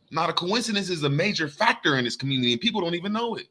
Not a coincidence is a major factor in this community, and people don't even know it.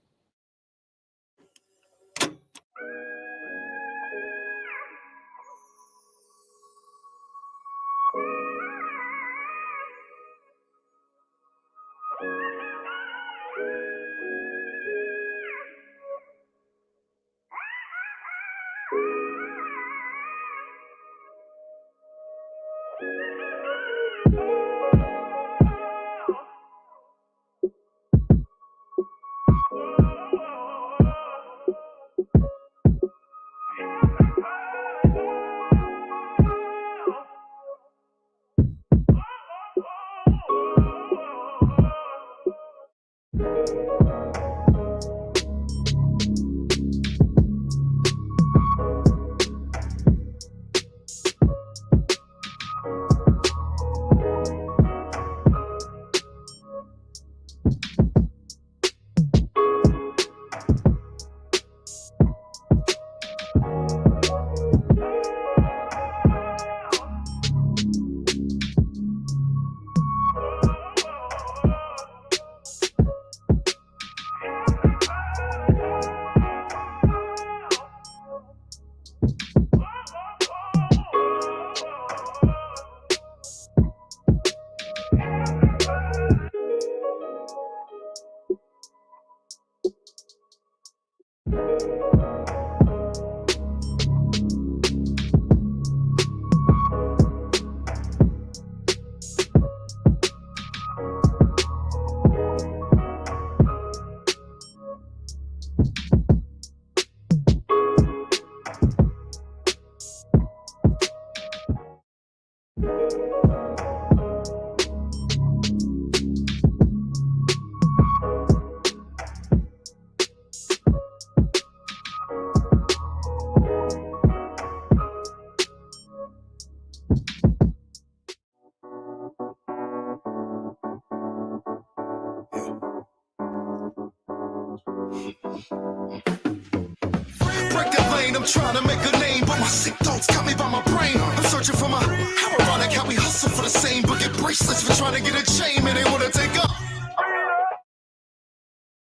I'm trying to make a name, but my sick thoughts got me by my brain. I'm searching for my, how ironic how we hustle for the same, but get bracelets for trying to get a chain, man, they want to take up.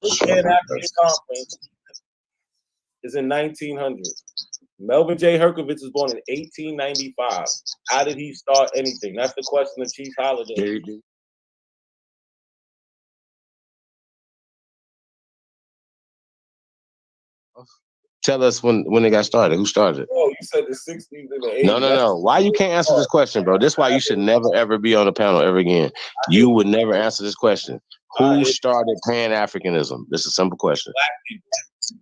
This Pan-African Conference is in 1900. Melvin J. Herkovich was born in 1895. How did he start anything? That's the question of Chief Holiday. Tell us when it got started. Who started it? Oh, you said the 60s and the 80s. No. Why you can't answer this question, bro? This is why you should never, ever be on the panel ever again. You would never answer this question. Who started Pan-Africanism? This is a simple question.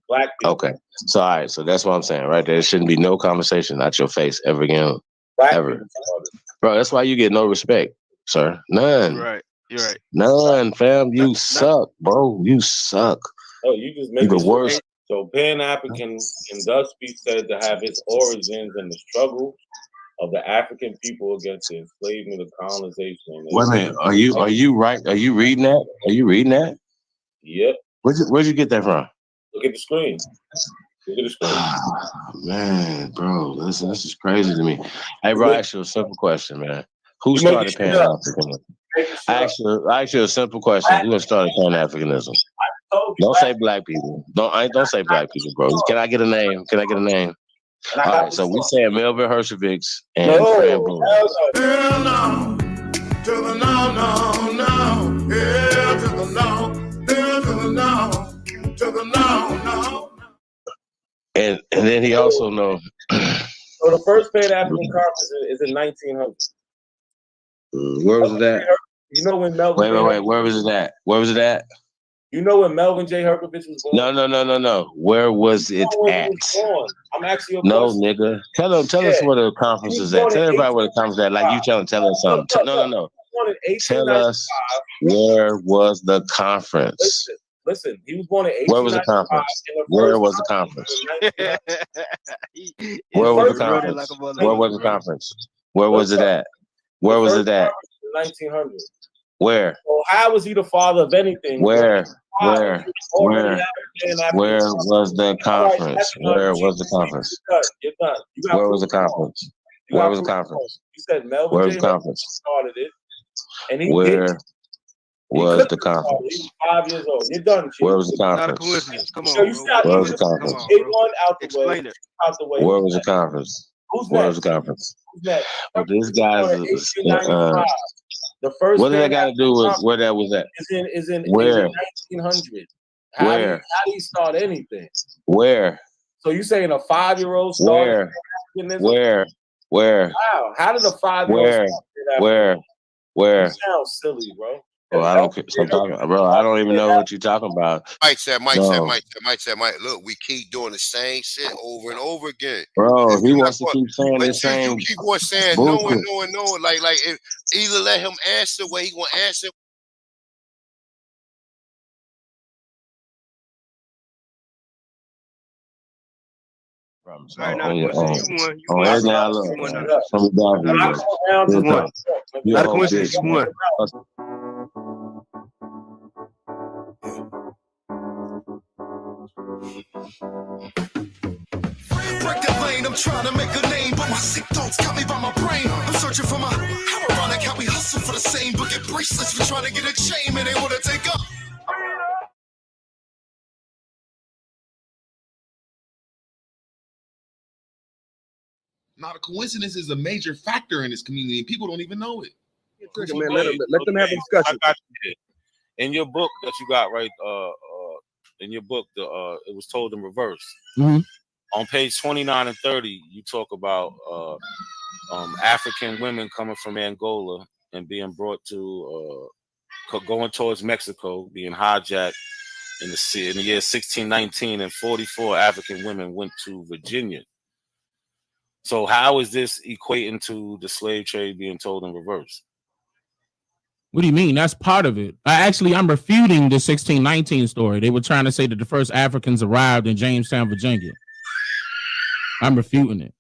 Black people. Okay. So, all right. So that's what I'm saying right there. There shouldn't be no conversation out your face ever again. Ever. Bro, that's why you get no respect, sir. None. You're right. None, fam. You suck, bro. You suck. Oh, you just made the worst. So Pan-African can thus be said to have its origins in the struggle of the African people against the enslavement of colonization. Wait a minute. Are you right? Are you reading that? Are you reading that? Yep. Where'd you get that from? Look at the screen. Man, bro, listen, this is crazy to me. Hey, bro, I ask you a simple question, man. Who started Pan-Africanism? I ask you a simple question. Who started Pan-Africanism? Don't say black people. Don't say black people, bro. Can I get a name? All right, so we saying Melvin Hershevich and Fran Bloom. Hell no, to the no, yeah, to the no, hell to the no, to the no. And then he also know. So the first Pan-African Conference is in 1900. Where was it at? You know when Melvin? Wait. Where was it at? You know when Melvin J. Herkovich was born? No. Where was it at? I'm asking you a question. No, nigga. Tell us where the conference is at. Tell everybody where the conference is at. Like you tell us something. No. Tell us where was the conference. Listen, he was born in 1895. Where was the conference? Where was the conference? Where was the conference? Where was the conference? Where was it at? Where was it at? 1900. Where? So how was he the father of anything? Where was the conference? Where was the conference? You're done. Where was the conference? Where was the conference? You said Melvin Where was the conference? started it. And he Where was the conference? He was 5 years old. You're done, Chief. Where was the Not a conference? coincidence. Come on, So you bro. stop. Where You was the just conference? big one out the way. Explain it. Out the way. Where was the conference? Who's Where next? was the conference? Who's next? Well, this guy's 1895. The first. what does that got to do with where that was at? Is in Where? 1900. Where? How do you start anything? Where? So you saying a 5-year-old started? Where? Wow. How did a 5-year-old? Where? You sound silly, bro. Well, I don't. I'm talking, bro. I don't even know what you're talking about. Mike said, look, we keep doing the same shit over and over again. Bro, he wants to keep saying the But same. you keep on saying no. Like either let him answer what he gonna answer. Right now, You won. now look. Not a coincidence. You won. Break that lane, I'm trying to make a name, but my sick thoughts got me by my brain. I'm searching for my how ironic how we hustle for the same, but get bracelets for trying to get a chain, and they want to take up. Not a coincidence is a major factor in this community, and people don't even know it. Man, let them have a discussion. I got you. In your book that you got right, in your book, it was told in reverse. Mm-hmm. On page 29 and 30, you talk about African women coming from Angola and being brought to going towards Mexico, being hijacked in the year 1619, and 44 African women went to Virginia. So how is this equating to the slave trade being told in reverse? What do you mean? That's part of it. I'm refuting the 1619 story. They were trying to say that the first Africans arrived in Jamestown, Virginia. I'm refuting it.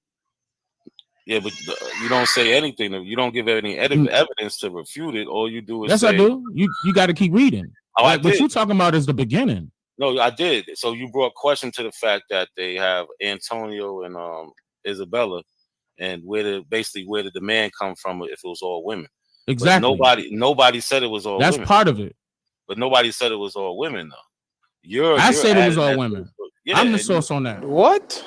Yeah, but you don't say anything. You don't give any evidence to refute it. All you do is yes, say, I do. You got to keep reading. Oh, like, what you talking about is the beginning. No, I did. So you brought question to the fact that they have Antonio and Isabella, and where did the man come from if it was all women? Exactly. But nobody said it was all That's women. part of it. But nobody said it was all women though. I said it was all women. Yeah, I'm the source on that. What?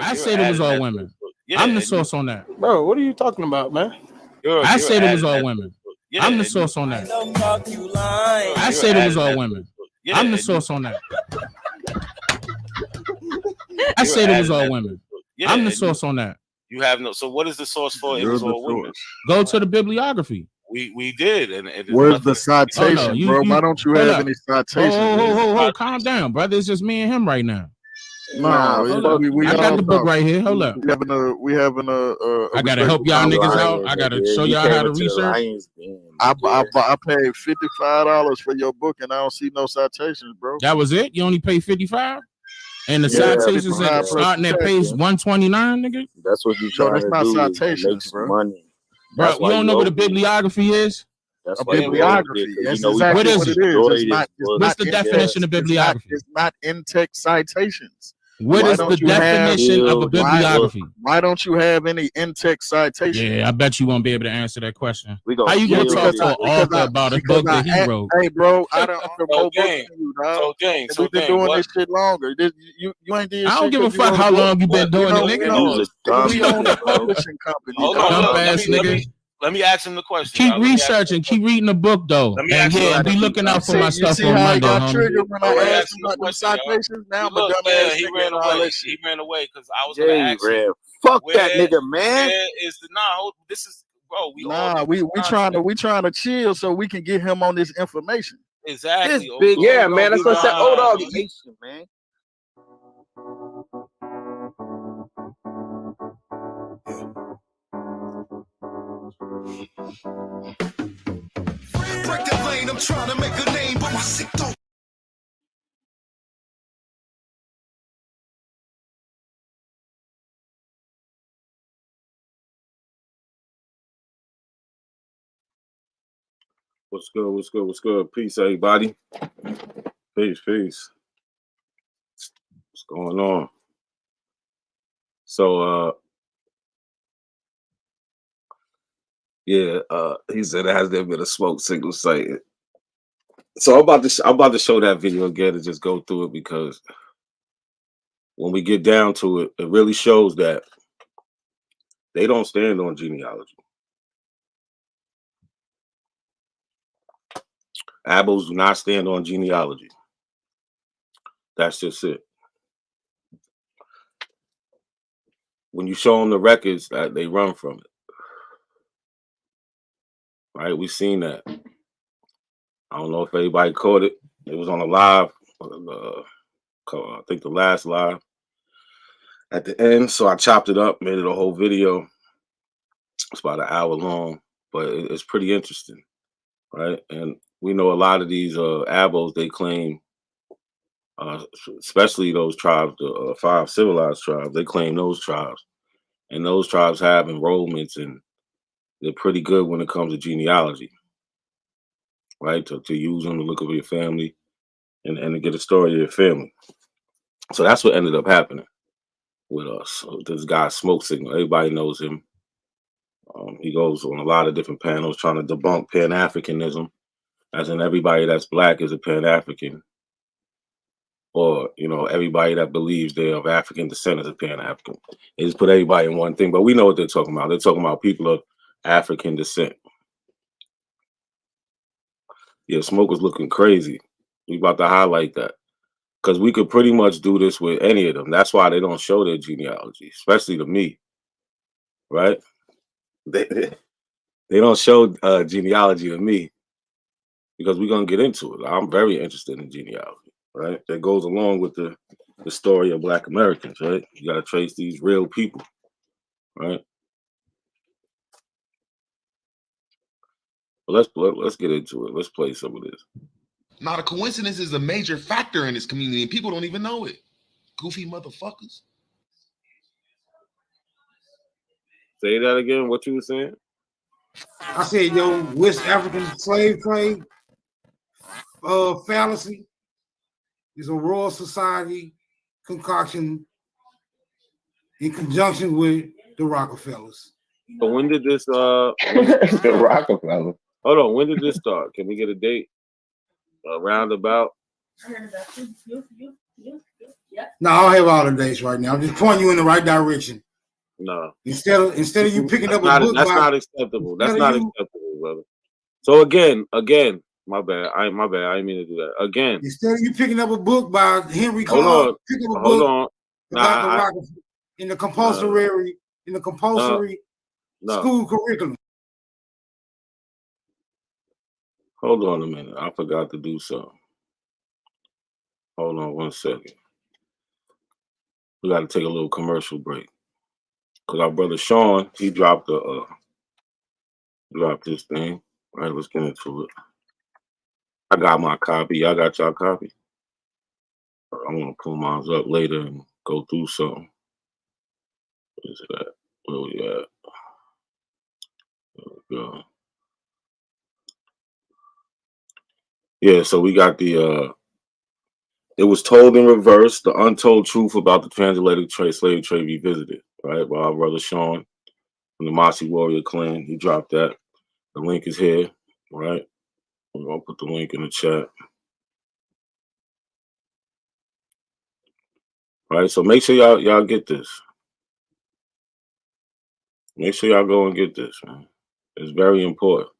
I said it was all women. Yeah, I'm the source on that. Bro, what are you talking about, man? I said it was all women. I'm the source on that. I said it was all women. I'm the source on that. I said it was all women. I'm the source on that. You have no. So what is the source for? It was all women. Go to the bibliography. We did, and where's the citation, bro? Why don't you have any citations? Oh, calm down, brother. It's just me and him right now. No, we I got the book right here. Hold up. We having a I gotta help y'all niggas out. I gotta show y'all how to research. I paid $55 for your book, and I don't see no citations, bro. That was it. You only paid $55, and the citations are starting at page 129, nigga. That's what you trying to do. Citations, bro. Money. Bro, you don't know what a bibliography is? That's a bibliography. That's exactly what it is. What's the definition of bibliography? It's not in-text citations. What is the definition of a bibliography? Why don't you have any in-text citations? Yeah, I bet you won't be able to answer that question. How you gonna talk to an author about a book that he wrote? Hey, bro, I don't know you, dog. We've been doing this shit longer. You ain't did. I don't give a fuck how long you been doing it, nigga. We own a publishing company. Dumb ass nigga. Let me ask him the question. Keep researching. Keep reading the book, though. And be looking out for my stuff on Monday, homie. When I asked him about the citations, now my dumb ass he ran away. He ran away because I was going to ask him. Fuck that nigga, man. Where is the this is bro? We trying to chill so we can get him on this information. Exactly. Yeah, man. That's what I said. Hold on, man. Break that lane, I'm trying to make a name, but my sick thoughts. What's good? What's good? What's good? Peace, everybody. Peace. What's going on? So, he said, has there been a smoke signal sighted? So I'm about to show that video again and just go through it, because when we get down to it, it really shows that they don't stand on genealogy. Abos do not stand on genealogy. That's just it. When you show them the records, that they run from it. Right? We've seen that. I don't know if anybody caught it. It was on a live, I think the last live at the end. So I chopped it up, made it a whole video. It's about an hour long, but it's pretty interesting, right? And we know a lot of these abos, they claim, especially those tribes, the 5 civilized tribes, they claim those tribes. And those tribes have enrollments, and they're pretty good when it comes to genealogy, right? To use them to look over your family and to get a story of your family. So that's what ended up happening with us. So this guy, Smoke Signal, everybody knows him. He goes on a lot of different panels trying to debunk Pan-Africanism, as in everybody that's black is a Pan-African, or everybody that believes they're of African descent is a Pan-African. They just put everybody in one thing, but we know what they're talking about. They're talking about people of African descent. Yeah, Smoke was looking crazy. We about to highlight that, because we could pretty much do this with any of them. That's why they don't show their genealogy, especially to me, right? They don't show genealogy to me, because we're going to get into it. I'm very interested in genealogy, right? That goes along with the story of Black Americans, right? You got to trace these real people, right? But let's get into it. Let's play some of this. Not a coincidence is a major factor in this community, and people don't even know it. Goofy motherfuckers. Say that again, what you were saying? I said, West African slave trade fallacy is a Royal Society concoction in conjunction with the Rockefellers. But when did this The Rockefeller. hold on, when did this start? Can we get a date? Roundabout? No, I don't have all the dates right now. I'm just pointing you in the right direction. No. Instead of you picking up a book, that's not acceptable. That's not acceptable, brother. So again, my bad. I didn't mean to do that. Again, instead of you picking up a book by Henry hold Clark, on. pick up a Hold book on. about the Rockefellers in the compulsory school curriculum. Hold on a minute. I forgot to do something. Hold on 1 second. We got to take a little commercial break, because our brother Sean, he dropped this thing. All right, let's get into it. I got my copy. Y'all got y'all copy? I want to pull mine up later and go through something. What is it at? Where we at? There we go. Yeah, so we got the It Was Told in Reverse, The Untold Truth About the Transatlantic Slave Trade Revisited, right? By our brother Sean from the Mossy Warrior Clan. He dropped that. The link is here, right? We're gonna put the link in the chat. All right, so make sure y'all get this. Make sure y'all go and get this, man. It's very important,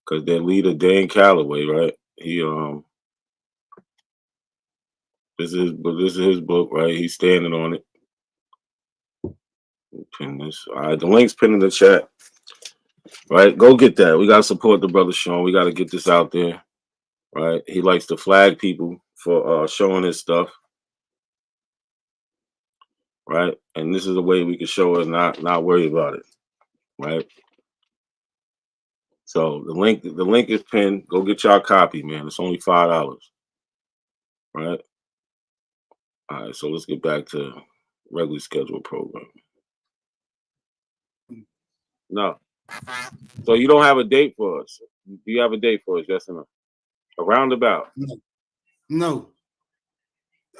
because their leader, Dan Calloway, right? He this is his book, right? He's standing on it. Pin this. All right, the link's pinned in the chat. Right, go get that. We gotta support the brother Sean. We gotta get this out there. Right, he likes to flag people for showing his stuff. Right, and this is a way we can show us, not worry about it. Right. So the link is pinned. Go get y'all copy, man. It's only $5. Right. All right, so let's get back to regularly scheduled program. No. So you don't have a date for us? Do you have a date for us? Yes or no? A roundabout? No.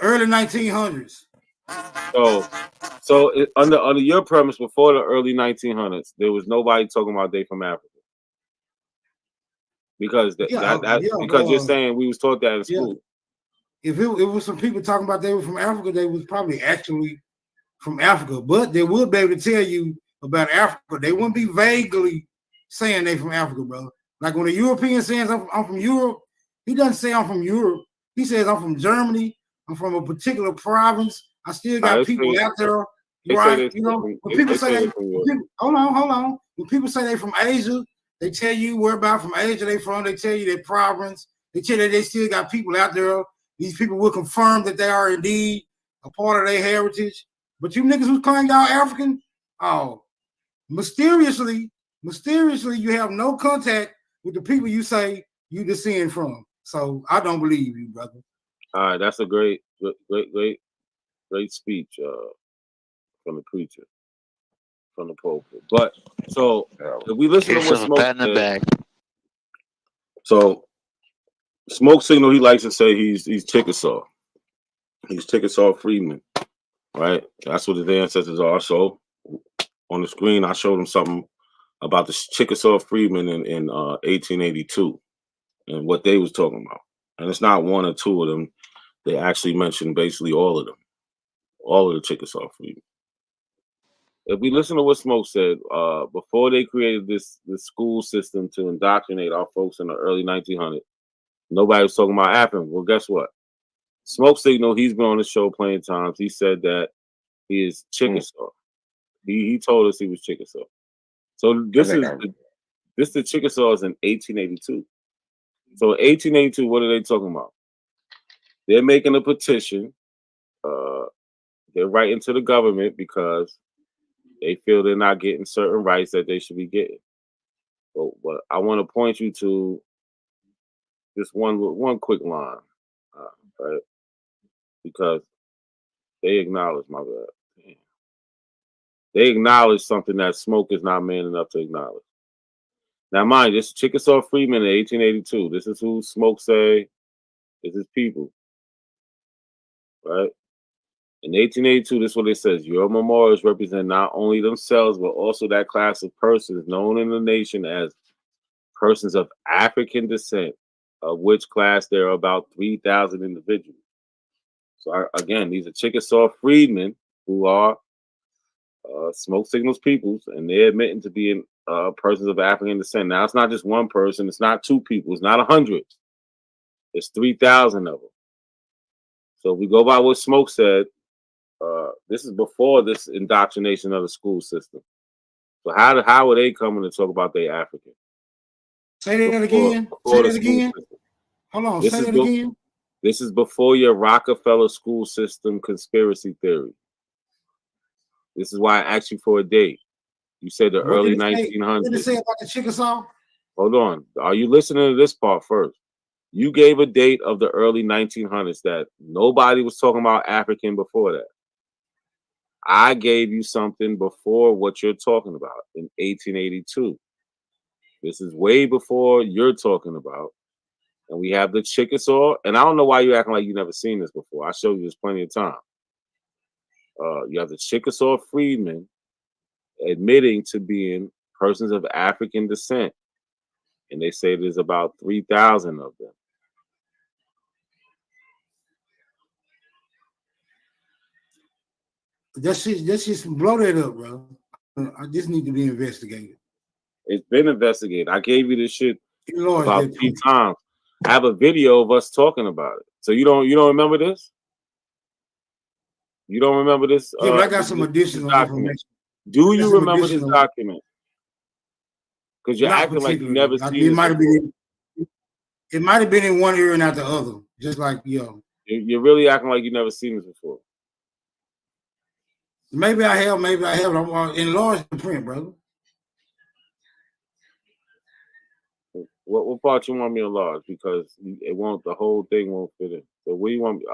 Early 1900s. So under your premise, before the early 1900s, there was nobody talking about they from Africa. Because because you're saying we was taught that in school. If it was some people talking about they were from Africa, they was probably actually from Africa, but they would be able to tell you about Africa. They wouldn't be vaguely saying they from Africa, brother. Like when a European says I'm from Europe, he doesn't say I'm from Europe. He says I'm from Germany. I'm from a particular province. I still got people out there, right? You know, when people say hold on. When people say they from Asia, they tell you where about from Asia they from. They tell you their province. They tell you they still got people out there. These people will confirm that they are indeed a part of their heritage. But you niggas who's calling y'all African, mysteriously, you have no contact with the people you say you descend from. So I don't believe you, brother. All right, that's a great speech from the preacher, from the pulpit. But so if we listen to what Smoke said, so Smoke Signal, he likes to say he's Chickasaw. He's Chickasaw Freedman, right? That's what his ancestors are. So on the screen, I showed him something about the Chickasaw Freedmen in 1882 and what they was talking about. And it's not one or two of them. They actually mentioned basically all of them, all of the Chickasaw Freedmen. If we listen to what Smoke said, before they created this school system to indoctrinate our folks in the early 1900s, nobody was talking about African. Well, guess what? Smoke Signal, he's been on the show plenty of times. He said that he is Chickasaw. He told us he was Chickasaw. So this is the Chickasaws in 1882. So 1882, what are they talking about? They're making a petition. They're writing to the government because they feel they're not getting certain rights that they should be getting. But I want to point you to just one quick line, right? Because they acknowledge my bad. They acknowledge something that Smoke is not man enough to acknowledge. Now, mind, this Chickasaw Freedmen in 1882. This is who Smoke say is his people, right? In 1882, this is what it says. Your memorials represent not only themselves, but also that class of persons known in the nation as persons of African descent, of which class there are about 3,000 individuals. So again, these are Chickasaw Freedmen who are Smoke Signal's peoples, and they're admitting to being persons of African descent. Now, it's not just one person. It's not two people. It's not 100. It's 3,000 of them. So if we go by what Smoke said, this is before this indoctrination of the school system. So how are they coming to talk about they African? Say that again. Say that again. Hold on. Say that again. This is before your Rockefeller school system conspiracy theory. This is why I asked you for a date. You said the early 1900s. What did it say about the Chickasaw? Hold on. Are you listening to this part first? You gave a date of the early 1900s that nobody was talking about African before that. I gave you something before what you're talking about in 1882. This is way before you're talking about. And we have the Chickasaw. And I don't know why you're acting like you've never seen this before. I showed you this plenty of time. You have the Chickasaw Freedmen admitting to being persons of African descent. And they say there's about 3,000 of them. That's just blow that up, bro. I just need to be investigated. It's been investigated. I gave you this shit about 3 times. I have a video of us talking about it. So you don't remember this? You don't remember this? Yeah, but I got some additional information. Do you remember this document? Because you're acting like you never seen it. It might have been in one ear and out the other, just like yo. You're really acting like you never seen this before. Maybe I have, maybe I haven't. I'm enlarged the print, brother. What part you want me to enlarge? Because it won't. The whole thing won't fit in. So what do you want me?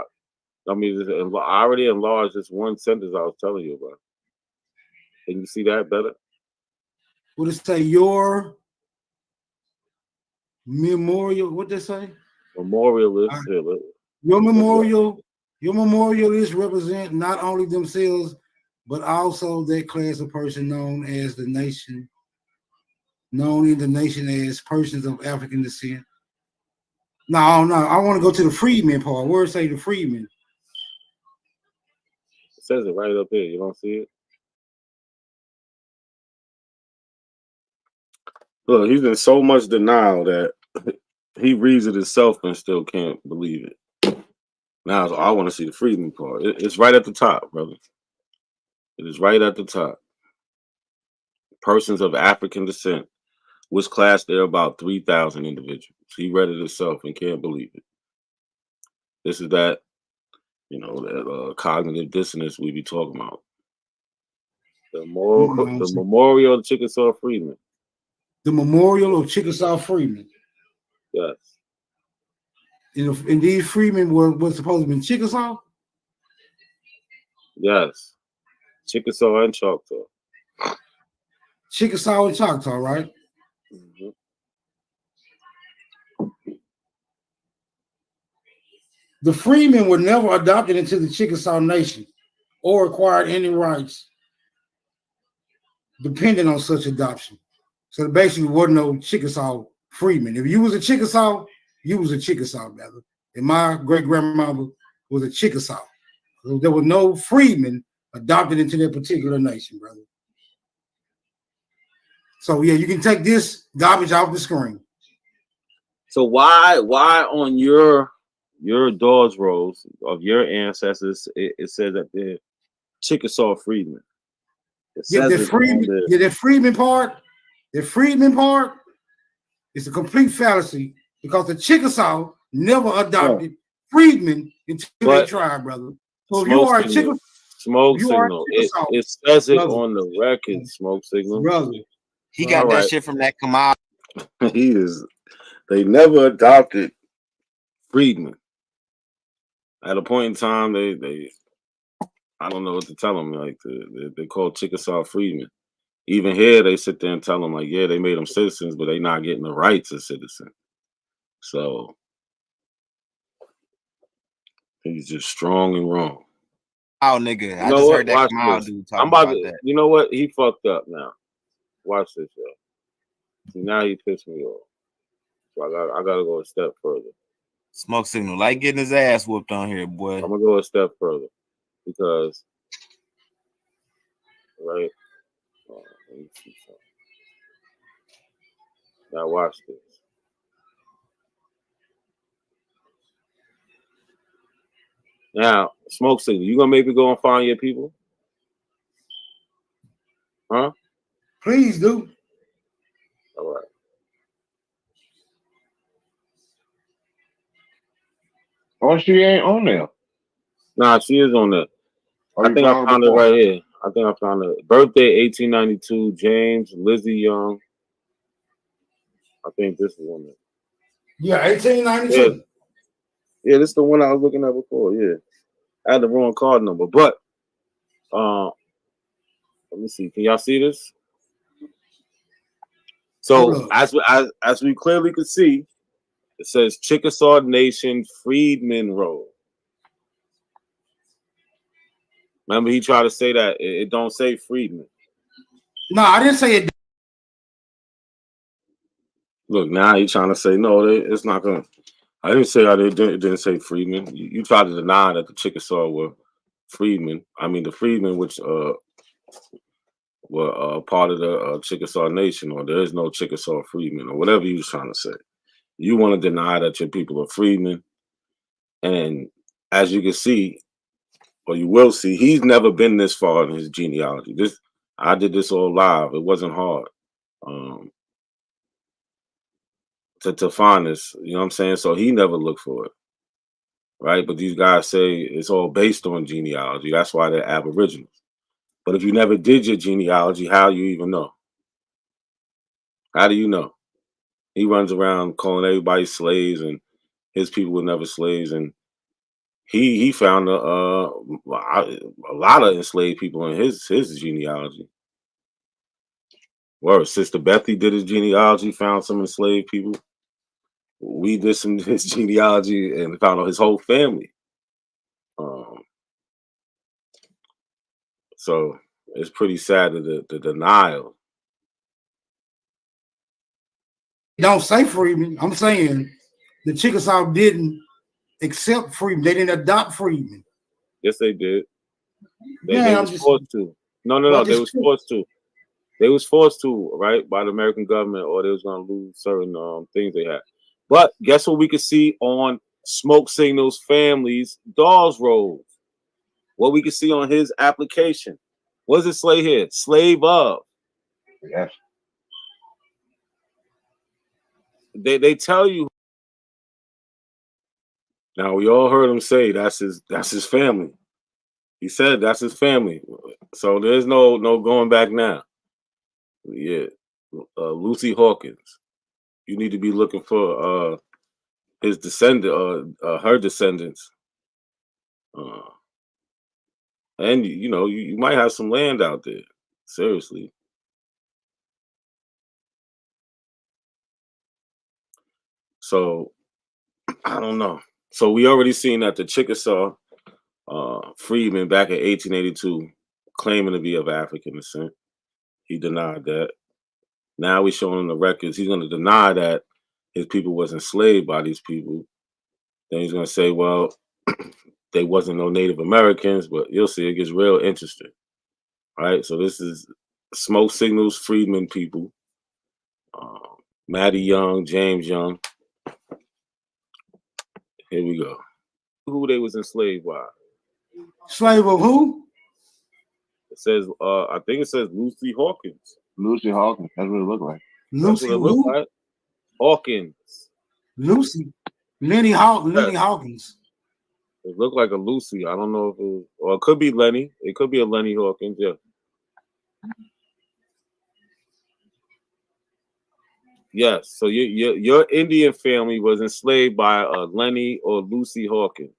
I mean, I already enlarged this one sentence I was telling you about. Can you see that better? What it say? Your memorial. What they say? Memorialist. Right. Your memorialists represent not only themselves, but also that class of person known as the nation known in the nation as persons of African descent. No, I want to go to the freedmen part. Where it say the freedmen? It says it right up here. You don't see it? Look, he's in so much denial that he reads it himself and still can't believe it. Now, I want to see the freedmen part. It's right at the top, brother. It is right at the top. Persons of African descent, which class there are about 3,000 individuals. He read it himself and can't believe it. This is that, that cognitive dissonance we be talking about. The memorial of Chickasaw Freedmen. The memorial of Chickasaw Freedmen. Yes. And these freedmen were supposed to be Chickasaw? Yes. Chickasaw and Choctaw. Chickasaw and Choctaw, right? Mm-hmm. The freedmen were never adopted into the Chickasaw Nation or acquired any rights depending on such adoption. So there basically wasn't no Chickasaw freedmen. If you was a Chickasaw, you was a Chickasaw, brother. And my great-grandmother was a Chickasaw. So there was no freedmen adopted into their particular nation, brother. So yeah, you can take this garbage off the screen. So why on your doors rolls of your ancestors it says that they're Chickasaw freedmen? The freedman part is a complete fallacy because the Chickasaw never adopted freedmen into their tribe, brother. So if you are a Chickasaw, Smoke Signal. It says it on the record, Smoke Signal. Brother. He got that shit from that Kamal. They never adopted freedmen. At a point in time, they I don't know what to tell them. Like they call Chickasaw freedmen. Even here, they sit there and tell them like, yeah, they made them citizens, but they not getting the rights of citizens. So he's just strong and wrong. Oh, nigga, I just heard that Kamal dude talking about that. You know what? He fucked up now. Watch this, yo. See, now he pissed me off. So I gotta go a step further. Smoke Signal, like getting his ass whooped on here, boy. I'm gonna go a step further because, right? Let me see something. Now watch this. Now, Smoke Signal, you gonna maybe go and find your people? Huh? Please do. All right. Oh, she ain't on there. Nah, she is on there. I think I found it right here. I think I found it. Birthday 1892, James, Lizzie Young. I think this is on there. Yeah, 1892. Yeah, this is the one I was looking at before. Yeah. I had the wrong card number. But let me see. Can y'all see this? So as we clearly could see, it says Chickasaw Nation Freedmen Road. Remember, he tried to say that it don't say freedmen. No, I didn't say it. Look, now he's trying to say no. It's not gonna. I didn't say it didn't say freedmen. You tried to deny that the Chickasaw were freedmen. I mean, the freedmen, which were part of the Chickasaw Nation, or there is no Chickasaw freedmen, or whatever you was trying to say. You want to deny that your people are freedmen, and as you can see, or you will see, he's never been this far in his genealogy. I did this all live. It wasn't hard to find this. You know what I'm saying? So he never looked for it, right? But these guys say it's all based on genealogy. That's why they're Aboriginals. But if you never did your genealogy, how do you even know? How do you know? He runs around calling everybody slaves, and his people were never slaves, and he found a lot of enslaved people in his genealogy. Where Sister Bethy did his genealogy, found some enslaved people. We did some his genealogy and found out his whole family. So it's pretty sad that the denial don't say freedmen. I'm saying the Chickasaw didn't accept freedmen. They didn't adopt freedmen. Yes, they did. They was forced to. No. They was forced to. They was forced to, right, by the American government, or they was going to lose certain things they had. But guess what we could see on Smoke Signal's family's Dawes rolls? What we could see on his application. What does it say here? Slave of. Yes. They tell you. Now we all heard him say that's his family. He said that's his family. So there's no going back now. Yeah. Lucy Hawkins. You need to be looking for his descendant, her descendants. And you might have some land out there. Seriously. So I don't know. So we already seen that the Chickasaw freedman back in 1882 claiming to be of African descent. He denied that. Now we showing him the records. He's going to deny that his people was enslaved by these people. Then he's going to say, well, they wasn't no Native Americans, but you'll see it gets real interesting. All right, so this is Smoke Signals freedmen people. Matty Young, James Young. Here we go. Who they was enslaved by? Slave of who? It says, I think it says Lucy Hawkins. Lucy Hawkins. That's what it looked like. Lucy who? Like. Hawkins. Lucy. Lenny Hawkins. It looked like a Lucy. I don't know if it, or it could be Lenny. It could be a Lenny Hawkins. Yeah. Yes. So your Indian family was enslaved by Lenny or Lucy Hawkins.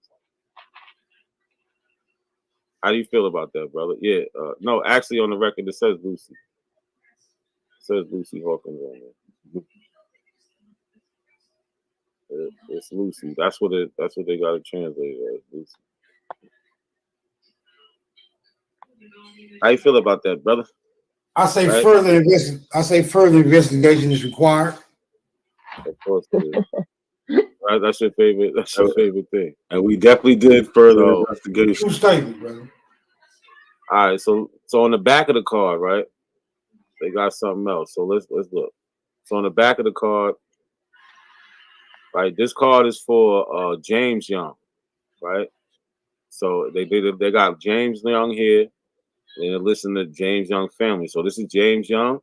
How do you feel about that, brother? Yeah. No, actually, on the record it says Lucy. It says Lucy Hawkins on there. It's Lucy. That's what they got to translate as, Lucy. How you feel about that, brother? I say further investigation is required. Of course it is. Right, that's your favorite. That's your favorite thing, and we definitely did further investigation. True statement, brother. All right, so on the back of the card, right? They got something else. So let's look. So on the back of the card, right? This card is for James Young, right? So they got James Young here, and they're listing the James Young family. So this is James Young.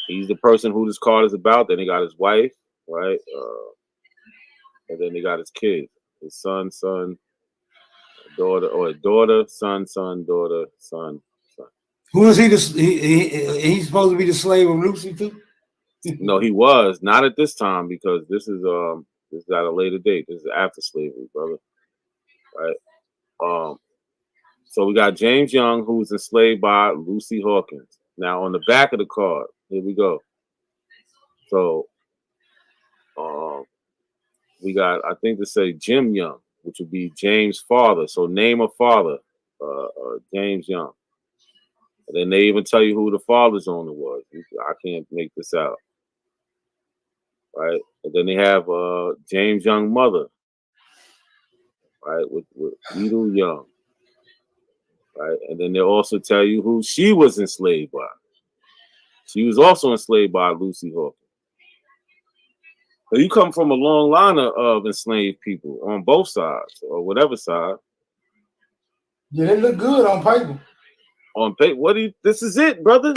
He's the person who this card is about. Then they got his wife, right? And then they got his kids, his son, daughter, or daughter, son, daughter, son. Who is he? He's supposed to be the slave of Lucy too? No, he was not at this time, because this is at a later date. This is after slavery, brother. Right. So we got James Young, who was enslaved by Lucy Hawkins. Now on the back of the card, here we go. So we got, I think, to say Jim Young, which would be James' father. So name of father, James Young. And then they even tell you who the father's owner was. I can't make this out. Right? And then they have James Young mother, right, with Edel Young. Right? And then they also tell you who she was enslaved by. She was also enslaved by Lucy Hawkins. So you come from a long line of enslaved people on both sides, or whatever side. Yeah, they look good on paper. On paper, this is it, brother.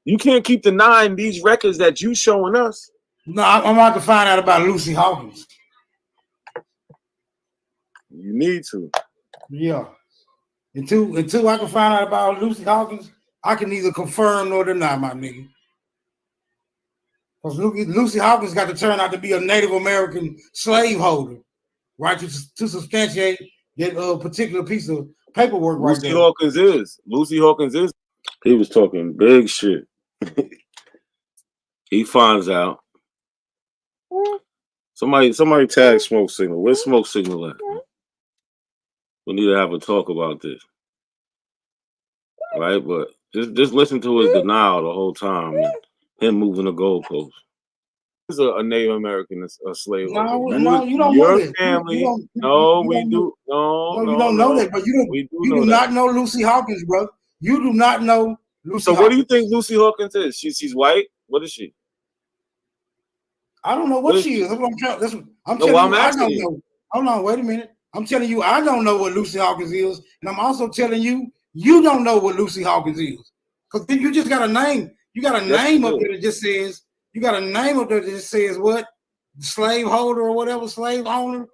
You can't keep denying these records that you showing us. No, I'm about to find out about Lucy Hawkins. You need to. Yeah. Until I can find out about Lucy Hawkins, I can neither confirm nor deny, my nigga. Because Lucy Hawkins got to turn out to be a Native American slaveholder, right? To substantiate that particular piece of paperwork right there. Lucy Hawkins is. He was talking big shit. He finds out. Somebody tag Smoke Signal. Where's Smoke Signal at? We need to have a talk about this. Right? But just listen to his denial the whole time, and him moving the goalposts. is a Native American a slave. No, you don't your know that. family. You We do. No, you don't know that, but you do not know Lucy Hawkins, brother. You do not know Lucy. So what do you think Lucy Hawkins is? She's white. What is she? I don't know what she is. That's what I'm telling you. I don't know. Hold on, wait a minute. I'm telling you, I don't know what Lucy Hawkins is, and I'm also telling you, you don't know what Lucy Hawkins is, because you just got a name. You got a name up there that just says. You got a name up there that just says what? Slave holder or whatever, slave owner.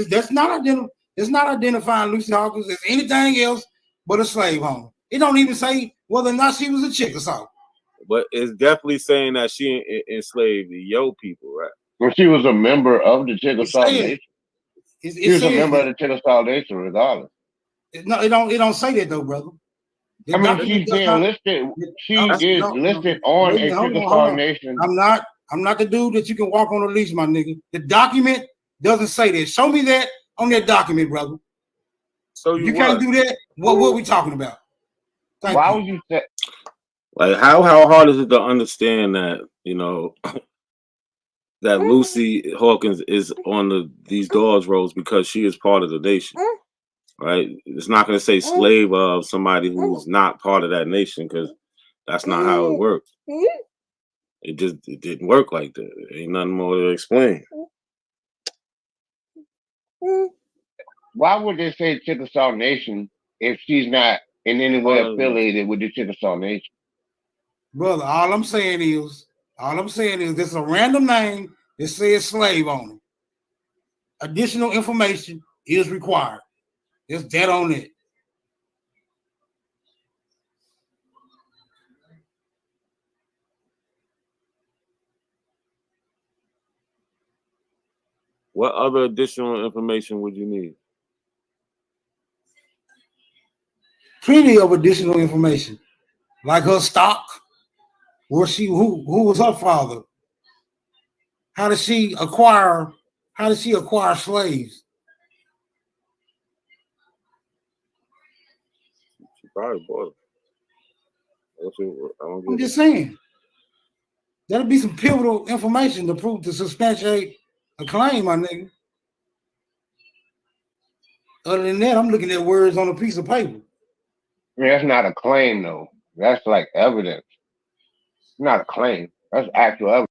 That's not identifying Lucy Hawkins as anything else but a slave owner. It don't even say whether or not she was a Chickasaw. But it's definitely saying that she enslaved the Yo people, right? Well, she was a member of the Chickasaw Nation. She was a member of the Chickasaw Nation, regardless. No, it don't say that though, brother. I mean, she's being listed. She is listed on a Chickasaw Nation. I'm not the dude that you can walk on a leash, my nigga. The document doesn't say that. Show me that on that document, brother. So you can't do that. What are we talking about? Why would you say? Like how hard is it to understand that that Lucy Hawkins is on these doors rolls because she is part of the nation, right? It's not going to say slave of somebody who's not part of that nation because that's not how it works. It didn't work like that. There ain't nothing more to explain. Why would they say Chickasaw Nation if she's not in any way affiliated with the Chickasaw Nation? Brother, all I'm saying is this is a random name that says slave owner. Additional information is required. It's dead on it. What other additional information would you need? Plenty of additional information, like her stock, who was her father, how did she acquire slaves? She probably bought it. I'm just saying. That'll be some pivotal information to substantiate a claim, my nigga. Other than that, I'm looking at words on a piece of paper. I mean, that's not a claim, though. That's like evidence. It's not a claim. That's actual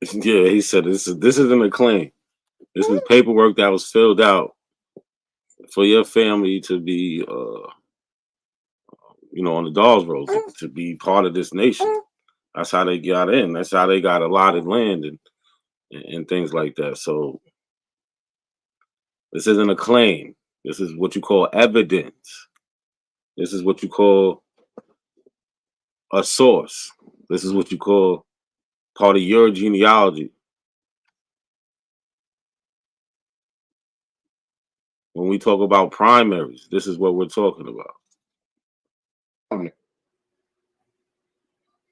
evidence. Yeah, he said this isn't a claim. This is paperwork that was filled out for your family to be, on the Dawes Road, to be part of this nation. That's how they got in. That's how they got allotted land and things like that. So this isn't a claim. This is what you call evidence. This is what you call a source. This is what you call part of your genealogy. When we talk about primaries, this is what we're talking about.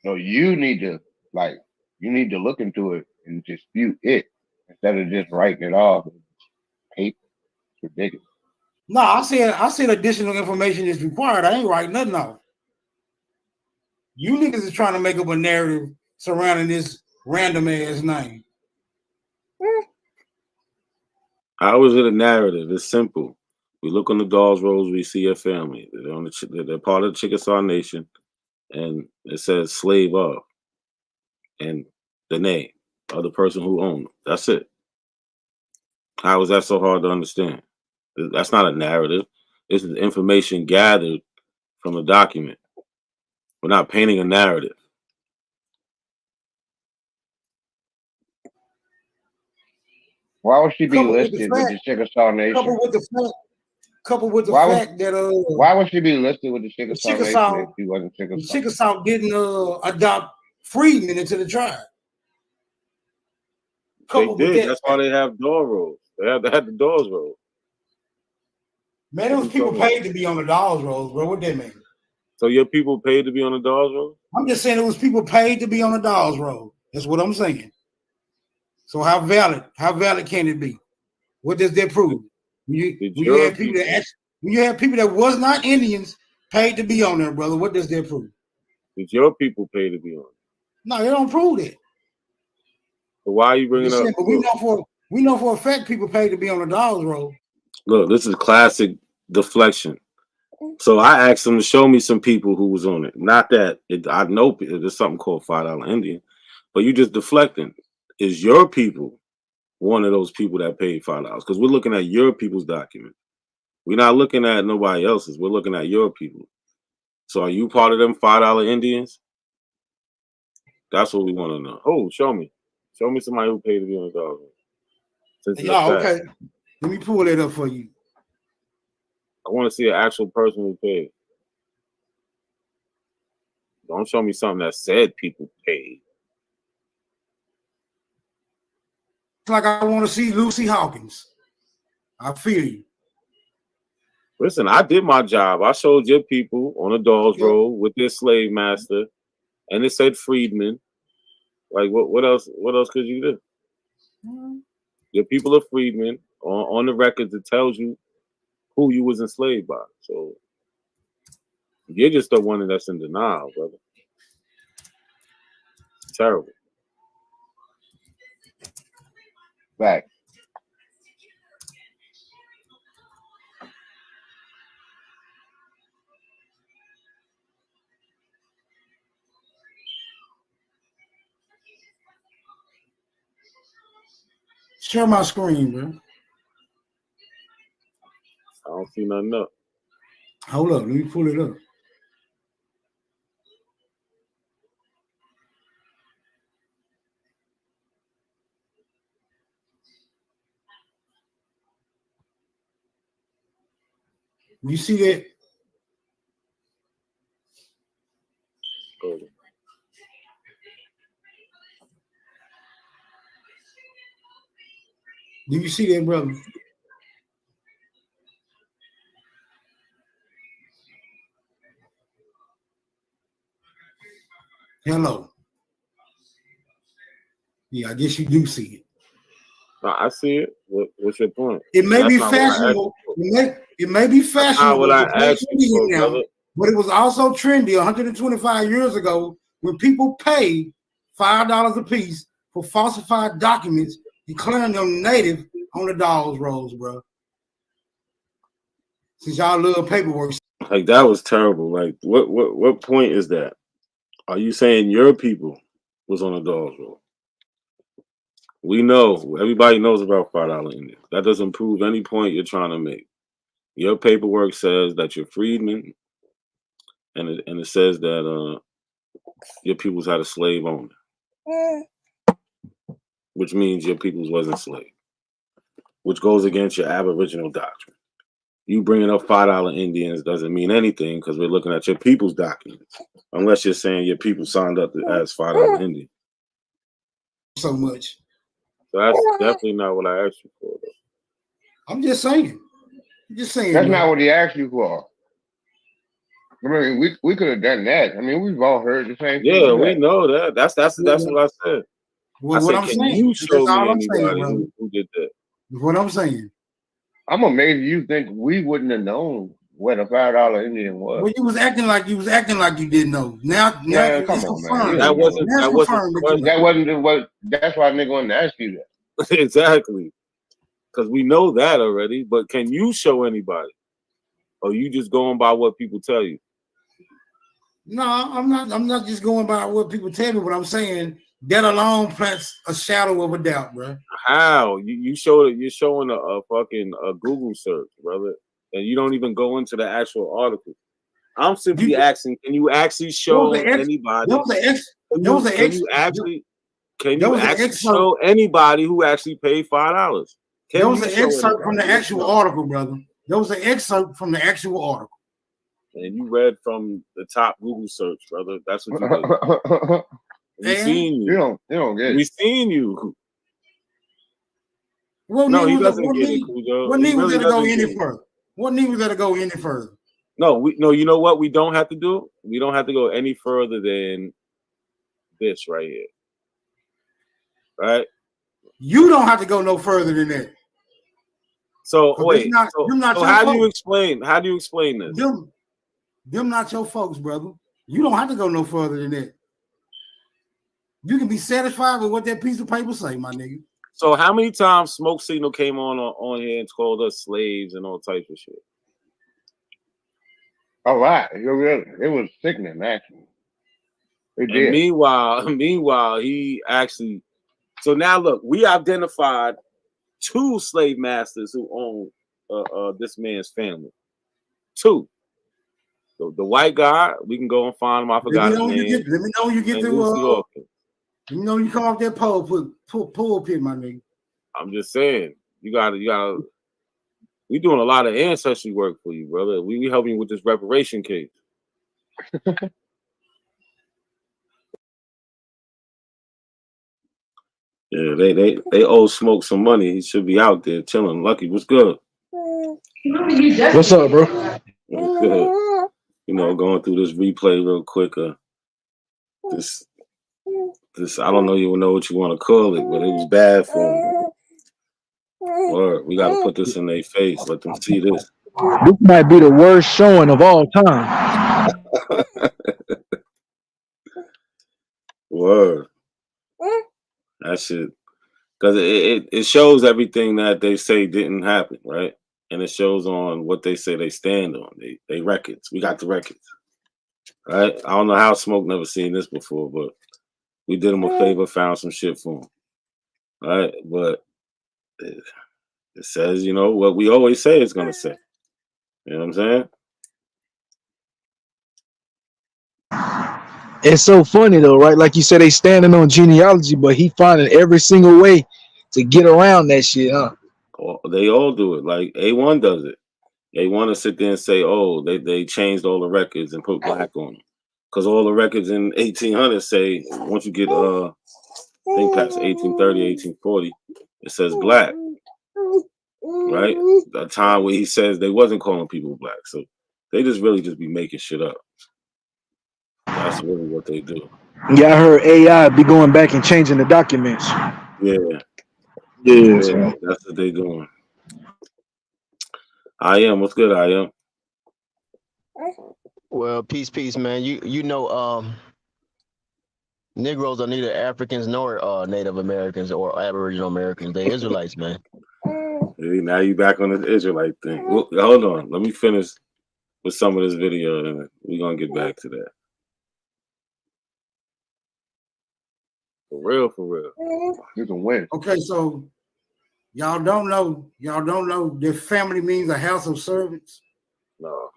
So you need to look into it and dispute it instead of just writing it off. Paper. It's ridiculous. No, I said additional information is required. I ain't writing nothing off. You niggas is trying to make up a narrative surrounding this random ass name. How is it a narrative? It's simple. We look on the Dawes Roads, we see your family. They're part of the Chickasaw Nation, and it says slave of, and the name of the person who owned them. That's it. How is that so hard to understand? That's not a narrative. This is information gathered from a document. We're not painting a narrative. Why would she be listed with the Chickasaw Nation? Coupled with the fact that why would she be listed with the Chickasaw Nation if she wasn't Chickasaw? The Chickasaw didn't adopt freedmen into the tribe. They did. That's why they have Dawes Roads. They had the Dawes Road. Man, those people paid to be on the Dawes Roads, bro. What that mean? So your people paid to be on the Dawes Road? I'm just saying it was people paid to be on the Dawes Road. That's what I'm saying. So how valid can it be? What does that prove? When you have people that was not Indians paid to be on there, brother, what does that prove? Did your people pay to be on? No, they don't prove that. But why are you bringing up? But we know for a fact people paid to be on the dogs roll. Look, this is classic deflection. So I asked him to show me some people who was on it. Not that I know there's something called $5 Indian, but you just deflecting. Is your people one of those people that paid $5? Because we're looking at your people's document. We're not looking at nobody else's. We're looking at your people. So are you part of them $5 Indians? That's what we want to know. Oh, show me. Show me somebody who paid to be on the dog. Okay. Let me pull that up for you. I want to see an actual person who paid. Don't show me something that said people paid. It's like I want to see Lucy Hawkins. I feel you. Listen, I did my job. I showed your people on a dog's roll with their slave master, and it said freedman. Like what else? What else could you do? Your people are freedmen. On the records, it tells you who you was enslaved by. So you're just the one that's in denial, brother. It's terrible. Back. Share my screen, bro. I don't see nothing up. Hold up, let me pull it up. You see that? Do you see that, brother? Hello. Yeah, I guess you do see it. No, I see it. What's your point? It may be fashionable. It may be fashionable. That's not what I asked you for, brother. But it was also trendy 125 years ago when people paid $5 a piece for falsified documents declaring them native on the dollars rolls, bro. Since y'all love paperwork. Like that was terrible. Like what point is that? Are you saying your people was on a dog's roll? We know, everybody knows about $5 Indian. That doesn't prove any point you're trying to make. Your paperwork says that you're freedmen, and it says that your peoples had a slave owner, which means your peoples wasn't slave, which goes against your Aboriginal doctrine. You bringing up $5 Indians doesn't mean anything because we're looking at your people's documents, unless you're saying your people signed up as $5 Indians. So much. So that's definitely not what I asked you for, though. I'm just saying. That's not what he asked you for. I mean, we could have done that. I mean, we've all heard the same thing. Yeah, we know that. That's what I said. Well, what I'm saying. You show me anybody who did that. What I'm saying. I'm amazed you think we wouldn't have known what a $5 Indian was. Well, you was acting like you didn't know. Now come on, man. That wasn't what. That's why nigga wanted to ask you that. Exactly, because we know that already. But can you show anybody, or you just going by what people tell you? No, I'm not. I'm not just going by what people tell me. What I'm saying, that alone plants a shadow of a doubt, bro. How you show it? You're showing a fucking Google search, brother, and you don't even go into the actual article. I'm simply asking, can you actually show anybody? Can you actually show anybody who actually paid $5? There was an excerpt from the actual article, brother. There was an excerpt from the actual article. And you read from the top Google search, brother. That's what you did. We seen you. You don't get it. We seen you. Well, no, he doesn't get it, Cujo. What need was there to go any further? What need was there to go any further? No, you know what we don't have to do? We don't have to go any further than this right here. Right? You don't have to go no further than that. So wait, how do you explain this? Them not your folks, brother. You don't have to go no further than that. You can be satisfied with what that piece of paper say, my nigga. So how many times Smoke Signal came on here and called us slaves and all types of shit? A lot. It was sickening, actually. It did. And meanwhile, he actually. So now look, we identified 2 slave masters who own this man's family. 2. The white guy, we can go and find him. I forgot his name. Let me know when you get through. Let me know when you come off that pulpit, my nigga. I'm just saying, you gotta. We doing a lot of ancestry work for you, brother. We helping you with this reparation case. Yeah, they owe Smoke some money. He should be out there chilling. Lucky, what's good? What's up, bro? What's good? You know, going through this replay real quick. This I don't even know what you want to call it, but it was bad for him. Word, we got to put this in their face. Let them see this. This might be the worst showing of all time. Word. That shit, because it shows everything that they say didn't happen, right? And it shows on what they say they stand on. They records. We got the records, right? I don't know how Smoke never seen this before, but we did him a favor, found some shit for him, right? But it says, you know, what we always say it's gonna say. You know what I'm saying? It's so funny though, right? Like you said, they standing on genealogy, but he finding every single way to get around that shit, huh? They all do it. Like A1 does it. They want to sit there and say, oh, they changed all the records and put black on them. Because all the records in 1800 say, once you get, I think past 1830, 1840, it says black. Right? The time where he says they wasn't calling people black. So they just really be making shit up. That's really what they do. Yeah, I heard AI be going back and changing the documents. Yeah. Yeah. That's what they doing. I am. What's good, I am? Well, peace, man. You know, Negroes are neither Africans nor Native Americans or Aboriginal Americans. They're Israelites, man. Hey, now you back on the Israelite thing. Well, hold on. Let me finish with some of this video, and we're gonna get back to that. For real. You can win. Okay, so y'all don't know their family means a house of servants? No,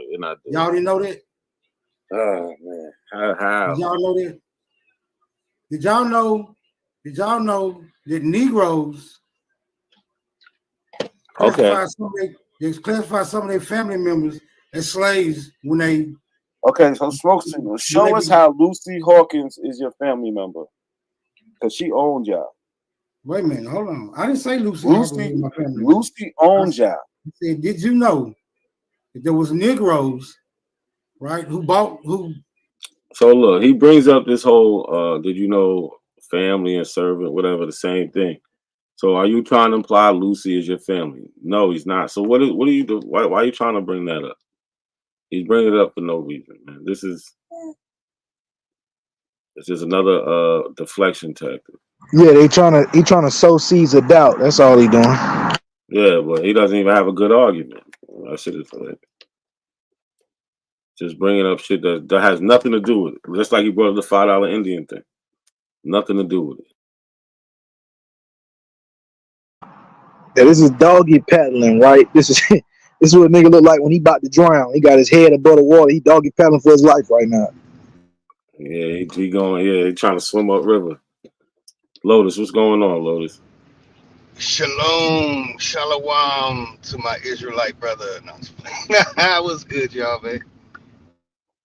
you're not doing y'all didn't know that? Oh man. How? Did y'all know that? Did y'all know that Negroes classify some of their family members as slaves when they so Smoke Signal, show us how Lucy Hawkins is your family member. Because she owned y'all. Wait a minute, hold on. I didn't say Lucy Hawkins was my family. Lucy owned y'all. I said, did you know that there was Negroes, right, who So look, he brings up this whole did you know family and servant, whatever, the same thing. So are you trying to imply Lucy is your family? No, he's not. So what are you doing? Why are you trying to bring that up? He's bringing it up for no reason, man. This is another deflection tactic. Yeah, he trying to sow seeds of doubt. That's all he doing. Yeah, but he doesn't even have a good argument. That shit is like just bringing up shit that has nothing to do with it. Just like he brought up the $5 Indian thing. Nothing to do with it. Yeah, this is doggy paddling, right? This is what a nigga look like when he about to drown. He got his head above the water. He doggy paddling for his life right now. Yeah, he going. Yeah, he trying to swim upriver. Lotus, what's going on, Lotus? Shalom to my Israelite brother. No, what's good, y'all, man?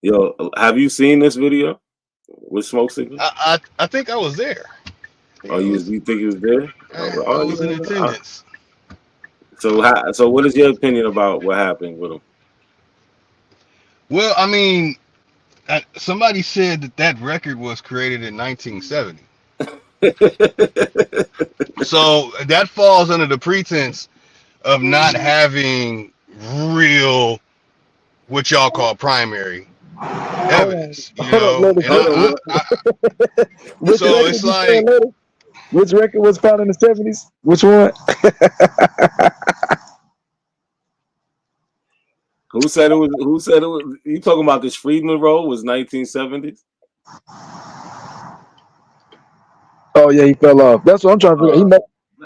Yo, have you seen this video with Smoke Signal? I think I was there. Oh, you think he was there? I was in attendance. So what is your opinion about what happened with him? Well, I mean, somebody said that record was created in 1970. So that falls under the pretense of not having real, what y'all call primary evidence, you Hold on, know. Lotus, And which so record it's you saying, like, Lotus? Which record was found in the 70s? Which one? Who said it was? Who said it was? You talking about this Friedman roll was 1970s? Oh yeah, he fell off. That's what I'm trying to figure.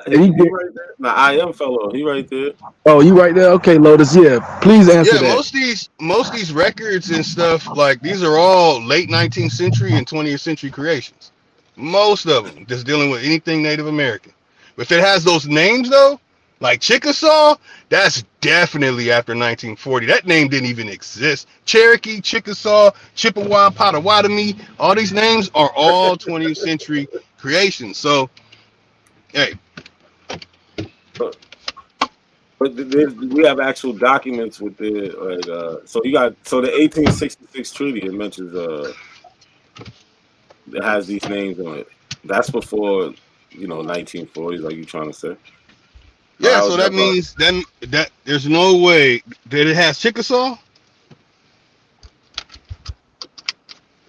He right there. Nah, I am fell off. He right there. Oh, you right there? Okay, Lotus. Yeah, please answer yeah, that. most of these records and stuff, like these are all late 19th century and 20th century creations. Most of them just dealing with anything Native American. But if it has those names though, like Chickasaw, that's definitely after 1940. That name didn't even exist. Cherokee, Chickasaw, Chippewa, Potawatomi, all these names are all 20th century creations. So, hey. But we have actual documents with the like. So you got the 1866 treaty. It mentions it has these names on it. That's before 1940s, like you trying to say. Yeah, so that means then that there's no way that it has Chickasaw.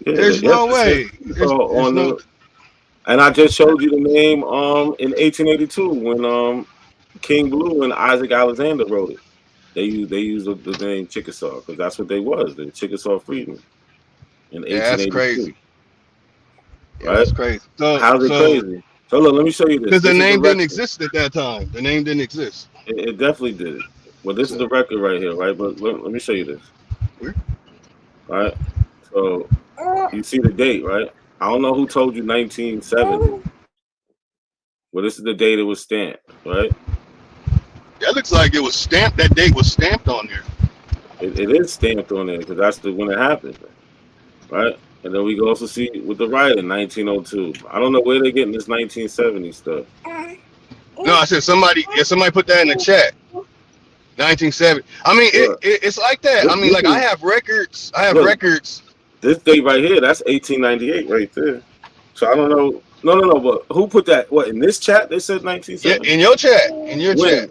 Yeah, there's no way. There's no. And I just showed you the name in 1882 when King Blue and Isaac Alexander wrote it. They used the name Chickasaw because that's what they was. They were Chickasaw freedmen in 1882. That's crazy. Right? Yeah, that's crazy. How's it crazy? So look, let me show you this. Because the name didn't exist at that time. The name didn't exist. It definitely did. Well, this is the record right here, right? But let me show you this. All right. So you see the date, right? I don't know who told you 1970. Well, this is the date it was stamped, right? That looks like it was stamped. That date was stamped on there. It is stamped on there because that's when it happened, right? And then we can also see with the writing 1902. I don't know where they're getting this 1970 stuff. No, I said somebody put that in the chat. 1970. I mean, it's like that. I mean, like I have records. Records. This date right here, that's 1898 right there. So I don't know. No. But who put that? What in this chat? They said 1970. Yeah, in your chat. In your chat.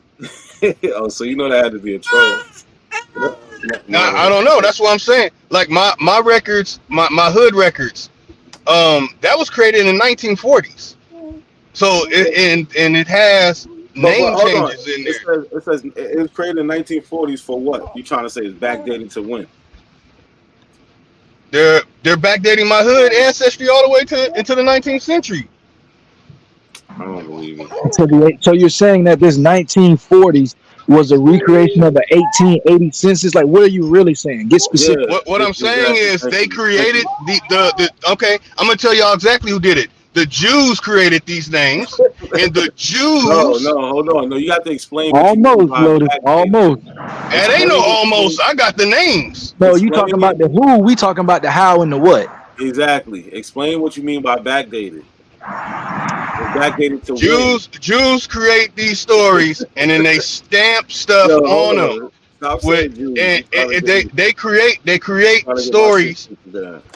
Oh, so you know that had to be a troll. No, I don't know. That's what I'm saying. Like my records, my hood records, that was created in the 1940s. So it has name changes in there. It says it was created in the 1940s for what? You trying to say it's backdated to when? They're backdating my hood ancestry all the way into the 19th century. I don't believe it. So you're saying that this 1940s was a recreation of the 1880 census? Like, what are you really saying? Get specific. Yeah, what I'm saying is they created the okay. I'm gonna tell y'all exactly who did it. The Jews created these names, and the Jews. No, hold on. No, you got to explain. Almost, Lotus. Almost. It ain't no almost. I got the names. No, you talking about the who? We talking about the how and the what. Exactly. Explain what you mean by backdated. Backdated to Jews create these stories and then they stamp stuff on them. They create stories.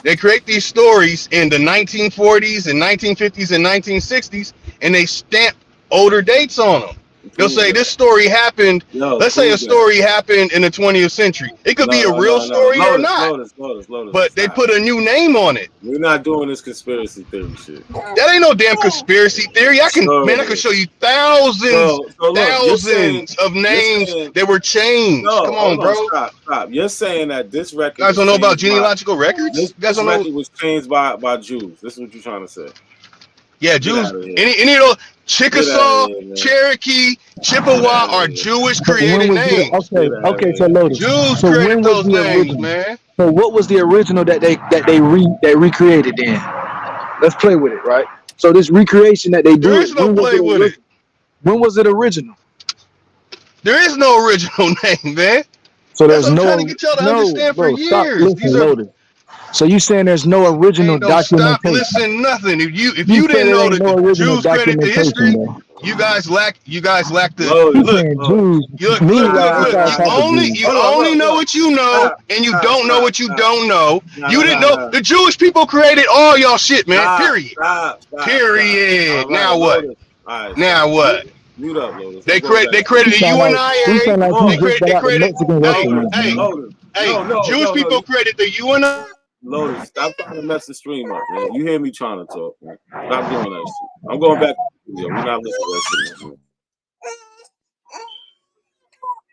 They create these stories in the 1940s and 1950s and 1960s, and they stamp older dates on them. They'll say this story happened. Let's say a story happened in the 20th century. It could be a real story or not. But they put a new name on it. We're not doing this conspiracy theory shit. That ain't no damn conspiracy theory. I can show you thousands of names that were changed. Come on, bro. Stop. You're saying that this record. You guys don't know about genealogical records? This record was changed by Jews. This is what you're trying to say. Yeah, Jews. Any of those Chickasaw, Cherokee, Chippewa are Jewish created names. Okay, so Lotus. Jews created those names, man. So what was the original that they recreated then? Let's play with it, right? So this recreation that they do. There is no play with it. When was it original? There is no original name, man. So there's no. I'm trying to get y'all to understand for years. These are. So you saying there's no original documentation? Stop listening, nothing. If you didn't know that the Jews credit the history, you guys lack the You only know what you know, and you don't know what you don't know. You didn't know the Jewish people created all y'all shit, man. Period. Period. Now what? Now what? They credited you and I. Hey, Jewish people created the UN. Lotus, stop trying to mess the stream up, man. You hear me trying to talk, man. Stop doing that shit. I'm going back to the studio. We're not listening to that shit, man.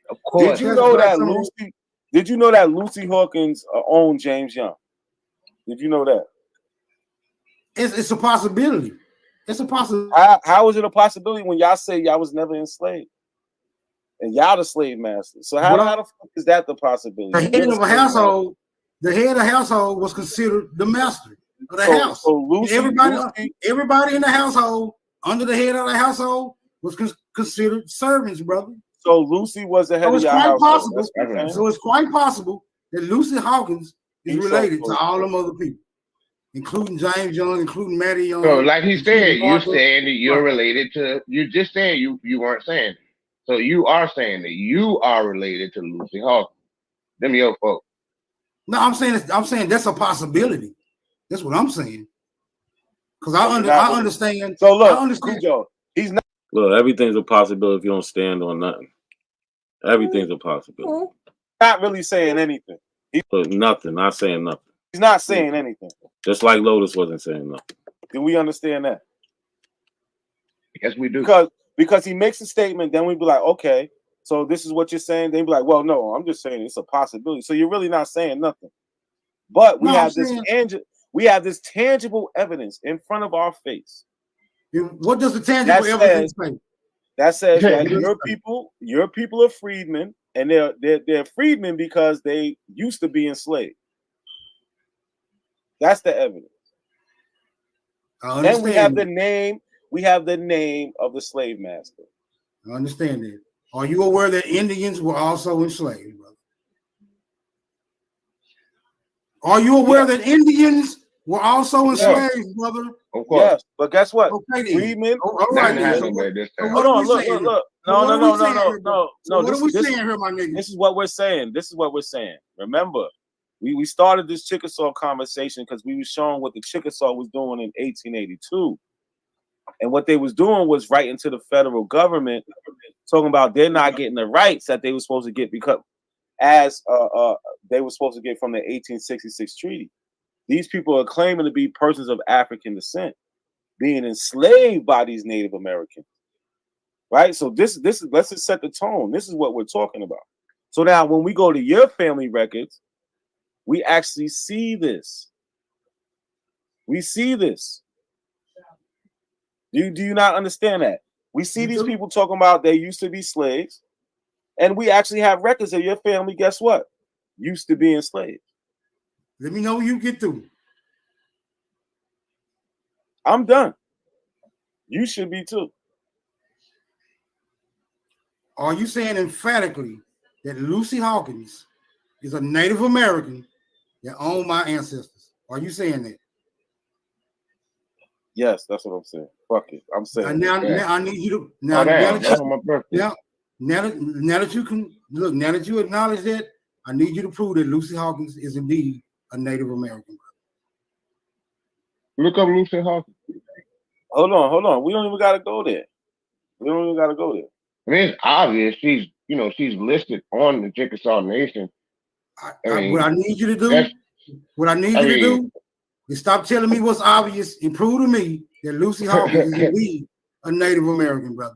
Of course. Did you know that Lucy Hawkins owned James Young? Did you know that? It's a possibility. It's a possibility. How is it a possibility when y'all say y'all was never enslaved? And y'all the slave masters. So how the fuck is that the possibility? The head of a household, the head of the household was considered the master of the house. So Lucy, everybody in the household, under the head of the household, was considered servants, brother. So Lucy was the head of your household. So it's quite possible that Lucy Hawkins is related to all them other people, including James Young, including Mattie Young. So like he said, you're saying that you're related to, you just saying you weren't saying it. So you are saying that you are related to Lucy Hawkins. Them your folks. No, I'm saying that's a possibility. That's what I'm saying. Because I understand. So look, I understand. He's not. Look, everything's a possibility if you don't stand on nothing. Everything's a possibility. Not really saying anything. Nothing. Not saying nothing. He's not saying anything. Just like Lotus wasn't saying nothing. Do we understand that? Yes, we do. Because he makes a statement, then we be like, okay, so this is what you're saying. Then be like, well, no, I'm just saying it's a possibility. So you're really not saying nothing. But we have this tangible evidence in front of our face. What does the tangible evidence say? That says that your people are freedmen, and they're freedmen because they used to be enslaved. That's the evidence. Then we have the name. We have the name of the slave master. I understand that. Are you aware that Indians were also enslaved, brother? Are you aware that Indians were also enslaved, brother? Of course. Yes, but guess what? Okay, Freedmen. All right. Hold on. Look. No. What are we saying here, my nigga? This is what we're saying. Remember, we started this Chickasaw conversation because we were showing what the Chickasaw was doing in 1882. And what they was doing was writing to the federal government, talking about they're not getting the rights that they were supposed to get because as they were supposed to get from the 1866 treaty. These people are claiming to be persons of African descent, being enslaved by these Native Americans. Right? So this is, let's just set the tone. This is what we're talking about. So now when we go to your family records, we actually see this. We see this. Do you not understand that? We see these people talking about they used to be slaves, and we actually have records of your family, guess what? Used to be enslaved. Let me know when you get through. I'm done. You should be too. Are you saying emphatically that Lucy Hawkins is a Native American that owned my ancestors? Are you saying that? Yes, that's what I'm saying. Fuck it. I'm saying now I need you to now that you can look, now that you acknowledge that, I need you to prove that Lucy Hawkins is indeed a Native American. Look up Lucy Hawkins. Hold on. We don't even gotta go there. I mean, it's obvious. She's listed on the Chickasaw Nation. What I need you to do is stop telling me what's obvious and prove to me that Lucy Hawkins is indeed a Native American, brother.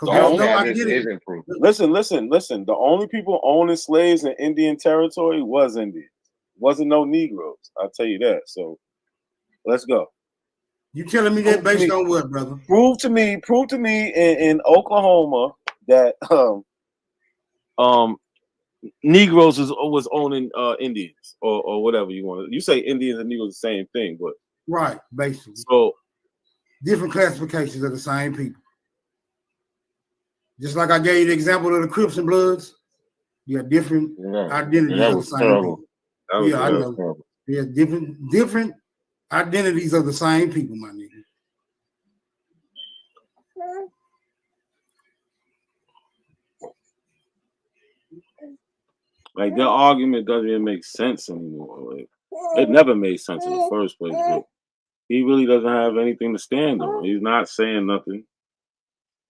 Listen. The only people owning slaves in Indian territory was Indians. Wasn't no Negroes. I'll tell you that. So let's go. You telling me that based on what, brother? Prove to me in Oklahoma that Negroes was owning Indians or whatever you want. You say Indians and Negroes the same thing, but right, basically. So different classifications of the same people. Just like I gave you the example of the Crips and Bloods, you have different identities of the same people. I know. Yeah, different identities of the same people, my nigga. Like their argument doesn't even make sense anymore. Like, it never made sense in the first place. But he really doesn't have anything to stand on. He's not saying nothing.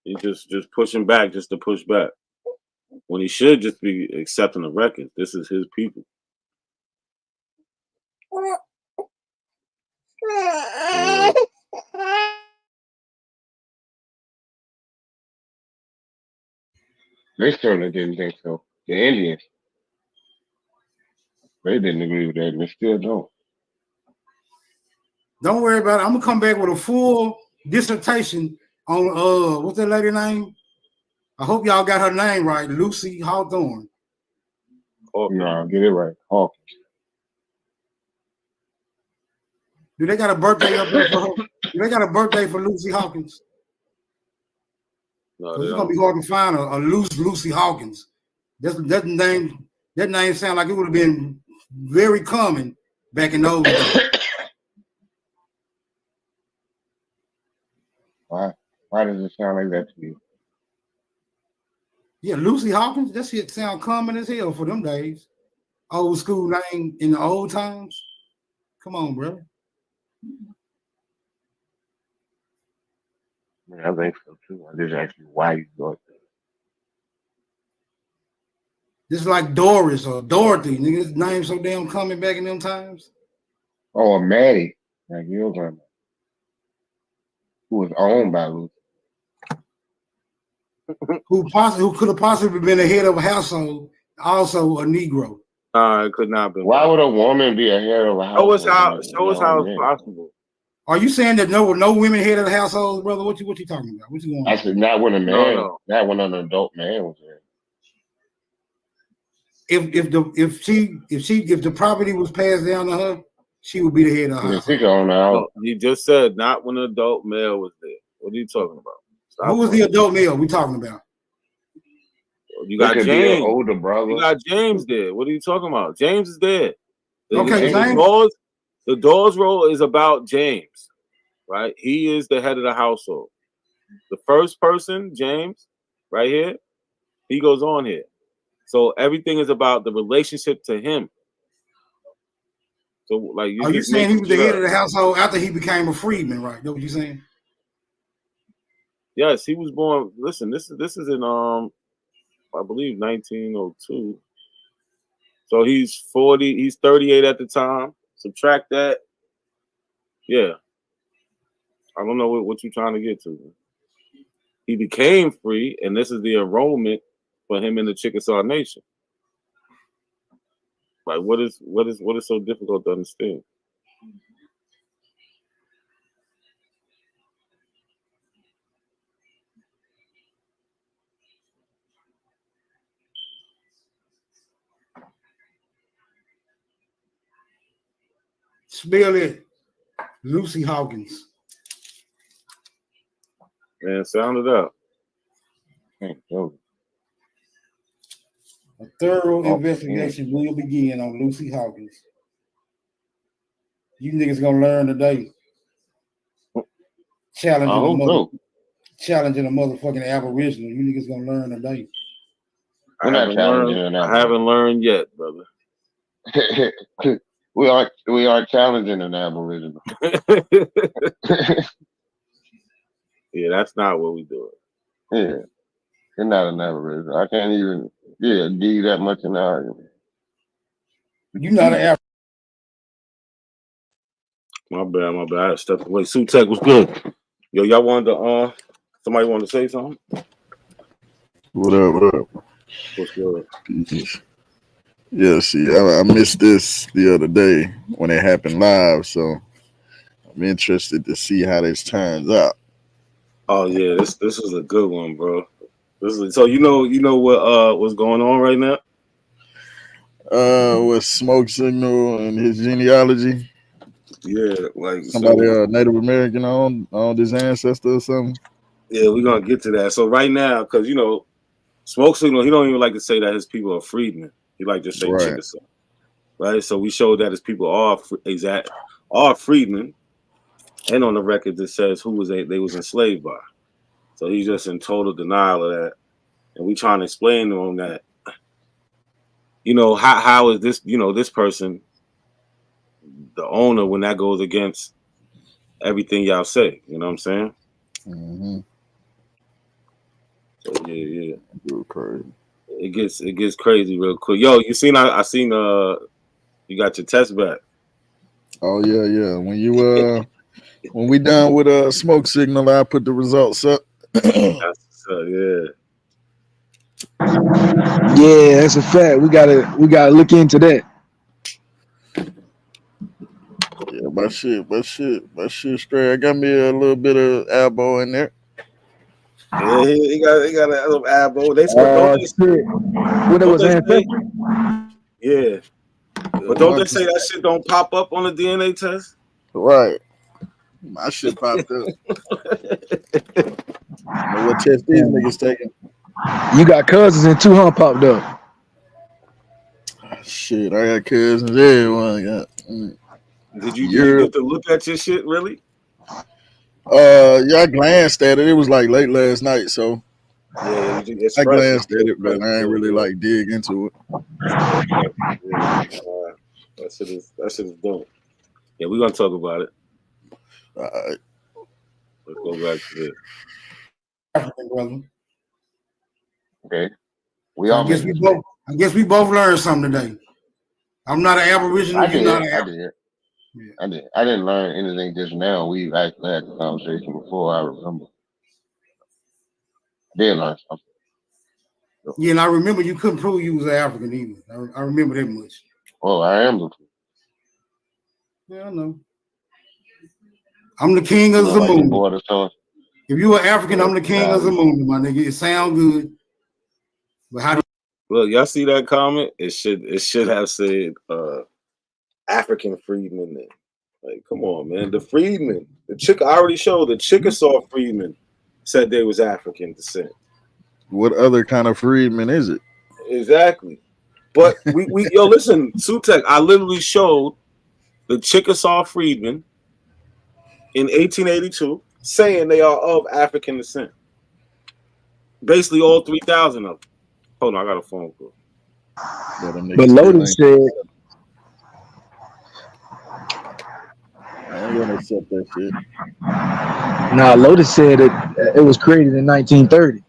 He's just pushing back just to push back. when he should just be accepting the records. This is his people. They certainly didn't think so. The Indians, they didn't agree with that, and they still don't. Don't worry about it. I'm gonna come back with a full dissertation on what's that lady name? I hope y'all got her name right, Lucy Hawthorne. No, get it right. Hawkins. Do they got a birthday up there for her? Do they got a birthday for Lucy Hawkins? No, it's gonna be hard to find a loose Lucy Hawkins. That name sound like it would have been very common back in those days. Why does it sound like that to you? Yeah, Lucy Hawkins. That shit sound common as hell for them days. Old school name in the old times. Come on, bro. I think so too. I just asked you why you thought that. Just like Doris or Dorothy, nigga. This name so damn common back in them times. Oh, Maddie, like your grandma, who was owned by Lucy. who could have possibly been the head of a household, also a Negro. It could not be. Why would a woman be a head of a household? Show us how it's possible. Are you saying that no women head of the household, brother? What you talking about? What you going? I said not when a man, not when an adult man was there. If the property was passed down to her, she would be the head of the household. No, he just said not when an adult male was there. What are you talking about? Who was the adult male we talking about? You got James, older brother. You got James there. What are you talking about? James is there. Okay, James. The Dawes role is about James, right? He is the head of the household. The first person, James, right here, he goes on here. So everything is about the relationship to him. So, like, are you saying he was the head of the household after he became a freedman, right? Know what you saying? Yes, he was born. Listen, this is in I believe 1902. So he's 40. He's 38 at the time. Subtract that. Yeah. I don't know what you're trying to get to. He became free, and this is the enrollment for him in the Chickasaw Nation. Like, what is so difficult to understand? Spell it. Lucy Hawkins. Man, sound it out. A thorough investigation will begin on Lucy Hawkins. You niggas gonna learn today. Challenging a motherfucking Aboriginal. You niggas gonna learn today. I haven't learned yet, brother. we are challenging an Aboriginal. Yeah, that's not what we do. Yeah, you're not an Aboriginal. I can't even give you that much in the argument. You're not an Aboriginal. My bad. I had to step away. Sutek was good. Yo, y'all wanted to somebody wanted to say something? What up? What's good? Yeah, see, I missed this the other day when it happened live, so I'm interested to see how this turns out. Oh yeah, this is a good one, bro. So you know what's going on right now? With Smoke Signal and his genealogy. Yeah, like somebody Native American on his ancestor or something. Yeah, we're gonna get to that. So right now, because Smoke Signal, he don't even like to say that his people are freedmen. He like to say Chickasaw, right? So we showed that his people are freedmen, and on the record it says they was enslaved by. So he's just in total denial of that, and we trying to explain to him that, how is this, this person the owner when that goes against everything y'all say? You know what I'm saying? Mm-hmm. So yeah. Crazy. It gets crazy real quick. Yo, you seen? I seen. You got your test back. Oh yeah. When we done with smoke signal, I put the results up. Yeah. Yeah, that's a fact. We gotta look into that. Yeah, my shit straight. I got me a little bit of elbow in there. Yeah, he got a little elbow. They shit. When it was ancestry. Yeah. But don't they say that shit don't pop up on the DNA test? Right. My shit popped up. What test these niggas taking? You got cousins and 2 popped up. Shit, I got cousins. Everyone got. Did you get to look at your shit really? Yeah, I glanced at it. It was like late last night, so yeah, I glanced at it, but I ain't really like dig into it. That shit is dope. Yeah, we're gonna talk about it. All right. Let's go back to this. African brother. Okay. I guess we both learned something today. I'm not an Aboriginal. You're not an Aboriginal. I didn't learn anything just now. We've actually had the conversation before. I remember. I did learn something. Yeah, and I remember you couldn't prove you was an African either. I remember that much. Oh, I am the. Yeah, I know. I'm the king of the moon. If you are African, I'm the king of the moon, my nigga. It sound good. But how do look, y'all see that comment? It should have said African freedmen there. Like, come on, man. The freedmen. I already showed the Chickasaw freedmen said they was African descent. What other kind of freedman is it? Exactly. But we yo, listen, Sutek, I literally showed the Chickasaw freedmen in 1882 saying they are of African descent. Basically all 3,000 of them. Hold on, I got a phone call. But Lotus said I ain't gonna accept that shit. Nah, Lotus said it was created in 1930.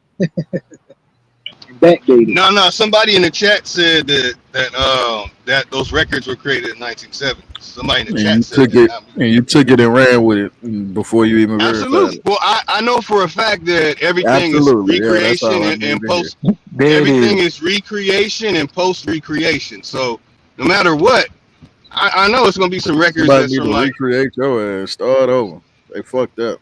Backdated. No. Somebody in the chat said that those records were created in 1970. Somebody in the chat said that. And you took it and ran with it before you even verified Absolutely. it. Well, I know for a fact that everything is recreation and post. Everything is recreation and post recreation. So no matter what, I know it's gonna be some records Somebody that's need from to like recreate your ass. Start over. They fucked up.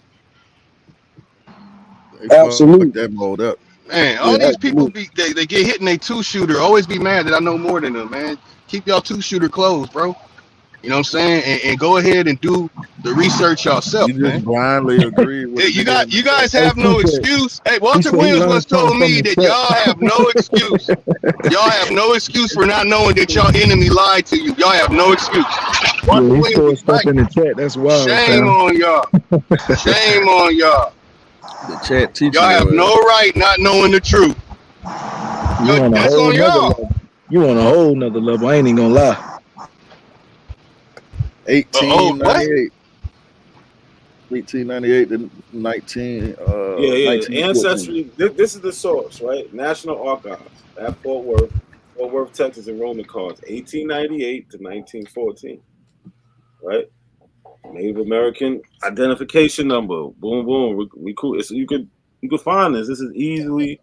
Absolutely. Fucked that mold up. Man, all these people they get hit in a 2-shooter. Always be mad that I know more than them, man. Keep y'all 2-shooter closed, bro. You know what I'm saying? And go ahead and do the research yourself, You just blindly agree with you guys have no excuse. Hey, Walter Williams once told me that y'all have no excuse. Y'all have no excuse for not knowing that y'all enemy lied to you. Y'all have no excuse. Yeah, he threw stuff in the chat. That's wild. Shame on y'all. Shame on y'all. The chat teaching y'all have no right not knowing the truth. That's on y'all. Level. You on a whole nother level. I ain't even gonna lie. 1898. 1898 to 19. Yeah. Ancestry. This is the source, right? National Archives at Fort Worth, Texas, and Roman cards, 1898 to 1914. Right? Native American identification number. Boom, boom. We cool. So you could find this. This is easily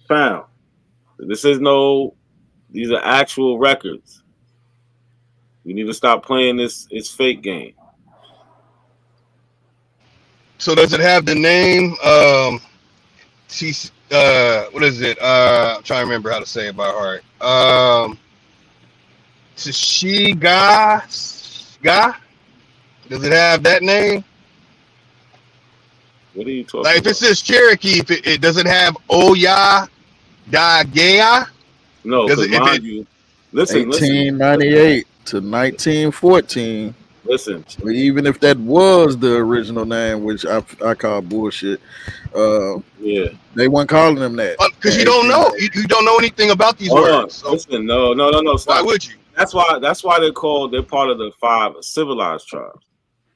found. These are actual records. We need to stop playing this fake game. So does it have the name? What is it? I'm trying to remember how to say it by heart. Ga? Does it have that name? What are you talking about? If it says Cherokee, it does it have Oya Da Gaya? No, because mind you, listen. 1898 to 1914. Listen. So even if that was the original name, which I call bullshit, they weren't calling them that. Because you don't know. You don't know anything about these words. So. Listen, no. Stop. Why would you? That's why they're part of the 5 civilized tribes,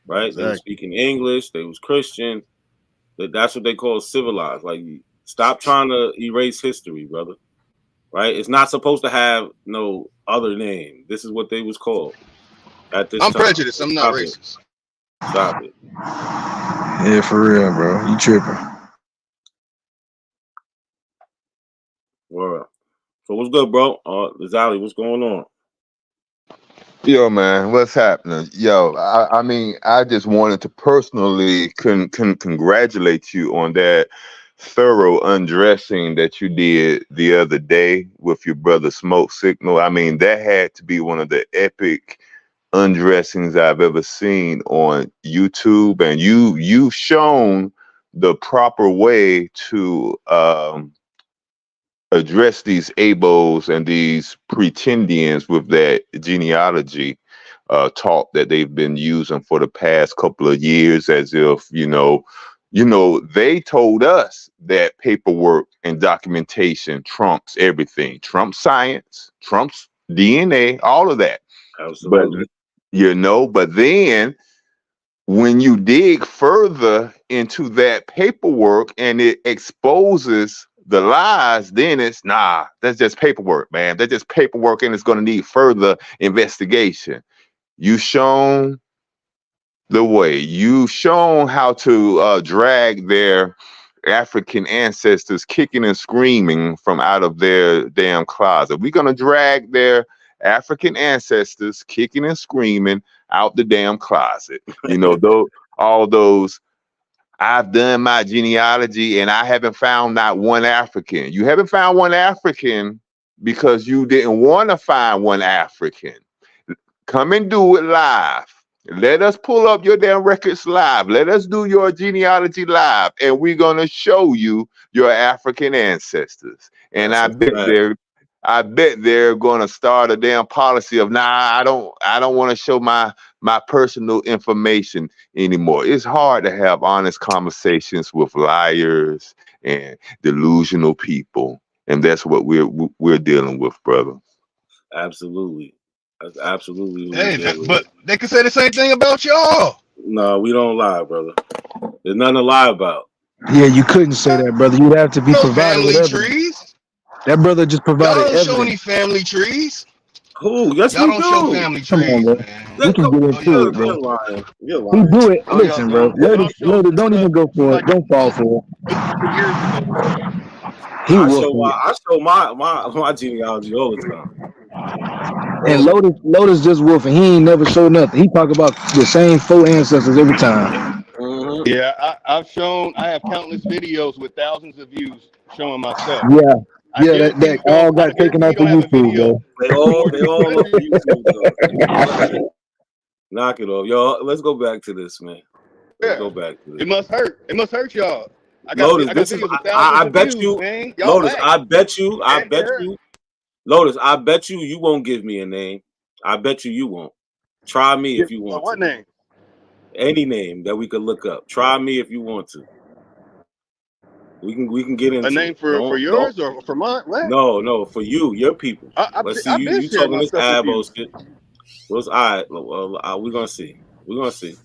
right? Exactly. They were speaking English. They was Christian. That's what they call civilized. Like, stop trying to erase history, brother. right? It's not supposed to have no other name. This is what they was called at this I'm time. prejudiced. I'm not racist. Stop it. Yeah, for real, bro. You tripping. Word. So what's good, bro? Zali, what's going on? Yo, man, what's happening? Yo, I mean, I just wanted to personally congratulate you on that thorough undressing that you did the other day with your brother Smoke Signal. I mean, that had to be one of the epic undressings I've ever seen on YouTube, and you've shown the proper way to address these abos and these pretendians with that genealogy talk that they've been using for the past couple of years, as if they told us that paperwork and documentation trumps everything, trumps science, trumps DNA, all of that. Absolutely. But then when you dig further into that paperwork and it exposes the lies, then it's that's just paperwork, man. That's just paperwork, and it's going to need further investigation. You've shown the way. You've shown how to drag their African ancestors kicking and screaming from out of their damn closet. We're going to drag their African ancestors kicking and screaming out the damn closet. All those, I've done my genealogy and I haven't found not one African. You haven't found one African because you didn't want to find one African. Come and do it live. Let us pull up your damn records live. Let us do your genealogy live, and we're gonna show you your African ancestors. And I bet they're gonna start a damn policy of I don't want to show my personal information anymore. It's hard to have honest conversations with liars and delusional people, and that's what we're dealing with, brother. Absolutely. That's absolutely. Hey, but they can say the same thing about y'all. No, we don't lie, brother. There's nothing to lie about. Yeah, you couldn't say that, brother. You'd have to be provided with family evidence. trees. That brother just provided Y'all don't evidence. show any family trees. Who? Yes, y'all we don't do. show family trees. Come on, bro. We can get into it, bro. You're We lying. do it. Listen, bro. Loaded, don't even go for it. Don't fall for it. I show my genealogy all the time. And Lotus just woofing. He ain't never showed nothing. He talk about the same 4 ancestors every time. Mm-hmm. Yeah, I have countless videos with thousands of views showing myself. Yeah, that all got taken off of YouTube, bro. They all on YouTube, though. Knock it off, y'all. Let's go back to this, man. Let's go back to this. It must hurt. It must hurt y'all. Lotus, I bet you. Lotus, I bet you. Lotus, I bet you won't give me a name. I bet you won't. Try me if you want. What name? Any name that we could look up. Try me if you want to. We can get into a name for yours or for mine. What? No, for you, your people. Let's see. You talking this abo shit. Well, all right. Well, we're gonna see. We're gonna see.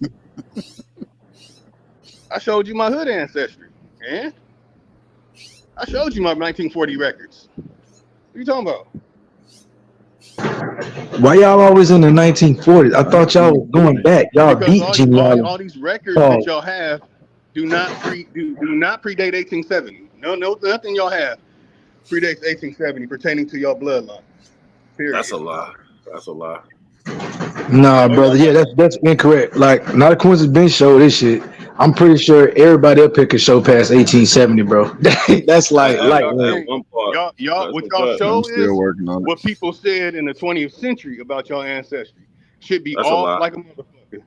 I showed you my hood ancestry, and I showed you my 1940 records. What are you talking about? Why y'all always in the 1940s? I thought y'all was going back. Y'all beat genealogy. All these records that y'all have do not predate 1870. No, nothing y'all have predates 1870 pertaining to your bloodline. Period. That's a lie. Nah, brother. Yeah, that's incorrect. Like, not a coincidence. Ben showed this shit. I'm pretty sure everybody up here could show past 1870, bro. That's like one part. Y'all, what y'all show is what people said in the 20th century about your ancestry. Should be off like a motherfucker.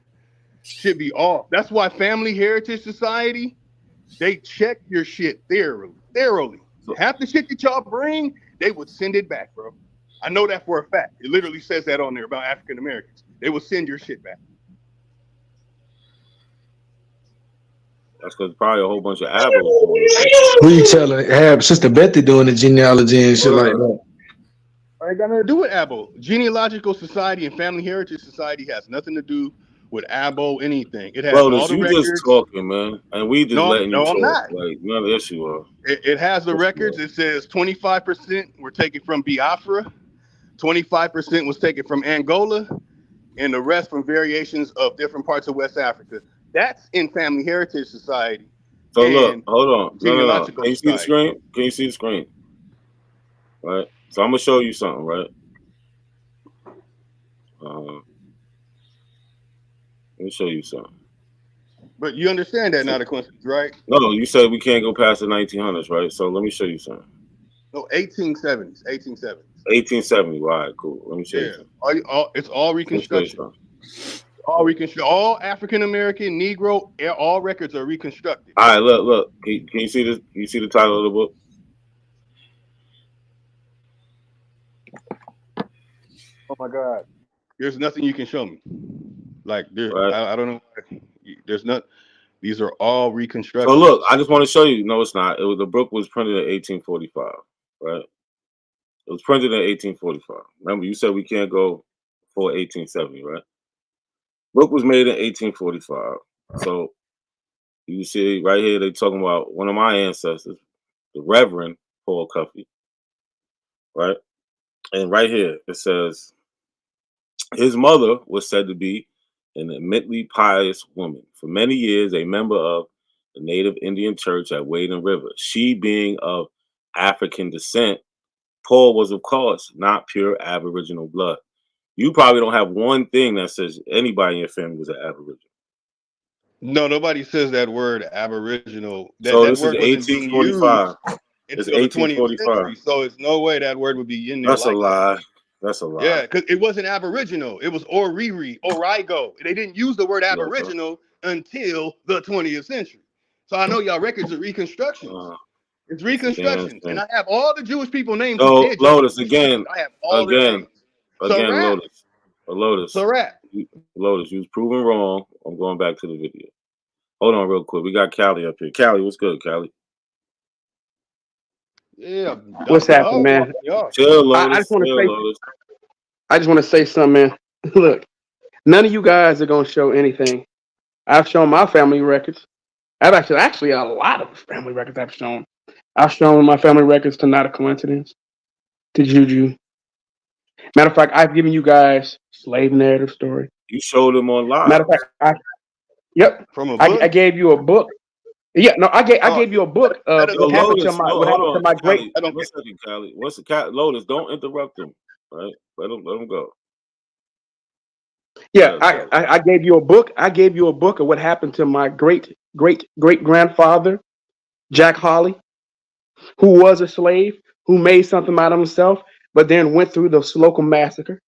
Should be off. That's why Family Heritage Society, they check your shit thoroughly. Half the shit that y'all bring, they would send it back, bro. I know that for a fact. It literally says that on there about African Americans. They will send your shit back. That's because probably a whole bunch of abos. Who you telling? Have Sister Betty doing the genealogy and shit like that. I ain't got nothing to do with Abo. Genealogical Society and Family Heritage Society has nothing to do with Abo, anything. It has all Lotus, the you records. just talking, man, and we just letting you No, talk. I'm not. Like, no, yes, you are. It has the Yes, records. It says 25% were taken from Biafra, 25% was taken from Angola, and the rest from variations of different parts of West Africa. That's in Family Heritage Society. So look, hold on. No. Genealogical Can you see the Society. screen? Can you see the screen? Right. So I'm gonna show you something, right? Let me show you something. But you understand that, not a coincidence, right? No, you said we can't go past the 1900s, right? So let me show you something. No, 1870s. 1870. Right, cool. Let me show you something. It's all reconstruction. All African American, Negro, all records are reconstructed. All right, look. Can you see this? You see the title of the book? Oh my God! There's nothing you can show me. Like I don't know. There's not. These are all reconstructions. So look, I just want to show you. No, it's not. The book was printed in 1845, right? It was printed in 1845. Remember, you said we can't go for 1870, right? Book was made in 1845. So you see right here, they talking about one of my ancestors, the Reverend Paul Cuffey, right? And right here it says his mother was said to be an immensely pious woman. For many years, a member of the Native Indian Church at Wading River. She being of African descent, Paul was, of course, not pure Aboriginal blood. You probably don't have one thing that says anybody in your family was an Aboriginal. No, nobody says that word Aboriginal. So that this word is wasn't being 1845. It's It's 1845. So it's no way that word would be in there. That's a lie. That's a lie. Yeah, because it wasn't Aboriginal. It was Oriri, Origo. They didn't use the word Aboriginal until the 20th century. So I know y'all records are reconstructions. It's reconstructions. And I have all the Jewish people named. So Lotus, again, I have all their names. Lotus. Lotus, you was proven wrong. I'm going back to the video. Hold on real quick. We got Callie up here. Callie, what's good, Callie? Yeah. What's happening, man? Chill, Lotus. I just want to say something, man. Look, none of you guys are gonna show anything. I've shown my family records. I've actually a lot of family records I've shown. I've shown my family records to Not a Coincidence, to Juju. Matter of fact, I've given you guys slave narrative story. You showed them on live. Matter of fact, From a book? I gave you a book. Yeah, no, I gave you a book of what happened to my great. Callie, 1 second, Callie. What's the cat? Lotus, don't interrupt them. Right? Let them go. Yeah, I gave you a book. I gave you a book of what happened to my great grandfather, Jack Hawley, who was a slave, who made something out of himself, but then went through the Slocum massacre.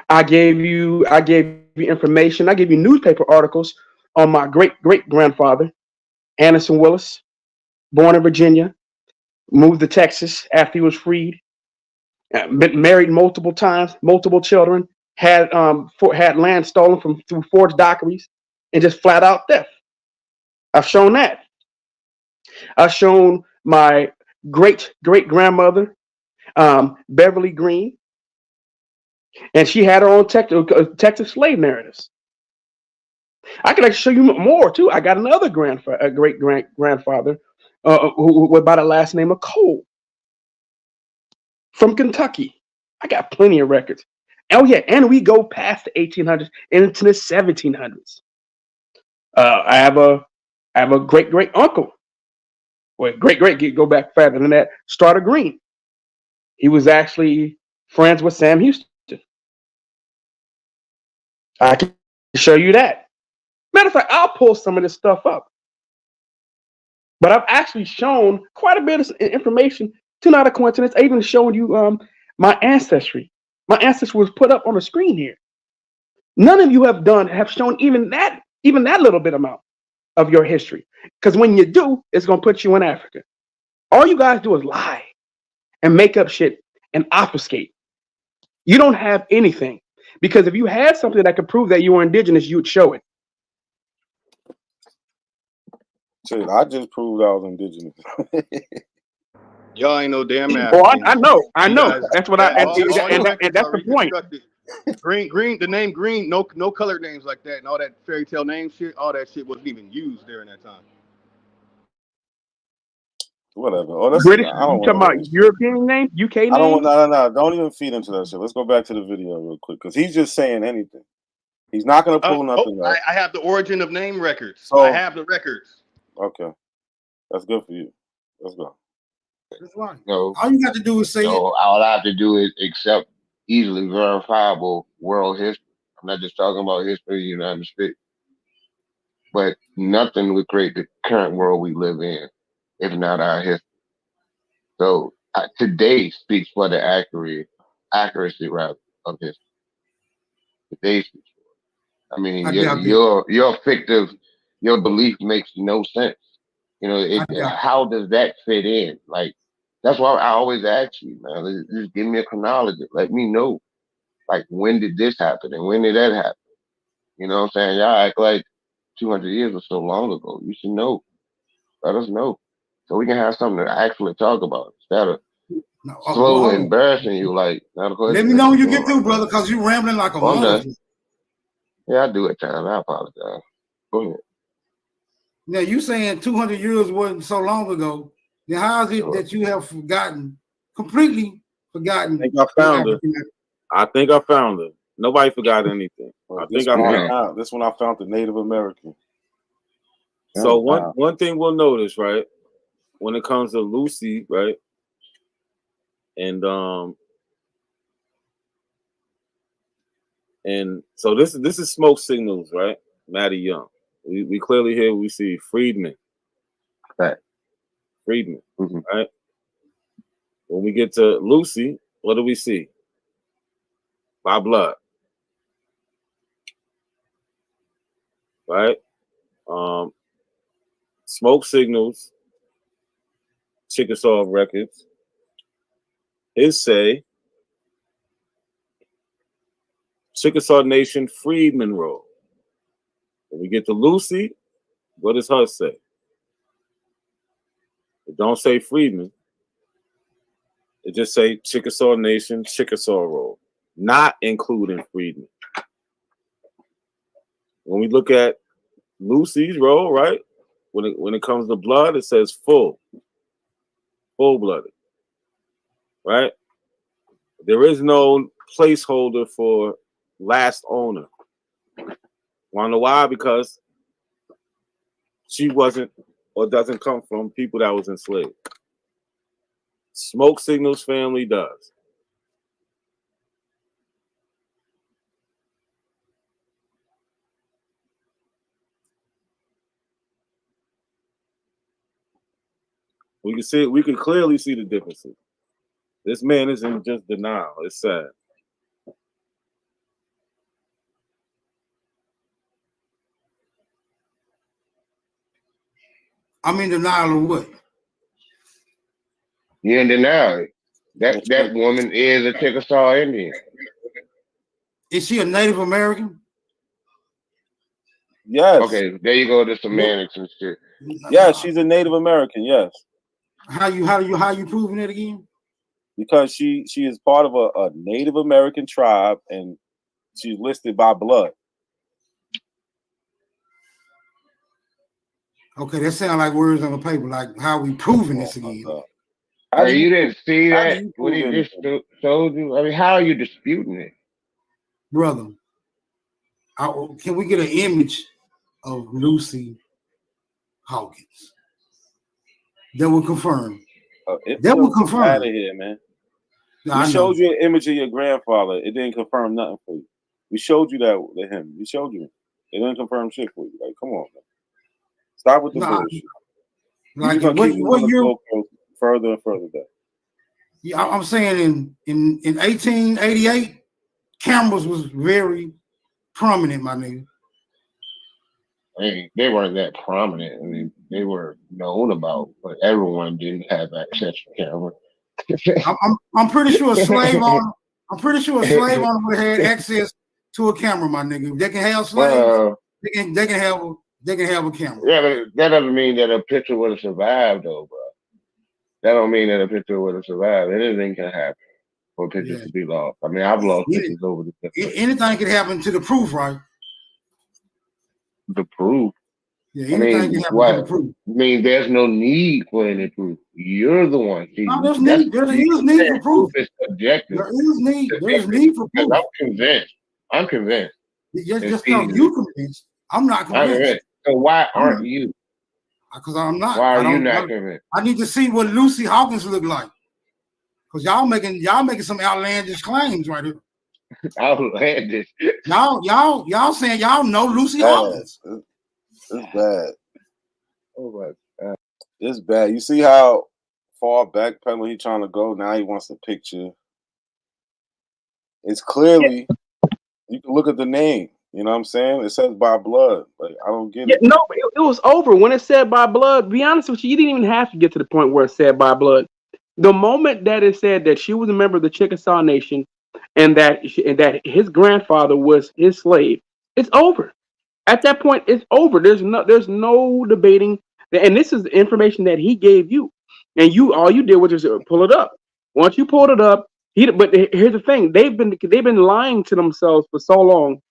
I gave you information. I gave you newspaper articles on my great grandfather, Anderson Willis, born in Virginia, moved to Texas after he was freed, been married multiple times, multiple children, had land stolen through forged dockeries, and just flat out theft. I've shown that. I've shown my great grandmother, Beverly Green, and she had her own Texas slave narratives. I can actually show you more too. I got another great grandfather who went by the last name of Cole from Kentucky. I got plenty of records. Oh yeah, and we go past the 1800s and into the 1700s. I have a great uncle. Well, great go back further than that. Starter Green. He was actually friends with Sam Houston. I can show you that. Matter of fact, I'll pull some of this stuff up. But I've actually shown quite a bit of information to Not a Coincidence. I even showed you my ancestry. My ancestry was put up on the screen here. None of you have shown even that little bit amount of your history. Because when you do, it's going to put you in Africa. All you guys do is lie and make up shit and obfuscate. You don't have anything. Because if you had something that could prove that you were indigenous, you would show it. Shit, I just proved I was indigenous. Y'all ain't no damn African. Oh, I know. Guys, that's what and that's the point. Green, the name Green, no colored names like that, and all that fairy tale name shit, all that shit wasn't even used during that time. Whatever. Oh, let's. British, I don't you talking want about European names, UK names? I don't. No. Don't even feed into that shit. Let's go back to the video real quick because he's just saying anything. He's not gonna pull nothing up. I have the origin of name records. So, I have the records. Okay, that's good for you. Let's go. That's right. No, all you got to do is say it. All I have to do is accept easily verifiable world history. I'm not just talking about history of the United States, but nothing would create the current world we live in if not our history. So today speaks for the accuracy rather of history. Today speaks for it. I mean, your fictive, your belief makes no sense. You know, how does that fit in? Like, that's why I always ask you, man. Just give me a chronology. Let me know, like, when did this happen and when did that happen? You know what I'm saying? Y'all act like 200 years or so long ago. You should know. Let us know so we can have something to actually talk about instead of slowly embarrassing you. Like, let me know when you get through, brother, because you're rambling like a motherfucker. Yeah, I do at times. I apologize. Go ahead. Now, you saying 200 years wasn't so long ago. Then how is it that you have completely forgotten? I think I found it. Nobody forgot anything. This one I found the Native American. So one thing we'll notice, right, when it comes to Lucy, right, and so this is smoke signals, right? Maddie Young. We clearly here we see Freedman. Right. Freedman, right? When we get to Lucy, what do we see? By blood. Right? Smoke signals, Chickasaw records. His say Chickasaw Nation Freedman Roll. When we get to Lucy, what does her say? It don't say Freedman. It just say Chickasaw Nation, Chickasaw Roll, not including Freedman. When we look at Lucy's roll, right? When it comes to blood, it says full-blooded, right? There is no placeholder for last owner. Want to know why? Because she wasn't or doesn't come from people that was enslaved. Smoke Signals family does. We can clearly see the differences. This man is in just denial. It's sad. I'm in denial of what? You're in denial. That woman is a Chickasaw Indian. Is she a Native American? Yes. Okay, there you go. The semantics and shit. Yeah, she's a Native American. Yes. How you proving it again? Because she is part of a Native American tribe and she's listed by blood. Okay, that sounds like words on the paper. Like, how we proving this again? You didn't see that? What he just showed you? I mean, how are you disputing it? Brother, can we get an image of Lucy Hawkins that will confirm? That will confirm. Out of here, man. No, we showed you an image of your grandfather. It didn't confirm nothing for you. We showed you that to him. We showed you. It didn't confirm shit for you. Like, come on, man. Stop with the bullshit. Like, what year? Further and further back. Yeah, I'm saying in 1888, cameras was very prominent, my nigga. I mean, they weren't that prominent. I mean, they were known about, but everyone didn't have access to camera. I'm pretty sure a slave owner would have had access to a camera, my nigga. If they can have slaves, they can have a camera. Yeah, but that doesn't mean that a picture would have survived, though, bro. That don't mean that a picture would have survived. Anything can happen. for pictures to be lost. I mean, I've lost pictures over the anything could happen to the proof, right? The proof. Yeah, anything can happen to the proof. I mean, there's no need for any proof. You're the one. No, there's need. There is need for proof. It's subjective. There is need. There's need for proof. I'm convinced. Just because you convinced, I'm not convinced. So why aren't you? Because I'm not. Why are you not convinced? I need to see what Lucy Hawkins look like. Because y'all making some outlandish claims right here. Outlandish. Y'all saying y'all know Lucy Hawkins. It's bad. Oh my God. It's bad. You see how far backpedaling he's trying to go? Now he wants the picture. It's clearly, you can look at the name. You know what I'm saying? It says by blood. Like, I don't get it. No, it was over. When it said by blood, to be honest with you, you didn't even have to get to the point where it said by blood. The moment that it said that she was a member of the Chickasaw Nation and that his grandfather was his slave, it's over. At that point, it's over. There's no debating. And this is the information that he gave you, and all you did was just pull it up. Once you pulled it up, but here's the thing: they've been lying to themselves for so long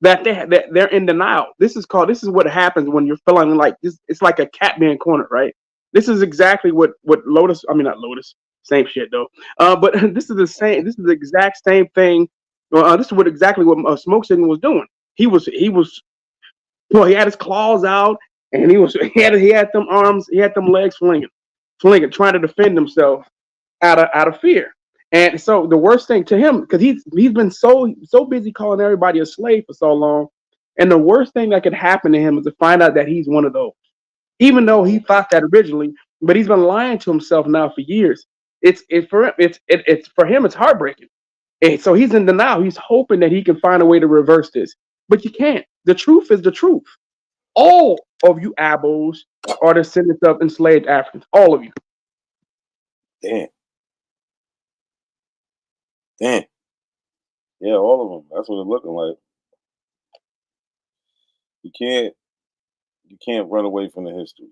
that they're in denial. This is what happens when you're feeling like this. It's like a cat being cornered, right? This is exactly what Lotus. I mean, not Lotus. Same shit though. But this is the same. This is the exact same thing. This is exactly what Smoke Signal was doing. He had his claws out, and he had them arms, he had them legs flinging, trying to defend himself out of fear. And so the worst thing to him, because he's been so busy calling everybody a slave for so long, and the worst thing that could happen to him is to find out that he's one of those. Even though he thought that originally, but he's been lying to himself now for years. It's for him, it's heartbreaking. And so he's in denial. He's hoping that he can find a way to reverse this. But you can't. The truth is the truth. All of you abos are descendants of enslaved Africans. All of you. Damn. Yeah, all of them. That's what it's looking like. You can't run away from the history.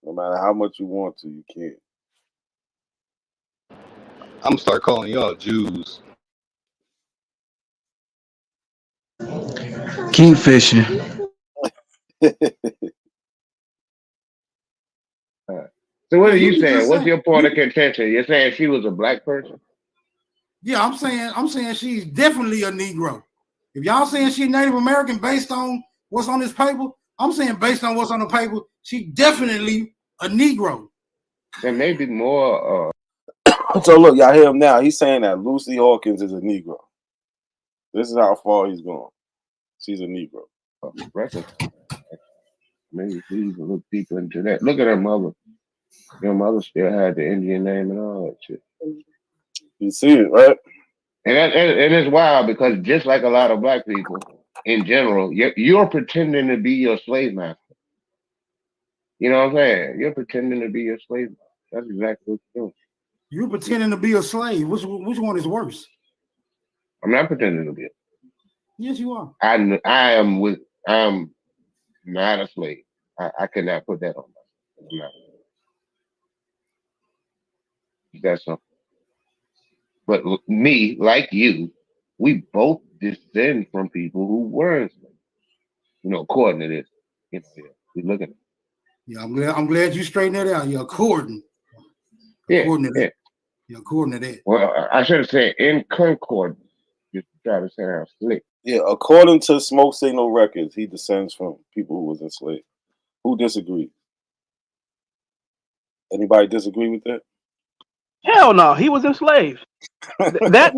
No matter how much you want to, you can't. I'm gonna start calling y'all Jews. Keep fishing. So what are you saying? What's your point of contention? You're saying she was a black person? Yeah, I'm saying she's definitely a Negro. If y'all saying she's Native American based on what's on this paper, I'm saying based on what's on the paper, she definitely a Negro. There may be more. So look, y'all hear him now. He's saying that Lucy Hawkins is a Negro. This is how far he's gone. She's a Negro. Maybe please look deeper into that. Look at her mother. Your mother still had the Indian name and all that shit. You see it, right? And it's wild because just like a lot of black people in general, you're pretending to be your slave master. You know what I'm saying? You're pretending to be your slave master. That's exactly what you're doing. You're pretending to be a slave. Which one is worse? I'm not pretending to be. Yes, you are. I am not a slave. I could not put that on myself. That's something. But me, like you, we both descend from people who were enslaved. You know, according to this, we look at it. Yeah, I'm glad you straightened that out. You're according. According to that. You're according to that. Well, I should have said in concordance. Just try to say I'm slick. Yeah, according to Smoke Signal Records, he descends from people who was enslaved. Who disagrees? Anybody disagree with that? Hell no, he was enslaved. that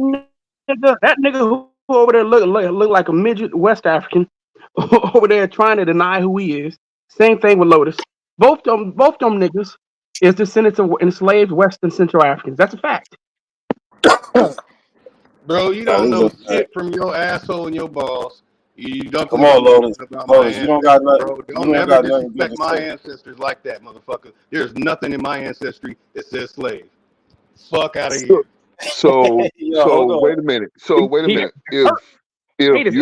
nigga who over there look like a midget West African over there trying to deny who he is. Same thing with Lotus. Both them niggas is descendants of enslaved West and Central Africans. That's a fact. Bro, you don't know shit from your asshole and your balls. You don't. Come on, Lotus. Lotus, you don't got nothing. Bro. Don't ever disrespect my ancestors like that, motherfucker. There's nothing in my ancestry that says slave. Fuck out of here. So wait a minute. If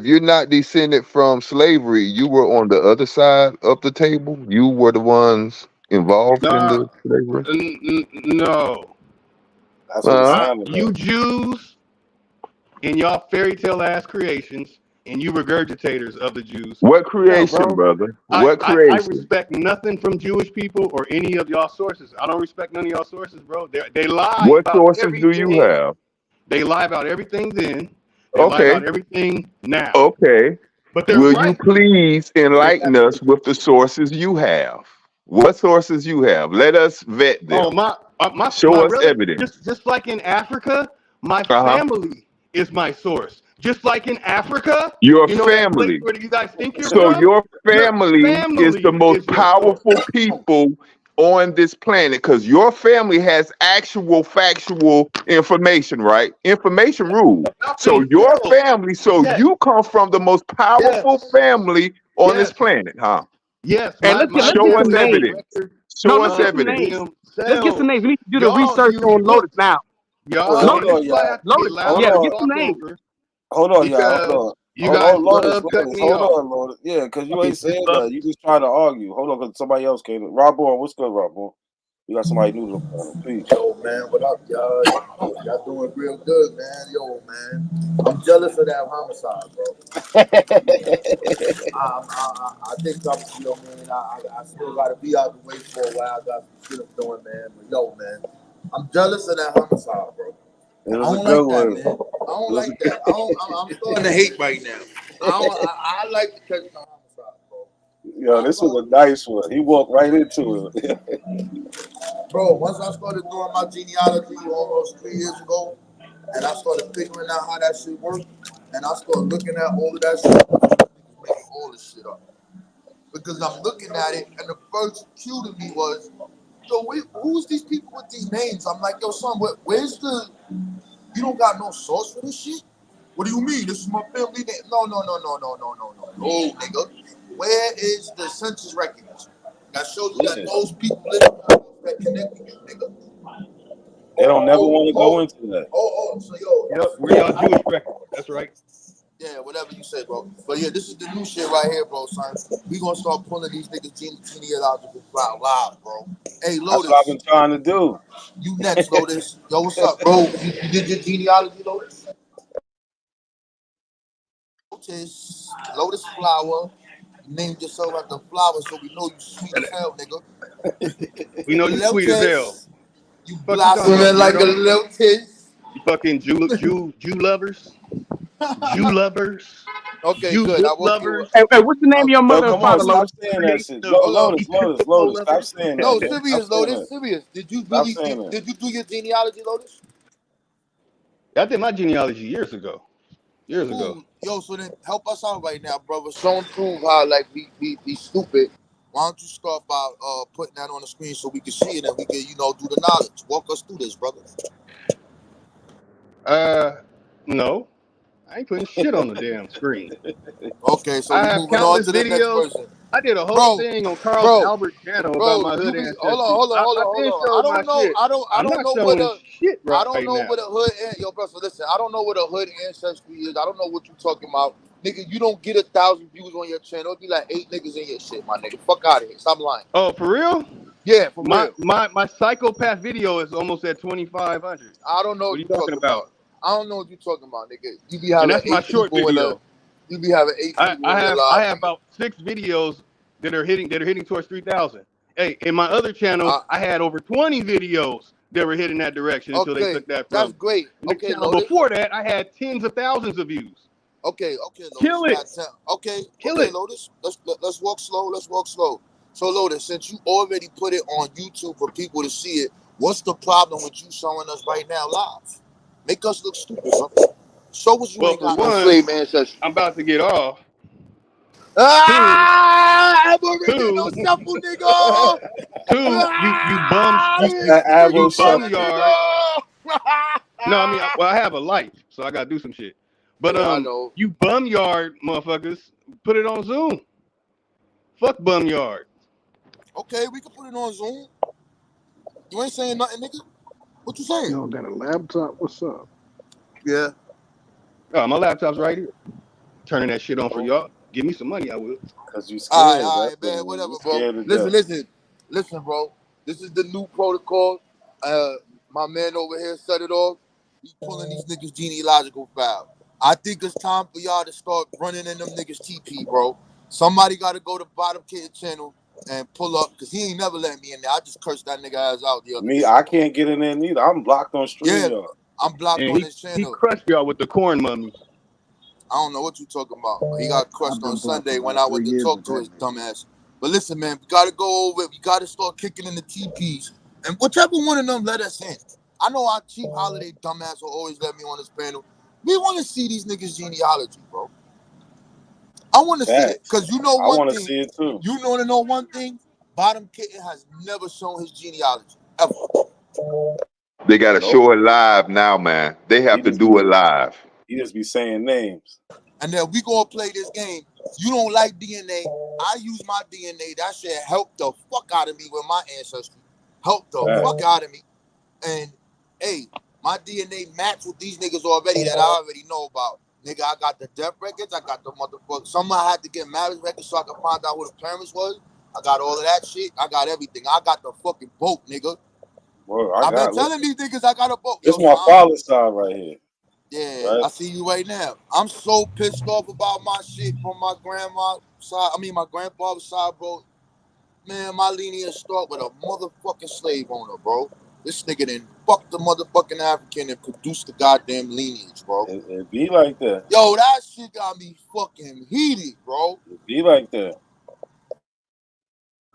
you're not descended from slavery, you were on the other side of the table. You were the ones involved in the slavery. No. That's what it sounded You like. Jews in y'all fairy tale ass creations, and you regurgitators of the Jews. What No, creation, bro. brother? I What creation? respect nothing from Jewish people or any of y'all sources. I don't respect none of y'all sources, bro. They lie What about sources do you everything. have? They lie about everything then. They lie Okay. about everything now. Okay. But they're Will you right. please enlighten us with the sources you have? What sources you have? Let us vet them. Oh, my Show us relative, evidence. just like in Africa, my Uh-huh. family is my source. Just like in Africa, Your you know that place family. where you guys think you're So from? your family is the most is your source. powerful people on this planet because your family has actual factual information, right? Information rules. So your family, you come from the most powerful family on this planet, huh? Yes, Hey, let's get Show us some names. evidence. No, Show let's us get some evidence. names. Let's get some names. We need to do the Y'all research use on Lotus books. now. Y'all, Hold Lotus, on, y'all. Lotus. Hold Yeah, on. get some names. Hold on, y'all. Because Hold on. you guys love cutting Lotus. me Hold off. on, Lotus. Yeah, because you Okay, ain't saying love- that. You just trying to argue. Hold on, because somebody else came in. Rob Bourne, what's good, Rob Bourne? You got somebody new to the phone. Peace. Yo, man, what up, y'all? Y'all doing real good, man. Yo, man, I'm jealous of that homicide, bro. I think I'm, you know, man, I still got to be out the way for a while. I got some shit I'm doing, man. But yo, man, I'm jealous of that homicide, bro. It I was a don't good like that, one. man. I don't like that. I'm starting to hate right now. I like to catch the homicide, bro. Yo, this was a nice one. He walked right into it. Bro, once I started doing my genealogy almost 3 years ago, and I started figuring out how that shit worked, and I started looking at all of that shit, making all this shit up. Because I'm looking at it, and the first cue to me was, yo, who's these people with these names? I'm like, yo, son, where's the, you don't got no source for this shit? What do you mean? This is my family name. No, nigga. Where is the census records that shows you that those people live that connect with you, nigga? They don't never want to go into that. So yo. Yep, we're y'all Jewish record. That's right. Yeah, whatever you say, bro. But yeah, this is the new shit right here, bro, son. We gonna start pulling these niggas genealogical out loud, bro. Hey, Lotus. That's what I've been trying to do. You next, Lotus. Yo, what's up, bro? You did your genealogy, Lotus? Lotus Flower. You named yourself after flower, so we know you sweet as hell, nigga. We know you sweet as hell. You blossoming like a lotus. You fucking Jew lovers. Jew lovers. Okay, Jew good. I book woke lovers. you up. Hey, what's the name of your mother and Come on, father, stop Lotus? saying that shit. Lotus, stop saying that. No, Man. serious, Stop saying Lotus, that. serious. Did you Stop really saying that. did you do your genealogy, Lotus? I did my genealogy years ago. Ooh, yo, so then help us out right now, brother. Show and prove how like we stupid. Why don't you start by putting that on the screen so we can see it and we can, do the knowledge. Walk us through this, brother. No. I ain't putting shit on the damn screen. Okay, so I we have moving on countless to the next videos. person. I did a whole thing on Carl's Albert channel about my hood you be ancestry. hold I on. I don't know. shit. I don't I'm not know showing what a shit I don't right know now. what a hood. Yo, brother, listen. I don't know what a hood ancestry is. I don't know what you talking about, nigga. You don't get 1,000 views on your channel. It'll be like 8 niggas in your shit, my nigga. Fuck out of here. Stop lying. Oh, for real? Yeah, for real. My psychopath video is almost at 2,500. I don't know what what you you're talking about. I don't know what you're talking about, nigga. You be having And that's my 8 short people video. you be having 8 people in your live. I have about 6 videos that are hitting towards 3,000. Hey, in my other channel, I had over 20 videos that were hitting that direction until they took that from. That's great. And the channel before that, I had tens of thousands of views. Okay, Lotus. Kill it. Kill it. Lotus. Let's walk slow. So, Lotus, since you already put it on YouTube for people to see it, what's the problem with you showing us right now live? Make us look stupid, bro. Show us you ain't got no slave ancestry. I'm about to get off. Aboriginal shuffle, nigga. You bums. You bum yard. No, I mean, I have a life, so I gotta do some shit. But I know. you bum yard motherfuckers, put it on Zoom. Fuck bum yard. Okay, we can put it on Zoom. You ain't saying nothing, nigga. What you saying? You don't got a laptop? What's up? Yeah. Oh, my laptop's right here. Turning that shit on for y'all. Give me some money, I will. Cause you scared. All right, man. Whatever, bro. Listen, bro. This is the new protocol. my man over here set it off. He's pulling these niggas genealogical file. I think it's time for y'all to start running in them niggas TP, bro. Somebody got to go to Bottom Kid channel and pull up, because he ain't never let me in there. I just cursed that nigga ass out the other day. I can't get in there neither. I'm blocked on stream. Yeah, I'm blocked on his channel. He crushed y'all with the corn mummy. I don't know what you talking about. He got crushed on Sunday when I went to talk to his dumbass. But listen, man, we got to go over it. We got to start kicking in the TPs. And whichever one of them let us in. I know our Chief Holiday dumbass will always let me on this panel. We want to see these niggas' genealogy, bro. I want to see it. Because you know one thing. I want to see it too. You want to know one thing? Bottom Kitten has never shown his genealogy, ever. They got to show it live now, man. They have to do it live. He just be saying names. And then we gonna play this game. You don't like DNA. I use my DNA. That shit helped the fuck out of me with my ancestry. Helped the fuck out of me. And hey, my DNA match with these niggas already that I already know about. Nigga, I got the death records. I got the motherfucker. Someone had to get marriage records so I could find out who the parents was. I got all of that shit. I got everything. I got the fucking boat, nigga. Well, I've been telling these niggas I got a boat. This my father's side right here. Yeah, right? I see you right now. I'm so pissed off about my shit from my grandma's side. I mean, my grandfather's side, bro. Man, my lineage start with a motherfucking slave owner, bro. This nigga done fucked the motherfucking African and produced the goddamn lineage, bro. It be like that. Yo, that shit got me fucking heated, bro. It be like that.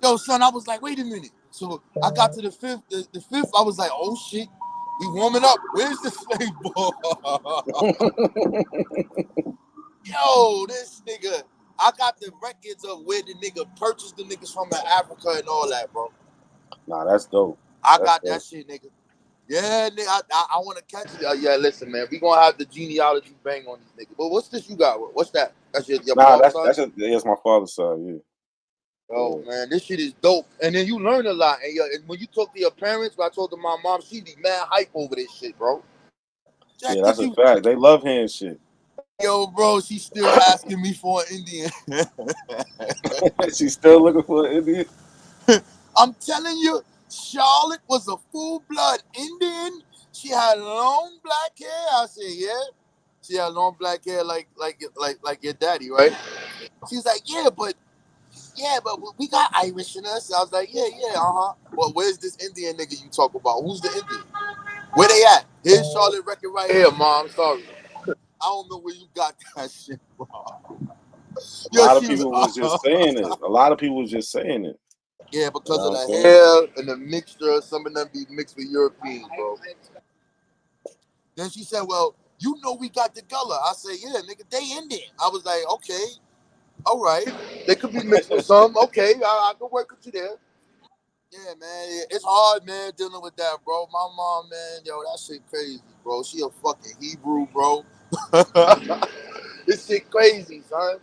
Yo, son, I was like, wait a minute. So I got to the fifth. The fifth, I was like, oh shit, we warming up. Where's the slave boy? Yo, this nigga. I got the records of where the nigga purchased the niggas from Africa and all that, bro. Nah, that's dope. I got that shit, nigga. Yeah, nigga, I want to catch it. Yeah, listen, man. We gonna have the genealogy bang on these niggas. But what's this you got? What's that? That's your that's my father's side, yeah. Oh man, this shit is dope. And then you learn a lot. And when you talk to your parents, when I talk to my mom, she be mad hype over this shit, bro. Yeah, that's a fact. They love hearing shit. Yo, bro, she's still asking me for an Indian. She's still looking for an Indian? I'm telling you, Charlotte was a full-blood Indian. She had long black hair. I said, yeah. She had long black hair like your daddy, right? She's like, yeah, but we got Irish in us. I was like, yeah, But where's this Indian nigga you talk about? Who's the Indian? Where they at? Here's Charlotte record right here, Mom. Sorry. I don't know where you got that shit from. A lot of people was just saying it. A lot of people was just saying it. Yeah, because of the hair and the mixture. Some of them be mixed with Europeans, bro. Then she said, well, you know we got the color. I said, yeah, nigga, they Indian. I was like, okay, all right. They could be mixed with some. Okay, I can work with you there. Yeah, man, it's hard, man, dealing with that, bro. My mom, man, yo, that shit crazy, bro. She a fucking Hebrew, bro. This shit crazy, son.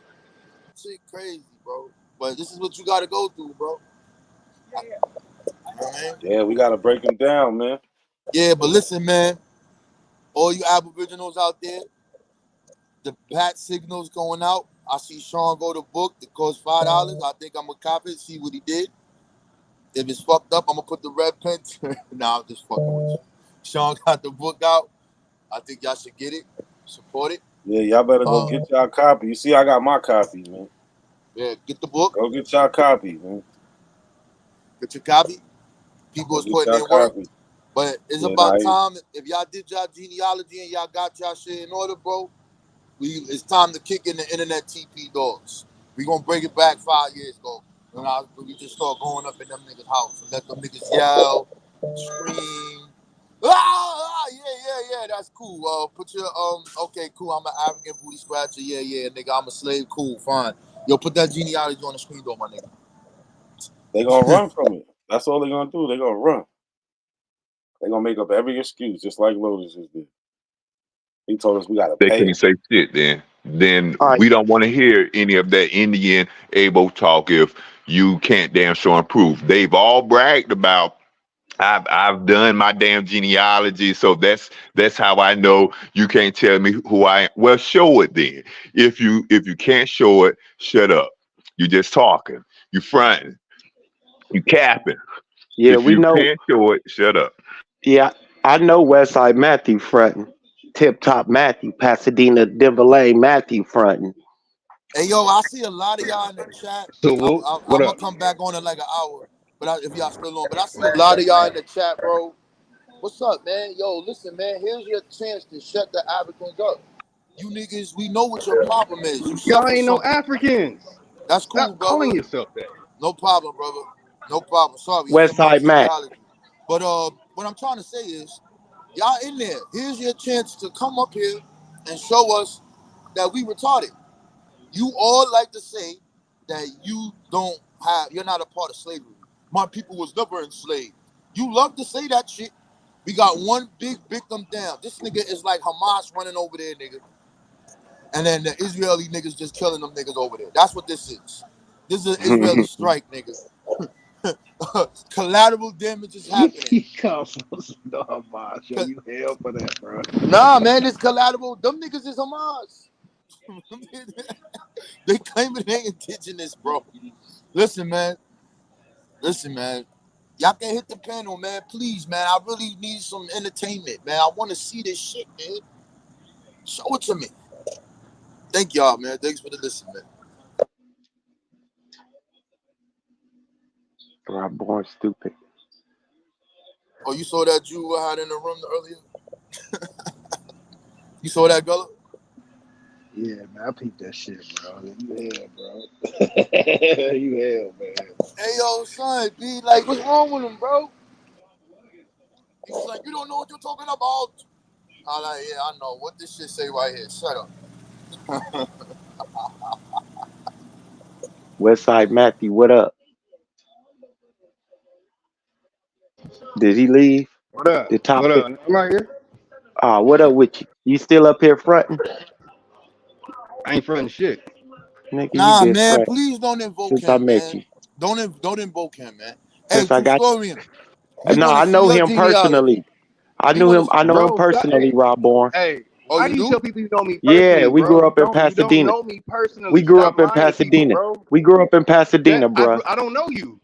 Shit crazy, bro. But this is what you gotta go through, bro. Yeah, we gotta break them down, man. Yeah, but listen, man. All you Aboriginals out there, the bat signal's going out. I see Sean wrote a book. It costs $5. I think I'm gonna copy it, see what he did. If it's fucked up, I'm gonna put the red pen. Nah, I'm just fucking with you. Sean got the book out. I think y'all should get it. Support it. Yeah, y'all better go get y'all copy. You see, I got my copy, man. Yeah, get the book. Go get y'all copy, man. Get your copy. People is putting in work. But it's about time. If y'all did y'all genealogy and y'all got y'all shit in order, bro, it's time to kick in the internet TP doors. We gonna bring it back 5 years ago. When we just start going up in them niggas' house and let them niggas yell, scream. Yeah, that's cool. Put your okay, cool. I'm an African booty scratcher. Yeah, nigga. I'm a slave. Cool, fine. Yo, put that genealogy on the screen door, my nigga. They gonna run from it. That's all they gonna do. They gonna run. They gonna make up every excuse, just like Lotus just did. He told us we gotta They pay. can't say shit then we don't want to hear any of that Indian able talk if you can't damn sure improve. They've all bragged about I've done my damn genealogy, so that's how I know. You can't tell me who I am. Well, show it then. If you can't show it, shut up. You just talking. You fronting. You capping. Yeah, if you can't show it, shut up. Yeah, I know Westside Matthew fronting. Tip Top Matthew, Pasadena, Denver Lane Matthew fronting. Hey, yo, I see a lot of y'all in the chat. So I'm gonna come back on in like an hour, but if y'all still on, but I see a lot of y'all in the chat, bro. What's up, man? Yo, listen, man. Here's your chance to shut the Africans up. You niggas, we know what your problem is. You Y'all suffer ain't no something. Africans. That's cool, Stop brother. calling yourself that. No problem, brother. No problem. Sorry. Westside Matt. But what I'm trying to say is, y'all in there. Here's your chance to come up here and show us that we retarded. You all like to say that you're not a part of slavery. My people was never enslaved. You love to say that shit. We got one big victim down. This nigga is like Hamas running over there, nigga. And then the Israeli niggas just killing them niggas over there. That's what this is. This is an Israeli strike, nigga. Collateral damage is happening. He comes from Hamas. Yo, you hell for that, bro. Nah, man, it's collateral. Them niggas is Hamas. They claim it ain't indigenous, bro. Listen, man. Y'all can hit the panel, man. Please, man. I really need some entertainment, man. I want to see this shit, man. Show it to me. Thank y'all, man. Thanks for the listen, man. I'm born stupid. Oh, you saw that Jew I had in the room earlier? You saw that, Gullah? Yeah, man. I peeped that shit, bro. You hell, bro. You hell, man. Hey, yo, son, B, like, what's wrong with him, bro? He was like, you don't know what you're talking about. I'm like, yeah, I know. What this shit say right here? Shut up. Westside Matthew, what up? Did he leave? What up? The top What up? I'm right here. What up with you? You still up here fronting? I ain't fronting shit. Nigga, Nah, you been man, fronting please don't invoke since him, I met man. you. Don't invoke him, man. Since Hey, I got historian. No, I know him personally. I know him personally, Rob Bourne. Hey, Oh, why you do you do? tell people you know me Yeah, personally, we bro? grew up in You Pasadena. don't know me personally. We grew Stop up in lying to people, Pasadena. bro. We grew up in Pasadena, bro. I don't know you.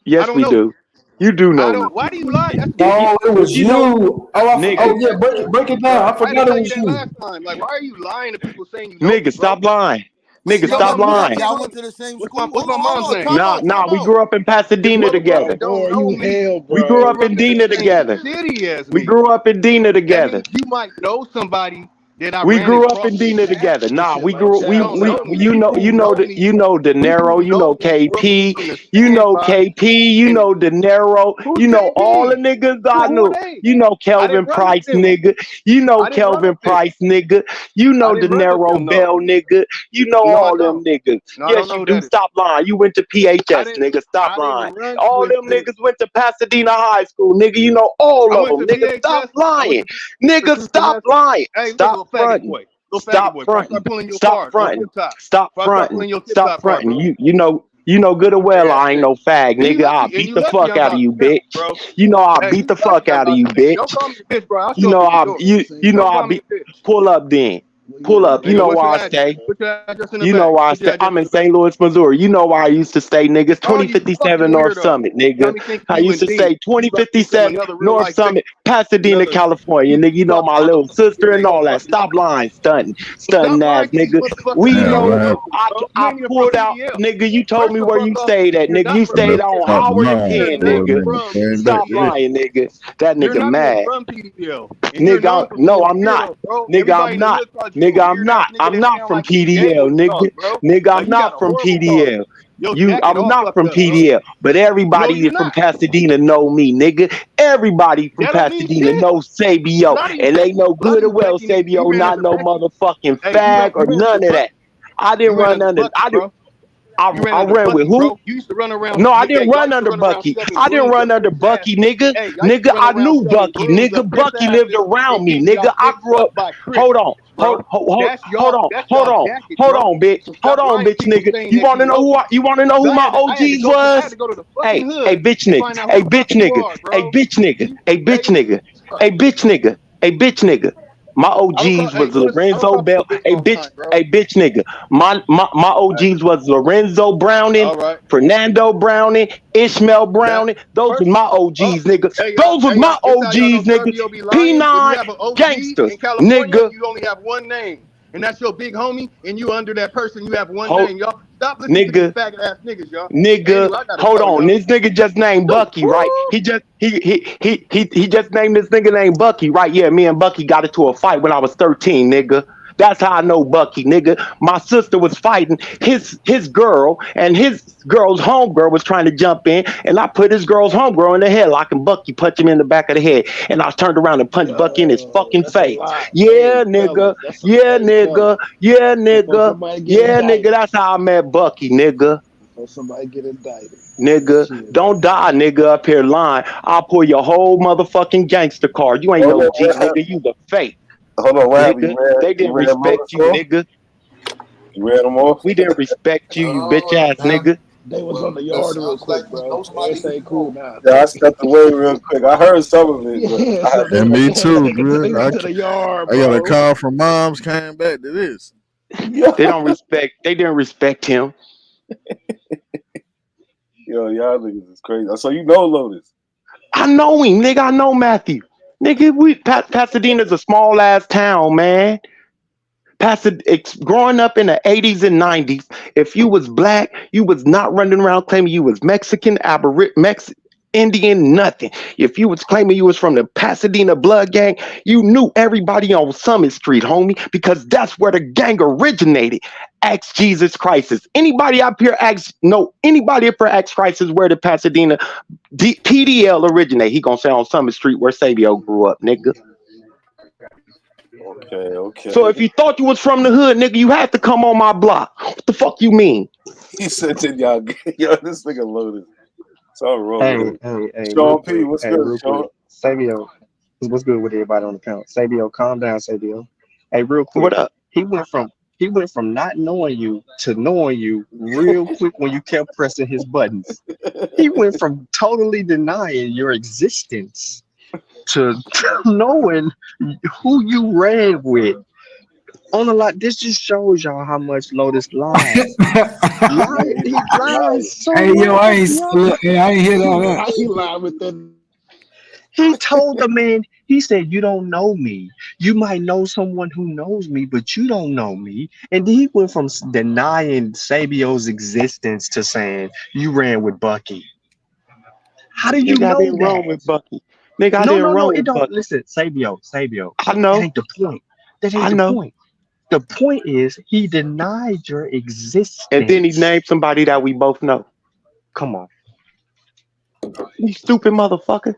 Yes, we do. You do know me. Why do you lie? That's No, it was you. Know, nigga. Yeah, break it down. I had to forgot it tell you was that you. last time. Like, why are you lying to people saying you know me, Nigga, bro? stop lying. Wait, Nigga, stop lying. Y'all went to the same school? What's my mom's name? Nah, we grew up in Pasadena together. Don't know me. Hell, bro. We grew up in Dena Same together. city as We me. grew up in Dena That together. means you might know somebody that I We ran grew up across in Dena the path. together. Nah, we But grew you don't know me. you know People know De Niro, you know KP, from the you know sandbox. KP, you know De Niro, Who's you know KP? all the niggas I Who knew. are they? You know I Kelvin didn't run with Price them. nigga, you know I didn't run Kelvin with them. Price nigga, you I know De didn't run with Niro them, no. Bell nigga, you know No, I all them don't. niggas. No, I Yes, don't know you who do. that is. Stop lying. You went to PHS, nigga. Stop I lying. didn't run All with them them. niggas went to Pasadena High School, nigga. You know all I of went them, to nigga. Stop PHS. I went lying, to nigga. for 2 Stop semesters. lying. Hey, look, Stop little faggot fronting. boy. Little faggot Stop boy. Before I fronting. start pulling your Stop card on fronting. tip top. Stop Before I start fronting. pulling your tip Stop top card, bro. fronting. You know good and well I ain't no fag, And you nigga. I'll lucky, beat the fuck I'm out of about you, to pimp, bitch. bro. You know I'll Hey, beat you the lucky fuck I'm out of about you, to pimp. Don't bitch. call me a bitch, bro. I'll You show know up at your I'll door. you know Don't I'll call me be a bitch. pull up then. Pull up. You Nigga, know what's where your I address? stay. Put your address in the You back. know where I Put your stay. address I'm in in the back. St. Louis, Missouri. You know where I used to stay, niggas. Oh, you 2057 fucking North weirdo. Summit, You got nigga. me thinking I you used and to D. say You about to become 2057 another real North life victim. Summit, Pasadena, California, nigga. You know my little sister and all that. Stop lying, stunting Stop ass, lying to these nigga. motherfuckers. We Yeah, know what happened? I You ain't even pulled from out, PDL. nigga. You told me First the where fuck you off, stayed at, you're nigga. not You from stayed on PDL. Stop Howard and lying, You're Penn, not boy. nigga. Man. from Came back Stop to lying, nigga. That You're nigga not even mad. from PDL. And you're known for No, being a I'm not. weirdo, bro. Nigga, Everybody I'm in the not. hood calls you a Nigga, I'm weird ass not. nigga I'm that not sound from like you gay PDL, when you talk, nigga. bro. Nigga, I'm Like you got not a from horrible card. PDL. Your jacket I'm all not fucked from up, bro. PDL, but No, everybody you're from not. Pasadena know me, nigga. Everybody from That don't mean Pasadena shit. know A Sabio, lot of you, and they know a lot of good you and well Becky niggas, you Sabio ran not under no Becky. motherfucking Hey, fag or ran none under of that. I You didn't ran run under under. Bucky, bro. You ran I under ran with Bucky, who? bro. You used to run around. No, I Hey, didn't y'all run used to under run around Bucky. shoving I didn't brooms run up under piss ass. Bucky, nigga. Hey, y'all used to Nigga, run I around knew shoving Bucky. brooms up Nigga, piss Bucky lived asses around and me. getting Nigga, y'all I dick grew up. sucked by Crips, Hold on. bro. That's Hold y'all. on. That's Hold y'all on. jacket, Hold bro. on, bitch. So Hold stop on, lying to bitch, people nigga. saying You that want you to know know who? me. You want to know who I my had to OGs go to was? the fucking Hey, hood bitch, and nigga. find out who Hey, the fuck bitch, you nigga. are, Hey, bro. bitch, nigga. You Hey, bitch, faggot. nigga. Hey, bitch, nigga. Hey, bitch, nigga. My OGs was Lorenzo Bell. Hey bitch nigga. My OGs was Lorenzo Browning, Fernando Browning, Ishmael Browning. Those were my OGs, nigga. Those was my OGs, nigga. P9 gangsters, nigga. You only have one name, and that's your big homie, and you under that person, you have one name, y'all. Stop listening to these faggot ass niggas, y'all. Nigga, hold on. Y'all. This nigga just named Bucky, right? He just named this nigga named Bucky, right? Yeah, me and Bucky got into a fight when I was 13, nigga. That's how I know Bucky, nigga. My sister was fighting his girl, and his girl's homegirl was trying to jump in, and I put his girl's homegirl in the headlock, and Bucky punched him in the back of the head, and I turned around and punched Bucky in his fucking face. Yeah, nigga. Yeah, nigga. Yeah, nigga. Yeah, nigga. That's how I met Bucky, nigga. Before somebody get indicted. Nigga, don't die, nigga, up here lying. I'll pull your whole motherfucking gangster card. You ain't no G, nigga. You the fake. Hold on, what happened? They didn't respect you, nigga. You ran them off? We didn't respect you, you bitch ass nigga. They was on the yard real quick, bro. Everything ain't cool now. Yeah, I stepped away real quick. I heard some of it, but Yeah, so I and me too, good. I to the yard, I got a call from moms, came back to this. They didn't respect him. Yo, y'all niggas is crazy. So you know Lotus. I know him, nigga. I know Matthew. Nigga, Pasadena's a small ass town, man. Growing up in the 80s and 90s, if you was black, you was not running around claiming you was Mexican, Indian, nothing. If you was claiming you was from the Pasadena blood gang, you knew everybody on Summit Street, homie, because that's where the gang originated. Ask Jesus Christ. Anybody up here anybody up here ask Christ is where the Pasadena PDL originate. He gonna say on Summit Street where Sabio grew up, nigga. Okay. So if you thought you was from the hood, nigga, you had to come on my block. What the fuck you mean? He said to y'all, yo, this nigga Lotus. It's all wrong. Hey, Sean P, what's good, Sean? Sabio, what's good with everybody on the count? Sabio, calm down, Sabio. Hey, real quick. What up? He went from not knowing you to knowing you real quick when you kept pressing his buttons. He went from totally denying your existence to knowing who you ran with. On a lot, this just shows y'all how much Lotus lies. He lies so Hey, yo, I ain't much, hear all that. He lied with that. He told the man, he said, you don't know me. You might know someone who knows me, but you don't know me. And then he went from denying Sabio's existence to saying, you ran with Bucky. How do you know that? Wrong with Bucky. Nigga, I didn't run with Bucky. Listen, Sabio. I know. That ain't the point. Point. The point is he denied your existence. And then he named somebody that we both know. Come on. You stupid motherfucker.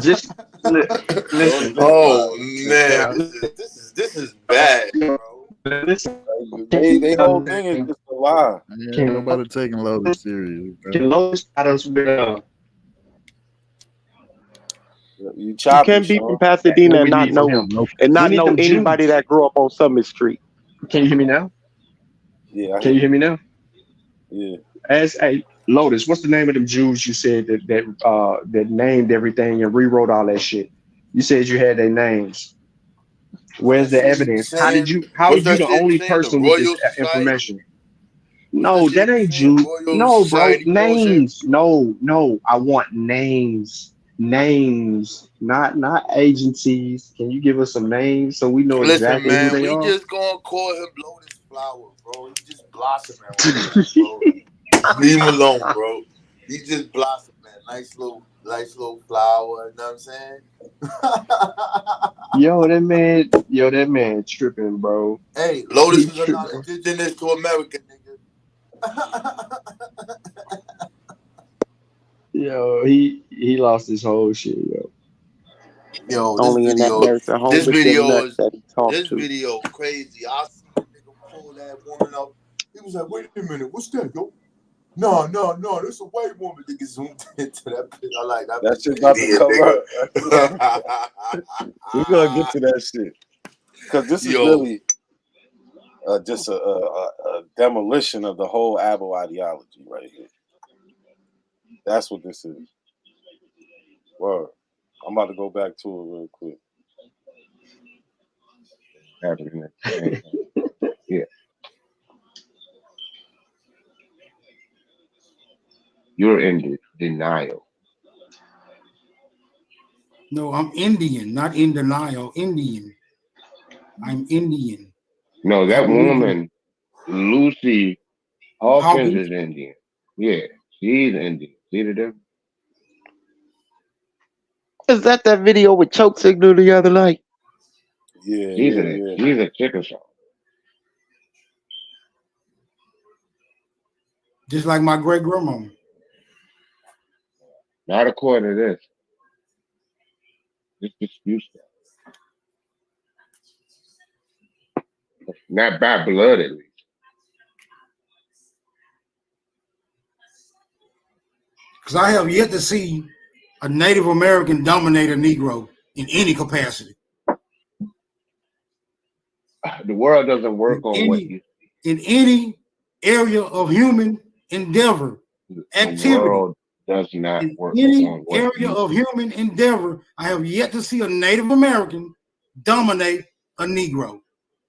Just listen. Oh man, this is bad, bro. Listen. They whole thing is just a lie. Yeah, nobody taking Lotus serious. Lotus got us with You can't be from Pasadena and not know anybody that grew up on Summit Street. Can you hear me now? Yeah. Can you hear me now? Yeah. Hey, Lotus, what's the name of them Jews you said that named everything and rewrote all that shit? You said you had their names. Where's the evidence? How are you the only person with this information? No, that ain't Jews. No, bro. Names. No. I want names. Names, not agencies. Can you give us some names so we know exactly who they are? We just gonna call him Lotus Flower, bro. He just blossoming right now, bro. Leave him alone, bro. He just blossoming. Nice little flower. You know what I'm saying? Yo, that man tripping, bro. Hey, Lotus is not indigenous to America, nigga. Yo, he lost his whole shit, yo. Yo, this video crazy. I see the nigga pull that woman up. He was like, wait a minute, what's that, yo? No, this a white woman. Nigga zoomed into that bitch. I like that. That shit about to come up. We're gonna get to that shit. Because this is really just a demolition of the whole Abo ideology right here. That's what this is. Word. I'm about to go back to it real quick. happening at the same time. Yeah. You're in denial. No, I'm Indian, not in denial. Indian. I'm Indian. No, that Aboriginal. woman, Lucy Hawkins, is Indian. Yeah, she's Indian. See the difference? Is that video with Choke Signal the other night? Yeah, She's a Chickasaw. Just like my great grandma. Not according to this. This dispute stuff. Not by blood, at least. Because I have yet to see a Native American dominate a Negro in any capacity. The world doesn't work on what you in any area of human endeavor, activity. The world does not work Any on what area of human endeavor, I have yet to see a Native American dominate a Negro.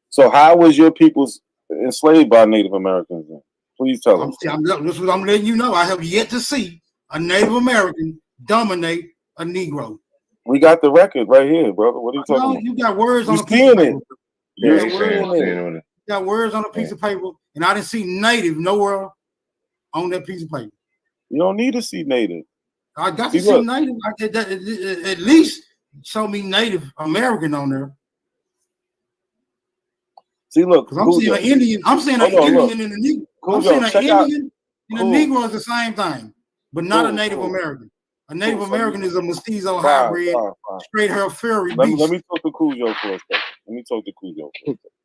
So how was your peoples enslaved by Native Americans then? Please tell us. This is what I'm letting you know. I have yet to see a Native American dominate a Negro. We got the record right here, brother. What are you talking about? You got words on a piece seeing of paper. it. You're You got words on a piece of paper, and I didn't see Native nowhere on that piece of paper. You don't need to see Native. I got to see Native. At least show me Native American on there. See, look, I'm seeing an Indian. I'm seeing an Indian in the Negro. I'm seeing an Indian and a Negro is the same thing, but not a Native American. A Native American is a mestizo hybrid, straight hair furry beast. Let me talk to Cujo for a second.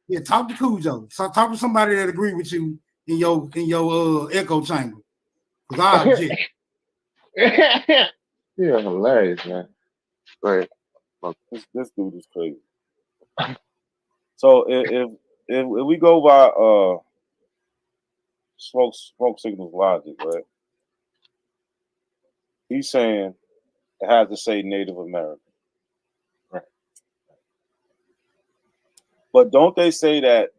Yeah, talk to Cujo. So talk to somebody that agree with you in your echo chamber. Cause I object. You're hilarious, man. Right. This dude is crazy. So if we go by smoke signals logic, right? He's saying it has to say Native American. Right. But don't they say that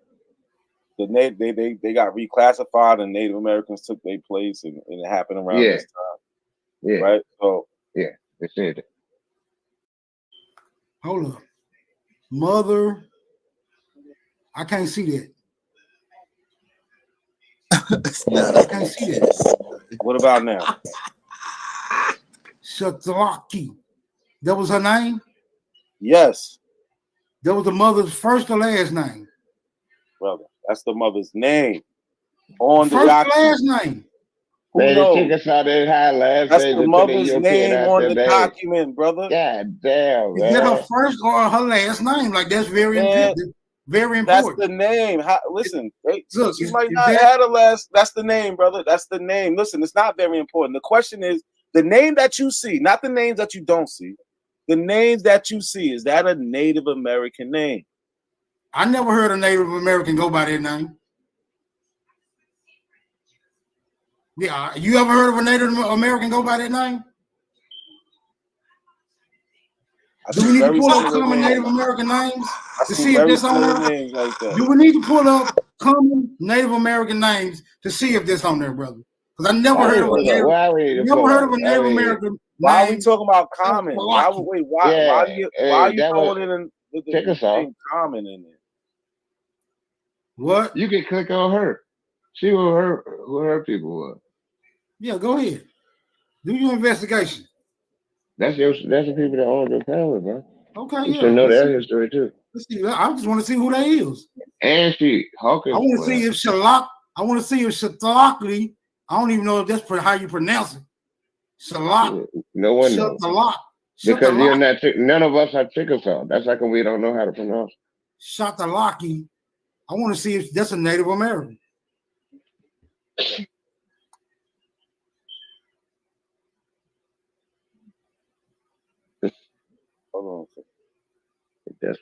they got reclassified and Native Americans took their place and it happened around this time? Yeah. Right? So yeah, they said it. Hold up. Mother. I can't see that. I can't see that. What about now? Shatlaki. That was her name? Yes. That was the mother's first or last name? Brother, that's the mother's name. On the first document. Last name. Who knows? That's the mother's name on the document, brother. God damn, man. Is that her first or her last name? Like, that's very important. Very important. That's the name. Listen, she might not have had a last. That's the name, brother. That's the name. Listen, it's not very important. The question is the name that you see, not the names that you don't see. The names that you see, is that a Native American name? I never heard a Native American go by that name. Yeah, you ever heard of a Native American go by that name? Do we need to pull up common Native American names to see if this on there? Do we need to pull up common Native American names to see if this on there, brother? Because I never heard of a Native American. Why are we talking about common? Why are you throwing in the name common in there? What? You can click on her. See who her people were. Yeah, go ahead. Do your investigation. That's the people that own your family, bro. Okay, you should know their history too. Let's see. I just want to see who that is. And Hawkins. I want to see if Shalak. I want to see if Shatlakli. I don't even know if that's how you pronounce it. Shalak. No one knows. Because you're not. None of us are Chickasaw. That's like we don't know how to pronounce. Shatlaki. I want to see if that's a Native American. Hold on. That's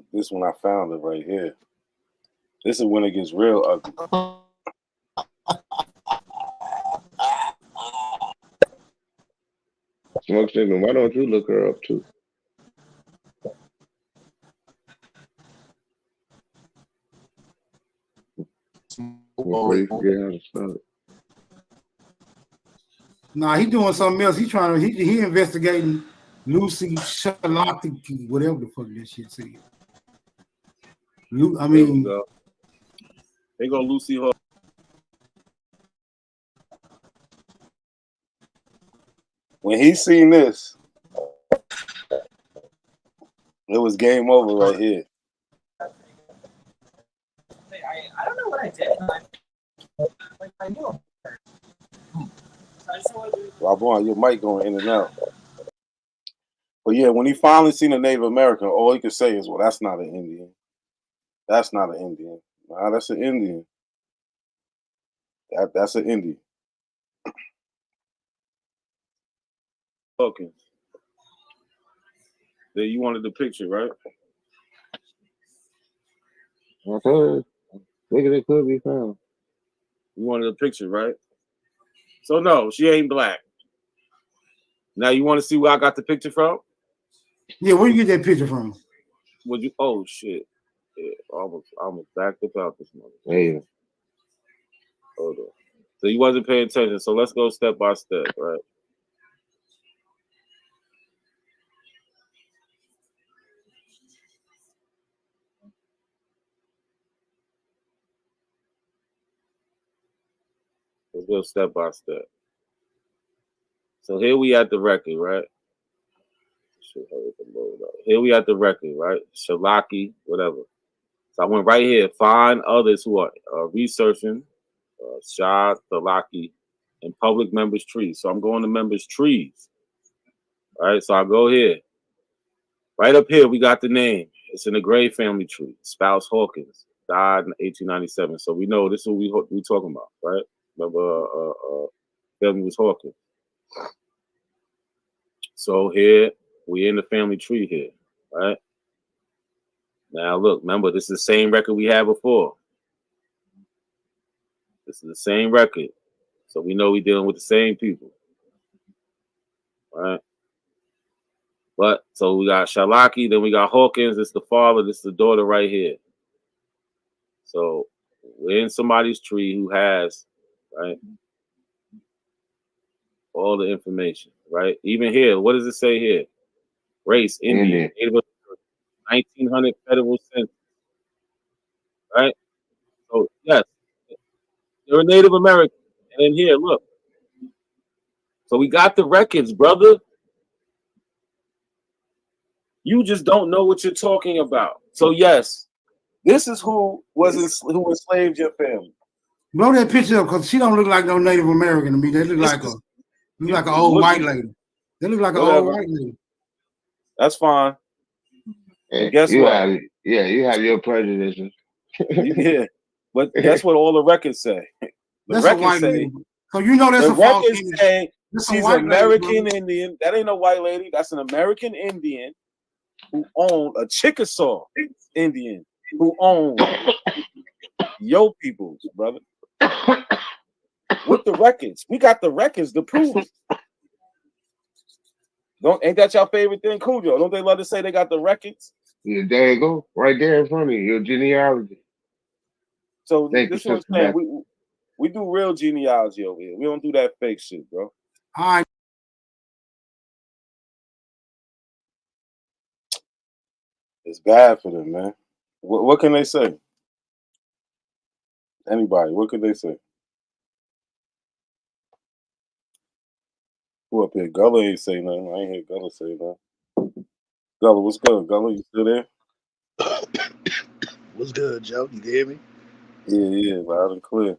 Look, this one I found it right here. This is when it gets real ugly. Smoke signal. Why don't you look her up too? Before you forget how to spell it. Nah, he doing something else. He trying to he investigating Lucy Charlotte, whatever the fuck this shit said. I mean, they go Lucy Hall. When he seen this, it was game over right here. I don't know what I did. I knew. Robon, your mic going in and out. But yeah, when he finally seen a Native American, all he could say is, well, that's not an Indian. That's not an Indian. Nah, that's an Indian. That's an Indian. Okay. Then you wanted the picture, right? I told you. Nigga, it could be found. You wanted a picture, right? So no, she ain't black. Now you want to see where I got the picture from? Yeah, where you get that picture from? Would you? Oh shit! Yeah, almost backed up out this morning. Yeah. Hold on. So you wasn't paying attention. So let's go step by step, right? Let's go step by step. So here we at the record, right? Here we at the record, right? Shalaki, whatever. So I went right here. Find others who are researching Shah, Shalaki, and public members' trees. So I'm going to members' trees. All right, so I go here. Right up here, we got the name. It's in the Gray family tree. Spouse Hawkins died in 1897. So we know this is what we talking about, right? Remember, family was Hawkins. So here, we in the family tree here, right? Now look, remember, this is the same record we had before. This is the same record. So we know we're dealing with the same people, right? But so we got Shalaki, then we got Hawkins. This is the father, this is the daughter right here. So we're in somebody's tree who has, right, all the information, right? Even here, what does it say here? Race, Indian, 1900 federal census, right? So yes, they're a Native American. And then here, look. So we got the records, brother. You just don't know what you're talking about. So yes, this is who who enslaved your family. Blow that picture up because she don't look like no Native American to me. They look like an old white lady. They look like an old white lady. That's fine. And guess what? You have your prejudices. Yeah, but guess what all the records say? The records say. Lady. So you know that's the a false records say she's American lady, Indian. That ain't no white lady. That's an American Indian who owned a Chickasaw Indian who owned your peoples, brother. With the records, we got the records to prove it. Ain't that your favorite thing, Cujo? Don't they love to say they got the records? Yeah, there you go, right there in front of you, your genealogy. So this is what I'm saying. We do real genealogy over here. We don't do that fake shit, bro. All right. It's bad for them, man. What can they say? Anybody, what can they say? Who up here? Gullah ain't say nothing. I ain't hear Gullah say nothing. Gullah, what's good? Gullah, you still there? What's good, Joe? You can hear me? Yeah, loud and clear.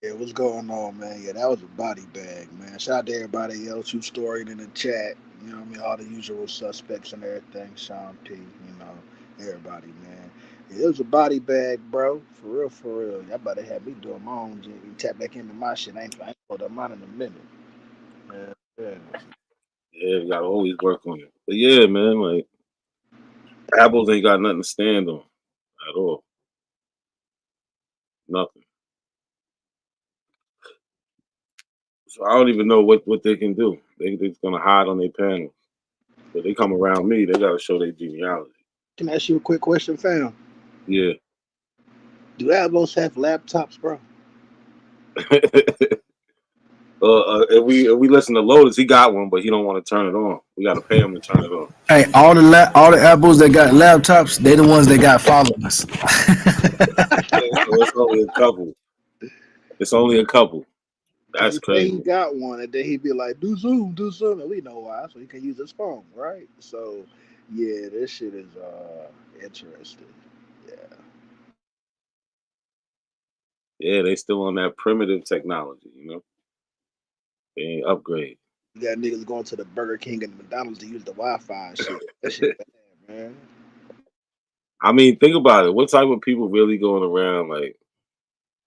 Yeah, what's going on, man? Yeah, that was a body bag, man. Shout out to everybody else who storied in the chat. You know what I mean? All the usual suspects and everything. Sean P, you know, everybody, man. Yeah, it was a body bag, bro. For real, for real. Y'all about to have me doing my own tap back into my shit. I ain't put them on in a minute. Yeah. Yeah, you gotta always work on it. But yeah, man, like Apples ain't got nothing to stand on at all. Nothing. So I don't even know what they can do. They're gonna hide on their panels. But they come around me, they gotta show their genealogy. Can I ask you a quick question, fam? Yeah. Do Avos have laptops, bro? If we listen to Lotus, he got one, but he don't want to turn it on. We gotta pay him to turn it on. Hey, all the apples that got laptops, they the ones that got followers. So it's only a couple. It's only a couple. That's crazy. He got one, and then he'd be like, do Zoom, and we know why, so he can use his phone, right? So, yeah, this shit is interesting. Yeah, they still on that primitive technology, you know. They ain't upgrade. You got niggas going to the Burger King and the McDonald's to use the Wi-Fi and shit. That shit bad, man. I mean, think about it. What type of people really going around like,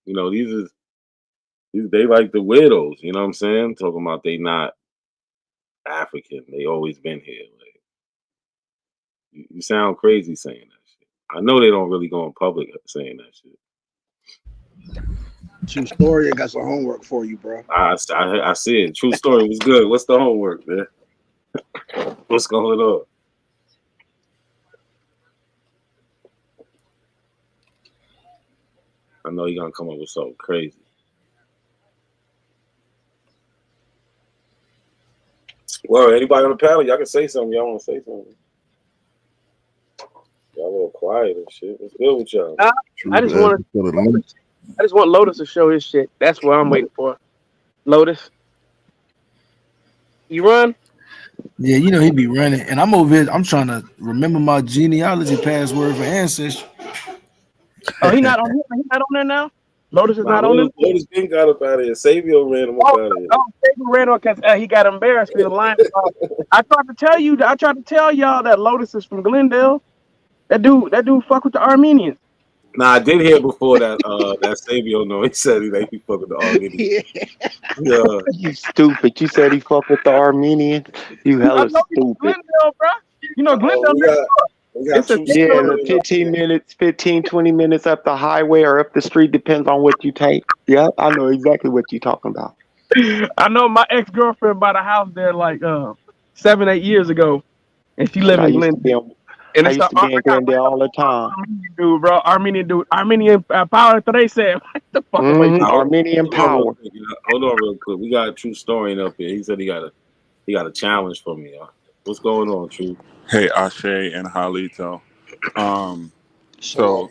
you know, they like the weirdos, you know what I'm saying? Talking about they not African. They always been here. Like, you sound crazy saying that shit. I know they don't really go in public saying that shit. True story. I got some homework for you, bro. I see it. True story was good. What's the homework, man? What's going on? I know you're gonna come up with something crazy. Well, anybody on the panel, y'all can say something. Y'all want to say something? Y'all a little quiet and shit. What's good with y'all? I just want Lotus to show his shit. That's what I'm waiting for. Lotus, you run? Yeah, you know he be running, and I'm over here. I'm trying to remember my genealogy password for ancestry. Oh, he not on. He's not on there now. Lotus is not on there. Lotus been got up out of here. Savio ran him up out of here. Oh, Savio ran on because he got embarrassed for the line. I tried to tell you. I tried to tell y'all that Lotus is from Glendale. That dude fuck with the Armenians. Nah, I did hear before that that Savio no, he said he fuck with the Armenians. Yeah. You stupid. You said he fuck with the Armenians. You hella stupid. Glendale, bro. You know Glendale. It's 15, 20 minutes up the highway or up the street, depends on what you take. Yeah, I know exactly what you're talking about. I know my ex-girlfriend bought a house there like 7-8 years ago, and she lived in Glendale. I used to be in Glendale all the time. Armenian dude, Armenian power. They said, what the fuck am I talking? Armenian power. Hold on real quick. We got a True Story up here. He said he got a challenge for me, y'all. What's going on, True? Hey, Ashe and Halito. So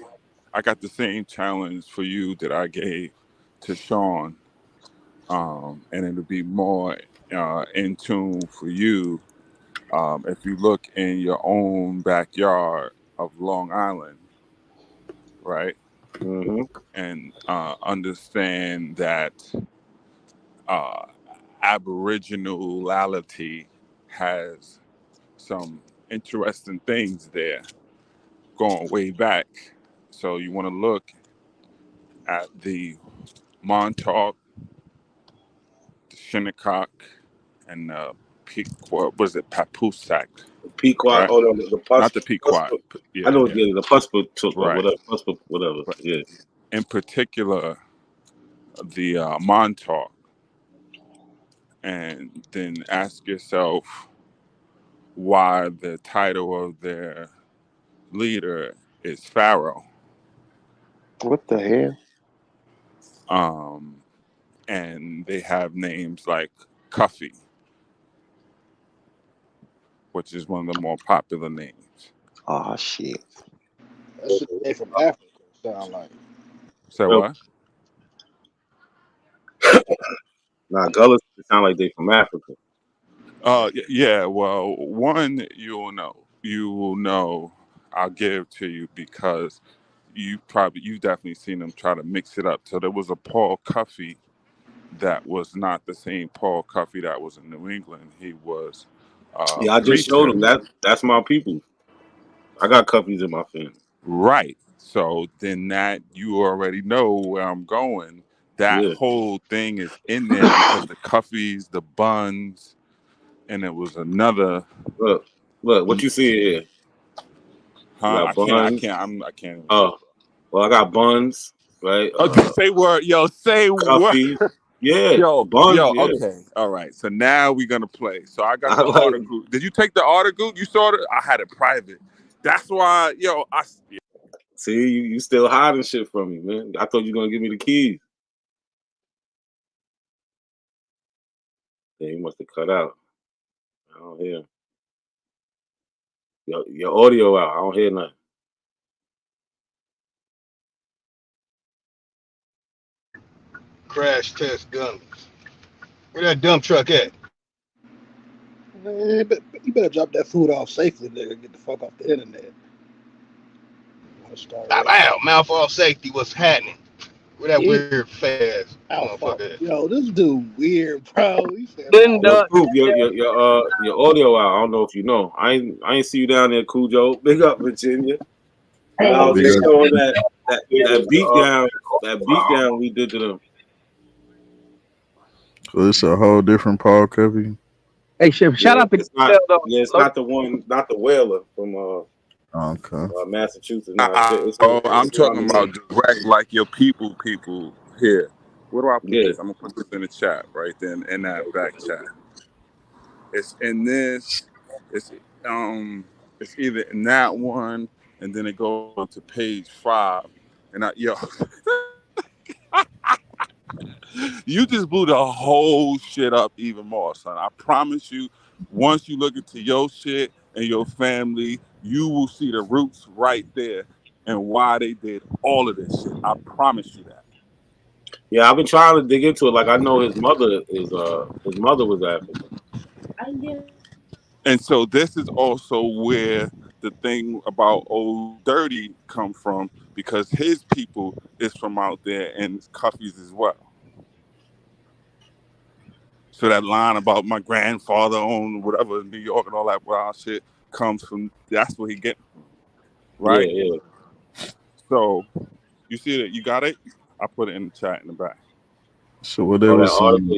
I got the same challenge for you that I gave to Sean. And it'll be more in tune for you if you look in your own backyard of Long Island, right? Mm-hmm. And understand that Aboriginality has some interesting things there going way back. So you want to look at the Montauk, the Shinnecock, and the Pequot. What is it? Papoose-Sac. Pequot. Right? Oh no, the not the Pequot. I know the Puspa took right. whatever. Right. Yeah. In particular, the Montauk, and then ask yourself why the title of their leader is Pharaoh. What the hell? And they have names like Cuffy, which is one of the more popular names. Oh shit. That's a name from Africa, sound like. So what? Nah, Gullah sound like they from Africa. Yeah. Well, one you will know. I'll give to you because you've definitely seen them try to mix it up. So there was a Paul Cuffy that was not the same Paul Cuffy that was in New England. He was yeah, I just showed him that's my people. I got Cuffies in my family. Right. So then that you already know where I'm going. That whole thing is in there because the Cuffies, the Buns, and it was another. Look, what you see here? Huh? I can't. Oh, well, I got buns, right? Say word, yo. Say word. Coffee. Yeah, Yo, buns. Yeah, okay, all right. So now we're gonna play. So I got I the like. article. Did you take the article? You saw it? I had it private. That's why, See, you still hiding shit from me, man. I thought you were gonna give me the keys. Yeah, you must have cut out. I don't hear. Your audio out. I don't hear nothing. Crash test dummies. Where that dump truck at? Man, you better drop that food off safely, nigga. Get the fuck off the internet. Mouth off safety. What's happening? Where that Yeah, weird fast motherfucker at? yo, this dude weird, bro. He said, Yo, Scoop, your audio out. I don't know if you know. I ain't see you down there, Cujo. Big up, Virginia. But I was just showing that beat down. That beat down we did to them. So it's a whole different Paul Covey. Hey, Chef, shout out to it's not the one, not the Whaler from Okay. Massachusetts. No, I'm talking about direct, like your people here. Where do I put Yeah. this? I'm gonna put this in the chat right then in that back chat. It's in this. It's either in that one, and then it goes on to page 5. And you just blew the whole shit up even more, son. I promise you. Once you look into your shit and your family, you will see the roots right there and why they did all of this shit. I promise you that. Yeah, I've been trying to dig into it. Like I know his mother was African. And so this is also where the thing about Old Dirty come from, because his people is from out there and Cuffy's as well. So that line about my grandfather owned whatever New York and all that wild shit comes from, that's where he get from, right? Yeah. So you see that you got it? I put it in the chat in the back. So what there was some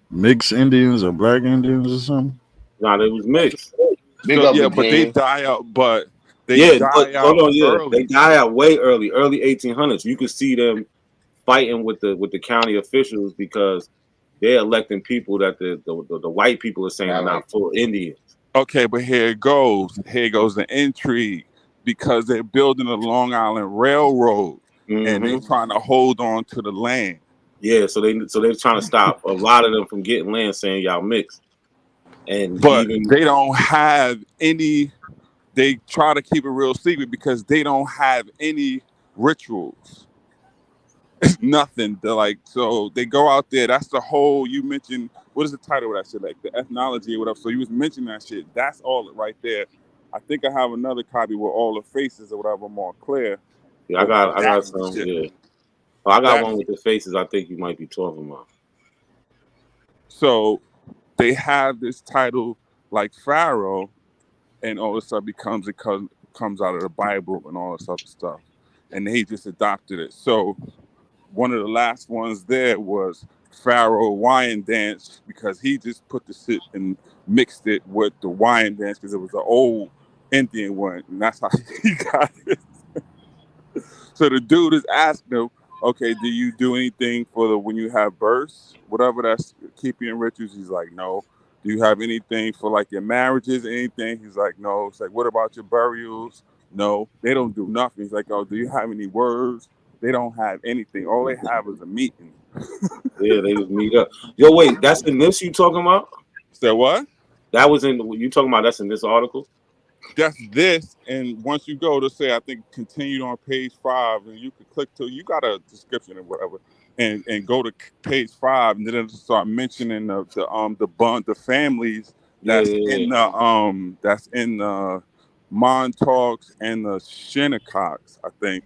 mixed Indians or black Indians or something? Nah, they was mixed. So, yeah, but they die out. But they die out early. They die out way early 1800s. You could see them fighting with the county officials because they're electing people that the white people are saying are not full Indians. Okay, but here goes the intrigue, because they're building a Long Island Railroad and they're trying to hold on to the land. Yeah, so they're trying to stop a lot of them from getting land, saying y'all mixed. But they don't have any. They try to keep it real secret because they don't have any rituals. It's nothing. They're like, so they go out there. That's the whole. You mentioned, what is the title of that shit? Like the ethnology or whatever. So you was mentioning that shit. That's all right there. I think I have another copy with all the faces or whatever more clear. Yeah, I got some. Yeah, I got one with the faces. I think you might be talking about. So they have this title like Pharaoh, and all this stuff comes out of the Bible and all this other stuff, and they just adopted it. So one of the last ones there was Pharaoh Hawaiian dance, because he just put the shit and mixed it with the Hawaiian dance because it was an old Indian one, and that's how he got it. So the dude is asking him, okay, do you do anything for when you have births, whatever that's keeping rituals? He's like, no. Do you have anything for like your marriages, anything? He's like, no. It's like, what about your burials? No, they don't do nothing. He's like, oh, do you have any words? They don't have anything. All they have is a meeting. Yeah, they just meet up. Yo, wait, that's in this you talking about? Say what? That was in what you talking about? That's in this article? That's this, and once you go to say, I think continued on page 5, and you can click to, you got a description or whatever, and go to page 5, and then it'll start mentioning the families that's in the Montauk's and the Shinnecock's, I think.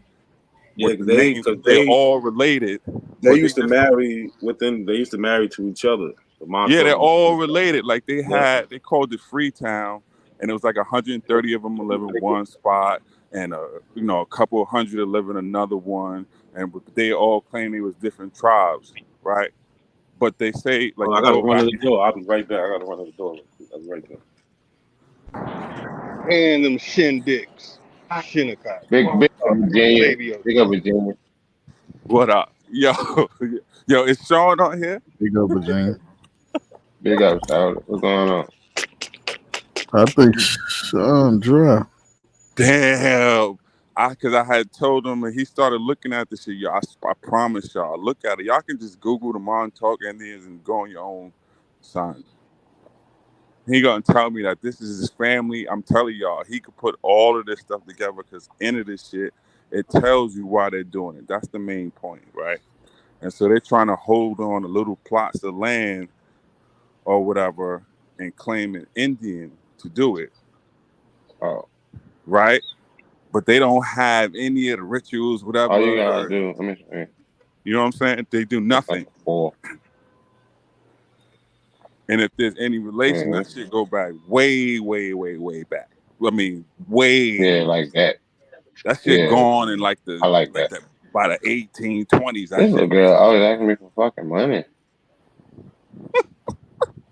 Yeah, With the names, they're all related. They used to marry to each other. Yeah, they're all related. Like they called it Freetown, and it was like 130 of them live in one spot, and a couple hundred to live in another one, and they all claim they was different tribes, right? But they say like I gotta run to the door. I'll be right back. I gotta run to the door. I'll be right there. And them shindigs. Shinnecock. Big Oh, Virginia. baby. Big up Virginia. What up? Yo, yo, is Sean on here? Big up, Virginia. Big up, Charlotte. What's going on? I think Sean dry. Damn. Cause I had told him and he started looking at this shit. Yo, I promise y'all, look at it. Y'all can just Google the Montauk Indians and go on your own sign. He gonna tell me that this is his family. I'm telling y'all, he could put all of this stuff together because into this shit, it tells you why they're doing it. That's the main point, right? And so they're trying to hold on to little plots of land or whatever and claim an Indian to do it. Right? But they don't have any of the rituals, whatever. All you gotta do, let me see. You know what I'm saying? They do nothing. And if there's any relation, that shit go back way, way, way, way back. I mean, way. Yeah, like that. That shit gone in like the I like that. by the 1820s. That This shit little girl always asking me for fucking money.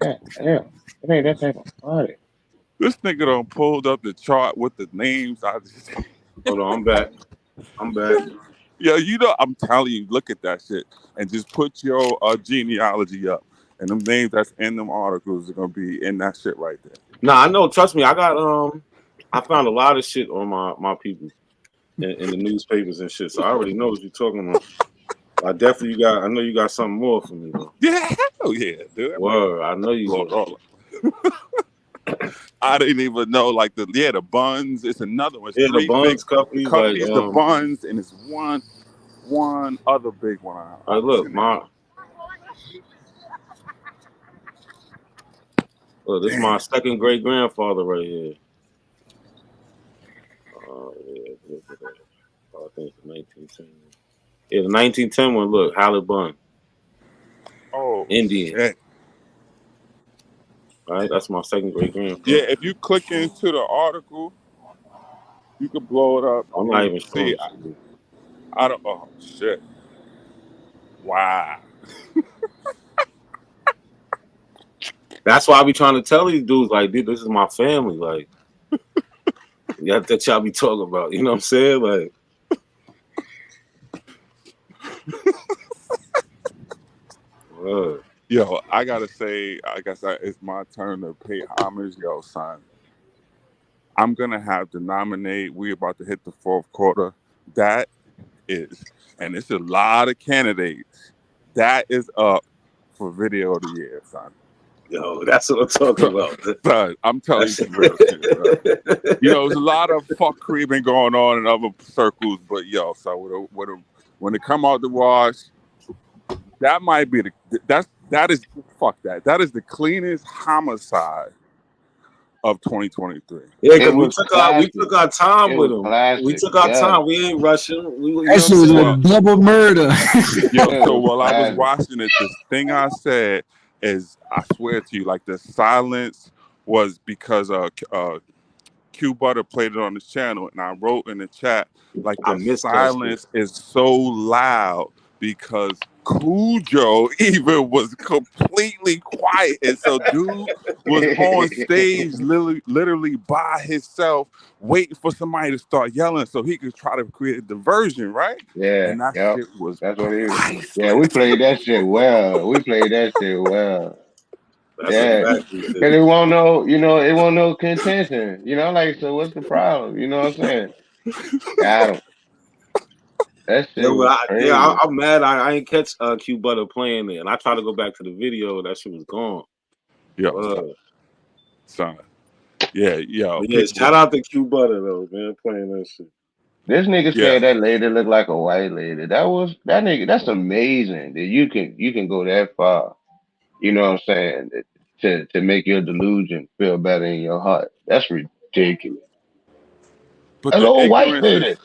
Yeah, it ain't that type of party. This nigga done pulled up the chart with the names. Hold on, I'm back. I'm back. Yo, you know, I'm telling you, look at that shit and just put your genealogy up. And them names that's in them articles are gonna be in that shit right there. Nah, I know. Trust me, I got I found a lot of shit on my people in the newspapers and shit. So I already know what you're talking about. I know you got something more for me though. Yeah, hell yeah, dude. Word, I know you do. I didn't even know like the buns. It's another one. It's yeah, three the buns big companies, companies, like, the buns, and it's one other big one. Look, this is my second great grandfather right here. I think the 1910. Yeah, the 1910 one. Look, Halle Bun. Oh, Indian. shit. All right, that's my second great grandfather. Yeah, if you click into the article, you can blow it up. I'm not even see. sure. I don't. Oh shit! Wow. That's why I be trying to tell these dudes, like, dude, this is my family. Like, that y'all be talking about. You know what I'm saying? Like, yo, I gotta say, I guess it's my turn to pay homage, yo, son. I'm gonna have to nominate. We about to hit the fourth quarter. That is, and it's a lot of candidates. That is up for video of the year, son. Yo, that's what I'm talking about. Son, I'm telling you some real shit, bro. You know, there's a lot of fuckery been going on in other circles, but yo, so when it come out the wash, that might be that is That is the cleanest homicide of 2023. Yeah, because we took our time with him. We took our time. We ain't rushing. That shit was a double murder. Yo, so while I was watching it, this thing I said is, I swear to you, like the silence was because Q Butter played it on his channel, and I wrote in the chat like the silence is so loud because Cujo even was completely quiet, and so dude was on stage literally by himself, waiting for somebody to start yelling so he could try to create a diversion, right? Yeah, and that shit was that's what it is. Yeah, we played that shit well. Yeah, because it won't no, it won't no contention. Like, so what's the problem? You know what I'm saying? Got him. That shit was crazy. I'm mad. I ain't catch Q Butter playing it, and I tried to go back to the video. That shit was gone. Yo, son. Yeah, yo. Yeah, shout out to Q Butter though, man, playing that shit. This nigga said that lady looked like a white lady. That nigga. That's amazing that you can go that far. You know what I'm saying? To make your delusion feel better in your heart. That's ridiculous. But that's the old white lady.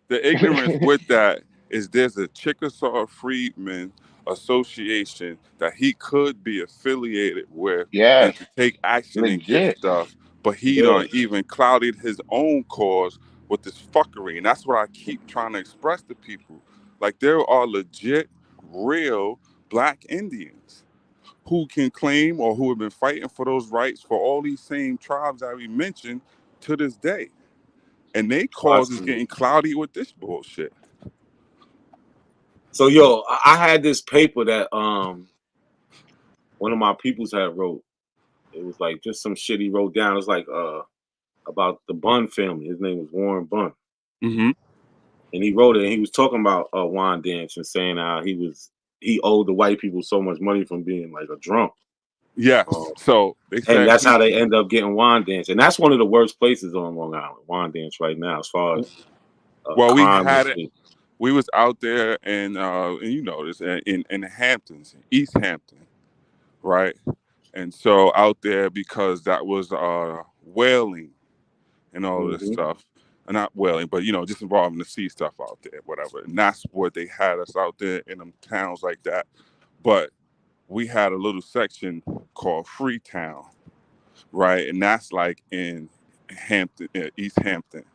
The ignorance with that is there's a Chickasaw Freedmen Association that he could be affiliated with and to take action and get stuff, but he done even clouded his own cause with this fuckery. And that's what I keep trying to express to people. Like, there are legit, real Black Indians who can claim or who have been fighting for those rights for all these same tribes that we mentioned to this day. and they cause is getting cloudy with this bullshit. So yo, I had this paper that one of my peoples had wrote. It was like just some shit he wrote down. It was like about the Bunn family. His name was Warren Bunn. Mm-hmm. And he wrote it, and he was talking about wine dance and saying how he owed the white people so much money from being like a drunk. Yes. So they said, and that's how they end up getting wine dance. And that's one of the worst places on Long Island, wine dance right now, as far as well, we crime had and it. We was out there and you know this in the Hamptons, East Hampton, right? And so out there because that was whaling and all this stuff. Not whaling, but you know, just involving the sea stuff out there, whatever. And that's what they had us out there in them towns like that. But we had a little section called Freetown, right? And that's like in Hampton, East Hampton,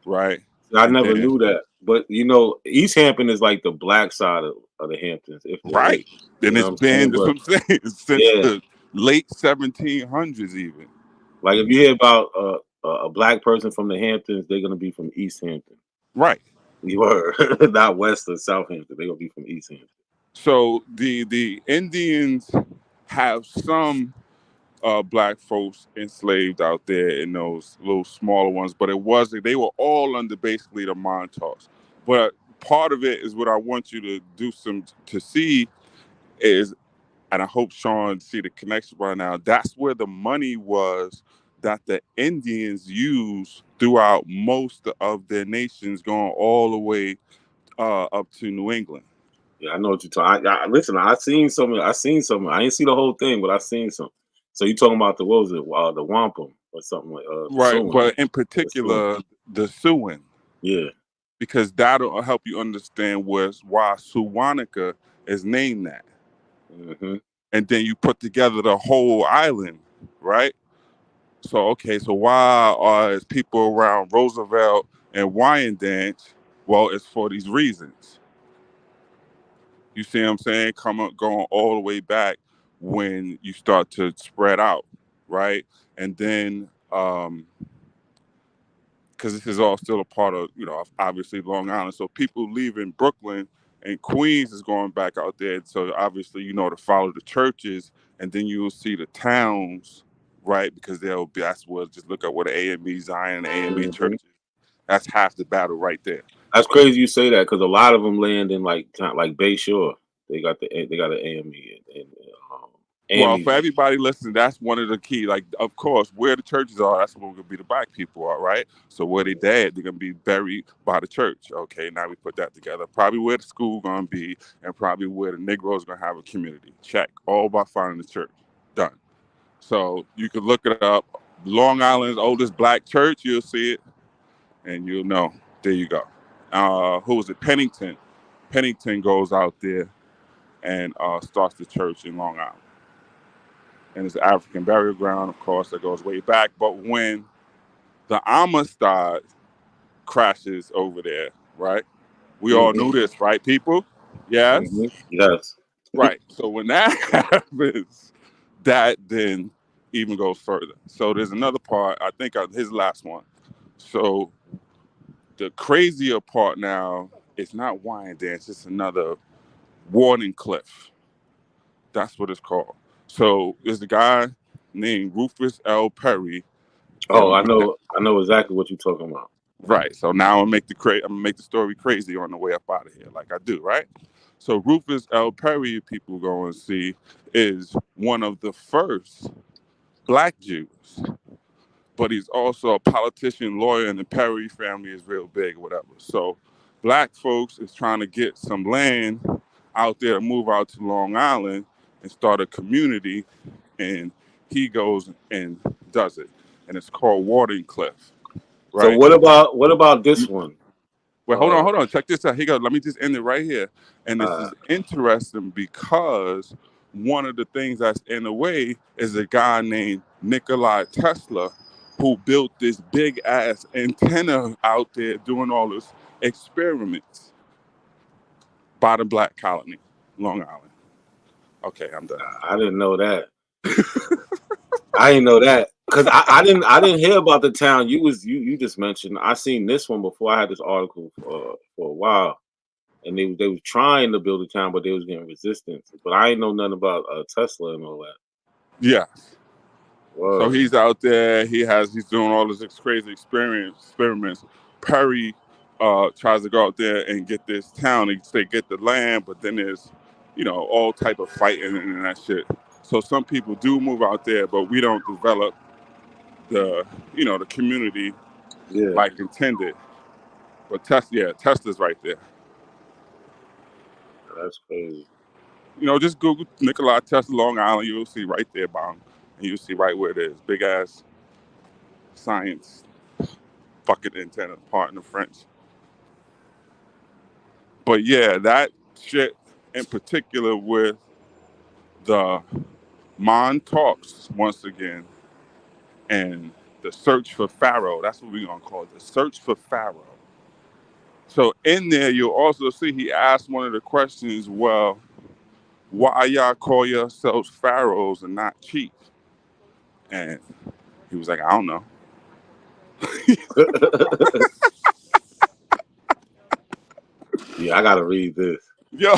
right? I never knew that. But you know, East Hampton is like the black side of the Hamptons, if there right. is. And it's been, that's what I'm saying, since the late 1700s even. Like if you hear about a black person from the Hamptons, they're gonna be from East Hampton. Right. You are not West or South Hampton. They're gonna be from East Hampton. So the Indians have some black folks enslaved out there in those little smaller ones, but they were all under basically the Montauk's. But part of it is what I want you to see is, and I hope Sean see the connection right now. That's where the money was that the Indians used throughout most of their nations, going all the way up to New England. Yeah, I know what you're talking. Listen, I seen some. I didn't see the whole thing, but I seen some. So you talking about the what was it? The wampum or something like right, Suing. but in particular the Siouan. Yeah, because that'll help you understand why Suwanica is named that. Mm-hmm. And then you put together the whole island, right? So okay, so why are people around Roosevelt and Wyandanch? Well, it's for these reasons. You see what I'm saying? Going all the way back when you start to spread out, right? And then because this is all still a part of, you know, obviously Long Island. So people leaving Brooklyn and Queens is going back out there. So obviously, you know, to follow the churches, and then you'll see the towns, right? Because that's where, just look at what the AME Zion, the AME churches. That's half the battle right there. That's crazy you say that, because a lot of them land in like Bay Shore. They got an AME and well, for everybody listening, that's one of the key. Like, of course, where the churches are, that's where gonna be the black people are, right? So where they dead, they're gonna be buried by the church. Okay, now we put that together. Probably where the school gonna be, and probably where the Negroes gonna have a community. Check. All by finding the church. Done. So you can look it up. Long Island's oldest black church, you'll see it, and you'll know. There you go. Who was it? Pennington. Pennington goes out there and starts the church in Long Island. And it's the African burial ground, of course, that goes way back. But when the Amistad crashes over there, right? We all knew this, right, people? Yes? Yes. Right. So when that happens, that then even goes further. So there's another part, I think his last one. So the crazier part now, it's not Wyandanch, it's another Warning Cliff. That's what it's called. So there's a guy named Rufus L. Perry. Oh, I know exactly what you're talking about. Right. So now I'm gonna make the story crazy on the way up out of here, like I do, right? So Rufus L. Perry, people go and see, is one of the first black Jews, but he's also a politician, lawyer, and the Perry family is real big, whatever. So black folks is trying to get some land out there to move out to Long Island and start a community, and he goes and does it, and it's called Warning Cliff. Right? So what about this one? Wait, hold on. Check this out. He goes, let me just end it right here. And this is interesting because one of the things that's in the way is a guy named Nikola Tesla, who built this big ass antenna out there doing all this experiments by the black colony, Long Island. Okay, I'm done. I didn't know that. I didn't know that. Because I didn't hear about the town you just mentioned. I seen this one before. I had this article for a while, and they was trying to build a town, but they was getting resistance. But I ain't know nothing about Tesla and all that. Yeah. Word. So he's out there. He's doing all this crazy experiments. Perry tries to go out there and get this town. They get the land, but then there's, all type of fighting and that shit. So some people do move out there, but we don't develop the community like intended. But Tesla's right there. That's crazy. Just Google Nikola Tesla, Long Island. You'll see right there, bomb, and you'll see right where it is. Big ass science fucking antenna, pardon the French. But yeah, that shit in particular with the Montauk's once again and the search for Pharaoh. That's what we're gonna call it, the search for Pharaoh. So in there, you'll also see he asked one of the questions, well, why y'all call yourselves pharaohs and not chiefs? And he was like, I don't know. Yeah, I gotta read this. Yo,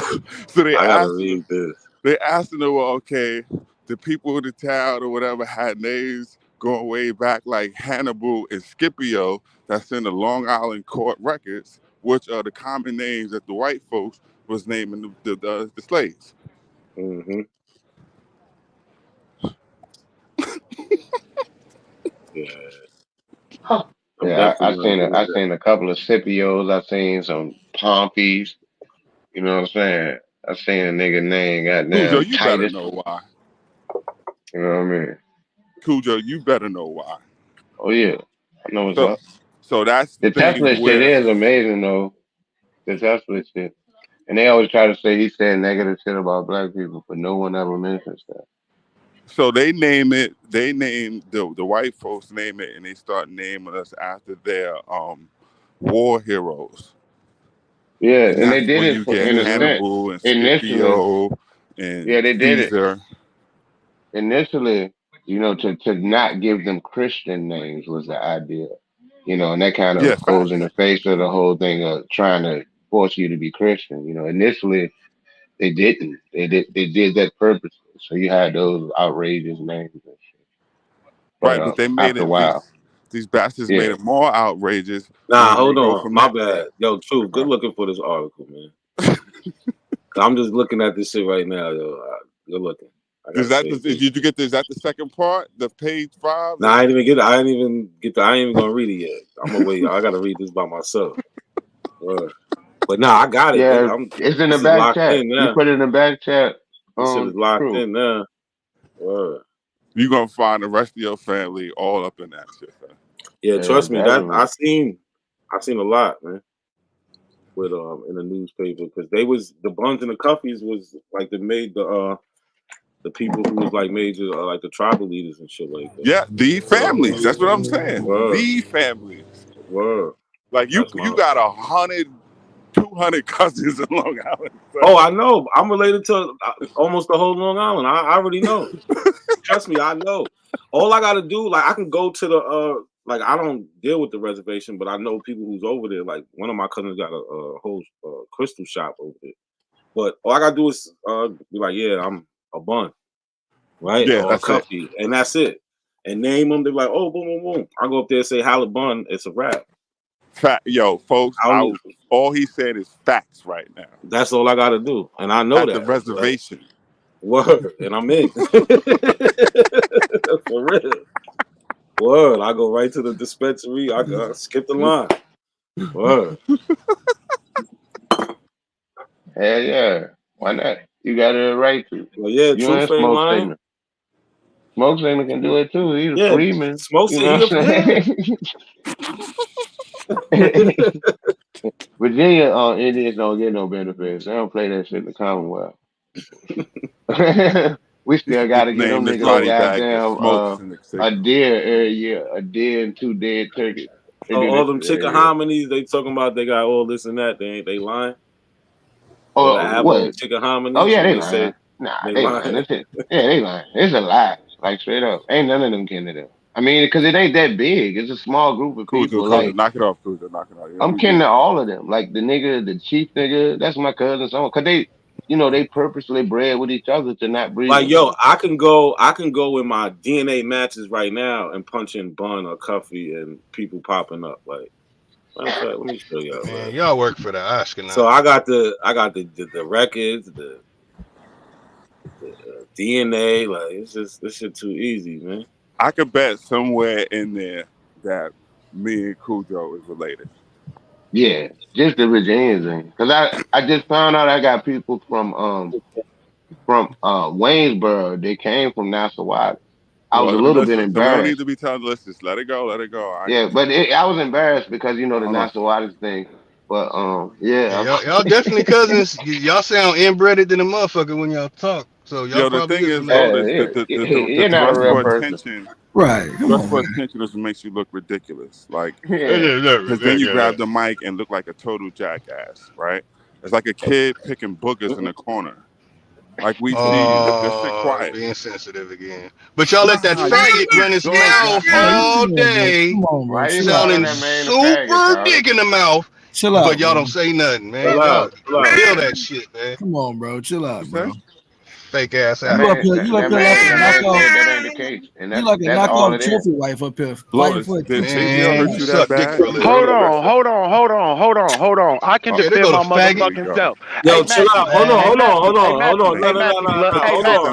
so I gotta read this. They asked him, well, okay, the people in the town or whatever had names going way back like Hannibal and Scipio that's in the Long Island court records, which are the common names that the white folks was naming the slaves. Mm-hmm. Yeah. Yeah, I seen a couple of Scipios. I seen some Pompeys. You know what I'm saying? I seen a nigga name Cujo, goddamn you better Titus. know why. You know what I mean? Cujo, you better know why. Oh yeah, I know what's up. So that's the Tesla shit is amazing though. The Tesla shit, and they always try to say he said negative shit about black people, but no one ever mentions that. So they name it. They name the white folks name it, and they start naming us after their war heroes. Yeah, and that's they did when it you for get in a sense Hannibal and initially. Scipio and Yeah, they did it Caesar. initially. To not give them Christian names was the idea. And that kind of goes in the face of the whole thing of trying to force you to be Christian. Initially they didn't. They did that purposely. So you had those outrageous names and shit. But they made After a it. while, These bastards made yeah. it more outrageous. Nah, when they hold go on. from My that. bad. Yo, Truth, good looking for this article, man. I'm just looking at this shit right now, yo. Good looking. Is did you get this? Is that the second part? The page 5? Nah, I didn't even get it. I ain't even gonna read it yet. I'm gonna wait. I gotta read this by myself. But nah, I got it. Yeah, it's in the This is back locked chat. in You now. put it in the back chat. This shit is locked True. in now. Word. You're gonna find the rest of your family all up in that shit, man. Yeah, trust me. That I seen a lot, man. With in the newspaper because they was the Buns and the Cuffies was like the people who was like major like the tribal leaders and shit like that. Yeah, the families. That's what I'm saying. Word. The families. Word. Like you got 100, 200 cousins in Long Island. So. Oh, I know. I'm related to almost the whole Long Island. I already know. Trust me, I know. All I gotta do, like, I can go to the like I don't deal with the reservation, but I know people who's over there. Like one of my cousins got a whole crystal shop over there. But all I gotta do is be like, yeah, I'm a Bun, right? Yeah, or a Cuffy, and that's it. And name them. They're like, oh, boom, boom, boom. I go up there and say, Halibut Bun. It's a wrap. Yo, folks, all he said is facts right now. That's all I gotta do, and I know at that the reservation. Word, and I'm in. For real. Word, I go right to the dispensary. I skip the line. Word. Hell yeah. Why not? You got it right to. Well, yeah, you Truth ain't Smoke lying. Signal. Smoke Signal can do it too. He's a freeman. Smoke Signal. Virginia Indians don't get no benefits. They don't play that shit in the Commonwealth. We still got to get them niggas a goddamn a deer every year, a deer and 2 dead turkeys. All them chicken hominies they talking about, they got all this and that. They lying. Oh, what? Chicken hominies. Oh yeah, they say lying. Nah, they lying. That's it. Yeah, they lying. It's a lie. Like straight up, ain't none of them getting it up. I mean, because it ain't that big. It's a small group of people. Like, knock it off, Cujo, knock it off. I'm kin to all of them. Like the nigga, the chief nigga, that's my cousin. So, cause they, they purposely bred with each other to not breed. Like, yo, I can go with my DNA matches right now and punch in Bun or Cuffy and people popping up. Like, matter of fact, let me show y'all. Man, y'all work for the Ashkenaz. So I got the records, the DNA. Like, it's just this shit too easy, man. I could bet somewhere in there that me and Cujo is related. Yeah, just the Virginians thing. Cause I just found out I got people from Waynesboro. They came from Nassau. I was a little bit embarrassed. So we don't need to be telling. Let's just let it go. Let it go. Yeah, but I was embarrassed because the Nassau thing. But yeah, y'all definitely cousins. Y'all sound inbreded than a motherfucker when y'all talk. So y'all the probably thing is, you're not a real person. Attention, right? Thrust for attention is what makes you look ridiculous. Like, yeah. because then you grab the mic and look like a total jackass, right? It's like a kid picking boogers in the corner. Like we see this shit quiet. Being sensitive again. But y'all let that faggot run his mouth all day, sounding super dick in the mouth. Chill out, but y'all don't say nothing, man. Y'all feel that shit, man. Come on, bro. Chill out, bro. Fake ass You up here like that ain't the case. And you like a knockoff trophy wife up here. Lotus, did Xavier hurt you that bad? Hold on. I can defend my motherfucking self. Yo, chill out. Hold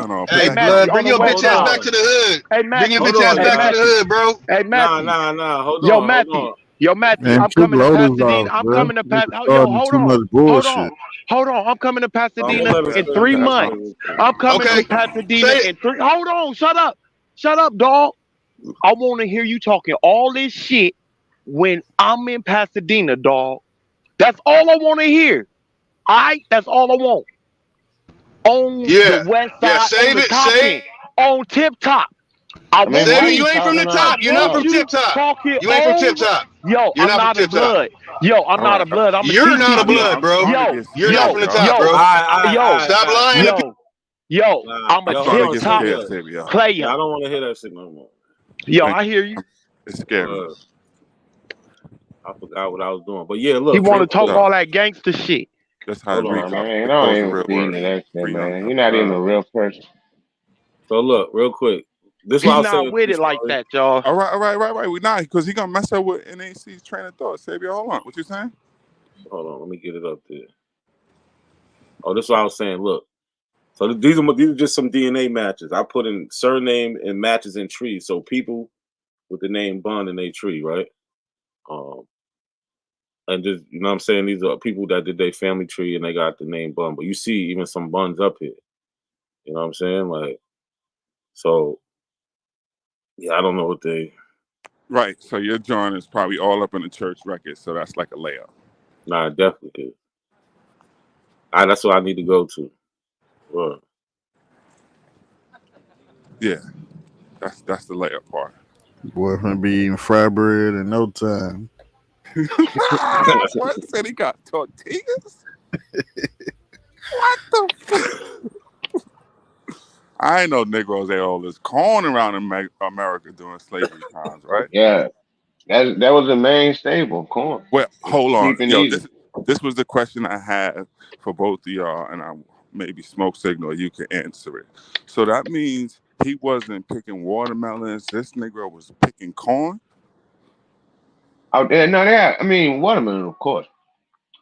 on. Hey, Blood, bring your bitch ass back to the hood. Bring your bitch ass back to the hood, bro. Hey, Matthew. Nah. Hold on. Yo, Matthew, Man, I'm coming to Pasadena. I'm coming to Pasadena. Yo, hold on. I'm coming to Pasadena in 3 months. I'm coming to Pasadena in 3. Hold on. Shut up, dog. I want to hear you talking all this shit when I'm in Pasadena, dog. That's all I want to hear. That's all I want. On the west side, on the top end, on Tip Top. You ain't from the top. You're not from Tip Top. You ain't from Tip Top. Yo, I'm not a blood. I'm not a blood. I'm a You're not a blood, bro. You're not from the top, bro. Stop lying. I'm a Tip Top player. I don't want to hear that shit no more. Yo, I hear you. It's scary. I forgot what I was doing, but yeah, look. He want to talk all that gangster shit. That's how it reads. Man, don't even feed me that shit, man. You're not even a real person. So look, real quick. This He's not with it like that, y'all. All right. We not, because he gonna mess up with NAC's train of thought. Xavier, hold on. What you saying? Hold on, let me get it up there. Oh, this is what I was saying. Look, so these are just some DNA matches. I put in surname and matches in trees. So people with the name Bun in their tree, right? And just, you know what I'm saying? These are people that did their family tree and they got the name Bun. But you see even some Buns up here. You know what I'm saying? Like, so, yeah, I don't know what they... Right, so your joint is probably all up in the church record, so that's like a layup. Nah, it definitely is. That's what I need to go to. Well, yeah, that's the layup part. Boy, gonna be eating fry bread in no time. What? Said he got tortillas? What the fuck? I ain't know Negroes ate all this corn around in America during slavery times, right? Yeah, that was the main staple, corn. Well, hold on. Yo, easy. This was the question I had for both of y'all, and I maybe Smoke Signal, you can answer it. So that means he wasn't picking watermelons. This Negro was picking corn? Oh, no, I mean, watermelon, of course.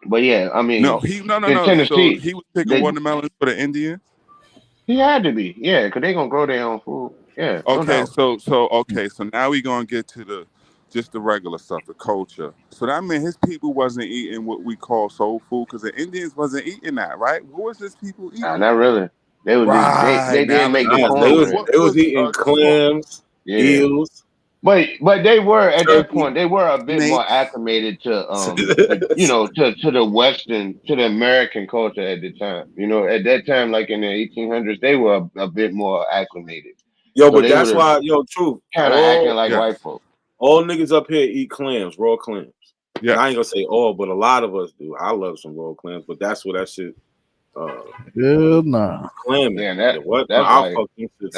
But yeah, I mean, no. In Tennessee, so he was picking watermelons for the Indians? He had to be, yeah, because they're gonna grow their own food. Yeah. Okay, no doubt. so now we're gonna get to just the regular stuff, the culture. So that meant his people wasn't eating what we call soul food, because the Indians wasn't eating that, right? What was his people eating? Nah, not really. They was they didn't make the corn. They was eating clams, eels. But they were at that point. They were a bit more acclimated to to the Western, to the American culture at the time. You know, at that time, like in the 1800s, they were a bit more acclimated. Yo, so but that's why, truth. Kind of acting like white folks. All niggas up here eat clams, raw clams. Yeah, I ain't gonna say all, but a lot of us do. I love some raw clams, but that's what that shit. Hell nah. Clamming. Yeah, what? That's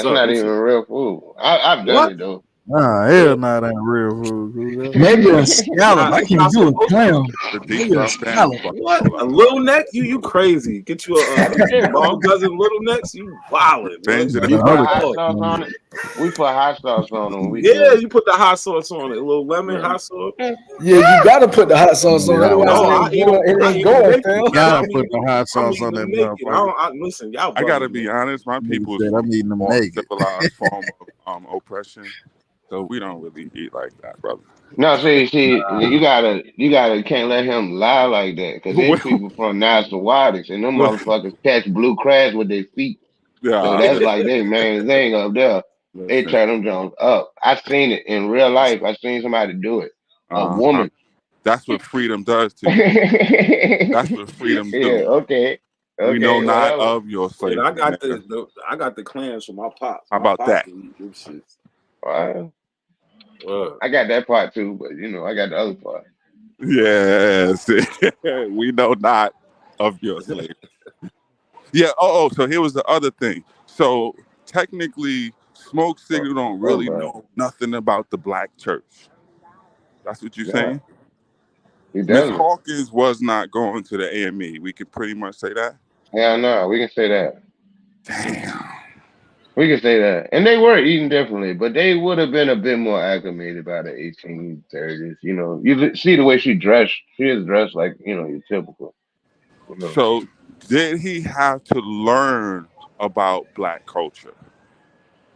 not even real food. I've done it though. Nah, hell nah, that ain't real food. Maybe a scallop. I can't do a clam. The deep Maybe a stuffed animal. scallop. What? A little neck? You crazy? Get you a long dozen little necks? You wildin', man. You put hot sauce on it. We put hot sauce on them. We Yeah, you put the hot sauce on it. A little lemon hot sauce. Yeah, you gotta put the hot sauce on. Otherwise, No, it ain't going, fam. You gotta put the hot sauce on that motherfucker. Listen, y'all. I gotta be honest. My people is I'm eating them more naked. civilized form of oppression, so we don't really eat like that, brother. No, see, you can't let him lie like that because there's people from Nassawatis and them motherfuckers catch blue crabs with their feet. So that's like they main thing up there. They turn them Jones up. I seen it in real life. I seen somebody do it. A woman. That's what freedom does to you. That's what freedom do. Okay. We know not whatever. of your slavery. I got I got the clams from my pops. How about that? Well, I got that part too, but I got the other part. Yes, we know not of your slavery. Yeah. So here was the other thing. So technically, Smoke Signal don't really know nothing about the black church. That's what you're saying? Miss Hawkins was not going to the AME. We could pretty much say that? Hell no, we can say that. Damn. We can say that. And they were eating differently, but they would have been a bit more acclimated by the 1830s. You see the way she dressed. She is dressed like, your typical. So did he have to learn about black culture?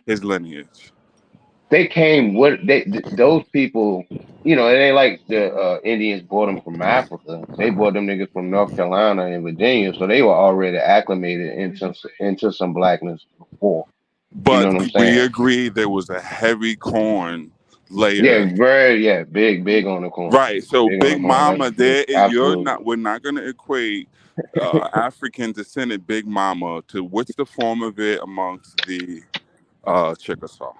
His lineage? They came with those people, it ain't like the Indians brought them from Africa. They brought them niggas from North Carolina and Virginia, so they were already acclimated into some blackness before. But you know what I'm we saying? agree there was a heavy corn layer. Yeah, big on the corn. Right. So Big Mama, Absolutely. we're not gonna equate African descendant Big Mama to what's the form of it amongst the Chickasaw?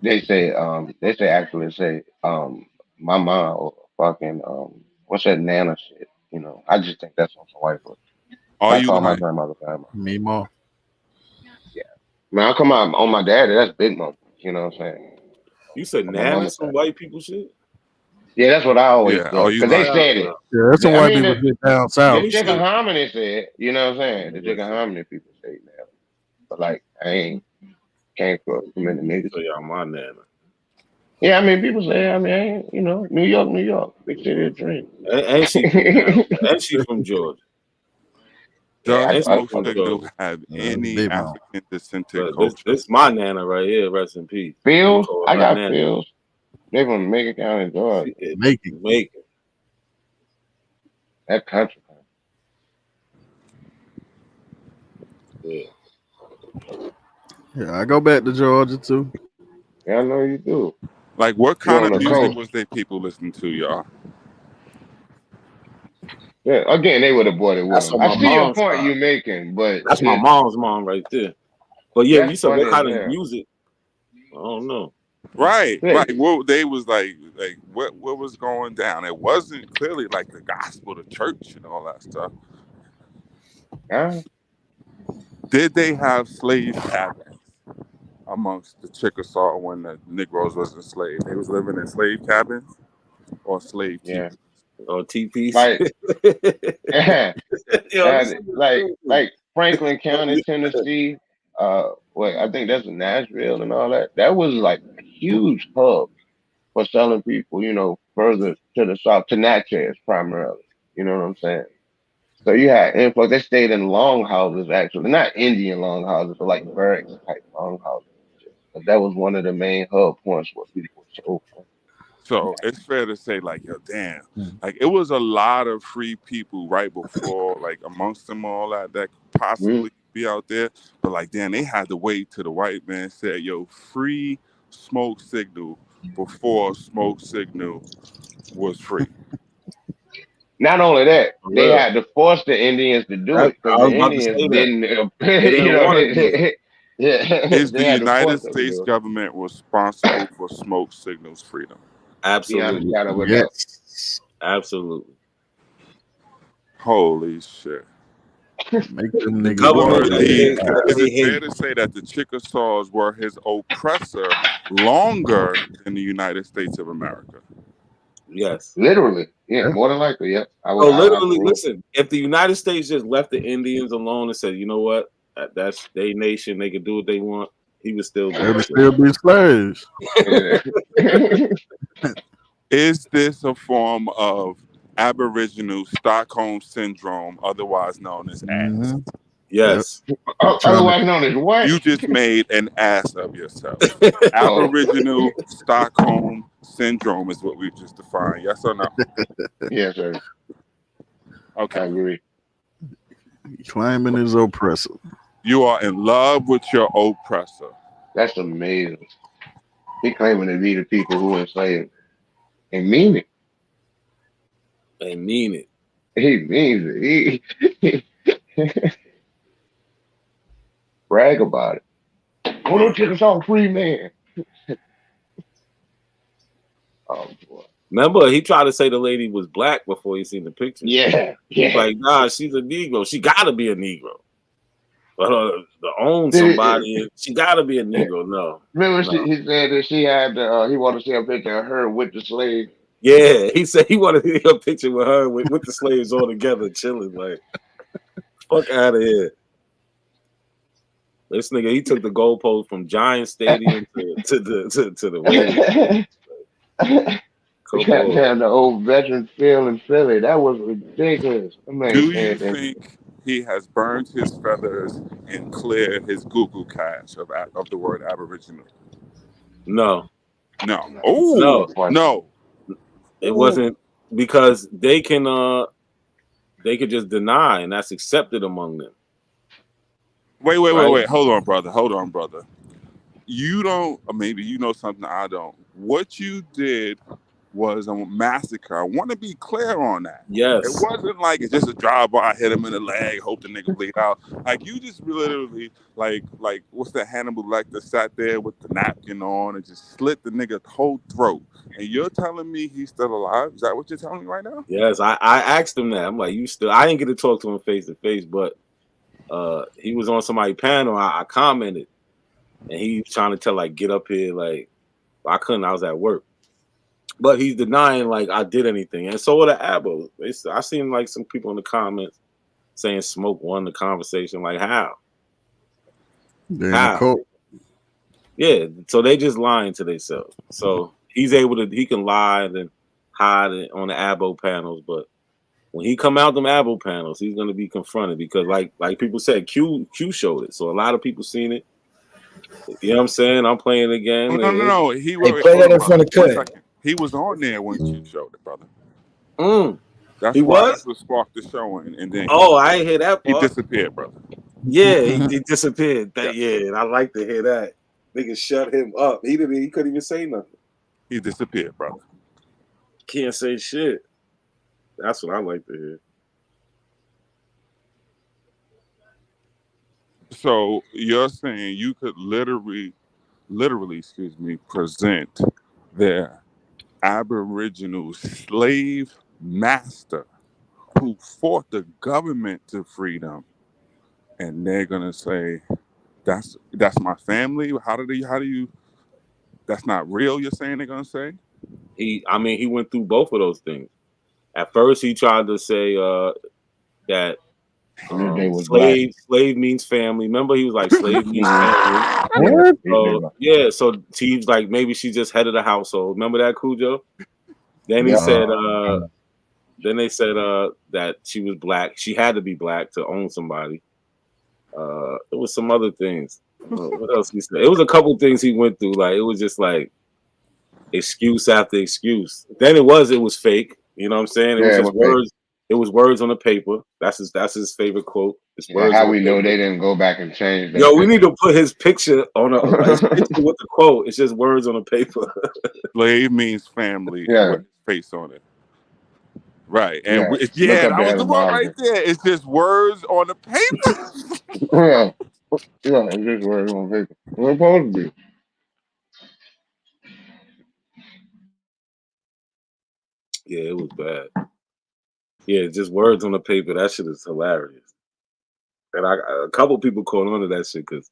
They say mama or fucking what's that Nana shit? I just think that's on some white folks. I call my grandmother grandma. Me more. Yeah. Man, I come out on my daddy, that's Big Mama. You know what I'm saying? You said Nana some white people shit? Yeah, that's what I always thought. Because they said it. Yeah, that's some white people get down south. The Chickahominy said, you know what I'm saying? The Chickahominy people say Nana. But like, I can't cross too many niggas. So y'all my Nana. Yeah, people say, New York, big city of dreams. And she from Georgia. Does Smoke Signal have any African descendant culture? This my Nana right here, rest in peace. Phils? I got Phils. They from Macon County, Georgia. Macon. That country. Yeah, I go back to Georgia too. Yeah, I know you do. Like, what kind of music was they people listening to, y'all? Yeah, again, they would have bought it with them. I see your point you're making, but that's my mom's mom right there. But yeah, you said what kind of music? I don't know. Right. Well, they was like what was going down? It wasn't clearly like the gospel, the church, and all that stuff. Did they have slave cabins amongst the Chickasaw when the Negroes was enslaved? They was living in slave cabins or slave teepees? Or teepees. Like Franklin County, Tennessee. I think that's in Nashville and all that. That was like a huge hub for selling people, further to the south, to Natchez primarily. You know what I'm saying? So you had influx. They stayed in longhouses, actually, not Indian longhouses, but like barracks type longhouses. But that was one of the main hub points where people were sold from. So it's fair to say, like, yo, damn, like it was a lot of free people right before, like amongst them all that could possibly be out there. But like, damn, they had to wait till the white man said, yo, free Smoke Signal before Smoke Signal was free. Not only that, they had to force the Indians to do it because the Indians didn't. Is the United States government responsible for Smoke Signal's freedom? Absolutely. Yes. Absolutely. Holy shit. Make them The niggas government, work. Is they it fair hate. to say that the Chickasaws were his oppressor longer than the United States of America? Yes. Literally, yeah, more than likely, yep. So literally, listen, if the United States just left the Indians alone and said, you know what, that's their nation, they can do what they want, he would still be They would enslaved. still be slaves. Is this a form of Aboriginal Stockholm syndrome, otherwise known as ass? Yes. Otherwise known as what? You just made an ass of yourself. Aboriginal Stockholm syndrome is what we just defined. Yes or no? Yes, sir. Okay. I agree. Claiming his oppressor. You are in love with your oppressor. That's amazing. He claiming to be the people who enslaved and mean it. They mean it. He means it. He brag about it. Oh, don't take us all free, man. Oh boy. Remember, he tried to say the lady was black before he seen the picture. Yeah, He's yeah. like, nah, she's a Negro. She gotta be a Negro. But to own somebody, she gotta be a Negro. No. Remember, No. he said that she had he wanted to see a picture of her with the slave. Yeah, he said he wanted to see a picture with her with the slaves all together, chilling. Like, fuck out of here. This nigga, he took the goalpost from Giant Stadium to the Raiders. Goddamn, the old veteran feel in Philly. That was ridiculous. Do you think he has burned his feathers and cleared his Google cache of the word Aboriginal? No. No. Oh no. It wasn't because they could just deny, and that's accepted among them. Wait. Hold on, brother. You don't, or maybe you know something I don't. What you did was a massacre. I want to be clear on that. Yes. It wasn't like it's just a drive-by, hit him in the leg, hope the nigga bleed out. Like you just literally, like what's that Hannibal Lecter sat there with the napkin on and just slit the nigga's whole throat. And you're telling me he's still alive? Is that what you're telling me right now? Yes, I asked him that. I'm like, you still? I didn't get to talk to him face to face, but he was on somebody's panel. I commented, and he was trying to tell like, get up here. Like, I couldn't. I was at work. But he's denying like I did anything, and so were the Abos. I seen like some people in the comments saying Smoke won the conversation. Like how? How? Yeah, so they just lying to themselves. So he can lie and then hide it on the Abo panels, but when he come out them Abo panels, he's gonna be confronted because like people said, Q showed it, so a lot of people seen it. You know what I'm saying? I'm playing again. No. He played that in front of cut. He was on there when Q showed it, brother. That's He why was? that's what sparked the show, and then I ain't hear that part. He disappeared, brother. Yeah, he disappeared. Yeah, and I like to hear that. Niggas shut him up. He couldn't even say nothing. He disappeared, brother. Can't say shit. That's what I like to hear. So you're saying you could literally, present their Aboriginal slave master who fought the government to freedom, and they're gonna say, "That's my family." How do you? That's not real. You're saying they're gonna say? He went through both of those things. At first, he tried to say that slave means family. Remember, he was like, slave means family. So Teve's like, maybe she's just head of the household. Remember that, Cujo? Then he said, then they said that she was black. She had to be black to own somebody. There was some other things. What else he said? It was a couple things he went through. Like it was just like excuse after excuse. Then it was fake. You know what I'm saying? It was just words. It was words on the paper. That's his favorite quote. It's words how on we the know paper. they didn't go back and change that. Yo, we need to put his picture on his picture with the quote. It's just words on the paper. Slave means family with his face on it. Right. And that was the one right there. It's just words on the paper. Yeah, it's just words on paper. We're supposed to be. Yeah, it was bad. Yeah, just words on the paper. That shit is hilarious. And a couple people caught on to that shit because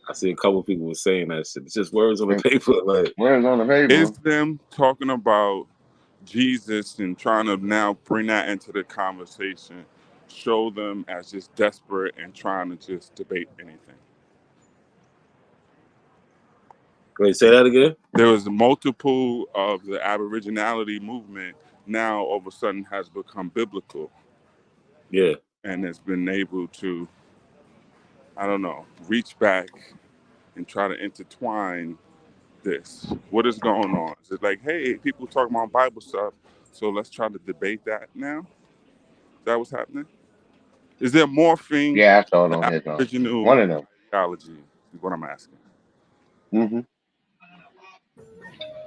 I see a couple people were saying that shit. It's just words on the paper. Like words on the paper. It's them talking about Jesus and trying to now bring that into the conversation, show them as just desperate and trying to just debate anything. Wait, say that again? There was multiple of the Aboriginality movement now all of a sudden has become biblical. Yeah. And it's been able to, I don't know, reach back and try to intertwine this. What is going on? Is it like, hey, people talking about Bible stuff, so let's try to debate that now? Is that what's happening? Is there morphing? Yeah, I saw it on his Aboriginal one of them. theology is what I'm asking. Mm-hmm.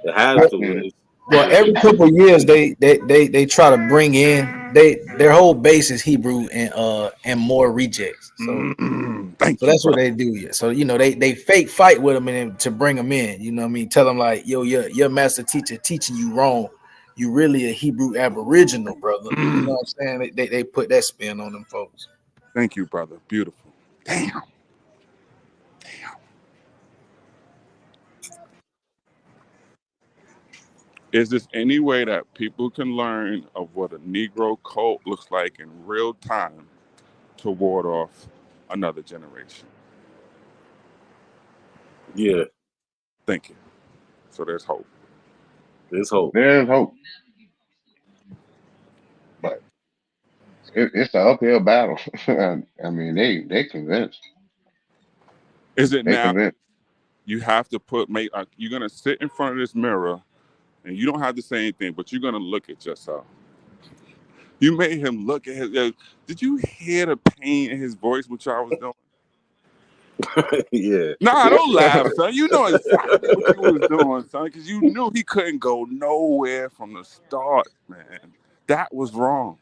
It has to. Well, every couple of years they try to bring in their whole base is Hebrew and more rejects. So so that's what they do. Yeah. So they fake fight with them and to bring them in. You know what I mean? Tell them like, yo, your master teacher teaching you wrong. You really a Hebrew Aboriginal, brother. You know what I'm saying? They put that spin on them folks. Thank you, brother. Beautiful. Damn. Is this any way that people can learn of what a Negro cult looks like in real time to ward off another generation? Yeah. Thank you. So there's hope. There's hope. There's hope. But it's an uphill battle. I mean, they convinced. Is it They now? convinced. You have to you're gonna sit in front of this mirror, and you don't have to say anything, but you're gonna look at yourself. You made him look at his. Did you hear the pain in his voice, which I was doing? Yeah. Nah, don't laugh, son. You know exactly what you was doing, son, because you knew he couldn't go nowhere from the start, man. That was wrong.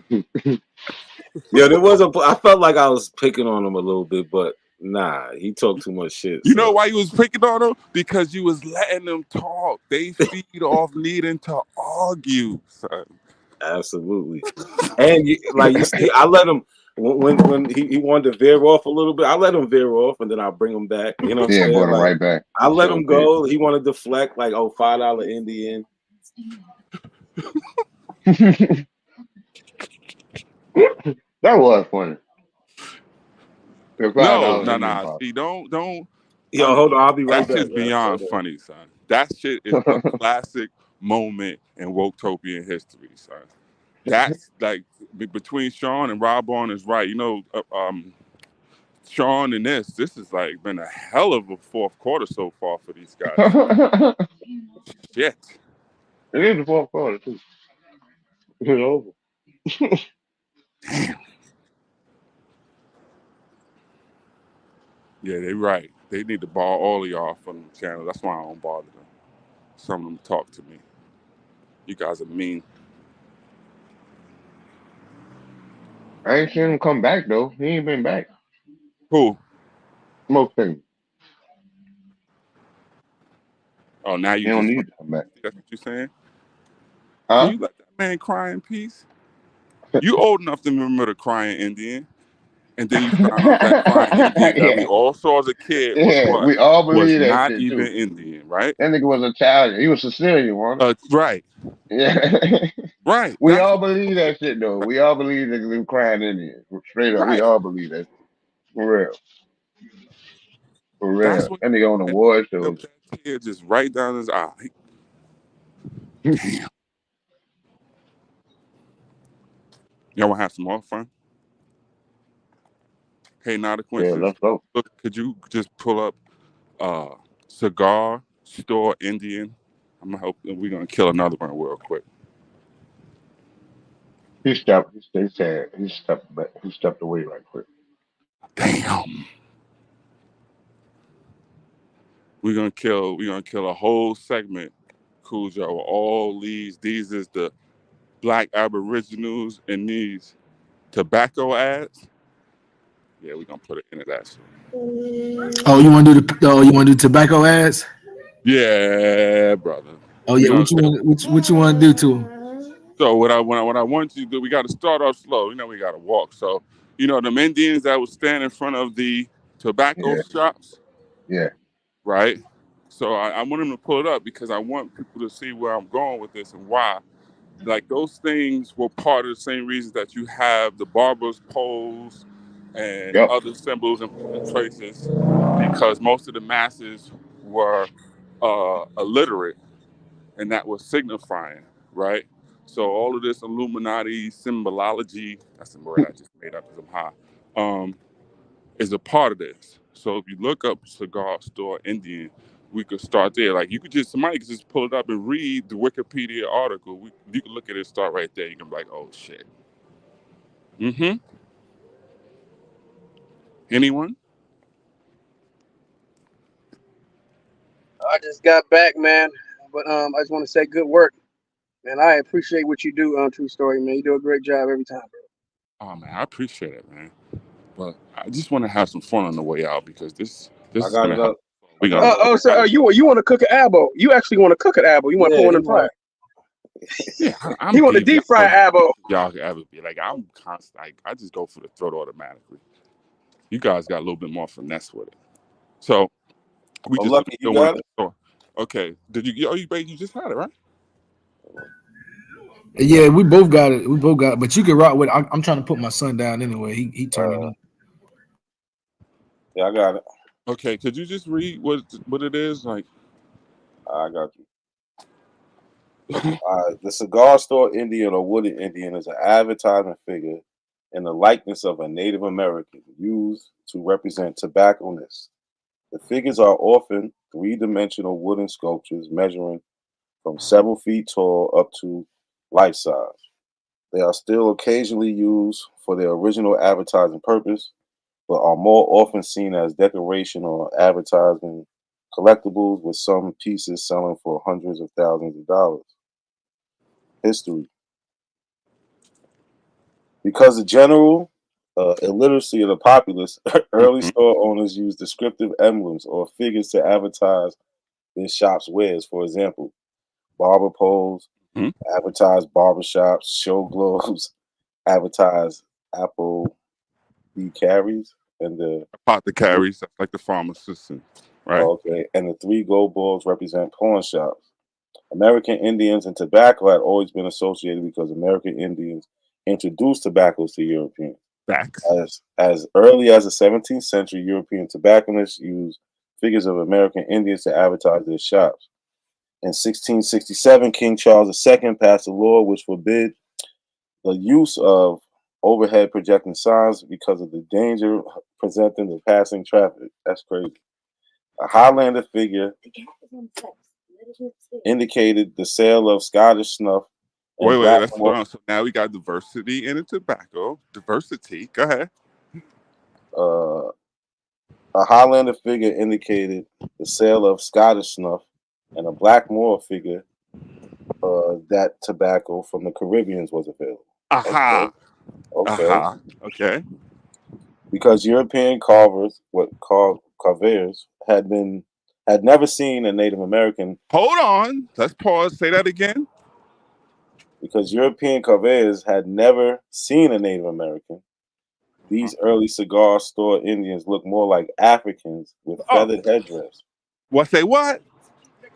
Yeah, I felt like I was picking on him a little bit, but nah, he talked too much shit. You know why you was picking on him? Because you was letting them talk. They feed off needing to argue, son. Absolutely. And you see, I let him when he wanted to veer off a little bit. I let him veer off, and then I bring him back. You know what I'm saying? Brought him like, right back. I let him go. He wanted to deflect, like, oh, $5 Indian. That was funny. No. See, don't. Yo, hold on. I'll be right back. back. That's just beyond funny, son. That shit is a classic moment in Woketopian history, son. That's like between Sean and Rob on is right. You know, Sean and this is like been a hell of a fourth quarter so far for these guys. Shit. It is the fourth quarter too. It's over. Damn. Yeah, they right. They need to bar all of y'all from the channel. That's why I don't bother them. Some of them talk to me. You guys are mean. I ain't seen him come back though. He ain't been back. Who? Smoke thing. Oh, now you don't just need to come back. That's what you're saying? Huh? Can you let that man cry in peace? You old enough to remember the crying Indian, and then you found out that crying Indian that we all saw as a kid was what? We all believe was that not shit even too. Indian, right? That nigga was Italian. He was Sicilian, wasn't he? Right. Yeah. Right. We all believe that shit though. We all believe that them crying Indians. Straight up, we all believe that. For real. For real. That's what that nigga on the war shows. That tear just right down his eye. Damn. Y'all want to have some more fun? Hey, now the Quincy. Yeah, let's go. Look, could you just pull up cigar store Indian? I'm gonna hope we're gonna kill another one real quick. He stepped back. He stepped away right quick. Damn. We're gonna kill a whole segment, Cujo. All these is the Black Aboriginals and these tobacco ads. Yeah, we're gonna put it into that shit. Oh, you want to do tobacco ads? Yeah, brother. Oh yeah, what you want to do to them? So what I want you to do, we got to start off slow. You know, we got to walk. So You know, them Indians that would stand in front of the tobacco Yeah, shops, yeah. right? So I want him to pull it up because I want people to see where I'm going with this and why. Like those things were part of the same reasons that you have the barbers' poles and Yep. other symbols and traces, because most of the masses were illiterate, and that was signifying, right? So all of this Illuminati symbology, that's the word I just made up because I'm high, is a part of this. So if you look up cigar store Indian, we could start there. Like you could just, somebody could just pull it up and read the Wikipedia article. You can look at it, start right there. You can be like, oh shit. Mm-hmm. Anyone? I just got back, man. But I just want to say good work, man. I appreciate what you do on True Story, man. You do a great job every time, bro. Oh man, I appreciate it, man. But I just want to have some fun on the way out because this I is got gonna it help. up. We gonna So you want to cook an abo? You actually want to cook an abo? You want to put one in the fryer? Yeah, I'm He want to deep fry abo. Y'all can ever be like I'm constant. Like, I just go for the throat automatically. You guys got a little bit more finesse with it. So we just Lucky, you still went got to it? the store. Okay. Did you? Oh, you just had it, right? Yeah, we both got it. We both got it. But you can rock with. I'm trying to put my son down anyway. He turning up. Yeah, I got it. Okay. Could you just read what it is? Like, I got you. The cigar store Indian or wooden Indian is an advertisement figure in the likeness of a Native American used to represent tobacconists. The figures are often three-dimensional wooden sculptures measuring from several feet tall up to life size. They are still occasionally used for their original advertising purpose, but are more often seen as decoration or advertising collectibles, with some pieces selling for hundreds of thousands of dollars. History. Because of general illiteracy of the populace, early store owners used descriptive emblems or figures to advertise their shop's wares. For example, barber poles, advertise barbershops, show globes, advertise apple bee carries, and the pot the carries. That's like the farm assistant, right? okay, and the three gold balls represent pawn shops. American Indians and tobacco had always been associated because American Indians introduced tobaccos to Europeans. Facts. As early as the 17th century, European tobacconists used figures of American Indians to advertise their shops. In 1667, King Charles II passed a law which forbid the use of overhead projecting signs because of the danger presenting to passing traffic. That's crazy. A Highlander figure indicated the sale of Scottish snuff and Wait. Let's Blackmore. hold on. So now we got diversity in the tobacco. Diversity. Go ahead. A Highlander figure indicated the sale of Scottish snuff, and a Blackmore figure that tobacco from the Caribbeans was available. Aha. Okay. Aha. Okay. Because European carvers had never seen a Native American. Hold on. Let's pause. Say that again. Because European carvers had never seen a Native American, these early cigar store Indians look more like Africans with feathered headdress. What? Say what?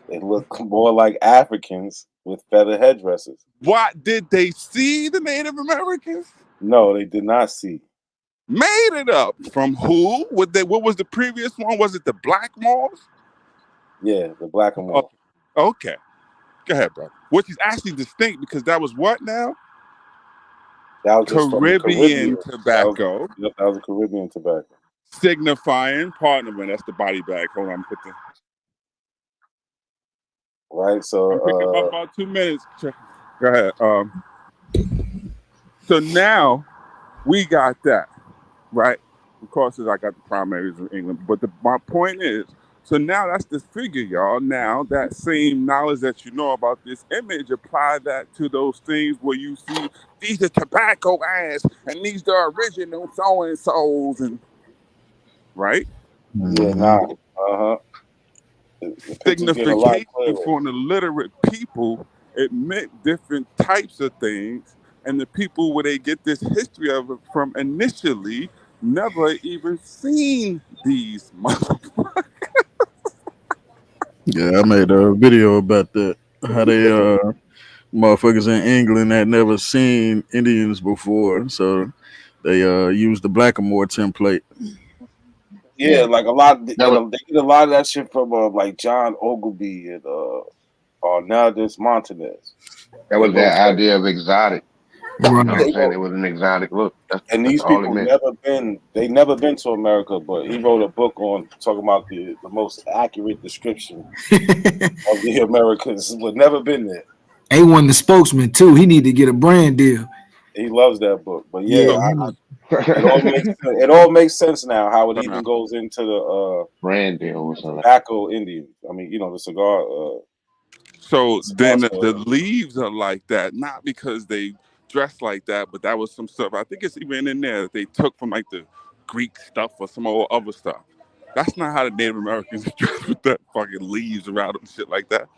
They look more like Africans with feathered headdresses. What, did they see the Native Americans? No, they did not see. Made it up. From who? What was the previous one? Was it the Blackmores? Yeah, the Blackmore. Okay. Go ahead, bro. Which is actually distinct because that was what now? That was just from the Caribbean tobacco. That was a Caribbean tobacco. Signifying, partner, man, that's the body bag. Hold on, put the. Right, so I'm picking up about 2 minutes. Go ahead. So now we got that, right? Of course, I got the primaries in England, but my point is, so now that's the figure, y'all. Now that same knowledge that you know about this image, apply that to those things where you see these are tobacco ass and these are original so and so's, and right? Yeah, nah. Signification for an illiterate people, it meant different types of things And the people where they get this history of it from initially never even seen these motherfuckers. Yeah, I made a video about that. How they motherfuckers in England had never seen Indians before, so they used the Blackamoor template. Yeah, like a lot. They That was get a lot of that shit from like John Ogilvy and now this Montanez. that They was both that said idea of exotic. You know what Right. I'm they saying? both, It was an exotic look. and That's these all it people meant. never been to America, but he wrote a book on talking about the most accurate description of the Americans who had never been there. A1 the spokesman too. He need to get a brand deal. He loves that book, but Yeah, yeah, So, it all makes sense now how it no, no. even goes into the Brand deal or something. tobacco Indians. I mean, the cigar. So Cigar then store. the leaves are like that, not because they dress like that, but that was some stuff. I think it's even in there that they took from like the Greek stuff or some old other stuff. That's not how the Native Americans dress with that fucking leaves around them, shit like that.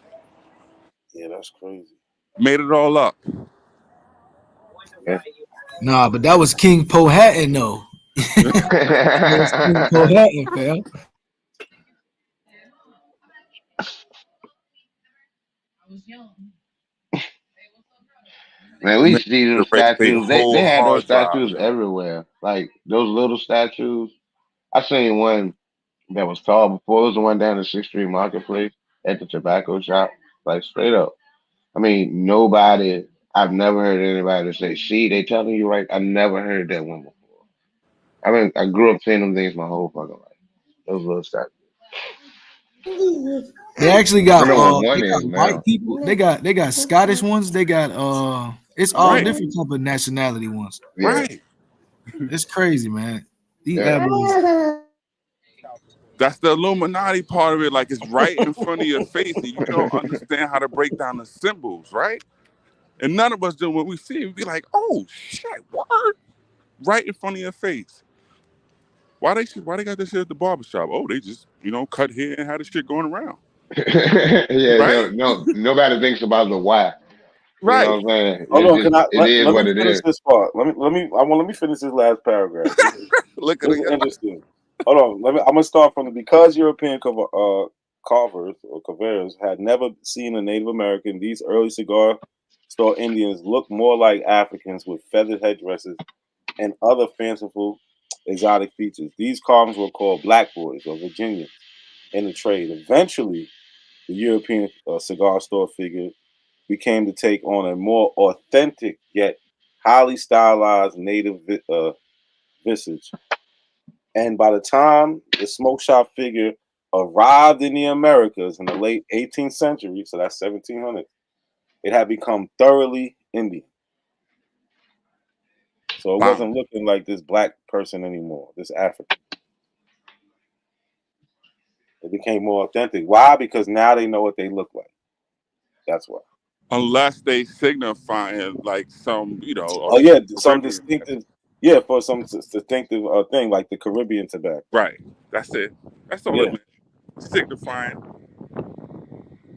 Yeah, that's crazy. Made it all up. Yeah. Nah, but that was King Powhatan though. That was King Powhatan, fam. Man, we Man, see those erase their statues. They whole had those hard drive, statues man. everywhere. Like those little statues. I seen one that was tall before. It was the one down the 6th Street Marketplace at the tobacco shop. Like straight up. I mean, nobody. I've never heard anybody say, "See, they telling you right." I never heard that one before. I mean, I grew up seeing them things my whole fucking life. Those little statues. They actually I got know what they one got is white now. people. They got Scottish ones. They got it's all Right, different type of nationality ones. Yeah, right. It's crazy, man. These yeah. Aboriginals. That's the Illuminati part of it. Like it's right in front of your face, and you don't understand how to break down the symbols, right? And none of us do. When we see it, we be like, "Oh shit, word!" Right in front of your face. Why they got this shit at the barbershop? Oh, they just cut hair and had the shit going around, Yeah, right? no, nobody thinks about the why. You know Right. what I'm saying? Hold It's on, just it is let what me it finish is. this part. Let me finish this last paragraph. Look at This is it. interesting. Hold on, I'm gonna start from because European carvers or carvers had never seen a Native American. These early cigar store Indians looked more like Africans with feathered headdresses and other fanciful exotic features. These carvings were called black boys or Virginians in the trade. Eventually, the European cigar store figure became to take on a more authentic yet highly stylized native visage. And by the time the smoke shop figure arrived in the Americas in the late 18th century, so that's 1700, it had become thoroughly Indian. So it Wow. wasn't looking like this black person anymore, this African. It became more authentic. Why? Because now they know what they look like. That's why. Unless they signifying like some, Oh yeah, some Caribbean. distinctive. Yeah, for some distinctive thing like the Caribbean tobacco. Right. That's it. That's all it Yeah, meant. Signifying.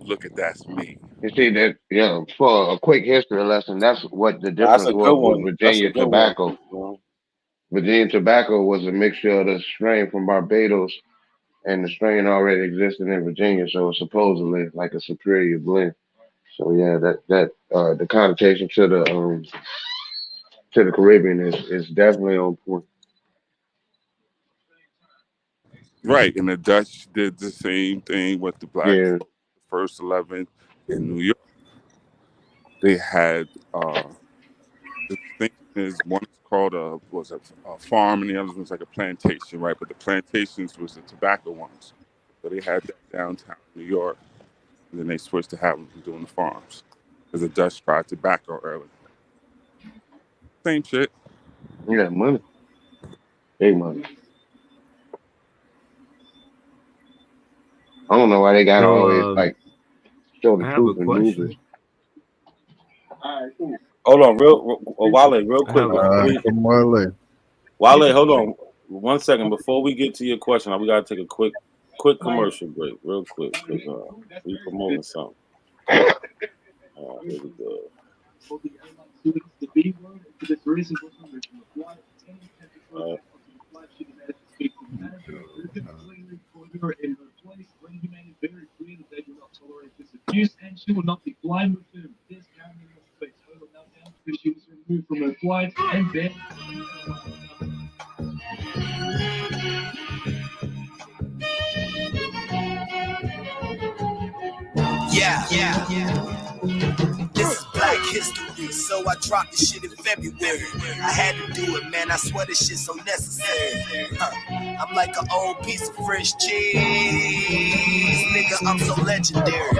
Look at that's me. You see that, for a quick history lesson, that's what the that's difference a good was with one. That's a Virginia good one. tobacco. Virginia tobacco was a mixture of the strain from Barbados and the strain already existed in Virginia, so it's supposedly like a superior blend. So yeah, that the connotation to the Caribbean is definitely on point. Right. And the Dutch did the same thing with the black Yeah, first 11 in New York. They had the distinction is one is called a farm and the other one's like a plantation, right? But the plantations was the tobacco ones. So they had that downtown New York, and then they switched to having them doing the farms. Because the Dutch tried tobacco early. Same shit. yeah, money, big money. I don't know why they gotta So always like show the I have a truth in movies. question. Hold on, Wale, real I quick have a before we From Marley. Wale, hold on 1 second before we get to your question. We gotta take a quick commercial break, real quick, because we promoting something. Here we go. This is Black History, so I dropped this shit in February. I had to do it, man. I swear this shit so necessary. I'm like an old piece of fresh cheese, nigga. I'm so legendary.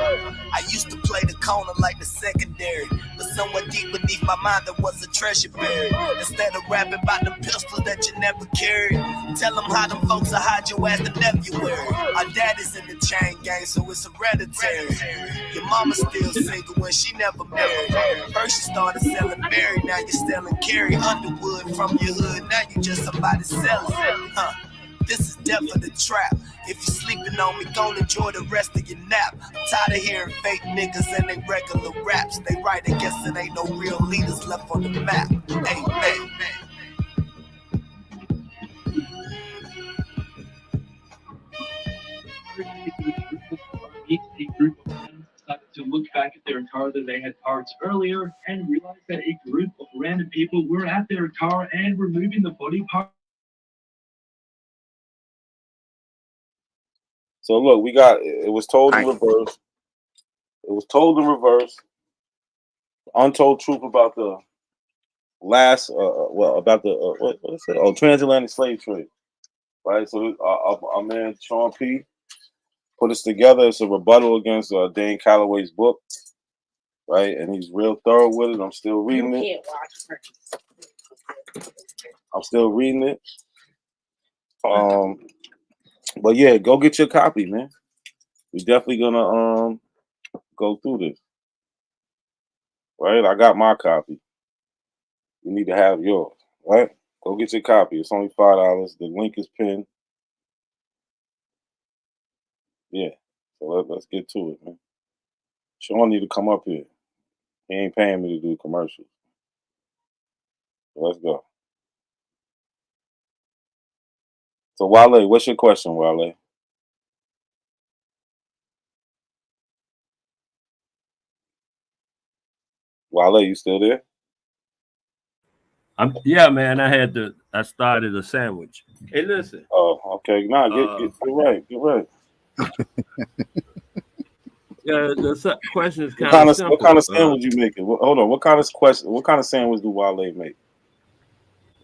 I used to play the corner like the secondary, but somewhere deep beneath my mind there was a treasure buried. Instead of rapping about them pistols that you never carried, tell them how them folks will hide your ass in February. Our daddy's in the chain gang, so it's hereditary. Your mama's still single when she never married. First you started selling Mary, now you're selling Carrie Underwood from your hood. Now you just somebody selling. This is death for the trap. If you're sleeping on me, go enjoy the rest of your nap. I'm tired of hearing fake niggas and they regular raps. They right, I guess it ain't no real leaders left on the map. Amen. A group of men decided to look back at their car that they had parked earlier and realized that a group of random people were at their car and were moving the body part. So look, we got it was told in reverse. It was told in reverse. Untold truth about the last, about the what is it? Oh, transatlantic slave trade, right? So our man Sean P. put us together. It's a rebuttal against Dane Calloway's book, right? And he's real thorough with it. I'm still reading it. I'm still reading it. But yeah, go get your copy, man. We're definitely gonna go through this. Right? I got my copy. You need to have yours, right? Go get your copy. It's only $5. The link is pinned. Yeah. So let's get to it, man. Sean need to come up here. He ain't paying me to do commercials. So let's go. So Wale, what's your question, Wale? Wale, you still there? Yeah, man. I started a sandwich. Hey, listen. Oh, okay. Nah, get right. Get right. Yeah, the question is kind of simple. What kind of sandwich you making? Hold on. What kind of sandwich do Wale make?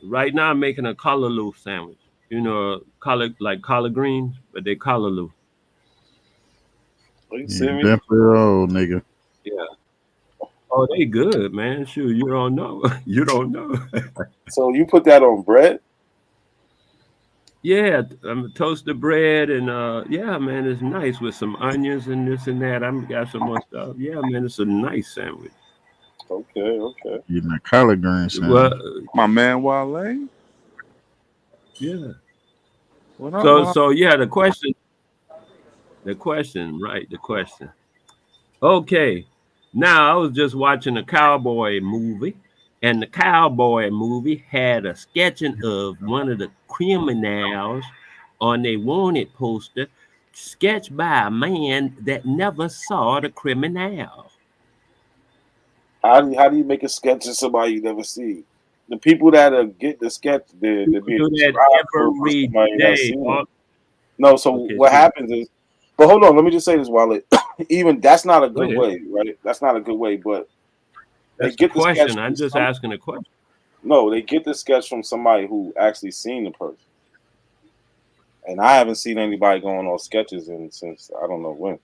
Right now, I'm making a callaloo sandwich. You know, collard greens, but they callaloo. Are you serious? Definitely old nigga. Yeah. Oh, they good, man. Shoot, you don't know. You don't know. So you put that on bread? Yeah, toasted bread and yeah, man, it's nice with some onions and this and that. I've got some more stuff. Yeah, man, it's a nice sandwich. Okay. Getting a collard green sandwich. Well, my man Wale. Yeah. What up, So yeah, the question. Okay. Now I was just watching a cowboy movie, and the cowboy movie had a sketching of one of the criminals on a wanted poster, sketched by a man that never saw the criminal. How do you make a sketch of somebody you never see? The people that get the sketch, they're being described for somebody that's seen it. No, so what happens is, but hold on, let me just say this, Wale. Even that's not a good way, right? That's not a good way, but they get the sketch. I'm just asking a question. No, they get the sketch from somebody who actually seen the person. And I haven't seen anybody going on sketches since I don't know when.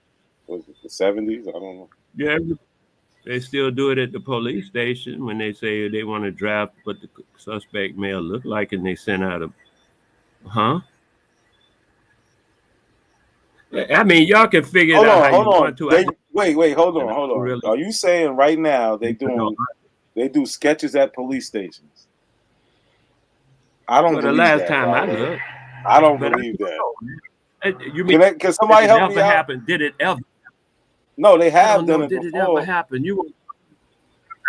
Was it the 70s? I don't know. Yeah, they still do it at the police station when they say they want to draft what the suspect may look like, and they send out a, I mean, y'all can figure it out how you want to. Wait, hold on. Really. Are you saying right now they do sketches at police stations? I don't believe that. Time I looked, I don't believe that. You mean can somebody help me out? Happen? Did it ever? No, they have done it Did before. It ever happen?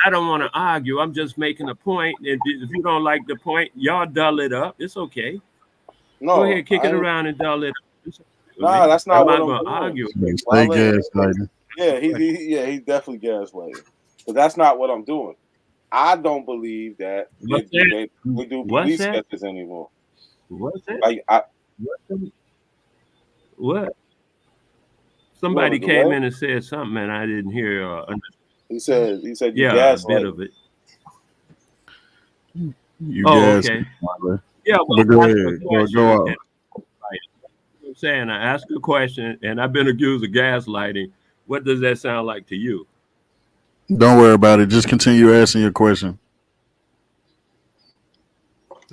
I don't want to argue. I'm just making a point. If you don't like the point, y'all dull it up. It's okay. No, go ahead, kick it around and dull it up. Nah, that's not I'm what not I'm gonna doing. argue. Stay gaslighting. Yeah, he's definitely gaslighting. But that's not what I'm doing. I don't believe that we do police sketches anymore. What's that? Like what? Somebody came in and said something, and I didn't hear. He said you yeah, a bit of it. You okay. Yeah, but go ahead. Go out. I'm saying I ask a question, and I've been accused of gaslighting. What does that sound like to you? Don't worry about it. Just continue asking your question.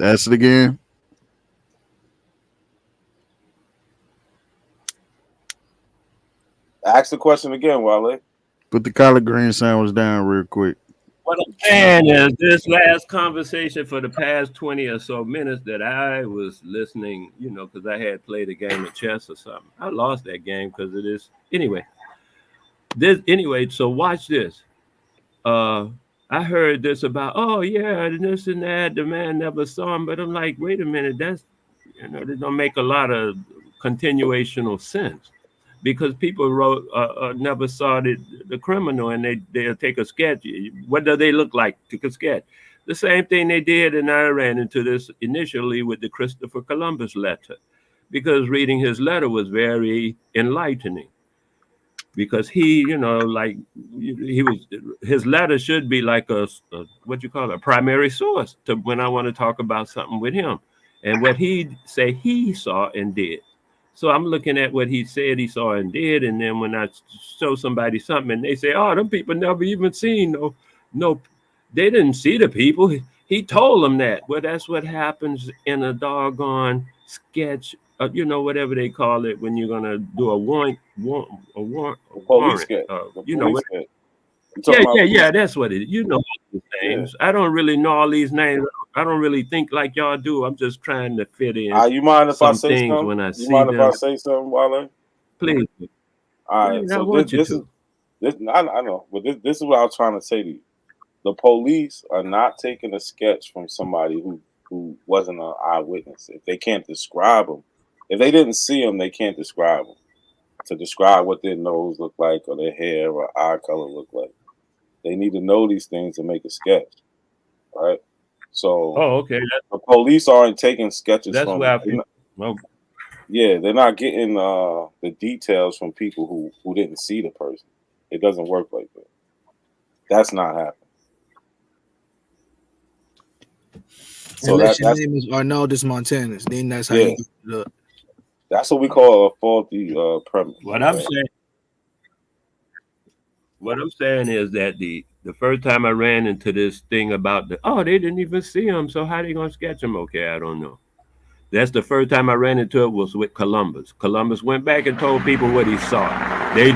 Ask it again. Ask the question again, Wale. Put the collard green sandwich down real quick. What I'm saying is this last conversation for the past 20 or so minutes that I was listening, because I had played a game of chess or something. I lost that game because of this. Anyway, so watch this. I heard this about, oh yeah, and this and that, the man never saw him. But I'm like, wait a minute, that's they don't make a lot of continuational sense. Because people wrote never saw the criminal, and they'll take a sketch. What do they look like? Took a sketch. The same thing they did, and I ran into this initially with the Christopher Columbus letter, because reading his letter was very enlightening. Because he, his letter should be like a what you call a primary source to when I want to talk about something with him, and what he say he saw and did. So I'm looking at what he said he saw and did, and then when I show somebody something and they say, "Oh, them people never even seen no, they didn't see the people." He told them that. Well, that's what happens in a doggone sketch, whatever they call it when you're gonna do a warrant. Yeah, that's what it is. All these names. Yeah. I don't really know all these names. I don't really think like y'all do. I'm just trying to fit in. You mind if I say things something? When I see you mind them. if I say something, Wale? Please. All right. So this is I know, but this is what I was trying to say to you. The police are not taking a sketch from somebody who wasn't an eyewitness. If they can't describe them, if they didn't see them, they can't describe them. To describe what their nose looked like or their hair or eye color looked like. They need to know these things to make a sketch, right? So, okay. The police aren't taking sketches that's from. Where I feel, yeah, they're not getting the details from people who didn't see the person. It doesn't work like that. That's not happening. So unless your name is Arnaldus Montanus, then that's how you look. That's what we call a faulty premise. What I'm saying is that the first time I ran into this thing about they didn't even see him, so how they gonna sketch him? Okay, I don't know. That's the first time I ran into it was with Columbus. Columbus went back and told people what he saw. They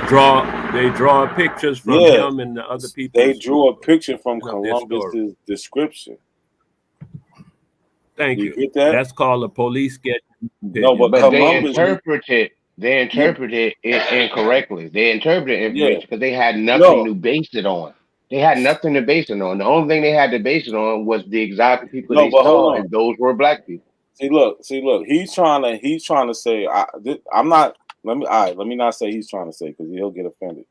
draw pictures from him and the other people. They drew a picture from Columbus's description. Thank you. Get that? That's called a police sketch. No, but Columbus, they interpreted it incorrectly. They interpreted information because they had nothing to base it on. They had nothing to base it on. The only thing they had to base it on was the exact people they saw, and those were black people. See, look. He's trying to say I'm not. Let me not say he's trying to say because he'll get offended.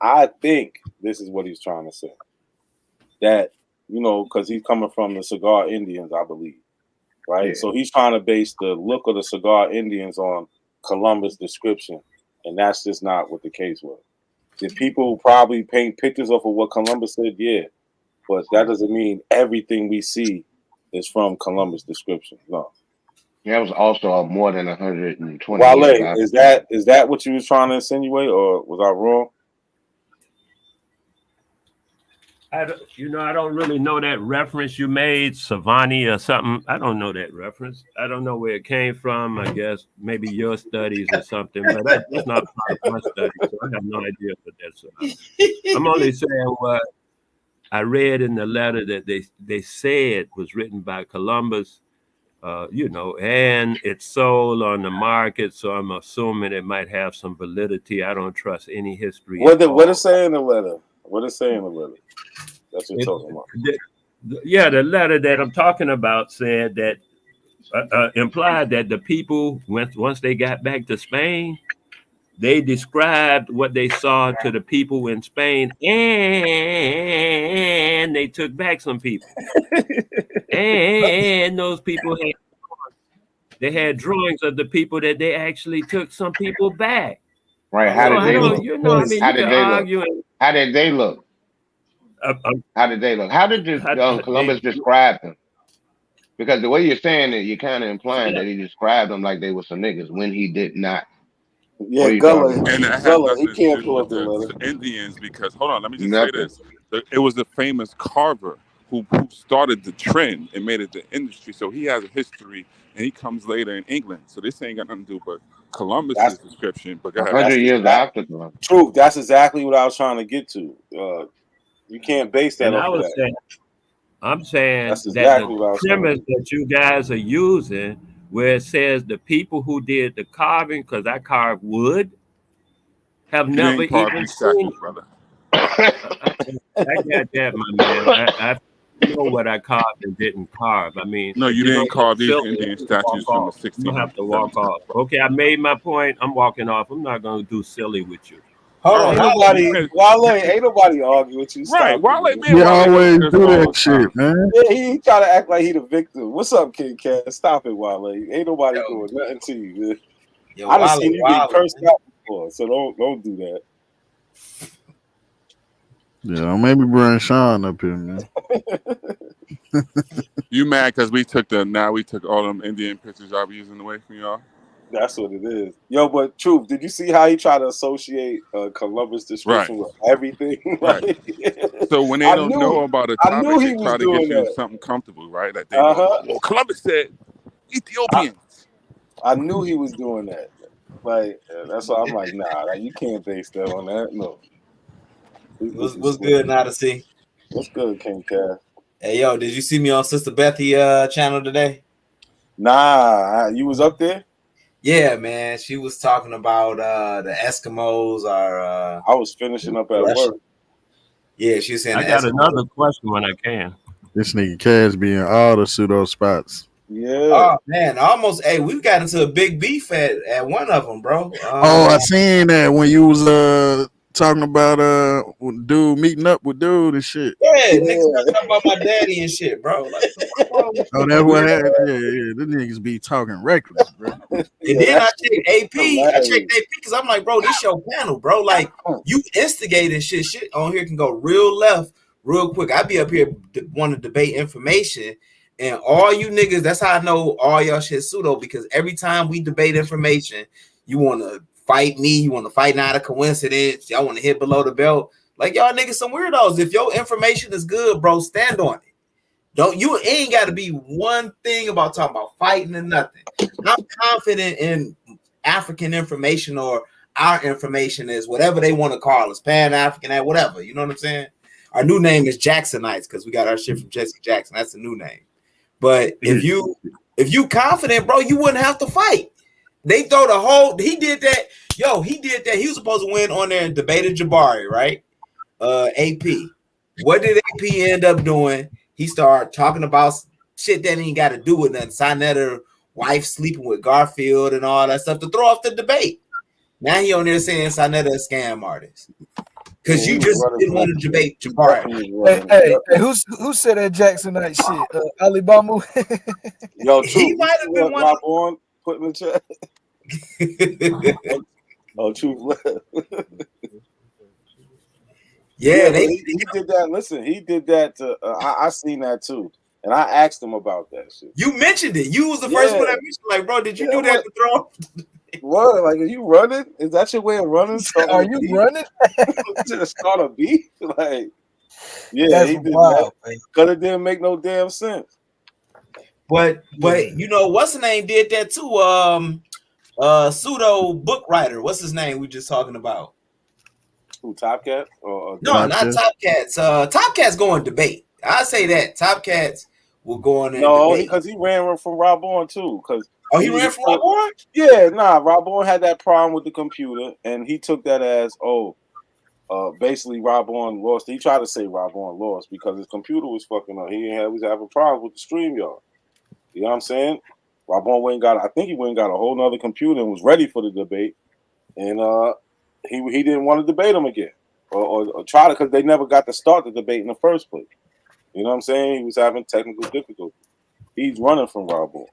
I think this is what he's trying to say. That because he's coming from the Cigar Indians, I believe, right? Yeah. So he's trying to base the look of the Cigar Indians on Columbus' description, and that's just not what the case was. Did people probably paint pictures off of what Columbus said? Yeah, but that doesn't mean everything we see is from Columbus' description. No. That was also more than 120 Wale, years. Is that what you was trying to insinuate, or was I wrong? I don't really know that reference you made, Savani or something. I don't know that reference. I don't know where it came from. I guess maybe your studies or something, but that's not part of my studies, so I have no idea what that's about. I'm only saying what I read in the letter that they said was written by Columbus. And it's sold on the market, so I'm assuming it might have some validity. I don't trust any history. What it say in the letter? What it say in the letter? That's what you're talking about. The letter that I'm talking about said that implied that the people, once they got back to Spain, they described what they saw to the people in Spain, and they took back some people. And those people had drawings of the people that they actually took some people back. Right? How So did I they don't, look? I mean, How you did can they look? argue. How did they look? How did they look? How did Columbus describe them? Because the way you're saying it, you're kind of implying that he described them like they were some niggas when he did not. Yeah, What are you talking about? And it has he nothing to can't do pull with up the letter. the Indians because hold on, let me just say Nothing. this: it was the famous carver who started the trend and made it the industry. So he has a history, and he comes later in England. So this ain't got nothing to do with Columbus's description. But go ahead. 100 years after Columbus. Truth. That's exactly what I was trying to get to. You can't base that And off of that. I'm saying That's that exactly the what I was trying to premise get. that you guys are using, where it says the people who did the carving, because I carve wood, have You never didn't carve even these seen. statues, brother. I got that, my man. I know what I carved and didn't carve. I mean, No, if you you're didn't gonna get carve these filthy, Indian I'm gonna statues walk from the off. I'm gonna have 1600s, to walk 1700s. off. Okay, I made my point. I'm walking off. I'm not gonna do silly with you. Hold All on. right. Ain't nobody, Wale, ain't nobody argue with you. Right. Stop it, Wale, man. me and You Wale go always through this do all that the shit, time. man. Yeah, he try to act like he the victim. What's up, Kid Cat? Stop it, Wale. Ain't nobody doing nothing to you, man. I done seen you get cursed out before, so don't do that. Yeah, maybe bring Sean up here, man. You mad because we took all them Indian pictures I was using away from y'all? That's what it is. Yo, but Truth, did you see how he tried to associate Columbus Right. description with everything? Right. So when they don't know about a I knew topic, he they was try to get doing you that. something comfortable, right? That they know. Well, Columbus said Ethiopians. I knew he was doing that. Like that's why I'm like, nah, like, you can't base that on that. No. What's good, Odyssey? What's good, King Cass? Hey, yo, did you see me on Sister Bethy channel today? Nah, you was up there? Yeah, man. She was talking about the Eskimos are I was finishing up at work. Yeah, she was saying I got another question when I can. This nigga Cash be in all the pseudo spots. Yeah. Oh man, almost. Hey, we've got into a big beef at one of them, bro. I seen that when you was talking about dude meeting up with dude and shit. Yeah, niggas talking about my daddy and shit, bro. Like, Oh, that's what happened. Yeah. The niggas be talking reckless, bro. And then I checked AP. I checked AP because I'm like, bro, this your panel, bro. Like, you instigating shit. Shit on here can go real left real quick. I be up here want to debate information, and all you niggas. That's how I know all y'all shit pseudo, because every time we debate information, you want to fight me. You want to fight not a coincidence. Y'all want to hit below the belt. Like, y'all niggas some weirdos. If your information is good, bro, stand on it. Don't you ain't got to be one thing about talking about fighting and nothing. I'm confident in African information, or our information is whatever they want to call us, Pan-African, whatever. You know what I'm saying? Our new name is Jacksonites because we got our shit from Jesse Jackson. That's the new name. But if you confident, bro, you wouldn't have to fight. They throw the whole. He did that. Yo, he did that. He was supposed to win on there and debated Jabari, right? AP. What did AP end up doing? He started talking about shit that ain't got to do with nothing. Sinetta wife sleeping with Garfield and all that stuff to throw off the debate. Now he on there saying Sinetta a scam artist. Because you just didn't want to debate Jabari. Hey, who said that Jacksonite shit? Alibaba? Yo, he might have been one. On put in the chat. Truth left. Yeah, he did that. Listen, he did that. I seen that too, and I asked him about that shit. You mentioned it. You was the first one that mentioned. Like, bro, did you do that to throw? What? Like, are you running? Is that your way of running? Are you running? To start a beef? Like, yeah, that's he did wild, that because it didn't make no damn sense. But you know, what's the name did that too? Pseudo book writer. What's his name? We just talking about. Who, Top Cat? Or no, not Top Cats. Top Cats going debate. I say that Top Cats will go on there. No, because he ran from Rob On too. Because he ran from Rob On? Yeah, nah. Rob On had that problem with the computer, and he took that as basically Rob on lost. He tried to say Rob on lost because his computer was fucking up. He was having problems with the StreamYard. You know what I'm saying? Rob on went and got. I think he went and got a whole nother computer and was ready for the debate. And he didn't want to debate him again or try to, because they never got to start the debate in the first place. You know what I'm saying? He was having technical difficulties. He's running from Rob on.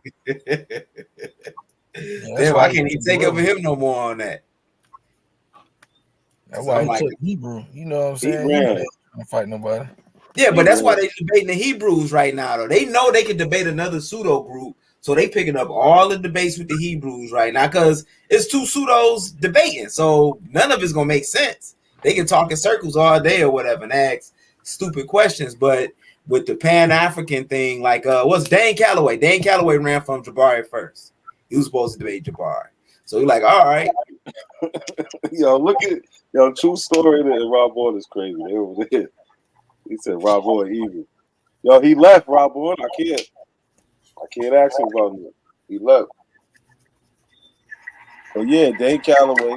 Damn, I can't even take up with him no more on that. That's why he took Hebrew. You know what I'm saying? He ran. Don't fight nobody. Yeah, but that's why they debating the Hebrews right now, though. They know they can debate another pseudo group, so they picking up all the debates with the Hebrews right now because it's two pseudos debating, so none of it's gonna make sense. They can talk in circles all day or whatever and ask stupid questions, but with the Pan-African thing, like what's Dane Calloway? Dane Calloway ran from Jabari first. He was supposed to debate Jabari, so he's like, all right. Yo, look at true story that Rob on is crazy. They over there. He said Rob on evil. Yo, he left Rob on. I can't ask him about him. He left. But yeah, Dane Calloway,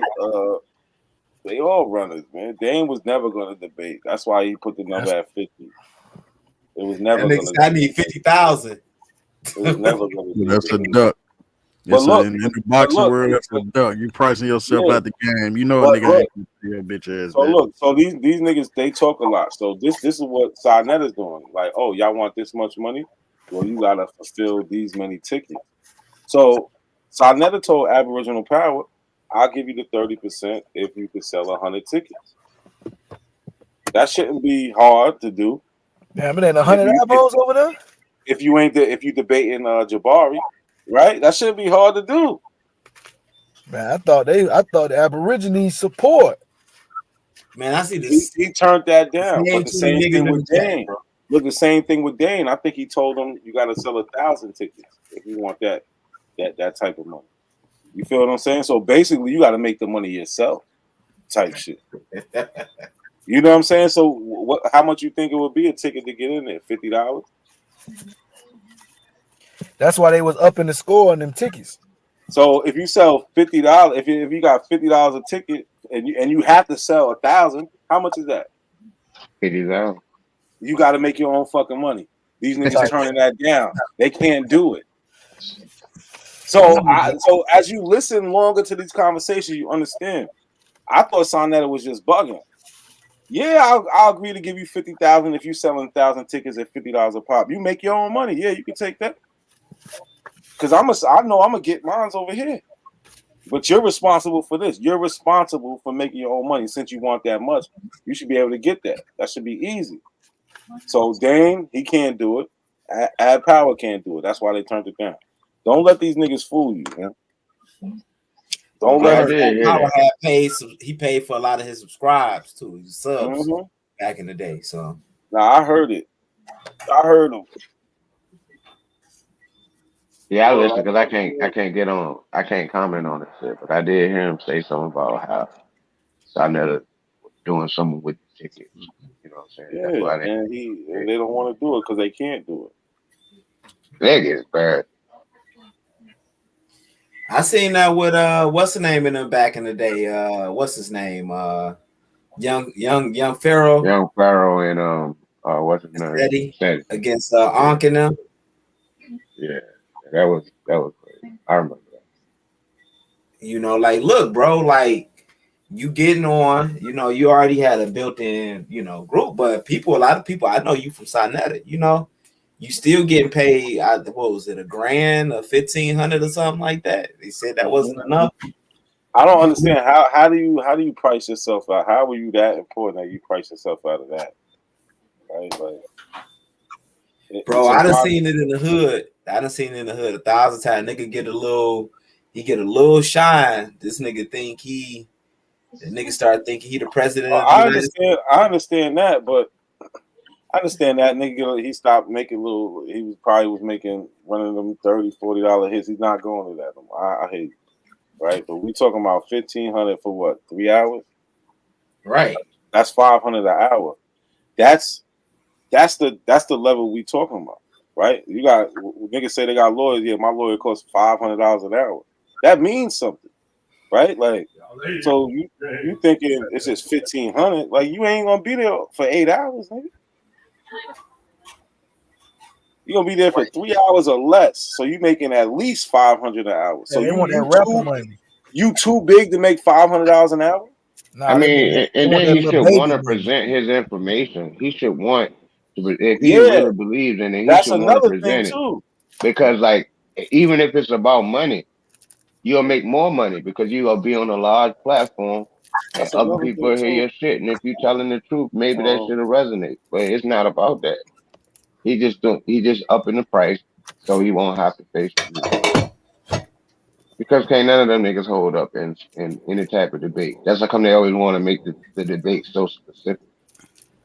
they all runners, man. Dane was never gonna debate. That's why he put the number at 50. It was never gonna I need 50,000. It was never gonna be. That's a duck. But look, in the boxing world, that's a duck. You pricing yourself out the game. You know a nigga ain't gonna see your bitch ass. So look, so these niggas, they talk a lot. So this is what Sarnetta is doing. Like, oh, y'all want this much money? Well, you gotta fulfill these many tickets. So Sarnetta told Aboriginal Power, I'll give you the 30% if you could sell 100 tickets. That shouldn't be hard to do. Damn, it ain't 100 eyeballs over there. If you debating Jabari, right? That shouldn't be hard to do. Man, I thought the Aborigines support. Man, I see this. He turned that down. But the same thing with Dane. Look, the same thing with Dane. I think he told him you got to sell 1,000 tickets if you want that type of money. You feel what I'm saying? So basically, you got to make the money yourself, type shit. You know what I'm saying? So how much you think it would be a ticket to get in there? $50? That's why they was up in the score on them tickets. So if you sell $50, if you got $50 a ticket and you have to sell 1,000, how much is that? $50,000. You got to make your own fucking money. These niggas turning that down. They can't do it. So as you listen longer to these conversations, you understand. I thought Sarnetta was just bugging. Yeah, I'll agree to give you $50,000 if you selling 1,000 tickets at $50 a pop. You make your own money. Yeah, you can take that. Because I know I'm gonna get mine over here. But you're responsible for this. You're responsible for making your own money. Since you want that much, you should be able to get that. That should be easy. So Dane, he can't do it. Ad Power can't do it. That's why they turned it down. Don't let these niggas fool you, man. Don't let Power he paid for a lot of his subscribes too, his subs back in the day. So I heard it. I heard him. Yeah, I listen because I can't comment on it shit, but I did hear him say something about how Sarnetta was doing something with the tickets. You know what I'm saying? Yeah, that's why and they don't want to do it because they can't do it. Niggas bad. I seen that with what's the name in them back in the day? What's his name? Young Pharaoh. Young Pharaoh and what's his name? Steady against Ankh and them. Yeah, that was crazy. I remember that. You know, like, look, bro, like you getting on, you know, you already had a built-in, you know, group, but a lot of people, I know you from Sarnetta, you know, you still getting paid. What was it, $1,000 or $1,500 or something like that? They said that wasn't enough. I don't understand how do you price yourself out? How were you that important that you price yourself out of that? Right, like, bro, I done seen it in the hood. 1,000 times. Nigga get a little shine. This nigga think the nigga start thinking he the president. I understand that, but I understand that nigga. He stopped making little. He was probably making one of them $30-$40 hits. He's not going to that no more. I hate it. Right, but we talking about $1,500 for what? 3 hours? Right. That's $500 an hour. That's the level we talking about. Right? You got niggas say they got lawyers. Yeah, my lawyer costs $500 an hour. That means something. right? Like, so you thinking it's just 1,500? Like, you ain't gonna be there for 8 hours, nigga. You're gonna be there for 3 hours or less, so you making at least 500 an hour. So they want that rapper money. You too big to make $500 an hour? Nah, I mean, and then he should want to present his information. He should want to, if he really believes in it, he should want to present it. Because, like, even if it's about money, you'll make more money because you'll be on a large platform and other people hear your shit. And if you're telling the truth, maybe that should resonate. But it's not about that. He just upping the price so he won't have to face the because can't none of them niggas hold up in any type of debate. That's how come they always want to make the debate so specific.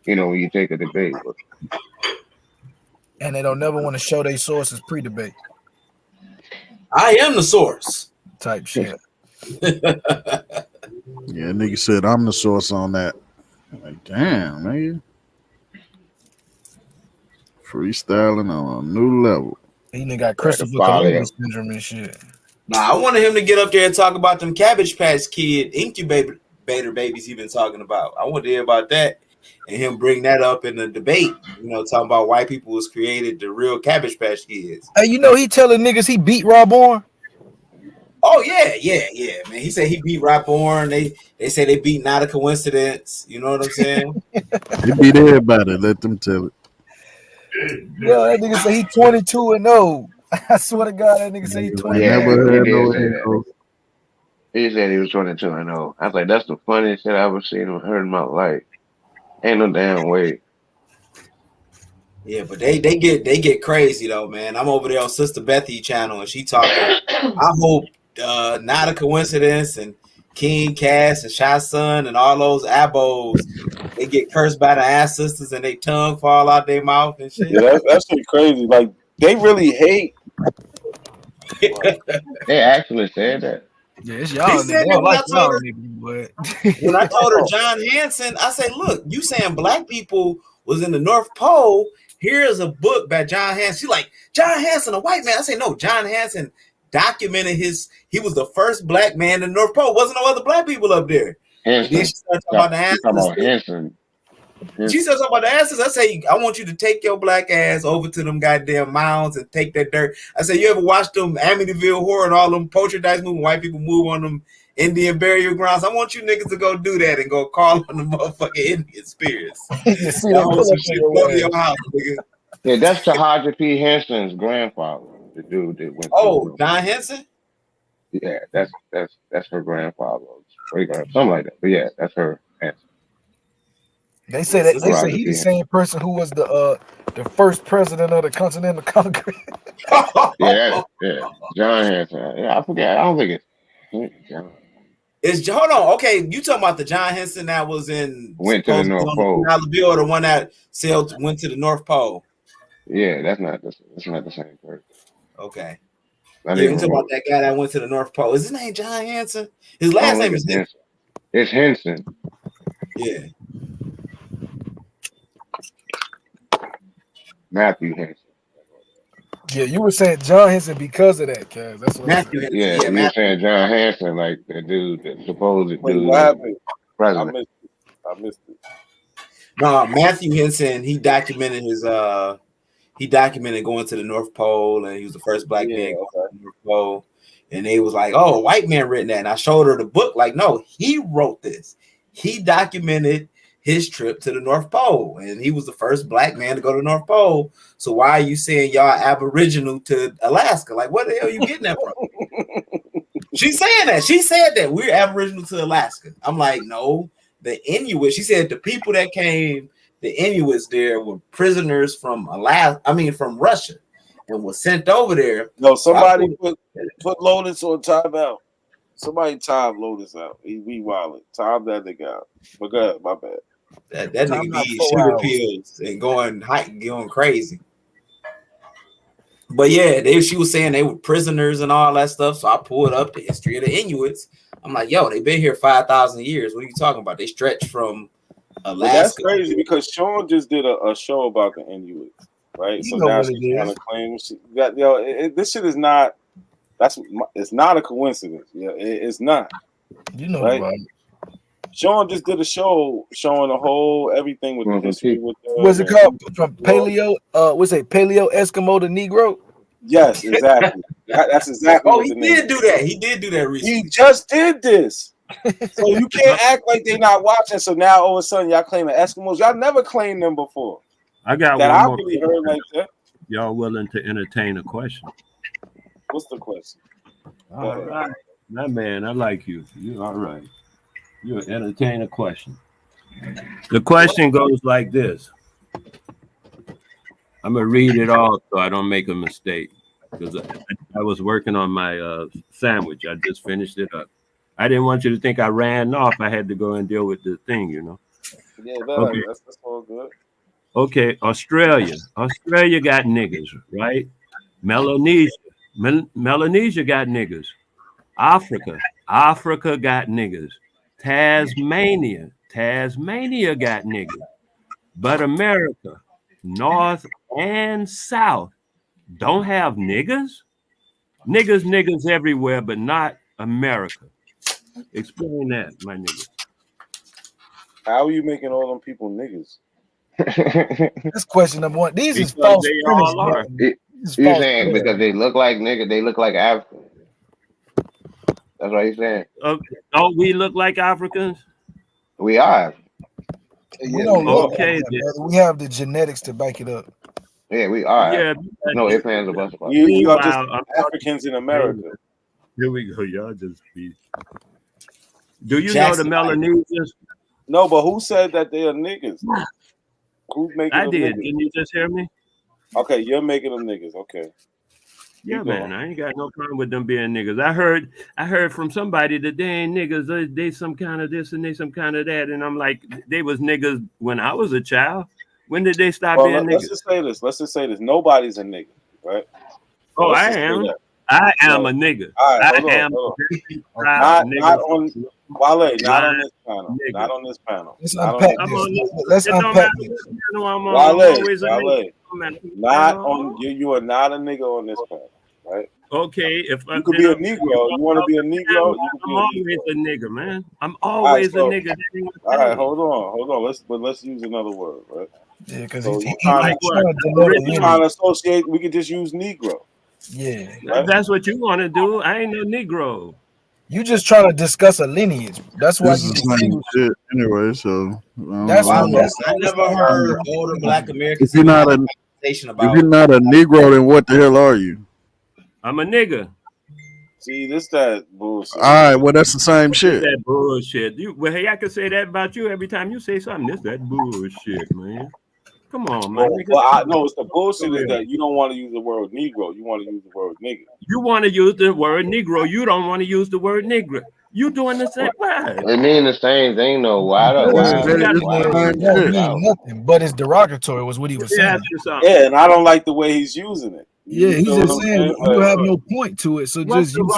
You know, when you take a debate. And they don't never want to show their sources pre-debate. I am the source. Type shit. Yeah, nigga said I'm the source on that. I'm like, damn, man. Freestyling on a new level. He nigga got Christopher Columbus syndrome and shit. Nah, I wanted him to get up there and talk about them Cabbage Patch Kid incubator babies he been talking about. I want to hear about that and him bring that up in the debate. You know, talking about white people was created the real Cabbage Patch Kids. Hey, you know he telling niggas he beat Rob Bourne? Oh yeah, man. He said he beat Rob Bourne. They say they beat Not a Coincidence. You know what I'm saying? They beat everybody. Let them tell it. Yo, that nigga say he 22-0. I swear to God, that nigga say he 22. Yeah, he said he was 22-0. I was like, that's the funniest shit I ever seen or heard in my life. Ain't no damn way. Yeah, but they get crazy though, man. I'm over there on Sister Bethy channel and she talking. I hope Not a Coincidence and King Cass and Shy Son and all those abos, they get cursed by the ass sisters and they tongue fall out their mouth and shit. Yeah, that's shit crazy. Like, they really hate. They actually said that. Yeah, it's y'all. They don't like y'all niggas, but when I told her John Hanson, I said, look, you saying black people was in the North Pole. Here's a book by John Hanson. She's like, John Hanson, a white man. I say, no, John Hanson documented he was the first black man in the North Pole. Wasn't no other black people up there. Hanson. Then she started talking about the Hanson. She started talking about the asses. I say, I want you to take your black ass over to them goddamn mounds and take that dirt. I say, you ever watch them Amityville Horror and all them poltergeist movies, white people move on them Indian burial grounds? I want you niggas to go do that and go call on the motherfucking Indian spirits. You see that shit blow your house, nigga. Yeah, that's Tahaja P. Henson's grandfather, the dude that went. Oh, John Henson. Yeah, that's her grandfather, something like that. But yeah, that's her Henson. They say that he's the same person who was the first president of the Continental Congress. yeah, John Henson. Yeah, I forget. I don't think it's John. Hold on. Okay, you talking about the John Henson that went to the North Pole, or the one that went to the North Pole? Yeah, that's not the same person. Okay. Yeah, you talking about that guy that went to the North Pole? Is his name John Henson? His last name is Henson. It's Henson. Yeah. Matthew Henson. Yeah, you were saying John Henson because of that, cuz. That's what Matthew Henson. Yeah, you were saying John Henson, like the dude, the supposed dude. What happened? President. I missed it. No, Matthew Henson, he documented going to the North Pole, and he was the first black man going to the North Pole. And they was like, oh, a white man written that. And I showed her the book, like, no, he wrote this. He documented his trip to the North Pole, and he was the first black man to go to the North Pole. So why are you saying y'all Aboriginal to Alaska? Like, what the hell are you getting that from? She's saying that. She said that we're Aboriginal to Alaska. I'm like, no, the Inuit. She said the people that came, the Inuits there were prisoners from from Russia, and was sent over there. No, somebody put Lotus on timeout. Somebody time Lotus out. We wilding. Time that nigga out. But go ahead, my bad. That nigga be eating sugar pills and going crazy. But yeah, she was saying they were prisoners and all that stuff. So I pulled up the history of the Inuits. I'm like, yo, they've been here 5,000 years. What are you talking about? They stretch from Alaska. Well, that's crazy because Sean just did a show about the Inuits, right? So now she's trying to claim this shit is not. It's not a coincidence. Yeah, it's not. You know right? the vibe. Sean just did a show showing the whole everything with the history with the. What's it called? From paleo? What's it? Paleo Eskimo to Negro? Yes, exactly. That's exactly. Oh, what he the name did do that. He did do that recently. He just did this. So you can't act like they're not watching. So now all of a sudden y'all claim the Eskimos. Y'all never claimed them before. I got that one I more. really heard like that. Y'all willing to entertain a question? What's the question? All right. My man, I like you. You all right. You entertain a question. The question goes like this. I'm going to read it all so I don't make a mistake. Because I was working on my sandwich. I just finished it up. I didn't want you to think I ran off. I had to go and deal with the thing, you know. Yeah, Okay. that's all good. Okay, Australia. Australia got niggas, right? Melanesia. Melanesia got niggas. Africa got niggas. Tasmania got niggas. But America, North and South, don't have niggas? Niggas everywhere, but not America. Explain that, my nigga. How are you making all them people niggas? That's question number one. These because is false they premise. all are. You're saying because they look like nigga, they look like African. That's what he's saying. Don't we look like Africans? We are. We don't look okay, like that, brother. We have the genetics to back it up. Yeah, we are. Yeah, no ifs, ands, or buts about it. You are just Africans in America. Here we go. Y'all just be. Do you know the Melanesians? No, but who said that they are niggas? Who's making I them did. niggas? Didn't you just hear me? Okay, you're making them niggas. Okay. Yeah, man. I ain't got no problem with them being niggas. I heard from somebody that they ain't niggas. They some kind of this and they some kind of that. And I'm like, they was niggas when I was a child. When did they stop being niggas? Let's just say this. Nobody's a nigga, right? Oh, Let's I just say am. that. I am a nigga. All right, I am not on Wale, not on this panel. Nigga. Not on this panel. Let's not unpack on this. Let's unpack this. Wale, not on you. You are not a nigga on this panel, right? Okay, if you could be a Negro, you want to be a Negro? I'm always a nigga, man. I'm always a nigga. All right, hold on. Let's use another word, right? Yeah, because so he's trying to associate. We could just use Negro. Yeah, right? That's what you want to do. I ain't no Negro. You just trying to discuss a lineage. That's why you confused. Shit anyway. So that's I never heard older Black Americans. If you're not a Negro, then what the hell are you? I'm a nigga. See, that bullshit. All right, well that's the same shit. That bullshit. Hey, I can say that about you every time you say something. This that bullshit, man. Come on, man. Well, I know it's the bullshit is that you don't want to use the word Negro. You want to use the word nigga. You want to use the word Negro. You don't want to use the word nigga. You doing the same. Why? They mean the same thing, though. Why? Nothing, but it's derogatory. Was what he was saying. Yeah, and I don't like the way he's using it. Yeah, he's just saying you have no point to it, so just use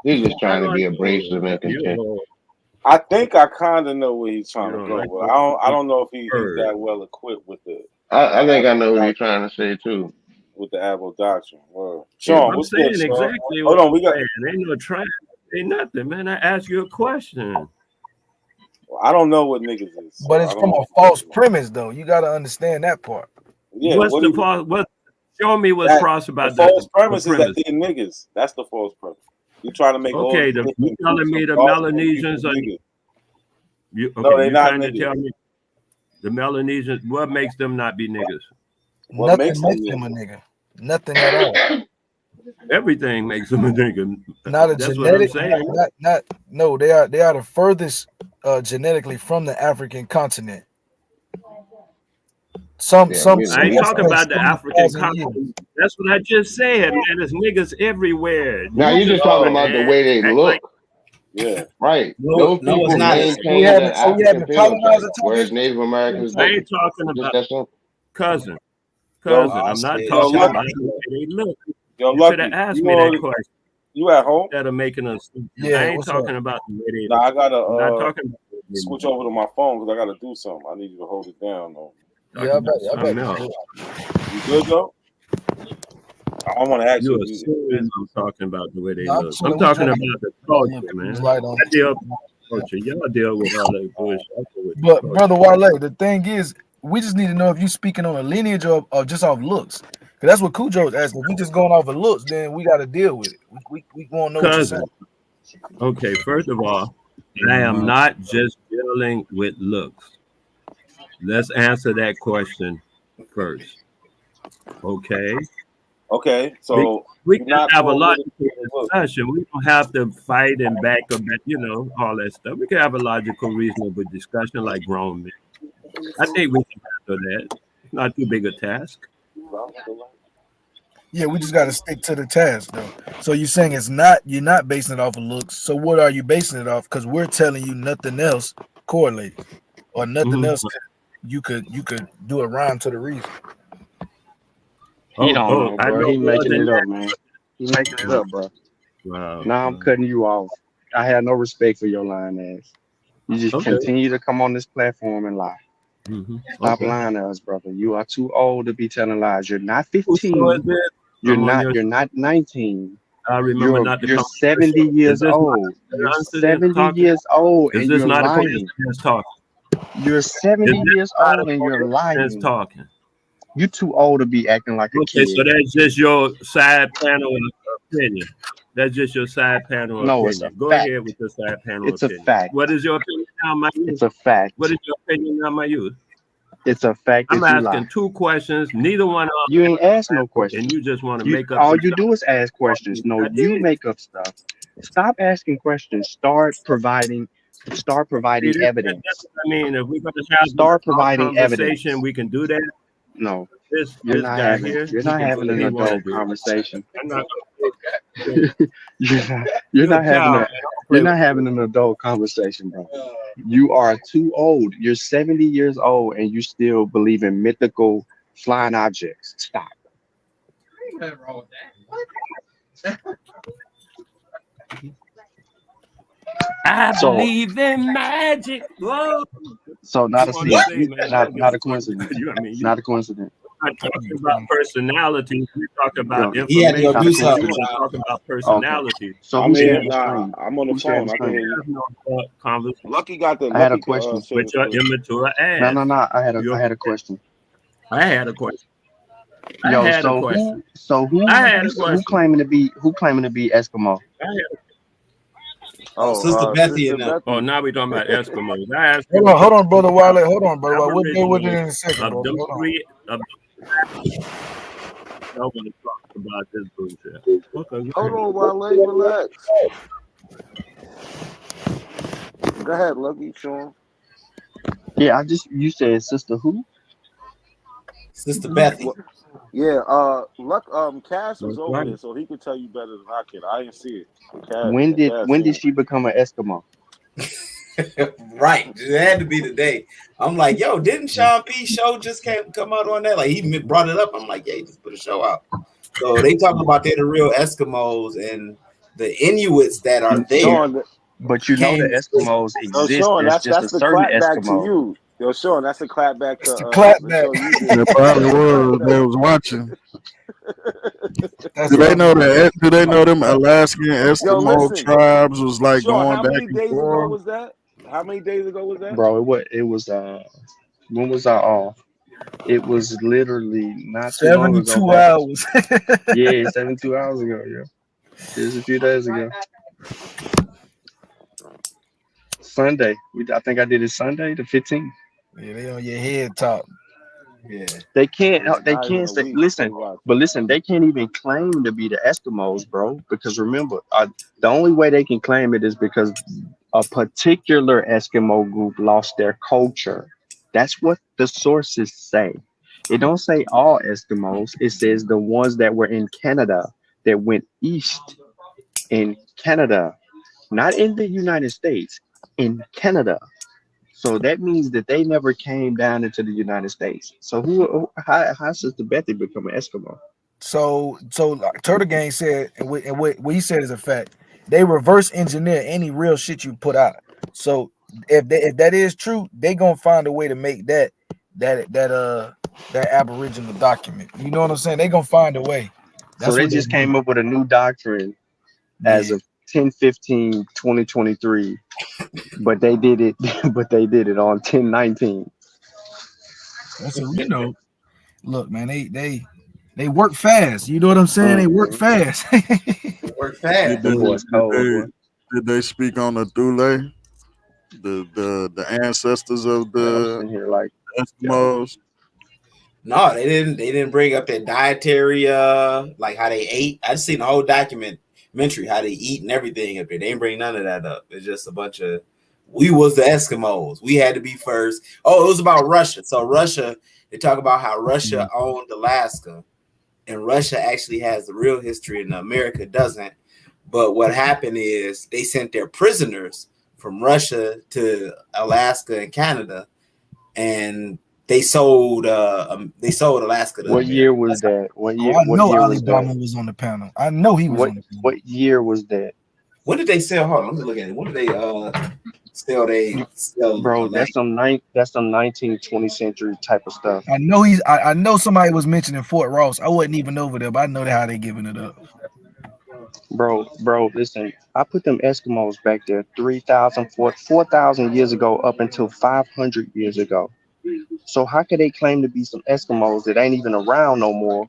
he's just trying to be abrasive and content. I think I kind of know where he's trying to go, but I don't know if he's that well equipped with it. I think I know what he's trying to say too. With the Abel doctrine. Word. Sean, what's saying good, exactly. Hold on, we got. Ain't no trying. Ain't nothing, man. I asked you a question. Well, I don't know what niggas is. But it's from a false premise, though. You got to understand that part. Yeah. What's the false? What? Show me what's false about the false premise is that they're niggas. That's the false premise. You're trying to make. Okay, you telling me the Melanesians are niggas? No, they're not trying niggas. to tell me the Melanesians. What makes them not be niggas? Nothing makes them a nigga. Nothing at all. Everything makes them a nigga. Not a That's genetic. What I'm saying. No, they are the furthest genetically from the African continent. I ain't talking about the African continent. That's what I just said, man. There's niggas everywhere. Now you're just talking about the way they look. Yeah, right. No, Those people maintain that African phenotype, whereas Native Americans. I ain't talking about cousin. I'm not talking about the way they look. Yo, you should have asked me that question. You at home? Instead of making us. Yeah, I ain't talking about the way they look. Nah, I gotta I'm not talking about switch over to my phone because I gotta do something. I need you to hold it down though. Yeah, I bet. You good though? All I want to ask You you. assume I'm talking about the way they No, I'm look. chilling. I'm We talking trying about to the get culture, people's man. light on. I deal with culture. Y'all deal with all that bullshit. I deal with But culture. brother Wale, the thing is, we just need to know if you speaking on a lineage or just off looks. Cause that's what Cujo's asking. If we just going off of looks, then we got to deal with it. We won't know what you're saying. Cousin. Okay, first of all, I am not just dealing with looks. Let's answer that question first. Okay. Okay, so We you're can not have a full with it. logical discussion. We don't have to fight and back up, all that stuff. We can have a logical, reasonable discussion like grown men. I think we can handle that. It's not too big a task. Yeah, we just got to stick to the task though. So you're saying you're not basing it off of looks. So what are you basing it off? Because we're telling you nothing else correlated or nothing else you could do a rhyme to the reason. He don't know, I bro. know He more making than it up, that. man. He making it up, bro. Wow. Now I'm cutting you off. I have no respect for your lying ass. You just Okay. continue to come on this platform and lie. Stop lying to us, brother. You are too old to be telling lies. You're not 15. You're not 19. I remember not to You're come. 70 years old. You're 70 years old Is and this you're not a lying. question that's talking? You're 70 years old and you're lying. Talking. You're too old to be acting like a Okay, kid. so that's just your side panel opinion. That's just your side panel No, opinion. it's a Go fact. ahead with your side panel It's a opinion. fact. What is your opinion now, my youth? It's a fact. What is your opinion now, my youth? It's a fact that I'm you asking lie. 2 questions. Neither one of You ain't asked no questions. and you just want to make up all some you stuff. do is ask questions. No, you make up stuff. Stop asking questions. Start providing See, that's evidence. what I mean. If we're going to have Start an providing conversation, evidence. we can do that. No, This you're not guy having. here, You're he not can having do an what he want to adult do. conversation. I'm not going to You're not a having child, You're not having an adult conversation, bro. You are too old. You're 70 years old and you still believe in mythical flying objects. Stop. Ain't nothing wrong with that. I believe in magic. Whoa. So not a What? not a coincidence. Not a coincidence. We're not talking about personalities. We're talking about He had to go information. do You something. want to talk about personalities. So I'm who sharing here. the Nah, screen? I'm on the Who's sharing phone. the I can screen? hear you. Conversation. Lucky got the. I had a Lucky question. share With the your screen. immature ass. No. I had a question. I had a question. Yo, so who claiming to be Eskimo? Sister Betty and Oh, now we're talking about Eskimos. I asked Hold on, brother Wiley. Hold on, brother Wiley. We'll deal with it in a second, of brother. them Hold on. 3 of I want to talk about this bullshit. Okay, Hold on, Wale, relax. Go ahead, Lucky, Sean. Yeah, you said sister who? Sister Bethy. Yeah, Cass was over there, so he could tell you better than I can. I didn't see it. When did she become an Eskimo? Right, it had to be today. I'm like, yo, didn't Sean P show just come out on that? Like he brought it up. I'm like, yeah, he just put a show out. So they talking about they're the real Eskimos and the Inuits that are there. But you know the Eskimos exist. Sean, There's that's just a the certain clapback to Eskimo. you. Yo, Sean, that's a clapback to the show you did. They probably was. They was watching. Do they know that? Do they know them Alaskan Eskimo tribes was like Sean, going how back many and days ago forth? was that? How many days ago was that? Bro, it was when was I off? It was literally not too long ago. 72 hours. Yeah, 72 hours ago, yeah. It was a few days ago. Sunday. I think I did it Sunday, the 15th. Yeah, they on your head top. Yeah. They can't say listen, they can't even claim to be the Eskimos, bro. Because remember, the only way they can claim it is because a particular Eskimo group lost their culture. That's what the sources say. It don't say all Eskimos. It says the ones that were in Canada that went east in Canada, not in the United States, in Canada. So that means that they never came down into the United States. So how Sister Betty become an Eskimo? So Turtle Gang said, and what he said is a fact. They reverse engineer any real shit you put out. So if that is true, they gonna find a way to make that Aboriginal document. You know what I'm saying? They gonna find a way. So they just came up with a new doctrine as of 10/15/2023, but they did it. But they did it on 10/19. That's look, man, they work fast. You know what I'm saying? They work fast. Work fast. Did they speak on the Thule? The ancestors of the Eskimos? No, they didn't. They didn't bring up their dietary, like how they ate. I just seen the whole documentary how they eat and everything up there. They didn't bring none of that up. It's just a bunch of we was the Eskimos. We had to be first. Oh, it was about Russia. So Russia, they talk about how Russia owned Alaska, and Russia actually has the real history, and America doesn't. But what happened is they sent their prisoners from Russia to Alaska and Canada, and they sold Alaska to What America. year was that? What year? I What know year Alabama was on the panel. I know he was on the panel. What year was that? What did they sell? Hold on, let me look at it. What did they sell? They sell, bro. That's some 19th, 20th century type of stuff. I know I know somebody was mentioning Fort Ross. I wasn't even over there, but I know how they giving it up. Bro, listen. I put them Eskimos back there 3,000, 4,000 years ago up until 500 years ago. So how could they claim to be some Eskimos that ain't even around no more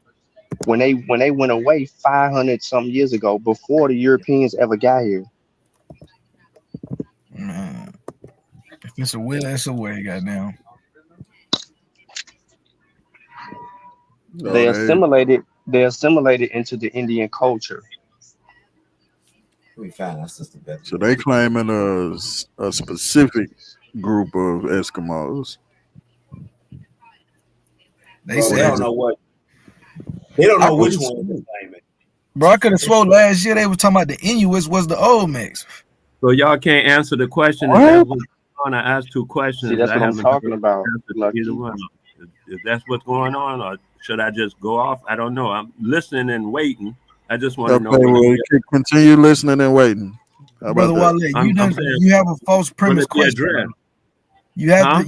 when they went away 500 some years ago before the Europeans ever got here? Man, if it's a will, it's a way. Goddamn. They assimilated into the Indian culture. We found that's just the best. So they claiming a specific group of Eskimos. They don't know what. They don't know which one they're claiming. Bro, I could have swore last year they were talking about the Inuits was the Olmecs. So y'all can't answer the question. If that was on, I asked two questions. See, that's what I'm talking about. Either one. If that's what's going on, or should I just go off? I don't know. I'm listening and waiting. I just want to know. Well, continue listening and waiting. Brother Wale, you have a false premise question. You have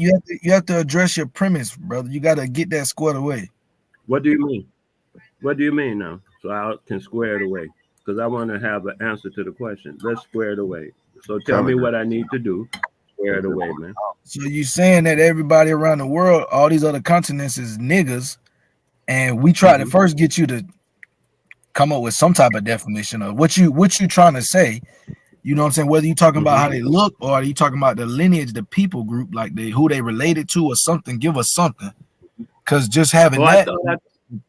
to address your premise, brother. You got to get that squared away. What do you mean? What do you mean now? So I can square it away because I want to have an answer to the question. Let's square it away. So tell me what I need to do. Square it away, man. So you saying that everybody around the world, all these other continents is niggas, and we try to first get you to come up with some type of definition of what you trying to say. You know what I'm saying? Whether you talking about how they look or are you talking about the lineage, the people group, like who they related to or something. Give us something, because just having that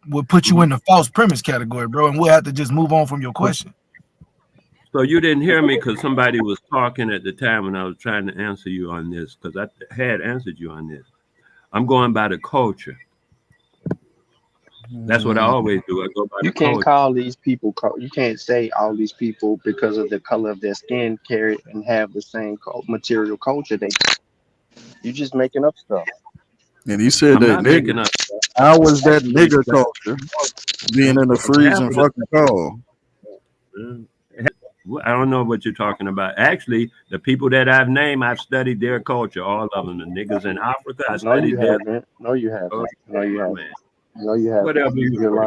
would put you in the false premise category, bro, and we'll have to just move on from your question. So you didn't hear me because somebody was talking at the time when I was trying to answer you on this, because I had answered you on this. I'm going by the culture. That's what I always do. I go by the culture. You can't call these people. You can't say all these people because of the color of their skin carry and have the same material culture. You're just making up stuff. And he said that nigga. How was that nigga culture being in the freezing fucking cold? I don't know what you're talking about. Actually, the people that I've named, I've studied their culture. All of them, the niggas in Africa, I studied their. No, you haven't. No, you haven't. No, you haven't. Whatever.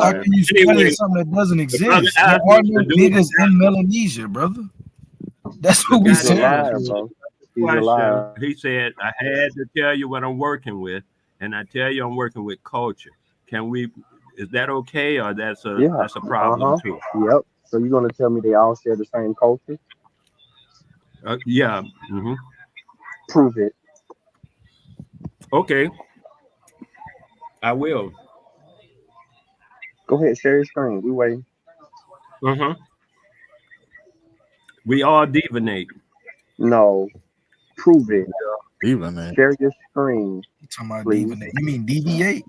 How can you study something that doesn't exist? There are no niggas in Melanesia, brother. That's what we said. He's alive. He said, I had to tell you what I'm working with, and I tell you I'm working with culture. Can we? Is that okay, or that's a problem too? Yep. So you're gonna tell me they all share the same culture? Yeah. Prove it. Okay. I will. Go ahead, share your screen. We waiting. We all divinate. No. Prove it. Divinate. Share your screen. You talking about divinate? You mean deviate?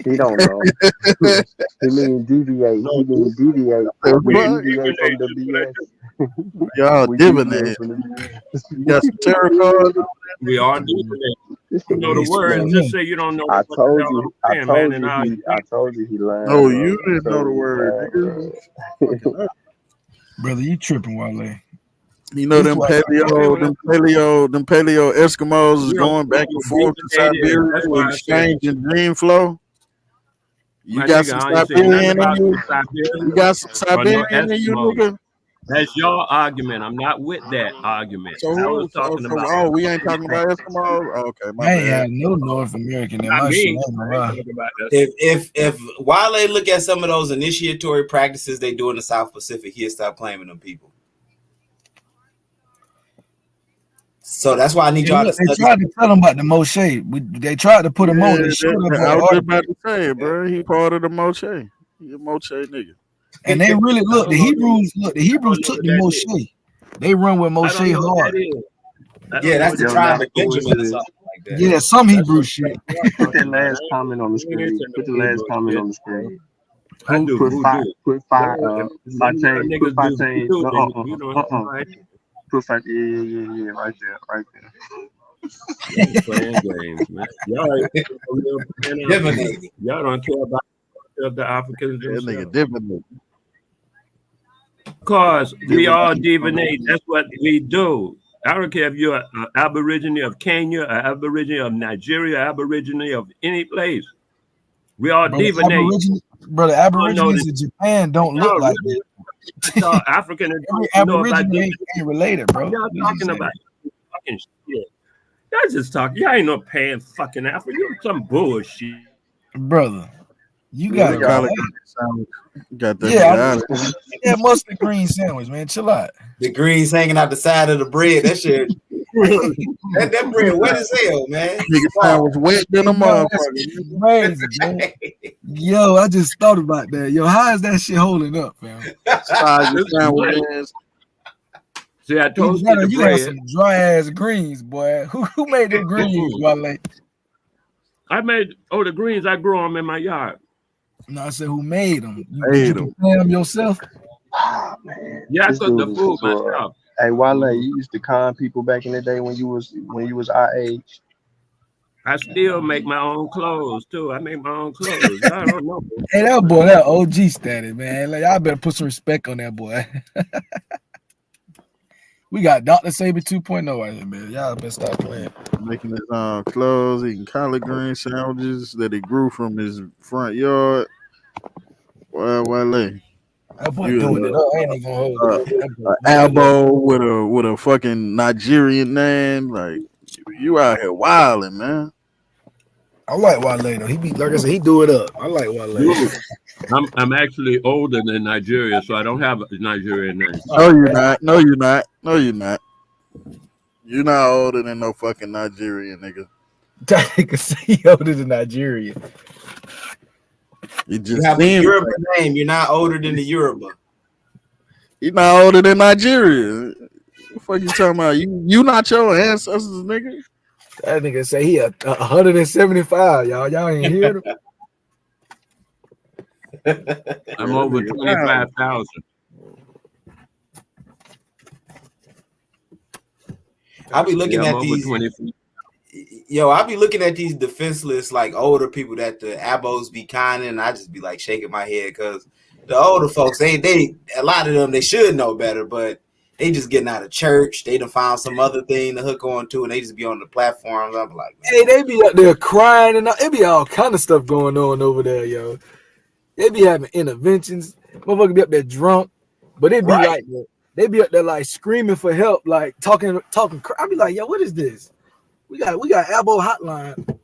He don't know. He means deviate. He means deviate. We deviate from the BS. Y'all divinate. You got some tarot cards? We all divinate. You know the word. Just say you don't know. I told you he learned. No, you didn't know the word. Brother, you tripping, Wale. You know them paleo Eskimos is going back and forth to Siberia to exchange and dream flow. You got some Siberian in you? You got some Siberian in you, nigga? That's your argument. I'm not with that argument. So I was talking about. Oh, we ain't talking about Eskimos. Oh, okay, my I ain't bad. had no North American in Not my shit. me. If Wale look at some of those initiatory practices they do in the South Pacific, he'll stop claiming them people. So that's why I need y'all to study. They tried to tell him about the Moshe. They tried to put him on. They showed up I was just about to say it, bro. He part of the Moshe. He a Moshe nigga. And they really look. The Hebrews took the Moshe. They run with Moshe hard. Yeah, that's the tribe of Benjamin or something like that. Yeah, some Hebrew shit. Put that last comment on the screen. Put the last comment on the screen. Put five. Put five. Yeah. Right there. Playing games, man. Y'all don't care about the Africans themselves. Because we all divinate. That's what we do. I don't care if you're an Aborigine of Kenya, an Aborigine of Nigeria, Aborigine of any place. We all divinate. Aborigines in Japan don't look like that. It's all African. Every Aborigine ain't related, bro. Y'all talking about fucking shit. Y'all just talking. Y'all ain't no pan fucking African. You're some bullshit. Brother, you got that. Yeah, mustard green sandwich, man. Chill out. The greens hanging out the side of the bread. That shit. that bread wet as hell, man. Nigga was wet than a motherfucker. Crazy, man. Yo, I just thought about that. Yo, how is that shit holding up, fam? See, I told you you had some dry ass greens, boy. Who made the greens, Wale? I made the greens. I grew them in my yard. No, I said who made them? You prepare them yourself? Oh, man. Yeah, I cooked the food myself. Hey, Wale, you used to con people back in the day when you was our age. I still make my own clothes too. I make my own clothes. I don't know. Hey, that OG status, man. Like, y'all better put some respect on that boy. We got Dr. Saber 2.0 right here, man. Y'all better stop playing. Making his clothes, eating collard green sandwiches that he grew from his front yard. Wale. That boy doing it up. I ain't even gonna hold it. Elbow with a fucking Nigerian name. Like, you out here wilding, man. I like Wale though. He be, like I said, he do it up. I like Wale. I'm actually older than Nigeria, so I don't have a Nigerian name. No, you're not. No, you're not. No, you're not. You're not older than no fucking Nigerian nigga. That nigga say he older than Nigeria. You have a Yoruba name. You're not older than the Yoruba. You're not older than Nigeria. What the fuck you talking about? You not your ancestors, nigga. That nigga say he 175, y'all. Y'all ain't hear him. I'm over 25,000. I'll be looking at these. I'll be looking at these defenseless, like older people that the abos be conning, and I just be like shaking my head because the older folks, a lot of them, they should know better, but they just getting out of church. They done found some other thing to hook on to, and they just be on the platforms. I'm like, man. Hey, they be up there crying, and it be all kind of stuff going on over there, yo. They be having interventions. Motherfucker be up there drunk, but they be like, they be up there like screaming for help, like talking. I be like, yo, what is this? We got elbow hotline.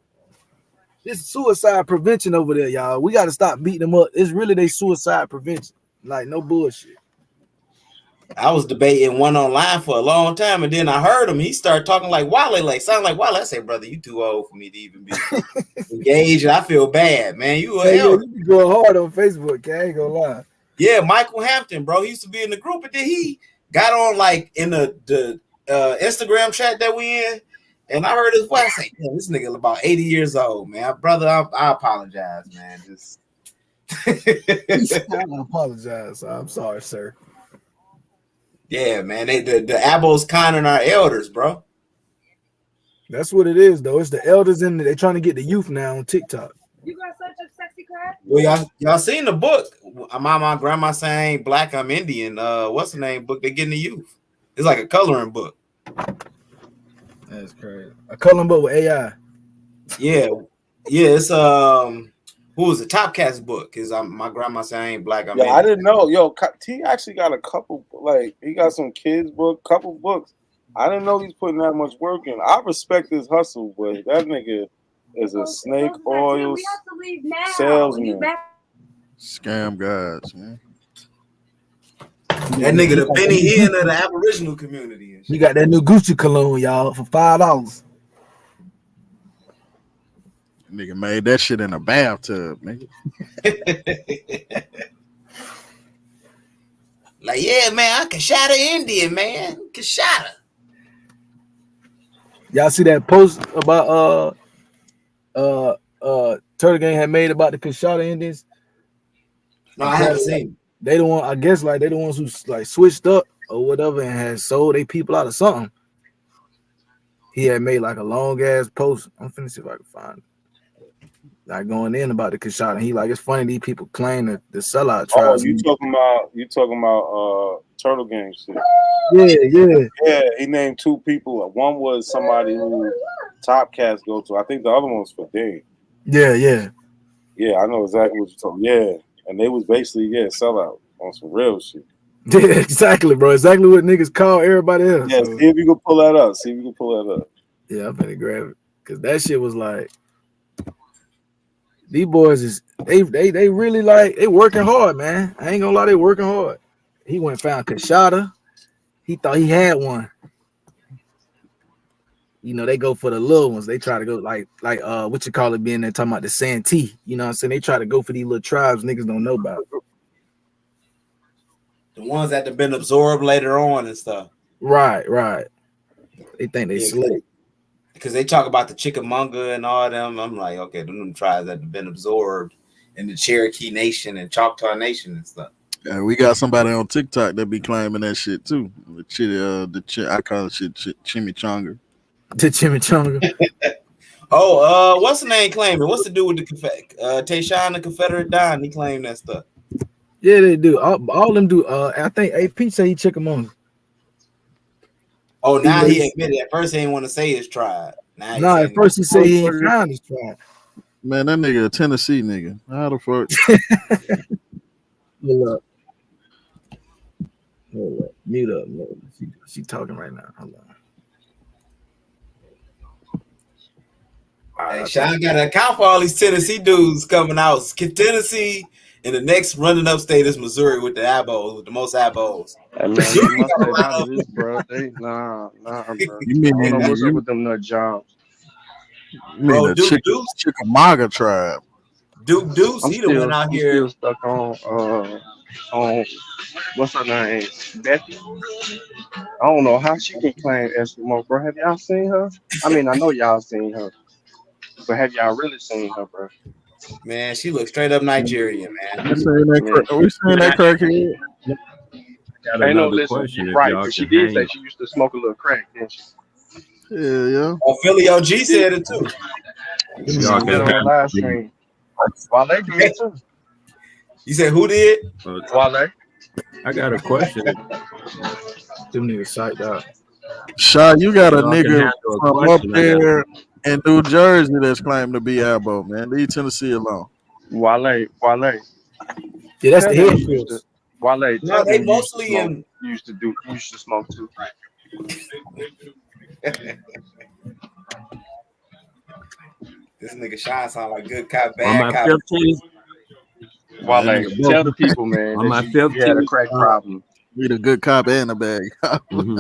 This suicide prevention over there, y'all. We got to stop beating them up. It's really they suicide prevention. Like, no bullshit. I was debating one online for a long time, and then I heard him. He started talking like Wale, like sound like Wale. I said, brother, you too old for me to even be engaged. I feel bad, man. You you be going hard on Facebook. I ain't gonna lie. Yeah, Michael Hampton, bro. He used to be in the group, but then he got on like in the Instagram chat that we in, and I heard his voice. I say, this nigga about 80 years old, man. Brother, I apologize, man. Just I apologize. I'm sorry, sir. Yeah, man. The abos conning our elders, bro. That's what it is, though. It's the elders and they're trying to get the youth now on TikTok. You got such a sexy crack. Well, y'all seen the book? My grandma saying black, I'm Indian. What's the name book? They getting the youth. It's like a coloring book. That's crazy. A coloring book with AI. Yeah. It's who Who was the Top Cats book? Because my grandma said I ain't black. Yeah, I didn't know. Yo, T actually got a couple. Like he got some kids book, couple books. I didn't know he's putting that much work in. I respect his hustle, but that nigga is a snake oil salesman. Scam guys, man. That nigga the Benny Hinn of the Aboriginal community. And shit. You got that new Gucci cologne, y'all, for $5. Nigga made that shit in a bathtub, nigga. Like, yeah, man, I Kashada Indian, man. Kashada. Y'all see that post about Turtle Gang had made about the Kashada Indians? No, I haven't seen. They the one, I guess, like they the ones who like switched up or whatever and had sold they people out of something. He had made like a long ass post. I'm finna see if I can find it. Like going in about the Kashada. He like, it's funny these people claim that the sellout tribes. Oh, you talking about Turtle Gang shit. Yeah. He named two people. One was somebody who Top Cats go to. I think the other one was for Dave. Yeah. Yeah, I know exactly what you're talking. Yeah. And they was basically, sellout on some real shit. Yeah, exactly, bro. Exactly what niggas call everybody else. Yeah, so. see if you can pull that up. Yeah, I'm finna grab it. Cause that shit was like, these boys is they really like they working hard, man. I ain't gonna lie, they working hard. He went and found Kashada. He thought he had one. You know, they go for the little ones. They try to go like what you call it being there talking about the Santee. You know what I'm saying? They try to go for these little tribes niggas don't know about. The ones that have been absorbed later on and stuff. Right. They think they slick. Because they talk about the Chickamauga and all them. I'm like, okay, them tribes that have been absorbed in the Cherokee Nation and Choctaw Nation and stuff. Yeah, we got somebody on TikTok that be claiming that shit too. I call it shit chimichanga. The chimichanga. What's the name claiming? What's the dude with the Tayshawn, the Confederate Don? He claimed that stuff. Yeah, they do. All them do. I think AP say he Chickamauga. Oh, now he admitted. At first, he didn't want to say his tribe. Now at first he said he ain't found his tribe. Man, that nigga a Tennessee nigga. How the fuck? Hold up. Mute up. She talking right now. Hold on. Hey, Sean got to account for all these Tennessee dudes coming out. Tennessee, and the next running up state is Missouri with the abos, with the most abos. Hey, man, they must stay out of this, bro. Nah, bro. You mean what's up with them nut jobs? You mean the Chickamauga tribe? Duke Deuce, he the one out here. Still stuck on what's her name? Betty. I don't know how she can claim Eskimo, bro. Have y'all seen her? I mean, I know y'all seen her, but have y'all really seen her, bro? Man, she looks straight up Nigerian, man. We seen that crackhead. I know this right, but she did say she used to smoke a little crack, didn't she? Yeah. Oh, Philly OG said it too. Y'all can on live stream. Wale did it too. You said who did? Wale. I got a question. Them niggas psyched out. Shaw, you got a nigga from up there in New Jersey that's claimed to be Albo, man. Leave Tennessee alone. Wale. Yeah, that's the head. Wale. No, they mostly used to smoke too. This nigga Sean sound like good cop, On my bad cop. 15th, Wale, tell the people, man. on my you had a 15th, crack problem. Need a good cop and a bad cop. on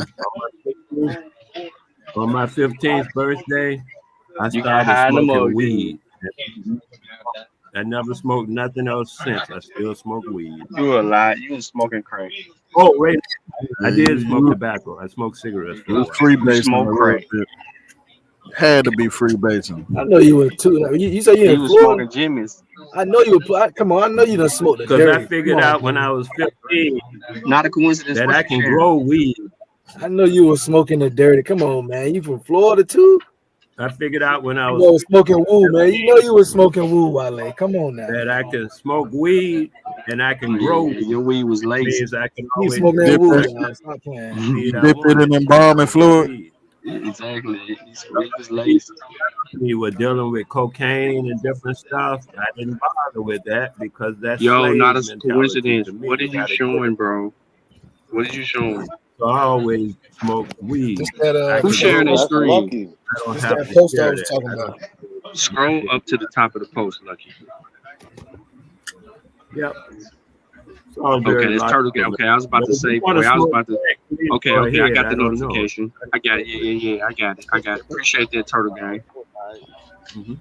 my 15th birthday, I You got high started in the smoking mug, weed. I never smoked nothing else since. I still smoke weed. You a lie. You was smoking crack. Oh wait, I did smoke tobacco. I smoked cigarettes. It was freebasing. Smoke crack. Had to be freebasing. I know you were too. You say you was Florida? smoking Jimmy's. I know you were. Come on, I know you done smoked the Because dirty. I figured out when I was 15 Not a coincidence that I can grow weed. I know you were smoking the dirty. Come on, man. You from Florida too? I figured out when I You was know smoking woo, man. You know you was smoking woo, Wale. Come on now. that I can smoke weed and I can grow. Your weed was lazy. Means I can You always smoking that Dip woo, it. man. Stop playing. weed I Dip it want. in embalming fluid. Exactly. He was lazy. We were dealing with cocaine and different stuff. I didn't bother with that because that's Yo, not slave a mentality coincidence. to me. What You are you got to get it. showing, bro? What are you showing? So I always smoke weed. Just that I Who's can sharing grow their it. That's screen? lucky. I don't just have that to post I share was that. talking I about. don't. Scroll up to the top of the post, Lucky. Yep. It's all Okay, very that's turtle. logical, man. Okay, I was about But to if you say, want to boy, I was smoke about to. crack, please Okay, go okay, I ahead. got I the don't know. notification. I got it. Yeah, I got it. Appreciate that, turtle gang. Mm-hmm.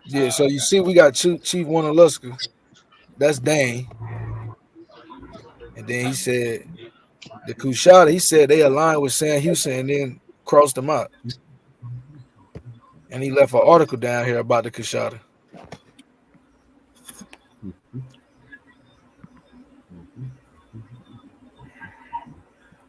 Yeah, so you see, we got Chief Wanaluska. That's Dane. And then he said the Kushada, he said they aligned with Sam Houston and then crossed them out. And he left an article down here about the Kushada.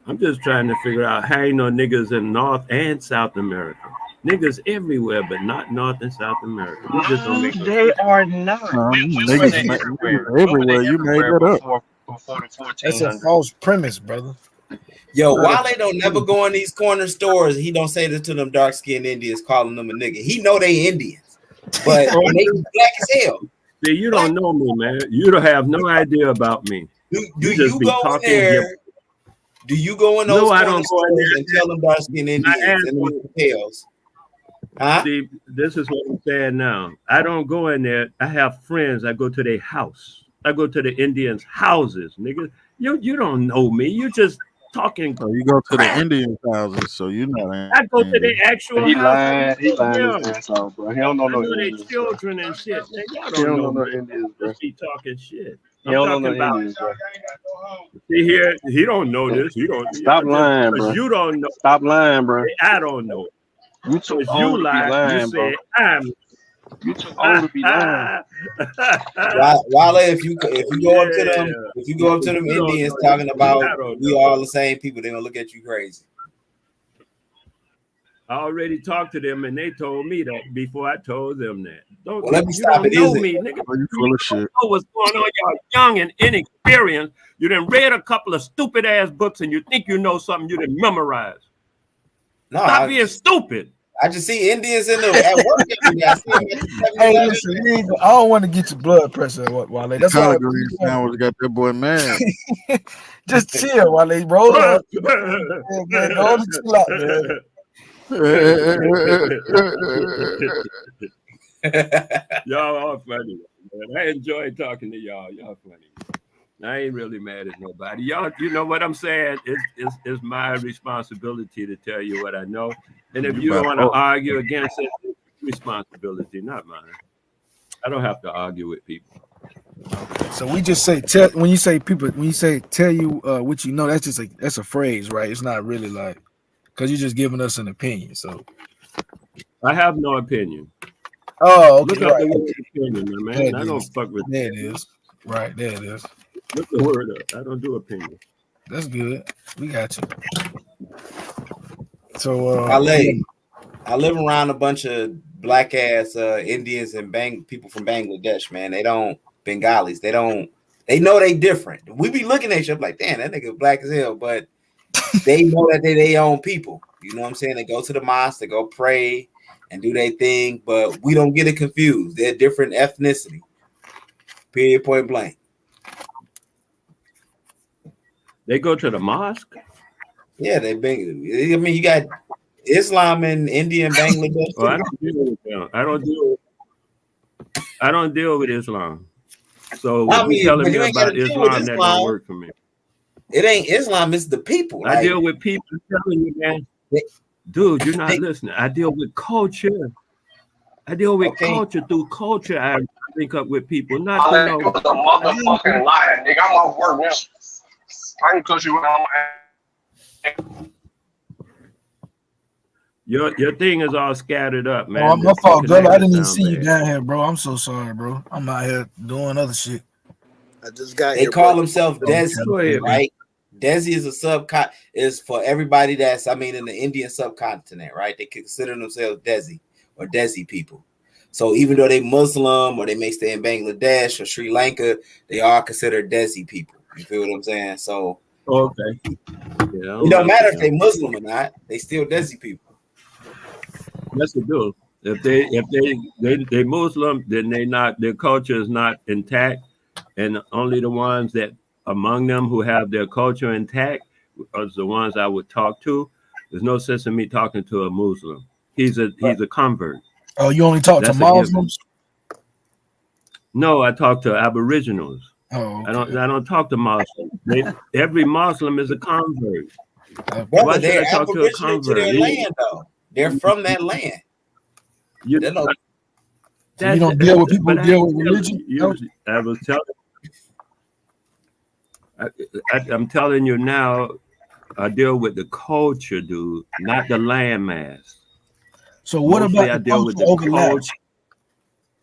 I'm just trying to figure out how you know niggas in North and South America. Niggas everywhere, but not North and South America. This just don't make no They sense. are not. We Niggas, wasn't everywhere. niggas everywhere. You made that up. Before the That's a 1400s. false premise, brother. Yo, Not a- Wale don't never go in these corner stores. He don't say this to them dark skinned Indians, calling them a nigga. He know they Indians, but Oh, and they black as hell. see, you don't know me, man. You don't have no idea about me. Do You just you be go in talking. there? Do you go in No, those I corner don't go in stores and tell them dark skinned there. My Indians and asshole. them tails? Huh? See, this is what I'm saying now. I don't go in there. I have friends. I go to their house. I go to the Indians' houses, nigga. You don't know me. You just talking So you go to the crap. Indian houses, so you're not an I go to their Indian. actual He house. I lying. He know lying his them. ass off, bro. He don't know I no know their Indians, bro. children and shit. Man, y'all He don't don't know know no me. Indians, bro. Just be talking shit. He I'm don't know talking no about. Indians, bro. See here, he don't know this. He don't. Stop Y'all just lying, because bro. you don't know. Stop lying, bro. I don't know. You too Because you old to be lie. You lying, bro. say I'm. You too old to be lying. Wale, if you go up to them, Yeah. if you go up to them You don't Indians know. talking about I don't we know. all the same people, they're gonna look at you crazy. I already talked to them and they told me that before I told them that. Don't Well, let me you stop don't it. know Is it? me, nigga. Are you You full of shit? know what's going on. Y'all young and inexperienced. You done read a couple of stupid ass books and you think you know something you didn't memorize. No, Stop being stupid. I just see Indians at work every day. I see them at the Hey, 7-Eleven. listen, I don't want to get your blood pressure, Wale. That's why Collard green sandwich got that boy mad. just chill, Wale, bro. Man, go to chill out, man. Y'all are funny, man. I enjoy talking to y'all. Y'all funny. I ain't really mad at nobody. Y'all, you know what I'm saying? It's my responsibility to tell you what I know. And if you don't want to argue against it, it's responsibility, not mine. I don't have to argue with people. So we just say when you say people, when you say tell you what you know, that's just that's a phrase, right? It's not really like because you're just giving us an opinion. So I have no opinion. oh, okay, Look up right. the word opinion, man. I don't fuck with. There it is. Right there it is. Look the word up. I don't do opinion. That's good. We got you. So I live around a bunch of black ass Indians and people from Bangladesh, man. They don't Bengalis. They know they different. We be looking at you like, damn, that nigga black as hell, but they know that they their own people. You know what I'm saying? They go to the mosque, they go pray and do their thing, but we don't get it confused. They're different ethnicity. Period, point blank. They go to the mosque? Yeah, I mean, you got Islam in India and Bangladesh. Well, I don't deal with them. I don't deal with Islam. So I if mean, you're telling but me you ain't about gotta deal with Islam, that don't Islam. work for me. It ain't Islam, it's the people. I deal with people telling you, man, dude, you're not listening. I deal with culture. I deal with culture. Through culture, I link up with people. Not to know. A motherfucking liar, nigga. I'm off work now. I can cut you out. Your thing is all scattered up, man. Oh, my fault, girl. I didn't even see you down here, bro. I'm so sorry, bro. I'm out here doing other shit. I just got They here. call bro. themselves Desi, right? Desi is a is for everybody that's in the Indian subcontinent, right? They consider themselves Desi or Desi people. So even though they Muslim or they may stay in Bangladesh or Sri Lanka, they are considered Desi people. You feel what I'm saying? So Okay. Yeah, It don't matter if they Muslim or not. They still Desi people. Yes, they do. If they Muslim, then their culture is not intact, and only the ones that among them who have their culture intact are the ones I would talk to. There's no sense in me talking to a Muslim. He's a convert. Oh, you only talk to That's a given. Muslims? No, I talk to Aboriginals. Oh, okay. I don't talk to Muslims. Every Muslim is a convert. Brother, they're Aboriginal to their land, though. They're from that land. So you don't deal with people who deal with religion? I was telling. I'm telling you now. I deal with the culture, dude, not the landmass. So what Mostly about I the deal with the overlap? culture.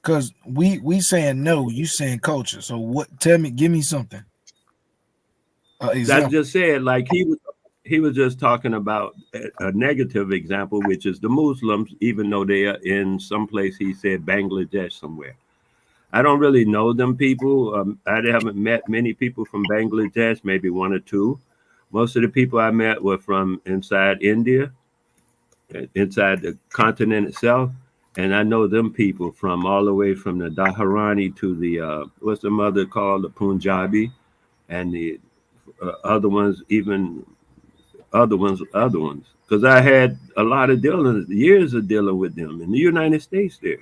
Because we saying no, you saying culture. So what? Give me something. I just said, like he was just talking about a negative example, which is the Muslims, even though they are in some place, he said Bangladesh somewhere. I don't really know them people. I haven't met many people from Bangladesh, maybe one or two. Most of the people I met were from inside India, inside the continent itself. And I know them people from all the way from the Dharangi to the, what's the mother called, the Punjabi, and the other ones, even other ones. Because I had a lot of years of dealing with them in the United States there.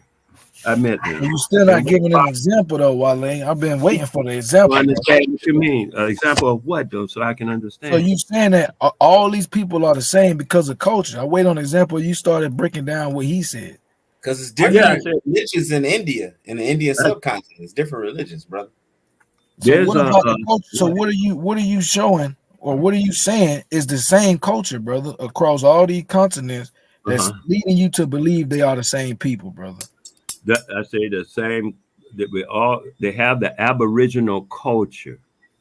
I met them. You still not giving an example though, Wale. I've been waiting for the example. I understand what you mean. An example of what though, so I can understand. So you saying that all these people are the same because of culture? I wait on an example. You started breaking down what he said. Because it's different religions in India, in the Indian subcontinent. It's different religions, brother. So what about the culture? So what are you showing, or what are you saying is the same culture, brother, across all these continents that's leading you to believe they are the same people, brother? I say the same. That they have the Aboriginal culture.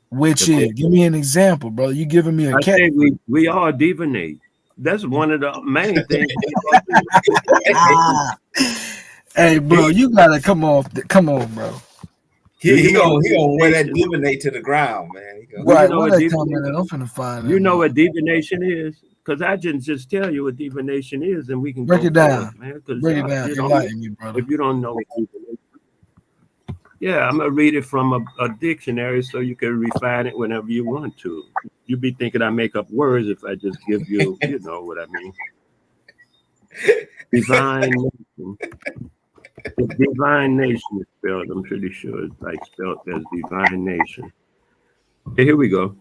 Which is, give me an example, brother. You giving me a cat? Say we all divinate. That's one of the main things. Hey, bro, you gotta come on, bro. He gonna wear that divinate to the ground, man. Right, I'm finna find. You know what divination is? Because I just tell you what divination is, and we can break it down, man. Break it down, enlighten me, brother. If you don't know what divination, yeah, I'm gonna read it from a dictionary, so you can refine it whenever you want to. You be thinking I make up words if I just give you, you know what I mean. Divine nation. Divine nation is spelled. I'm pretty sure it's like spelled as divine nation. Okay, here we go.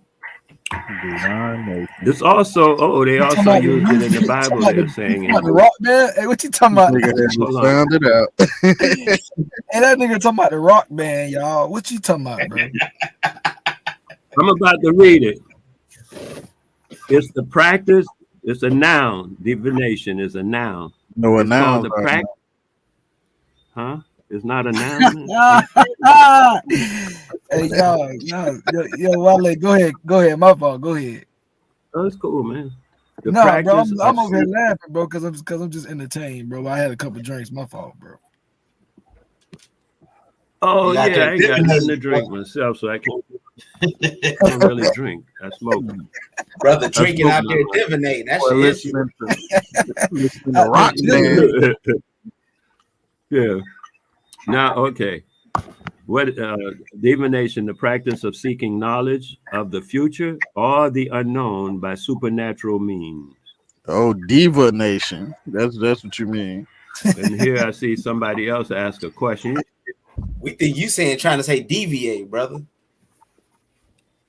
Divine nation. This also, they also used it in the Bible. They're saying the rock, man. Hey, what you talking about? Found it out. Hey, that nigga talking about the rock band, y'all. What you talking about, bro? I'm about to read it. It's the practice. It's a noun. Divination is a noun. No, a noun. The practice. Huh? It's not a noun. Hey, yo, Wale, go ahead. My fault. Go ahead. Oh, it's cool, man. No, bro, I'm over here laughing, bro, because I'm just entertained, bro. I had a couple drinks. My fault, bro. Oh yeah, I ain't got nothing to drink myself, so I can't really drink. I smoke. Brother, drinking out there, divinate. That's listening to rock band. Yeah. Now, okay. What divination? The practice of seeking knowledge of the future or the unknown by supernatural means. Oh, divination. That's what you mean. And here I see somebody else ask a question. We think you trying to say deviate, brother.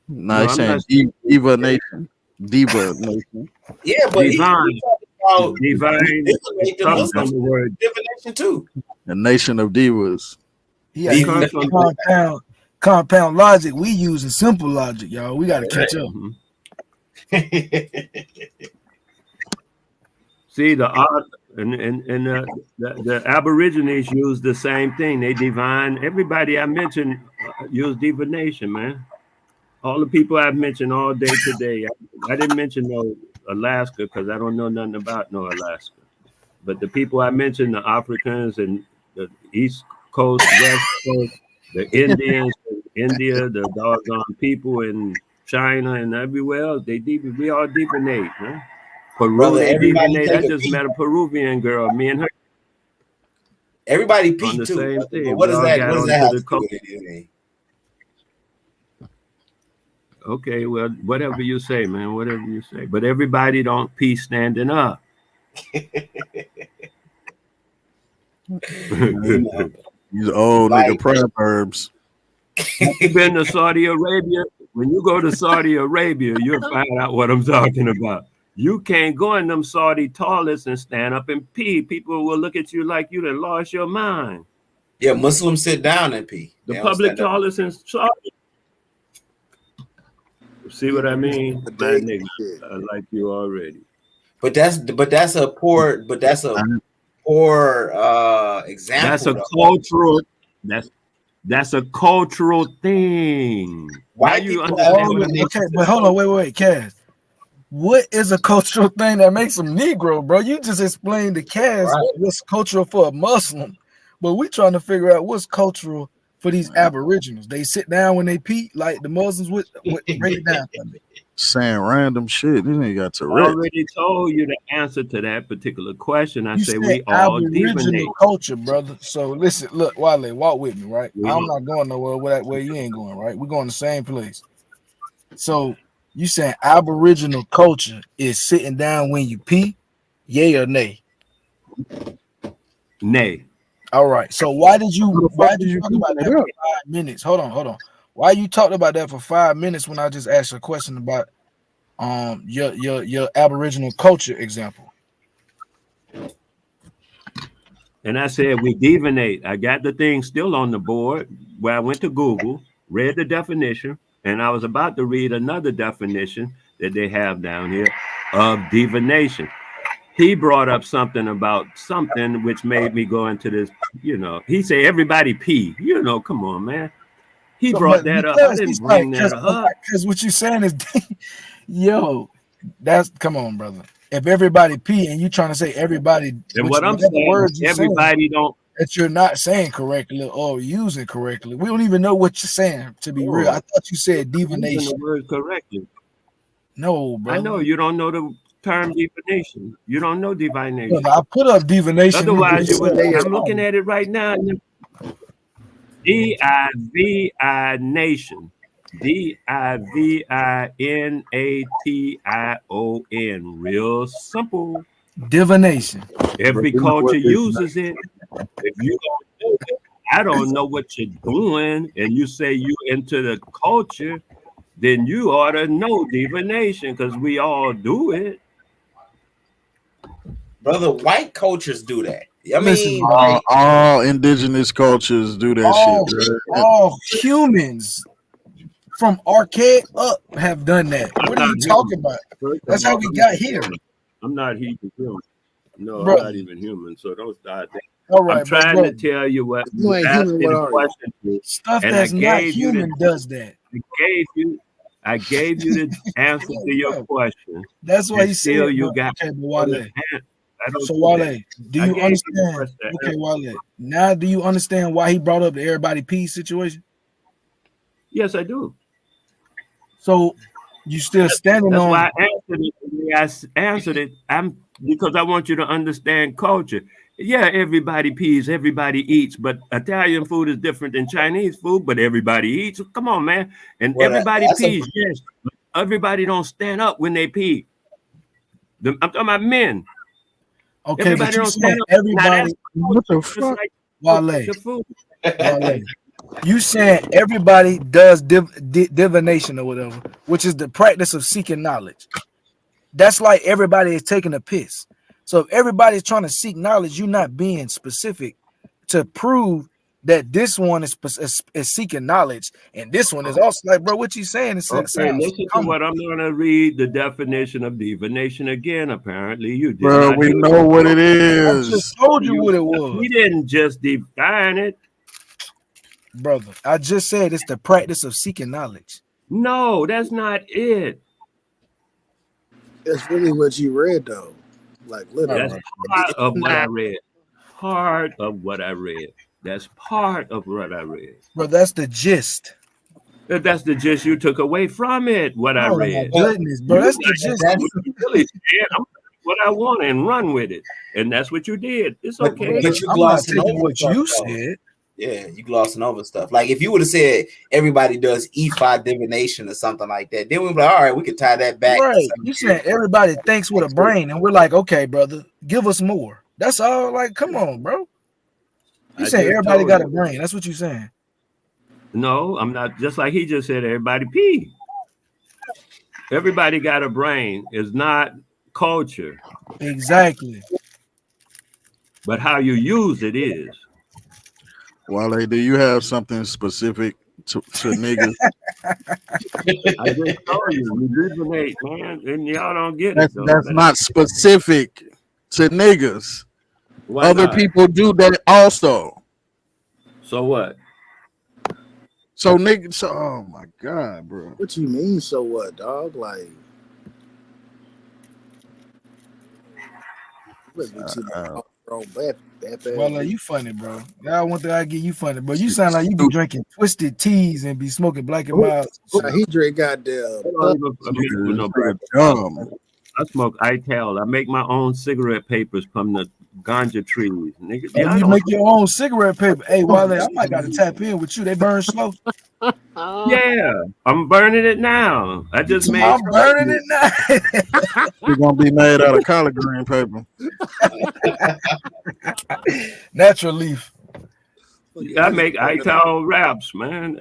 No, he's saying diva nation. Diva nation. Yeah, but divine. Divine. The word divination too. The nation of divas. Yeah, compound logic. We using simple logic, y'all. We got to catch up. See, the art and the Aborigines use the same thing. They divine. Everybody I mentioned use divination, man. All the people I've mentioned all day today. I didn't mention no Alaska because I don't know nothing about no Alaska. But the people I mentioned, the Africans and the East Coast, West Coast, the Indians, India, the doggone people in China and everywhere else. We all divinate, man. Peru, Brother, they everybody divinate. I take a just peek. met a Peruvian girl. Me and her Everybody on peep the too. same But thing. what We does all that got onto have the to do coast. with anything? Okay, well, whatever you say, man, whatever you say. But everybody don't pee standing up. These old nigga Like proverbs. You've been to Saudi Arabia. When you go to Saudi Arabia, you'll find out what I'm talking about. You can't go in them Saudi toilets and stand up and pee. People will look at you like you done lost your mind. Yeah, Muslims sit down and pee. The They don't public stand up. toilets in Saudi. See what I mean? My nigga, I like you already. But that's a poor example. That's a Though. cultural. That's a cultural thing. Now White you people understand what I mean? Okay, but hold on, wait, Cass. What is a cultural thing that makes them Negro, bro? You just explained to Cass what's cultural for a Muslim, but we trying to figure out what's cultural for these Aboriginals. They sit down when they pee, like the Muslims would break it down for me. Saying random shit. This ain't got I Tourette's. already told you the answer to that particular question. I You say said we all divinate. Aboriginal culture, brother. So listen, look, Wale, walk with me, right? I'm not going nowhere where you ain't going, right? We're going the same place. So you saying Aboriginal culture is sitting down when you pee, yay or nay? Nay. All right. So why did you talk about that for 5 minutes? Hold on. Why you talked about that for 5 minutes when I just asked you a question about your Aboriginal culture example? And I said we divinate. I got the thing still on the board where I went to Google, read the definition, and I was about to read another definition that they have down here of divination. He brought up something about something which made me go into this, he said everybody pee. Come on, man. He brought that up. I didn't bring that up. Because what you're saying is, yo, come on, brother. If everybody pee and you trying to say everybody, and what I'm saying, words everybody don't. That you're not saying correctly or using correctly. We don't even know what you're saying, to be real. I thought you said divination. The word correctly. No, bro. I know you don't know the term divination. You don't know divination. I put up divination. Otherwise, you would. I'm looking at it right now. D-I-V-I nation. D-I-V-I-N-A-T-I-O-N. Real simple. Divination. Every culture uses it. If you don't know it, I don't know what you're doing, and you say you into the culture, then you ought to know divination because we all do it. Brother, white cultures do that. I mean, all indigenous cultures do that shit. Bro. All humans from archaic up have done that. What are you talking about? That's how we got here. I'm not even human. No, bro. I'm not even human. So don't start that. All right, I'm trying to tell you what you ain't asked human. me What the are question. Stuff and that's not human does that. I gave you the answer to your question. That's why he still said, you got. Okay, Wale. So do Wale, do you understand? Okay, Wale. Now, do you understand why he brought up the everybody peace situation? Yes, I do. So you still standing That's on? why I answered it. I answered it. Because I want you to understand culture. Yeah, everybody pees, everybody eats, but Italian food is different than Chinese food. But everybody eats. Come on, man. And everybody pees. Yes, but everybody don't stand up when they pee. I'm talking about men. Okay, everybody but don't stand up. everybody. What the fuck? Like Wale. The food. Wale. You saying everybody does divination or whatever, which is the practice of seeking knowledge. That's like everybody is taking a piss. So if everybody's trying to seek knowledge, you're not being specific to prove that this one is seeking knowledge and this one is also like, bro, what you saying? Okay, listen to what I'm going to read the definition of divination again. Apparently, you did Bro, not. we know what it is. I just told you what it was. He didn't just define it, brother. I just said it's the practice of seeking knowledge. No, that's not it. That's really what you read, though. Like literally, that's part of what I read. Part of what I read. That's part of what I read. Bro, that's the gist. That's the gist you took away from it. What I Oh my read. goodness, bro. That's the gist. What you really said. I'm what I want and run with it, and that's what you did. It's okay. But you I'm not glossing taking over what stuff, you though. said. Yeah, you glossing over stuff. Like if you would have said everybody does E5 divination or something like that, then we'd be like, all right, we can tie that back. Right. You saying everybody thinks with a brain, and we're like, okay, brother, give us more. That's all. Like, come on, bro. You saying everybody got a brain. That's what you saying. No, I'm not. Just like he just said, everybody pee. Everybody got a brain. It's not culture. Exactly. But how you use it is. Wale, do you have something specific to niggas? I just told you, rejuvenate, man, and y'all don't get it. Though. That's not specific to niggas. Why Other not? people do that also. So what? So niggas, so, oh my god, bro. What you mean? So what, dog? Like, Well, you funny, bro. Now one thing I get you funny, bro. You sound like you be drinking twisted teas and be smoking black and mild. He drink goddamn. I smoke ITAL. I make my own cigarette papers from the ganja trees. Nigga, Oh, you make your own cigarette paper. Hey, Wale, I might got to tap in with you. They burn slow. Yeah, I'm burning it now. I just made. I'm burning it now. You're gonna be made out of collard green paper. Natural leaf. I make ITAL wraps, man.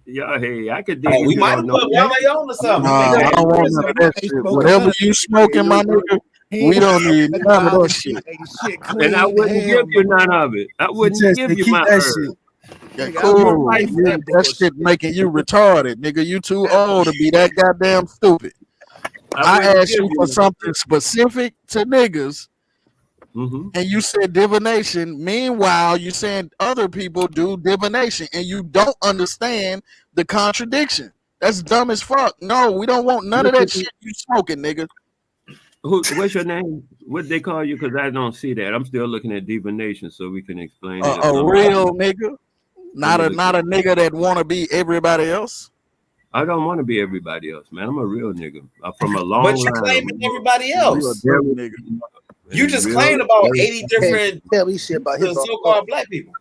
Hey, I could dig Hey, we it. might have put Wale on or something. I don't want none of that shit. Whatever you smoking, my nigga, we don't need none of that shit. And I wouldn't give you none of it. I wouldn't give you my herb. Yeah, cool. That shit making you retarded, nigga. You too old to be that goddamn stupid. I asked you for something specific to niggas, and you said divination. Meanwhile, you saying other people do divination, and you don't understand the contradiction. That's dumb as fuck. No, we don't want none of that shit you smoking, nigga. What's your name? What they call you? Because I don't see that. I'm still looking at divination, so we can explain it. A real nigga, not a nigga that want to be everybody else. I don't want to be everybody else, man. I'm a real nigga. I'm from a long But you line. claiming everybody else. Nigga. You just claimed about 80 different so-called black people.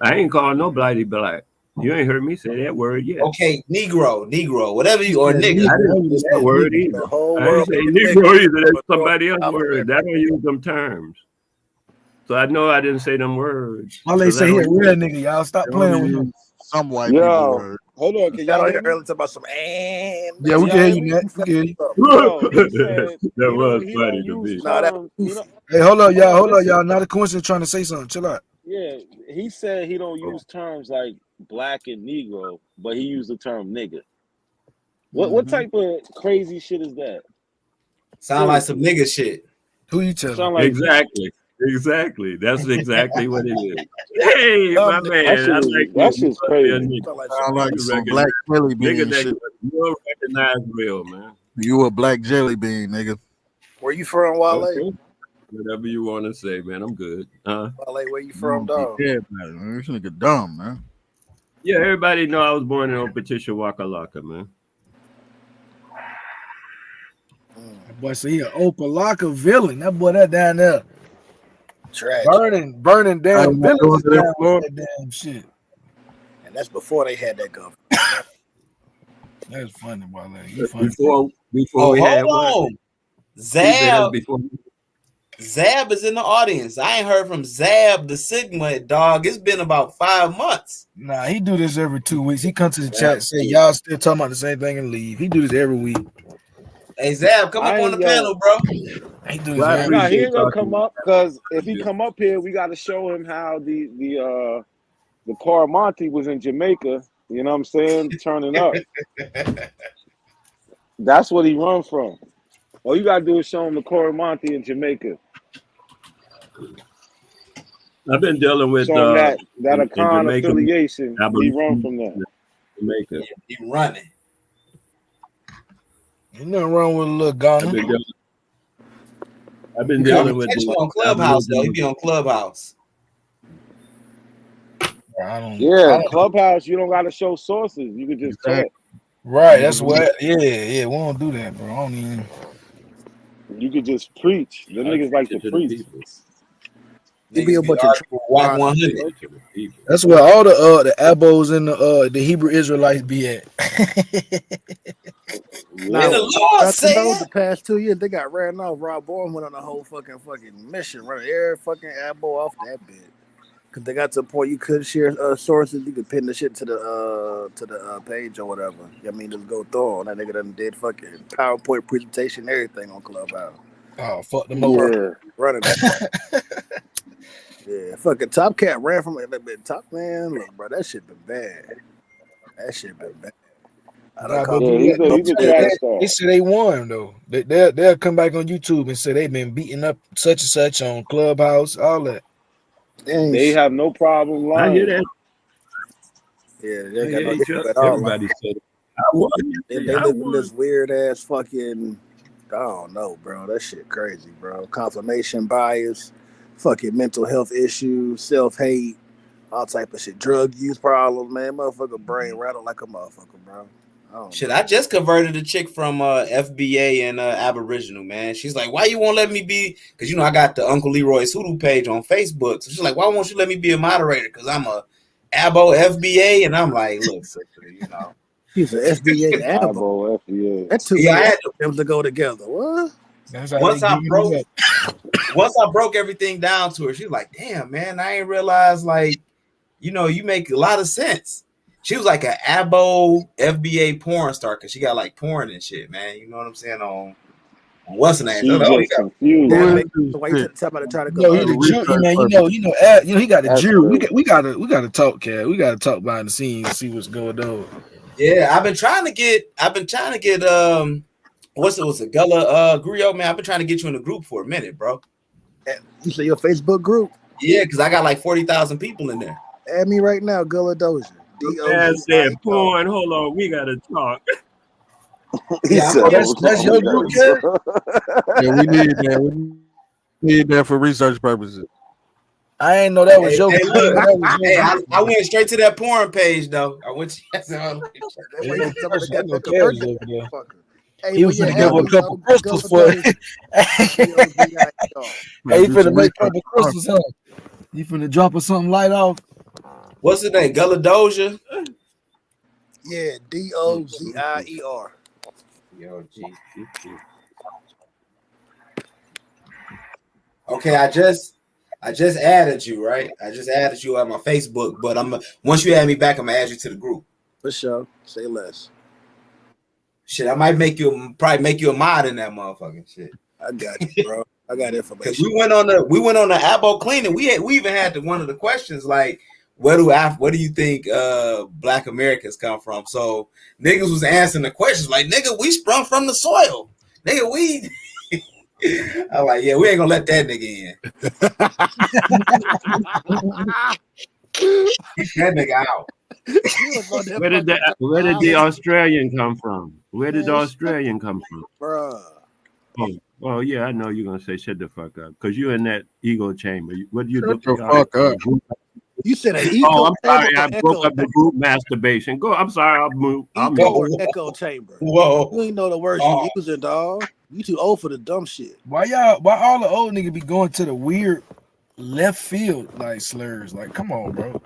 I ain't called nobody black. You ain't heard me say that word yet. Okay, Negro, whatever you or nigga. I didn't use that word either. I didn't say Negro either. That's somebody else's word. I don't use them terms. So I know I didn't say them words. All they say here, real nigga, y'all stop playing with him. Some white people word. Hold on, can y'all hear me? Talk about some Yeah, we can hear you, man. We can hear you. That was funny to me. Hey, hold up, y'all. Not a coincidence trying to say something. Chill out. Yeah, he said he don't use terms like black and Negro, but he used the term nigga. What type of crazy shit is that? Sound like some nigga shit. Who you telling? Sound like Exactly. That's exactly what it is. Hey, my man. That shit's crazy. Sound like some black jelly bean shit. You'll recognize real, man. You a black jelly bean, nigga. Where you from, Wale? Okay. Whatever you want to say, man. I'm good. Wale, where you from, dog? Yeah, man. This nigga dumb, man. Yeah, everybody know I was born in Opetisha Waka Laka, man. Boy, so he an Opalaka villain. That boy, that down there. Tragic. Burning down villains down with that damn shit. And that's before they had that government. That's funny, Wale. You funny. Before we had hold on. Zab is in the audience. I ain't heard from Zab the Sigma dog. It's been about 5 months. Nah, he do this every 2 weeks. He come to the chat and say, y'all still talking about the same thing and leave. He do this every week. Hey, Zab, come up on the panel, bro. He do He ain't gonna come up because if he come up here, we got to show him how the Caramonte was in Jamaica. You know what I'm saying? Turning up. That's what he run from. All you gotta do is show him the Caramonte in Jamaica. I've been dealing with that Akon affiliation. He run from that. Jamaica. He running. Ain't nothing wrong with a little Ghana. I've been dealing with on Clubhouse though. He be on Clubhouse. Yeah, Clubhouse, you don't gotta show sources. You can just talk. Right, that's what. Yeah, we don't do that, bro. I don't even. You could just preach. The niggas like to preach. It be a Niggas be bunch of arguing whack 100. people. That's where all the abos and the Hebrew Israelites be at. Now, Lord nothing though. said. The past 2 years, they got ran off. Rob Bowen went on a whole fucking mission, running every fucking abo off that bit. Cause they got to the point you couldn't share sources. You could pin the shit to the page or whatever. I mean, just go through on that nigga done did fucking PowerPoint presentation, everything on Clubhouse. Oh, fuck them up. Running that. Yeah, fucking Top Cat ran from it. Top man, look, bro, that shit been bad. That shit been bad. Nah, but they say they won though. They'll come back on YouTube and say they've been beating up such and such on Clubhouse, all that. They have no problem lying. I hear that. Yeah, they got no issue at all. Everybody said it. I won. They live in this weird ass fucking. I don't know, bro. That shit crazy, bro. Confirmation bias, fucking mental health issues, self-hate, all type of shit. Drug use problems, man. Motherfucker brain rattle like a motherfucker, bro. Shit, I just converted a chick from FBA and Aboriginal, man. She's like, why you won't let me be? Because, I got the Uncle Leroy's Hoodoo page on Facebook. So she's like, why won't you let me be a moderator? Because I'm a Abo FBA. And I'm like, look, sister, He's an FBA Abo. FBA. That two able to go together. What? Once I broke everything down to her, she's like, damn, man, I ain't realized, like, you make a lot of sense. She was like an Abo FBA porn star because she got like porn and shit, man. You know what I'm saying? On what's the name? She's just confused. Why you try to go? He the Jew, man. He got the Jew. We gotta talk, Cat. We gotta talk behind the scenes and see what's going on. Yeah, I've been trying to get what's it, Gullah Griot, man. I've been trying to get you in the group for a minute, bro. You say your Facebook group? Yeah, because I got like 40,000 people in there. Add me right now, Gullah Doja. Man said porn. Hold on, we gotta talk. That's your group, Cat? Yeah, we need that. We need that for research purposes. I ain't know that was your group. I went straight to that porn page though. I went to He was gonna give a couple crystals for it. Hey, you finna make a couple crystals, huh? You finna drop or something light off? What's his name? Gullah Doja? Yeah, Dozier. Okay, I just added you, right? I just added you on my Facebook, but once you add me back, I'm gonna add you to the group. For sure. Say less. Shit, I might probably make you a mod in that motherfucking shit. I got you, bro. I got information. Because we went on the Abo cleaning. We even had one of the questions like, where do you think Black Americans come from? So niggas was answering the questions like, nigga, we sprung from the soil. Nigga, we. I'm like, yeah, we ain't gonna let that nigga in. That nigga out. Where did the Australian come from? Where did the Australian come from? Bruh. Oh, yeah, I know you're gonna say shut the fuck up because you're in that ego chamber. What do you do? Shut the fuck up. You said an ego. Oh, I'm sorry. I broke up the group masturbation. Go. I'm sorry. I'll move. Echo chamber. Whoa. You ain't know the words you using, dog. You too old for the dumb shit. Why all the old niggas be going to the weird left field like slurs? Like, come on, bro.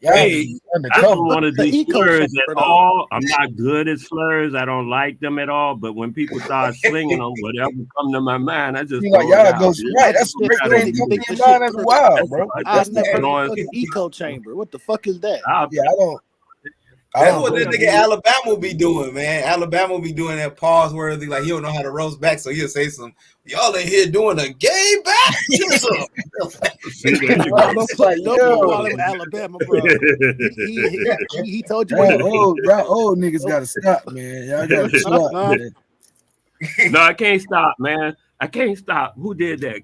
Hey, I don't want to do slurs at all. I'm not good at slurs. I don't like them at all. But when people start slinging them, whatever come to my mind, I just like y'all go right. That's a great thing. Your mind is wild, bro. I've never heard of echo chamber. What the fuck is that? I don't. That's what that nigga Alabama be doing, man. Alabama be doing that pause worthy, like he don't know how to roast back, so he'll say some. Y'all in here doing a gay baptism. Don't call him Alabama, bro. He told you. Y'all old niggas gotta stop, man. Y'all gotta stop, man. No, I can't stop, man. I can't stop. Who did that?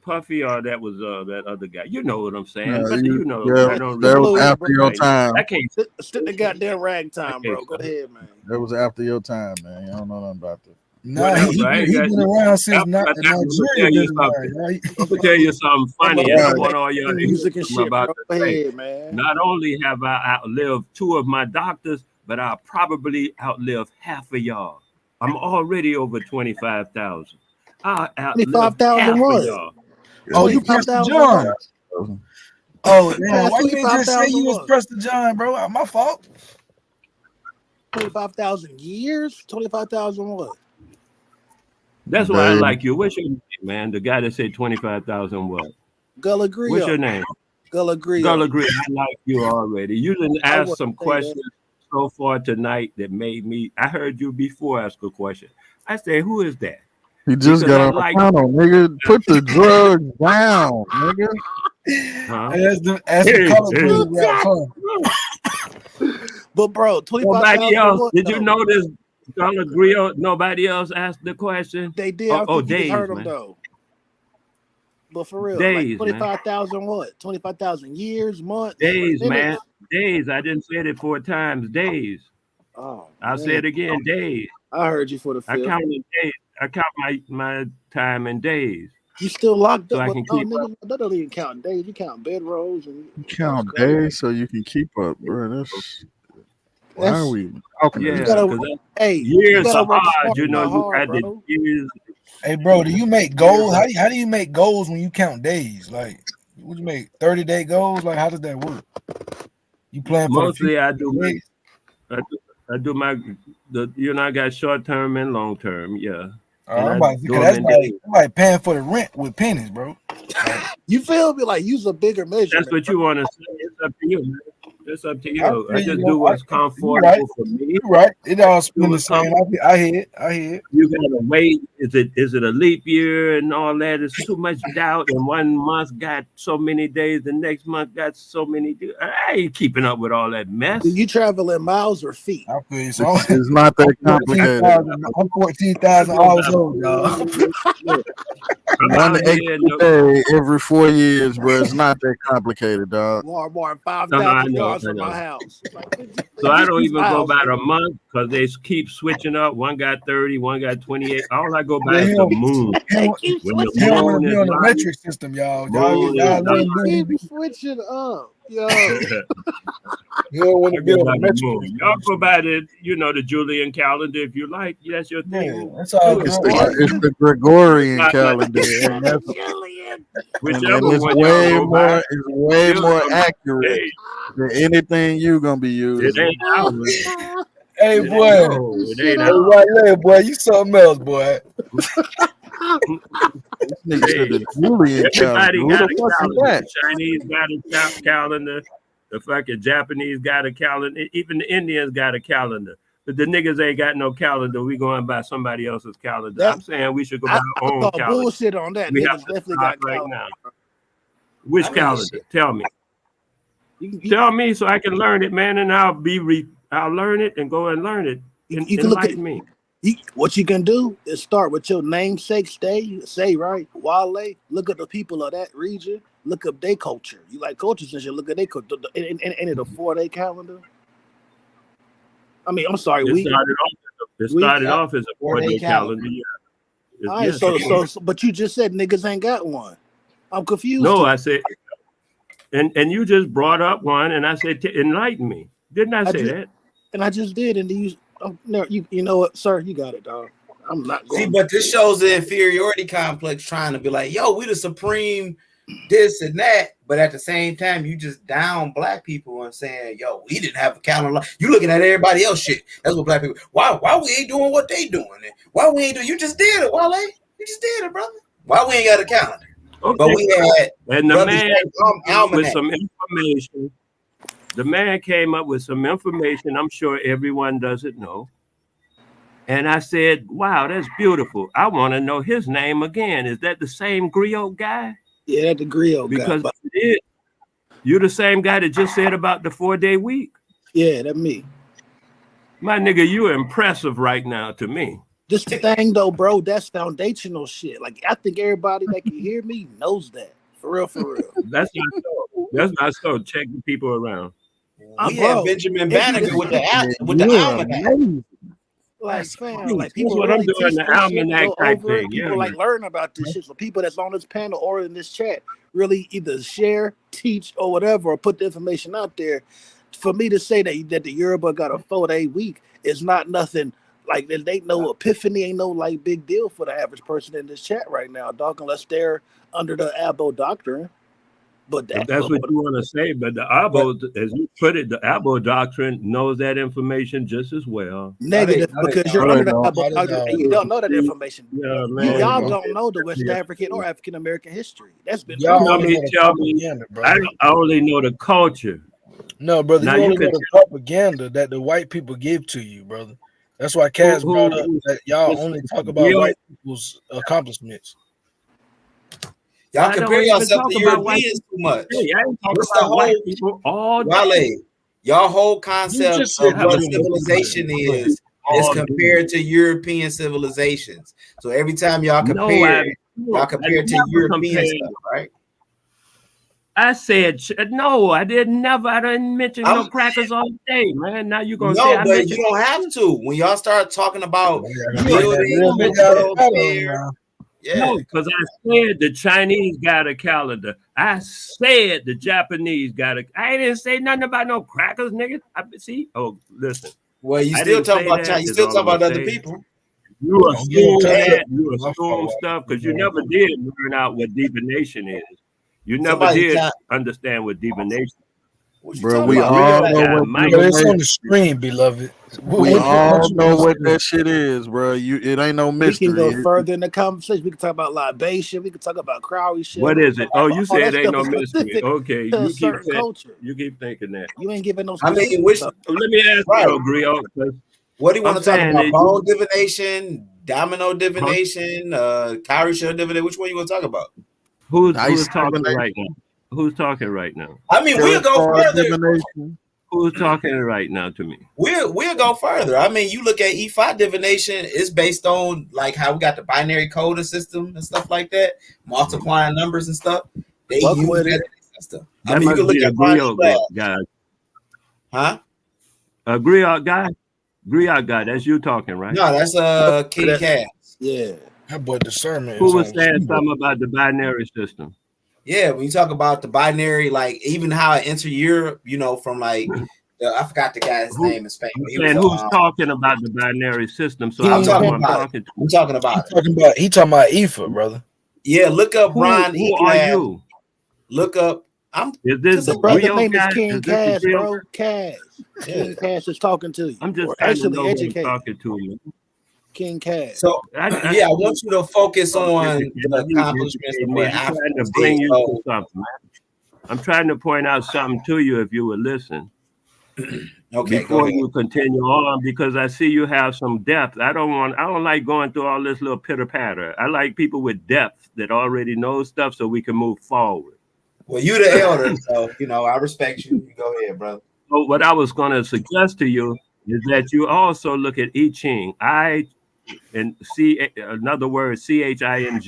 Puffy, or that was that other guy. You know what I'm saying? Yeah, I don't that was after your time. I can't stick the goddamn rag time, bro. Go ahead, man. That was after your time, man. You don't know nothing about that. Nah, he been around since I'm Nigeria been around. Right? I'm gonna tell you something funny, and I want all y'all to hear music and something shit, about bro. the Hey, faith. man. Not only have I outlived 2 of my doctors, but I'll probably outlive half of y'all. I'm already over 25,000. I'll outlive 25,000 half of what? y'all. Oh, you Prester John. Oh, damn. Why you ain't just say you was Prester John, bro? My fault. 25,000 years? 25,000 what? That's why I like you. What's your name, man? The guy that said 25,000 what? Gullah What's your Griot. name? Gullah Griot. Gullah Griot. I like you already. You didn't I ask wouldn't some say questions so far tonight that made me. I heard you before ask a question. I said, "Who is that?" He just Because got I on the like. panel, nigga. Put the drugs down, nigga. Huh? That's the color rap song. But bro, 25,000 Nobody else. what, Did you though? notice? Gullah Griot. Nobody else asked the question. They did. I think you just Days, heard them man. though. But for real, Days, like man. 25,000 what? 25,000 years, months, Days, minutes. man. Days. I didn't say it 4 times. Days. Oh, I'll say it again. Days. I heard you for the I fifth. count in days. I count my time in days. You still locked So up? I With, can no, keep up. nigga, that don't even count days. You count bedrolls and Count days so you can keep up, bro. Why are we talking Yeah, this? years are work hard. smart, You know, not you hard, got the bro. years. Hey, bro, do you make goals? How do you make goals when you count days? Like, would you make 30-day goals? Like, how does that work? You plan for the Mostly, future? I do my. I got short term and long term. Yeah, and I'm I about to do say, them that's in days. like paying for the rent with pennies, bro. You feel me? Like use a bigger measurement. That's what you want to say. It's up to you, man. It's up to you. I feel just you, do what's you're comfortable right. for me. You're right. It all Do spin the what's same. comfortable. I hear it. You gotta wait. Is it a leap year and all that? It's too much doubt. And 1 month got so many days, the next month got so many. I ain't keeping up with all that mess. Do you travel in miles or feet? I feel you. So It's not that complicated. I'm 14,000 hours old, y'all. One extra day every 4 years, bro. It's not that complicated, dog. Walmart I 5,000 know. yards from my house. So I don't even go by the month because they keep switching up. One got 30, one got 28. All I go by is the moon. When the He don't want moon to be is on the light, metric system, y'all. moon Y'all is let him light. do Keep switching up, yo. You don't want I to be go on by the the metric moon. system. Y'all go by the Julian calendar if you like. That's your thing. Yeah, that's all It's good. the Gregorian Not like- calendar, and that's Whichever and it's one y'all go by. way Still more some accurate days. than anything you gonna be It using. ain't ours. Hey, It boy. ain't, no, it ain't Hey, ours. right there, boy. You something else, boy. This nigga said the Hey, Julian calendar. everybody Who got the a fuck is calendar. that? The Chinese got a calendar. The fucking Japanese got a calendar. Even the Indians got a calendar. But the niggas ain't got no calendar. We going by somebody else's calendar. I'm saying we should go by our own I calendar. bullshit on that. We Niggas have to definitely start got right calendar. now. Which calendar? Tell me. Tell me so I can learn it, man, and I'll learn it and go and learn it. You can look at Enlighten me. what you can do is start with your namesake say right, Wale. Look at the people of that region. Look up their culture. You like cultures and shit. Look at their culture. And it a 4-day calendar. I mean, I'm sorry. It started off as a 4-day calendar. Yeah. All right, so but you just said niggas ain't got one. I'm confused. No, I said, and you just brought up one, and I said, enlighten me. Didn't I say that? And I just did, and you know what, sir, you got it, dog. I'm not going. See, but this shows the inferiority complex trying to be like, yo, we the supreme this and that, but at the same time, you just down black people and saying, yo, we didn't have a calendar. You looking at everybody else shit. That's what black people, why we ain't doing what they doing? Why we ain't doing, you just did it, Wale. You just did it, brother. Why we ain't got a calendar? Okay. But we had and the man with almanac. some information. The man came up with some information I'm sure everyone doesn't know. And I said, wow, that's beautiful. I want to know his name again. Is that the same griot guy? Yeah, that's the griot because guy. Because you're the same guy that just said about the 4-day week. Yeah, that's me. My nigga, you're impressive right now to me. This the thing though, bro. That's foundational shit. Like I think everybody that can hear me knows that. For real. That's not so. That's not so. Check the people around. We had Benjamin Banneker with the almanac. Like, fam, like That's people what I'm really doing, teach the this shit, almanac go type over it. thing. Yeah, People like man. learn about this shit. So people that's on this panel or in this chat really either share, teach, or whatever, or put the information out there. For me to say that the Yoruba got a 4-day week is not nothing. Like, there ain't no epiphany, ain't no like big deal for the average person in this chat right now, dog, unless they're under the Abo doctrine. But If that's what you want to say, but the Abo, as you put it, the Abo doctrine knows that information just as well. negative because you're under the Abo doctrine and you don't know that information. Yeah, man. Y'all don't know the West African or African American history. That's been You know me, tell me. I only know the culture. No, brother, Now you you only know could the propaganda that the white people give to you, brother. That's why Cass brought up that y'all only talk about white people's accomplishments. Y'all I compare don't even yourself talk to about white Europeans too people. much. Hey, I ain't talking What's the about white whole people all Wale? day. Y'all whole You concept just of said what you civilization is all compared to European civilizations. So every time y'all No, I compare to never European compared. stuff, right? I said no. I didn't never. I didn't mention no I'm- crackers all day, man. Now you're gonna say No, I but mentioned. you don't have to. When y'all start talking about You building ain't world fair, yeah. No, because I said the Chinese got a calendar. I said the Japanese got a. I didn't say nothing about no crackers, nigga. See? Oh, listen. Well, you I still didn't talking say about that, China. You is still all talking I'm about gonna other say. people. You assume that. You assume stuff because you never did learn out what divination is. You never Somebody did try- understand what divination. What Bro, A we real all know guy what might. But it's on the divination. screen, beloved. We all know what that that shit is, bro. It ain't no We can go mystery. further in the conversation. We can talk about libation. We can talk about crowry shit. What is it? Oh, you All said that ain't stuff no is mystery. specific Okay, to a you keep certain saying. culture. You keep thinking that. You ain't giving no I specific mean, which stuff. Let me ask right? you, Griot. What do you want I'm to talk saying about? that Bone divination, domino divination, Kyrie shell divination. Which one you want to talk about? Who's Dice talking divination, right now? Who's talking right now? I mean, we'll tarot go card further. divination. Who's talking right now to me? We'll go further. I mean, you look at E5 divination, it's based on like how we got the binary coding system and stuff like that, multiplying numbers and stuff. They Fuck use with that it. system. I That mean, you must can look be the at Ronnie Griot Glass. guy. Huh? A Griot guy? Griot guy, that's you talking, right? No, that's King Cass. Yeah. That boy discernment Who is was on. saying something about the binary system? Yeah, when you talk about the binary, like even how it enter Europe, you know, from like I forgot the guy's name in Spain. But he was who's talking about the binary system? So I'm I know talking who I'm about talking it. to. I'm talking about it. He talking about Ifa, brother. Yeah, look up Ron Who E. are Glass. you? Look up. Is this The brother Griot name is guy? King Is this the Cass, Griot bro. guy? Cass. Yeah. King Cass is talking to you. I'm just Or trying to actually know who I'm educated. talking to. Man. King Cass. So yeah, I want you to focus on the accomplishments of what I'm trying to Africans bring did. you So, to something. I'm trying to point out something to you if you would listen. Okay, Before go ahead. you continue on, because I see you have some depth. I don't like going through all this little pitter patter. I like people with depth that already know stuff so we can move forward. Well, you the elder, so you know I respect you. You go ahead, brother. So what I was going to suggest to you is that you also look at I Ching. In other words, Ching. I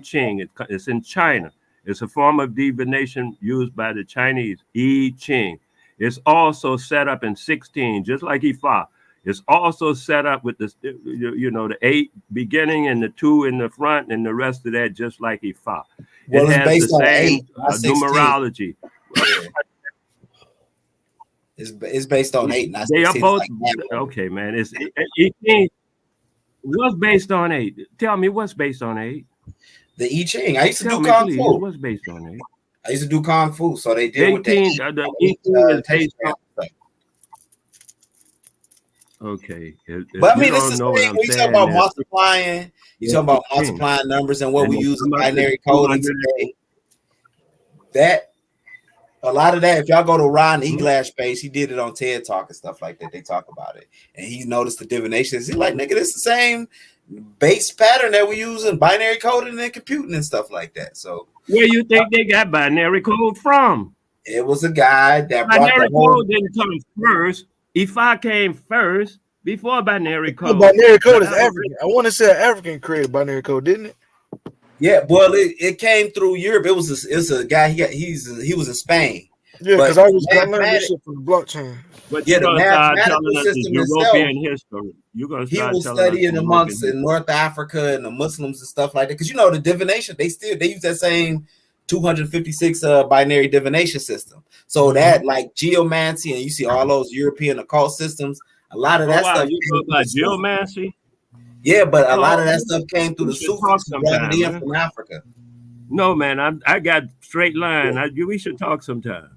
Ching. It's in China. It's a form of divination used by the Chinese. I Ching. It's also set up in 16, just like Ifa. It's also set up with the the 8 beginning and the 2 in the front and the rest of that, just like Ifa. Well, it it's has based the on same 8, not 16. numerology. It's based on 8, not 16. They are both like okay, man. It's 18. What's based on 8? Tell me what's based on 8. The I Ching. I used to Tell do me, Kung please, Fu. what's based on 8? I used to do Kung Fu, so they deal with 18. that. The I Ching is based on. Okay. But I mean, it's the same. When you talk about multiplying, you talk about Ching. multiplying numbers and what we use in binary code coding today. That a lot of that, if y'all go to Ron E. Glass page, he did it on TED Talk and stuff like that. They talk about it, and he noticed the divinations. He's like, nigga, this the same base pattern that we use in binary coding and computing and stuff like that. So where you think they got binary code from? It was a guy that brought binary the whole. code didn't come first. Ifa came first before binary code. Binary code is African. I want to say African created binary code, didn't it? Yeah, well, it came through Europe. It was a guy. He was in Spain, Yeah, because I learned this shit from the blockchain. But Yeah, you're the gonna start mathematical telling us the system itself, European history. You're gonna he start was telling us the studying European amongst in history. North Africa and the Muslims and stuff like that. Because you know the divination, they use that same 256 binary divination system. So that like geomancy, and you see all those European occult systems. A lot of Oh that wow, stuff you came talk through the about Sufis. geomancy? Yeah, but a lot Oh, of that stuff came through we the should talk Sufis who brought it sometime, in man. from Africa. No, man, I got straight line. We should talk sometime.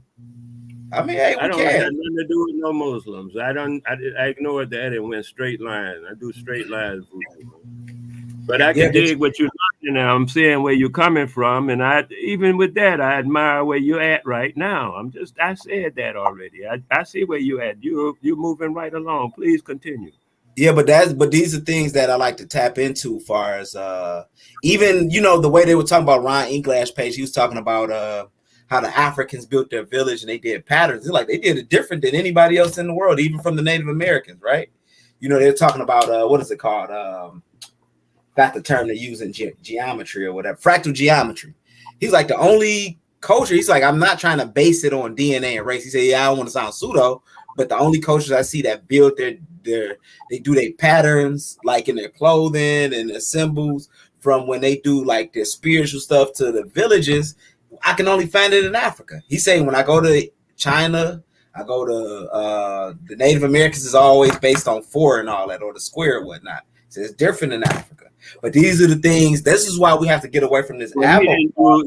I mean, hey, I we don't got can. nothing to do with no Muslims. I ignored that and went straight line. I do straight line voodoo. But I Yeah, can dig what you're learning now. I'm seeing where you're coming from, and even with that, I admire where you're at right now. I said that already. I see where you're at. You're moving right along. Please continue. Yeah, but these are things that I like to tap into, far as even the way they were talking about Ron English page. He was talking about how the Africans built their village and they did patterns. It's like they did it different than anybody else in the world, even from the Native Americans, right? They're talking about what is it called? That's the term they use in geometry or whatever, fractal geometry. He's like the only culture. He's like, I'm not trying to base it on DNA and race. He said, yeah, I don't want to sound pseudo, but the only cultures I see that build they do their patterns like in their clothing and their symbols from when they do like their spiritual stuff to the villages. I can only find it in Africa. He's saying when I go to China, I go to the Native Americans is always based on 4 and all that, or the square and whatnot. So it's different in Africa. But these are the things. This is why we have to get away from this. Well,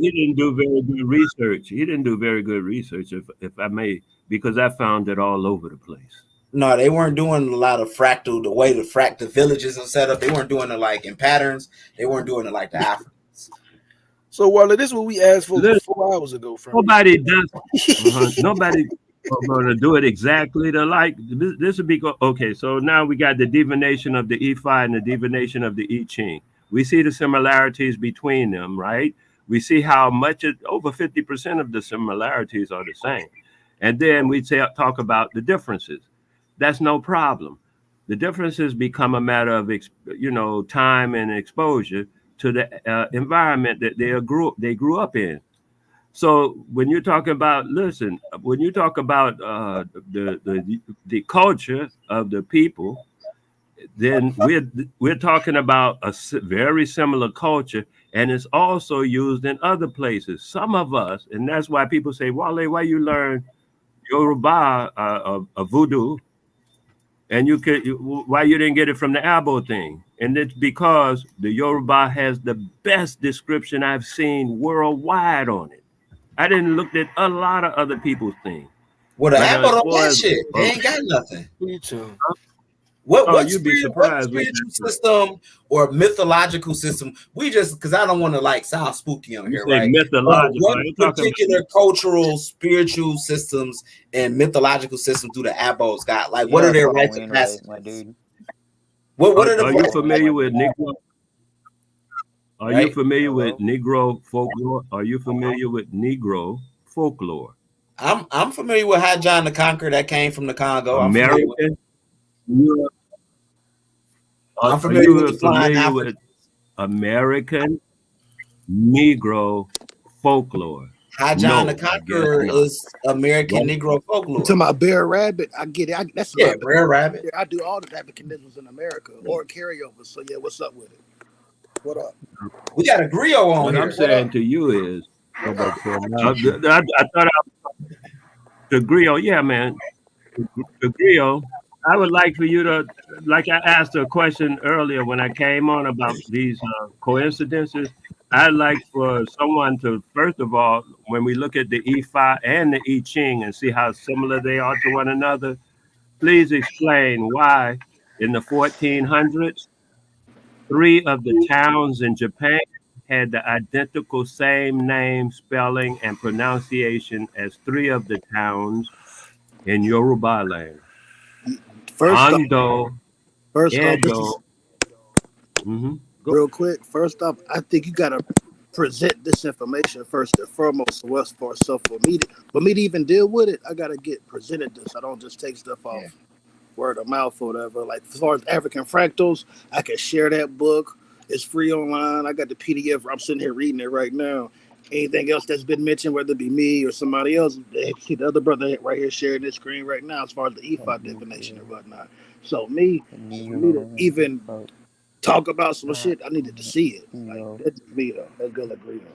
he didn't do very good research. He didn't do very good research, if I may, because I found it all over the place. No, they weren't doing a lot of fractal. The way the villages are set up, they weren't doing it like in patterns. They weren't doing it like the Africans. So, Wally, this is what we asked for 4 hours ago. From nobody does. Nobody going to do it exactly to like. This would be okay. So now we got the divination of the E5 and the divination of the I Ching. We see the similarities between them, right? We see how much over 50% of the similarities are the same, and then we talk about the differences. That's no problem. The differences become a matter of time and exposure to the environment that they grew up in. So when you're talking about, when you talk about the culture of the people, then we're talking about a very similar culture, and it's also used in other places. Some of us, and that's why people say, Wale, why you learn Yoruba voodoo, and why you didn't get it from the Abo thing? And it's because the Yoruba has the best description I've seen worldwide on it. I didn't look at a lot of other people's things. Well, the Apple don't got shit. They ain't got nothing. Me too. What you'd be surprised. What spiritual system or mythological system? We just because I don't want to like sound spooky on here, right? Mythological. What particular cultural, spiritual systems and mythological systems do the Abos got? Like, what are their rites of passage? What are the? Are you familiar with Negro? Are you familiar with Negro folklore? Are you familiar with Negro folklore? I'm familiar with High John the Conqueror that came from the Congo. American. I'm familiar with the familiar with American Negro folklore? High John the Conqueror is American Negro folklore. You talking about Bear Rabbit? I get it. That's Bear Rabbit. I do all the mechanisms in America or carryovers. So yeah, what's up with it? What up? We got a griot on what here. I'm saying to you is, I thought the griot, yeah, man, the griot. I would like for you to, like I asked a question earlier when I came on about these coincidences. I'd like for someone to, first of all, when we look at the E5 and the I Ching and see how similar they are to one another, please explain why in the 1400s, 3 of the towns in Japan had the identical same name, spelling, and pronunciation as 3 of the towns in Yoruba land. Edo. Real quick. First off, I think you gotta present this information first and foremost to us for self for me to even deal with it. I gotta get presented this. I don't just take stuff off word of mouth or whatever. Like as far as African fractals, I can share that book. It's free online. I got the PDF. I'm sitting here reading it right now. Anything else that's been mentioned, whether it be me or somebody else, see the other brother right here sharing this screen right now as far as the E5 definition or whatnot. So for me to even talk about some shit, I needed to see it. Like that's me though. That's good agreement.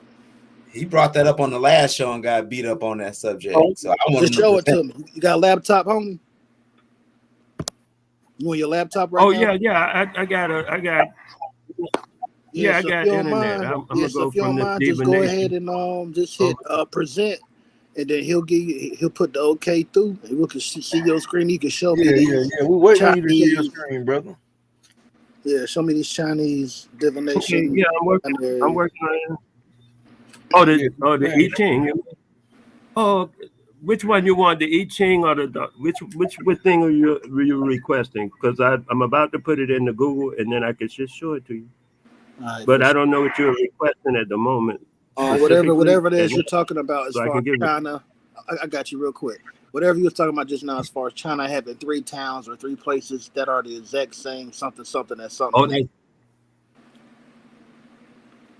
He brought that up on the last show and got beat up on that subject. So I want Just show it to me. You got a laptop, homie? You on your laptop right now? I got. Yeah, I so if got you don't internet. mind, I'm gonna go if you from don't the mind, just go ahead divination. and just hit present, and then he'll put the okay through, and we can see your screen. You can show me these We waiting on you to share your Chinese. screen, brother. Yeah, show me these Chinese Okay, divination. yeah, I'm working on it. Oh, the I Ching. Oh, which one you want, the I Ching or the which thing are you requesting? Because I'm about to put it in the Google, and then I can just show it to you. Right, But I don't know what you're requesting at the moment. Whatever it is you're talking about as so I far can as give it. China. I got you real quick. Whatever you were talking about just now, as far as China having 3 towns or 3 places that are the exact same something that's something.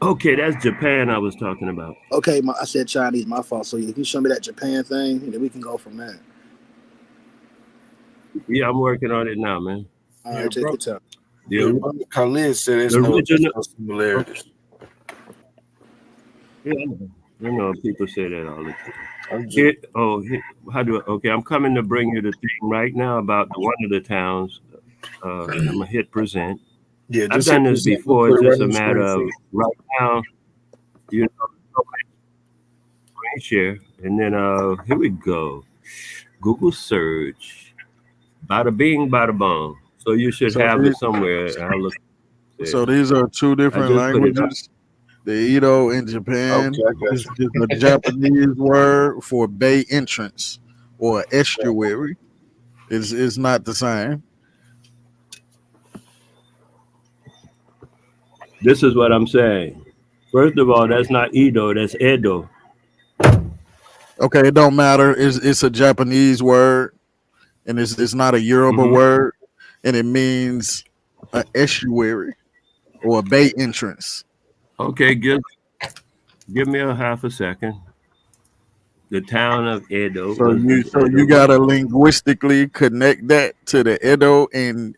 Oh, okay, that's Japan I was talking about. Okay, I said Chinese, my fault. So you can show me that Japan thing, and then we can go from there. Yeah, I'm working on it now, man. All right, take your time. Khalid said there's no similarities. Yeah, I know people say that all the time. Okay, I'm coming to bring you the thing right now about one of the towns. I'm gonna hit present. Yeah, I've done this before. It's just a matter of right now, screen share, and then here we go. Google search, bada bing, bada bong. So you should have it somewhere. I'll look. So these are 2 different languages. The Edo in Japan is a Japanese word for bay entrance or estuary. It's not the same. This is what I'm saying. First of all, that's not Edo, that's Edo. Okay, it don't matter. It's a Japanese word, and it's not a Yoruba word, and it means an estuary or a bay entrance. Okay, give me a half a second. The town of Edo. So you gotta linguistically connect that to the Edo in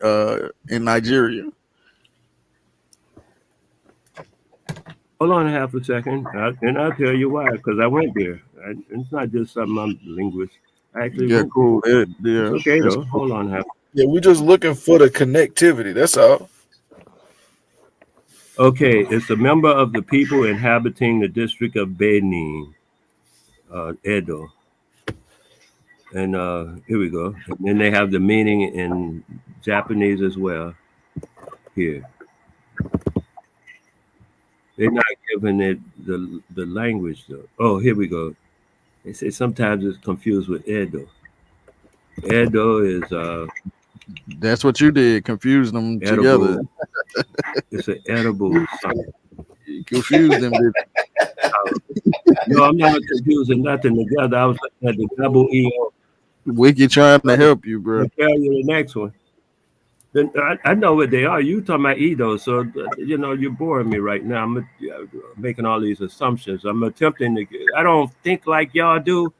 Nigeria. Hold on half a second, and I'll tell you why. Because I went there. It's not just something I'm linguist. Actually, cool. It's okay though. Cool. Hold on half. Yeah, we're just looking for the connectivity. That's all. Okay, it's a member of the people inhabiting the district of Benin, Edo. And here we go. And then they have the meaning in Japanese as well. Here. They're not giving it the language though. Oh, here we go. They say sometimes it's confused with Edo. Edo is that's what you did, confuse them together. It's an edible something. You confused them. No, I'm not confusing nothing together. I was looking at the double E-O. Wiki trying to help you, bro. I'll tell you the next one. Then I know what they are. You talking about Edo, so you're boring me right now. I'm making all these assumptions. I'm attempting to. I don't think like y'all do,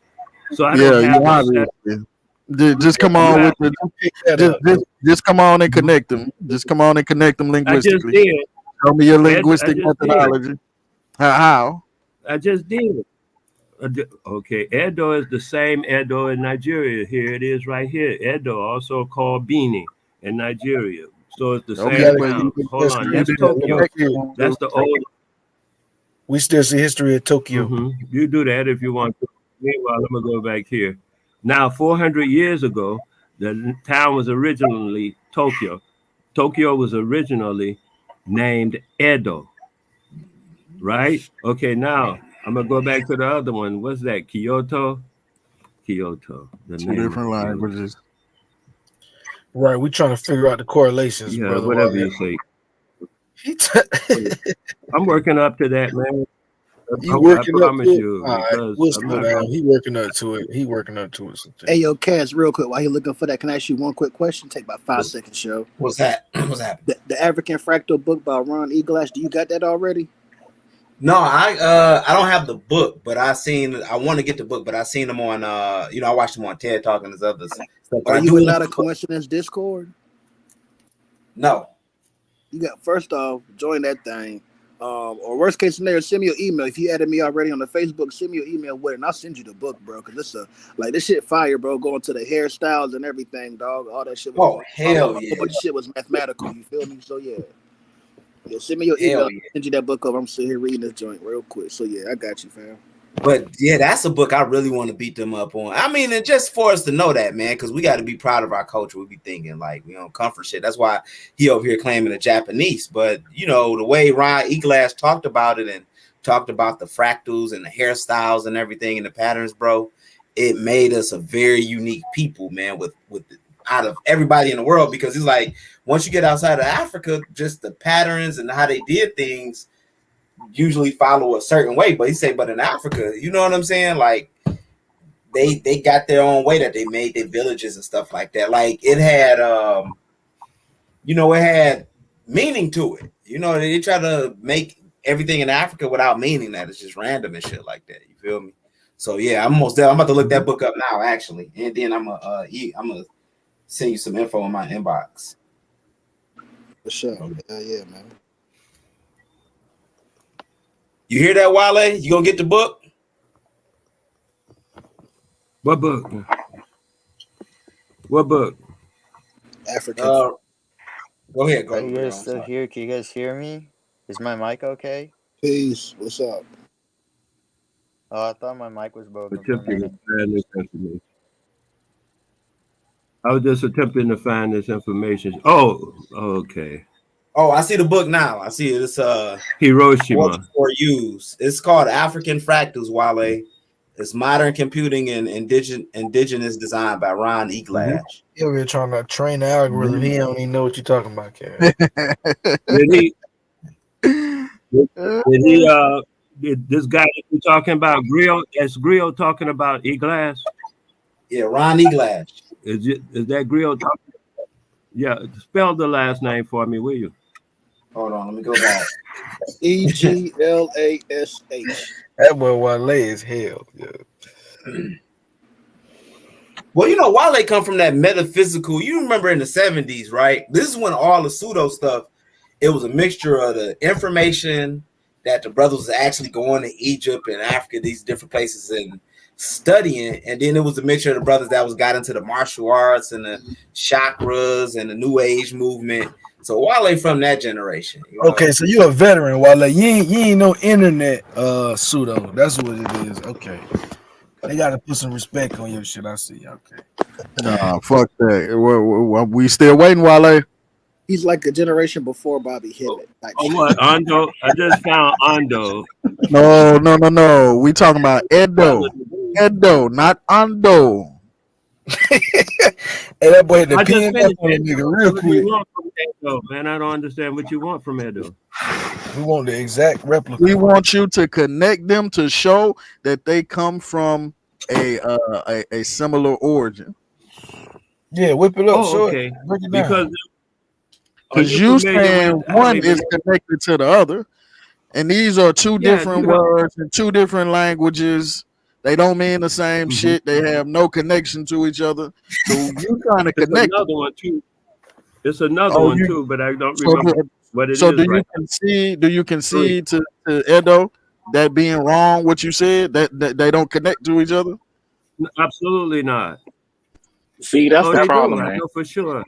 so I don't have. Just come on with the. Just come on and connect them. Just come on and connect them linguistically. I just did. Show me your linguistic methodology. How? I just did. Okay, Edo is the same Edo in Nigeria. Here it is right here. Edo, also called Benin in Nigeria. So it's the same town. Hold on, that's Tokyo. That's the old. We still see history of Tokyo. You do that if you want to. Meanwhile, I'm gonna go back here. Now, 400 years ago, the town was originally Tokyo. Tokyo was originally named Edo. Right? Okay, now I'm gonna go back to the other one. What's that? Kyoto? Kyoto. The 2 different languages. Right, we're trying to figure out the correlations, yeah, brother. Whatever you say. I'm working up to that, man. You working I up to it? you. All right, we'll slow down. He working up to it. Hey, yo, Cass, real quick, while you're looking for that, can I ask you one quick question? Take about 5 seconds, show. What's that? What's happening? The African Fractal book by Ron Eglash. Do you got that already? No, I don't have the book, but I want to get the book, but I seen them on I watched them on TED Talk and this other stuff. But Are I you do in want Not a the book. Coincidence Discord? No. You got first off, join that thing. Or worst case scenario, send me your email. If you added me already on the Facebook, send me your email with it, and I'll send you the book, bro. Cause this shit fire, bro. Going to the hairstyles and everything, dog. All that shit was Oh, hell yeah. but the shit was mathematical. You feel me? So yeah, send me your Hell email. yeah. Send you that book over. I'm sitting here reading this joint real quick. So yeah, I got you, fam. But yeah, that's a book I really want to beat them up on. I mean, and just for us to know that, man, because we got to be proud of our culture. We be thinking like, comfort shit. That's why he over here claiming the Japanese. But the way Ron Eglass talked about it and talked about the fractals and the hairstyles and everything and the patterns, bro, it made us a very unique people, man, with out of everybody in the world. Because it's like once you get outside of Africa, just the patterns and how they did things usually follow a certain way, but he said, but in Africa, you know what I'm saying? Like they got their own way that they made their villages and stuff like that. Like it had it had meaning to it. They try to make everything in Africa without meaning that it's just random and shit like that. You feel me? So yeah, I'm almost there. I'm about to look that book up now, actually, and then I'm gonna send you some info in my inbox. For sure. Yeah, man. You hear that, Wale? You gonna get the book? What book? What book? African. Go ahead, Are you guys still here? Can you guys hear me? Is my mic okay? Peace. What's up? Oh, I thought my mic was broken. I was just attempting to find this information. Oh, okay. Oh, I see the book now. I see it. It's Hiroshima. For use. It's called African Fractals, Wale. It's Modern Computing and Indigenous Design by Ron Eglash. You're really trying to train the algorithm. He don't even know what you're talking about, Cat. Did this guy that you're talking about, Grill talking about Eglash? Yeah, Ron Eglash. Is that Grill talking? Yeah, spell the last name for me, will you? Hold on, let me go back. Eglash. That boy Wale is hell. Yeah. Well, Wale come from that metaphysical. You remember in the 70s, right? This is when all the pseudo stuff, it was a mixture of the information that the brothers was actually going to Egypt and Africa, these different places, and studying, and then it was a mixture of the brothers that got into the martial arts and the chakras and the New Age movement. So Wale from that generation. Okay, so you a veteran, Wale. You ain't no internet pseudo. That's what it is. Okay. They gotta put some respect on your shit. I see. Okay. Nah, fuck that. We still waiting, Wale. He's like a generation before Bobby Hemmett. What? Ando? I just found Ando. No. We talking about Edo. Edo, not Ando. Hey, that boy had to pin up on a nigga real quick. Edo, man, I don't understand what you want from Edo. We want the exact replica. We want you to connect them to show that they come from a similar origin. Yeah, whip it up. Oh, okay. Break it down. Because you saying one is connected to the other, and these are two different words and two different languages. They don't mean the same shit. They have no connection to each other. So you trying to connect. Another one too. It's another one too, but I don't remember what it is. So do you concede to Edo that being wrong? What you said that they don't connect to each other? Absolutely not. See, that's the problem, man. I know for sure.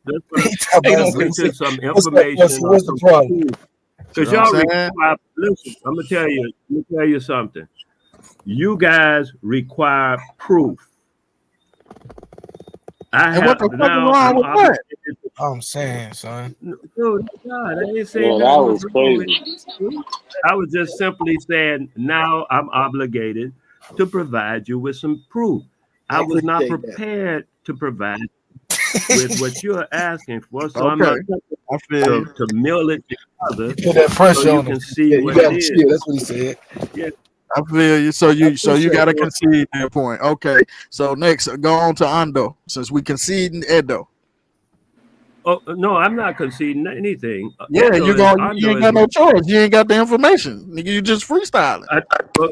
Some information. What's the problem? Because y'all require. Listen, I'm gonna tell you something. You guys require proof. What the fuck is wrong with that? I'm saying, son. No, God, I ain't saying that was crazy. I was just simply saying now I'm obligated to provide you with some proof. I was not prepared to provide with what you're asking for, so I'm not to mill it together. Put that pressure so you on can him. see what it is. That's what he said. Yeah. I feel you. So you got to concede that point. Okay. So next, go on to Ando, since we concede in Edo. Oh no, I'm not conceding anything. Yeah, you ain't got no choice. You ain't got the information. Nigga, you just freestyling. So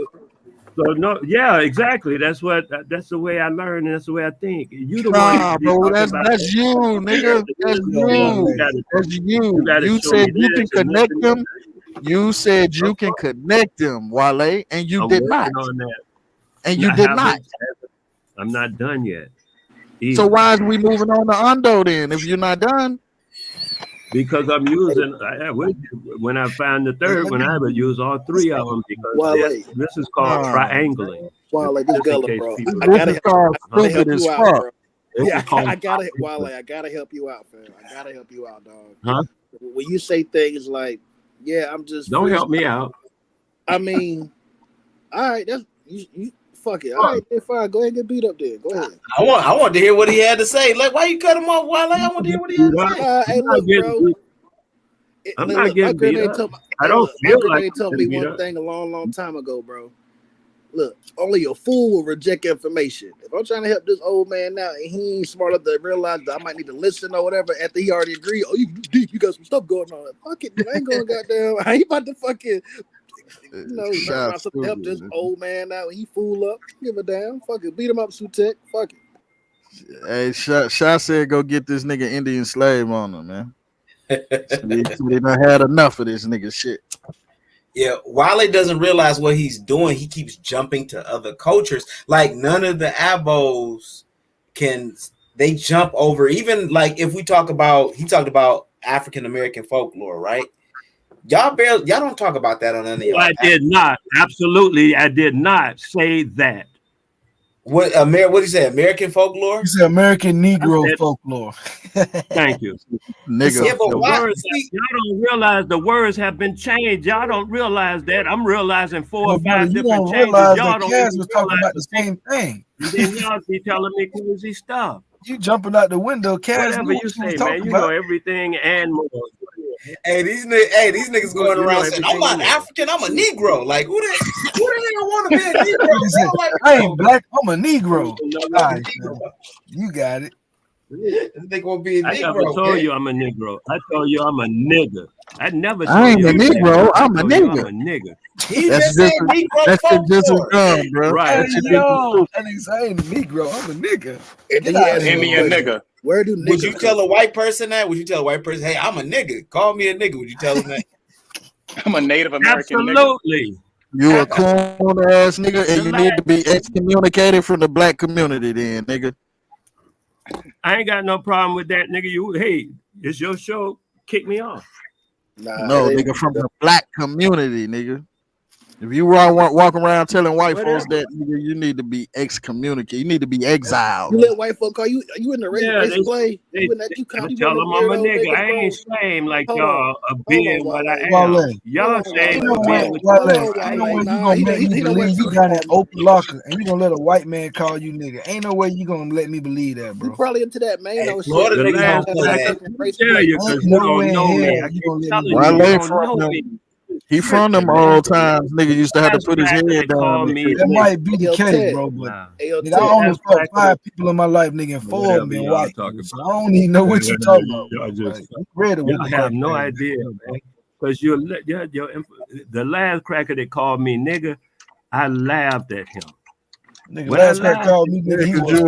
no, yeah, exactly. That's the way I learn, and that's the way I think. You the one Nah, be bro, talking that's about you, nigga. That's you. That's you. You show me said you can this and this connect and them. You said you can connect them, Wale, and you I'm did working not. on that. And you did not. I'm not done yet. So Either. why is we moving on to Undo then if you're not done? Because I'm using when I find the third one, I would use all three of them because this is called triangling. Wale, this Just in Gullah, case bro. people I gotta help as you out, fuck. bro. This Yeah, is called I gotta Wale. I gotta help you out, fam. I gotta help you out, dog. Huh? When you say things like, "Yeah, I'm just," Don't help me out. I mean, all right, that's you. Fuck it. All right, then fine. Go ahead and get beat up then. Go ahead. I want to hear what he had to say. Like, why you cut him off, Wale? I want to hear what he had to say. Hey, look, bro. I'm not getting beat up. I don't My feel like grenade told I'm me getting beat one up. thing a long time ago, bro. Look, only a fool will reject information. If I'm trying to help this old man out and he ain't smart enough to realize that I might need to listen or whatever, after he already agreed, oh, you deep, you got some stuff going on. Fuck it, dude. I ain't going goddamn. I ain't about to fucking, try to help this old man out and he fool up. Give a damn. Fuck it. Beat him up, Sutek. Fuck it. Hey, Sha said go get this nigga Indian slave on him, man. So they done had enough of this nigga shit. Yeah, Wale doesn't realize what he's doing. He keeps jumping to other cultures. Like none of the abos they jump over. Even like if he talked about African American folklore, right? Y'all don't talk about that on any of y'all. I did not. Absolutely, I did not say that. What did he say? American folklore? He said American Negro folklore. Thank you. Nigga. Yeah, but y'all don't realize the words have been changed. Y'all don't realize that. I'm realizing 4 or 5 you different don't changes. realize Y'all that don't Kaz even was talking realize about the same thing. And then y'all be telling me crazy stuff. You jumping out the window, Kaz. Whatever you say, man. You know everything and more. Hey, these niggas going around saying, I'm not African, I'm a Negro. Like, who the hell want to be a Negro? Like, I ain't black, I'm a Negro. Right, you got it. They gonna be a Negro. I never told you I'm a Negro. I told you I'm a nigga. I never told I ain't you a Negro. I'm a nigga. I'm a nigga. He just said Negro. That's just as dumb, bro. Right. I ain't a Negro. I'm a nigga. Indian nigga. Where do Would you tell a white person that? Would you tell a white person, hey, I'm a nigga? Call me a nigga. Would you tell them that? I'm a Native American Absolutely. You a coon ass nigga, and you need to be excommunicated from the black community, then, nigga. I ain't got no problem with that, nigga. Hey, it's your show. Kick me off. No, nigga, from the black community, nigga. If you walk around telling white folks that, nigga, you need to be excommunicated. You need to be exiled. You let white folk call you? You in the race play? You in that? You tell them I'm a nigga. I ain't shame like y'all being what I am. Y'all shame for being what you Ain't no way you gonna make me believe you got an open locker and you gonna let a white man call you nigga. Ain't no way you gonna let me believe that, bro. You probably into that man shit. The last I tell you because you don't know me. I keep telling you, you don't know me. He from them old times, nigga used to have to put his head down. That might be the case, bro, but nigga, I only fucked 5 people in my life, nigga, and 4 of them been white. So I don't even know what you talking about. Y'all have no idea, man. Because the last cracker that called me nigga, I laughed at him. Nigga, last crack called me nigga. He was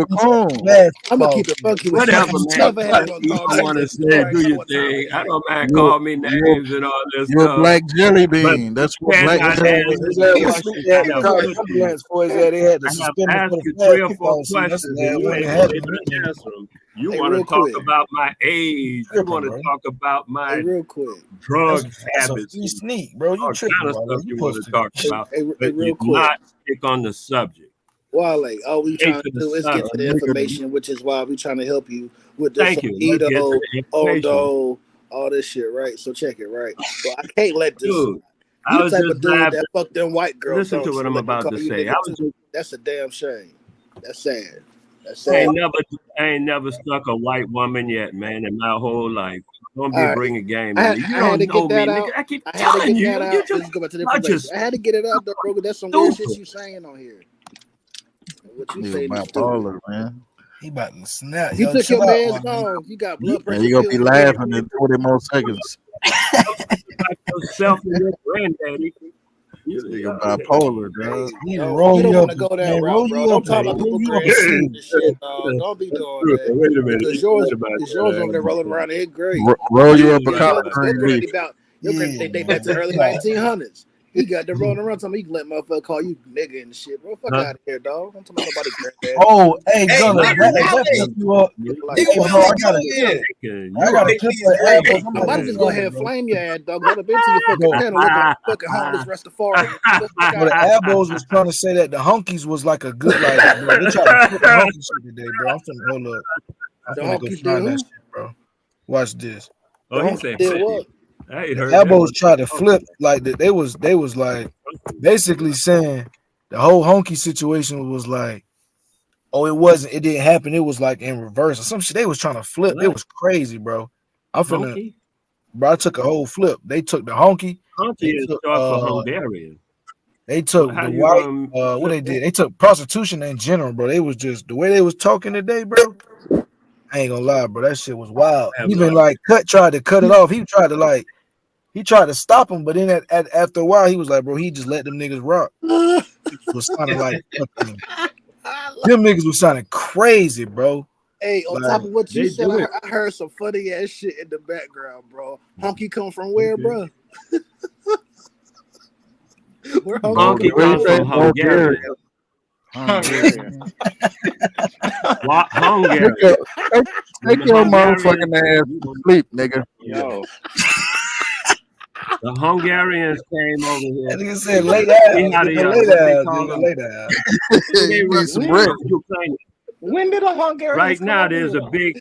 I'm gonna keep it funky with whatever, you. man. You want to say, do your thing. I don't mind call me names and all this You're stuff. a black jelly bean. That's what black jelly bean They had to I have asked you 3 or 4 questions and you ain't able to answer them. You want to talk about my age. You want to talk about my real quick drug habits. You sneak, bro. You all tripping, kind of stuff you want to talk about. But real you quick. not stick on the subject. Wale, all we trying to do is get to the information, which is why we trying to help you with this Edo, Ondo, all this shit, right? So check it, right? So I can't let this. Dude, you the type of dude that fuck them white girls. Listen to what I'm about to say. That's a damn shame. That's sad. That's I sad. ain't never stuck a white woman yet, man, in my whole life. Don't be bringing game. I You had to don't get know that me, out. nigga. I keep I had to telling get you. that out. You Let's go back to the not information. I had to get it out, though, bro. That's some weird shit you saying on here. What you saying is bipolar, man. He about to snap. You Yo, took chill your out, man's my man. dog. You got blood And pressure you gonna be pills and everything. laughing in 20 more seconds. Yourself and your granddaddy. This nigga bipolar, dog. He No, roll you don't you want up, to go that man. route, Roll bro. you up Don't talk and about roll people you up a granddaddies sleeve. and shit, dog. Don't be doing that. Wait a minute. Because yours over there rolling around in his grave. Roll you up a Your collard green granddaddy beef. about your granddaddy date back to the early 1900s. He got the rolling around. Something you can let motherfucker call you nigga and shit, bro. Fuck out of here, dog. I'm talking about nobody's granddaddy. Oh, hey, Gunner, Hey, that flip you up. Like, Hey, bro, I got a clip of apples. I'm I'm about to just go ahead and flame your ass, dog. Let have been to your fucking Bro. channel looking like a fucking homeless Rastafarian. But the Abos was trying to say that the Hunkies was like a good, like, bro, they tried to flip the Hunky shit today, bro. I'm finna hold up. I'm The finna go Hunkies find did that who? shit, bro. Watch this. Oh, The he Hunkies said did flip what? it. I ain't The heard that Abos one. tried to flip, like they was like basically saying the whole Hunky situation was like, oh, it didn't happen. It was like in reverse or some shit. They was trying to flip. It was crazy, bro. I'm finna, Honky? bro. I took a whole flip. They took the honky. Honky They is took short for Hungarian. They took How the you white. What they did? They took prostitution in general, bro. They was just the way they was talking today, bro. I ain't gonna lie, bro. That shit was wild. Even like Cut tried to cut it off. He tried to stop him, but then after a while, he was like, bro, he just let them niggas rock. Was sounding like fucking. Them niggas was sounding crazy, bro. Hey, on Like, top of what you they said, do I heard some funny ass shit in the background, bro. Honky come from where, bro? Where Honky comes from Hungarian. Hungarian. What Hungarian? Take your motherfucking ass to sleep, nigga. Yo. The Hungarians came over here. That nigga said lay down. See how they, Lay what they down, call nigga, them? lay down. They need some bread. When did a Hungarian Right now, there's a big.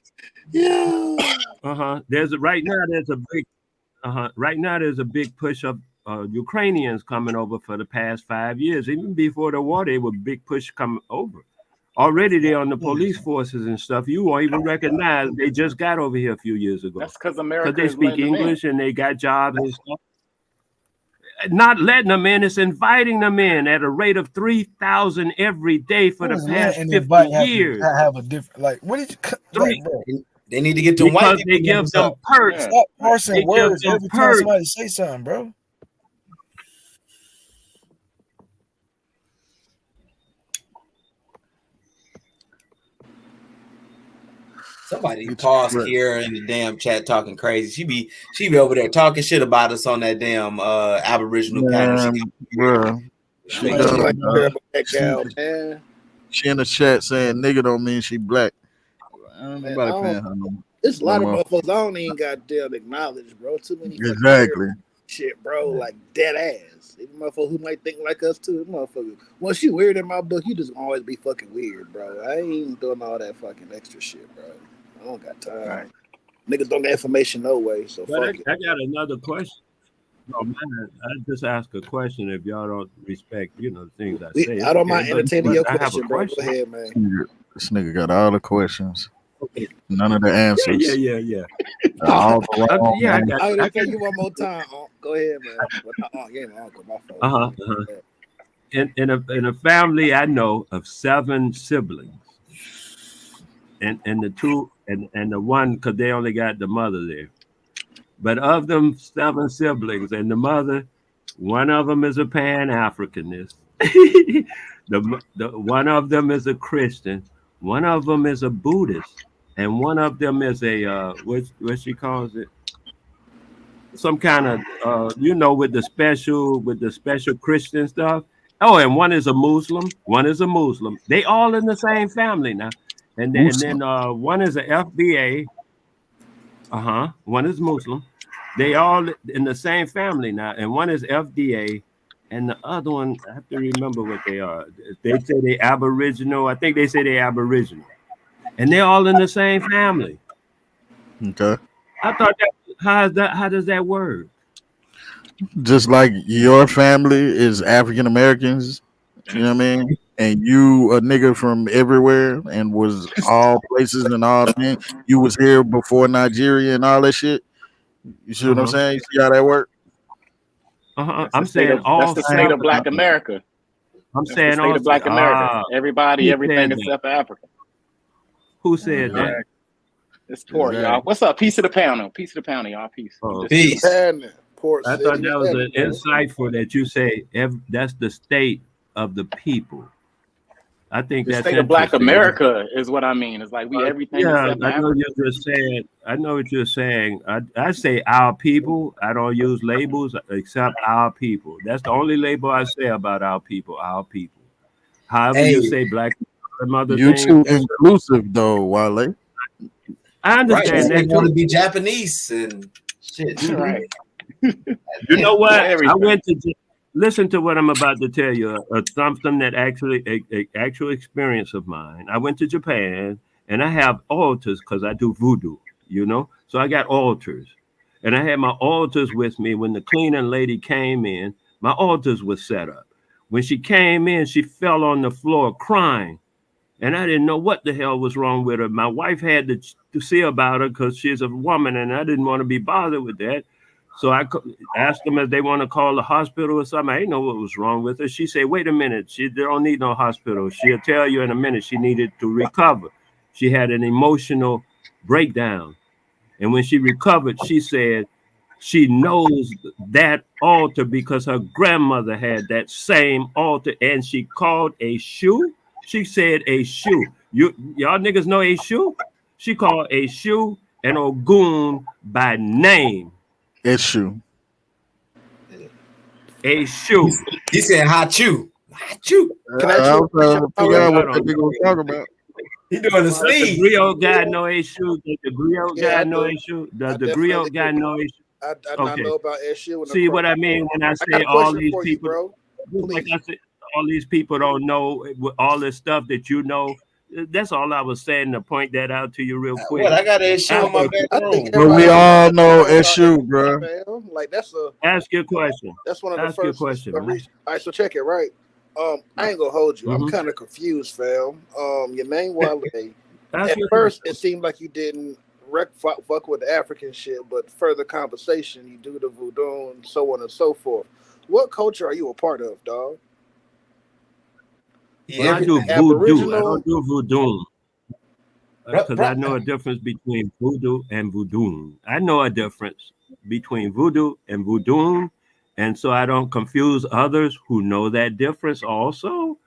Yeah. Right now there's a big push of Ukrainians coming over for the past 5 years. Even before the war, they were big push coming over. Already they're on the police forces and stuff. You won't even recognize they just got over here a few years ago. That's because America they is speak letting them in. English and they got jobs and stuff. Not letting them in, it's inviting them in at a rate of 3,000 every day for the past 50 years. Have a different, like, what did you like, bro? They need to get them white people. They give them perks. Stop parsing They give words them every time perks. somebody say something, bro. Somebody pause here in the damn chat talking crazy. She be over there talking shit about us on that damn Aboriginal panel. Bro, she in the chat saying nigga don't mean she black. Nobody paying her no. There's a lot of more. motherfuckers I don't even goddamn acknowledge, bro. Too many Exactly. shit, bro. Like dead ass. Even motherfuckers who might think like us too. Motherfucker. Once you weird in my book, you just always be fucking weird, bro. I ain't doing all that fucking extra shit, bro. I don't got time. Right. Niggas don't get information no way, so fuck it. I got another question. No, man, I just ask a question if y'all don't respect, the things I say. I don't mind entertaining your I have a question, bro. Go ahead, man. This nigga got all the questions. None of the answers. Yeah. All the wrong I'll tell you one more time. Go ahead, man. My fault. In a family I know of 7 siblings, and the two and the one, because they only got the mother there. But of them 7 siblings and the mother, one of them is a Pan-Africanist. the one of them is a Christian. One of them is a Buddhist, and one of them is a what she calls it, some kind of with the special Christian stuff. Oh, and one is a Muslim. They all in the same family now, and then one is a FBA. One is Muslim. They all in the same family now, and one is FDA, and the other one, I have to remember what they are. They say they Aboriginal. I think they say they Aboriginal, and they're all in the same family. Okay. I thought how does that work? Just like your family is African Americans, you know what I mean? And you a nigga from everywhere and was all places and all things. You was here before Nigeria and all that shit. You see what I'm saying? You see how that work? I'm saying that's the state of Black America. I'm saying the state of Black America. Everybody, everything except for Africa. Who said that? Exactly. It's Port, y'all. What's up? Piece of the panel. Piece of the panel, y'all. Peace. Oh, Peace. Port I City. thought that was Happening, insightful that you say that's the state of the people. I think The that's state of Black interesting. America is what I mean. It's like we everything Yeah, except I know Africa. you're just saying. I know what you're saying. I say our people. I don't use labels except our people. That's the only label I say about our people. Our people. However you say black and other You things. too inclusive though, Wale. I understand They that want to too. be Japanese and shit. Right. You know what? I Everything. went to listen to what I'm about to tell you. Something that actually a actual experience of mine. I went to Japan and I have altars because I do voodoo. You know, so I got altars, and I had my altars with me when the cleaning lady came in. My altars were set up. When she came in, she fell on the floor crying. And I didn't know what the hell was wrong with her. My wife had to see about her because she's a woman, and I didn't want to be bothered with that. So I asked them if they want to call the hospital or something. I didn't know what was wrong with her. She said, wait a minute. They don't need no hospital. She'll tell you in a minute she needed to recover. She had an emotional breakdown. And when she recovered, she said she knows that altar because her grandmother had that same altar, and she called a shoe. She said a shoe. Y'all niggas know a shoe? She called a shoe and Ogun by name. Issue. A shoe. He said Hachu. Hachu. Can I I ask was you trying to figure out what I that don't nigga was talking about. He doing the Does the sneeze. griot guy know a shoe? Does the griot Yeah, guy I know do. a shoe? Does I the definitely griot guy do. know a shoe? I Okay. know about SU and the See cross. what I mean when I I got say a all question these for you, people, bro. like Please. I said, all these people don't know all this stuff that you know. That's all I was saying to point that out to you real quick. What? I got an issue in my I think bedroom. But we everybody all know knows about issue, SU, bro. fam. Like that's Ask your question. one of the Ask your first. question, man. All right, so check it. Right. I ain't gonna hold you. I'm Mhm. kind of confused, fam. Your name Wale. Ask At your first, question. it seemed like you didn't fuck with the African shit, but further conversation, you do the voodoo and so on and so forth. What culture are you a part of, dog? Well, I do voodoo. I Aboriginal. don't do voodoo because I Bruh. know a difference between voodoo and voodoo. I know a difference between voodoo and voodoo, and so I don't confuse others who know that difference also.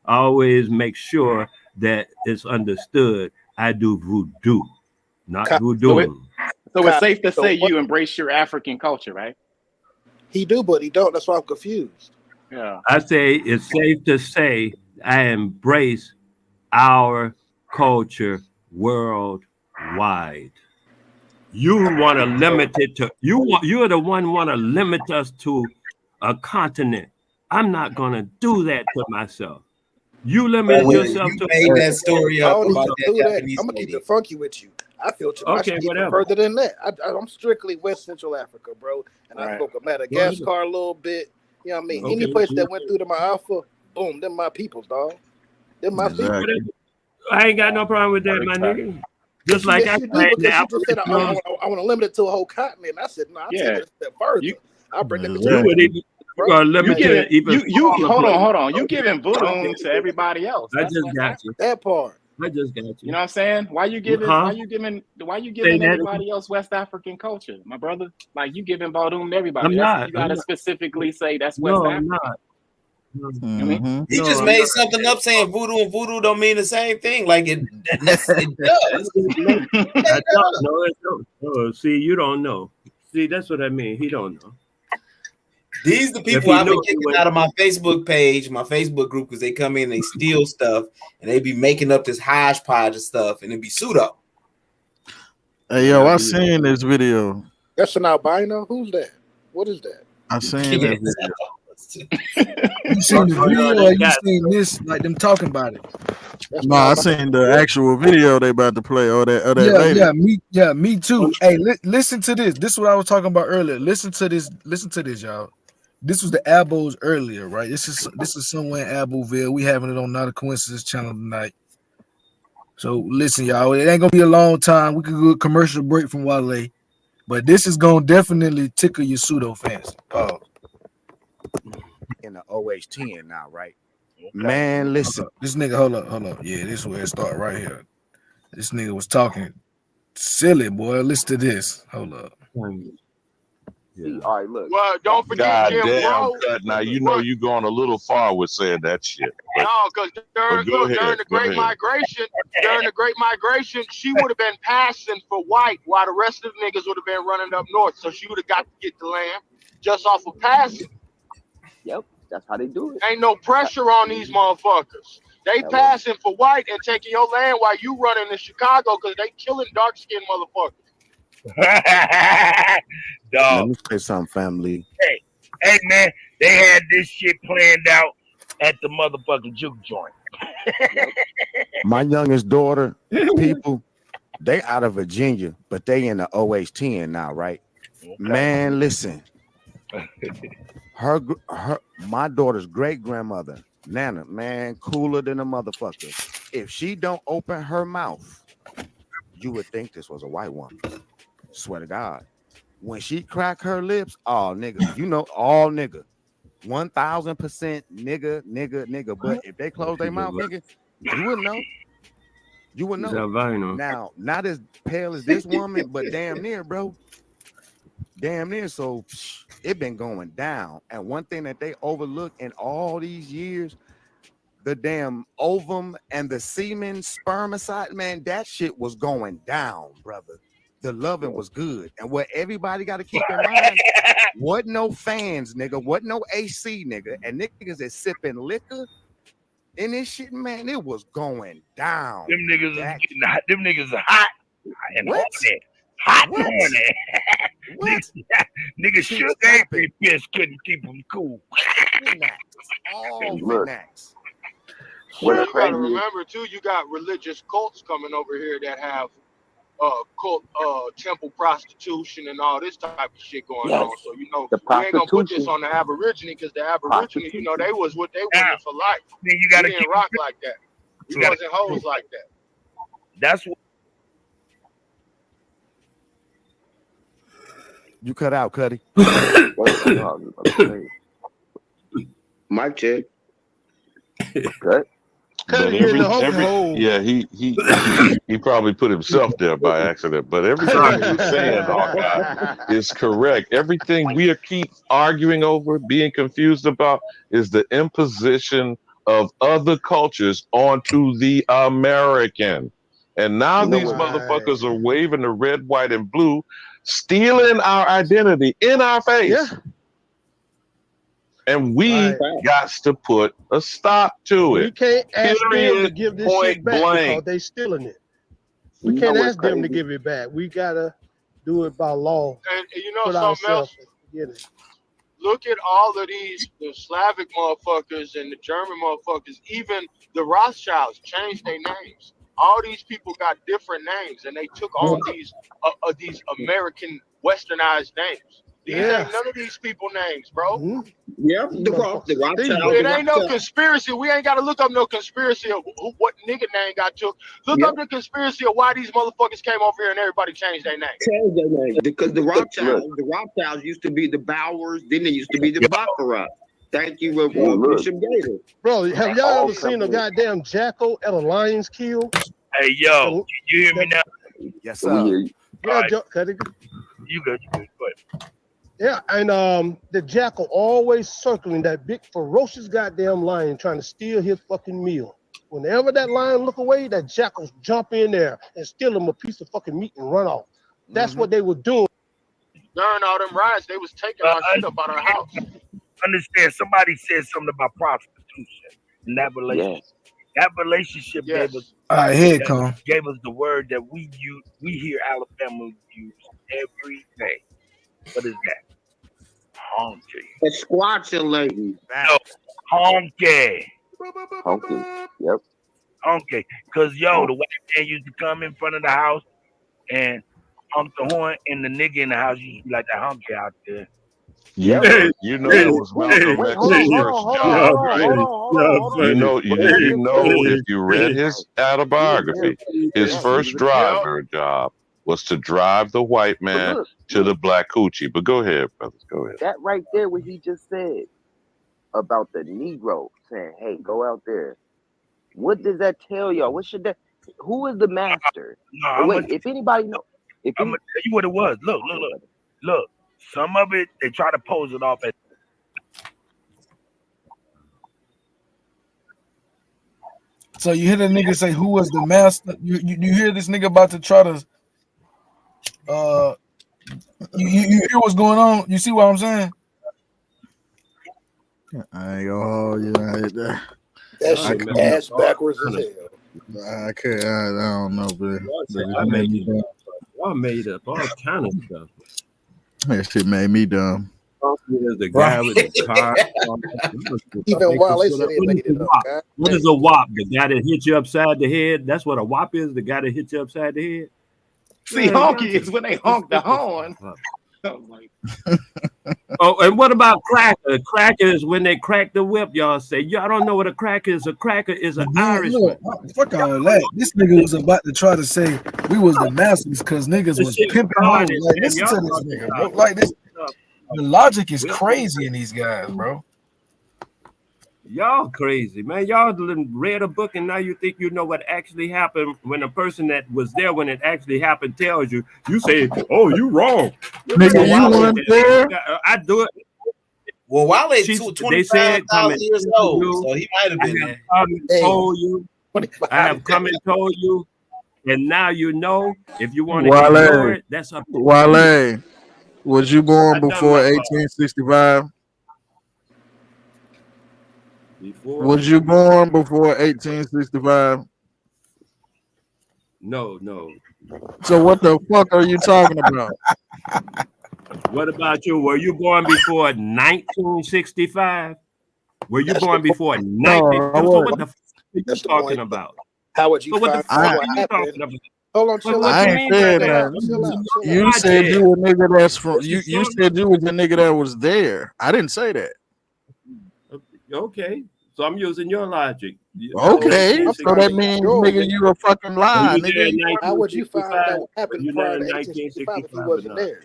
I always make sure that it's understood I do voodoo, not voodoo. So it's safe to So say what you embrace your African culture, right? he do, but he don't. That's why I'm confused. Yeah. I say it's safe to say I embrace our culture worldwide. You want to limit it to you're the one want to limit us to a continent. I'm not gonna do that to myself. You limited yourself You to made that story I up don't about even that do that. Japanese I'm gonna keep lady. it funky with you. I feel I should Okay, even whatever. further than that. I'm strictly West Central Africa, bro, and I spoke of Madagascar a little bit. You know what I mean? Any Okay. place that went through to my alpha, boom, them my peoples, dog. Them my people. I ain't got no problem with that, my nigga. Just like Yes, I you do, claim because the you just said I Aboriginals. want to limit it to a whole continent. I said, no, I'll take it a step further. I'll bring them into You would even You giving even you hold smaller on. You giving voodoo to everybody else. I That's just what's got happening. you. That part. I just got you. You know what I'm saying? Why you giving Huh? Say that everybody else West African culture, my brother? Like you giving voodoo to everybody. I'm not. You gotta specifically say that's West No, I'm Africa. not. You know what I mean? He just made something up saying voodoo and voodoo don't mean the same thing. Like it does. I don't know. It don't. Oh, see, you don't know. See, that's what I mean. He don't know. These the If people he I've been knew, he kicking would. out of my Facebook page, my Facebook group, because they come in, they steal stuff, and they be making up this hodgepodge of stuff, and it be pseudo. Hey yo, I seen this video. That's an albino. Who's that? What is that? I seen that video. You seen the video or you seen this, like them talking about it? No, I seen the actual video they about to play. Or that lady. Me too. Hey, listen to this. This is what I was talking about earlier. Listen to this, y'all. This was the Abos earlier, right? This is somewhere in Aboville. We having it on Not a Coincidence channel tonight. So listen, y'all. It ain't gonna be a long time. We could go a commercial break from Wale, but this is gonna definitely tickle your pseudo fancy. In the OH10 now, right? Man, listen. This nigga, hold up. Yeah, this is where it start right here. This nigga was talking silly, boy. Listen to this. Hold up. See, all right, look. Well, don't forget Jim Goddamn, Crow. cut. Now you know you going a little far with saying that shit. But, No, because during the Great Migration, she would have been passing for white while the rest of the niggas would have been running up north. So she would have got to get the land just off of passing. Yep, that's how they do it. Ain't no pressure on these motherfuckers. They passing for white and taking your land while you running to Chicago because they killing dark-skinned motherfuckers. Let me Dog. say something, family. Hey, man, they had this shit planned out at the motherfucking juke joint. My youngest daughter, people, they out of Virginia, but they in the OH-10 now, right? Okay. Man, listen. My daughter's great grandmother, Nana, man, cooler than a motherfucker. If she don't open her mouth, you would think this was a white woman. Swear to God. When she crack her lips, oh nigga, you know, all nigga. 1000% nigga. But if they close their mouth, nigga, you wouldn't know. You would know. Now, not as pale as this woman, but damn near, bro. Damn near. So it been going down. And one thing that they overlooked in all these years, the damn ovum and the semen spermicide, man, that shit was going down, brother. The loving was good. And what everybody got to keep in mind, wasn't no fans, nigga, wasn't no AC, nigga. And niggas is sipping liquor in this shit, man, it was going down. Them niggas is getting hot. Them niggas are hot and horny. Hot and horny. What? Niggas shook angry fist couldn't keep them cool. All Look. Well, you gotta remember too, you got religious cults coming over here that have cult temple prostitution and all this type of shit going on. So you know we ain't gonna put this on the Aborigine because the Aborigine, you know, they was what they wanted for life. Then you gotta we didn't rock like that. We wasn't hoes like that. That's what you cut out, Cuddy. Mic check. Cut. But he probably put himself there by accident. But everything he's saying, Hawkeye, is correct. Everything we keep arguing over, being confused about, is the imposition of other cultures onto the American. And now these motherfuckers are waving the red, white, and blue, stealing our identity in our face. Yeah. And we got to put a stop to it. We can't ask them to give this shit back because they stealing it. We can't ask them to give it back. We gotta do it by law. And you know something else? Look at all of the Slavic motherfuckers and the German motherfuckers, even the Rothschilds changed their names. All these people got different names and they took on these American westernized names. These ain't none of these people names, bro. Yeah, the Rothschilds. It ain't no conspiracy. We ain't got to look up no conspiracy of what nigga name got took. Look up the conspiracy of why these motherfuckers came over here and everybody changed their name. Change their name because the Rothschilds used to be the Bowers, then they used to be the Baccarat. Thank you, Bishop Gator. Bro, have y'all ever seen a goddamn jackal at a lion's kill? Hey, yo, you hear me now? Yes, sir. Yeah, you good. Go ahead. Yeah, and the jackal always circling that big ferocious goddamn lion trying to steal his fucking meal. Whenever that lion look away, that jackals jump in there and steal him a piece of fucking meat and run off. That's what they were doing. During all them riots, they was taking our shit up out our house. Understand, somebody said something about prostitution in that relationship. Yeah. That relationship gave us gave us the word that we hear Alabama use every day. What is that? Honky. It's squatulating. No, honky. Honky. Yep. Honky. Because, the white man used to come in front of the house and honk the horn, and the nigga in the house used to be like that honky out there. You know it was Malcolm X's first job, right? You know if you read his autobiography, his first driver job was to drive the white man to the black coochie. But go ahead, brothers. Go ahead. That right there, what he just said about the Negro saying, "Hey, go out there." What does that tell y'all? What should that? who is the master? No, And I'm wait, gonna if anybody know, if tell you what it was. Look. Some of it they try to pose it off as So you hear the nigga say who was the master? You hear this nigga about to try to you hear what's going on? You see what I'm saying? I ain't gonna hold you. That shit ass backwards as hell. I could. I don't know, but I it made made me dumb. y'all made up all kind of stuff. That shit made me dumb. There's the guy with the car. Even while they said they made it up, God. What is a wop? The guy that hit you upside the head? That's what a wop is. The guy that hit you upside the head. See, honky is when they honk the horn. Oh, and what about cracker? Cracker is when they crack the whip. Y'all say y'all don't know what a cracker is. A cracker is an Irishman. Look, fuck all that. This nigga was about to try to say we was the masters because niggas was pimping hoes. Like, listen to this nigga, bro. Like this, the logic is crazy in these guys, bro. Y'all crazy, man. Y'all read a book and now you think you know what actually happened when a person that was there when it actually happened tells you. You say, "Oh, you wrong." Nigga, you weren't there. I do it. Well, Wale They 25,000 years old, so he might have been there. I have come and told you, and now you know. If you want to ignore it, that's up to you. Wale, was you born I done before my part. 1865? Before? Was you born before 1865? No. So what the fuck are you talking about? What about you? Were you born before 1965? Were you born before 19? So what the fuck are you talking about? How would you So what the find fuck out are what you happened? talking about? Hold on, chill What out. you I mean ain't by said that? that. You said you a nigga that's from you said you was a nigga that was there. I didn't say that. Okay. So I'm using your logic. Okay. So that means nigga you a fucking lie, You there in nigga. How would you find out 1965? what happened You prior there to in 1865 if you 1965 or wasn't not? there?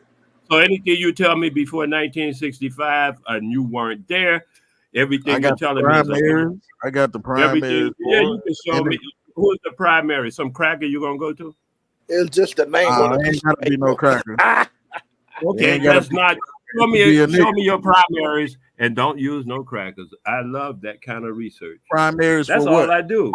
So anything you tell me before 1965 and you weren't there, I everything you're got the telling me is a primaries. I got the everything. primaries. Yeah, for you it. can show And me who's the primary. Some cracker you gonna go to? It's just the name on the ain't gotta be no cracker. Okay, ain't gotta let's not show be a me show nigga. me your primaries and don't use no crackers. I love that kind of research. Primaries That's for all what? I do.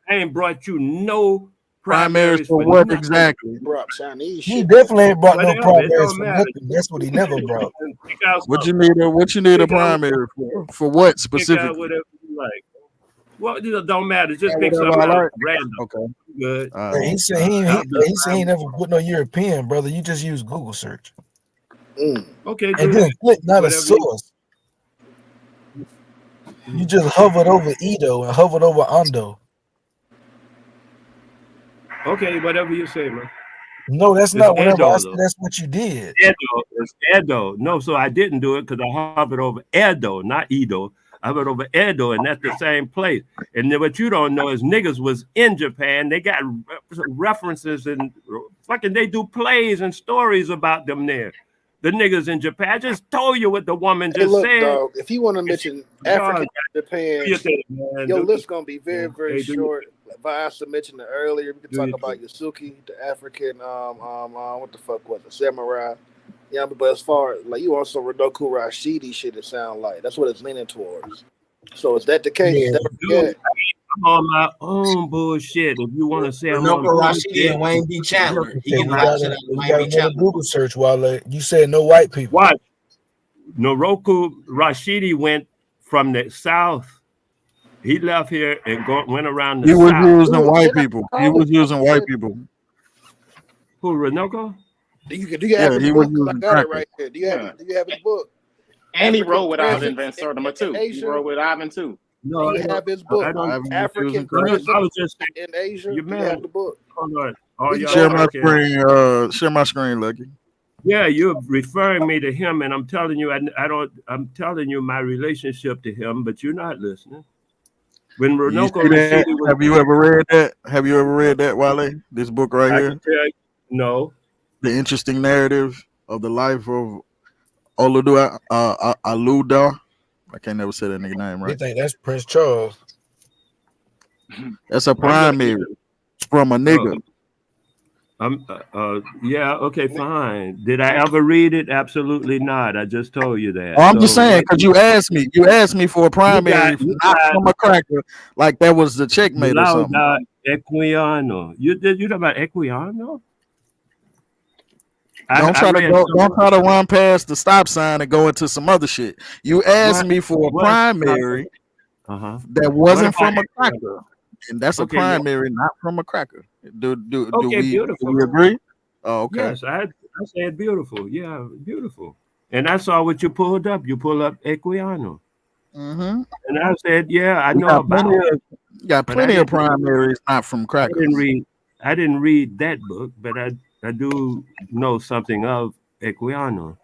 I ain't brought you no Primaries primaries for for what nothing. exactly? brought Chinese He shit. definitely ain't brought no Whatever, it primaries don't for matter. nothing. That's what he never brought. Pick out What you something. need a primary for? For what Pick out specifically? whatever you like. Well, it don't matter. Just Yeah, pick whatever something I out like. random. Okay. Good. Hey, he said I'll be he said he fine. never put no European, brother. You just use Google search Okay, and do then that. click not a Whatever you. source. You just hovered over Edo and hovered over Ando. Okay, whatever you say, man. No, that's It's not whatever I Edo said. though. That's what you did. Edo. It's Edo. No, so I didn't do it because I hovered over Edo, not Edo. I hovered over Edo, and that's the same place. And then what you don't know is niggas was in Japan. They got references and fucking they do plays and stories about them there. The niggas in Japan. I just told you what the woman Hey, just look, said. dog. If you want to mention Africa, Japan, Do your thing, man. your Do list gonna be very, very Hey, do your short. Like Vasa mentioned it earlier. We could Do talk your about Yasuki, the African, what the fuck was it, samurai? Yeah, but as far as like you also Rodoku Rashidi shit, it sound like that's what it's leaning towards. So is that the case? Is that what you Dude, get? I'm on my own bullshit. If you want to say I'm on Renoka Rashidi bullshit, and Wayne B. Chandler. He So getting we a lot of got shit out of we Wayne got B. another Chandler. Google search while you said no white people. watch. Noroku Rashidi went from the south. He left here and went around the He was south. using white people. He was using white people. Who, Renoko? Do you have Yeah, his he was book? 'Cause I using got it crackers. right here. Do you have his book? And he African rode with Okay. Ivan presence Van Sertima in too. He Asia. rode with Ivan too. No, Do you have his book? I don't. I was African using I crackers. presence was just saying, in Asia. you Do you have man. the book? Hold on. All We can y'all go Share my talking. screen. Share my screen, Lucky. Yeah, you're referring me to him, and I'm telling you, I don't. I'm telling you my relationship to him, but you're not listening. When You Renoko see that? Rashidi was, Have you ever read that? Have you ever read that, Wale? This book right I here, can tell you, no. the interesting narrative of the life of Oludu Aluda. I can't never say that nigga name They right. think that's Prince Charles. That's a I'm looking at primary. it. from a nigga. Yeah, okay, fine. Did I ever read it? Absolutely not. I just told you that. Oh, I'm just So saying what because you asked me for a primary, you not got from a cracker, like that was the checkmate or something. Equiano. You talking about Equiano? Don't I try to read go. some Don't try to run past the stop sign and go into some other shit. You asked me for a what primary uh-huh. that What wasn't about from a cracker, and that's a okay, yeah. primary, not from a cracker. Do Okay, we beautiful. agree? Oh, okay. Yes, I said beautiful. Yeah, beautiful. And I saw what you pulled up. You pulled up Equiano. Mm-hmm. And I said, yeah, I We know got about it. But plenty of primaries not from crackers. I didn't read that book, but I do know something of Equiano.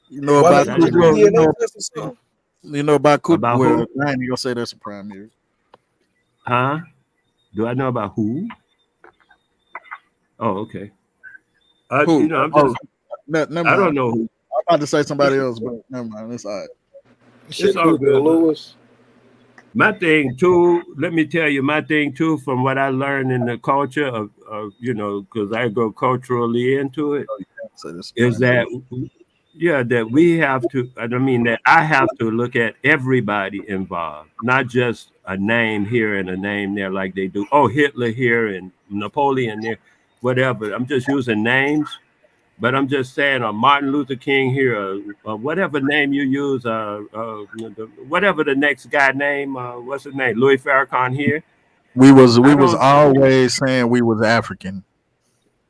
You know Why about let you well, DNA test or something? you know about About well, who? I ain't gonna say that's a primary. Huh? Do I know about who? Oh, okay. Who? I'm Oh, just never I don't mind. know who. I'm about to say somebody else, but never mind. It's all right. It's all good. My thing too, let me tell you, my thing too, from what I learned in the culture of because I go culturally into it, So this is that that we have to, I mean that I have to look at everybody involved, not just a name here and a name there like they do. Oh, Hitler here and Napoleon there, whatever. I'm just using names. But I'm just saying, Martin Luther King here, whatever name you use, whatever the next guy name, what's his name, Louis Farrakhan here. We I was don't. always saying we was African.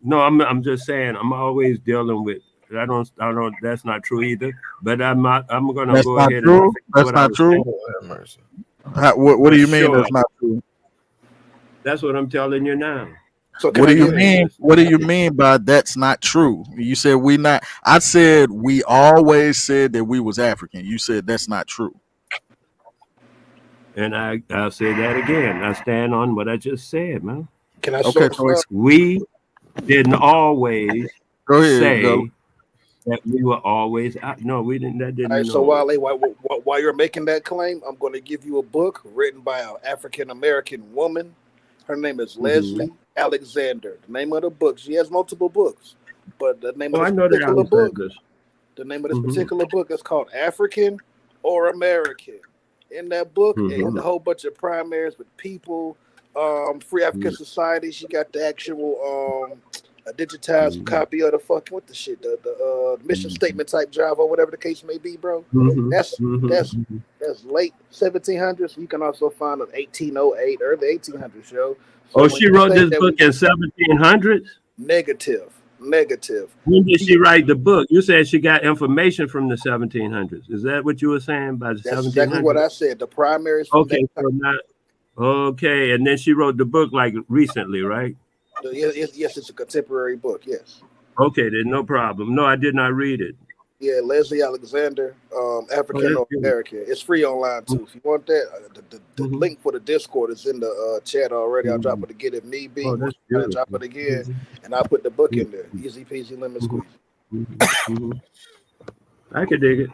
No, I'm just saying. I'm always dealing with. I don't. That's not true either. But I'm not. I'm gonna That's go not ahead and true. finish That's what I not was true. saying. What do For you mean sure. that's not true? That's what I'm telling you now. So What do you mean? What do you mean by that's not true? You said we not. I said we always said that we was African. You said that's not true. And I'll say that again. I stand on what I just said, man. Can I Okay, source so up? We didn't always go ahead, go. say that we were always out. No, we didn't. That All right, didn't so know. while you're making that claim, I'm going to give you a book written by an African American woman. Her name is Leslie Alexander. The name of the book. She has multiple books, but the name of I this know the particular book. Alexanders. The name of this particular book is called African or American. In that book, and a whole bunch of primaries with people, Free African Society. She got the actual a digitized copy of the fucking what the shit, the mission statement type job or whatever the case may be, bro. That's late 1700s. You can also find an 1808, early 1800s show. So Oh, when she you wrote say this that book in 1700s. negative. When did she write the book? You said she got information from the 1700s. Is that what you were saying by the That's 1700s? exactly what I said. The primaries from Okay, so not okay, and then she wrote the book like recently, right? yes, it's a contemporary book. Yes. Okay, then no problem. No, I did not read it. Yeah, Leslie Alexander, African that's or good. American. It's free online too. If you want that, the link for the Discord is in the chat already. I'll drop it again if need be. Oh, that's I'll drop beautiful. it again, and I'll put the book in there. Easy peasy lemon squeeze. I could dig it.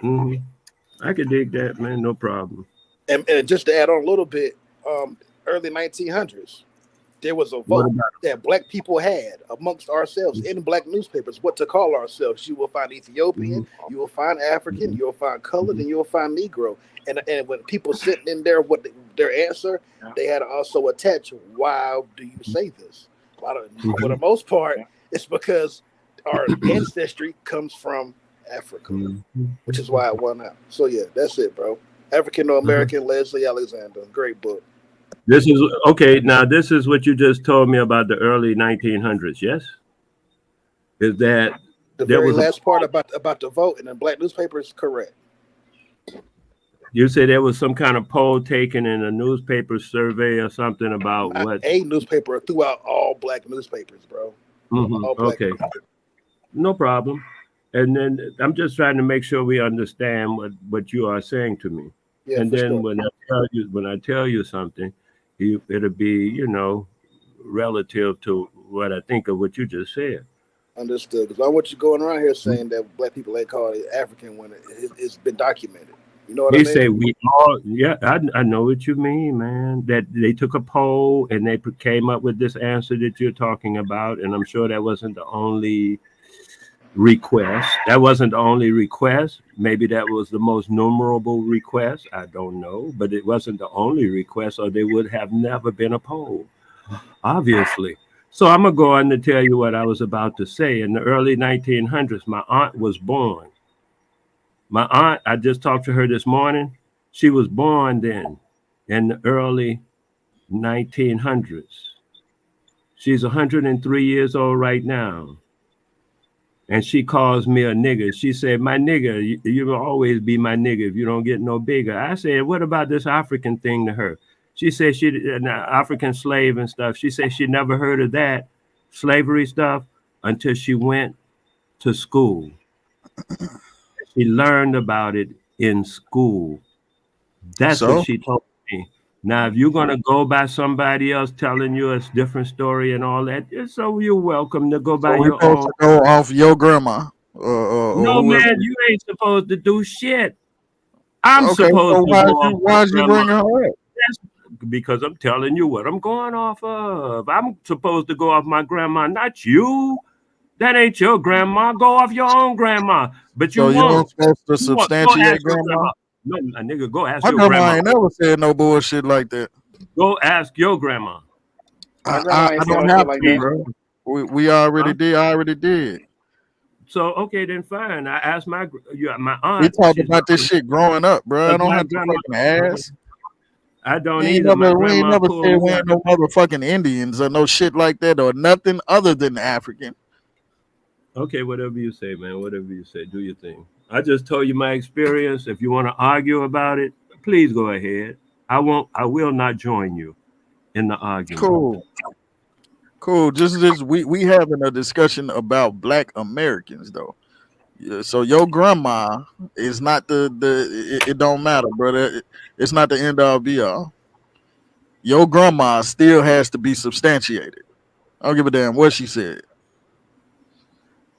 I could dig that, man. No problem. And just to add on a little bit, early 1900s, there was a vote that black people had amongst ourselves in black newspapers what to call ourselves. You will find Ethiopian, you will find African, you'll find colored, and you'll find Negro. And when people sent in there their answer, they had to also attach why do you say this? For the most part, it's because our ancestry comes from Africa, which is why I won out. So yeah, that's it, bro. African or American, Leslie Alexander, great book. This is okay. Now, this is what you just told me about the early 1900s. Yes, is that the there very was last part about the vote in the black newspaper is correct. You said there was some kind of poll taken in a newspaper survey or something about Not what a newspaper throughout all black newspapers, bro. All black okay, no problem. And then I'm just trying to make sure we understand what you are saying to me. Yeah, And for then sure. when I tell you something, it'll be relative to what I think of what you just said. Understood. Because I want you going around here saying that black people ain't called African when it's been documented. You know what They I mean? say we all, yeah, I know what you mean, man. That they took a poll and they came up with this answer that you're talking about, and I'm sure that wasn't the only request. That wasn't the only request. Maybe that was the most numerable request. I don't know, but it wasn't the only request, or there would have never been a poll, obviously. So I'm gonna go on to tell you what I was about to say. In the early 1900s, my aunt was born. My aunt, I just talked to her this morning. She was born then in the early 1900s. She's 103 years old right now. And she calls me a nigger. She said, my nigga, you will always be my nigga if you don't get no bigger. I said, what about this African thing to her? She said she an African slave and stuff. She said she never heard of that slavery stuff until she went to school. She learned about it in school. That's what So she told me. Now, if you're gonna go by somebody else telling you a different story and all that, so you're welcome to go by we your supposed own. to go off your grandma or No, whoever. man, you ain't supposed to do shit. I'm Okay, supposed so to go off my why'd you grandma. bring her up? That's because I'm telling you what I'm going off of. I'm supposed to go off my grandma, not you. That ain't your grandma. Go off your own grandma. But you So you won't. weren't supposed to You won't. Go substantiate ask your grandma? grandma. No, a nigga, go ask My your grandma grandma. ain't never said no bullshit like that. Go ask your grandma. My grandma I ain't saying don't no shit have like to, that. bro. We already Huh? did. I already did. So okay, then fine. I asked my my We aunt. talked She's about this shit growing up, bro. I don't my have to grandma. fucking ask. I don't We ain't either. My never grandma pulled said me we out. ain't no motherfucking Indians or no shit like that or nothing other than African. Okay, whatever you say, man. Whatever you say, do your thing. I just told you my experience. If you want to argue about it, please go ahead. I won't. I will not join you in the argument. Cool. Cool. Just we having a discussion about Black Americans though. Yeah, so your grandma is not it don't matter, brother. It's not the end all be all. Your grandma still has to be substantiated. I don't give a damn what she said.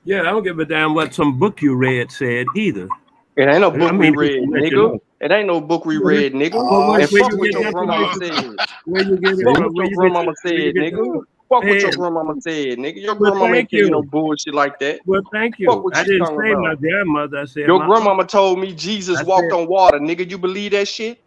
Yeah, I don't give a damn what some book you read said either. It ain't no I book we mean, just read, to let you nigga. know. It ain't no book we read, nigga. Well, And where fuck you what get your that grandmama information? said. Where you get it Fuck from? what your grandmama said, nigga. Fuck what your grandmama said, nigga. Your Well, grandmama thank ain't tell you no you. bullshit like that. Well, thank Fuck you. what I you didn't talking say my about. grandmother. I said Your my aunt. grandmama told me Jesus I walked said on water, nigga. You believe that shit?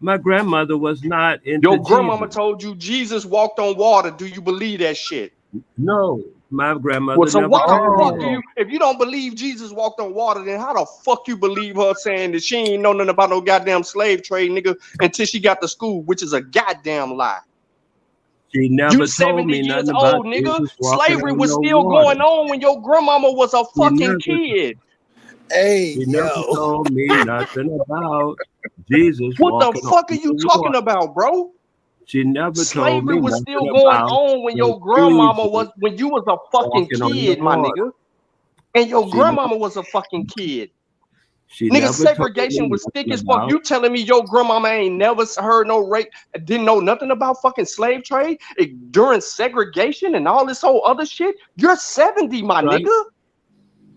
my grandmother was not into Your grandmama Jesus. told you Jesus walked on water. Do you believe that shit? No, my Well, grandmother so never why the told me fuck do that. you, if you don't believe Jesus walked on water, then how the fuck you believe her saying that she ain't know nothing about no goddamn slave trade, nigga, until she got to school, which is a goddamn lie. She You never told 70 me years nothing about old, nigga. Jesus walking Slavery on was no still water. going on when your grandmama was a She fucking never, kid. Hey, she never yo. told me nothing about Jesus What the walking on fuck are you the talking water. about, bro? She never told Slavery me was still nothing going about on when no your grandmama Jesus was, when you was a fucking walking on the kid, my water. nigga. And your She never, grandmama was a fucking kid. she Nigga, never told segregation me was thick nothing as fuck. about. You telling me your grandmama ain't never heard no rape, didn't know nothing about fucking slave trade during segregation and all this whole other shit? You're 70, my Son, nigga.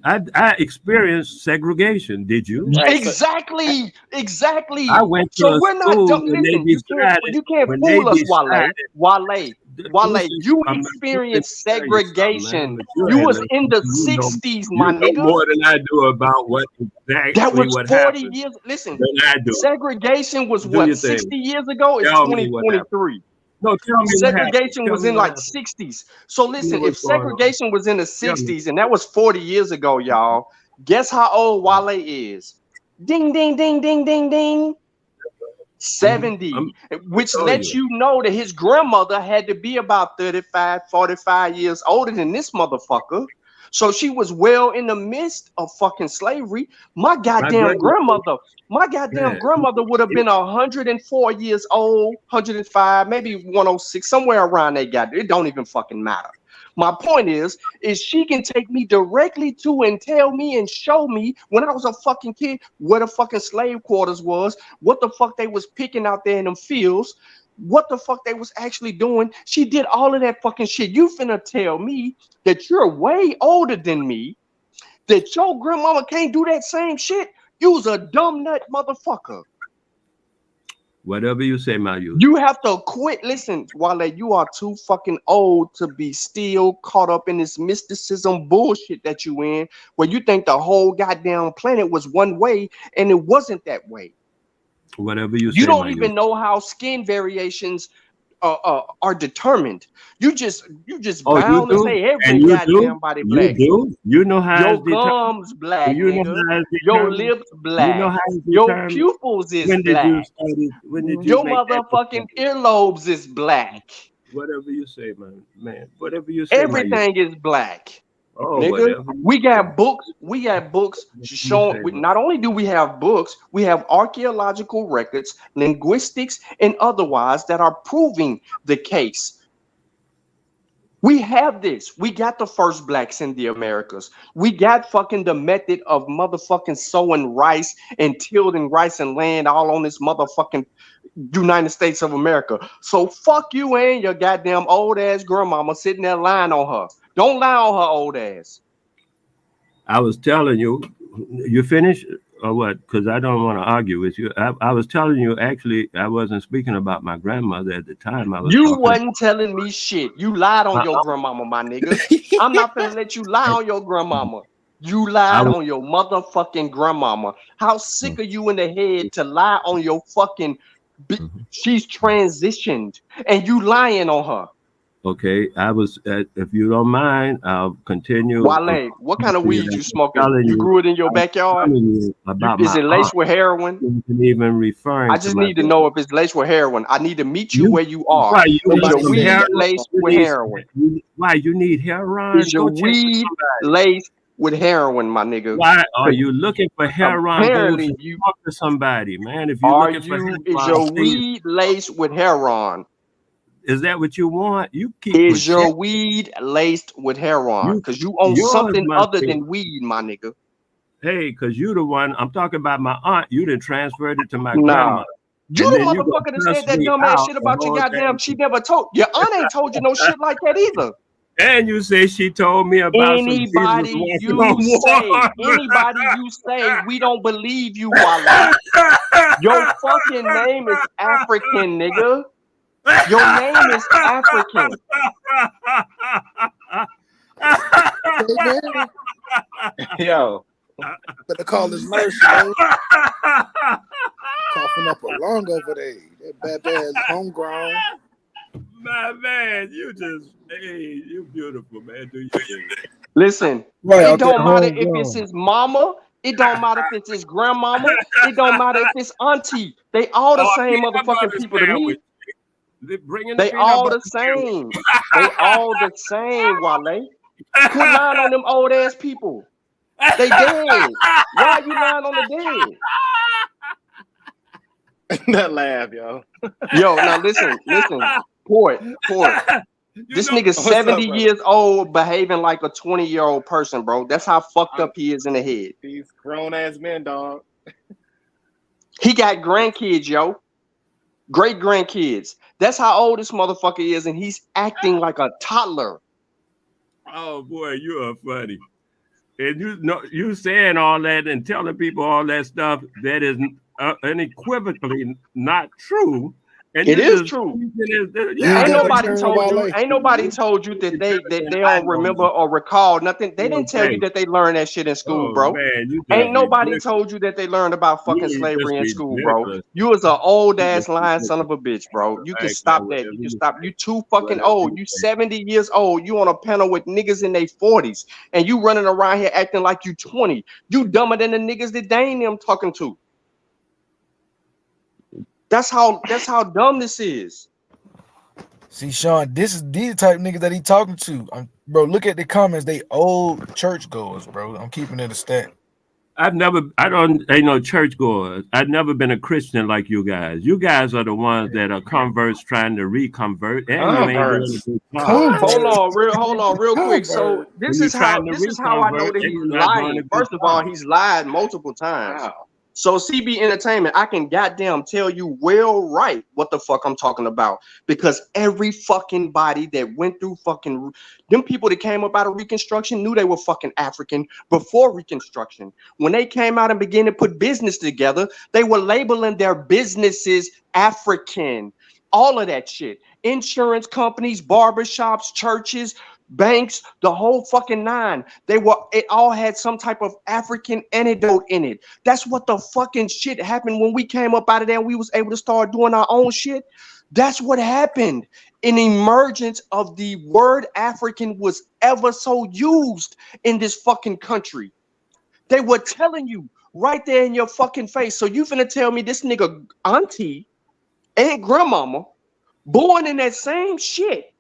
I experienced segregation. Did you? Yeah, exactly, I exactly. went to So a we're not school done. Listen, you can't when they fool us, Wale. decided. Wale, Listen, you I'm not listening experienced to tell you something, man, segregation. but you You ain't was in listening. the 60s, my You know nigga. more than I do about what That exactly was what 40 happened years. Listen, than I do. segregation was Do what, your thing. 60 years ago? It's Tell me what happened. 2023. No, tell me what happened. Segregation Tell was me in what like happened. 60s. So Tell me listen, if what's going on. segregation was in the Tell me. 60s and that was 40 years ago, y'all, guess how old Wale is? Ding, ding, ding, ding, ding, ding. 70, which told lets you. you know that his grandmother had to be about 35, 45 years older than this motherfucker. So she was well in the midst of fucking slavery. My goddamn grandmother would have been 104 years old, 105, maybe 106, somewhere around that goddamn. It don't even fucking matter. My point is she can take me directly to and tell me and show me when I was a fucking kid where the fucking slave quarters was, what the fuck they was picking out there in them fields, what the fuck they was actually doing. She did all of that fucking shit. You finna tell me that you're way older than me, that your grandmama can't do that same shit? You was a dumb nut motherfucker. Whatever you say, my youth. You have to quit. Listen, Wale, you are too fucking old to be still caught up in this mysticism bullshit that you in, where you think the whole goddamn planet was one way and it wasn't that way. Whatever you say, You don't my even youth. know how skin variations are determined. You just Oh, you bound to do? say every And you do? goddamn body You black. do? You know how Your it's determined? gums black, You know nigga. how it's Your determined? lips You know black. how it's Your determined? pupils is When did you black. study? When did you Your make that motherfucking discovery? earlobes is black. Whatever you say, man. Whatever you say, my youth. Everything is black. Oh, Nigga, whatever you we say. got books. We got books You showing. say, man. Not only do we have books, we have archaeological records, linguistics, and otherwise that are proving the case. We have this. We got the first blacks in the Americas. We got fucking the method of motherfucking sowing rice and tilling rice and land all on this motherfucking United States of America. So fuck you and your goddamn old ass grandmama sitting there lying on her. Don't lie on her old ass. I was telling you, you finished or what? Because I don't want to argue with you. I was telling you, actually, I wasn't speaking about my grandmother at the time. I was You talking. wasn't telling me shit. You lied on your I, grandmama, my nigga. I'm not gonna let you lie on your grandmama. You I lied was. on your motherfucking grandmama. How sick are you in the head to lie on your fucking she's transitioned and you lying on her. Okay, I was. If you don't mind, I'll continue. Wale, what kind of weed you smoking? You grew it in your I'm backyard? telling you about Is my it laced aunt. with heroin? You isn't even referring I to just my need to know if it's laced with heroin. I need to meet you You, where you are. why you Is need your some weed heroin? laced You with need, heroin? why you need heroin? Is your Go check with weed somebody. laced with heroin, my nigga? Why are 'Cause you looking for heroin? Go apparently talk to somebody, man. If you're are looking for you is heroin, your weed laced with heroin? is that what you want? You keep Is your projecting. weed laced with heroin? You Because you own yours something must other be. than weed, my nigga. Hey, because you the one. I'm talking about my aunt. You done transferred it to my Nah. grandmother, You and the then you gonna motherfucker that cuss said that me dumbass out shit the about your whole goddamn. damn She never told your aunt ain't told you no shit like that either. And you say she told me about some Jesus walking on Anybody you say, we don't believe you, Wale. Your fucking name is African, nigga. Your name is African. Yo. Better call his nurse, yo. Coughing up a lung over there. That bad is homegrown. My man, you beautiful, man. Do your thing. Listen, Right, it don't matter if it's homegrown. his mama. It don't matter if it's his grandmama. It don't matter if it's auntie. They all the same Peanut motherfucking butter people to me. sandwich. They bringing the They peanut all butter the same. They all the same, Wale. Quit lying on them old ass people. They dead. Why are you lying on the dead? That laugh, yo. Yo, now listen. Port. This nigga 70 years old behaving like a 20-year-old person, bro. That's how fucked up he is in the head. These grown ass men, dog. He got grandkids, yo. Great grandkids. That's how old this motherfucker is, and he's acting like a toddler. Oh boy, you are funny. And you saying all that and telling people all that stuff that is unequivocally not true. And It is true. Yeah, Ain't nobody told you. Ain't nobody told you that they don't remember or recall nothing. They didn't tell you that they learned that shit in school, bro. Man, you Ain't nobody told you that they learned about fucking slavery in school, bro. You was an old ass lying son of a bitch, bro. You can stop that. You can stop. You too fucking old. You 70 years old. You on a panel with niggas in their 40s, and you running around here acting like you 20. You dumber than the niggas that they ain't them talking to. That's how dumb this is. See, Sean, this is these type niggas that he talking to. Bro, look at the comments. They old churchgoers, bro. I'm keeping it a stat. ain't no churchgoers. I've never been a Christian like you guys. You guys are the ones that are converts trying to reconvert, and you ain't doing a good job. Hold on, real quick. So this is how I know that he's lying. First of all, he's lied multiple times. So CB Entertainment, I can goddamn tell you well right what the fuck I'm talking about, because every fucking body that went through fucking them people that came up out of Reconstruction knew they were fucking African before Reconstruction. When they came out and began to put business together, they were labeling their businesses African. All of that shit. Insurance companies, barbershops, churches, banks, the whole fucking nine. It all had some type of African antidote in it. That's what the fucking shit happened when we came up out of there and we was able to start doing our own shit. That's what happened. An emergence of the word African was ever so used in this fucking country. They were telling you right there in your fucking face. So you finna tell me this nigga auntie and grandmama born in that same shit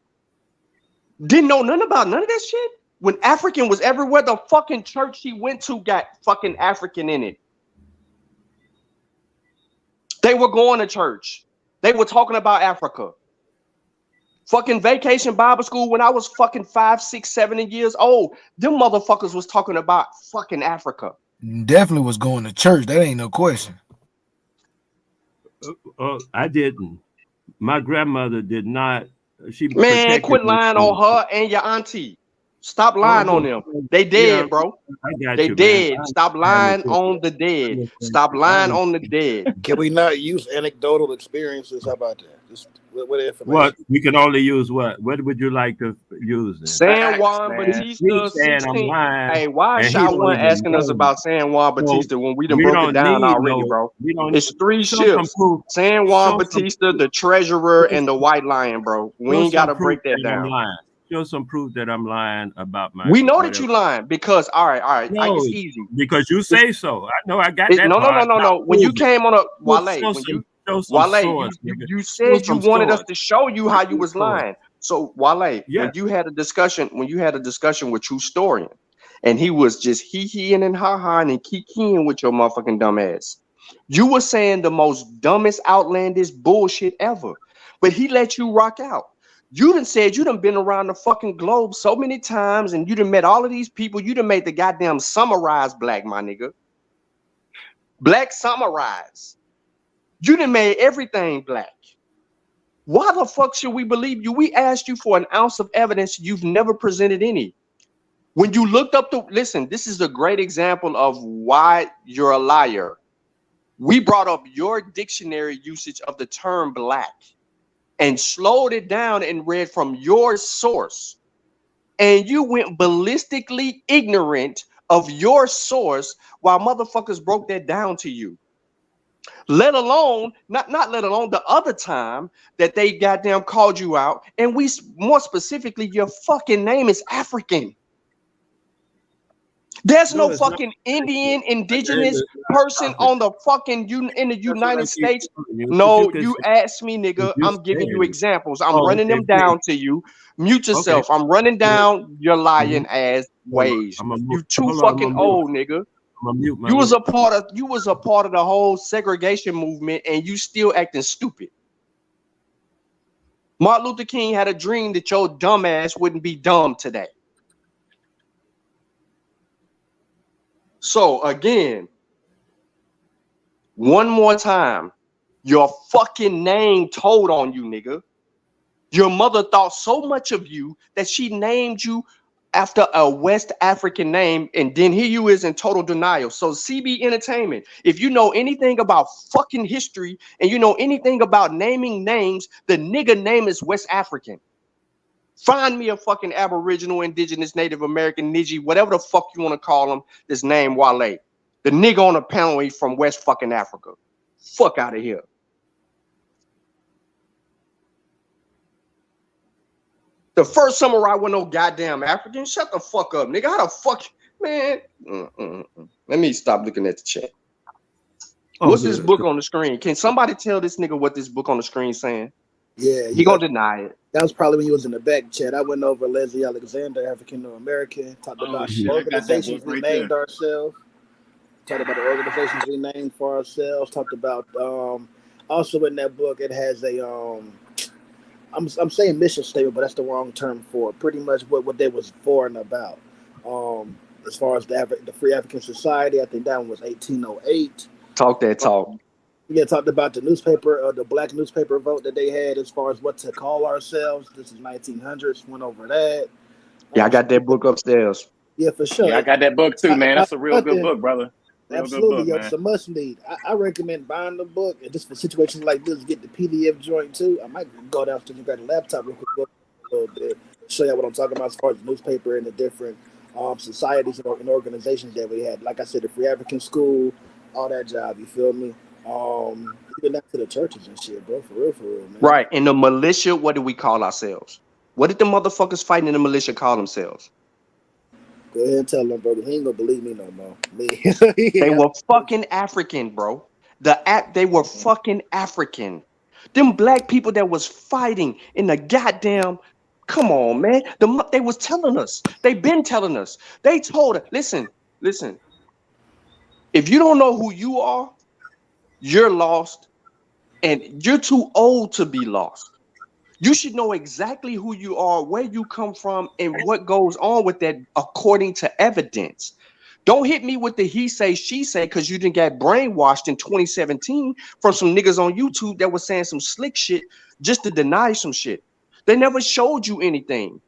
didn't know nothing about none of that shit? When African was everywhere, the fucking church she went to got fucking African in it. They were going to church. They were talking about Africa. Fucking Vacation Bible School when I was fucking 5, 6, 7 years old. Them motherfuckers was talking about fucking Africa. Definitely was going to church. That ain't no question. I didn't. My grandmother did not. She Man, quit lying on her and your auntie. Stop lying on them. They dead, bro. They dead. Stop lying on the dead. Stop lying on the dead. Can we not use anecdotal experiences? How about that? Just what information? What we can only use what? What would you like to use? Then? San Juan Batista 16. Hey, why is Shot One asking us about San Juan Batista when we done broke it down already, bro? It's 3 ships. San Juan Batista, the Treasurer, and the White Lion, bro. We ain't got to break that down. Show some proof that I'm lying about my. We know that you lying because all right. No, it's easy because you say so. I know I got that. No. When you came on a Wale, you said you wanted us to show you how you was lying. So Wale, when you had a discussion with True Storian, and he was just he-heing and ha-haing and kikiing with your motherfucking dumb ass. You were saying the most dumbest, outlandish bullshit ever, but he let you rock out. You done said you done been around the fucking globe so many times and you done met all of these people. You done made the goddamn Summarize black, my nigga. Black Summarize. You done made everything black. Why the fuck should we believe you? We asked you for an ounce of evidence. You've never presented any. When you looked up listen, this is a great example of why you're a liar. We brought up your dictionary usage of the term black and slowed it down and read from your source. And you went ballistically ignorant of your source while motherfuckers broke that down to you. Let alone, not let alone the other time that they goddamn called you out. And we, more specifically, your fucking name is African. There's no fucking Indian, indigenous person on the fucking in the United States. No, you asked me, nigga. I'm giving you examples. I'm running them down to you. Mute yourself. I'm running down your lying ass ways. You too fucking old, nigga. You was a part of the whole segregation movement, and you still acting stupid. Martin Luther King had a dream that your dumb ass wouldn't be dumb today. So again, one more time, your fucking name told on you, nigga. Your mother thought so much of you that she named you after a West African name, and then here you is in total denial. So CB Entertainment, if you know anything about fucking history and you know anything about naming names, the nigga name is West African. Find me a fucking Aboriginal, Indigenous, Native American, Niji, whatever the fuck you want to call him, this name Wale. The nigga on the panel, he's from West fucking Africa. Fuck out of here. The first samurai was no goddamn African. Shut the fuck up, nigga. How the fuck, man? Let me stop looking at the chat. What's this book on the screen? Can somebody tell this nigga what this book on the screen saying? Yeah, he gonna deny it. That was probably when you was in the back chat. I went over Leslie Alexander, African American, talked about organizations we named ourselves, talked about the organizations we named for ourselves, talked about also in that book it has a I'm saying mission statement, but that's the wrong term for it. Pretty much what they was for and about. As far as the Free African Society, I think that one was 1808. Talk that talk. Yeah, talked about the newspaper, the black newspaper vote that they had as far as what to call ourselves. This is 1900s. Went over that. Yeah, I got that book upstairs. Yeah, for sure. Yeah, I got that book too, man. That's a real good book, brother. Real Absolutely, good book, yo, it's a must need. I recommend buying the book, and just for situations like this, get the PDF joint too. I might go downstairs and grab a laptop real quick, a little bit, show you what I'm talking about as far as the newspaper and the different societies and organizations that we had. Like I said, the Free African School, all that job. You feel me? Even down to the churches and shit, bro. For real, man. Right. And the militia, what do we call ourselves? What did the motherfuckers fighting in the militia call themselves? Go ahead and tell them, bro. He ain't gonna believe me no more. They were fucking African, bro. They were fucking African. Them black people that was fighting in the goddamn. Come on, man. They was telling us. They been telling us. They told us. Listen. If you don't know who you are, you're lost, and you're too old to be lost. You should know exactly who you are, where you come from, and what goes on with that according to evidence. Don't hit me with the he say, she say, because you didn't get brainwashed in 2017 from some niggas on YouTube that was saying some slick shit just to deny some shit. They never showed you anything.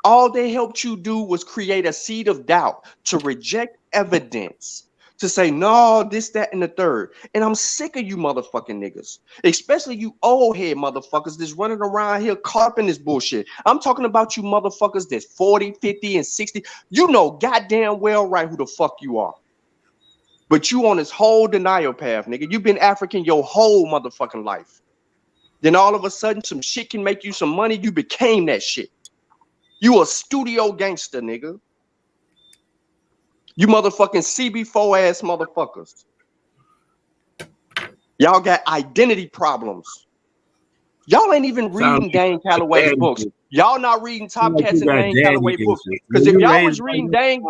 All they helped you do was create a seed of doubt to reject evidence. To say, no, this, that, and the third. And I'm sick of you motherfucking niggas. Especially you old head motherfuckers that's running around here carping this bullshit. I'm talking about you motherfuckers that's 40, 50, and 60. You know goddamn well right who the fuck you are. But you on this whole denial path, nigga. You've been African your whole motherfucking life. Then all of a sudden, some shit can make you some money. You became that shit. You a studio gangster, nigga. You motherfucking CB4 ass motherfuckers. Y'all got identity problems. Y'all ain't even reading Dane Calloway's books. Y'all not reading Top Cats and Dane Calloway books. Because if y'all was reading Dane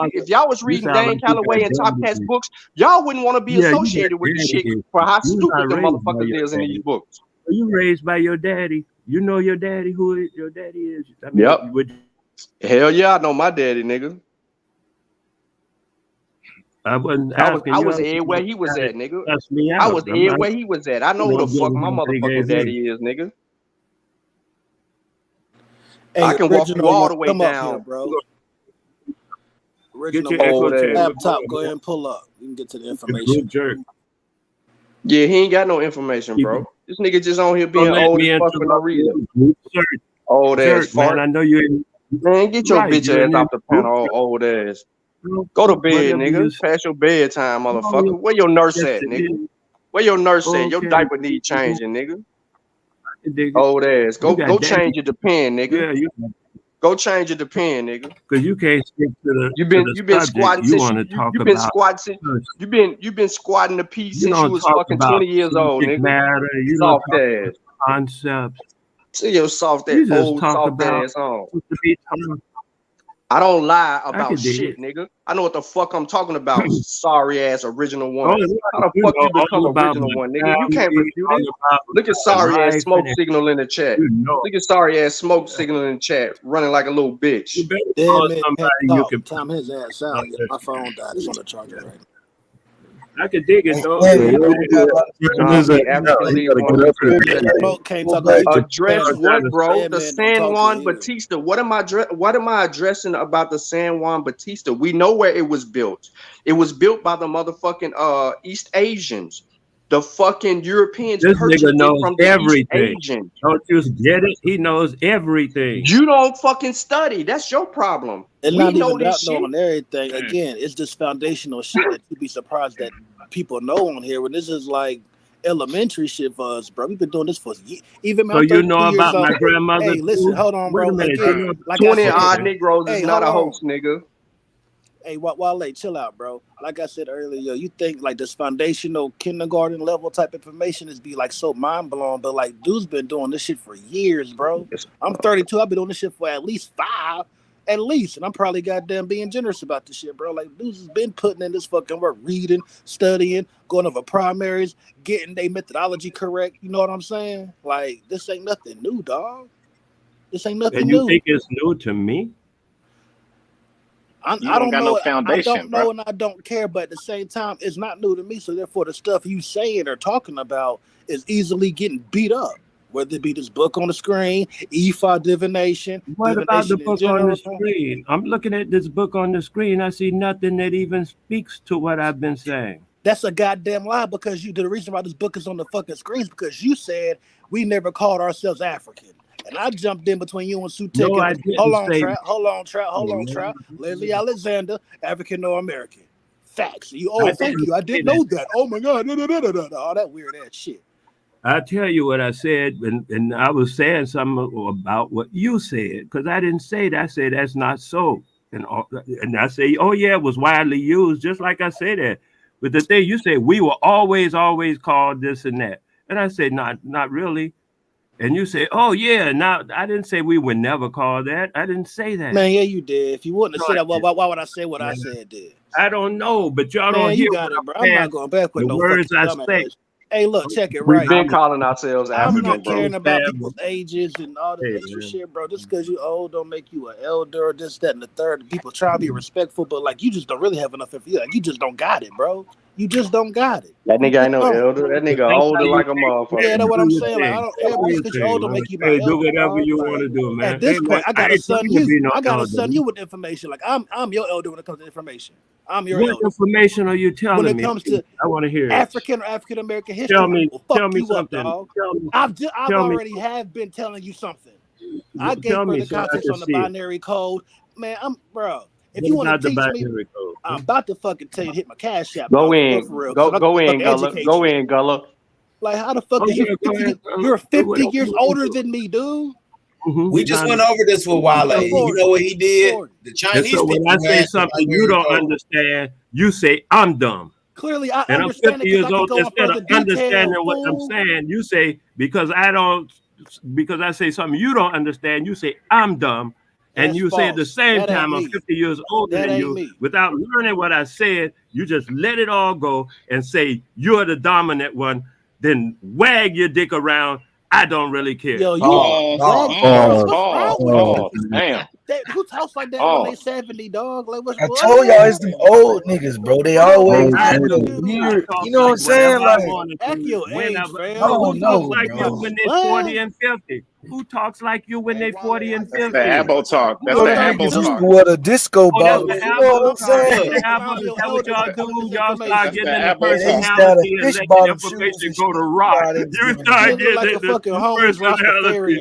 Calloway and Top Cats books, y'all wouldn't want to be associated with the shit for how stupid the motherfuckers is in these books. You raised by your daddy. You know your daddy, who your daddy is. I mean, yep. Hell yeah, I know my daddy, nigga. I was everywhere he was at, nigga. I was everywhere he was at. I know who the fuck my motherfucking daddy is, nigga. Hey, I can walk you all the way down, here, bro. Original laptop. Go ahead and pull up. You can get to the information. Yeah, he ain't got no information, bro. This nigga just on here being old as fuck for no reason. Old ass man. I know you ain't. Man, get your bitch ass off the panel, old ass. Go to bed, nigga. Past your bedtime, motherfucker. Where your nurse at, nigga? Where your nurse at? Your diaper need changing, nigga. Old ass. Go change your depend, nigga. Yeah, go change your depend, nigga. Because you can't stick to the. You've been squatting since you've been squatting the piece since you was fucking 20 years old, nigga. Matter. You soft ass concepts. See your soft ass, old soft ass on. I don't lie about shit, nigga. I know what the fuck I'm talking about. Sorry ass original one. How the fuck you become original one, nigga? You can't refute it. Look at sorry ass smoke signal in the chat. Look at sorry ass smoke signal in the chat, running like a little bitch. Time his ass out. My phone died. It's on the charger right now. I could dig it though. Address what, bro? The San Juan Batista. What am I addressing about the San Juan Batista? We know where it was built. It was built by the motherfucking East Asians. The fucking Europeans this purchased nigga knows it from the everything. East Asians. Don't you get it? He knows everything. You don't fucking study. That's your problem. And not even that on everything. Again, it's just foundational shit that you'd be surprised that people know on here. When this is like elementary shit for us, bro. We've been doing this for years. Even so you know about my grandmother. Hey, listen, hold on, bro. Again, like 20 odd Negroes is not a hoax, nigga. Hey, Wale, chill out, bro. Like I said earlier, you think like this foundational kindergarten level type information is be like so mind blowing, but like dude's been doing this shit for years, bro. I'm 32. I've been doing this shit for at least 5, at least, and I'm probably goddamn being generous about this shit, bro. Like dudes has been putting in this fucking work, reading, studying, going over primaries, getting their methodology correct. You know what I'm saying? Like this ain't nothing new, dog. This ain't nothing new. And you think it's new to me? I don't got know. no foundation, I don't know, bro. and I don't care. But at the same time, it's not new to me. So therefore, the stuff you saying or talking about is easily getting beat up. Whether it be this book on the screen, EFA divination, What about the divination in book on the general. screen? I'm looking at this book on the screen. I see nothing that even speaks to what I've been saying. That's a goddamn lie because the reason why this book is on the fucking screen is because you said we never called ourselves African. And I jumped in between you and Sutek. No, I didn't say. Hold on, Trap. Leslie Alexander, African or American. Facts. Thank you. I didn't know that. Oh my God. All that weird ass shit. I tell you what I said, and I was saying something about what you said, because I didn't say that. I said that's not so. And I say, oh yeah, it was widely used, just like I said that. But the thing you said, we were always called this and that. And I said, not really. And you say, oh yeah, now I didn't say we would never call that. I didn't say that. Man, yeah, you did. If you wouldn't have said that, why would I say what I said did? I don't know, but y'all don't hear you got it, bro. I'm not going back with the no words I fucking say. Hey, look, check it We've right. been calling ourselves I'm African, not bro. caring about people's ages and all this extra shit, bro. Just because you old don't make you an elder or this, that, and the third. People try to be respectful, but like you just don't really have enough information. Like you just don't got it, bro. You just don't got it. That nigga ain't no elder. That nigga older like a motherfucker. Yeah, that's what I'm saying. Like I don't. Just because you're old don't make you my elder. Do whatever dog. you want to do, man. At this point, I gotta son you. I gotta elder. son you with information. Like I'm your elder when it comes to information. I'm your What elder. information are you telling me? When it comes to I want to hear it. African or African American history, Tell me you something. up, dog. I've already have been telling you something. I gave further context on the binary code. Man, bro. If you want to teach me, I'm about to fucking tell you to hit my cash app. Go in, for real. go in, Gullah. Go in, Gullah. Like how the fuck is you? You're 50 years older than me, dude. We just went over this with Wale. You know what he did? The Chinese people. When I say something you don't understand, you say I'm dumb. Clearly, I and understand. I'm 50 years old. Instead of understanding what I'm saying, you say because I say something you don't understand, you say I'm dumb. And you say at the same time, I'm 50 years older than you. Without learning what I said, you just let it all go and say you're the dominant one. Then wag your dick around. I don't really care. Yo, you damn. Who talks like that when they 70, dog? Like I told y'all it's them old niggas, bro. They always weird. You know what I'm saying? Like, act your age, fam. Who talks like you when they're 40 and 50? Who talks like you when they're 40 and 50? That's the Abo talk. That's the Abo talk. What a disco ball. That's the You know what I'm saying? That's what y'all do. Y'all start getting the personality personality and let the information go to rock. You start getting like a fucking homeless personality.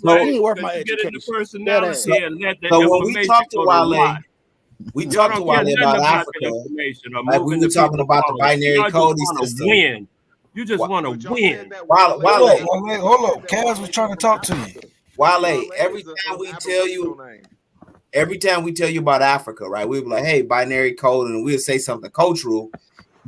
Ain't worth my education. Personality and let the So when we information talked to go to Wale, rock. we talked to Wale about Africa. Like we were talking about the binary coding system. Win. You just want to win. Wale, hold up. Kaz was trying to talk to you. Wale, every time we tell you about Africa, right? We were like, hey, binary code, and we'll say something cultural.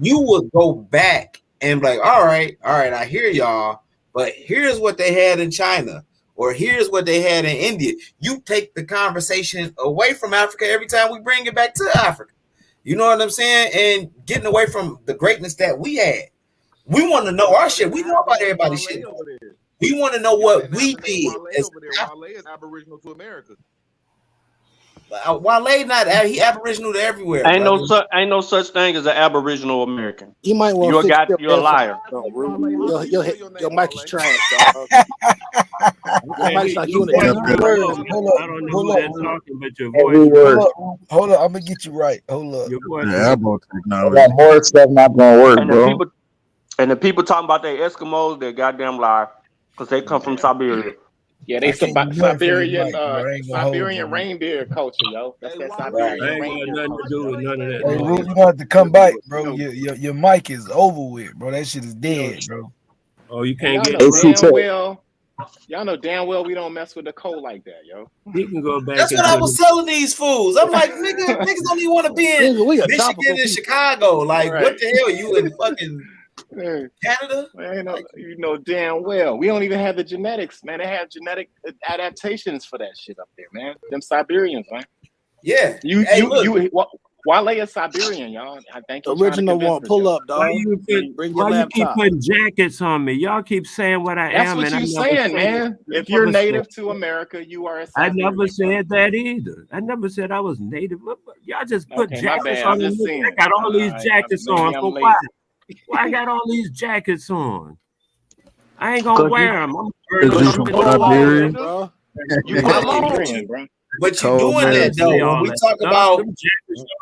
You would go back and be like, all right, I hear y'all, but here's what they had in China, or here's what they had in India. You take the conversation away from Africa every time we bring it back to Africa. You know what I'm saying? And getting away from the greatness that we had. We want to know our shit. We know about everybody's shit. We want to know what we did. Wale is Aboriginal to America. Wale not he Aboriginal to everywhere. Ain't no such thing as an Aboriginal American. You might want you're a liar. Your mic is trash, dog. Your mic's like you in I don't know who that's talking, but your voice. Hold up, I'm gonna get you right. Hold up. Your voice. Got more stuff not gonna work, bro. And the people talking about they Eskimos, they goddamn lie, because they come from Siberia. Yeah, they Siberian reindeer culture, yo. That's that Siberian reindeer. Nothing to do with none of that. Hey, Root, you have to come back, bro. Your mic is over with, bro. That shit is dead, bro. Oh, you can't get y'all know damn well we don't mess with the code like that, yo. You can go back. That's what I was telling these fools. I'm like, niggas don't even want to be in Michigan and Chicago. Like, what the hell? You in fucking Canada? Man, you know damn well. We don't even have the genetics, man. They have genetic adaptations for that shit up there, man. Them Siberians, man. Yeah. Wale is Siberian, y'all. I think he's Original one, pull up, dog. Bring your Why you keep laptop. putting jackets on me? Y'all keep saying what I That's am, what and I you never saying, said man. it. If you're Never said native it. to America, you are a I Siberian. never said that either. I never said I was native. Y'all just put Okay, my jackets bad. on I'm just me. saying. I got all these jackets maybe on. I'm So late. why I got all these jackets on? I ain't gonna wear them. I'm Because you from Siberia. You Wale, Siberian, bro. but you Cold doing that though. Medicine.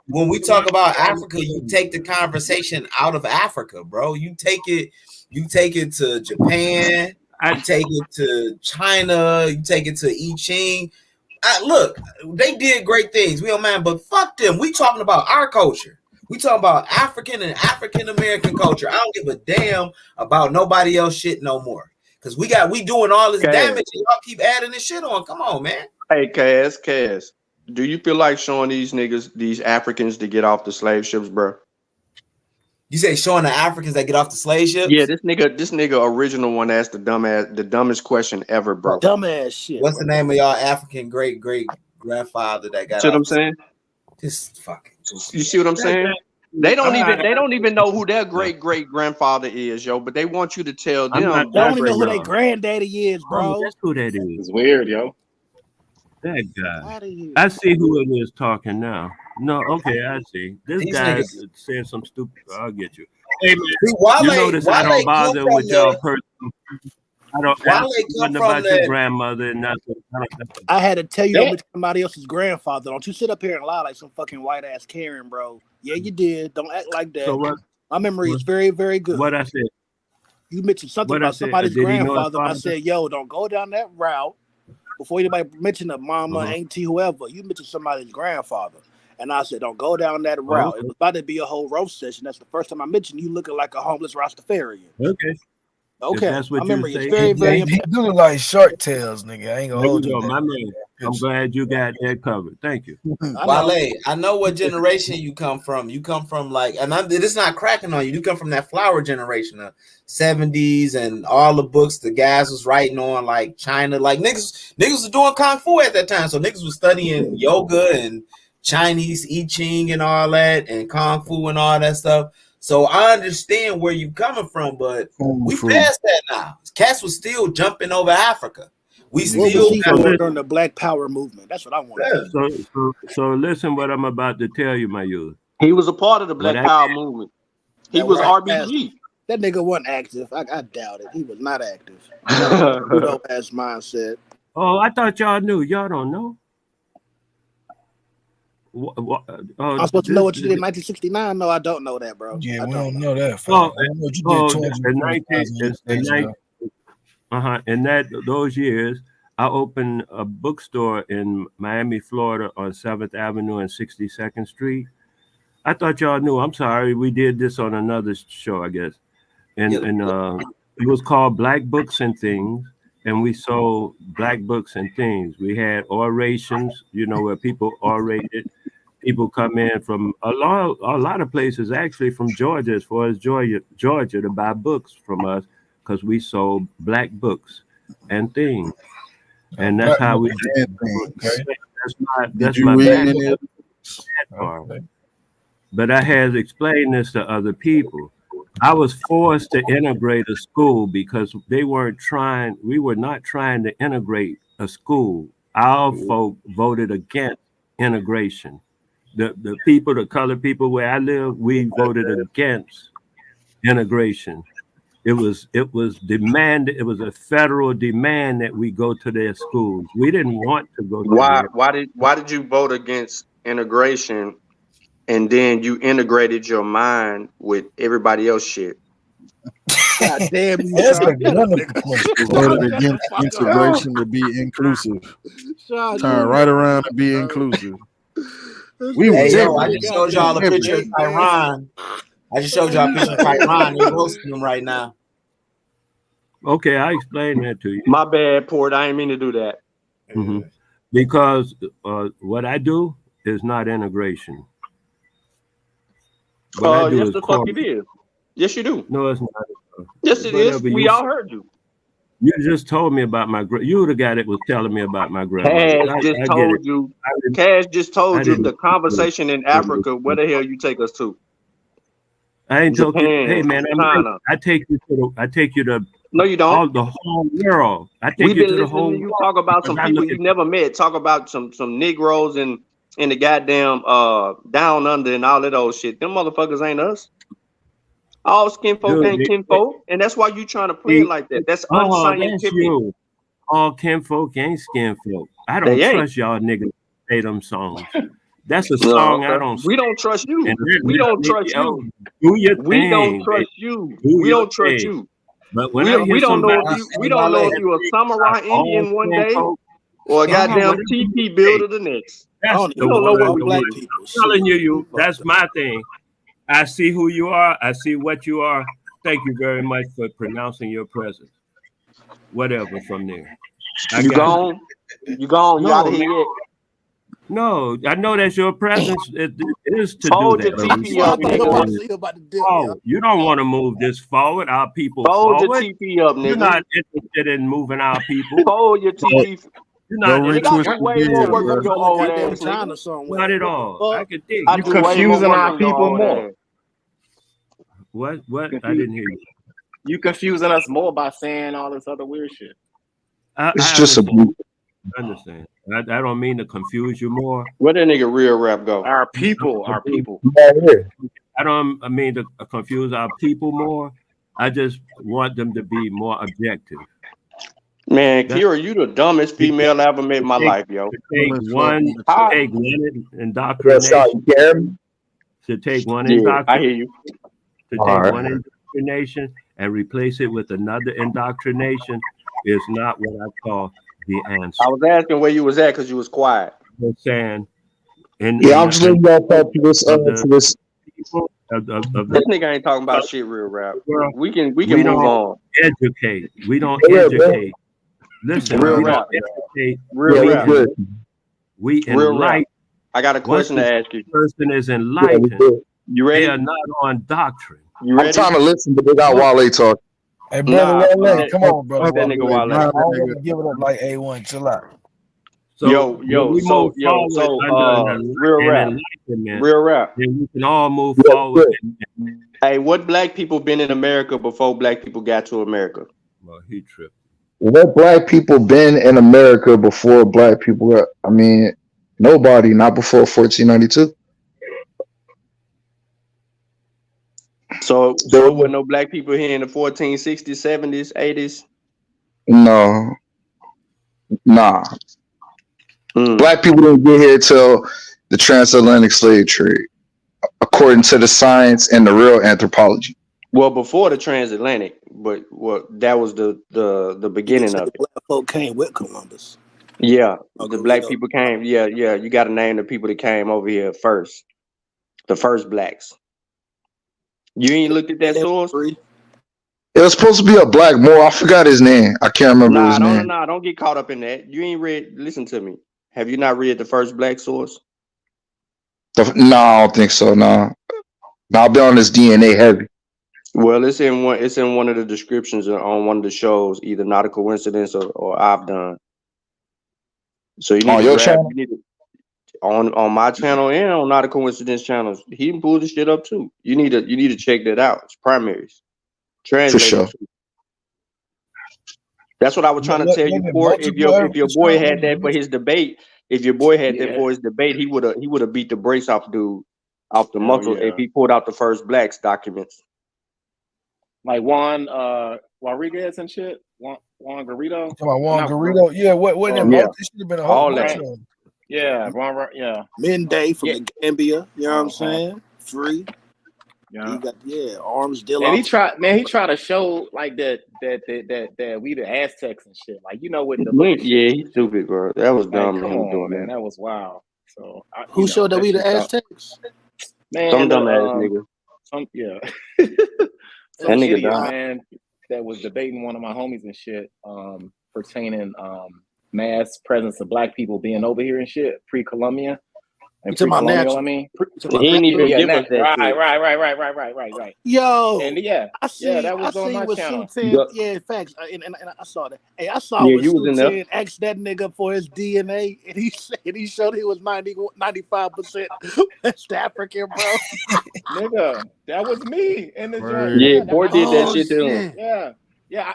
When we talk about Africa, you take the conversation out of Africa, bro. You take it to Japan, you take it to China, you take it to I Ching. Look, they did great things. We don't mind, but fuck them. We talking about our culture. We talking about African and African American culture. I don't give a damn about nobody else shit no more. Cause we doing all this damage and y'all keep adding this shit on. Come on, man. Hey, Cass, do you feel like showing these niggas, these Africans, to get off the slave ships, bro? You say showing the Africans that get off the slave ships? Yeah, this nigga original one asked the dumbest question ever, bro. Dumbass shit. What's the name of y'all African great grandfather that got See what off? I'm saying? Just fucking. You see what I'm saying? They don't even know who their great grandfather is, yo. But they want you to tell them. They don't even know who their granddaddy is, bro. That's who that is. It's weird, yo. That guy. I see who it is talking now. No, okay, I see. This guy said some stupid. I'll get you. Hey man, you notice I don't bother with y'all personally. I don't ask nothing about your grandmother and nothing. I had to tell you to mention somebody else's grandfather. Don't you sit up here and lie like some fucking white ass Karen, bro. Yeah, you did. Don't act like that. So what? My memory is very, very good. What I said? You mentioned something about somebody's grandfather. I said, yo, don't go down that route. Before anybody mentioned a mama, auntie, whoever, you mentioned somebody's grandfather. And I said, don't go down that route. It was about to be a whole roast session. That's the first time I mentioned you looking like a homeless Rastafarian. Okay. That's what my memory is very, very important. He do look like Short Tails, nigga. I ain't gonna hold you. My man. I'm glad you got that covered. Thank you. Wale, I know what generation you come from. You come from like, and it's not cracking on you. You come from that flower generation of 70s and all the books the guys was writing on, like China. Like niggas was doing kung fu at that time. So niggas was studying yoga and Chinese I Ching and all that, and kung fu and all that stuff. So I understand where you coming from, but we past that now. Cats was still jumping over Africa. We still during the Black Power movement. That's what I want. So listen what I'm about to tell you, my youth. He was a part of the Black Power movement. He was RBG. That nigga wasn't active. I doubt it. He was not active. Dope ass mindset. Oh, I thought y'all knew. Y'all don't know. I'm supposed to know what you did in 1969. No, I don't know that, bro. Yeah, we don't know that. In those years, I opened a bookstore in Miami, Florida, on 7th Avenue and 62nd Street. I thought y'all knew. I'm sorry, we did this on another show, I guess, and it was called Black Books and Things. And we sold black books and things. We had orations, where people orated. People come in from a lot of places, actually from Georgia, as far as Georgia, to buy books from us because we sold black books and things. And that's how we did. That's my bad part. But I had explained this to other people. I was forced to integrate a school because we were not trying to integrate a school. Our folk voted against integration. The colored people where I live, we voted against integration. It was demanded. It was a federal demand that we go to their schools. We didn't want to go to Why did you vote against integration? And then you integrated your mind with everybody else shit. God damn you, That's a wonderful question. Voted against integration to be inclusive. Turn right around to be inclusive. I just showed y'all a picture of Tyron. I just showed y'all a picture of Tyron. They're roasting him right now. Okay, I explained that to you. My bad, Port. I didn't mean to do that. Mm-hmm. Because what I do is not integration. Yes, the fuck it is. Yes, you do. No, it's not. Yes, it is. We all heard you. You just told me about my you the guy that was telling me about my grandmother. Cash just told you. Cash just told you the conversation in Africa. Where the hell you take us to? I ain't told you. Japan, Hey man, China. I take you to. No, you don't. All the whole world. I take We've you been to the listening whole to you world talk about some because I people look you at never met. Talk about some Negroes in the goddamn down under and all that old shit. Them motherfuckers ain't us. All skin folk ain't kinfolk, and that's why you trying to play it like that. That's that's unscientific. you. All kinfolk ain't skinfolk. I don't trust y'all niggas to say them songs. That's a song I don't. We don't trust you. And We don't trust you. Do your thing. We don't trust you. We don't trust you. But when we don't know if you we don't know if you a samurai Indian one day or a goddamn TP builder the next. That's we don't know what we black do. people. I'm telling you, that's my thing. I see who you are. I see what you are. Thank you very much for pronouncing your presence. Whatever from there. You gone? You gone? You out of here yet? No, I know that's your presence. It is to Fold do your that. TP up, nigga. You don't want to move this forward. Our people Fold forward. your TP up, nigga. You're not interested in moving our people. Fold your TP. You're not I do way more work than your old ass, nigga. Not at all. I could dig. I do way more work than your old ass. What? I didn't hear you. You confusing us more by saying all this other weird shit. It's just I understand. I don't mean to confuse you more. Where that nigga real rap go? Our people. I don't mean to confuse our people more. I just want them to be more objective. Man, Kira, you the dumbest female I ever met in my life, yo. To take one indoctrination. To take one indoctrination. I hear you. To take one indoctrination and replace it with another indoctrination is not what I call the answer. I was asking where you was at because you was quiet. I'm saying, I'm just letting y'all talk to this. This nigga ain't talking about shit real rap. We can move on. Educate. We don't educate. Listen, real we rap. don't educate. Real rap. We real enlighten. Rap. I got a question to ask you. Person is enlightened. You ready? They are not on doctrine. You ready? I'm trying to listen, but they got Wale talk. Hey, brother, Wale, come on, brother. That nigga Wale. I don't want to give it up like A1. Chill out. So real rap. Then we can all move forward. Hey, what black people been in America before black people got to America? Well, he tripped. What black people been in America before black people got? I mean, nobody. Not before 1492. So there were no black people here in the 1460s, 70s, 80s? No. Nah. Black people didn't get here till the transatlantic slave trade, according to the science and the real anthropology. Well, before the transatlantic, but that was the beginning of it. Black folk came with Columbus. Yeah, the black people came. Yeah. You got to name the people that came over here first. The first blacks. You ain't looked at that source? It was supposed to be a black Moor. I forgot his name. I can't remember his name. No, don't get caught up in that. You ain't read. Listen to me. Have you not read the first black source? No, I don't think so. No, I'll be on this DNA heavy. Well, it's in one of the descriptions on one of the shows, either Not a Coincidence or I've Done. So you need on your channel? On my channel and on Not a Coincidence channels. He can pull this shit up too. You need to check that out. It's primaries. For sure. That's what I was trying to tell you before. If your boy had that for his debate, he would have beat the brace off the muscle if he pulled out the first blacks documents. Like Juan Rodriguez and shit. Juan Garrido. Come on, Juan Garrido. Yeah, what it should have been a whole bunch of. Yeah, Midday from the Gambia, you know what I'm saying? Free. Yeah. He got arms deal. And he tried to show like that we the Aztecs and shit. Like, you know what the he's stupid, bro. That was dumb. Come on, man. That was wild. So who showed that we the Aztecs? Man, some dumb ass nigga. That nigga dumb, man. That was debating one of my homies and shit, pertaining mass presence of black people being over here and shit pre-Columbian, and pre-colonial. I mean, he didn't even give us that right, shit. right. Yo, And I see. that was I on seen my what channel. Sultan. Yeah, facts. And I saw that. Hey, I saw Yeah, what you was in there. Sultan asked that nigga for his DNA, and he said he showed he was 95% West African, bro. Nigga, that was me in the joint. Yeah, Yeah, Boy did that shit to him. Yeah.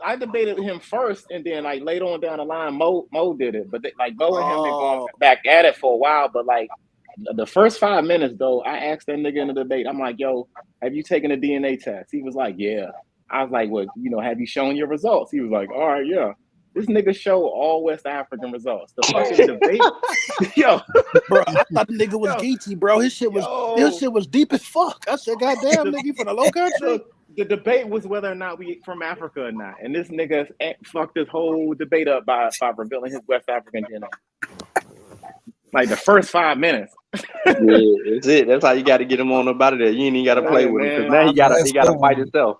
I debated him first, and then like later on down the line, Mo did it. But Mo and him been going back at it for a while. But like the first 5 minutes though, I asked that nigga in the debate. I'm like, yo, have you taken a DNA test? He was like, yeah. I was like, well, have you shown your results? He was like, all right, yeah. This nigga showed all West African results. The fucking debate, yo, bro. I thought the nigga was geeky, bro. His shit was deep as fuck. I said, goddamn, nigga, you from the low country. The debate was whether or not we from Africa or not, and this nigga fucked this whole debate up by revealing his West African DNA. Like the first 5 minutes. Yeah, that's it. That's how you got to get him on up out of there. You ain't even got to play with him because now he got to fight himself.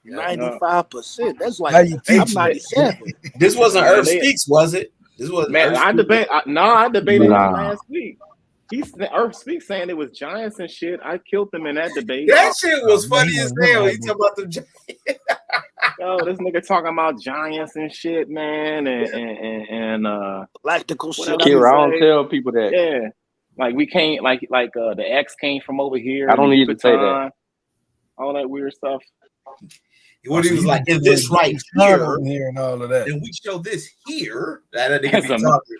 95%. That's like I'm 97. This wasn't Earth Speaks, was it? This was I debated him last week. Earth Speaks saying it was giants and shit. I killed them in that debate. That shit was funny as hell. He talking about the giants. Yo, this nigga talking about giants and shit, man, and lactical shit. Kira, I don't tell people that. Yeah, like we can't like the X came from over here. I don't need to say that. All that weird stuff. What he was like, is this right here? And all of that. And we show this here. That nigga be talking.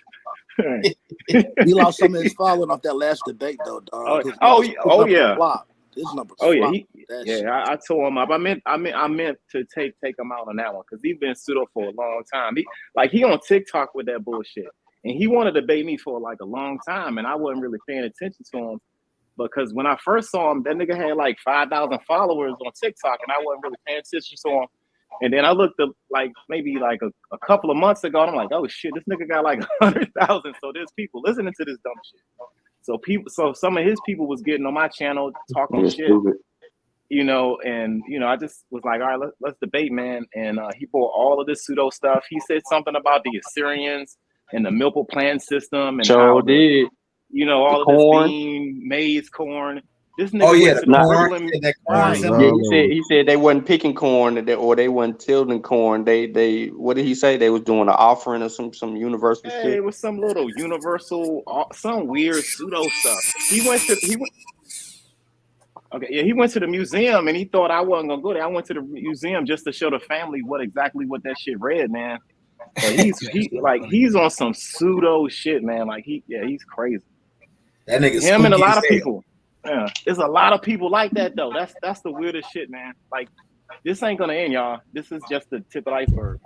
He lost some of his following off that last debate, though, dog. Yeah. His numbers. I tore him up. I meant to take him out on that one because he's been pseudo for a long time. He on TikTok with that bullshit, and he wanted to debate me for like a long time, and I wasn't really paying attention to him because when I first saw him, that nigga had like 5,000 followers on TikTok, and I wasn't really paying attention to him. And then I looked up like maybe like a couple of months ago, and I'm like, oh shit, this nigga got like 100,000. So there's people listening to this dumb shit. So some of his people was getting on my channel talking shit, and I just was like, all right, let's debate, man. And he brought all of this pseudo stuff. He said something about the Assyrians and the Milpo plan system and all of this bean, maize, corn. This nigga he said they wasn't picking corn or they wasn't tilling corn. They what did he say? They was doing an offering or some universal shit. It was some little universal, some weird pseudo stuff. He went to the museum and he thought I wasn't gonna go there. I went to the museum just to show the family what that shit read, man. But he's on some pseudo shit, man. Like he's crazy. That nigga him and a lot of people. Yeah, there's a lot of people like that though. That's the weirdest shit, man. Like this ain't gonna end, y'all. This is just the tip of the iceberg.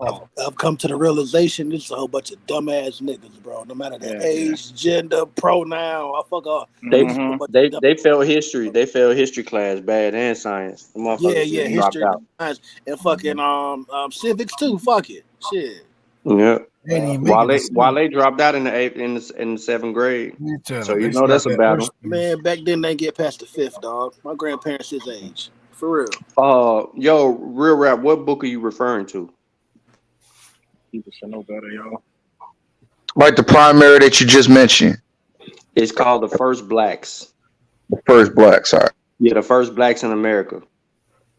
I've come to the realization this is a whole bunch of dumbass niggas, bro. No matter the age, gender, pronoun, I fuck off. They failed history. They failed history class, bad and science. Yeah, history, science, and fucking civics too. Fuck it, shit. Yeah. While they dropped out in the 8th in the 7th grade, so that's a battle. Man, back then they get past the 5th, dog. My grandparents his age, for real. Yo, real rap. What book are you referring to? People should know better, y'all. Like the primary that you just mentioned. It's called The First Blacks. The First Blacks, all right. Yeah, The First Blacks in America.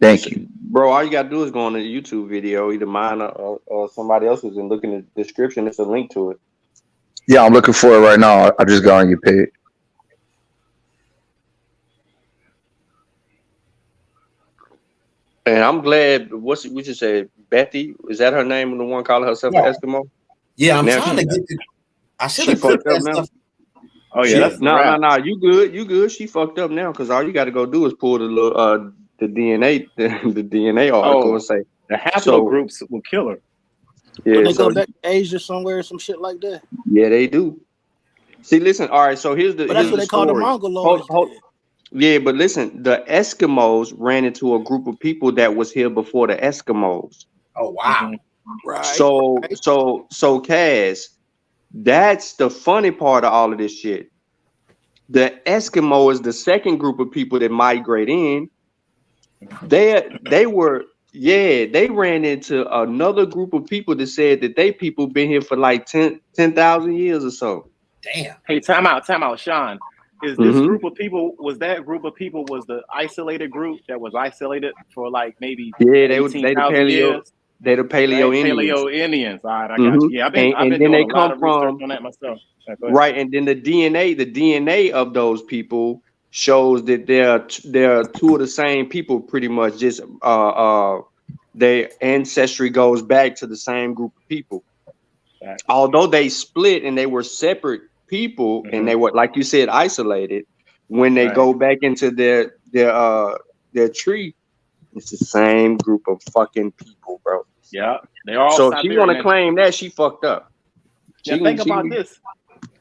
Thank you. Bro, all you gotta do is go on the YouTube video, either mine or somebody else's, and look in the description. It's a link to it. Yeah, I'm looking for it right now. I just got on your page. And I'm glad. What you say, Betty? Is that her name? The one calling herself an Eskimo? Yeah, I'm trying to get. I should have put that stuff. Oh yeah, no. You good? She fucked up now because all you got to go do is pull the DNA, the DNA article and say the haplogroups will kill her. Yeah, when they go back to Asia somewhere or some shit like that. Yeah, they do. See, listen. All right, so here's the. But that's what they call the Mongoloids. Yeah, but listen, the Eskimos ran into a group of people that was here before the Eskimos. Oh wow! Right. So Kaz, that's the funny part of all of this shit. The Eskimo is the second group of people that migrate in. They ran into another group of people that said that people been here for like 10,000 years or so. Damn. Hey, time out, Sean. Is this group of people, was the isolated group that was isolated for like maybe 18,000 years? They the Paleo Right? Indians. Paleo Indians. All right, I got you. Yeah, I've been And then doing they a lot come of research from on that myself. right, and then the DNA of those people shows that they're two of the same people pretty much. Just their ancestry goes back to the same group of people. Although they split and they were separate people and they were, like you said, isolated, when they go back into their tree, it's the same group of fucking people, bro. Yeah, they all. So if she want to claim that, she fucked up. Now think about this.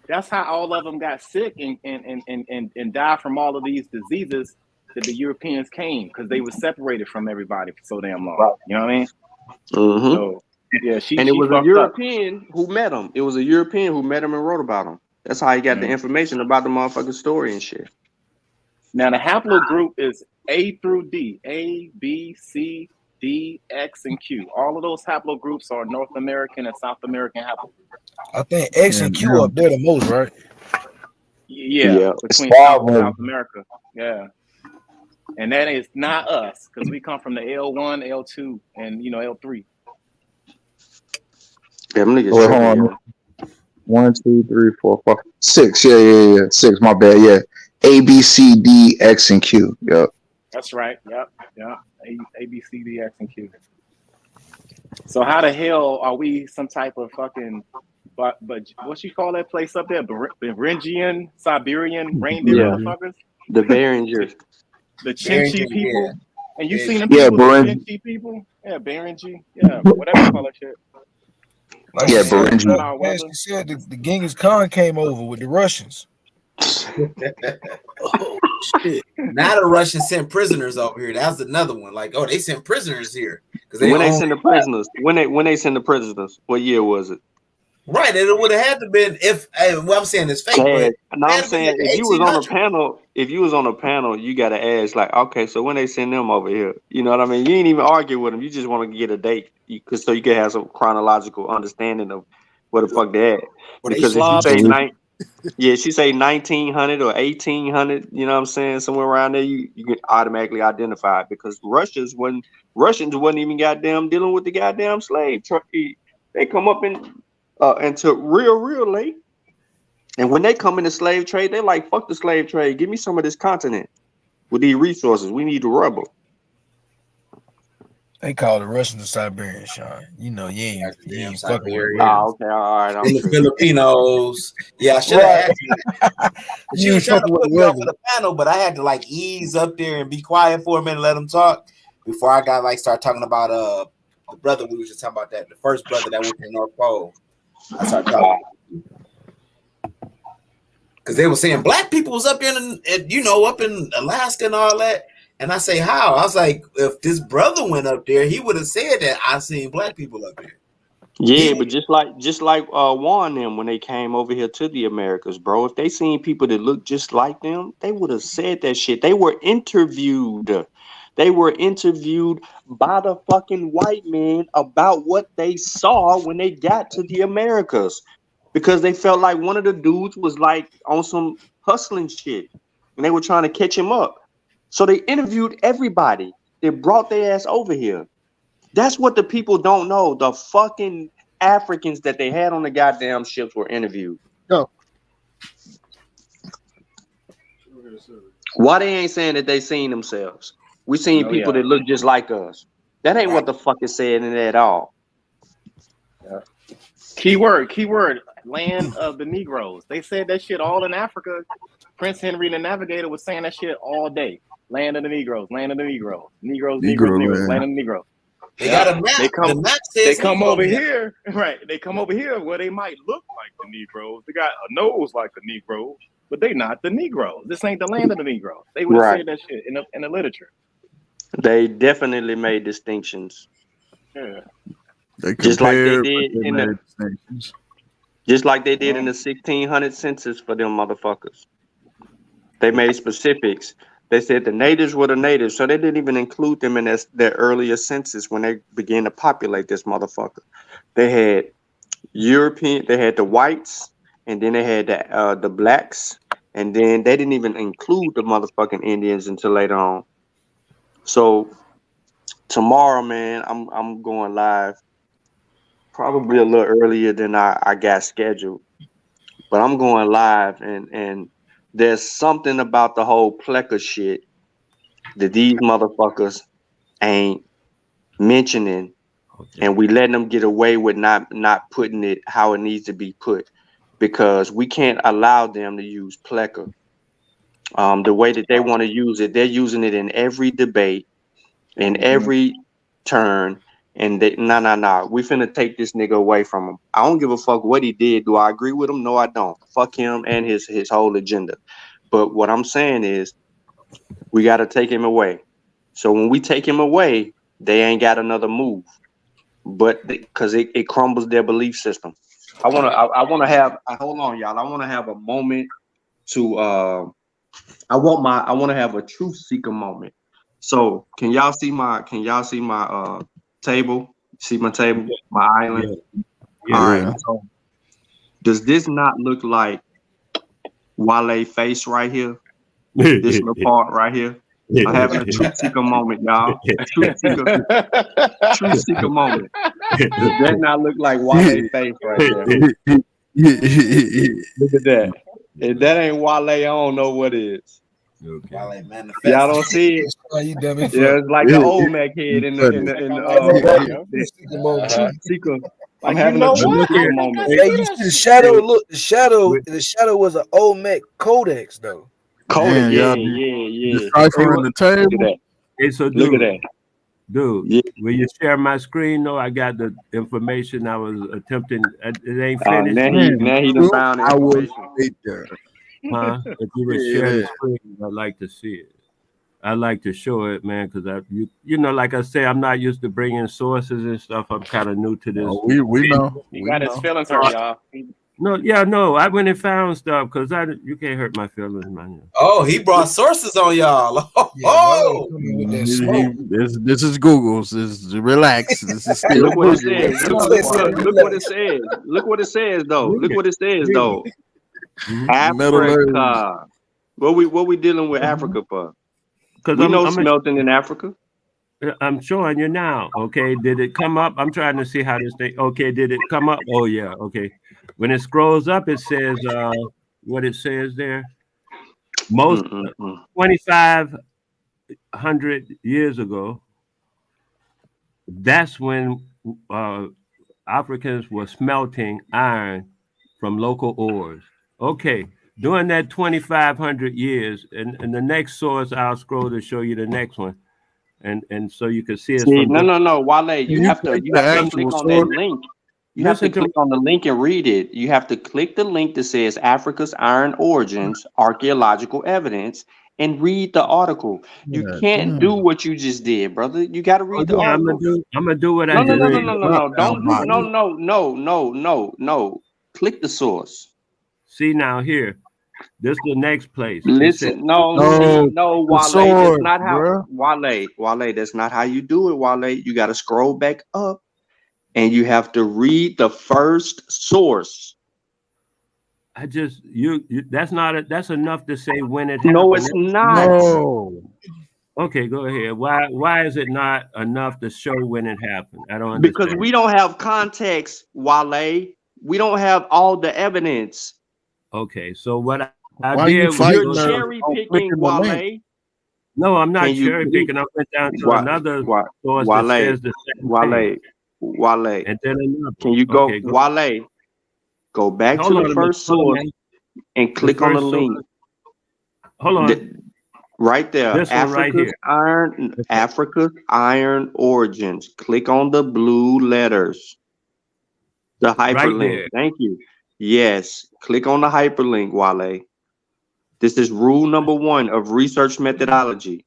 That's how all of them got sick and died from all of these diseases that the Europeans came, because they were separated from everybody for so damn long. Right. You know what I mean? Mm-hmm. So yeah, and she it was a fucked European who met him. It was a European who met him and wrote about him. That's how he got the information about the motherfucking story and shit. Now the haplogroup is A through D, A, B, C, D, X, and Q. All of those haplogroups are North American and South American haplogroups. I think X and Q up there the most, right? Yeah. Between South and South America. Yeah. And that is not us, because we come from the L1, L2, and L3. Yeah, I'm gonna hold on. 1, 2, 3, 4, 5, 6. Yeah. 6. My bad. Yeah. A, B, C, D, X, and Q. Yep. That's right. Yep. A, B, C, D, X, and Q. So how the hell are we some type of fucking, but what you call that place up there? Beringian, Siberian reindeer motherfuckers? The Beringers. The Chinchi people. Yeah. And you seen them people, the Chinchi people? Yeah, Beringi. Yeah, whatever you call that shit. Like yeah, Beringi. She said the Genghis Khan came over with the Russians. Oh, shit. Now the Russians sent prisoners over here. That's another one. Like, they sent prisoners here because when they send the prisoners. When they send the prisoners, what year was it? Right, and it would have had to been what I'm saying is fake. But I'm saying if you was on a panel, you got to ask like, okay, so when they send them over here, you know what I mean? You ain't even argue with them. You just want to get a date, so you can have some chronological understanding of where the fuck they at. Because if she say 1900 or 1800, you know what I'm saying, somewhere around there, you can automatically identify it, because Russians wasn't even goddamn dealing with the goddamn slave trade. They come up into real late. And when they come in the slave trade, they're like, fuck the slave trade. Give me some of this continent with these resources. We need the rubber. They call the Russians the Siberians, Sean. You know, you ain't fucking with it. Oh, okay, all right. And the Filipinos. Yeah, I should have asked you. She was trying to put me off of the panel, but I had to ease up there and be quiet for a minute, let them talk before I got start talking about the brother we were just talking about, that the first brother that went to the North Pole. I started talking because they were saying black people was up in up in Alaska and all that. And I say, how? I was like, if this brother went up there, he would have said that I seen black people up there. Yeah, but just like Juan them when they came over here to the Americas, bro. If they seen people that looked just like them, they would have said that shit. They were interviewed. They were interviewed by the fucking white man about what they saw when they got to the Americas, because they felt like one of the dudes was on some hustling shit and they were trying to catch him up. So they interviewed everybody. They brought their ass over here. That's what the people don't know. The fucking Africans that they had on the goddamn ships were interviewed. No. Why they ain't saying that they seen themselves? We seen people that look just like us. That ain't what the fuck is saying in it at all. Yeah. Keyword, land of the Negroes. They said that shit all in Africa. Prince Henry the Navigator was saying that shit all day. Land of the Negroes, land of the Negroes. Negroes, land of the Negroes. They got a map. They come over here, right? They come over here where they might look like the Negroes. They got a nose like the Negro, but they not the Negroes. This ain't the land of the Negroes. They would have said that shit in the literature. They definitely made distinctions. Yeah. Just like they did in the 1600 census for them motherfuckers. They made specifics. They said the natives were the natives, so they didn't even include them in their earlier census when they began to populate this motherfucker. They had European, they had the whites, and then they had the blacks, And then they didn't even include the motherfucking Indians until later on. So tomorrow, man, I'm going live probably a little earlier than I got scheduled. But I'm going live, and there's something about the whole Plecker shit that these motherfuckers ain't mentioning, and we letting them get away with not putting it how it needs to be put, because we can't allow them to use Plecker the way that they want to use it. They're using it in every debate, in every turn, and they nah. We finna take this nigga away from him. I don't give a fuck what he did. Do I agree with him? No, I don't. Fuck him and his whole agenda. But what I'm saying is, we got to take him away. So when we take him away, they ain't got another move. But because it crumbles their belief system. I wanna have. Hold on, y'all. I wanna have a moment to. I want to have a truth seeker moment. So can y'all see my table? See my table, my island. Yeah. All right. So does this not look like Wale face right here? This little part right here. I'm having a truth seeker moment, y'all. A truth seeker moment. Does that not look like Wale face right there? Look at that. If that ain't Wale, I don't know what is. Okay. Wale manifest. Y'all don't see it. Yeah, it's like an old Mac head in the truth seeker. I'm having a truth seeker moment. Hey, you see the shadow? Look, the shadow was an Olmec Codex, though. Codex, yeah. Deciphering the table. Look at that. Hey, so Look at that. Dude, will you share my screen? No, I got the information I was attempting. It ain't finished. Now he done found I will information. Huh? If you would share the screen, I'd like to see it. I like to show it, man, because you know, like I say, I'm not used to bringing sources and stuff. I'm kind of new to this. Oh, we know. He got his feelings hurt, y'all. No. I went and found stuff because you can't hurt my feelings, man. Oh, he brought sources on y'all. Oh, This is Google's. Relax. This is still Look what it says. Look what it says. Look what it says, though. Look what it says, though. Africa. What we dealing with Africa for? Because we know smelting in Africa. I'm showing you now. Okay, did it come up? I'm trying to see how this thing. Okay, did it come up? Oh yeah. Okay. When it scrolls up, it says what it says there. Most 2,500 years ago. That's when Africans were smelting iron from local ores. Okay. During that 2,500 years, and the next source, I'll scroll to show you the next one. And so you can see it. No, Wale, you have to click on that link. You have to click on the link and read it. You have to click the link that says Africa's Iron Origins, Archaeological Evidence, and read the article. You can't do what you just did, brother. You got to read the article. I'm gonna do what I did. No. Click the source. See now here. This is the next place. Listen, no, Wale. That's not how Wale. That's not how you do it, Wale. You got to scroll back up, and you have to read the first source. I just that's enough to say when it happened. No, it's not. No. Okay, go ahead. Why is it not enough to show when it happened? I don't understand. Because we don't have context, Wale. We don't have all the evidence. Okay, so what you're cherry picking, Wale. No, I'm not cherry picking. I went down to another source that says the same thing. Wale. And then another. Can you go, Wale? Go back to the first source and click on the link. Hold on. Right there. This one right here. Africa's Iron Origins. Click on the blue letters. The hyperlink. Right. Thank you. Yes. Click on the hyperlink, Wale. This is rule number 1 of research methodology.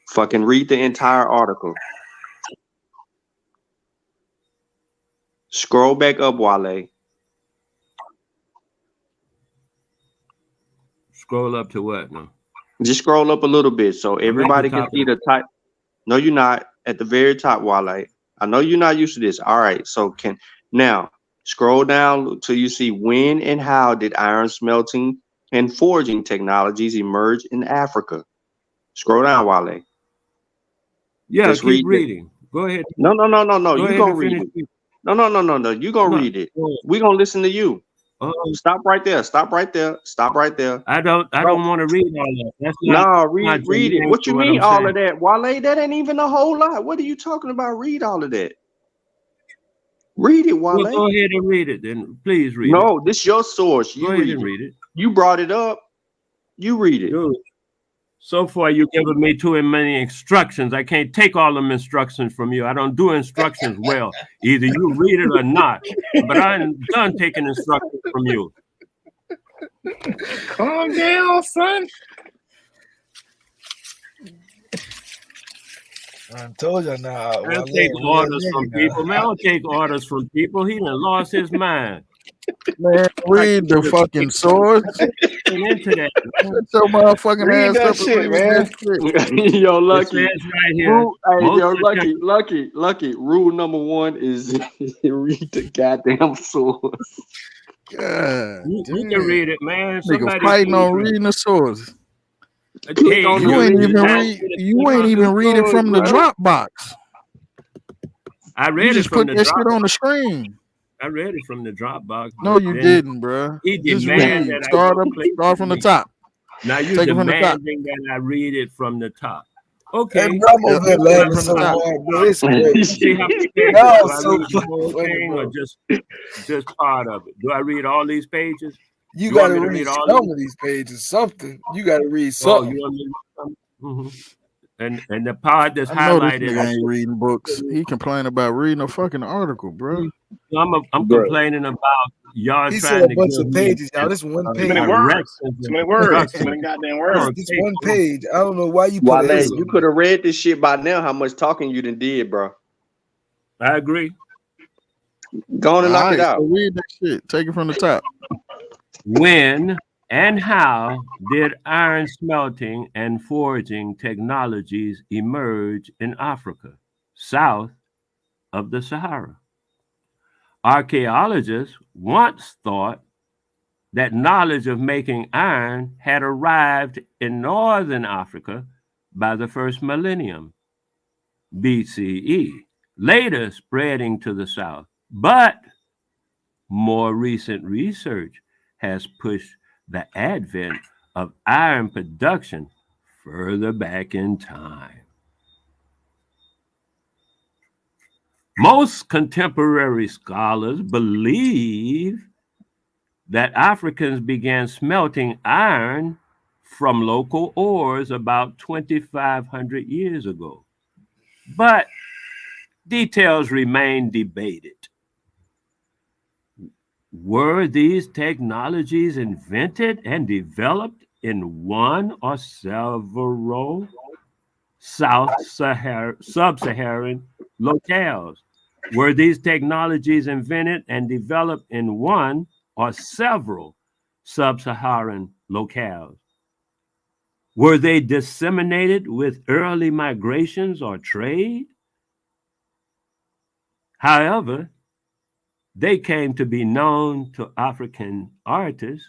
Fucking read the entire article. Scroll back up, Wale. Scroll up to what? No. Just scroll up a little bit so everybody can see the type. No, you're not. At the very top, Wale. I know you're not used to this. All right. So now scroll down till you see when and how did iron smelting and foraging technologies emerged in Africa. Scroll down, Wale. Yeah, Just keep read reading. Go ahead. No. Go You ahead gonna and read finish. it. No. You gonna read it. We gonna listen to you. Stop right there. Stop right there. Stop right there. I don't want to read all that. That's not. No, not read it. germane What to you what mean I'm all saying. of that? Wale, that ain't even a whole lot. What are you talking about? Read all of that. Read it, Wale. Well, go ahead and read it then. Please read it. No, this your source. You Go ahead read and it. read it. You brought it up. You read it. Dude, so far you've given me too many instructions. I can't take all them instructions from you. I don't do instructions well. Either you read it or not. But I'm done taking instructions from you. Calm down, son. I told you now. I don't take orders from people. Man, I don't take orders from people. He done lost his mind. Man, read the fucking source. Into that. Shut your motherfucking Read ass that up shit, and read man. that shit. Yo, It Lucky. says right here. Lucky. Rule number 1 is read the goddamn source. God, You can read it, man. nigga Somebody fighting on read it. reading the source. Hey, You ain't even read it from the Dropbox. I You read it just from put the that shit on the screen. I read it from the Dropbox. No, you didn't, bro. He Just demanded read. that Start from the top. Now you're Take it from the top. demanding that I read it from the top. Okay. Hey, bro, I'm over here laughing so hard, bro. It's crazy. See how many pages? Y'all Do I so read the whole funny, thing bro. or just part of it? Do I read all these pages? You want gotta me to read all some of these pages. Something. You gotta read Oh, something. you want me to read something? And the part that's I know this highlighted. nigga ain't reading books. He complained about reading a fucking article, bro. I'm complaining about y'all He trying said a to bunch give of me pages, y'all. This one page. Too many words. Too many words. Too many goddamn words. This one page. I don't know why you put Wale, it. you could have read this shit by now. How much talking you done did, bro? I agree. Go on and knock it out. So read that shit. Take it from the top. When and how did iron smelting and forging technologies emerge in Africa, south of the Sahara? Archaeologists once thought that knowledge of making iron had arrived in northern Africa by the first millennium BCE, later spreading to the south. But more recent research has pushed the advent of iron production further back in time. Most contemporary scholars believe that Africans began smelting iron from local ores about 2,500 years ago. But details remain debated. Were these technologies invented and developed in one or several sub-Saharan locales? Were these technologies invented and developed in one or several sub-Saharan locales? Were they disseminated with early migrations or trade? However, they came to be known to African artists.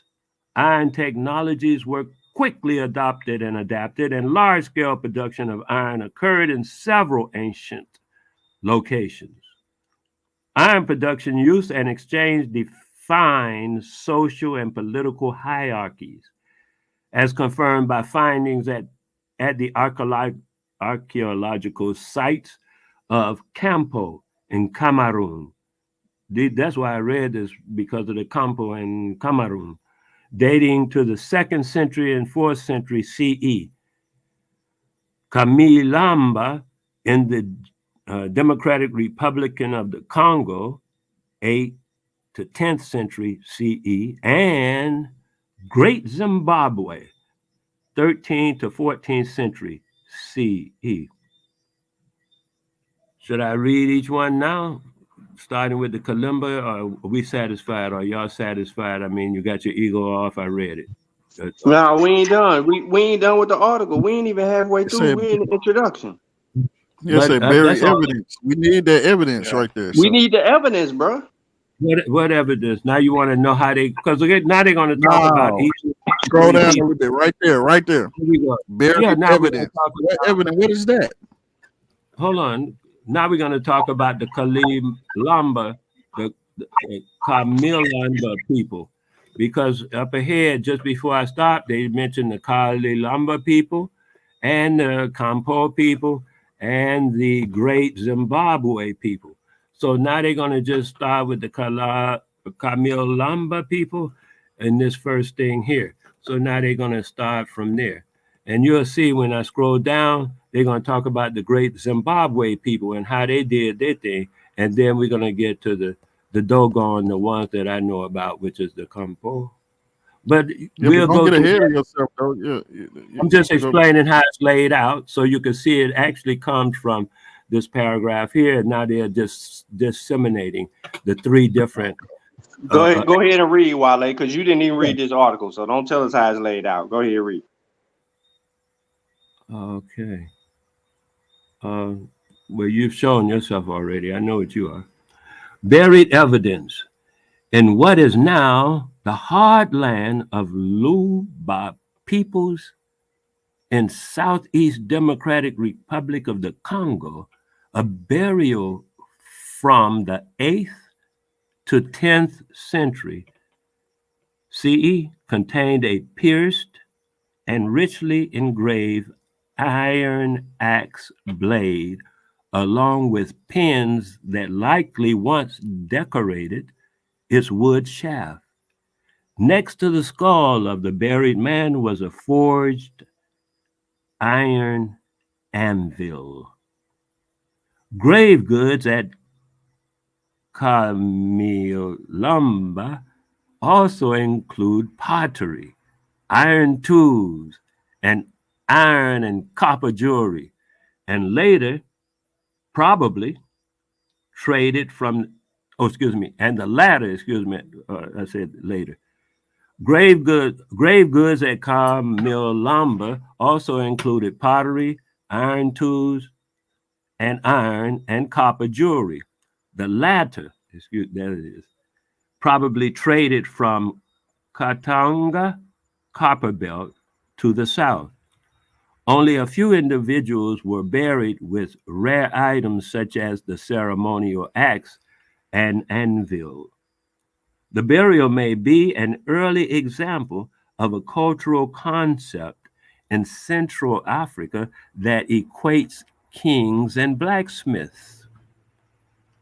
Iron technologies were quickly adopted and adapted, and large-scale production of iron occurred in several ancient locations. Iron production, use, and exchange defined social and political hierarchies, as confirmed by findings at the archaeological sites of Campo in Cameroon. That's why I read this, because of the Campo in Cameroon, dating to the 2nd century and 4th century CE. Kamilamba in the Democratic Republic of the Congo, 8th to 10th century CE, and Great Zimbabwe, 13th to 14th century CE. Should I read each one now? Starting with the Kalimba, or are we satisfied? Are y'all satisfied? I mean, you got your ego off. I read it. No, we ain't done. We ain't done with the article. We ain't even halfway through. We're in the introduction. Yes, say bury evidence. We need that evidence right there. We need the evidence, bro. What evidence? Now you want to know how they? Because now they're going to talk about each Scroll down a little bit. Right there. Right there. Here we go. Buried Now evidence. What evidence? What is that? Hold on. Now we're going to talk about the Kalilamba, the Kamilamba people. Because up ahead, just before I stopped, they mentioned the Kalilamba people and the Kampo people and the Great Zimbabwe people. So now they're going to just start with the Kamilamba people in this first thing here. So now they're going to start from there. And you'll see when I scroll down, they're going to talk about the Great Zimbabwe people and how they did their thing. And then we're going to get to the doggone, the ones that I know about, which is the Kampo. But we'll go get ahead through of yourself, though. I'm just explaining how it's laid out so you can see it actually comes from this paragraph here. And now they're just disseminating the three different. Go ahead and read, Wale, because you didn't even read this article. So don't tell us how it's laid out. Go ahead and read. Okay. Well, you've shown yourself already. I know what you are. Buried evidence in what is now the hard land of Luba peoples in Southeast Democratic Republic of the Congo, a burial from the 8th to 10th century CE contained a pierced and richly engraved iron axe blade, along with pins that likely once decorated its wood shaft. Next to the skull of the buried man was a forged iron anvil. Grave goods at Kamilamba also include pottery, iron tools, and iron and copper jewelry, and later probably traded from, and the latter, I said later. Grave goods at Kamilamba also included pottery, iron tools, and iron and copper jewelry. The latter, probably traded from Katanga copper belt to the south. Only a few individuals were buried with rare items such as the ceremonial axe and anvil. The burial may be an early example of a cultural concept in Central Africa that equates kings and blacksmiths.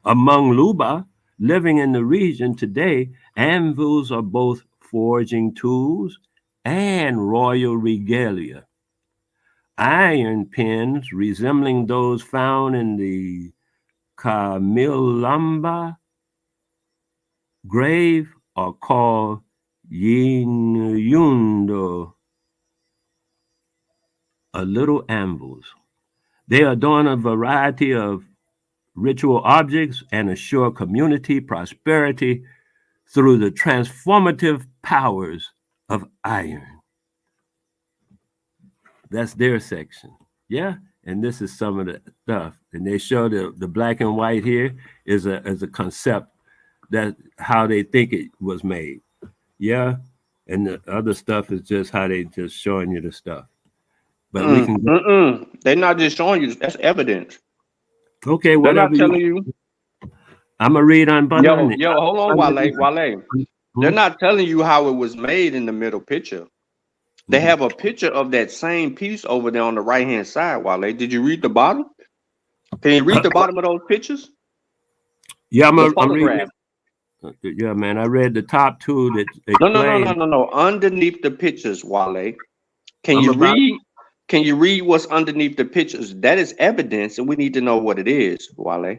Among Luba living in the region today, anvils are both forging tools and royal regalia. Iron pins resembling those found in the Kamilamba grave are called Yinyundo, little anvils. They adorn a variety of ritual objects and assure community prosperity through the transformative powers of iron. That's their section. Yeah. And this is some of the stuff. And they show the black and white here is a concept that how they think it was made. Yeah. And the other stuff is just how they just showing you the stuff. But we can they're not just showing you, that's evidence. Okay, they're whatever not telling you. I'm gonna read on Yo, hold on, Wale. They're not telling you how it was made in the middle picture. They have a picture of that same piece over there on the right hand side, Wale. Did you read the bottom? Can you read the bottom of those pictures? Yeah, I'm reading. Yeah, man, I read the top two that explain. No. Underneath the pictures, Wale. Can you read? Can you read what's underneath the pictures? That is evidence, and we need to know what it is, Wale.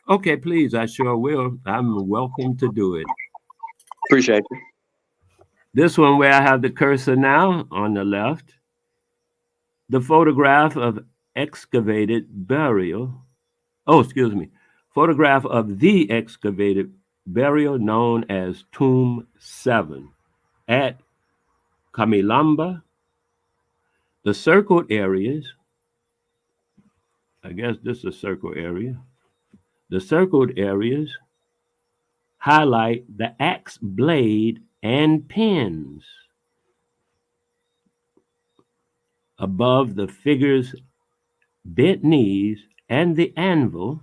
Okay, please, I sure will. I'm welcome to do it. Appreciate you. This one where I have the cursor now on the left, the photograph of excavated burial. Oh, excuse me. Photograph of the excavated burial known as Tomb 7 at Kamilamba. The circled areas, I guess this is a circle area. The circled areas highlight the axe blade and pins. above the figure's bent knees and the anvil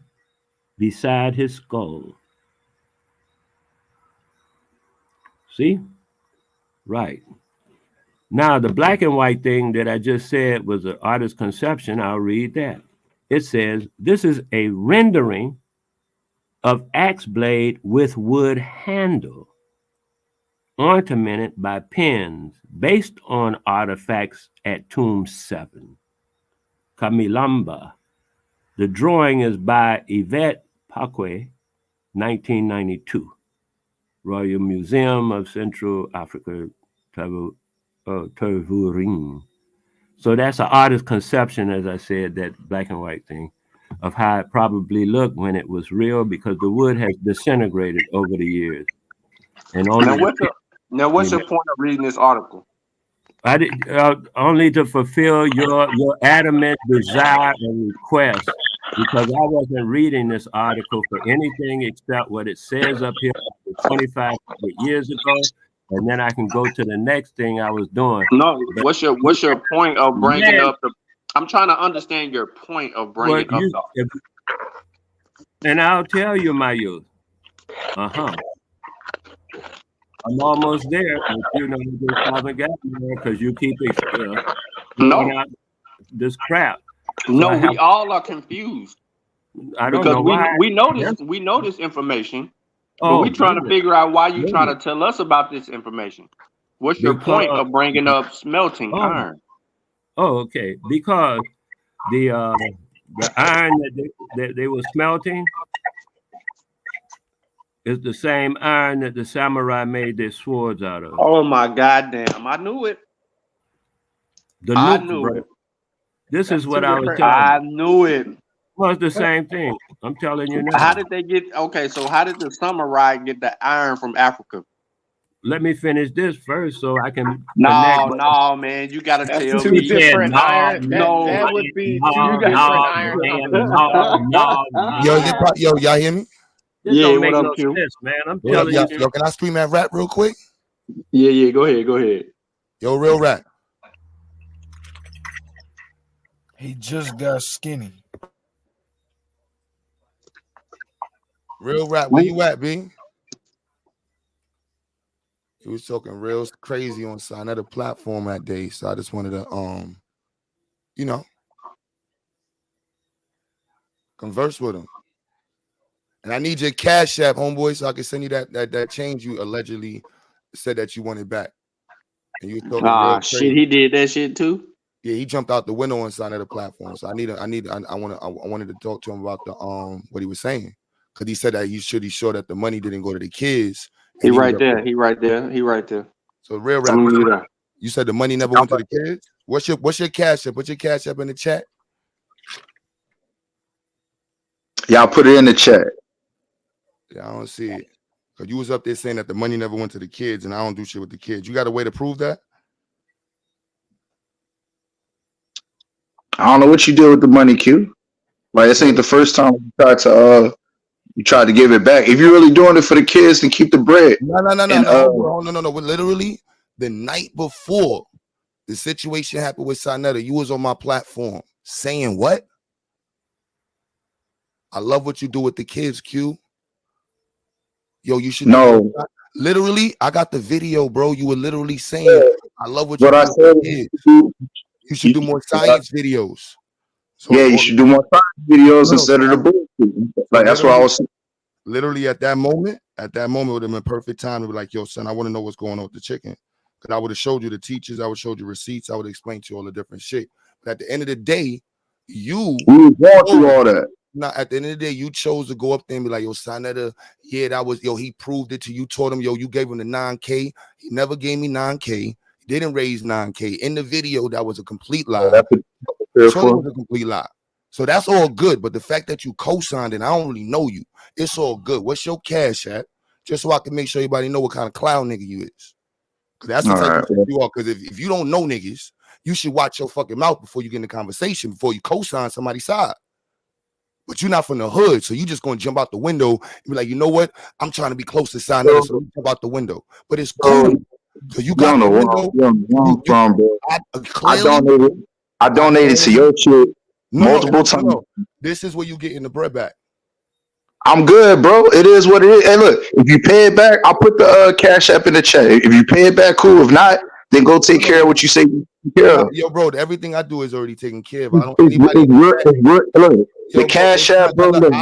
beside his skull. See? Right. Now, the black and white thing that I just said was an artist's conception. I'll read that. It says, this is a rendering of axe blade with wood handle, ornamented by pins, based on artifacts at Tomb 7, Kamilamba. The drawing is by Yvette Pakwe, 1992. Royal Museum of Central Africa, Tervuren. So that's an artist's conception, as I said, that black and white thing, of how it probably looked when it was real, because the wood has disintegrated over the years. And only what's your point of reading this article? I did only to fulfill your adamant desire and request, because I wasn't reading this article for anything except what it says up here 25 years ago, and then I can go to the next thing I was doing. No, what's your point of bringing up the? I'm trying to understand your point of bringing up the. And I'll tell you, my youth. I'm almost there, but you know, you just haven't got there because you keep out this crap. So we all are confused. I don't know why. We know this information, but we're trying to figure out why you're trying to tell us about this information. What's your point of bringing up smelting iron? Oh, okay. Because the iron that they were smelting is the same iron that the samurai made their swords out of. Oh my goddamn! I knew it. I knew it. This is what I was telling you. I knew it. Well, it's the same thing. I'm telling you now. How did they get? Okay, so how did the samurai get the iron from Africa? Let me finish this first so I can. No, man, you gotta tell me. Two different iron. That would be two different iron. Yo, y'all hear me? This don't make no sense, man. I'm telling you. Yo, can I scream at rap real quick? Yeah, go ahead. Yo, real rap. He just got skinny. Real rap, where you at, B? He was talking real crazy on another platform that day, so I just wanted to, converse with him. And I need your Cash App, homeboy, so I can send you that change you allegedly said that you wanted back. And you talking real crazy. Shit, he did that shit too. Yeah, he jumped out the window on side of the platform. So I wanted to talk to him about the what he was saying, because he said that he should be sure that the money didn't go to the kids. He right there. So real rap, you said the money never went to the kids. What's your Cash App? Put your Cash App in the chat. Y'all put it in the chat. Yeah, I don't see it. Because you was up there saying that the money never went to the kids, and I don't do shit with the kids. You got a way to prove that? I don't know what you did with the money, Q. Like, this ain't the first time you tried to give it back. If you're really doing it for the kids, then keep the bread. No. Literally, the night before the situation happened with Sinetta, you was on my platform saying what? I love what you do with the kids, Q. Yo, you should know. Literally, I got the video, bro. You were literally saying, I love what you do with the kids. You should do more science videos. So you should do more science videos instead of the bullshit. Like, that's what I was saying. Literally at that moment, would have been perfect time to be like, yo, son, I want to know what's going on with the chicken. Because I would have showed you the teachers, I would have showed you receipts, I would have explained to you all the different shit. But at the end of the day, you want through all that. Now, at the end of the day, you chose to go up there and be like, yo, Sinetta, he proved it to you, told him, yo, you gave him the 9K. He never gave me 9K. He didn't raise 9K. In the video, that was a complete lie. Was a complete lie. So that's all good. But the fact that you co-signed and I don't really know you, it's all good. What's your Cash App? Just so I can make sure everybody know what kind of clown nigga you is. Because that's the type of nigga you are. Because if you don't know niggas, you should watch your fucking mouth before you get in the conversation, before you co-sign somebody's side. But you're not from the hood, so you just gonna jump out the window and be like, you know what? I'm trying to be close to Sinetta, so you jump out the window. But it's cool. So you got the window. I don't know. I donated to your shit multiple times. No. This is where you getting the bread back. I'm good, bro. It is what it is. Hey, look, if you pay it back, I'll put the Cash App in the chat. If you pay it back, cool. If not, then go take care of what you say you take care of. Yo, bro, everything I do is already taken care of. I don't. Look, the Cash App, bro. Look,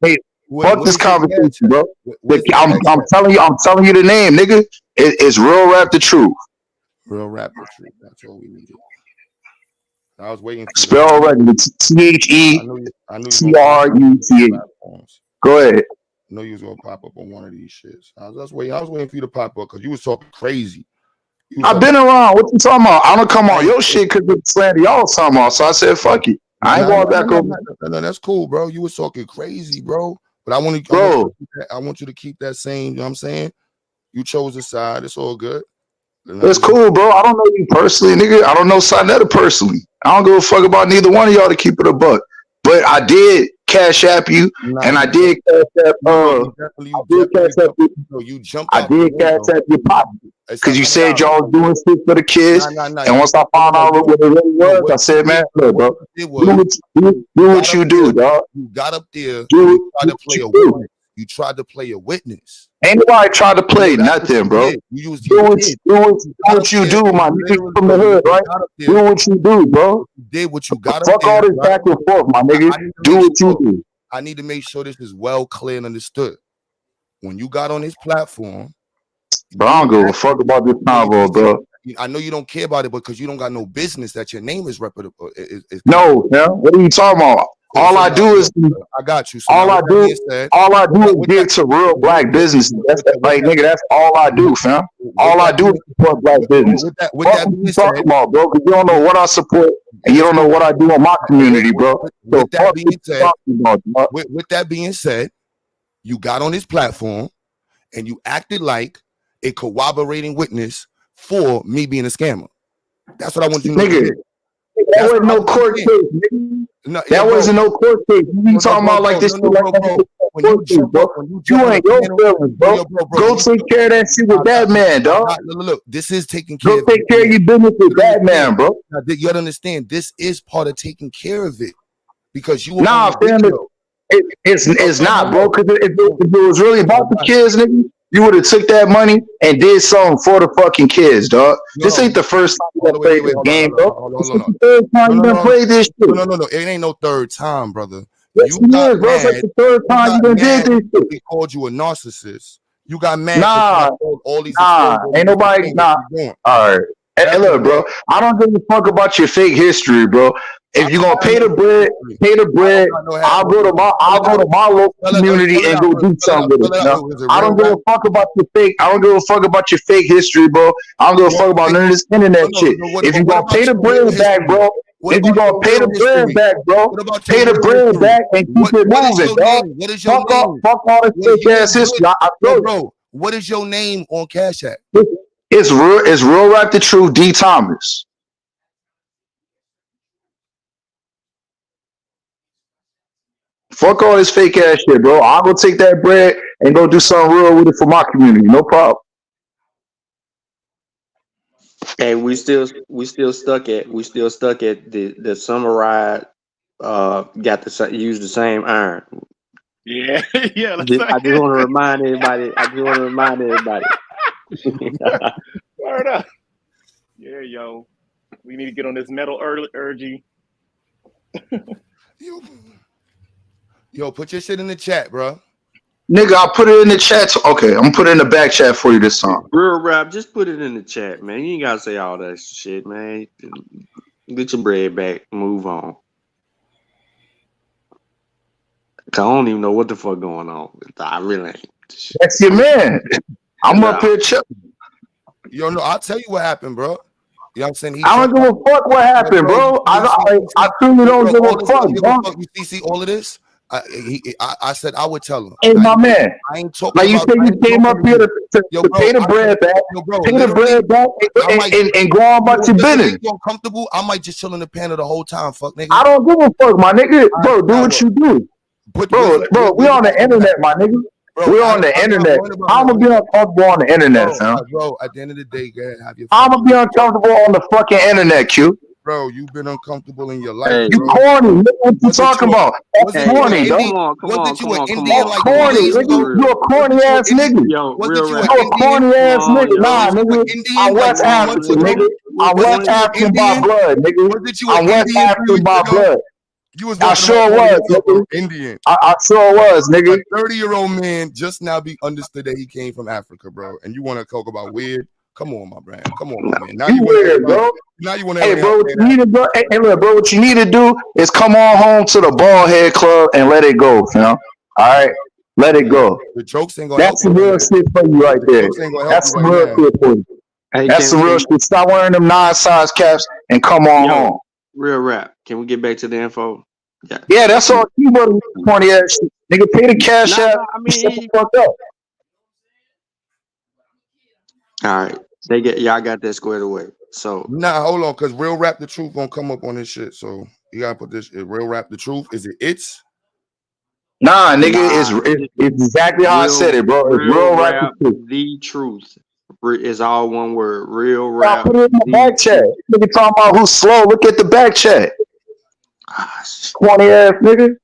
hey, fuck this conversation, bro. I'm telling you the name, nigga. It's Real Rap the Truth. Real Rap the Truth. That's all we needed. I was waiting for spell regular THETRUTH. Go ahead. I know you was gonna pop up on one of these shits. I was waiting for you to pop up because you was talking crazy. I've been around. What you talking about? I don't come on your shit because it's slander y'all talking about. So I said, fuck it. I ain't going back over. No, that's cool, bro. You was talking crazy, bro. But I want you to keep that same. You know what I'm saying? You chose a side. It's all good. It's cool, bro. I don't know you personally, nigga. I don't know Sinetta personally. I don't give a fuck about neither one of y'all to keep it a buck. But I did Cash App you, and I did Cash App. You jumped. I did Cash App your pop because you said y'all was doing shit for the kids. And once I found out what it really was, I said, man, look, bro, do what you do, dog. You got up there. You tried to play a witness. You tried to play a witness. Ain't nobody tried to play nothing, bro. Do what you do, my nigga from the hood, right? Do what you do, bro. You did what you got. Fuck all this back and forth, my nigga. Do what you do. I need to make sure this is well clear and understood. When you got on this platform, bro, I don't give a fuck about this convo, bro. I know you don't care about it because you don't got no business that your name is reputable. No, man. What are you talking about? All I do is I got you. So all I do is give to real black businesses. That's like, nigga, that's all I do, fam. All I do is support black business. What you talking about, bro? Because you don't know what I support and you don't know what I do in my community, bro. With that being said, you got on this platform and you acted like a corroborating witness for me being a scammer. That's what I want you to know. That wasn't no court case, nigga. That wasn't no court case. You talking about like this? You ain't your feelings, bro. Go take care of that shit with that man, dog. Look, this is taking care. Go take care of your business with that man, bro. You gotta understand, this is part of taking care of it because you. Nah, fam, it's not, bro. Because if it was really about the kids, nigga, you would have took that money and did something for the fucking kids, dog. This ain't the first time you done played this game, bro. This is the third time you done played this shit. No. It ain't no third time, brother. Yes, it is, bro. It's like the third time you done did this shit. They called you a narcissist. You got mad. All these ain't nobody. All right. Hey, look, bro. I don't give a fuck about your fake history, bro. If you're gonna pay the bread. I'll go to my local community and go do something with it. No? I don't give a fuck about your fake. I don't give a fuck about your fake history, bro. I don't give a fuck about none of this internet shit. If you're gonna pay the bread back, bro. If you're gonna pay the bread back, bro, pay the bread back and keep it moving, dog. Fuck all this fake ass history. Bro, what is your name on Cash App? It's Real Rap the Truth, D. Thomas. Fuck all this fake ass shit, bro. I'll go take that bread and go do something real with it for my community. No problem. And we still stuck at the samurai got to use the same iron. Yeah, yeah. I just want to remind everybody. Word up. Yeah, yo. We need to get on this metal urgy. Yo, put your shit in the chat, bro. Nigga, I'll put it in the chat. Okay, I'm gonna put it in the back chat for you this time. Real Rap, just put it in the chat, man. You ain't gotta say all that shit, man. Get your bread back. Move on. I don't even know what the fuck going on. I really ain't. That's your man. I'm up here chilling. Yo, no, I'll tell you what happened, bro. You know what I'm saying? I don't give a fuck what happened, bro. I truly don't give a fuck, bro. You see all of this? I said I would tell him. Hey, my man. I ain't talking like you said, you came up here to pay the bread back, pay the bread back, and go on about your business. If you're uncomfortable, I might just chill in the panel the whole time. Fuck, nigga. I don't give a fuck, my nigga. Bro, do what you do. Bro, we on the internet, my nigga. We're on the internet. I'm gonna be uncomfortable on the internet, fam. Bro, at the end of the day, have your. I'm gonna be uncomfortable on the fucking internet, Q. bro, you've been uncomfortable in your life. You corny. What you talking about? That's corny, Come yo. Wasn't you an Indian like 2 corny, days nigga. ago? You a corny ass nigga. Wasn't you an You a Indian? corny ass nigga. Nah, Wasn't you an nigga. Indian I'm like West 2 months African, ago? nigga. I'm Wasn't West you an African by Indian? blood, nigga. Wasn't you an I'm West Indian 3 African weeks by ago? blood. You was I walking sure around calling was, yourself nigga. Indian. I sure was, nigga. A 30-year-old man just now be understood that he came from Africa, bro. And you want to talk about weird? Come on, my man. Come on, my man. Now you want to weird, bro. Now you want to. Hey, bro, what you need to do? Hey, look, bro, what you need to do is come on home to the Bald Head Club and let it go, you know? All right, let it go. The jokes ain't gonna That's help some you real right shit for you right there. Jokes ain't gonna help That's you some right real now. shit for you. Hey, That's some real shit. Stop wearing them non-size caps and come on home. Real rap. Can we get back to the info? Yeah, that's all you want to corny ass shit. Nigga, pay the cash out. I You shut the mean, fuck up. all right, y'all got that squared away. So nah, hold on, because Real Rap the Truth gonna come up on this shit. So you gotta put this. Real Rap the Truth. Is it? Nah, nigga, it's exactly how I said it, bro. It's real rap. Rap, the truth is all one word. Real I'll rap. put it in the back chat. Nigga talking about who's slow. Look at the back chat. Corny ass nigga.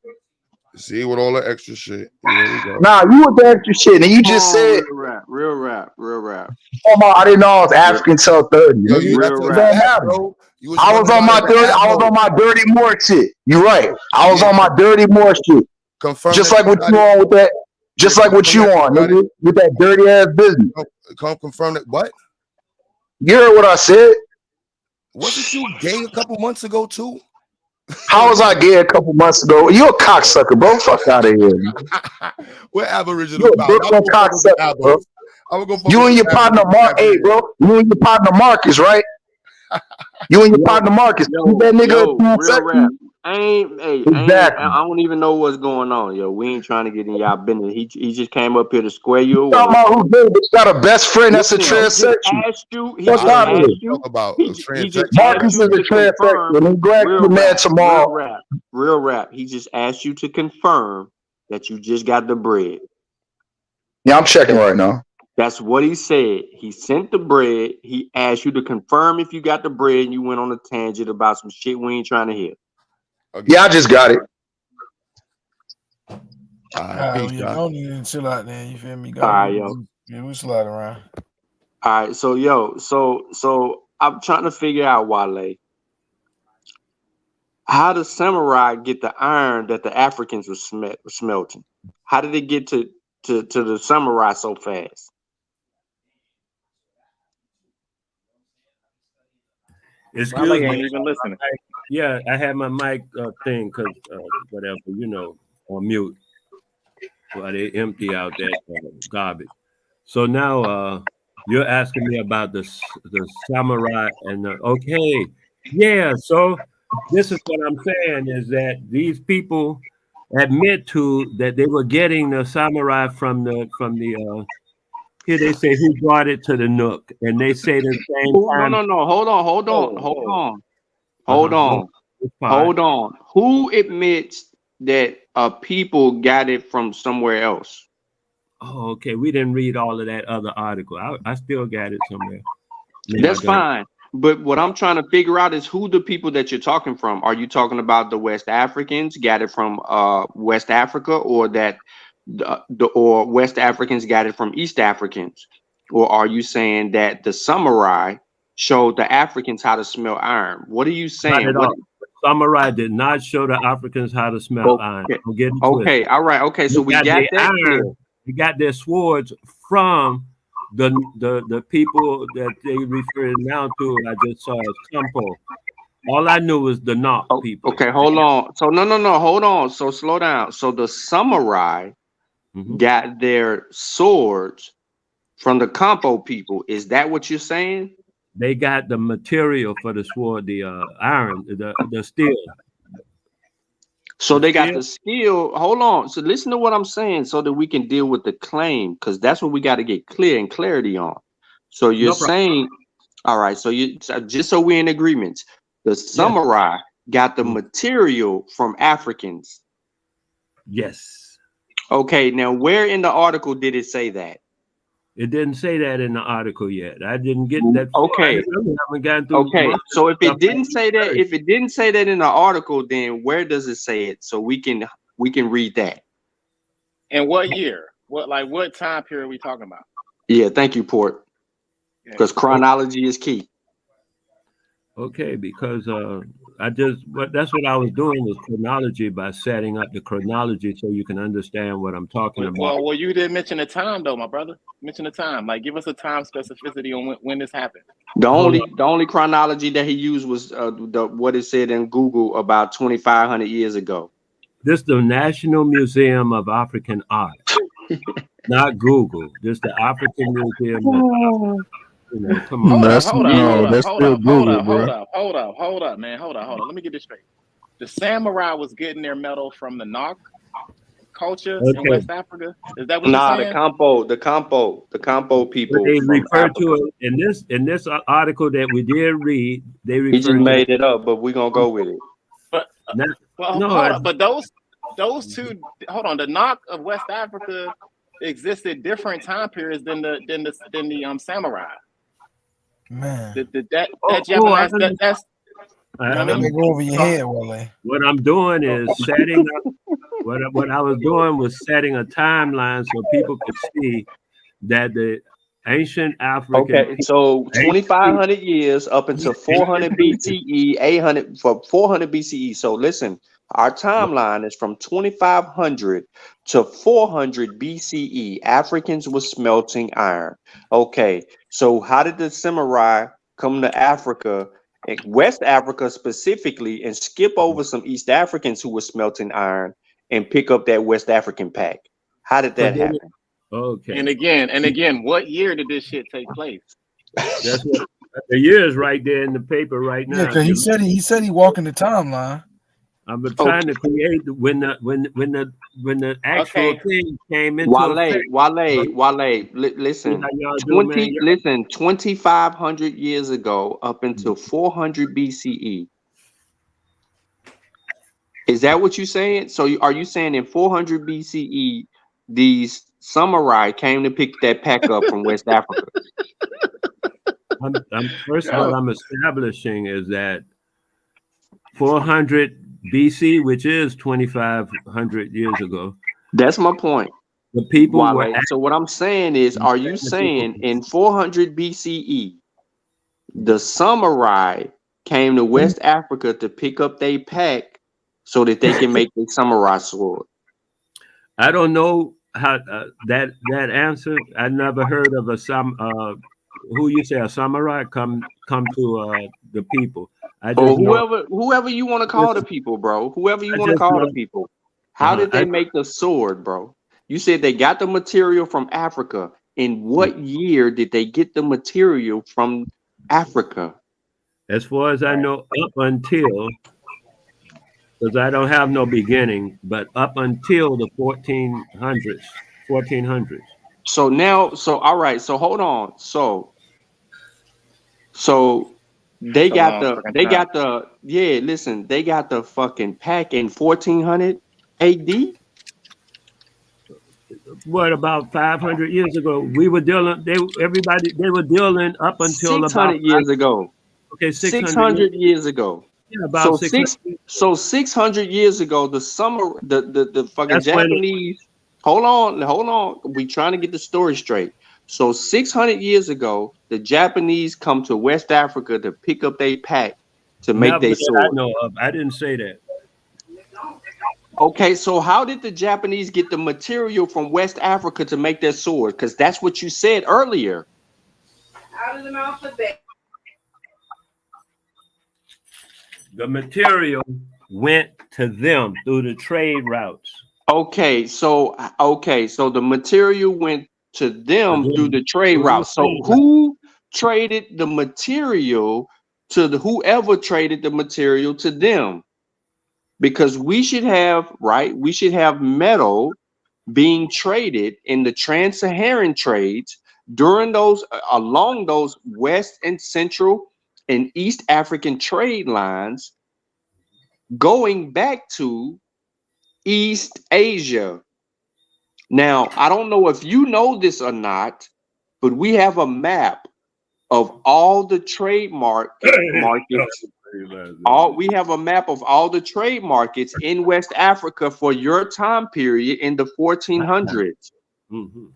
See, with all the extra shit. Here we go. Nah, you with the extra shit, and you just said, real rap. "Oh my, I didn't know I was African till 30." Yo, Nigga. that's a It don't fact, matter. bro. I was on my dirty. I was on my dirty more shit. You right. I was on my dirty more shit. Confirm just that like what you on with that. Just like what you on, nigga, with that dirty ass business. Come confirm that. What? You heard what I said? Wasn't you gay a couple months ago too? How was I gay a couple months ago? You a cocksucker, bro. Fuck out of here. We're Aboriginal. You a Brooklyn cocksucker, bro. You and your partner Mark, hey, bro. You and your partner Marcus, right? You and your partner Marcus. You that nigga real rap. Exactly. I don't even know what's going on, yo. We ain't trying to get in y'all business. He just came up here to square you away. Talking about who gay, but you got a best friend that's a transsexual. He just asked you. Marcus is a transsexual. And I'm glad you're mad tomorrow. Real rap. He just asked you to confirm that you just got the bread. Yeah, I'm checking right now. That's what he said. He sent the bread. He asked you to confirm if you got the bread, and you went on a tangent about some shit we ain't trying to hear. Yeah, I just got it. You don't need to chill out there. You feel me? Go. All right, yo. Yeah, we slide around. All right, so I'm trying to figure out, Wale, how the samurai get the iron that the Africans were smelting? How did it get to the samurai so fast? Excuse me. Ain't even listening. Yeah, I had my mic thing because whatever, on mute while they empty out that garbage. So now you're asking me about the samurai and okay, yeah. So this is what I'm saying is that these people admit to that they were getting the samurai from the here they say who brought it to the Nook, and they say the same time. No. Hold on. Who admits that people got it from somewhere else? Oh, okay. We didn't read all of that other article. I still got it somewhere. That's fine. But what I'm trying to figure out is who the people that you're talking from. Are you talking about the West Africans got it from West Africa, or that or West Africans got it from East Africans? Or are you saying that the samurai showed the Africans how to smell iron? What are you saying? Not at all. Samurai did not show the Africans how to smell iron. Okay, all right, okay. So we got that iron. We got their swords from the people that they refer now to. I just saw as Campo. All I knew was the Nok people. Okay, hold on. So no, hold on. So slow down. So the samurai got their swords from the Campo people. Is that what you're saying? They got the material for the sword, the iron, the steel. So they got the skill. Hold on. So listen to what I'm saying so that we can deal with the claim, because that's what we got to get clear and clarity on. So you're saying, all right, so just so we're in agreement, the samurai got the material from Africans. Yes. Okay, now where in the article did it say that? It didn't say that in the article yet. I didn't get that. Okay. I really haven't gotten through. Okay. So if it stuff didn't say that, if it didn't say that in the article, then where does it say it? So we can read that. And what year? What time period are we talking about? Yeah, thank you, Port. Because chronology is key. Okay, because that's what I was doing was chronology by setting up the chronology so you can understand what I'm talking about. Well, you didn't mention the time though, my brother. Mention the time. Like, give us a time specificity on when this happened. The only chronology that he used was what it said in Google about 2,500 years ago. This is the National Museum of African Art, not Google. This is the African Museum. Come on. Hold up, man. Hold up. Let me get this straight. The samurai was getting their metal from the Nok culture in West Africa. Is that what you're saying? The Campo people. They refer to it in this article that we did read. He just made it up, but we're gonna go with it. But hold on. But those two, hold on. The Nok of West Africa existed different time periods than the samurai. Man, that's. Let me go over your head, Wale. What I'm doing is setting up. What I was doing was setting a timeline so people could see that the ancient African. Okay, so 2,500 years up until 400 BCE, 400 BCE. So listen, our timeline is from 2,500 to 400 BCE. Africans were smelting iron. Okay, so how did the samurai come to Africa, West Africa specifically, and skip over some East Africans who were smelting iron and pick up that West African pack? How did that happen? Okay. And again, what year did this shit take place? That's what the year is right there in the paper right now. Yeah, because he said he walking the timeline. I've been trying to create when the actual thing came into effect. Wale, listen. 2,500 years ago up until 400 BCE. Is that what you're saying? So are you saying in 400 BCE these samurai came to pick that pack up from West Africa? First of all, I'm establishing is that 400 BC, which is 2,500 years ago. That's my point. The people were. So what I'm saying is, are you saying in 400 BCE, the samurai came to West Africa to pick up their pack so that they can make the samurai sword? I don't know how that answer. I never heard of a who you say a samurai come to the people. Whoever you want to call the people, bro. Whoever you want to call the people. How did they make the sword, bro? You said they got the material from Africa. In what year did they get the material from Africa? As far as I know, up until, because I don't have no beginning, but up until the 1400s. So all right. So hold on. So they got the fucking pack in 1400 AD. What about 500 years ago? We were dealing. They were dealing up until 600 years ago. Okay, 600 years ago. Yeah, about 600. So 600 years ago, the fucking Japanese. Hold on. We trying to get the story straight. So 600 years ago, the Japanese come to West Africa to pick up their pack to make their sword. I know of. I didn't say that. Okay, so how did the Japanese get the material from West Africa to make their sword? Because that's what you said earlier. Out of the alphabet. The material went to them through the trade routes. Okay, so the material went to them through the trade route. So who traded the material to whoever traded the material to them? Because we should have metal being traded in the trans-Saharan trades along those West and Central and East African trade lines going back to East Asia. Now, I don't know if you know this or not, but we have a map of all the trade markets. We have a map of all the trade markets in West Africa for your time period in the 1400s. Mm-hmm.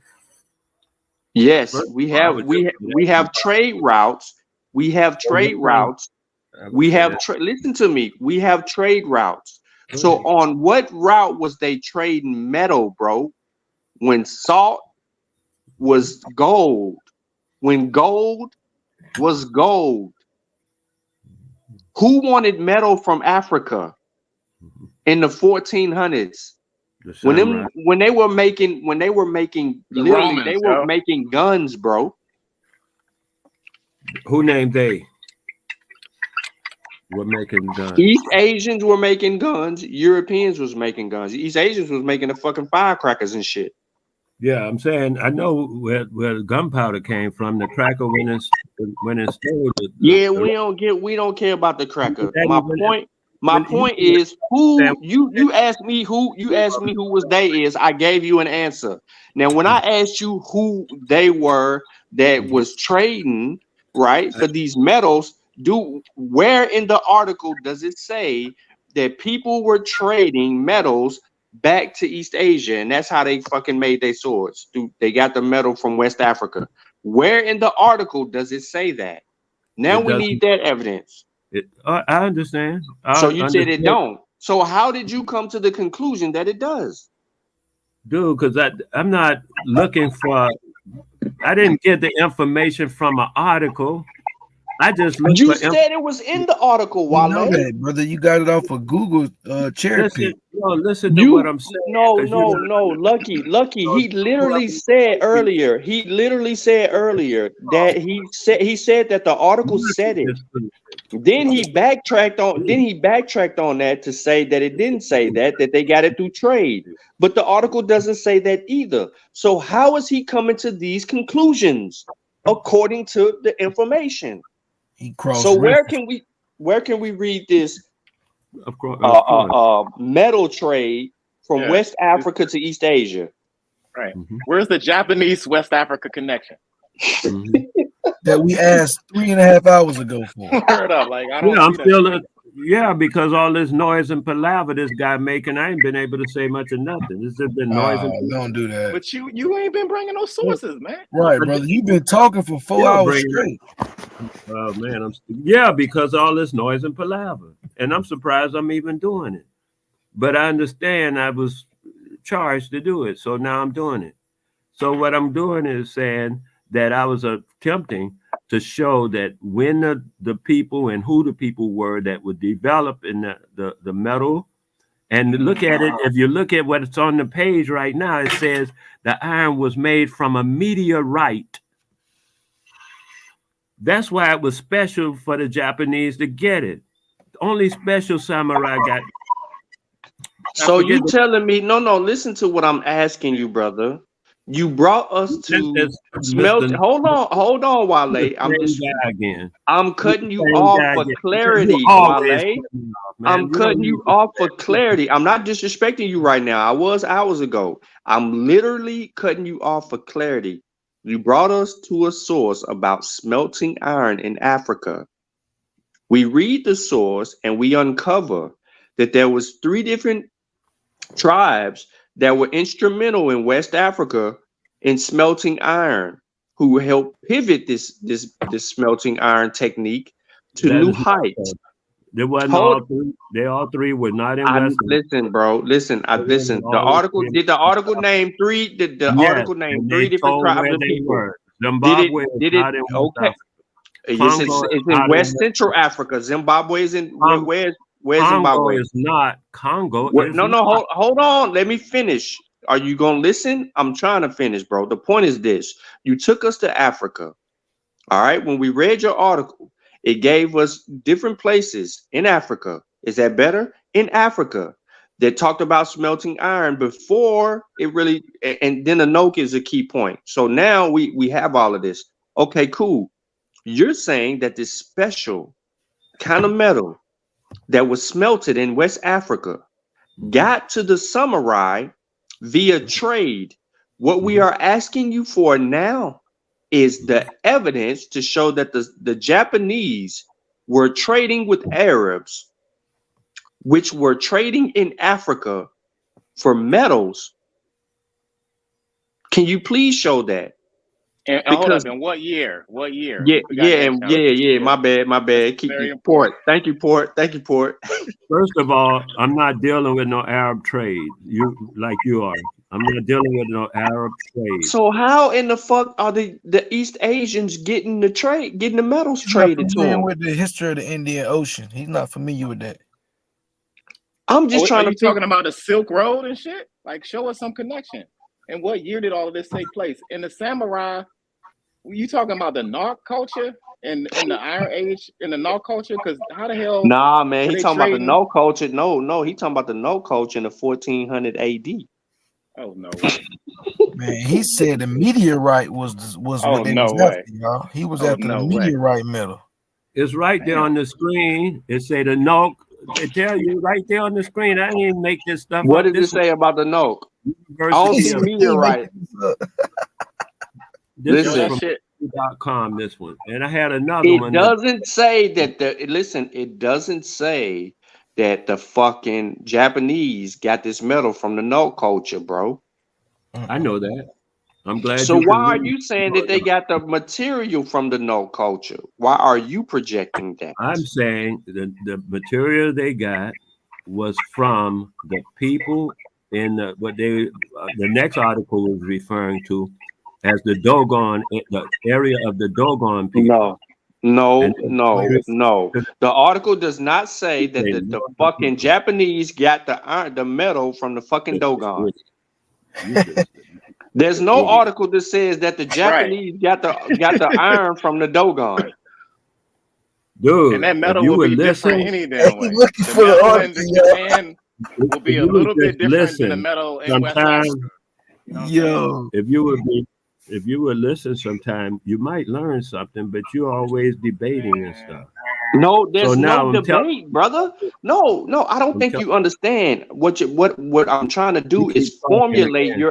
Yes, we have trade routes. We have trade routes. We have listen to me. We have trade routes. So on what route was they trading metal, bro? When salt was gold. When gold was gold. Who wanted metal from Africa in the 1400s? When they were making literally they were making guns, bro. Who named they? Were making guns. East Asians were making guns. Europeans was making guns. East Asians was making the fucking firecrackers and shit. Yeah, I'm saying I know where the gunpowder came from. The cracker went and stole it. Yeah, we don't care about the cracker. My point is who you asked me who was they is. I gave you an answer. Now, when I asked you who they were that was trading right for these metals, where in the article does it say that people were trading metals back to East Asia, and that's how they fucking made their swords? They got the metal from West Africa. Where in the article does it say that? Now we need that evidence. I understand. So you said it don't. So how did you come to the conclusion that it does? Dude, because I'm not looking for. I didn't get the information from an article. I just looked. You said it was in the article, Wale. You know that, brother. You got it off of Google cherry pick. Listen to what I'm saying. No, Lucky. He literally said earlier. That he said that the article said it. Then he backtracked on that to say that it didn't say that they got it through trade. But the article doesn't say that either. So how is he coming to these conclusions according to the information? So where can we read this? Of course. Metal trade from West Africa to East Asia. Right. Mm-hmm. Where's the Japanese West Africa connection? That we asked 3.5 hours ago for. Word up, like I don't. Because all this noise and palaver this guy making, I ain't been able to say much of nothing. It's just been noise and don't do that. But you ain't been bringing no sources, man. Right, brother. You've been talking for 4 hours straight. Oh man, because all this noise and palaver, and I'm surprised I'm even doing it. But I understand I was charged to do it, so now I'm doing it. So what I'm doing is saying that I was attempting to show that when the people and who the people were that would develop in the metal, and look at it. If you look at what's on the page right now, it says the iron was made from a meteorite. That's why it was special for the Japanese to get it. Only special samurai got. So you telling me? No. Listen to what I'm asking you, brother. You brought us to smelt. Hold on, Wale. I'm cutting you off for clarity, Wale. I'm cutting you off for clarity. I'm not disrespecting you right now. I was hours ago. I'm literally cutting you off for clarity. You brought us to a source about smelting iron in Africa. We read the source and we uncover that there was 3 different tribes that were instrumental in West Africa in smelting iron, who helped pivot this smelting iron technique to new heights. There wasn't all 3. They all 3 were not in West. Listen, bro. Listen. The article did the article name 3? Did the article name 3 different tribes of people? Zimbabwe did it? Okay. It's in West Central Africa. Zimbabwe is in where's Zimbabwe? Is not Congo. No. Hold on. Let me finish. Are you gonna listen? I'm trying to finish, bro. The point is this: you took us to Africa. All right. When we read your article, it gave us different places in Africa. Is that better? In Africa, that talked about smelting iron before it really. And then Anoke is a key point. So now we have all of this. Okay, cool. You're saying that this special kind of metal that was smelted in West Africa got to the samurai via trade. What we are asking you for now is the evidence to show that the Japanese were trading with Arabs, which were trading in Africa for metals. Can you please show that? And hold up, in what year? What year? Yeah. My bad. Keep you Port. Thank you, Port. First of all, I'm not dealing with no Arab trade. You are. I'm not dealing with no Arab trade. So how in the fuck are the East Asians getting the metals traded to them? With the history of the Indian Ocean, he's not familiar with that. I'm just trying to. Are you talking about the Silk Road and shit? Like, show us some connection. And what year did all of this take place? In the samurai, were you talking about the Narc culture and in the Iron Age in the Narc culture? Because how the hell? Nah, man, he talking about the No culture. No, he talking about the No culture in the 1400 AD. Oh no way. Man, he said the meteorite was what they was after, y'all. He was after the meteorite metal. It's right there on the screen. It say the Noke. It tell you right there on the screen. I didn't even make this stuff what up. What does it say about the Noke? I don't see meteorite. This is from .com, this one. And I had another one. It doesn't say that it doesn't say that the fucking Japanese got this metal from the No culture, bro. I know that. I'm glad. So why are you saying that they got the material from the No culture? Why are you projecting that? I'm saying the material they got was from the people in the next article was referring to as the Dogon, the area of the Dogon people. No. The article does not say that the fucking Japanese got the metal from the fucking Dogon. There's no article that says that the Japanese got the iron from the Dogon. Dude, and that metal will be different any damn way. Looking the for the metal article, in Japan will be a little bit different than the metal in West Africa. If you would listen sometime, you might learn something, but you're always debating and stuff. No, there's no debate, brother. No, I don't think you understand what I'm trying to do is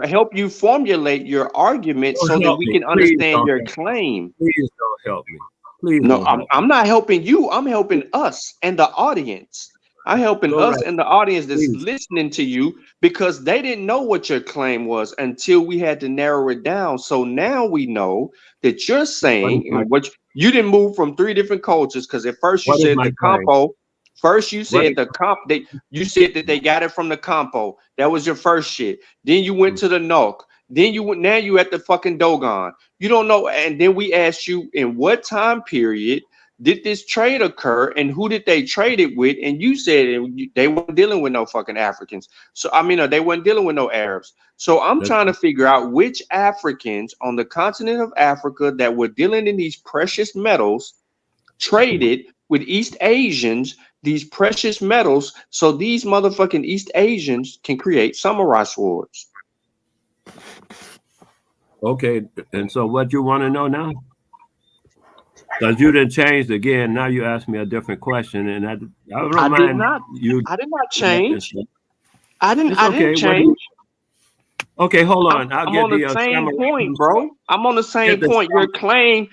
help you formulate your argument so that we can understand your claim. Please don't help me. Please. No, I'm not helping you. I'm helping us and the audience. I'm helping us and the audience that's listening to you because they didn't know what your claim was until we had to narrow it down. So now we know that you're saying what you didn't move from 3 different cultures because at first you said the compo. First you said you said that they got it from the compo. That was your first shit. Then you went to the Nok. Then now you at the fucking Dogon. You don't know. And then we asked you in what time period did this trade occur and who did they trade it with? And you said they weren't dealing with no fucking Africans. So, they weren't dealing with no Arabs. So I'm trying to figure out which Africans on the continent of Africa that were dealing in these precious metals traded with East Asians, these precious metals. So these motherfucking East Asians can create samurai swords. Okay. And so what you want to know now? Because you didn't change again. Now you ask me a different question, and I did not change. I didn't change. Okay, hold on. I'm on the same point, bro. I'm on the same point. Your claim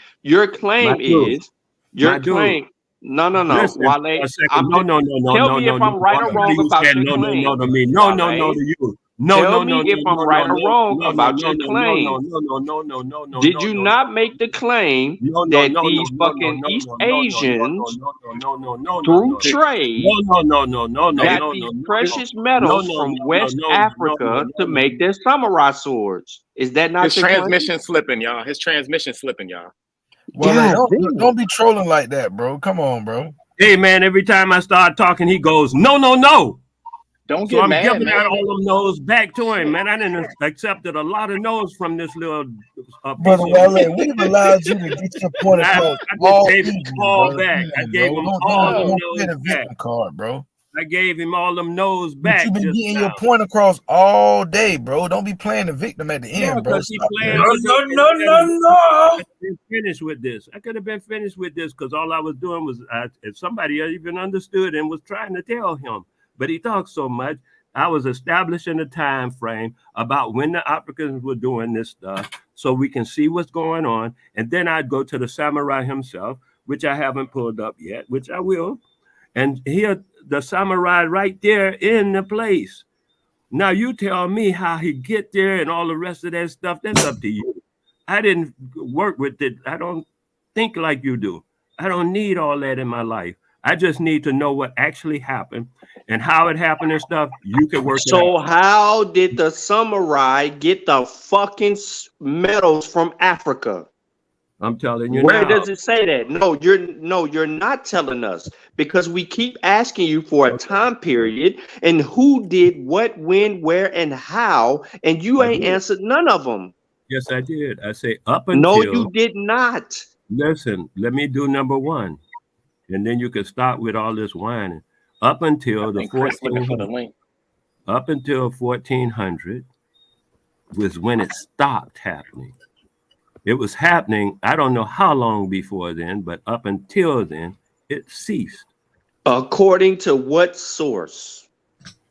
is your claim. No. Listen, Wale, tell me if I'm right or wrong about your claim. No to me. No to you. Tell me if I'm right or wrong about your claim. No. Did you not make the claim that these fucking East Asians through trade got these precious metals from West Africa to make their samurai swords? Is that not his transmission slipping, y'all? His transmission slipping, y'all. Well, don't be trolling like that, bro. Come on, bro. Hey, man, every time I start talking, he goes, no. Don't get mad, I'm giving out all them no's back to him, man. I didn't accepted a lot of no's from this little brother. Wale, we've allowed you to get your point across. I gave him all back. I gave him all them no's back. Bro. I gave him all them no's back. You've been getting your point across all day, bro. Don't be playing the victim at the end, bro. No. Finished with this. I could have been finished with this because all I was doing was if somebody even understood and was trying to tell him. But he talks so much. I was establishing a time frame about when the Africans were doing this stuff so we can see what's going on. And then I'd go to the samurai himself, which I haven't pulled up yet, which I will. And here, the samurai right there in the place. Now you tell me how he get there and all the rest of that stuff. That's up to you. I didn't work with it. I don't think like you do. I don't need all that in my life. I just need to know what actually happened and how it happened and stuff. You can work it out. So how did the samurai get the fucking metals from Africa? I'm telling you Where now. does it say that? No, you're not telling us, because we keep asking you for a time period and who did what, when, where, and how, and you ain't answered none of them. Yes, I did. I say up until. No, you did not. Listen, let me do number one, and then you can start with all this whining. Up until the 1400. Up until 1400 was when it stopped happening. It was happening, I don't know how long before then, but up until then, it ceased. According to what source?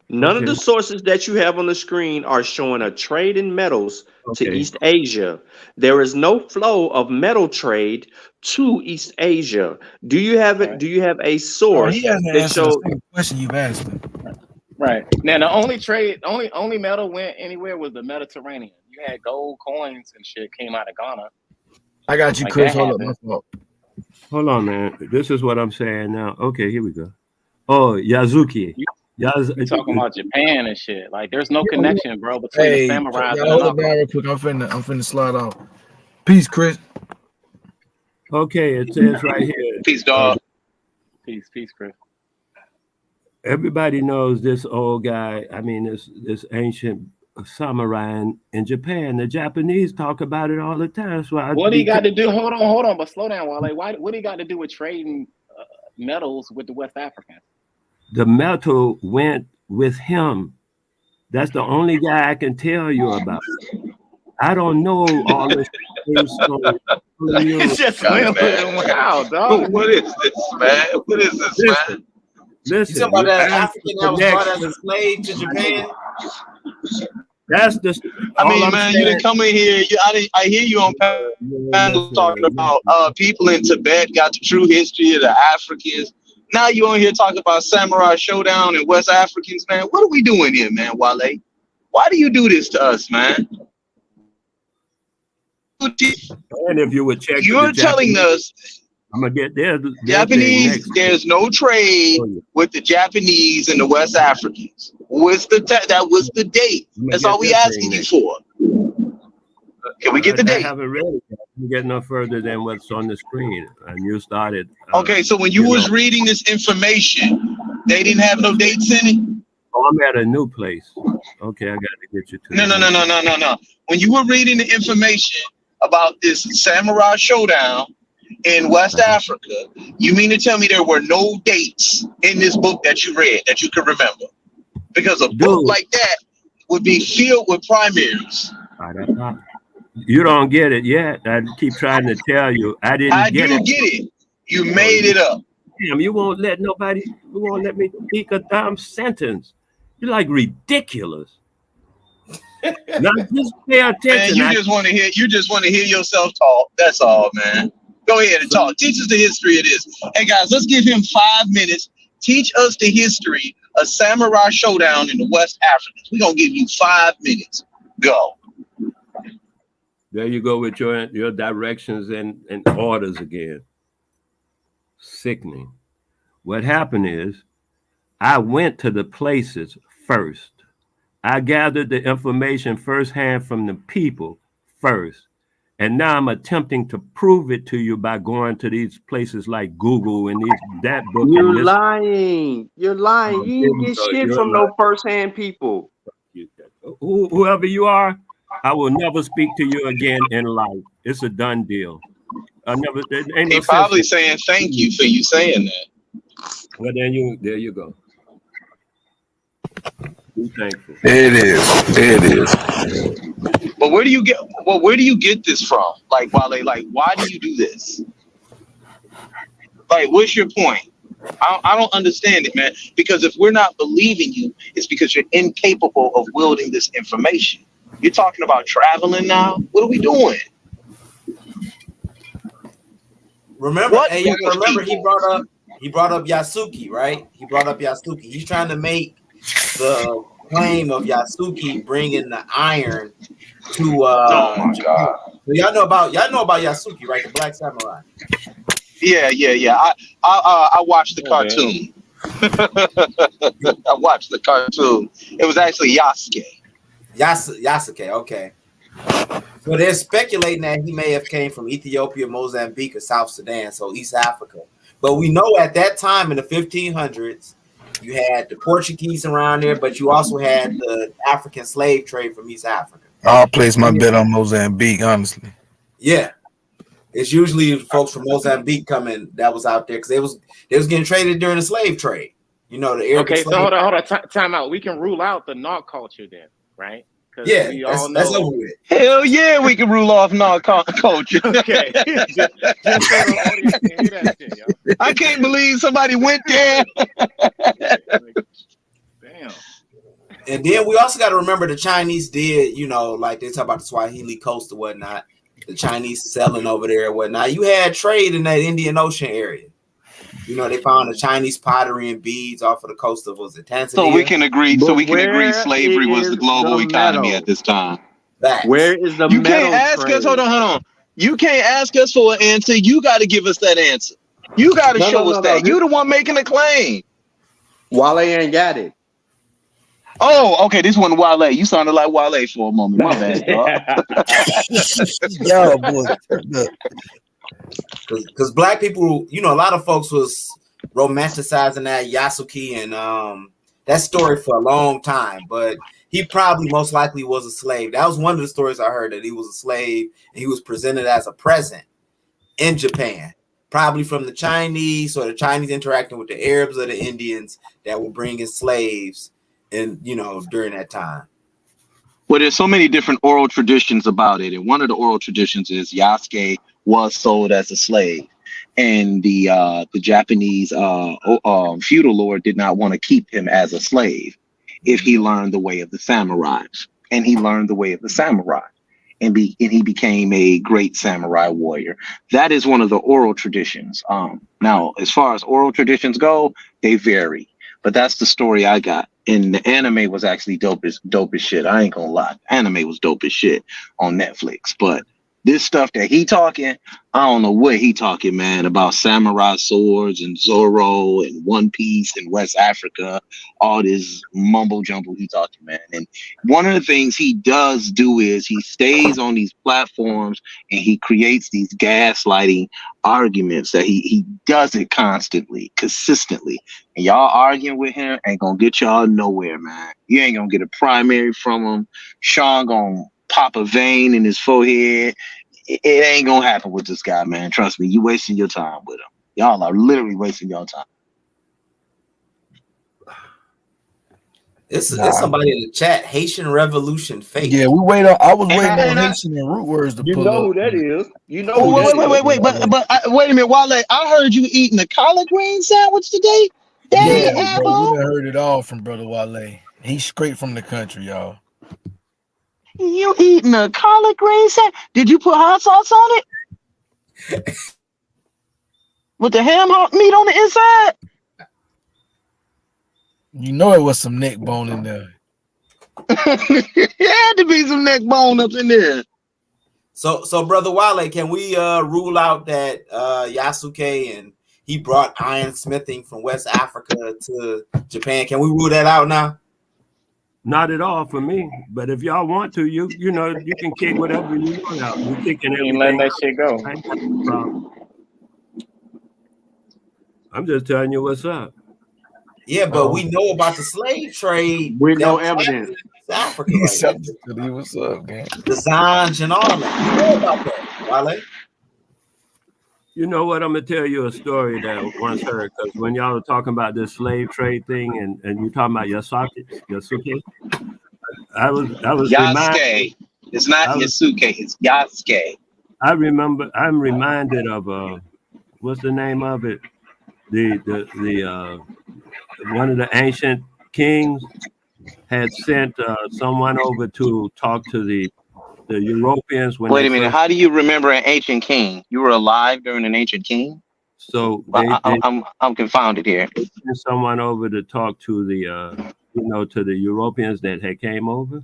None of the sources that you have on the screen are showing a trade in metals to East Asia. There is no flow of metal trade to East Asia. Do you have it? Do you have a source that shows the question you've asked him? Right. Now the only trade, only metal went anywhere was the Mediterranean. You had gold coins and shit came out of Ghana. I got you, Like Chris. that Hold up, happened. my fault. Hold on, man. This is what I'm saying now. Okay, here we go. Oh, Yazuki. You talking about Japan and shit. Like there's no connection, bro, between Hey, the samurais and hold the up down real quick. I'm finna slide off. Peace, Chris. Okay, it says right here. Peace, dog. Peace, Chris. Everybody knows this old guy. I mean, this ancient samurai in Japan. The Japanese talk about it all the time. So What do you got to do? Hold on, but slow down, Wale. What do you got to do with trading metals with the West Africans? The metal went with him. That's the only guy I can tell you about. I don't know all this. It's just wow, dog. What is this, man? What is this, man? Listen, you talking about that African that was brought as a slave to Japan? That's the. I mean, man, you didn't come in here. I hear you on panels talking about people in Tibet got the true history of the Africans. Now you on here talking about Samurai Showdown and West Africans, man. What are we doing here, man, Wale? Why do you do this to us, man? And if you would check, you're telling us I'm gonna get there. Japanese, there's no trade with the Japanese and the West Africans. What's that was the date. That's all we asking you for. Can we get the date? I haven't read it yet. You get no further than what's on the screen, and you started. Okay, so when you was reading this information, they didn't have no dates in it. Oh, I'm at a new place. Okay, I got to get you to. No. When you were reading the information about this Samurai Showdown in West Africa, you mean to tell me there were no dates in this book that you read that you could remember? Because a book like that would be filled with primaries. You don't get it yet. I keep trying to tell you. I didn't get it. I do get it. You made it up. Damn, you won't let me speak a damn sentence. You're like ridiculous. Now just pay attention. Man, you just want to hear yourself talk. That's all, man. Go ahead and talk. Teach us the history of this. Hey guys, let's give him 5 minutes. Teach us the history of Samurai Showdown in the West Africans. We're gonna give you 5 minutes. Go. There you go with your directions and orders again. Sickening. What happened is I went to the places first. I gathered the information firsthand from the people first. And now I'm attempting to prove it to you by going to these places like Google and that book. You're lying. You're lying. You didn't get shit from no first-hand people. Whoever you are, I will never speak to you again in life. It's a done deal. He's probably saying thank you for you saying that. Well, there you go. Be thankful. It is. But where do you get this from? Like, Wale, like, why do you do this? Like, what's your point? I don't understand it, man. Because if we're not believing you, it's because you're incapable of wielding this information. You're talking about traveling now. What are we doing? Remember, What hey, you foolish remember people? he brought up Yasuki, right? He brought up Yasuki. He's trying to make the claim of Yasuki bringing the iron to Oh my Japan. God. So y'all know about Yasuki, right? The Black Samurai. Yeah. I watched the cartoon. I watched the cartoon. It was actually Yasuke. Yasuke, okay. So they're speculating that he may have came from Ethiopia, Mozambique, or South Sudan, so East Africa. But we know at that time in the 1500s, you had the Portuguese around there, but you also had the African slave trade from East Africa. I'll place my bet on Mozambique, honestly. Yeah, it's usually folks from Mozambique coming that was out there because they was getting traded during the slave trade. You know, the Arabic. Okay, slave so hold on. Time out. We can rule out the Nog culture then, right? Yeah, we all know. that's over with. Hell yeah, we can rule off culture. Okay, just so the audience can hear that shit, yo. I can't believe somebody went there. Damn. And then we also got to remember the Chinese did, you know, like they talk about the Swahili coast or whatnot. The Chinese selling over there and whatnot. You had trade in that Indian Ocean area. You know, they found the Chinese pottery and beads off of the coast of Tanzania. So we can agree. So we can agree slavery was the global economy at this time. Where is the You metal can't ask trade? us. Hold on. You can't ask us for an answer. You got to give us that answer. You got to show us that. You're the one making the claim. Wale ain't got it. Oh, okay. This one Wale. You sounded like Wale for a moment. My bad, dog. Yo, boy. Because black people, you know, a lot of folks was romanticizing that Yasuki and that story for a long time, but he probably most likely was a slave. That was one of the stories I heard, that he was a slave and he was presented as a present in Japan, probably from the Chinese, or the Chinese interacting with the Arabs or the Indians that were bringing slaves, and you know, during that time. Well, there's so many different oral traditions about it, and one of the oral traditions is Yasuke was sold as a slave, and the Japanese feudal lord did not want to keep him as a slave if he learned the way of the samurais, and he learned the way of the samurai, and he became a great samurai warrior. That is one of the oral traditions. Now, as far as oral traditions go, they vary, but that's the story I got. And the anime was actually dope as shit. I ain't gonna lie. Anime was dope as shit on Netflix. But this stuff that he talking, I don't know what he talking, man, about samurai swords and Zoro and One Piece and West Africa, all this mumbo jumbo he talking, man. And one of the things he does do is he stays on these platforms and he creates these gaslighting arguments that he does it constantly, consistently. And y'all arguing with him ain't gonna get y'all nowhere, man. You ain't gonna get a primary from him. Sean gonna pop a vein in his forehead. It ain't gonna happen with this guy, man. Trust me, you wasting your time with him. Y'all are literally wasting your time. It's somebody in the chat. Haitian Revolution fake. Yeah, we wait on. I was waiting on Haitian and root words to pull up. You know who that is. You know. Wait. But wait a minute, Wale. I heard you eating a collard green sandwich today. Yeah, bro, we done heard it all from Brother Wale. He's straight from the country, y'all. You eating a collard green sandwich? Did you put hot sauce on it? With the ham meat on the inside? You know it was some neck bone in there. It had to be some neck bone up in there. So Brother Wale, can we rule out that Yasuke and he brought ironsmithing from West Africa to Japan? Can we rule that out now? Not at all for me. But if y'all want to, you know, you can kick whatever you want out. You thinking everything. Letting that shit go. I'm just telling you what's up. Yeah, but we know about the slave trade. With no evidence. Africa, what's up, man? The Zanj and all that. You know about that, Wale? You know what? I'm gonna tell you a story that I once heard, because when y'all were talking about this slave trade thing, and you talking about Yasuke, I was Yasuke. It's not Yasuke. It's Yasuke. I'm reminded of what's the name of it? one of the ancient kings had sent someone over to talk to the Europeans when Wait they a minute. first. How do you remember an ancient king? You were alive during an ancient king? So I'm confounded here. They sent someone over to talk to the to the Europeans that had came over.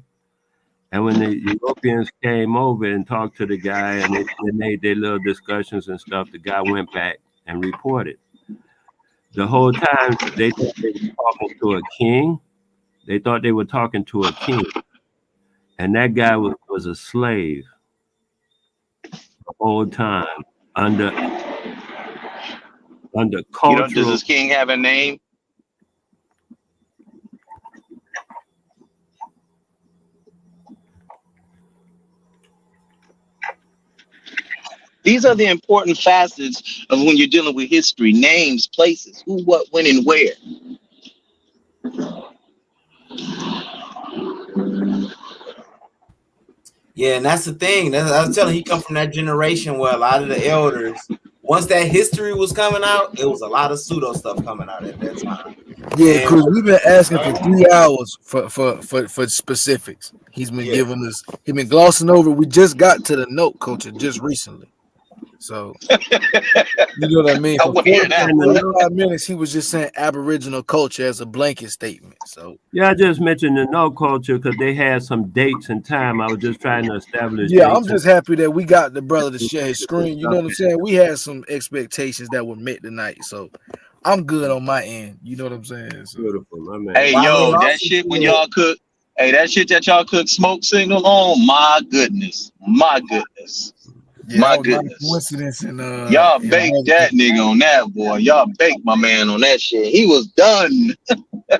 And when the Europeans came over and talked to the guy and they made their little discussions and stuff, the guy went back and reported. The whole time they thought they were talking to a king. They thought they were talking to a king. And that guy was a slave the whole time under cultural. Does this king have a name? These are the important facets of when you're dealing with history: names, places, who, what, when, and where. Yeah, and that's the thing. I was telling you, he come from that generation where a lot of the elders, once that history was coming out, it was a lot of pseudo stuff coming out at that time. Yeah, because we've been asking for 3 hours for specifics. He's been giving us. He's been glossing over. We just got to the note culture just recently, so you know what I mean. For 45 minutes, he was just saying Aboriginal culture as a blanket statement. So yeah, I just mentioned the no culture because they had some dates and time. I was just trying to establish. Yeah, I'm just happy that we got the brother to share his screen. You know what I'm saying? We had some expectations that were met tonight, so I'm good on my end. You know what I'm saying? So. Beautiful, my man. Hey, yo, that shit when y'all cook. Hey, that shit that y'all cook smoke signal on. My goodness, my goodness, my goodness. Coincidence in, y'all baked that nigga on that, boy. Y'all baked my man on that shit. He was done. Yeah,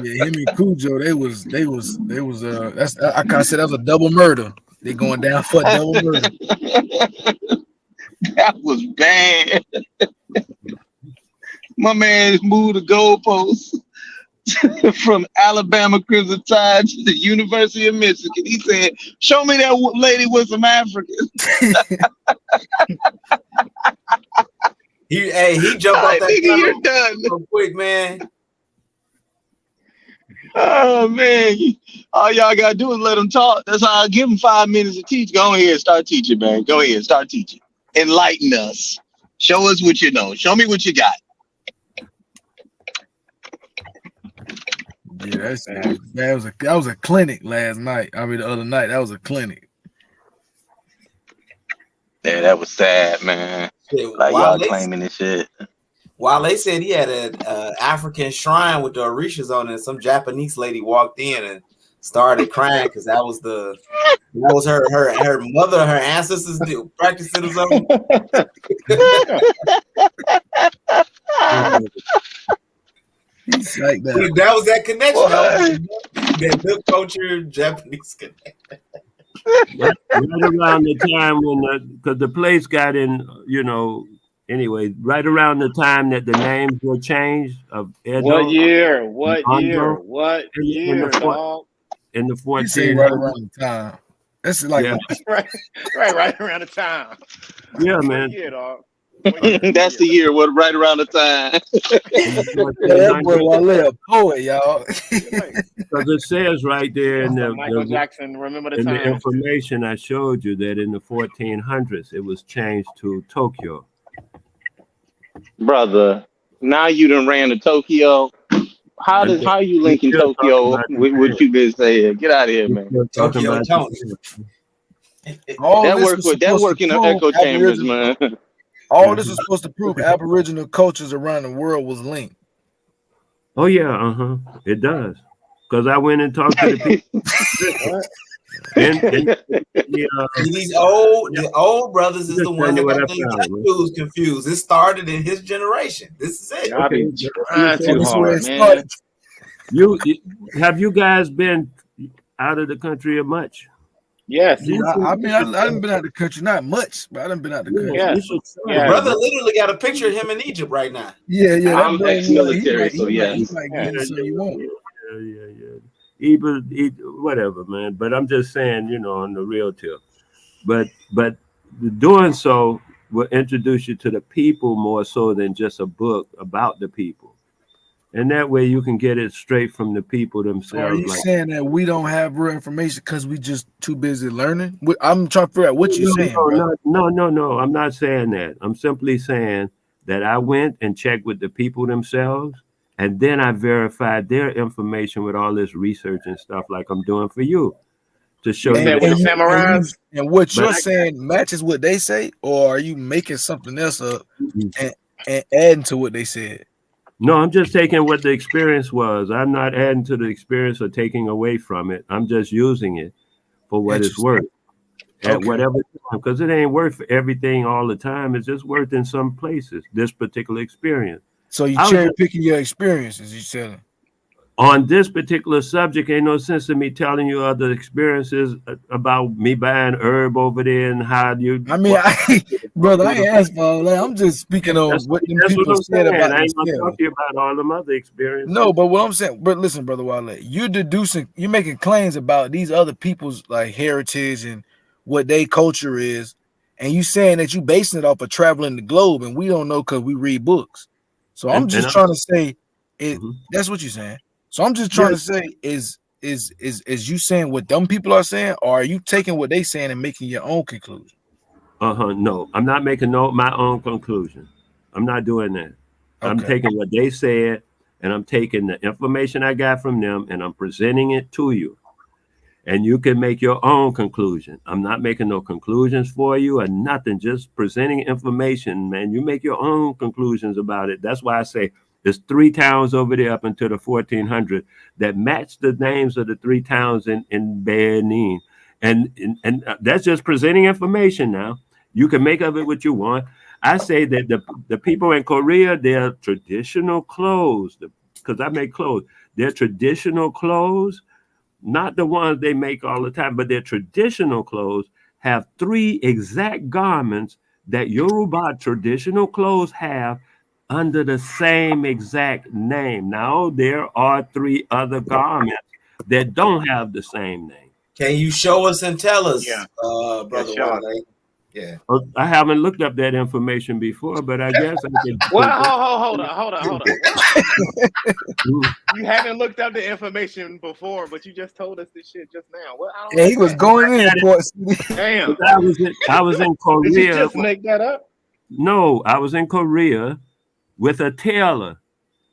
him and Cujo, they was that's I kind of said that was a double murder. They going down for a double murder. That was bad. My man moved the goalposts from Alabama Crimson Tide to the University of Michigan. He said, "Show me that lady with some Africans." He jumped off that nigga, you're done so quick, man. Oh man, all y'all gotta do is let him talk. That's how I give him 5 minutes to teach. Go ahead and start teaching, man. Go ahead and start teaching. Enlighten us. Show us what you know. Show me what you got. Yeah, that was a clinic last night. I mean, the other night that was a clinic. Yeah, that was sad, man. Like y'all claiming this shit. While they said he had an African shrine with the Orishas on it, some Japanese lady walked in and started crying because that was her mother, her ancestors practicing or something. Like that. That was that connection. That good culture Japanese connection. Right around the time when because the place got in, anyway, right around the time that the names were changed of Edo. What year, dog? In the 1400s. Right around the time. That's like right around the time. Yeah, man. Year, dog. That's the year. What right around the time? That boy Wale a poet, y'all. Because it says right there in the Michael Jackson. Remember the in time. the information I showed you that in the 1400s it was changed to Tokyo. Brother, now you done ran to Tokyo. How are you linking Tokyo with what you been saying? Get out of here, man. Tokyo Tony. That work in the echo chambers, man. All this was supposed to prove Aboriginal cultures around the world was linked. Oh yeah, it does. Because I went and talked to the people. The old brothers is the ones that got the Jews confused. It started in his generation. This is it. I've been trying too hard, man. Have you guys been out of the country much? Yes. I haven't been out of the country, not much, but I haven't been out of the country. Yeah. Brother literally got a picture of him in Egypt right now. Yeah. I'm ex-military, so yeah. Even whatever, man. But I'm just saying, on the real tip. But doing so, will introduce you to the people more so than just a book about the people. And that way you can get it straight from the people themselves. So are you saying that we don't have real information because we just too busy learning? I'm trying to figure out what you're saying, bro. No. I'm not saying that. I'm simply saying that I went and checked with the people themselves, and then I verified their information with all this research and stuff like I'm doing for you to show you. With the samurais? And what you're saying matches what they say, or are you making something else up and adding to what they said? No, I'm just taking what the experience was. I'm not adding to the experience or taking away from it. I'm just using it for what it's worth at whatever time, because it ain't worth everything all the time. It's just worth in some places, this particular experience. So you cherry picking your experiences, you said. On this particular subject, ain't no sense in me telling you other experiences about me buying herb over there and how you. I mean, brother, I ain't asked for all that. I'm just speaking on what them people said about I ain't gonna themselves. talk to you about all them other experiences. No, but what I'm saying, but listen, brother Wale, you're making claims about these other people's like heritage and what their culture is, and you saying that you basing it off of traveling the globe, and we don't know because we read books. So I'm just trying to say, that's what you're saying. So I'm just trying to say, is you saying what them people are saying, or are you taking what they saying and making your own conclusion? No, I'm not making my own conclusion. I'm not doing that. Okay. I'm taking what they said, and I'm taking the information I got from them, and I'm presenting it to you. And you can make your own conclusion. I'm not making no conclusions for you or nothing, just presenting information, man. You make your own conclusions about it. That's why I say there's 3 towns over there up until the 1400 that match the names of the 3 towns in Benin. And that's just presenting information now. You can make of it what you want. I say that the people in Korea, their traditional clothes, because I make clothes, their traditional clothes, not the ones they make all the time, but their traditional clothes have 3 exact garments that Yoruba traditional clothes have under the same exact name. Now, there are 3 other garments that don't have the same name. Can you show us and tell us, Brother Wale? Yeah. I haven't looked up that information before, but I guess I could. Well, hold on. You haven't looked up the information before, but you just told us this shit just now. Well, he was going in for it. Damn. I was in Korea. Did you just make that up? No, I was in Korea with a tailor,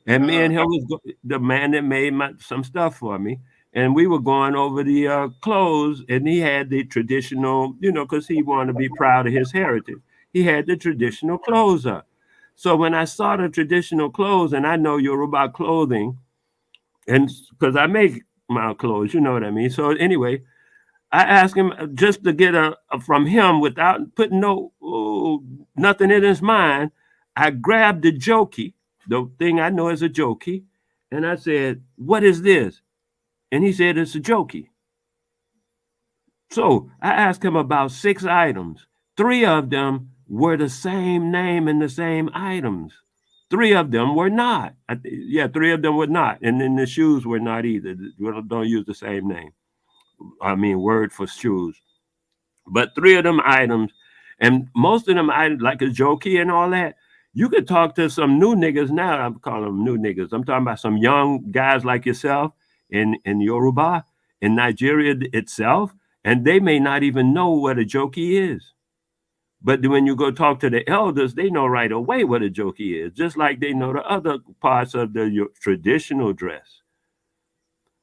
and me and him was the man that made some stuff for me. And we were going over the clothes, and he had the traditional, because he wanted to be proud of his heritage. He had the traditional clothes up. So when I saw the traditional clothes, and I know Yoruba clothing, and because I make my clothes, you know what I mean? So anyway, I asked him just to get from him without putting nothing in his mind. I grabbed the jokey, the thing I know is a jokey, and I said, "What is this?" And he said, "It's a jokey." So I asked him about 6 items. 3 of them were the same name and the same items. 3 of them were not. 3 of them were not. And then the shoes were not either. Don't use the same name. I mean, word for shoes. But 3 of them items, and most of them items, like a jokey and all that, you could talk to some new niggas now. I'm calling them new niggas. I'm talking about some young guys like yourself in Yoruba, in Nigeria itself, and they may not even know what a jokey is. But when you go talk to the elders, they know right away what a jokey is, just like they know the other parts of the traditional dress.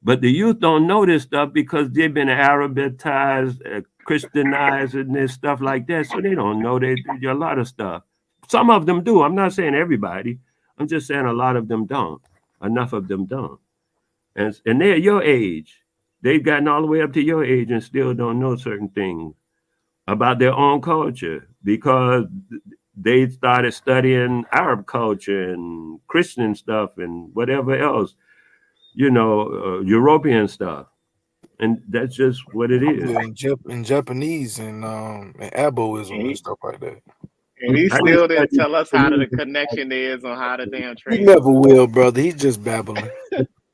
But the youth don't know this stuff because they've been Arabized, Christianized, and this stuff like that, so they don't know a lot of stuff. Some of them do. I'm not saying everybody. I'm just saying a lot of them don't. Enough of them don't. And they're your age. They've gotten all the way up to your age and still don't know certain things about their own culture because they started studying Arab culture and Christian stuff and whatever else, European stuff. And that's just what it is. In Japanese and Aboism and stuff like that. And he still didn't tell us how the connection is on how the damn trade. He never will, brother. He's just babbling.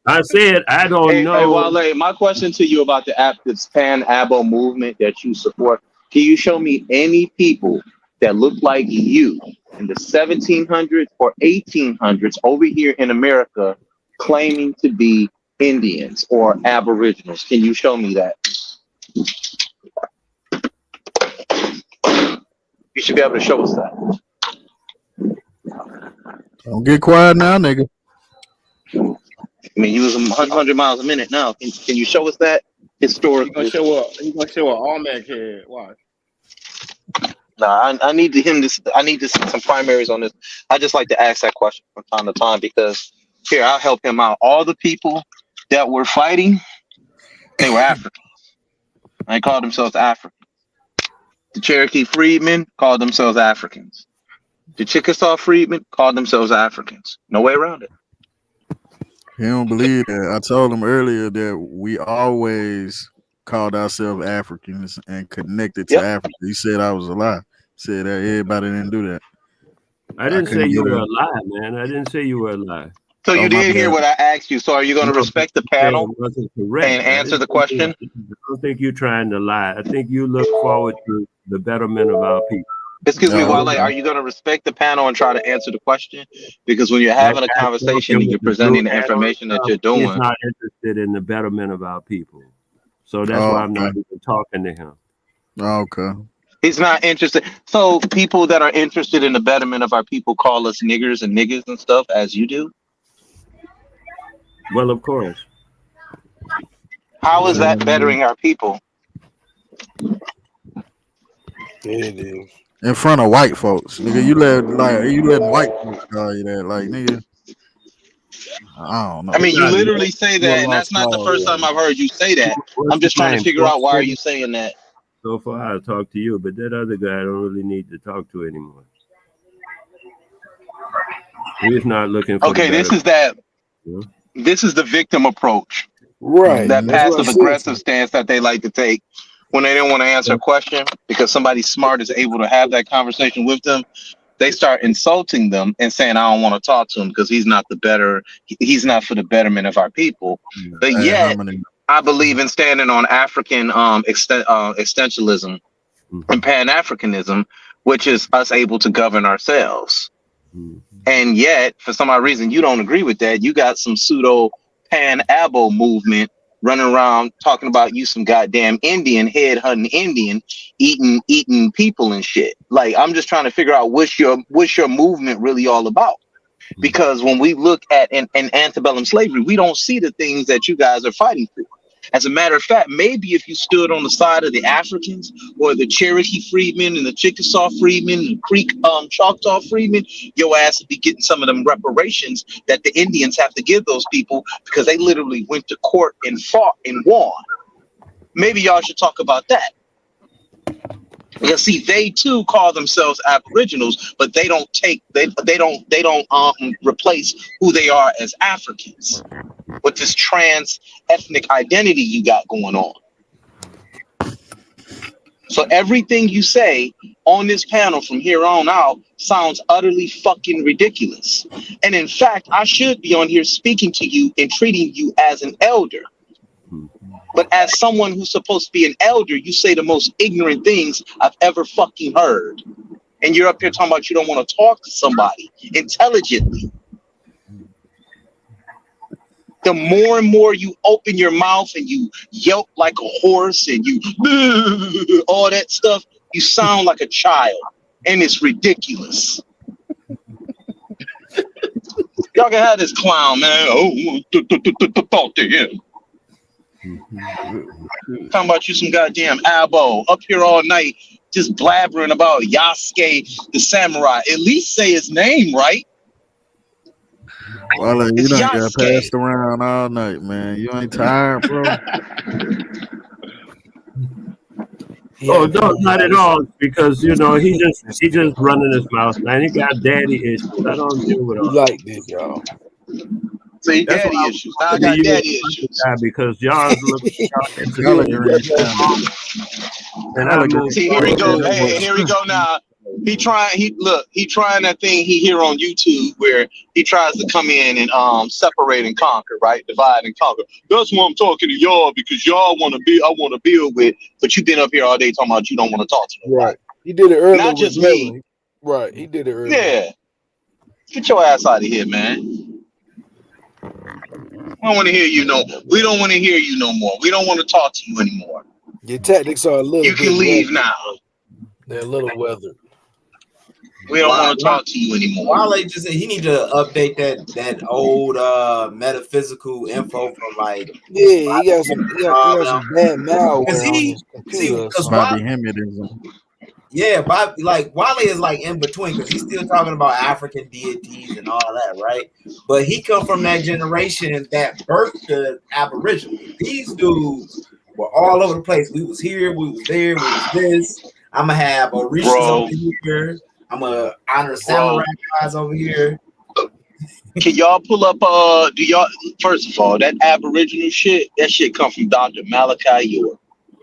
I said I don't know. Hey, Wale, my question to you about this Pan-Abo movement that you support, can you show me any people that look like you in the 1700s or 1800s over here in America claiming to be Indians or Aboriginals? Can you show me that? You should be able to show us that. Don't get quiet now, nigga. I mean, you was 100 miles a minute now. Can you show us that historically? He's gonna show an Olmec head. Watch. Nah, I need to see some primaries on this. I just like to ask that question from time to time because here, I'll help him out. All the people that were fighting, they were Africans. They called themselves Africans. The Cherokee freedmen called themselves Africans. The Chickasaw freedmen called themselves Africans. No way around it. He don't believe that. I told him earlier that we always called ourselves Africans and connected to Africa. He said I was a lie. Said that everybody didn't do that. I didn't say you were a lie, man. I didn't say you were a lie. So you did hear what I asked you. So are you going to respect the panel and answer the question? I don't think you're trying to lie. I think you look forward to the betterment of our people. Excuse me, Wale, are you going to respect the panel and try to answer the question? Because when you're having a conversation and you're presenting the information that you're doing. He's not interested in the betterment of our people. So that's why I'm not even talking to him. Okay. He's not interested. So people that are interested in the betterment of our people call us niggers and niggas and stuff, as you do? Well, of course. How is that bettering our people? It is. In front of white folks, nigga. You let white folks call you that, like, nigga. I don't know. I mean, you literally say that, and that's not the first time I've heard you say that. I'm just trying to figure out why are you saying that. So far, I talk to you, but that other guy I don't really need to talk to anymore. He's not looking for. Okay, this is that. Yeah. This is the victim approach, right? That passive aggressive stance that they like to take when they don't want to answer a question because somebody smart is able to have that conversation with them. They start insulting them and saying, "I don't want to talk to him because he's not he's not for the betterment of our people." But yet, I believe in standing on African existentialism and Pan-Africanism, which is us able to govern ourselves. And yet, for some odd reason, you don't agree with that. You got some pseudo Pan-Abo movement running around talking about you some goddamn Indian, head-hunting Indian, eating people and shit. Like, I'm just trying to figure out what's your movement really all about. Because when we look at an antebellum slavery, we don't see the things that you guys are fighting for. As a matter of fact, maybe if you stood on the side of the Africans or the Cherokee freedmen and the Chickasaw freedmen and the Creek Choctaw freedmen, your ass would be getting some of them reparations that the Indians have to give those people because they literally went to court and fought and won. Maybe y'all should talk about that. Because see, they too call themselves Aboriginals, but they don't replace who they are as Africans with this trans ethnic identity you got going on. So everything you say on this panel from here on out sounds utterly fucking ridiculous. And in fact, I should be on here speaking to you and treating you as an elder. But as someone who's supposed to be an elder, you say the most ignorant things I've ever fucking heard. And you're up here talking about you don't want to talk to somebody intelligently. The more and more you open your mouth and you yelp like a horse and you all that stuff, you sound like a child. And it's ridiculous. Y'all can have this clown, man. Oh, talk to him. Talking about you some goddamn Abo up here all night just blabbering about Yasuke the samurai. At least say his name right. Well, you done got passed around all night, man. You ain't tired, bro? Oh, no, not at all. Because he just running his mouth, man. He got daddy issues. I don't deal with all. Like this, y'all. See, daddy issues. I got daddy issues. Because y'all look. See, here we go. Hey, here we go now. He trying that thing he hear on YouTube where he tries to come in and separate and conquer, right? Divide and conquer. That's why I'm talking to y'all because y'all want to build with, but you've been up here all day talking about you don't want to talk to them, right? He did it earlier. Not with just me. Right. He did it earlier. Yeah. Get your ass out of here, man. I don't want to hear you no. We don't want to hear you no more. We don't want to talk to you anymore. Your tactics are a little. You can leave weathered. now. They're a little weathered. We don't want to talk to you anymore. Wale just said he need to update that old metaphysical info from like. Yeah, he got some bad malware on his computer. Bobby Hemmedism. Yeah, Bob, like Wale is like in between because he's still talking about African deities and all that, right? But he come from that generation that birthed the Aboriginal. These dudes were all over the place. We was here, we was there, we was this. I'm gonna have Orishas over here. I'm gonna honor samurai guys over here. Can y'all pull up? Do y'all? First of all, that Aboriginal shit, that shit come from Dr. Malachi York.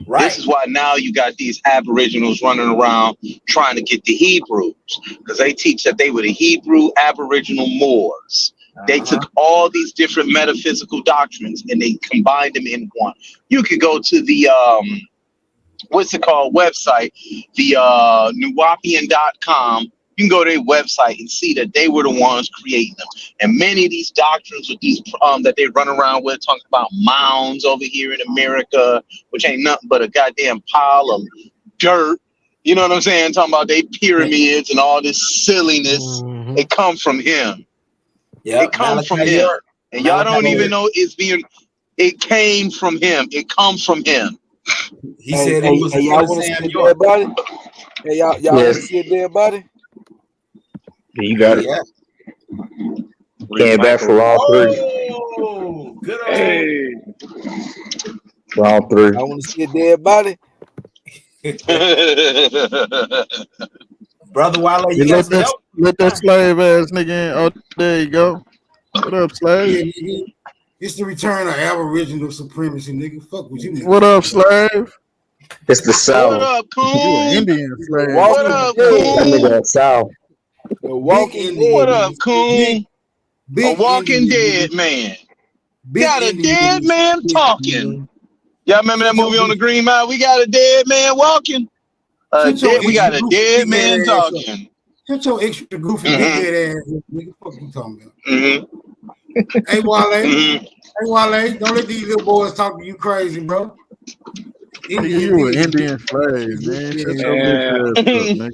Right. This is why now you got these Aboriginals running around trying to get the Hebrews, because they teach that they were the Hebrew Aboriginal Moors. They took all these different metaphysical doctrines and they combined them in one. You could go to the what's it called website, the Nuwapian.com. You can go to their website and see that they were the ones creating them. And many of these doctrines with these that they run around with, talking about mounds over here in America, which ain't nothing but a goddamn pile of dirt. You know what I'm saying? Talking about they pyramids and all this silliness. Mm-hmm. It comes from him. Yeah, it comes from him. And y'all don't even know it came from him. It comes from him. He said it was y'all want to see a dead body? Hey, y'all want to see a dead body? You got it. Came back for round 3. Oh, good old. Hey. Round 3. I want to see a dead body. Brother Wale, you let that slave ass nigga in. Oh, there you go. What up, slave? Yeah, it's the return of Aboriginal supremacy, nigga. Fuck with you, nigga. What up, slave? It's the South. What up, coon? You an Indian slave. What up, coon? That nigga South. What up, coon? A walking dead man. Got a dead man talking. Y'all remember that movie on the Green Mile? We got a dead man walking. We got a dead man talking. Shut your extra goofy dead ass, nigga. Fuck you talking about? Mm-hmm. Hey, Wale. Mm-hmm. Hey, Wale. Don't let these little boys talk to you crazy, bro. You an Indian slave, man. Shut your bitch ass up, man.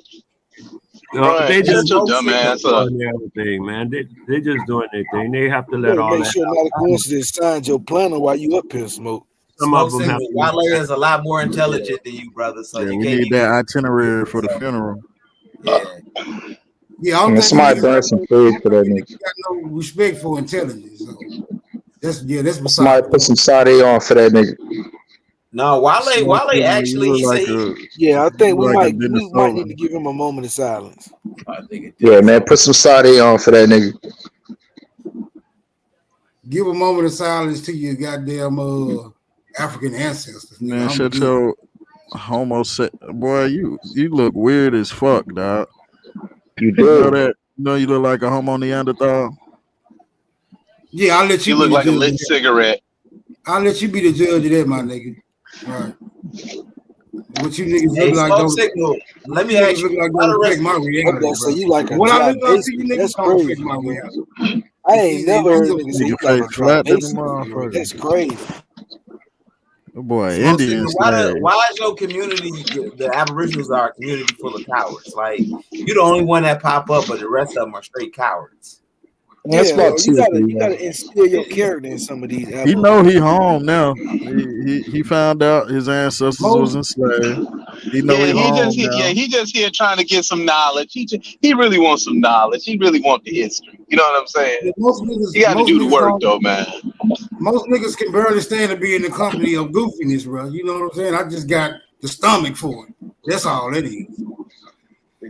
No, they just dumbass everything, man. They just doing their thing. They have to let all make that. Sure not a coincidence signed your planner while you up here, Smoke. Some of them have. Wale is a lot more intelligent than you, brother. So you we can't need that itinerary for the funeral. Yeah, I don't think somebody burn some food for that nigga. Got no respect for intelligence. So that's somebody put some sade on for that nigga. No, Wale actually like I think we might need to give him a moment of silence. Yeah, man, put some sade on for that nigga. Give a moment of silence to your goddamn African ancestors. Man, shut your boy. You look weird as fuck, dog. You do. You know that? You know you look like a Homo Neanderthal. Yeah, I'll let you. You look like a lit cigarette. I'll let you be the judge of that, my nigga. Right. What you niggas look like? Don't signal. Let me ask you. Like don't affect my reality, so you like a what I look like to you niggas don't affect my reality. I ain't never heard niggas say you like a flat motherfucker. That's crazy. Oh boy, Indians. Why is your community? The Aboriginals are a community full of cowards. Like you the only one that pop up, but the rest of them are straight cowards. Yeah, you gotta instill your character in some of these. He know he home now. He found out his ancestors was enslaved. He know he home now. He just here trying to get some knowledge. He really wants some knowledge. He really wants the history. You know what I'm saying? You got to do the work though, man. Most niggas can barely stand to be in the company of goofiness, bro. You know what I'm saying? I just got the stomach for it. That's all it is.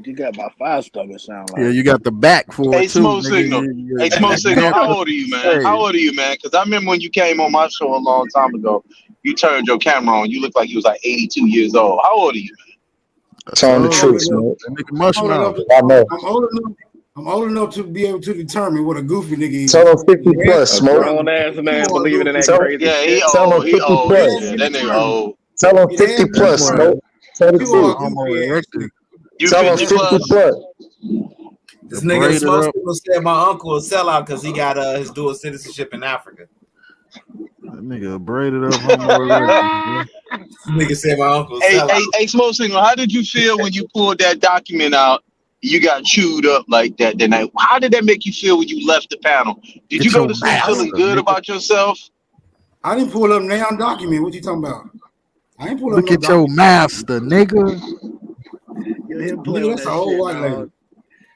You got about 5 stomachs, sound like. Yeah, you got the back for it too. Smoke Signal. Hey, Smoke Signal. How old are you, man? Hey. How old are you, man? Because I remember when you came on my show a long time ago, you turned your camera on. You looked like you was like 82 years old. How old are you, man? Telling the truth, man. I'm old enough to be able to determine what a goofy nigga is. Tell him 50 plus, Smoke. Grown ass man believing in that crazy. Yeah, he old. He old. Yeah, that nigga old. Tell him 50 plus, Smoke. Tell the truth. You 50 plus. This nigga Smoke Signal said my uncle a sellout because he got his dual citizenship in Africa. That nigga braided up homo erectus. Nigga said my uncle a Hey, sellout. hey, Smoke Signal, how did you feel when you pulled that document out? You got chewed up like that night. How did that make you feel when you left the panel? Did you go to sleep feeling good about yourself? I didn't pull up now document. What you talking about? I ain't pull up Look no at your document. master, nigga. Nigga, that's an old white lady.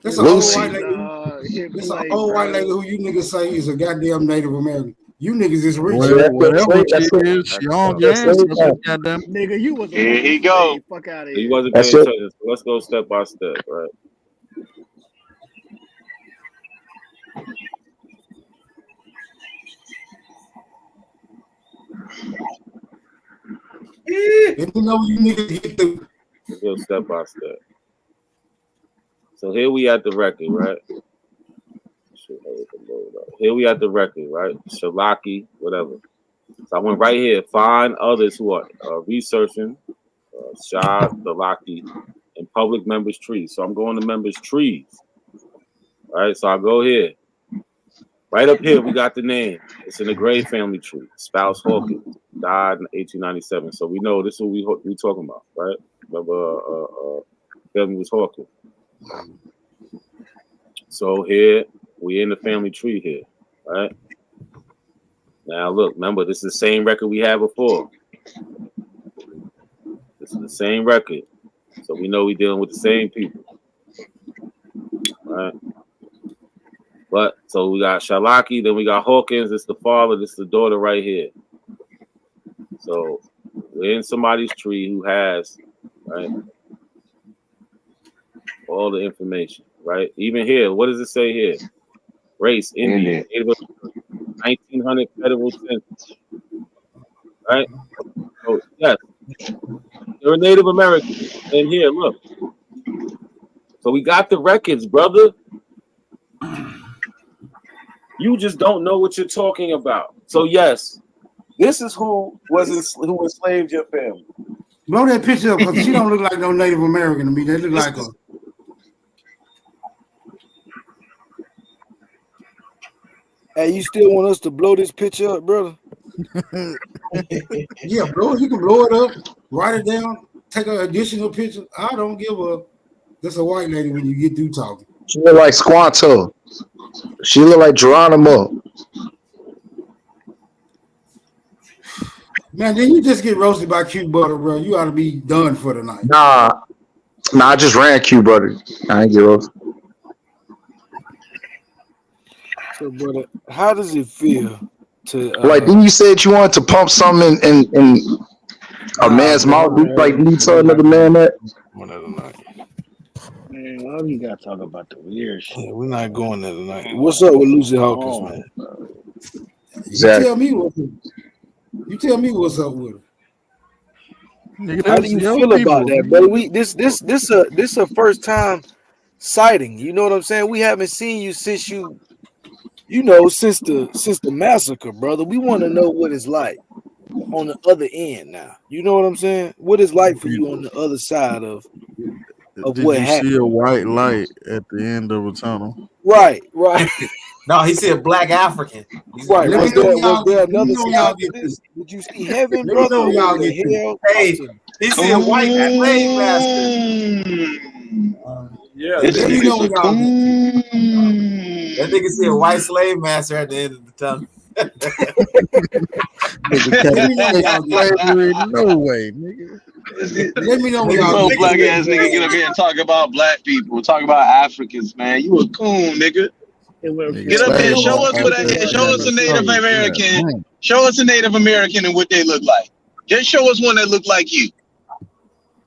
That's an Lucy. old white lady. That's an old white lady who you niggas say is a goddamn Native American. You niggas is rich. Well, whatever she is, she on your ancestors, goddamn. Nigga, you was Here he go. Fuck out of here. He wasn't paying attention. So let's go step by step, right? Let me know you niggas get the. Let's go step by step. So here we at the record, right? Here we at the record, right? Shalaki, whatever. So I went right here. Find others who are researching Shah, Shalaki, and public members' trees. So I'm going to members' trees. All right, so I go here. Right up here, we got the name. It's in the Gray family tree. Spouse Hawkins died in 1897. So we know this is what we talking about, right? Family was Hawkins. So here we in the family tree here, right? Now look, remember this is the same record we had before. This is the same record, so we know we're dealing with the same people, right? But so we got Shalaki, then we got Hawkins. It's the father. This is the daughter right here. So we're in somebody's tree who has, right, all the information, right? Even here, what does it say here? Race, Indian, 1900 federal census, right? So yes, you're a Native American. And here, look. So we got the records, brother. You just don't know what you're talking about. So yes, this is who enslaved your family. Blow that picture up because she don't look like no Native American to me. They look like a. Hey, you still want us to blow this picture up, brother? Yeah, bro. You can blow it up, write it down, take an additional picture. I don't give a. That's a white lady when you get through talking. She look like Squanto. She look like Geronimo. Man, then you just get roasted by Q Butter, bro. You ought to be done for the night. Nah, I just ran Q Butter. I ain't get roasted. So, brother, how does it feel to like? Then you said you wanted to pump something in a man's mouth. Like you tell another man that. Man, why we gotta talk about the weird shit? Yeah, we're not going there tonight. What's up with Lucy Hawkins, man? Exactly. You tell me what's up with her. How do you feel about that, brother? This a first time sighting. You know what I'm saying? We haven't seen you since since the massacre, brother. We want to know what it's like on the other end now. You know what I'm saying? What it's like for you on the other side of Did what you happened. see a white light at the end of a tunnel? Right. No, he said black African. Right. Was there another y'all side get to this? Did you see heaven, Let me brother? know y'all Or the get hell? Hey, he said white slave master. Yeah, This nigga that nigga said white slave master at the end of the tunnel. Slavery, no way, nigga. Let me know y'all black ass nigga get up here and talk about black people, talk about Africans, man. You a coon, nigga. Get up here, show us a Native American. Show us a Native American and what they look like. Just show us one that look like you.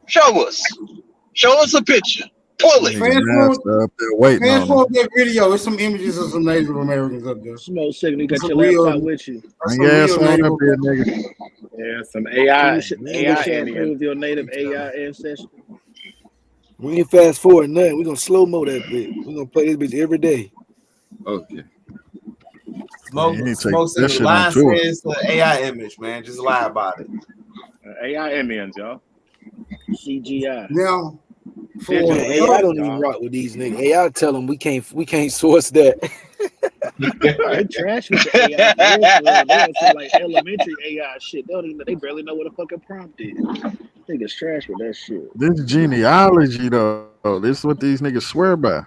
Show us a picture. Pull it. Fast forward that video. There's some images of some Native Americans up there. Smoke Signal, you got your laptop with you. Yeah, some AI. AI prove your native AI ancestry. We ain't fast forward nothing. We're gonna slow mo that bit. We're gonna play this bitch every day. Okay. Smoke Signal. Line says the AI image, man. Just lie about it. AI image, y'all. CGI. Now, Man, AI don't even rock with these niggas. AI tell them we can't source that. They trash with the AI. They on some like elementary AI shit. They barely know what a fucking prompt is. Niggas trash with that shit. This genealogy though. This is what these niggas swear by.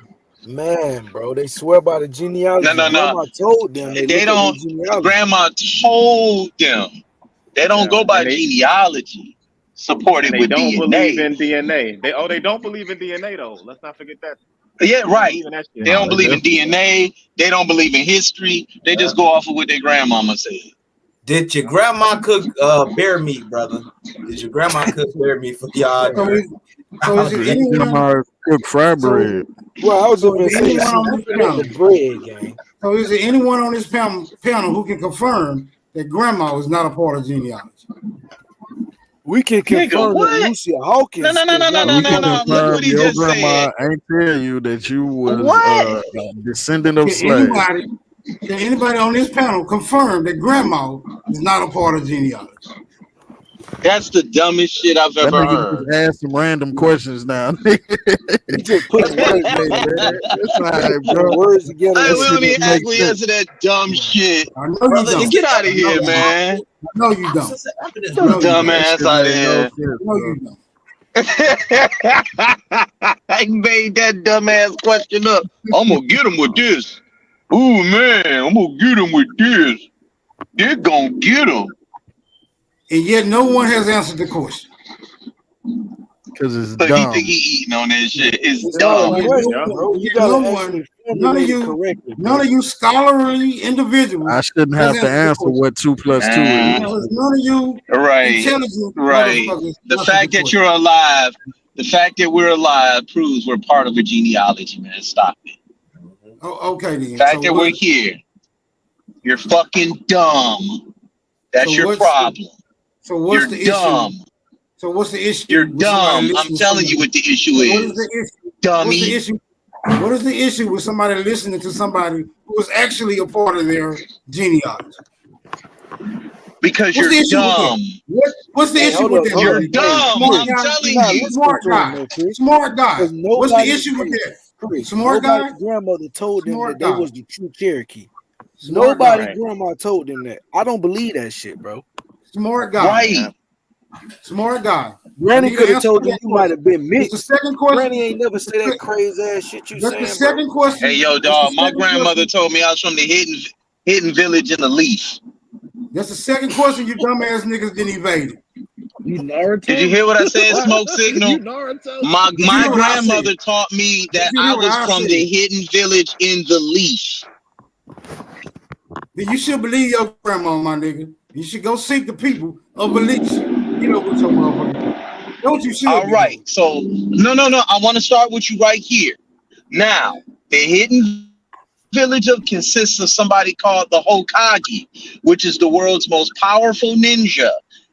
Man, bro, they swear by the genealogy. No. Grandma told them They look don't. at the genealogy. Grandma told them. They don't go by genealogy. Supported with don't DNA. Believe in DNA. They don't believe in DNA though. Let's not forget that. Yeah, right. They don't believe in DNA. They don't believe in history. They just go off of what their grandmama said. Did your grandma cook bear meat, brother? Did your grandma cook bear meat for y'all? So is it anyone cook fried bread? Well, I was just gonna say the bread gang. So is there anyone on this panel who can confirm that grandma is not a part of genealogy? We can confirm that Lucia Hawkins. No. Look what he just said. Ain't tell you that you was a descendant of slaves. Can anybody on this panel confirm that grandma is not a part of genealogy? That's the dumbest shit I've ever heard. Just ask some random questions now. You just put words together. I will be ask me answer that dumb shit. Brother, get out of here, man. No, you don't. Dumb ass out of here. No, you don't. I made that dumb ass question up. I'm gonna get him with this. Ooh man, I'm gonna get him with this. They're gonna get him. And yet no one has answered the question. Because it's dumb. He think he eating on that shit. It's dumb. None of you scholarly individuals. I shouldn't have to answer what 2 + 2 is. None of you intelligent. The fact that you're alive, the fact that we're alive proves we're part of a genealogy, man. Stop it. Oh, okay then. The fact that we're here, you're fucking dumb. That's your problem. So what's the issue? So what's the issue? You're dumb. I'm telling you what the issue is. What is the issue? Dummy. What is the issue with somebody listening to somebody who was actually a part of their genealogy? Because you're dumb. What's the issue with that? You're dumb. I'm telling you. Smart guy. Smart guy. What's the issue with that? Smart guy. Nobody's grandmother told them that they was the true Cherokee. Nobody's grandma told them that. I don't believe that shit, bro. Smart guy. Right. Smart guy. Granny could have told you you might have been mixed. The second question. Granny ain't never said that crazy ass shit you saying. The second question. Hey, yo, dog. My grandmother told me I was from the hidden village in the leaf. That's the second question you dumbass niggas didn't evade. You Naruto? Did you hear what I said, Smoke Signal? My grandmother taught me that I was from the hidden village in the leaf. Then you should believe your grandma, my nigga. You should go seek the people of belief. You know what your motherfucker. Don't you see? All right. So no. I want to start with you right here. Now, the hidden village consists of somebody called the Hokage, which is the world's most powerful ninja,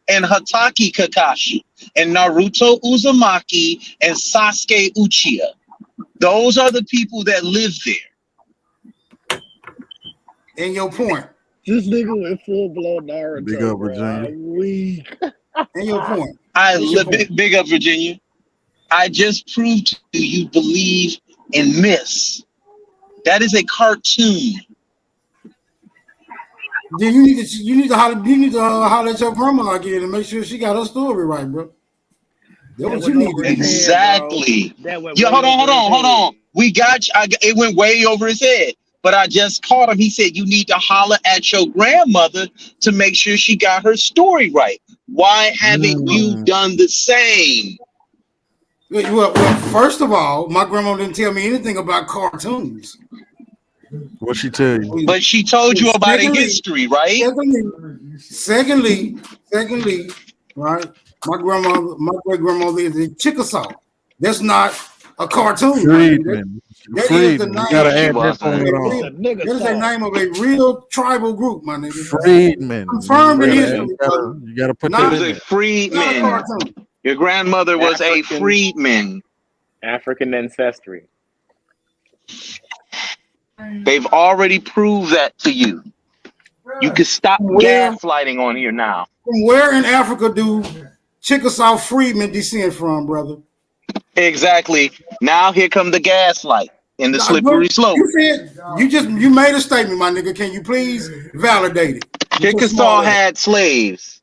and Hatake Kakashi, and Naruto Uzumaki, and Sasuke Uchiha. Those are the people that live there. And your point. This nigga went full blown Naruto. Big up, Virginia. Weak. And your point. Big up, Virginia. I just proved to you believe in myths. That is a cartoon. Then you need to holler at your grandma again and make sure she got her story right, bro. That's what you need. Exactly. Yeah, hold on. We got you. It went way over his head. But I just caught him. He said you need to holler at your grandmother to make sure she got her story right. Why haven't you done the same? Well, first of all, my grandma didn't tell me anything about cartoons. What she tell you? But she told you about a history, right? Secondly, right? My great grandmother is a Chickasaw. That's not a cartoon. Friedman. That is the name. You gotta add that on. That is the name of a real tribal group, my nigga. Friedman. Confirmed in history. You gotta put that in. It was a freedman. Your grandmother was a freedman. African ancestry. They've already proved that to you. You can stop gaslighting on here now. From where in Africa do Chickasaw freedmen descend from, brother? Exactly. Now here come the gaslight and the slippery slope. You said you made a statement, my nigga. Can you please validate it? Chickasaw had slaves.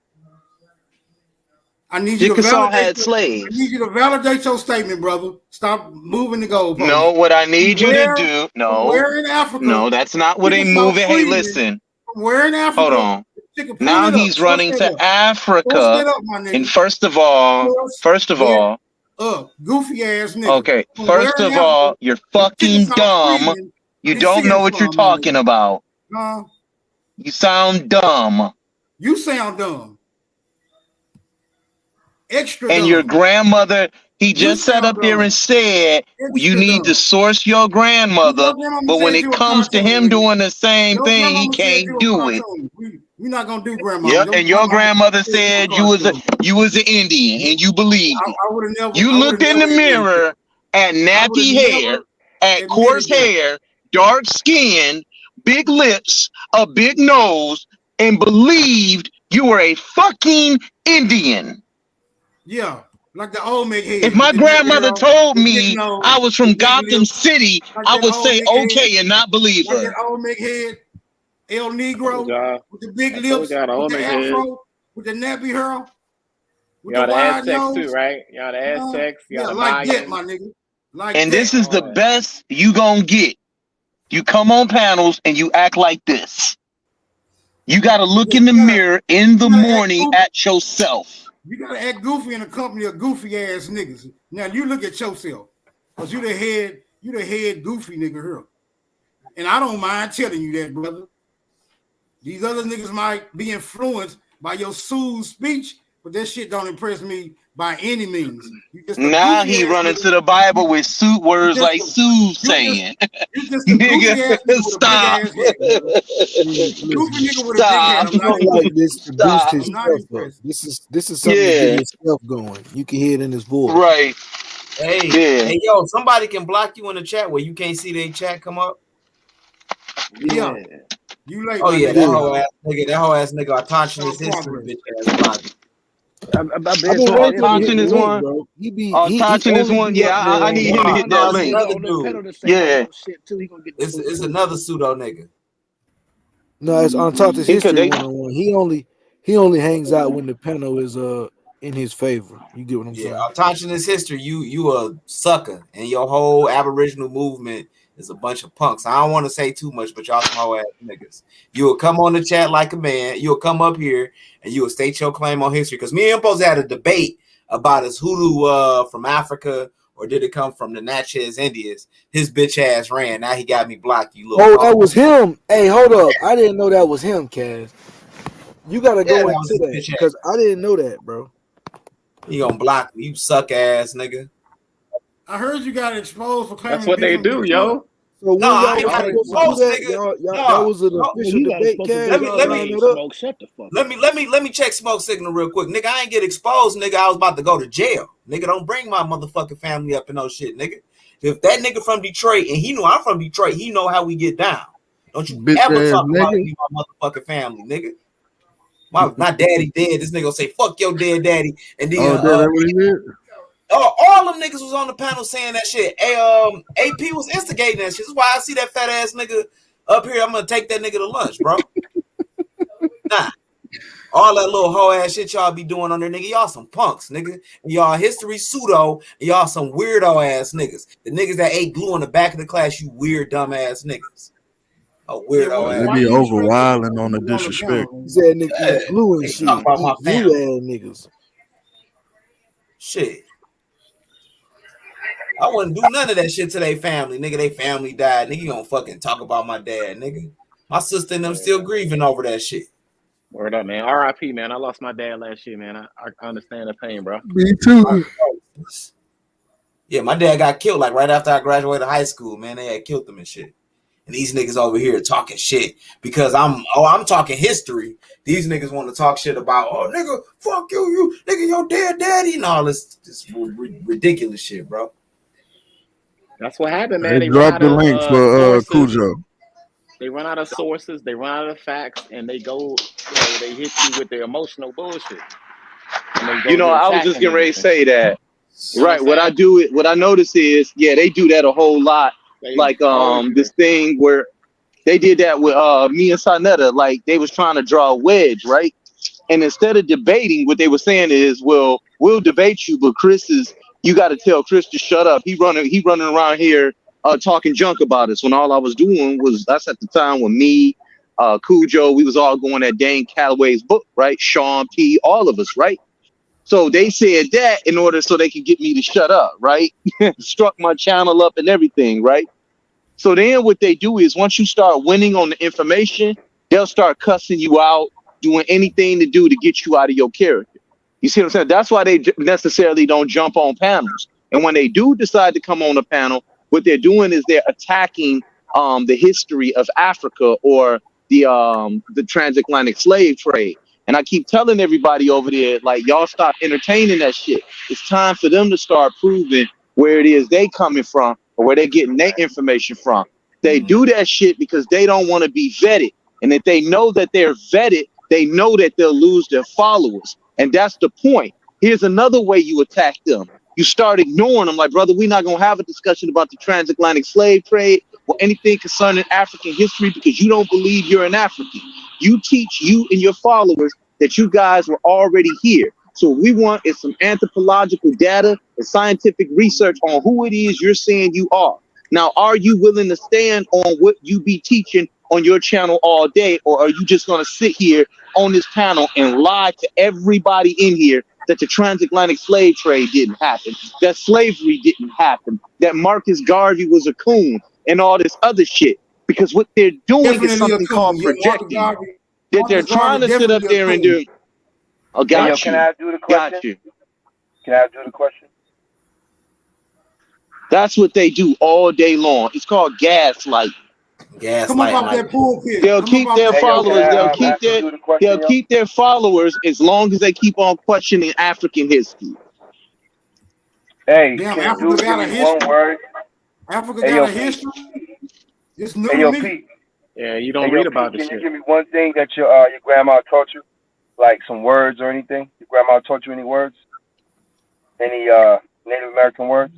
I need you to Chickasaw validate. had slaves. I need you to validate your statement, brother. Stop moving the goalposts. No, what I need you to do. Where in Africa? No, that's not what they moving. Hey, listen. Where in Africa? Hold on. Now he's running to Africa. And first of all, goofy ass nigga. Okay, first of all, you're fucking dumb. You don't know what you're talking about. You sound dumb. You sound dumb. Extra and dumb. your grandmother, he just sat up there and said, you need to source your grandmother, but when it comes to him doing the same thing, he can't do it. You're not gonna do grandma. Yeah, and your grandmother said you was an Indian and you believed it. You looked in the mirror at nappy hair, at coarse hair, dark skin, big lips, a big nose, and believed you were a fucking Indian. Yeah, like the old McHead. If my grandmother told me I was from Gotham City, I would say okay and not believe her. Like that old McHead, El Negro, with the big lips, with the afro, with the nappy hair, with y'all the wide nose. too, right? Y'all the Aztecs. Yeah, like that, my nigga. Like and that. This is the best you gonna get. You come on panels and you act like this. You gotta look in the mirror in the morning at yourself. You gotta act goofy in a company of goofy ass niggas. Now you look at yourself, cause you the head goofy nigga here. And I don't mind telling you that, brother. These other niggas might be influenced by your Sue's speech, but that shit don't impress me by any means. Now he run into the Bible with suit words like Sue's saying. Nigga, stop. Stop. You don't like this to boost his stuff up. This is something to get his stuff going. You can hear it in his voice. Right. Hey, yo, somebody can block you in the chat where you can't see their chat come up. Yeah. You like? Oh yeah, that whole ass nigga are touching his history, bitch ass body. Touching this one. Touching this one. Yeah, I need him to hit that link. Yeah. It's another pseudo nigga. No, it's on top of his history 101. He only hangs out when the panel is in his favor. You get what I'm saying? Yeah, touching his history, you a sucker, and your whole Aboriginal movement is a bunch of punks. I don't want to say too much, but y'all some whole ass niggas. You will come on the chat like a man. You will come up here and you will state your claim on history. Because me and Impos had a debate about is hoodoo from Africa or did it come from the Natchez Indians? His bitch ass ran. Now he got me blocked. You little. That was him. Hey, hold up. I didn't know that was him, Kaz. You gotta go into that because I didn't know that, bro. He gonna block me, you suck ass nigga. I heard you got exposed for claiming. That's what they do, yo. So no, I ain't got exposed, nigga. That was an official debate. Let me check smoke signal real quick, nigga. I ain't get exposed, nigga. I was about to go to jail, nigga. Don't bring my motherfucking family up in no shit, nigga. If that nigga from Detroit and he knew I'm from Detroit, he know how we get down. Don't you ever talk about me, my motherfucking family, nigga. My daddy dead. This nigga gonna say fuck your dead daddy, and then all them niggas was on the panel saying that shit. AP was instigating that shit. That's why I see that fat ass nigga up here. I'm gonna take that nigga to lunch, bro. Nah, all that little hoe ass shit y'all be doing on there, nigga. Y'all some punks, nigga. Y'all history pseudo. And y'all some weirdo ass niggas. The niggas that ate glue in the back of the class. You weird dumb ass niggas. A weirdo ass. They be over wilding on the disrespect. He said niggas glue and shit. Talk about my family. Glue ass niggas. Shit. I wouldn't do none of that shit to their family, nigga. They family died, nigga. You don't fucking talk about my dad, nigga. My sister and them still grieving over that shit. Word up, man. R.I.P. man. I lost my dad last year, man. I understand the pain, bro. Me too. Yeah, my dad got killed like right after I graduated high school, man. They had killed him and shit. And these niggas over here talking shit because I'm talking history. These niggas want to talk shit about, oh nigga, fuck you nigga, your dead daddy and all this ridiculous shit, bro. That's what happened, man. They dropped the link for Cujo. They run out of sources, they run out of facts, and they go, they hit you with their emotional bullshit. I was just getting ready to say that. Right. What I notice is, yeah, they do that a whole lot. Like this thing where they did that with me and Sonetta, like they was trying to draw a wedge, right? And instead of debating, what they were saying is, well, we'll debate you, but you got to tell Chris to shut up. He running around here talking junk about us when all I was doing was, that's at the time when me, Cujo, we was all going at Dane Calloway's book, right? Sean P, all of us, right? So they said that in order so they could get me to shut up, right? Struck my channel up and everything, right? So then what they do is once you start winning on the information, they'll start cussing you out, doing anything to do to get you out of your character. You see what I'm saying? That's why they necessarily don't jump on panels. And when they do decide to come on a panel, what they're doing is they're attacking the history of Africa or the transatlantic slave trade. And I keep telling everybody over there, like, y'all stop entertaining that shit. It's time for them to start proving where it is they coming from or where they're getting their information from. They do that shit because they don't want to be vetted. And if they know that they're vetted, they know that they'll lose their followers. And that's the point. Here's another way you attack them. You start ignoring them like, brother, we're not going to have a discussion about the transatlantic slave trade or anything concerning African history because you don't believe you're an African. You teach you and your followers that you guys were already here. So what we want is some anthropological data and scientific research on who it is you're saying you are. Now, are you willing to stand on what you be teaching on your channel all day, or are you just going to sit here on this panel and lie to everybody in here that the transatlantic slave trade didn't happen, that slavery didn't happen, that Marcus Garvey was a coon, and all this other shit? Because what they're doing is something called projecting. That they're trying to sit up there and do. Oh, got you. Can I do the question? Got you. Can I do the question? That's what they do all day long. It's called gaslight. Come up off that pulpit. They'll keep their followers. They'll keep their followers as long as they keep on questioning African history. Hey, damn, can Africa you got a give me history. one word? Africa Hey, got yo, a history. It's new Hey, to yo, me. Pete. Yeah, you don't Hey, yo, read about Pete, this can shit. you give me one thing that your grandma taught you? Like some words or anything? Your grandma taught you any words? Any Native American words?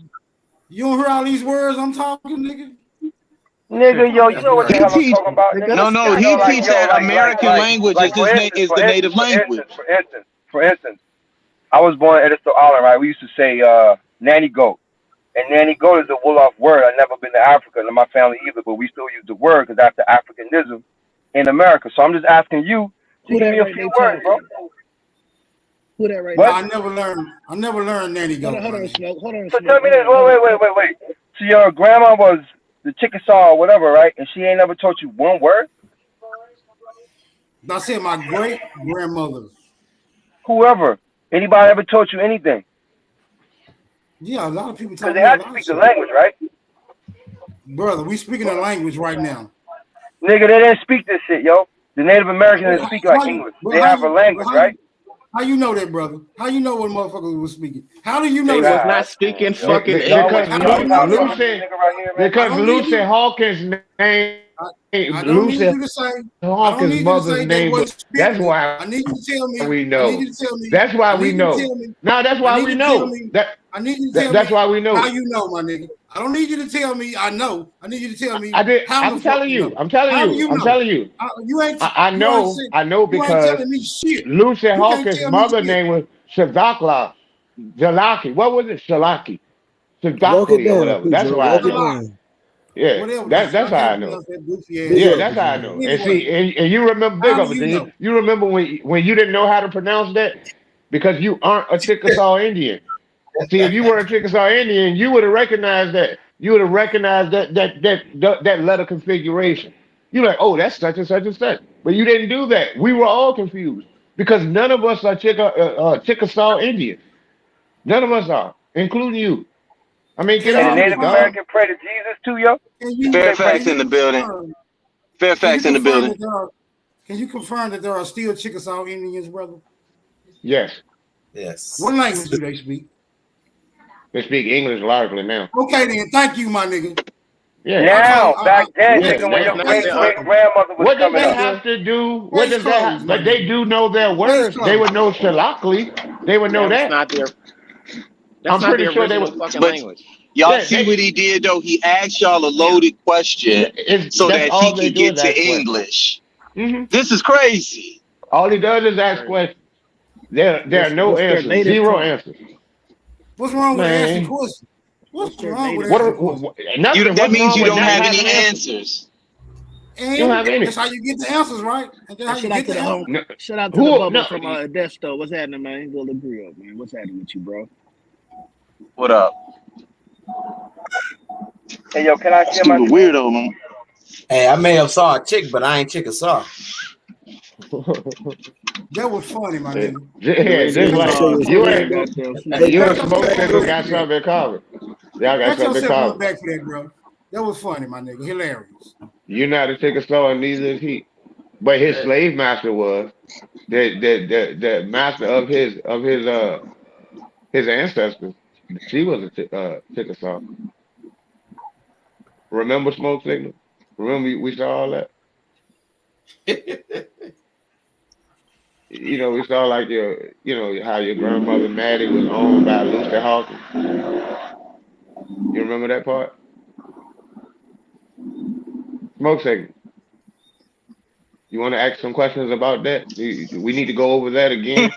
You don't hear all these words I'm talking, nigga? Nigga, yo, you know what the hell I'm talking about, nigga? No, he teaches that American language is the native language. For instance, I was born in Edisto Island, right? We used to say nanny goat. And nanny goat is a Wolof word. I've never been to Africa, and my family either, but we still use the word because that's the Africanism in America. So I'm just asking you to give me a few words, bro. Who that right What? I never learned nanny goat. Hold on, Smoke. Hold on, So Smoke. tell me this. Wait. So your grandma was the Chickasaw or whatever, right? And she ain't never taught you one word? I said my great grandmother. Whoever. Anybody ever taught you anything? Yeah, a lot of people Because talk they me a have to lot of speak the shit. language, right? Brother, we speaking a language right now. Nigga, they didn't speak this shit, yo. The Native Americans didn't speak like English. They have a language, right? How you know that, brother? How you know what motherfuckers was speaking? How do you know They that? was not speaking fucking English. Because Lucy Hawkins' name. I don't need you to say. Hawkins' mother's name. That's why I need you to tell me. we I know. need you to tell me. That's why I we need you to know. tell me. No, that's why we know. I need you to tell me. That's why we know. How you know, my nigga? I don't need you to tell me. I know. I need you to tell me. I'm telling you. I'm telling you. I'm telling you. You ain't. I know. I know because you ain't telling me shit. Lucy You can't Hawkins' tell me mother shit. name was Shadakla. Jalaki. What was it? Shalaki. Walk it Shadakli or down, whatever. That's Cujo. why I Walk it know. down. Yeah, Whatever. that's how I know. Yeah, that's how I know. And see, and you remember big of it. You remember when you didn't know how to pronounce that because you aren't a Chickasaw Indian. See, if you were a Chickasaw Indian, you would have recognized that. You would have recognized that letter configuration. You're like, oh, that's such and such and such. But you didn't do that. We were all confused because none of us are Chickasaw Indians. None of us are, including you. I mean, get And the off Native it, dog. American pray to Jesus too, yo? Fairfax in the building. Fairfax in the building. Can you confirm that there are still Chickasaw Indians, brother? Yes. What language do they speak? They speak English largely now. Okay, then. Thank you, my nigga. Yeah. Now, back then, nigga, when your great-great-grandmother was what does coming that up. have to do? What does that have? But they do know their words. They would know Shalakli. They would know that. That's not the original fucking language. Y'all see what he did though? He asked y'all a loaded question so that he could get to English. This is crazy. All he does is ask questions. There are no answers. Zero answers. What's wrong with asking questions? What's wrong with asking questions? That means you don't have any answers. And that's how you get the answers, right? And that's how you get the answers. Shout out to the bubble from Desto. What's happening, man? We'll agree up, man. What's happening with you, bro? What up? Hey, yo, can I share my weirdo, man? Hey, I may have saw a chick, but I ain't chick a saw. That was funny, my nigga. Yeah, just like you a smoke signal got something covered. Y'all got something covered. Back for that, bro. That was funny, my nigga. Hilarious. You're not a Chickasaw, and neither is he. But his slave master was the master of his ancestors. She was a Chickasaw. Remember smoke signal? Remember we saw all that? We saw like how your grandmother Maddie was owned by Lucy Hawkins. You remember that part? Smoke signal. You want to ask some questions about that? We need to go over that again.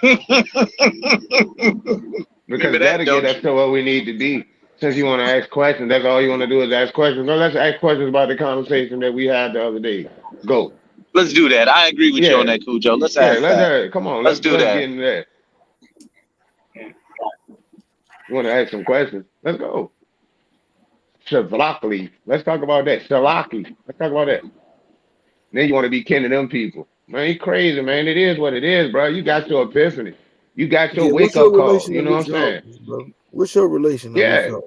Because that's what we need to be. Since you want to ask questions, that's all you want to do is ask questions. No, let's ask questions about the conversation that we had the other day. Go. Let's do that. I agree with you on that, Cujo. Let's ask that. Come on. Let's do that. Get into that. You want to ask some questions? Let's go. Shalaki. Let's talk about that. Shalaki. Let's talk about that. Then you want to be kin to them people. Man, you crazy, man. It is what it is, bro. You got your epiphany. You got your wake-up call. You know what I'm saying? Bro? What's your relation? Yeah.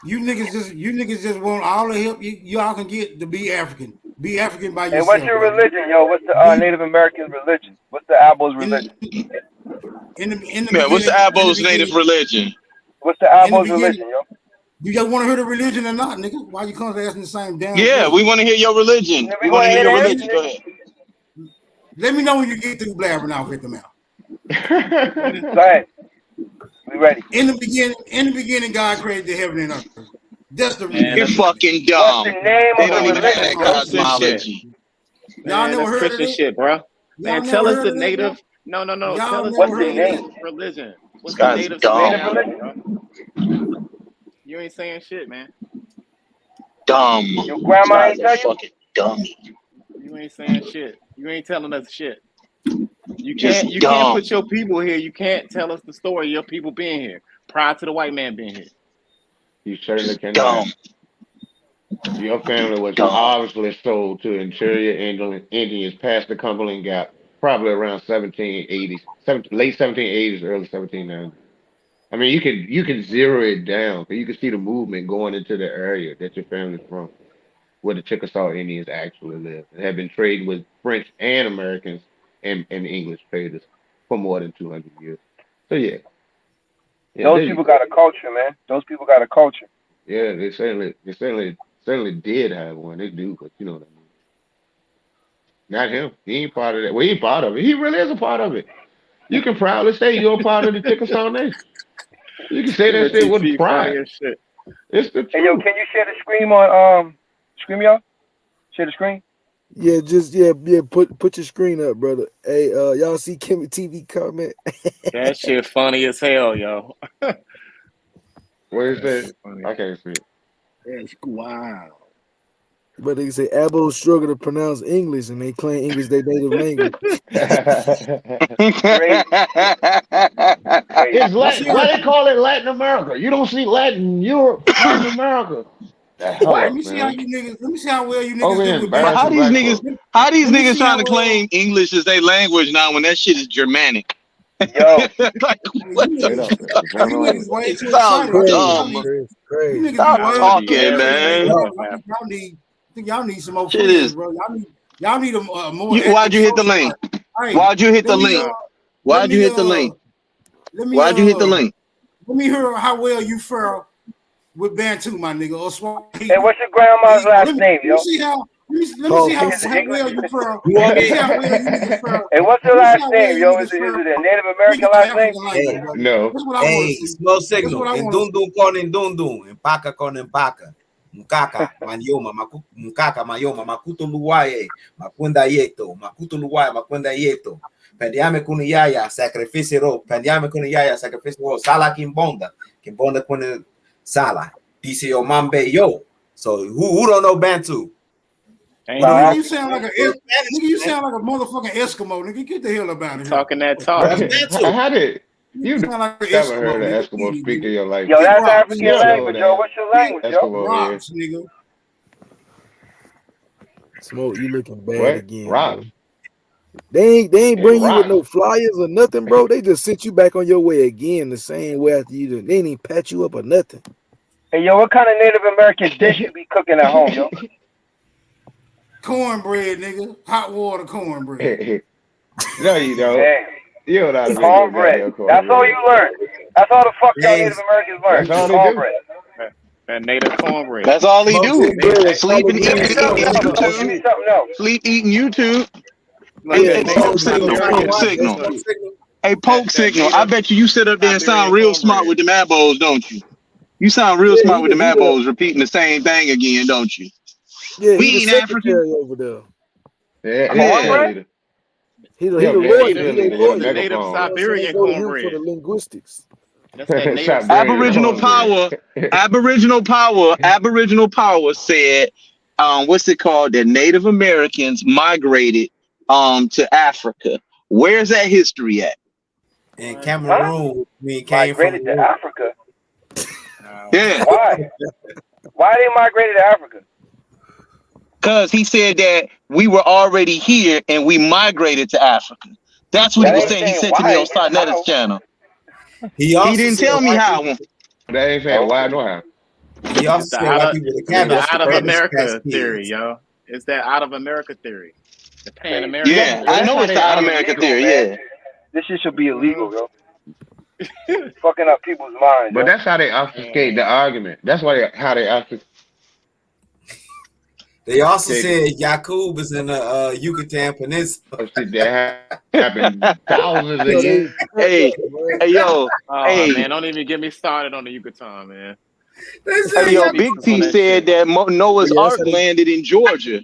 You niggas just want all the help y'all can get to be African. Be African by yourself. Hey, what's your religion, yo? What's the Native American religion? What's the Abos religion? What's the Abos native religion? What's the Abos religion, yo? You just want to hear the religion or not, nigga? Why you constantly asking the same damn question? We want to hear your religion. We want to hear your religion. Go ahead. Let me know when you get through blabbering. I'll get them out. Go ahead. We ready. In the beginning, God created the heaven and earth. That's the reason. You're fucking dumb. What's the name they of don't the even have that cosmology. Y'all never heard of this shit, bro. Man, tell us the native. No. Tell us what's the name? Religion. What's the native religion? You ain't saying shit, man. Dumb. Your grandma ain't tell you? Fucking dummy. You ain't saying shit. You ain't telling us shit. You can't put your people here. You can't tell us the story of your people being here prior to the white man being here. You certainly cannot. Your family was obviously sold to interior Indians past the Cumberland Gap, probably around 1780s, late 1780s, early 1790s. I mean, you can zero it down, but you can see the movement going into the area that your family's from, where the Chickasaw Indians actually live, and have been trading with French and Americans and English traders for more than 200 years. So yeah, those people got a culture, man. Those people got a culture. Yeah, they certainly did have one. They do, but you know what I mean. Not him. He ain't part of that. Well, he ain't part of it. He really is a part of it. You can proudly say you're a part of the Chickasaw Nation. You can say that shit with pride. It's the truth. Hey, yo, can you share the screen on screen, y'all? Share the screen. Yeah, put your screen up, brother. Hey, y'all see Kimmy TV comment? That shit funny as hell, yo. What is that? I can't see it. That's wild. But they say Abos struggle to pronounce English, and they claim English their native language. It's Latin. Why they call it Latin America? You don't see Latin Europe, Latin America. Let me see how well you niggas do. But how these niggas trying to claim English as their language now when that shit is Germanic? Yo, like what the fuck? It sounds dumb. Stop talking, man. Y'all need some more friends, bro. Y'all need a more. Why'd you hit the link? Why'd you hit the link? Why'd you hit the link? Why'd you hit the link? Let me hear how well you fare with Bantu, my nigga. Or Swahili. Hey, what's your grandma's last name, yo? Let me see how well you from. You want Let me me? see how well you niggas from. Hey, what's your last name, yo? Is it a Native American last name? No. That's what I want to see. Smoke That's signal. what I En want to dundun con en dundun. Empaka con empaca. Mkaka mayoma mkaka mayoma makuto luwaye makunda yeto makuto luwaye makunda yeto pendiame kuniyaya sacrifice ro pendiame kuniyaya sacrifice ro sala kimbonda kune sala dice yo mambe yo. So who don't know Bantu? Nigga, you sound like you sound like a motherfucking Eskimo. Nigga, get the hell up out of here. Talking that talk. How did you sound like an never Eskimo, heard an nigga. Eskimo speak in your life? Yo, that's African You don't know language, that yo. What's your language, yo? Eskimo Rocks, is. nigga. Smoke, you looking bad What? again, Rocks. bro. They ain't bring you with Rocks. no flyers or nothing, bro. They just sent you back on your way again the same way after you did. They didn't even pat you up or nothing. Hey, yo, what kind of Native American dish you be cooking at home, yo? Cornbread, nigga. Hot water cornbread. No, you don't. Hey, You don't know how to make no cornbread. goddamn That's all cornbread. you learn. That's all the fuck y'all Native Americans learn. That's all they Cornbread. That native cornbread. That's all he do. Bread, Sleep and collard eat greens, corn. That's YouTube. it. Give me something else. Sleep eating YouTube. Yeah, Hey, poke signal. Poke signal. Hey, poke signal. I bet you sit up there and sound real smart with the Mabos, don't you? You sound real smart with the Mabos, repeating the same thing again, don't you? Yeah, We he the ain't African. secretary over there. Yeah. He the Yo, man, lawyer. you He need the to get a lawyer. Native megaphone. Siberian They go to him for cornbread. the linguistics. That's that native Siberian Aboriginal power. cornbread. Aboriginal power said, what's it called? That Native Americans migrated to Africa. Where's that history at? In Cameroon, we came Migrated from to Africa. Yeah. Why? Why they migrated to Africa? Because he said that we were already here and we migrated to Africa. That's what he was saying. He said to me on Sarnetta's channel. He didn't tell me how. They ain't saying why nor how. He also It's the said white people with it's the cabbage. out of cabbage America patch theory, kids. yo. It's that out of America theory. The Pan American. Yeah, I know it's the out America theory. Yeah. This shit should be illegal, yo. Fucking up people's minds. But yo. that's how they obfuscate the argument. That's how they obfuscate. They also said Yakub is in the Yucatan Peninsula. That happened thousands of years. Hey, yo. Oh Hey. man, don't even get me started on the Yucatan, man. Hey, yo, Big T said that Noah's Ark landed in Georgia.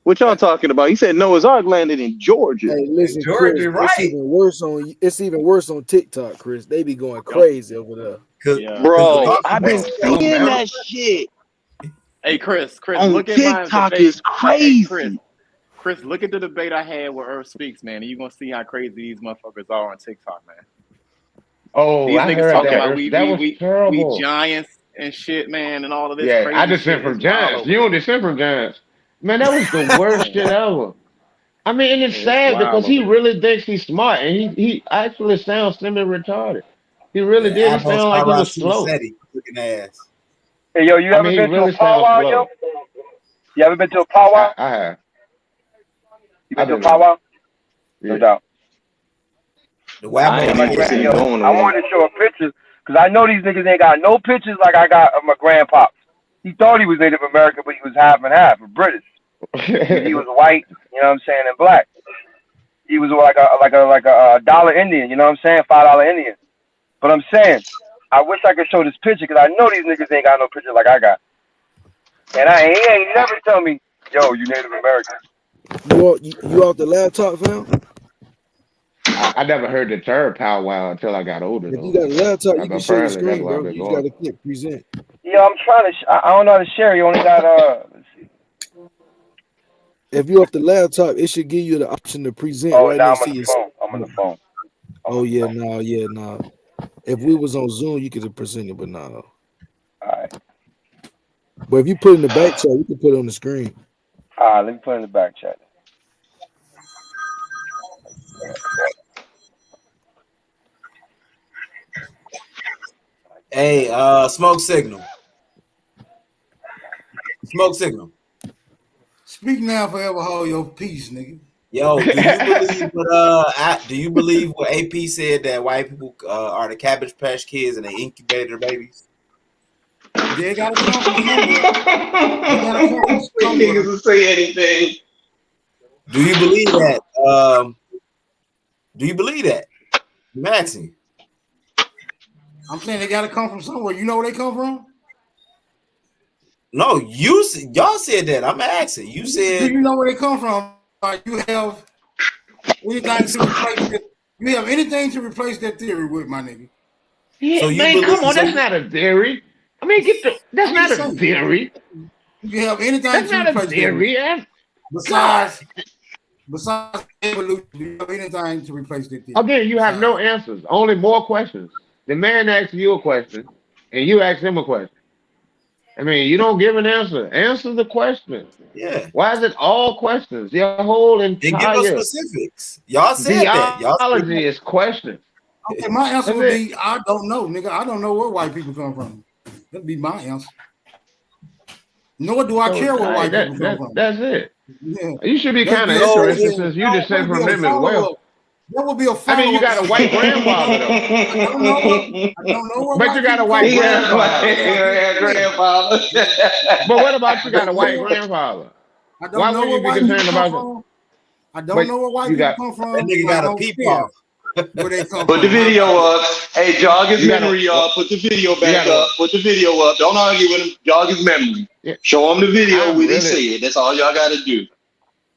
What y'all talking about? He said Noah's Ark landed in Georgia. Hey, listen, Georgia, Chris, it's even worse on TikTok, Chris. They be going crazy over there. Bro, I've been seeing that shit. Hey Chris, On look at TikTok my debate. is crazy. Hey, Chris, look at the debate I had with Earth Speaks, man, and you're gonna see how crazy these motherfuckers are on TikTok, man. Oh, These I niggas heard talking that. about That was terrible. we giants and shit, man, and all of this Yeah, crazy I descend shit. from It's wild giants. over You there. don't descend from giants. Man, that was the worst shit ever. I mean, and it's It's sad wild because he over really thinks he's smart, and he actually sounds semi-retarded. He really did. He Amos sounded like he was slow. looking ass. Hey, yo, you I ever mean, he been to really a powwow, sounds slow. yo? You ever been to a powwow? I have. You been I've to a been powwow? Yeah. No doubt. The I ain't even seen Yo, going I wanted to show a picture because I know these niggas ain't got no pictures like I got of my grandpa. He thought he was Native American, but he was half and half, British. He was white, you know what I'm saying, and black. He was like a dollar Indian, you know what I'm saying, $5 Indian. But I'm saying, I wish I could show this picture because I know these niggas ain't got no picture like I got. And he ain't never tell me, yo, you Native American. You off the laptop, fam? I never heard the term powwow until I got older. If Though. you got a laptop, you can share the Apparently, that's screen, why I've bro. been You just going. got to click present. Yeah, I'm trying to. I don't know how to share. You only got let's see. If you off the laptop, it should give you the option to present Oh, right now next I'm to on the your. phone. I'm on the phone. Oh yeah, no. If we was on Zoom, you could have presented, but no. All right. But if you put it in the back chat, you can put it on the screen. All right, let me put it in the back chat. Hey, smoke signal. Smoke signal. Speak now, forever hold your peace, nigga. Yo, do you believe what AP said that white people are the Cabbage Patch Kids and they incubator babies? They gotta come from somewhere. They gotta come from somewhere. Niggas will say anything. Do you believe that? Do you believe that, Maxie? I'm saying they gotta come from somewhere. You know where they come from? No, y'all said that. I'm asking. You said. Do you know where they come from? You have anything to replace it. You have anything to replace that theory with, my nigga? Yeah, so man, come on, that's not a theory. I mean, that's not a theory. You have anything that's to not replace a theory. Besides evolution, do you have anything to replace that theory? Again, you have no answers, only more questions. The man asks you a question, and you ask him a question. I mean, you don't give an answer. Answer the question. Yeah. Why is it all questions? Your whole entire give us specifics. Y'all said that. Theology is questions. Okay, my answer would be I don't know, nigga. I don't know where white people come from. That'd be my answer. Nor do I care where white people come from. That's it. Yeah. You should be kind of interested since you just said from them as well. That would be a follow-up. I mean, you got a white grandfather though. I don't know what but you got a white grandfather. But what about you got a white grandfather? Why would you be concerned about that? I don't know where white people come from. That nigga got a peepaw. Where they come Put the video up. Hey, jog his memory, y'all. Put the video back up. Put the video up. Don't argue with him. Jog his memory. Yeah. Show him the video where they say it. That's all y'all got to do.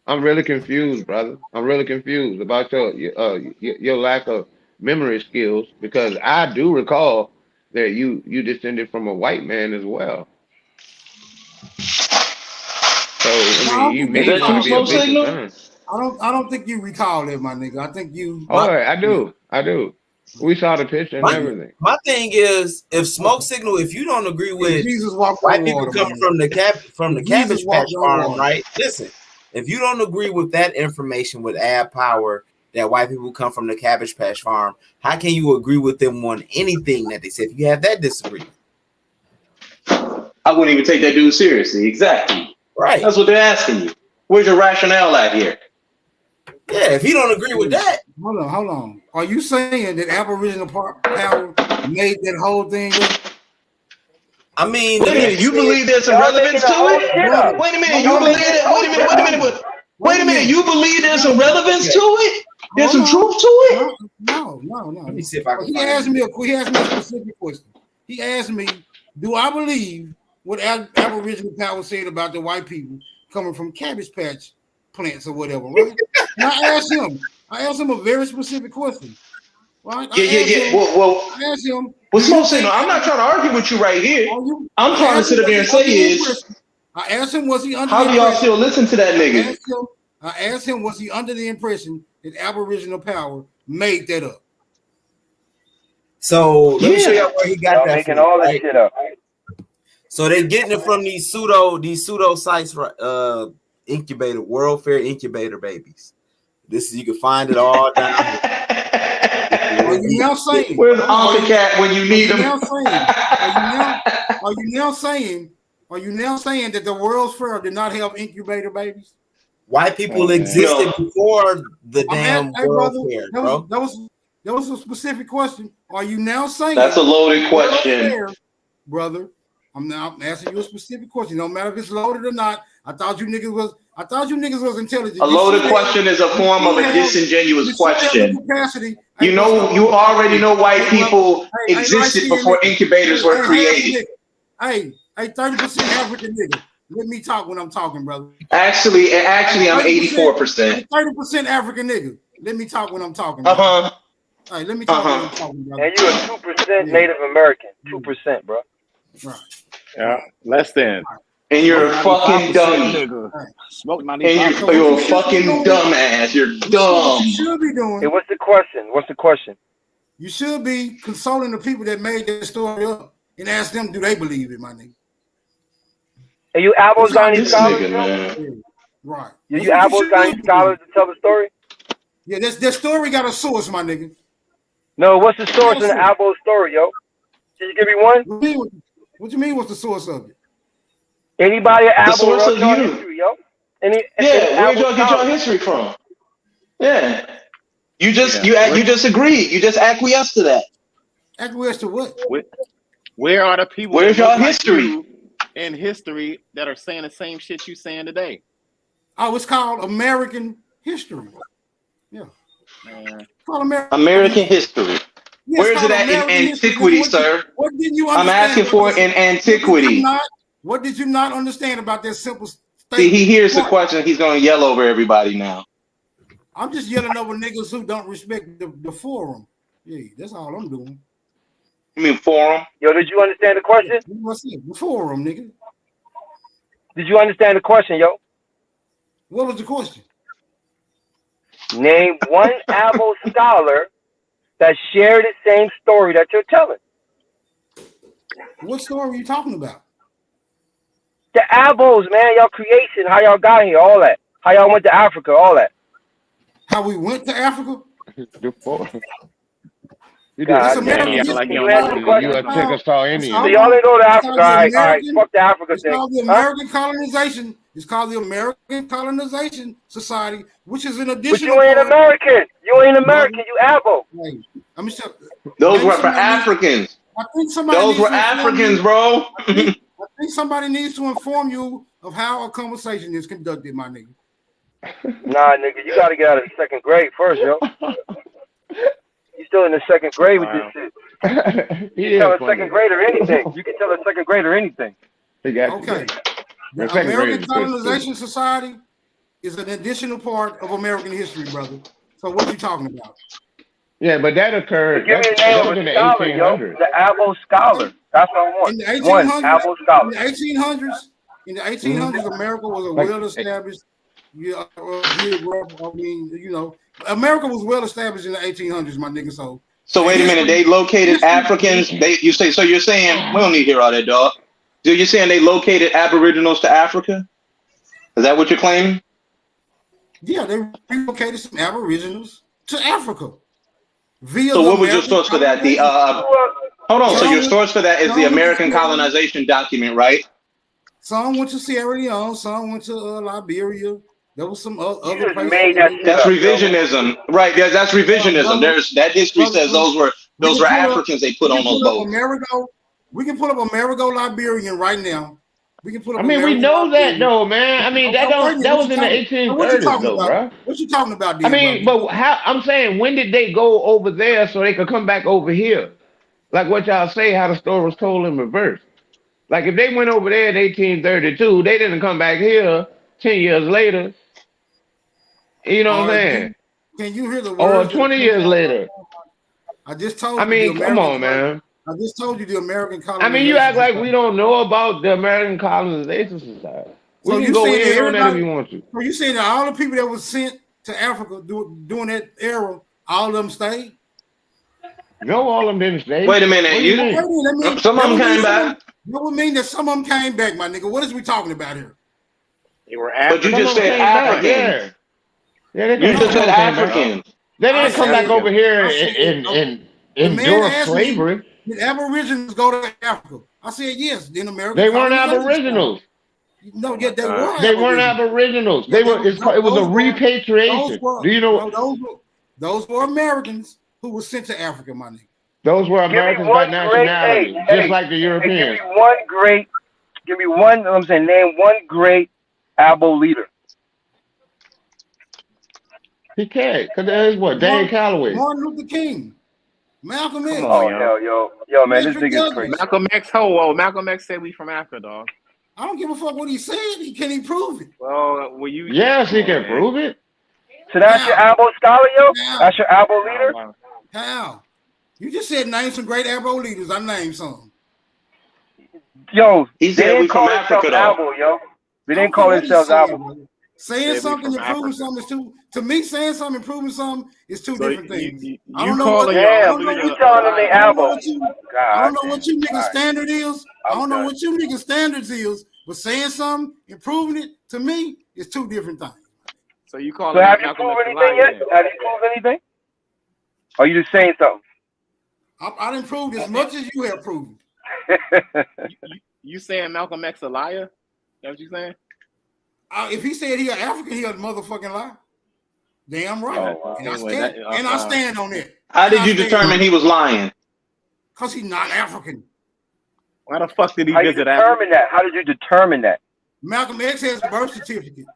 I'm really confused, brother. I'm really confused about your lack of memory skills because I do recall that you descended from a white man as well. So I mean, you may be a big concern. I don't think you recall it, my nigga. I think you. Oh, I do. We saw the picture and everything. My thing is, if Smoke Signal, if you don't agree with white people coming from the Cabbage Patch Farm, right? Listen, if you don't agree with that information with Ad Power that white people come from the Cabbage Patch Farm, how can you agree with them on anything that they say? If you have that disagreement, I wouldn't even take that dude seriously. Exactly. Right. That's what they're asking you. Where's your rationale at here? Yeah, if you don't agree with that. Hold on. Are you saying that Aboriginal power made that whole thing up? I mean, wait a minute, you believe there's some relevance to it? Wait a minute, you believe that? Wait a minute, you believe there's some relevance to it? There's some truth to it? No. Let me see if I can. He asked me a specific question. He asked me, do I believe what Aboriginal power said about the white people coming from Cabbage Patch plants or whatever, right? And I asked him a very specific question. Right? Well, I asked him. Well, Smoke Signal, I'm not trying to argue with you right here. I'm trying to sit up here and say is, I asked him, was he under how do y'all still listen to that nigga? I asked him, was he under the impression that Aboriginal power made that up? So let me show y'all where he got that making all that shit up. So they getting it from these pseudo sites, incubator, World Fair incubator babies. This is, you can find it all down here. Are you now saying? Where's AutoCAD when you need them? Are you now saying that the World's Fair did not have incubator babies? White people existed before the damn World Fair, bro. That was a specific question. Are you now saying that's a loaded question, Fair, brother? I'm now asking you a specific question. No matter if it's loaded or not. I thought you niggas was intelligent. A loaded question is a form of a disingenuous question. You know, you already know white people existed before incubators were created. Hey, 30% African nigga. Let me talk when I'm talking, brother. Actually, I'm 84%. 30% African nigga. Let me talk when I'm talking. Hey, let me talk when I'm talking, brother. And you are 2% Native American. 2%, bro. Right. Yeah, less than. And you're a fucking dummy. Smoke 95. And you're a fucking dumbass. You're dumb. You should be doing. Hey, what's the question? You should be consoling the people that made that story up and ask them, do they believe it, my nigga? Are you Aboriginal scholars? Nigga, right. You Aboriginal scholars to tell the story? Yeah, that story got a source, my nigga. No, what's the source in the Abo story, yo? Can you give me one? What you mean? What's the source of it? Anybody at the Abo source of you. History, yo? Where'd y'all get your history from? Yeah. You just agreed. You just acquiesced to that. Acquiesced to what? Where are the people? Where's that y'all look like history? you in history that are saying the same shit you saying today? Oh, it's called American history. Yeah. Man. American history. Yeah, Where is it at in antiquity, sir? What did you I'm understand? asking for it in antiquity. What did you not understand about that simple statement? See, he hears the question. He's going to yell over everybody now. I'm just yelling over niggas who don't respect the forum. Yeah, that's all I'm doing. You mean forum? Yo, did you understand the question? What's it? The forum, nigga. Did you understand the question, yo? What was the question? Name one Abo scholar that shared the same story that you're telling. What story are you talking about? The Abos, man, y'all creation, how y'all got here, all that. How y'all went to Africa, all that. How we went to Africa? God, damn, you a Chickasaw Indian. So y'all didn't go to Africa, all right, fuck the Africa it's thing. Called the American colonization. It's called the American Colonization Society, which is an additional. But you ain't American. You ain't American. You Abo. Right. I'm sure, Those were for Africans. I think somebody Those needs were to inform Africans, you. bro. I think somebody needs to inform you of how a conversation is conducted, my nigga. Nah, nigga, you gotta get out of the second grade first, yo. You still in the second grade with this shit. You can tell a second grader anything. You can tell a second grader anything. Okay. The American Colonization Society is an additional part of American history, brother. So what you talking about? Yeah, but that occurred. Give me the name of a scholar, yo. The Abo scholar. That's what I want. In the One 1800s, Abo scholar. in the 1800s, America was a well-established. America was well-established in the 1800s, my nigga. So wait a minute. They located Africans. You're saying we don't need to hear all that, dog. So you're saying they located Aboriginals to Africa? Is that what you're claiming? Yeah, they relocated some Aboriginals to Africa. So what was your source for that? Hold on. So your source for that is the American colonization document, right? Some went to Sierra Leone. Some went to Liberia. There was some other places. That's revisionism, right? That's revisionism. There's that history says those were Africans they put on those boats. We can pull up Amerigo Liberian right now. We can pull up. I mean, we know that though, man. I mean, that was in the 1830s, though, bro. What you talking about? I mean, but how? I'm saying, when did they go over there so they could come back over here? Like what y'all say, how the story was told in reverse. Like if they went over there in 1832, they didn't come back here 10 years later. You know what I'm saying? Can you hear the words? Or 20 years later. I just told you. I mean, come on, man. I just told you the American colonization. I mean, you act like we don't know about the American Colonization Society. We can go in on that if you want to. So you saying that all the people that was sent to Africa during that era, all of them stayed? No, all of them didn't stay. Wait a minute. Some of them came back. That would mean that some of them came back, my nigga. What is we talking about here? They were Africans. But you just said Africans. Yeah, you just said Africans. They didn't come back over here and endure slavery. Did Aboriginals go to Africa? I said yes. Then America. They weren't Aboriginals. No, yeah, they were. They weren't Aboriginals. They were. It was a repatriation. Do you know? Those were Americans who were sent to Africa, my nigga. Those were Americans by nationality, just like the Europeans. Give me one. I'm saying, name one great Abo leader. He can't, because there's what? Dan Calloway. Martin Luther King. Malcolm X. Yo, man, this nigga's crazy. Malcolm X said we from Africa, dog. I don't give a fuck what he said. Can he prove it? Well, will you? Yes, he can prove it. So that's your Abo scholar, yo? That's your Abo leader? How? You just said name some great Abo leaders. I named some. Yo, he said we from Africa, though. Abo, yo. They didn't call themselves Abo. Saying something and proving something is two. To me, saying something and proving something is two different things. I don't know what you telling them they Abo. I don't know what you niggas standard is. I don't know what you niggas standards is. But saying something and proving it to me is two different things. So you call? So have you proved anything yet? Have you proved anything? Or are you just saying something? I didn't prove as much as you have proven. You saying Malcolm X a liar? That's what you saying? If he said he an African, he a motherfucking lie. Damn right. Oh, wow. And I stand on it. How did you determine he was lying? Because he's not African. Why the fuck did he How you visit determine that? How did you determine that? Malcolm X has a birth certificate.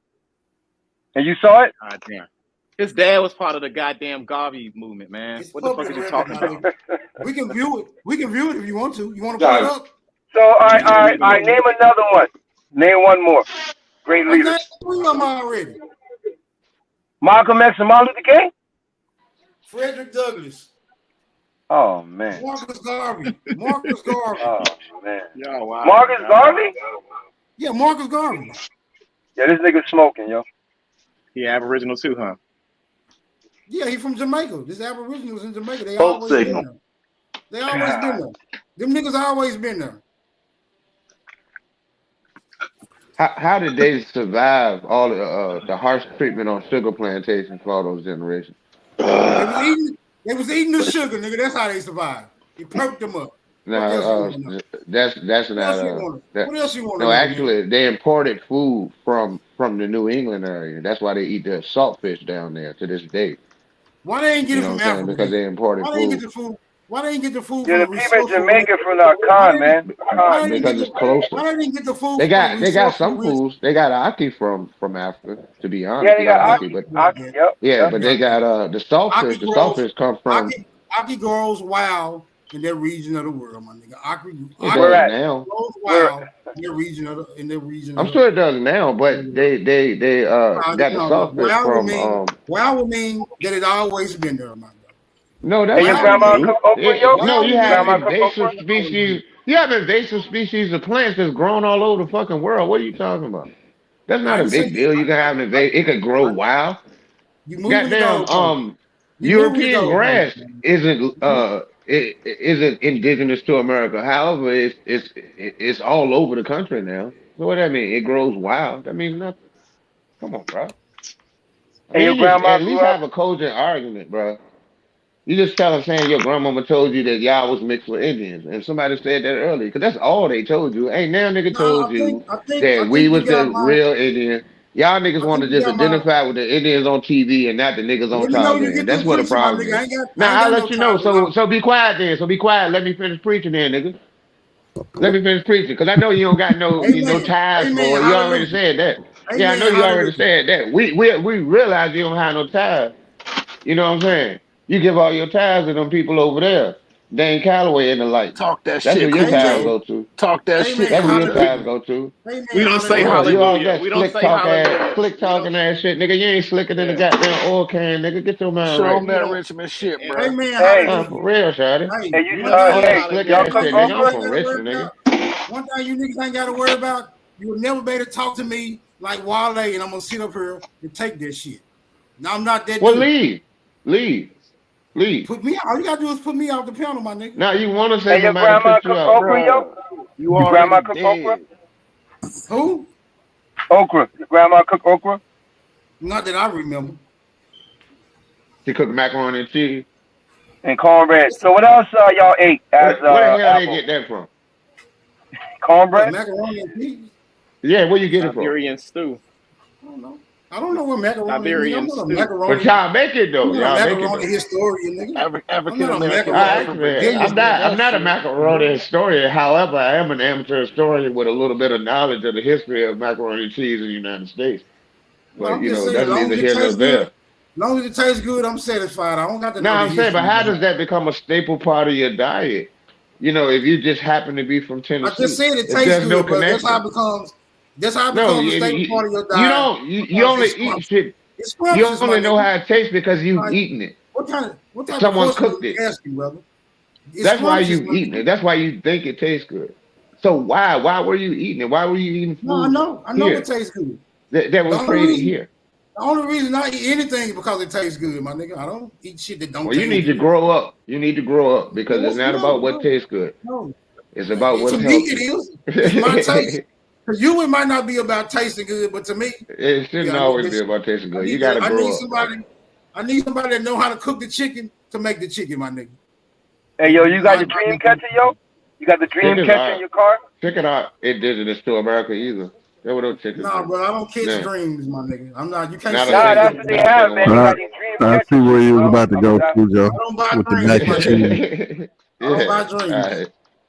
And you saw it? God damn. His dad was part of the goddamn Garvey movement, man. What the fuck are you talking about? We can view it. We can view it if you want to. You want to put it up? So I name another one. Name one more. Great I leader. named 3 of them already. Malcolm X and Martin Luther King? Frederick Douglass. Oh man. Marcus Garvey. Marcus Garvey. Oh man. Yo, wow. Marcus Garvey? Yeah, Marcus Garvey. Yeah, this nigga smoking, yo. He Aboriginal too, huh? Yeah, he from Jamaica. This Aboriginals in Jamaica. They Boat always signal. been there. They always been there. Them niggas always been there. How did they survive all the harsh treatment on sugar plantations for all those generations? They was eating the sugar, nigga. That's how they survived. It perked them up. No, that's not. What else you want to No, know? actually, they imported food from the New England area. That's why they eat the saltfish down there to this day. Why they ain't get You it know from what I'm saying? Africa? Because they imported Why they ain't food. get the food? Why they ain't get the food Yeah, from the people in resourceful? Jamaica from the con, man. Because it's closer. Why they didn't get the food? They got from some resourceful foods. They got ackee from Africa. To be honest, Yeah, they got ackee, but Aki. Yep. yeah, but they got the saltfish. The saltfish come from. Aki grows wild in that region of the world, my nigga. Aki It does now. grows wild in that region of the. I'm sure it does now, but they got the saltfish from Wild would mean that it always been there, my nigga. No, that's Hey, your not grandma true. cook okra, yo? No, you have Grandma cook invasive okra? species. You have invasive species of plants that's grown all over the fucking world. What are you talking about? That's not a big deal. You can have an invasive. It could grow wild. You moving the Goddamn, goalpost. European grass isn't indigenous to America. However, it's all over the country now. So what that mean? It grows wild. That means nothing. Come on, bro. I Hey, your mean, you just grandma at least grew up. have a cogent argument, bro. You just tell them saying your grandmama told you that y'all was mixed with Indians, and somebody said that earlier, because that's all they told you. Ain't now nigga told you I that we think you was got the my. real Indian. Y'all niggas I want to think you just got my. identify with the Indians on TV and not the niggas on Let me know you Tarzan. get That's through what the preaching, my problem nigga. I is. ain't Now got I'll no let you know. time. So be quiet then. So be quiet. Let me finish preaching then, nigga. Let me finish preaching, because I know you don't got no ties Amen. for it. You already Hallelujah. said that. Yeah, I Amen. know you already Hallelujah. said that. We realize you don't have no ties. You know what I'm saying? You give all your ties to them people over there. Dane Calloway and the like. Talk that That's who shit, your ties Cujo. go to. Talk that shit, That's who your Cujo. ties go to. Amen. We don't say Yeah, you all hallelujah. that We don't slick say talk ass, hallelujah. slick talking ass shit, nigga. You ain't slicker than the goddamn oil can, nigga. Get your mind Show right. them that Richmond shit, bro. Amen. Hey, Hallelujah. For real, shawty. Hey, hey, you one thing, All that slick y'all ass cook shit, nigga. I'm okra? from Richmond, nigga. one thing you niggas ain't got to worry about, you will never be able to talk to me like Wale, and I'm gonna sit up here and take that shit. Now I'm not that Well, dude. leave. Put me out. All you gotta do is put me off the panel, my nigga. Now you want to say Hey, your somebody grandma put you cook out. okra, yo? You Your grandma already cook dead. okra? Who? Okra. Your grandma cook okra? Not that I remember. She cook macaroni and cheese. And cornbread. So what else y'all ate as Where the hell they apple? get that from? Cornbread? Macaroni and cheese? Yeah, where you get it from? Siberian stew. I don't know what macaroni is. I'm Siberian not a stew. macaroni. But y'all make it though. I'm not a Y'all make it macaroni though. historian, nigga. African I'm not a American macaroni. I'm not a macaroni historian. However, I am an amateur historian with a little bit of knowledge of the history of macaroni and cheese in the United States. Well, But I'm you just know, saying, as that's long neither as it here nor tastes good, there. long as it tastes good, I'm satisfied. I don't got to No, know the I'm saying, but history. how does that become a staple part of your diet? You know, if you just happen to be from I Tennessee, just said it if tastes there's no good, but that's how connection. it becomes. That's how it No, becomes a staple part of your diet. you only eat shit. It's You scrumptious, my only know nigga. how it tastes because you've Like, eaten it. what type of Someone question are cooked you it. asking, brother? It's That's why scrumptious, you've my eaten nigga. it. That's why you think it tastes good. So why were you eating it? Why were you eating No, food I know it here tastes good. that was created here? The only reason I eat anything is because it tastes good, my nigga. I don't eat shit that don't Well, you taste need to good. grow up. You need to grow up because it's not about what No. tastes good. No. It's about To what's me, healthy. it is. It's my taste. For you, it might not be about tasting good, but to me, It shouldn't I need always this be shit. about tasting good. You got to I need grow up, brother. somebody. I need somebody that know how to cook the chicken to make the chicken, my nigga. Hey, yo, you got the dream catcher, yo? You got the dream catcher in your car? Chicken aren't indigenous to America either. There were no chickens. Nah, bro, I don't catch Yeah. dreams, my nigga. I'm not. You can't Not say a that. That's what they have, man. They got these dream I catchers. see where you was about to go, Cujo, I don't buy with the dreams, mac my and nigga. cheese. I don't buy Yeah. dreams. All right.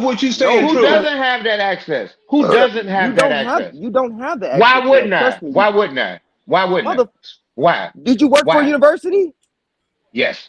of what you saying Who true. doesn't have that access? Who doesn't have that access? You don't have the access. Why wouldn't I? Why wouldn't I? Why wouldn't I? Why? Did you work for a Why? university? Yes.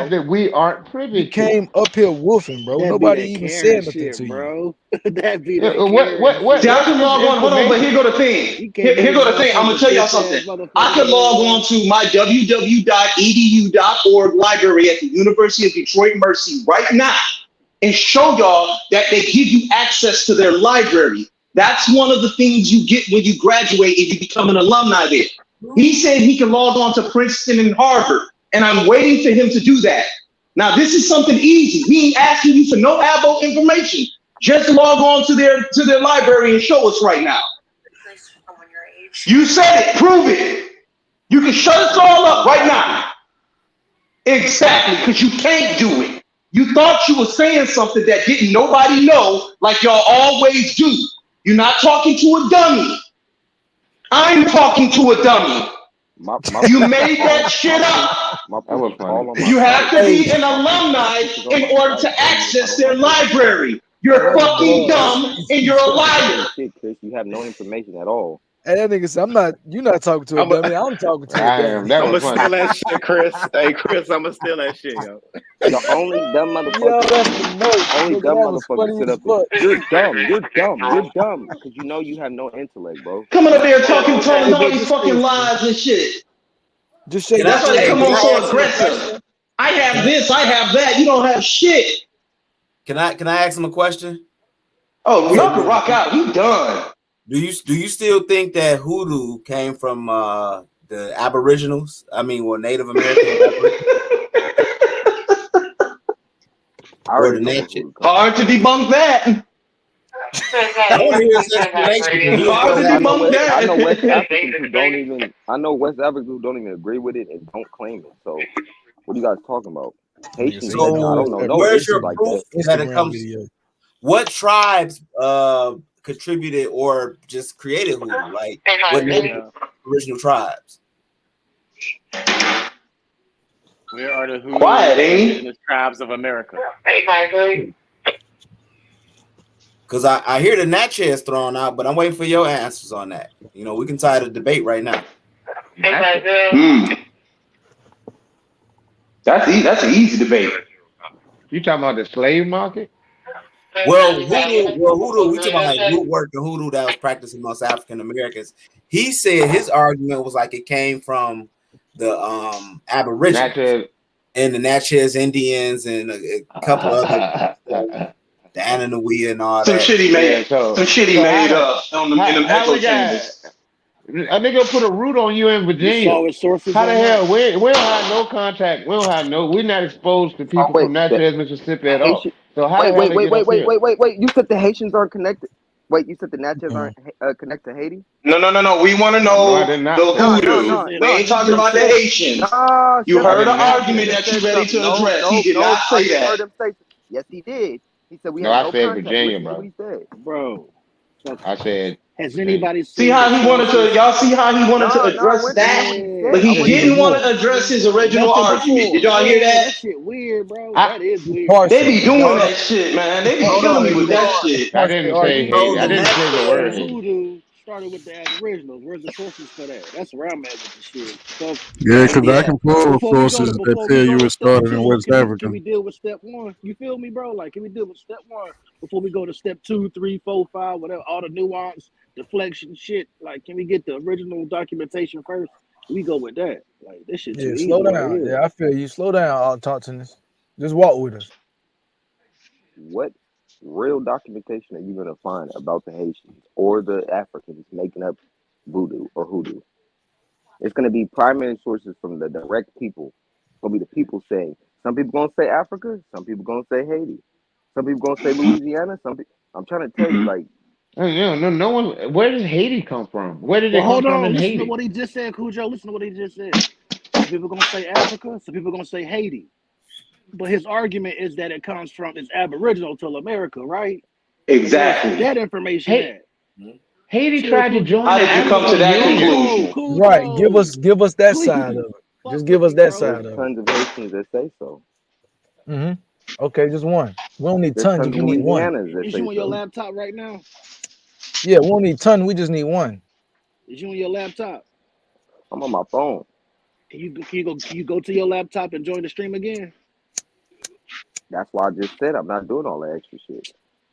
lives that we aren't privy You came up here woofing, bro. That be Nobody that even Karen said nothing shit, to you. bro. That be to. that What Karen what shit. See, I what can is log on. Hold on, but here information? go the thing. You can't Here get go in the thing. I'm gonna motherfuckers tell y'all bitch something. ass motherfuckers. I can log on to my www.edu.org library at the University of Detroit Mercy right now and show y'all that they give you access to their library. That's one of the things you get when you graduate and you become an alumni there. He said he can log on to Princeton and Harvard, and I'm waiting for him to do that. Now, this is something easy. We ain't asking you for no ABO information. Just log on to their library and show us right now. You said it. Prove it. You can shut us all up right now. Exactly, because you can't do it. You thought you were saying something that didn't nobody know, like y'all always do. You're not talking to a dummy. I'm talking to a dummy. You made that shit up. You have to be an alumni in order to access their library. You're fucking dumb and you're a liar. Shit, Chris, you have no information at all. Hey, that nigga said, you're not talking to a dummy. I'm talking to a dummy. That I'm was gonna funny. steal that shit, Chris. Hey, Chris, I'm gonna steal that shit, yo. The only dumb Yo, motherfuckers, that's the note. only Nigga, dumb that was motherfuckers funny sit as up there. fuck. You're dumb. You're dumb. You're dumb because you know you have no intellect, bro. Coming up You there smart talking, as telling hell. all Bro, these just say fucking it, man. lies and shit. Just shake Can his I That's why they hand, come on can bro. I so ask him a aggressive. question? I have Can this, I have that. You don't have shit. Can I ask him a question? Oh, So y'all can rock out. You done. do you still think that hoodoo came from the Aboriginals? I mean, well, Native American I or already the know where Natchez? food comes Hard to from. debunk that. I want to hear his explanation. He was Hard to gonna I have know debunk West. I know West that. Africans who don't even. I know West Africans who don't even agree with it and don't claim it. So, what are you guys talking about? nigga Haitians say he and know I So don't West know no where's Haitians your like proof that. that it Instagram comes? video. What tribes contributed or just created hoodoo? Like what native original tribes? Where are the Quiet, Hoodoos, ain't indigenous tribes of America? Because I hear the Natchez thrown out, but I'm waiting for your answers on that. You know, we can tie the debate right now. That's an easy debate. You talking about the slave market? Well, hoodoo, we talking about like root work and hoodoo that was practiced amongst African Americans. He said his argument was like it came from the Aboriginals Natchez. and the Natchez Indians and a couple other the Ananawea and all Some that. shit he made. So Some shit he made up in them how echo we got chambers. a nigga put a root on you in You Virginia? saw his sources How the on hell? that? We don't have no contact. We don't have no. We're not exposed to Oh people wait, from the Natchez, Mississippi at all. Haitian. So how the hell they get up here? Wait. You said the Haitians aren't connected. Wait, you said the Natchez aren't connected to Haiti? No. We want to No, I know did not the say that. hoodoo. We ain't He talking just about the said. Haitians. Nah, You I heard did an not say he argument that. just that you said ready something. to address. He did not Chris, say you heard that. him say. Yes, he did. He said we No, have I no said contact. Virginia, Listen to what bro. he said. Bro. So I said has Virginia. anybody See seen the how he wanted to. sources? Y'all see how he wanted to No, I address went to that, what he Yeah. but said. I he went to didn't what he want Furthermore, to said. address his original Method argument. Did before. y'all hear Yeah, that? that shit weird, bro. I, That is he weird. They parsing. be He doing got that shit, man. They be he Hold killing me on, with hold that on. shit. I parsed the didn't say argument. So Haiti. I the He didn't say the said word Natchez, Haiti. hoodoo started with the Aboriginals. Where's the sources for that? That's where I'm at with the shit. So Yeah, because I yeah. can pull sources that before we tell go you to it step started in two, West Africa. can we deal with step one? You feel me, bro? Like, can we deal with step one before we go to step 2, 3, 4, 5, whatever, all the nuance, deflection shit? Like, can we get the original documentation first? We go with that. Like, this shit too Yeah, slow easy right down. here. Yeah, I feel you. Slow down, all Tartanus. Just walk with us. What real documentation are you gonna find about the Haitians or the Africans making up voodoo or hoodoo? It's gonna be primary sources from the direct people. It's gonna be the people saying. Some people gonna say Africa. Some people gonna say Haiti. Some people gonna say Louisiana. Some people. I'm trying to tell you, like, No one. Where does Haiti come from? Where did Well, it come hold from on. in Listen to Haiti? what he just said, Cujo. Listen to what he just said. Some people gonna say Africa. Some people gonna say Haiti. But his argument is that it comes from it's Aboriginal to America, right? So where's Exactly. that information at? Haiti Chill, tried to Cujo. join How the did you come to African that Union. conclusion? Right. Give us that side Please. of it. Fuck Just with give us me, that bro. there's side of it. tons of Haitians that say so. Okay, just one. We don't need There's tons. tons We of need one. Louisianas that Is say you on your so. laptop right now? Yeah, we don't need ton. We just need one. Is you on your laptop? I'm on my phone. Can you go to your laptop and join the stream again? That's why I just said I'm not doing all that extra shit.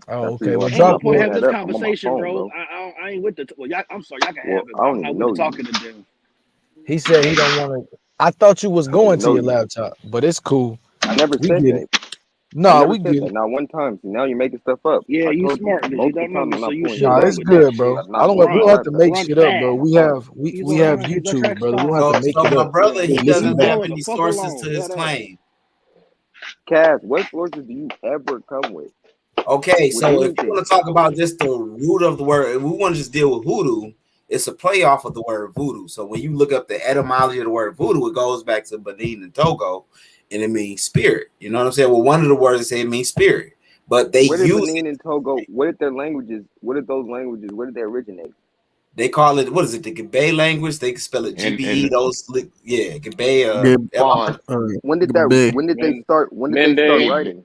Oh, That's the okay. reason Well, why I Ain't said no drop. I'm point pulling having Well, that this up. I'm on my conversation, phone, bro. bro. I ain't with the. Well, I'm sorry, y'all can have Well, it, I but I'm don't not even with the know you. talking to them. he said he don't want to. I thought you was I don't going even to know your you. laptop, but it's cool. I never We said get that. it. I No, never we said get that. it. Not one time. See, now you're making stuff up. Yeah, I you told you smart because you multiple don't know times me, I'm so not you pulling should No, shit up. run it's with that good, shit. bro. I'm I not don't. pulling We don't no have Run, to laptop make up. run shit up, bro. fast. We Pause. have He's we gonna have run. He's gonna track YouTube, brother. We star. don't have to make So it my up. brother, We'll he Leave listen the doesn't back. have ball at the any fuck sources to alone. his That ass. claim. Cass, what sources do you ever come with Okay, with so if you anything? want to talk about just the root of the word, if we want to just deal with hoodoo, it's a play off of the word voodoo. So when you look up the etymology of the word voodoo, it goes back to Benin and Togo, and it means spirit. You know what I'm saying? Well, one of the words they say it means spirit, but they Where did use Benin it. and Togo? What did their languages? What did those languages? Where did they originate? They call it, what is it? The Gabe language. They can spell it GBE. And Those, yeah, Gabe. Get When did that? big. When did they start? When did they start Mende. writing?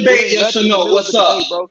debate, yes or no? What's up? Bro.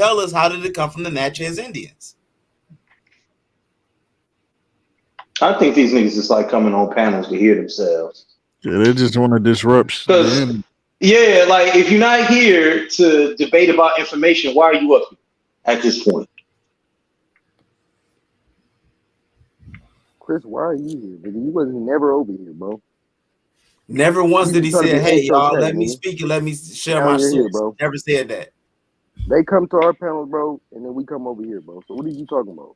tell us how did it come from the Natchez Indians? I think these niggas just like coming on panels to hear themselves. Yeah, they just want to disrupt. Yeah, like if you're not here to debate about information, why are you up here at this point? Chris, why are you here? Because you wasn't never over here, bro. Never once did he say, "Hey, y'all, let me nigga. speak and let me share Now my you're source." here, bro. Never said that. They come to our panels, bro, and then we come over here, bro. So what are you talking about?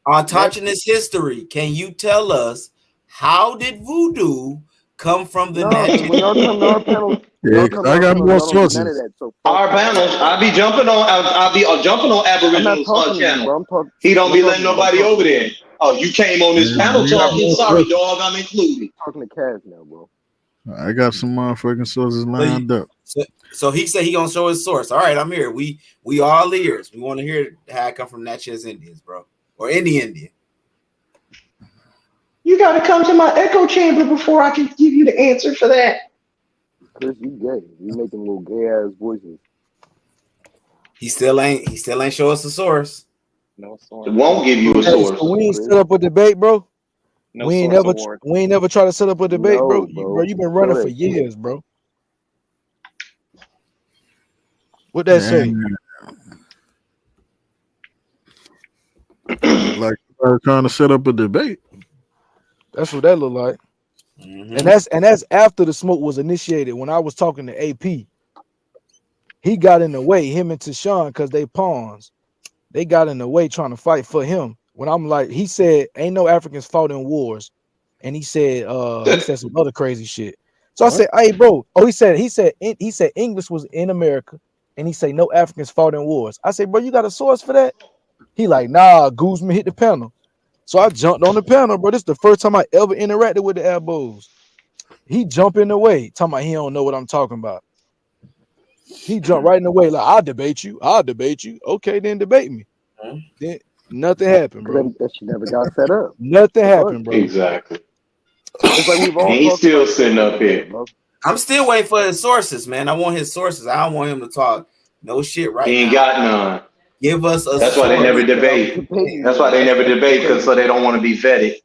Autogenous history. Can you tell us how did voodoo come from the No, because when y'all come to our panels, Yeah, 'cause I got more y'all don't do none of sources. that. So fuck Our that. panels, I'll be jumping on I'm not Aboriginal's talking to you, channel. bro. I'm talking. He don't I'm be letting talking. I'm nobody talking over to there. him. Oh, you came on this Yeah, panel I got talking. more Sorry, sources. dog, I'm included. I'm talking to Kaz now, bro. I got some motherfucking sources lined up. So he said he gonna show his source. All right, I'm here. We all ears. We want to hear how I come from Natchez Indians, bro, or any Indian. You got to come to my echo chamber before I can give you the answer for that. Chris, you gay. You making little gay ass voices. He still ain't show us the source. No source. It won't give you a Hey, source. so we ain't set up a debate, bro. No we ain't source never award. we ain't never try to set up a debate, No, bro. bro. You been Show running for that shit. years, bro. What that say? Look like somebody trying to set up a debate. That's what that look like. Mm-hmm. And that's after the smoke was initiated. When I was talking to AP, he got in the way, him and Tashawn, because they pawns. They got in the way trying to fight for him. When I'm like, he said, ain't no Africans fought in wars. And he said some other crazy shit. So I said, hey, bro. Oh, he said English was in America. And he said no Africans fought in wars. I said, bro, you got a source for that? He like, nah, Guzman hit the panel. So I jumped on the panel, bro. This is the first time I ever interacted with the elbows. He jumped in the way, talking about he don't know what I'm talking about. He jumped right in the way, like, I'll debate you. Okay, then debate me. Then nothing happened, bro. That shit never got set up. Nothing happened, bro. Exactly. It's like we've all And he's talked still about it sitting in the up debate, here. bro. I'm still waiting for his sources, man. I want his sources. I don't want him to talk no shit right now. He ain't got none. Give us a That's why they never debate. That's why they never debate, because so they don't want to be vetted.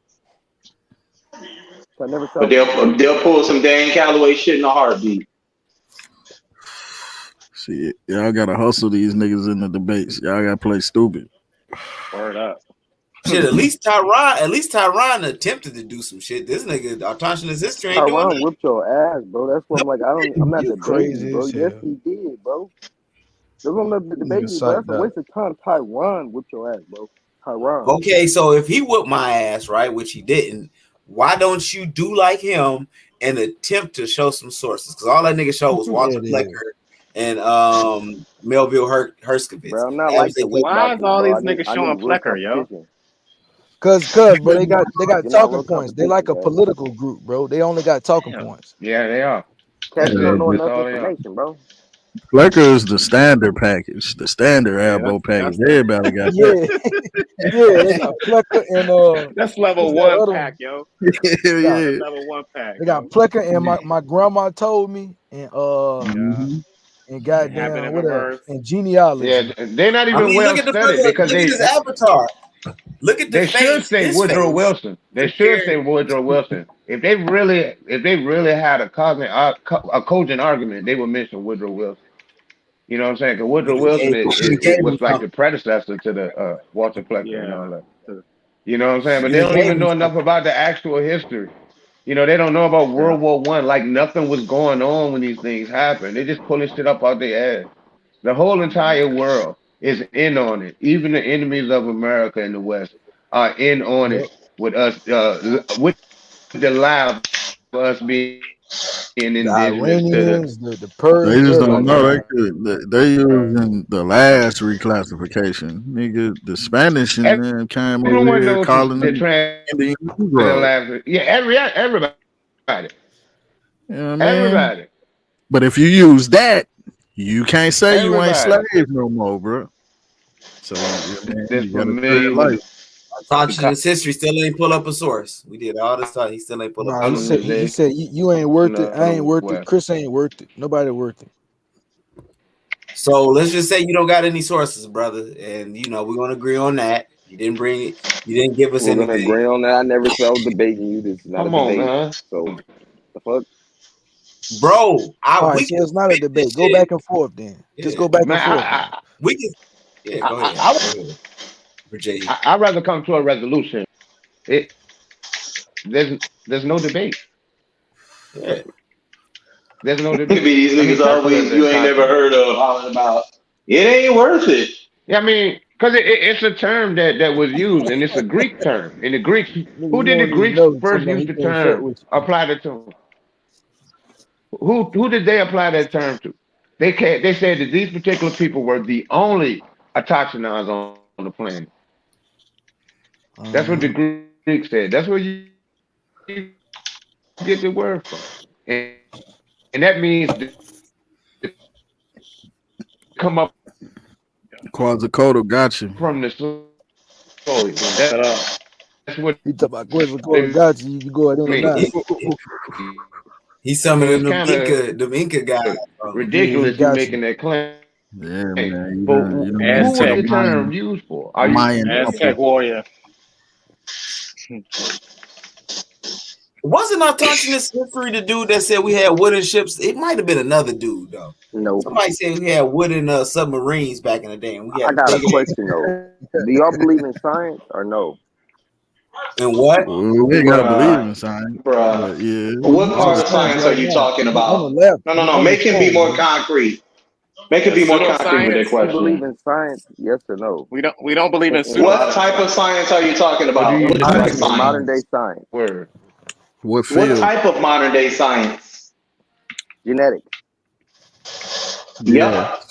I never But they'll pull some Dan Calloway shit in a heartbeat. Shit, y'all gotta hustle these niggas in the debates. Y'all gotta play stupid. Word up. Shit, at least Tyron attempted to do some shit. This nigga, autonomous history ain't doing Tyron nothing. whipped your ass, bro. That's why I'm like, I'm not You debating crazy you, bro. as Yes, hell. he did, bro. There's no nothing to debate Nigga me, bro. That's psyched a out. waste of time. Tyron whipped your ass, bro. Tyron. Okay, so if he whooped my ass, right, which he didn't, why don't you do like him and attempt to show some sources? Because all that nigga showed was Walter Plecker and Melville Herskovitz. Bro, I'm not like the weight Why is boxers, all bro. these niggas I need showing real Plecker, yo? competition. Cause, bro, they got You're not talking real points. They like a competition, guys. political group, bro. They only got talking points. Yeah, they are. Cash, you don't know That's enough all they are. information, bro. Flecker is the standard package, the standard Yeah, elbow package. that's Everybody got that. Yeah, they got Plecker and that's level what's that one other pack, one? yo. They got Yeah. That's level one pack, they got yo. Plecker and my grandma told me and Yeah. and And habit goddamn in what else reverse. and genealogy. Yeah, they're not I even mean, well look at the studied brother. because Look at his avatar. Look at the they should face. say This Woodrow face. Wilson. They should say Compared. Woodrow Wilson. If they really had a cogent argument, they would mention Woodrow Wilson. You know what I'm saying? Because Woodrow Wilson The it was cable like talk. the predecessor to the Walter Plecker and all Yeah. that. You know what I'm saying? But You they the don't even cable know talk. enough about the actual history. You know, they don't know about Yeah. World War I. Like nothing was going on when these things happened. They just pulling shit up out their ass. The whole entire world is in on it. Even the enemies of America in the West are in on Yep. it with us, with the lie of us being The indigenous to Iranians, the They Persians, just don't know everybody. they could. They using the last reclassification, nigga. The Spanish and them came over everyone here knows calling the them Indian Negro. yeah, everybody, You know what I mean? everybody, But if you use that, you can't say you ain't everybody slaves no more, bro. So that's you gotta tread familiar with light. Autonomous history still ain't pull up a source. We did all this time. He still ain't pull up No, a he source. said he said you ain't worth it. I ain't worth it. West. Chris ain't worth it. Nobody worth it. So let's just say you don't got any sources, brother, and you know we're gonna agree on that. You didn't bring it. You didn't give us We're gonna anything, agree on that. I never felt debating you. This is not a Come on, debate. man. So the fuck? bro. All right, We so can it's not a spit this debate. Go shit. back and forth then. Just Yeah, go back and Man, forth then. we can. Yeah, go ahead. I, Go ahead, Virginia. I'd rather come to a resolution. It there's no debate. Yeah. There's no Could be debate. these I mean, niggas always capitalism you is ain't never constant. heard of hollering about. It ain't worth it. Yeah, I mean, because it's a term that was used, and it's a Greek term. And the Greeks, Nigga, who you did the don't even Greeks know first somebody use he the can't fuck term? with you. Applied it to them. Who did they apply that term to? They said that these particular people were the only autochthonons on the planet. That's what the Greek said. That's where you get the word from. And that means to come up Quetzalcoatl got you. from the soil. That's what he talk about Quetzalcoatl got you. You can go ahead and mean. He's So summoning it's kind them Inca guys. ridiculous he you got making that claim. Yeah, man. But You done who went was to the the term Mayan, used for? the Mayan Aztec temple. warrior. Wasn't autonomous history the dude that said we had wooden ships? It might have been another dude though. No. Somebody said we had wooden submarines back in the day. And we had I got a big question though. Do y'all believe in science or no? and what? Well, we ain't gotta believe in Bruh, science, bruh. but yeah, What on the part of stage science are right you now. talking He on the about? left. No, He no, no. on his Make him be phone, more man. concrete. Make it The be more concrete with that pseudoscience. Do you believe question. in science? Yes or no? We don't believe in What pseudoscience. type of science are you talking What do about? you What type of In modern science? day science, word? what What field? type of modern day science? genetics. Yeah, Yep.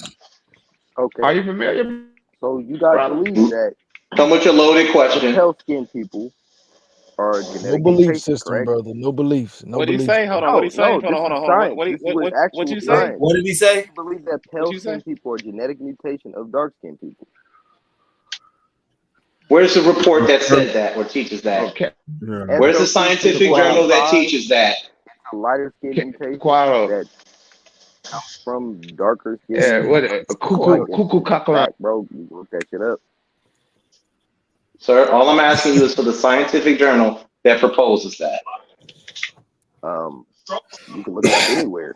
Okay. Are you familiar, So you guys Brother. believe that Come with your loaded the question. pale skinned people are a No genetic belief mutation, system, correct? brother. No beliefs. No What did he beliefs. say? Hold on. What did No, he say? no, this is Hold on. science. This is what What actual you say? science. What did he say? You believe that What pale you say? skinned people are a genetic mutation of dark skinned people. Where's the report that said that or teaches that? Okay. yeah. Where's the SO2 scientific C journal that 495, teaches that? it's a lighter skinned mutation Qualo. that comes from darker skinned Yeah, people. what a Like cuckoo it's cockle. fact, bro. You look that shit up. Sir, all I'm asking you is for the scientific journal that proposes that. You can look it up anywhere.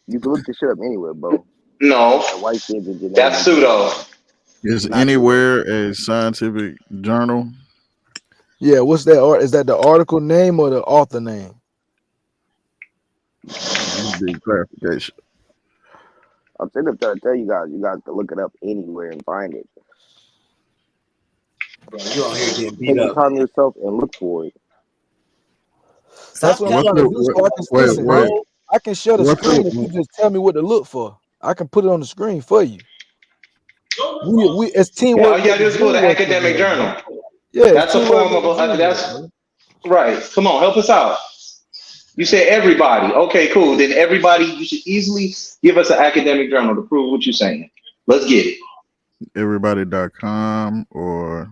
You can look this shit up anywhere, bro. No, That white skins and genetic that's mutation. pseudo. Is Not pseudo. anywhere a scientific journal? Yeah, what's that? Is that the article name or the author name? This big clarification. I'm sitting up trying to tell you guys can look it up anywhere and find it. Bro, you out here getting beat Take the up. time yourself and look for it. That's what I'm trying to do. So I can listen. Wait. I can share the What's screen if you just tell me what to look for. I can put it on the screen for you. We it's Yeah, teamwork. all you gotta do is pull the academic journal. Yeah, That's a form of that's right. Come on, help us out. You say everybody. Okay, cool. Then everybody, you should easily give us an academic journal to prove what you're saying. Let's get it. Everybody.com or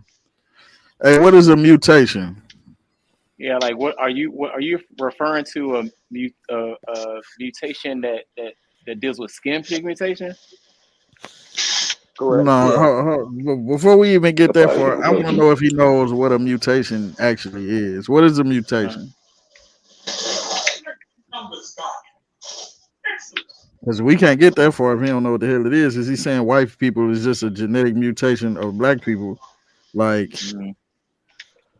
hey, what is a mutation? Yeah, like what are you referring to a mutation that deals with skin pigmentation? Correct. No, before we even get that far, I want to know if he knows what a mutation actually is. What is a mutation? Because we can't get that far if he don't know what the hell it is. Is he saying white people is just a genetic mutation of black people? Like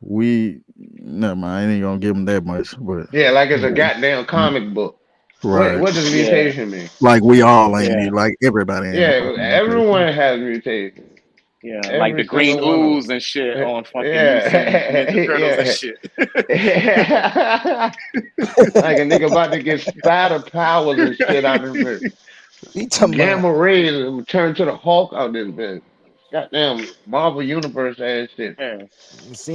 we, never mind. I ain't gonna give him that much, but Yeah, like it's a goddamn comic book. right. What does mutation mean? Like we all ain't like everybody. Yeah, everyone has mutations. Yeah, Every like the green single one of ooze and shit on fucking yeah. Ninja Turtles and shit. Like a nigga about to get spider powers and shit out of this bitch. Gamma rays and turn to the Hulk out this bitch. Goddamn Marvel Universe ass shit.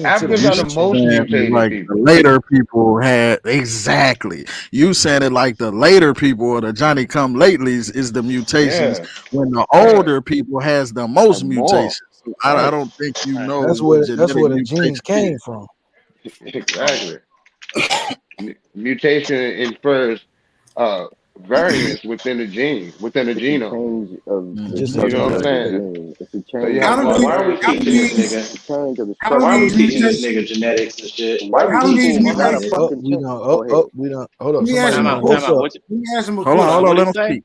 Africans are the most mutated like people. the later people had exactly. You said it like the later people or the Johnny come latelys is the mutations when the older people has the most mutations. So I don't think you know That's what where genetic the genes mutation came is. from. Exactly. Mutation infers variance within the gene, within the genome. Change of the Just You know what I'm structure of the saying? gene. It's a So change. you have Why are we teaching this nigga? The change of the Why structure. are we of the teaching this gene. nigga genetics and shit? White people got a Oh, fucking we change. don't. Go ahead. We don't. Hold up. Let me ask Somebody him a on. What's question. up? Let me ask him a Hold on, question. let him speak.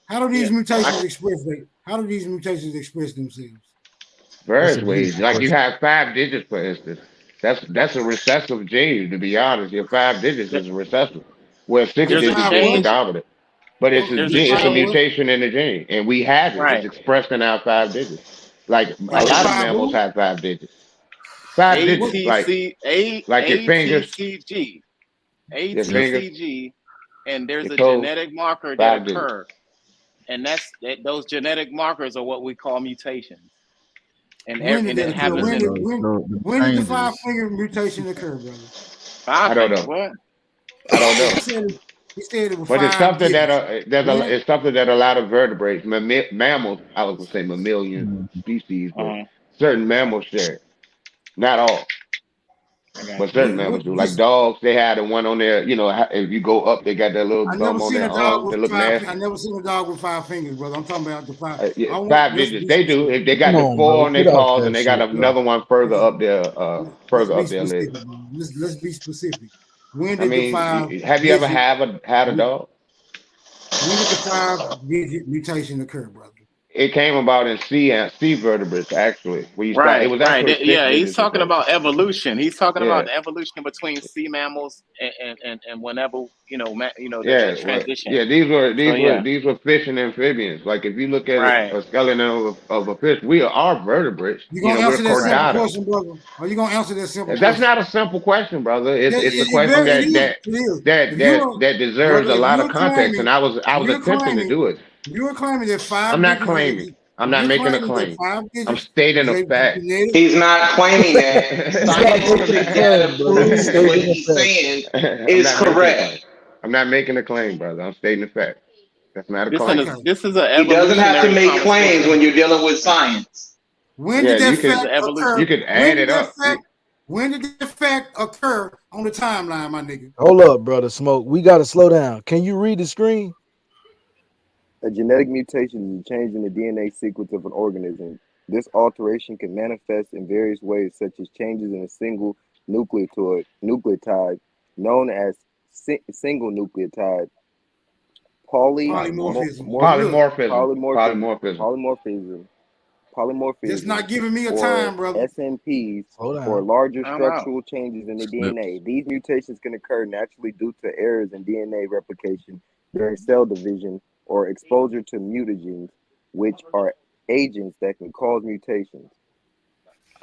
How do these mutations express? How do these mutations express themselves? Various ways. Like you have 5 digits, for instance. That's a recessive gene. To be honest, your 5 digits is a recessive, where 6 There's a digits is the change. dominant. But it's a There's a gene. It's a change. mutation in the gene, and we have it. It's Right. expressed in our 5 digits. Like a Like lot of mammals have 5 digits. 5 digits, like your fingers, ATCG. your fingers. ATCG and there's It a told genetic marker that 5 digits. occur, and those genetic markers are what we call mutations. And When did it that occur? happens in When did the 5-finger mutation occur, brother? I don't know. What? I don't know. He said it was But it's 5 something digits. it's something that a lot of vertebrates, mammals, I was gonna say mammalian species, but certain mammals share it. Not all, but certain mammals do. Like dogs, they had the one on there. You know, if you go up, they got that little I never thumb on seen their a dog arm. with They look 5. nasty. I never seen a dog with 5 fingers, brother. I'm talking about the 5. Yeah, I want 5 let's digits. be They do. If they got Come the on, 4 bro. on their Get off paws that and they got shit, bro. another one further up their Let's further be up their leg. specific, bro. Let's be specific. When I did the mean, have you ever digit had a dog? when did the 5-digit mutation occur, brother? It came about in sea vertebrates, actually. It was Right. actually 6 Yeah, he's digits at talking first. about evolution. He's talking about Yeah. the evolution between sea mammals and whenever the transition. Yeah. These were fish and amphibians. Like if you look at a skeleton of a fish, we are vertebrates. You You know, gonna we're answer that simple chordata. question, brother? Are you gonna answer that simple That's question? not a simple question, brother. It's a It question is. that deserves a lot of context, and I was attempting to do it. You're claiming that 5 I'm not digits. claiming. I'm not making a claim. 5 digits. I'm stating a fact. He's not claiming that. Scientific data proves what he's saying is correct. I'm not making a claim, brother. I'm stating a fact. That's not a claim. This is a He doesn't have to evolutionary make claims conversation. when you're dealing with science. When did that fact occur? You could add it up. When did the fact occur on the timeline, my nigga? Hold up, brother. Smoke. We gotta slow down. Can you read the screen? A genetic mutation is a change in the DNA sequence of an organism. This alteration can manifest in various ways, such as changes in a single nucleotide known as single nucleotide polymorphism, It's not giving me a or time, brother. SNPs, or larger structural changes in the DNA. These mutations can occur naturally due to errors in DNA replication during cell division or exposure to mutagens, which are agents that can cause mutations.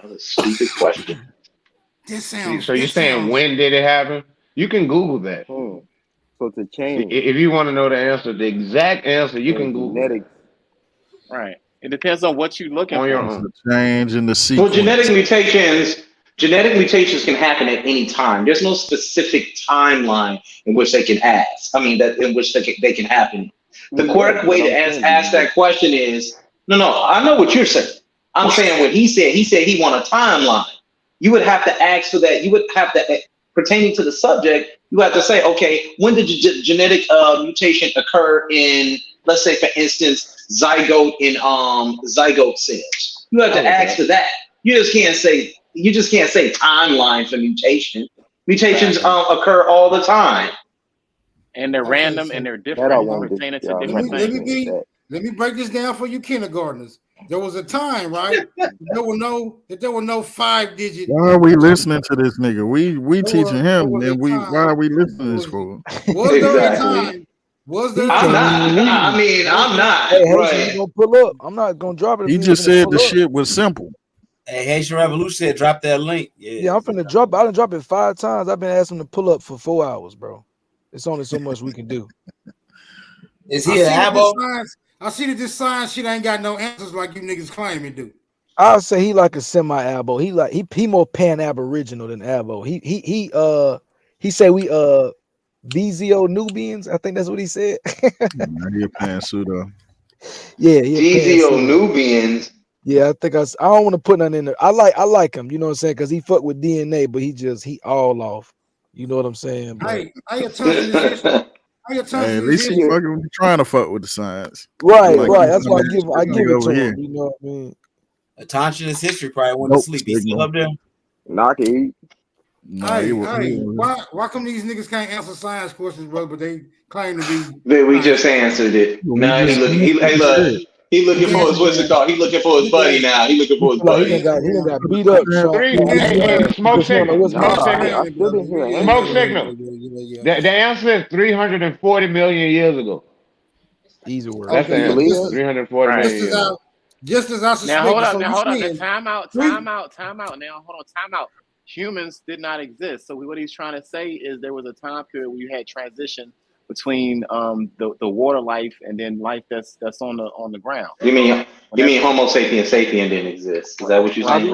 That's a stupid question. So you're saying when did it happen? You can Google that. So it's a change. If you want to know the answer, the exact answer, you can Google genetics. Right. It depends on what you're looking on for. your own. Change in the sequence. Well, genetic mutations can happen at any time. There's no specific timeline in which they can in which they can happen. The correct way to ask that question is no. I know what you're saying. I'm saying what he said. He said he want a timeline. You would have to ask for that. You would have to, pertaining to the subject, you have to say, okay, when did the genetic mutation occur in, let's say, for instance, zygote in zygote cells? You have to ask for that. You just can't say timeline for mutation. Mutations occur all the time. And they're random and they're different pertaining to different things. Let me break this down for you kindergartners. There was a time, right? There were no 5-digit. Why are we listening to this nigga? We teaching him, and why are we listening to this for? Was there a time? Was there? I'm not. Hey, right. you gonna pull up? I'm not gonna drop it. He just said the shit was simple. Hey, Haitian Revolution said drop that link. Yeah, I'm finna drop it. I done dropped it 5 times. I've been asking him to pull up for 4 hours, bro. It's only so much we can do. Is he an abo? I see that this science shit ain't got no answers like you niggas claim it do. I'll say he like a semi-abo. He more pan-aboriginal than abo. He say we VZO Nubians. I think that's what he said. He a pan pseudo. Yeah, VZO Nubians. Yeah, I think I don't want to put nothing in there. I like him, you know what I'm saying? Because he fuck with DNA, but he all off. You know what I'm saying? But... Hey, at least he fucking trying to fuck with the science. Right. That's why I give it to him. You know what I mean? Attentionist history probably went to sleep. He's still up there. Knocky. Why come these niggas can't answer science questions, bro? But they claim to be. We just answered it. Now he looking for his what's it called? He looking for his buddy now. He looking for his buddy. He done got beat up. Smoke signal. Smoke signal. The answer is 340 million years ago. Easy word. That's the answer. 340 million years ago. Just as I suspected. Now hold up. Time out. Now hold on. Time out. Humans did not exist. So what he's trying to say is there was a time period where you had transition between the water life and then life that's on the ground. You mean Homo sapiens sapien didn't exist? Is that what you're saying?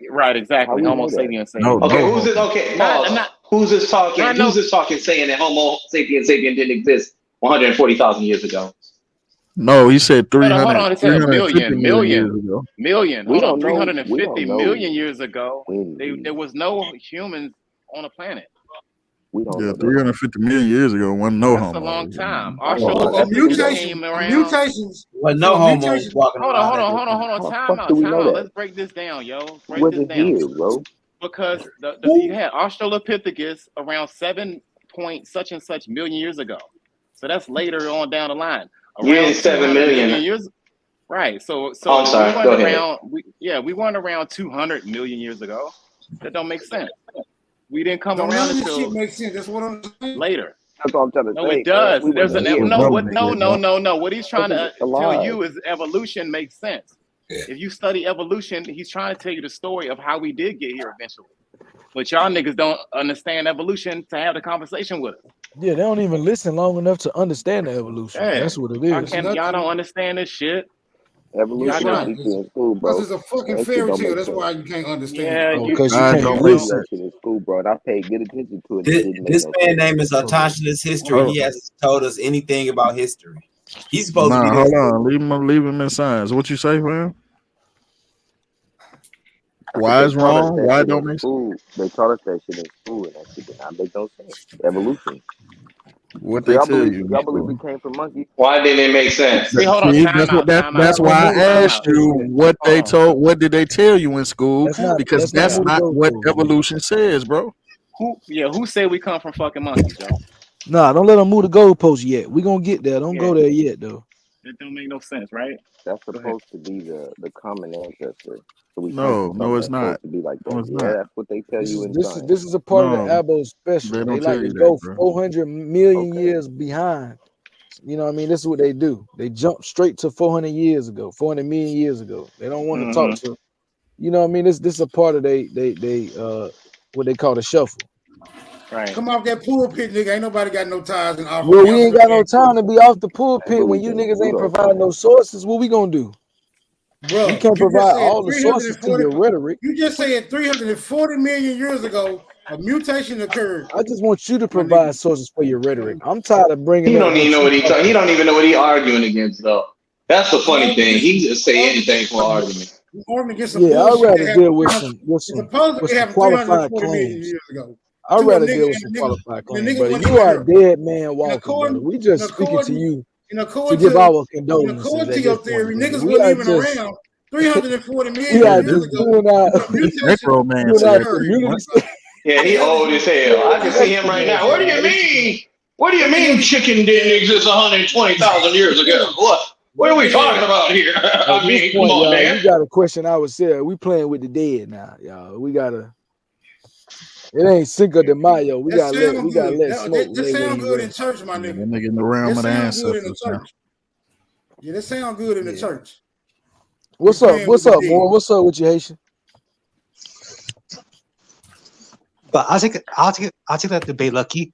Right, exactly. Homo sapiens sapien. Okay, who's this? Okay, pause. Who's this talking? Who's this talking saying that Homo sapiens sapien didn't exist 140,000 years ago? No, he said 300. Hold on. It said 350 million years ago. Million. We Hold on. don't know. 350 million years ago, there was no humans on the planet. We don't Yeah, know. 350 million years ago wasn't no That's homo. a long time. Mutations came around. mutations. Well, no homos walking Hold around. on. Time out. Let's break this down, yo. Break this down. Here, bro. Because you had Australopithecus around 7 point such and such million years ago. So that's later on down the line. Around 7 million years. Right. So I'm sorry. Go ahead. We weren't around 200 million years ago. That don't make sense. We didn't come around none of this until shit makes sense. That's what I'm saying. later. That's all I'm trying to say. No, it does. We There's no. What he's trying to tell alive. you is evolution makes sense. If you study evolution, he's trying to tell you the story of how we did get here eventually. But y'all niggas don't understand evolution to have the conversation with us. Yeah, they don't even listen long enough to understand the evolution. Yeah. That's what it is. Y'all don't understand this shit. Evolution is in school, bro. Because it's a fucking fairy tale. That's why you can't understand. Yeah, because you can't listen. In school, bro. And I paid good attention to it. This man's name is Autonomous History. He hasn't told us anything about history. He's supposed to be hold on. Leave him in science. What you say, man? Why is wrong? Why don't make sense? They taught us that shit in school, and that shit did not make no sense. Evolution. What they tell you? Y'all believe we came from monkeys? Why didn't it make sense? See, hold on. That's why I asked you what they told. What did they tell you in school? Because that's not what evolution says, bro. Who said we come from fucking monkeys, yo? Nah, don't let them move the goalpost yet. We gonna get there. Don't go there yet, though. That don't make no sense, right? That's supposed to be the common ancestor. So no, it's not. To be like that. No, it's yeah, not. That's what they tell you in this science. This is a part of the Abo special. They like to go 400 million years behind. You know what I mean? This is what they do. They jump straight to 400 years ago, 400 million years ago. They don't want to talk to, you know what I mean? This is a part of they what they call the shuffle. Right. Come off that pulpit, nigga. Ain't nobody got no ties in Africa. Well, we ain't got no time to be off the pulpit when you niggas ain't providing no sources. What we gonna do? Bro, we can't provide all the sources to your rhetoric. You just said 340 million years ago, a mutation occurred. I just want you to provide sources for your rhetoric. I'm tired of bringing. He don't even know what he don't even know what he arguing against, though. That's the funny thing. He just say anything for argument. Yeah, I'd rather deal with some qualified claims. I'd rather deal with some qualified claims, but you are a dead man walking, brother. We just speaking to you to give our condolences. According to your theory, niggas wasn't even around 340 million years ago. Yeah, he old as hell. I can see him right now. What do you mean? What do you mean chicken didn't exist 120,000 years ago? What are we talking about here? I mean, come on, man. You got a question I would say. We playing with the dead now, y'all. We gotta. It ain't Cinco de Mayo. We gotta let smoke. That sound good in church, my nigga. That nigga in the realm of the ancestors. Yeah, that sound good in the church. What's up? What's up, boy? What's up with you, Haitian? But I'll take that debate, Lucky.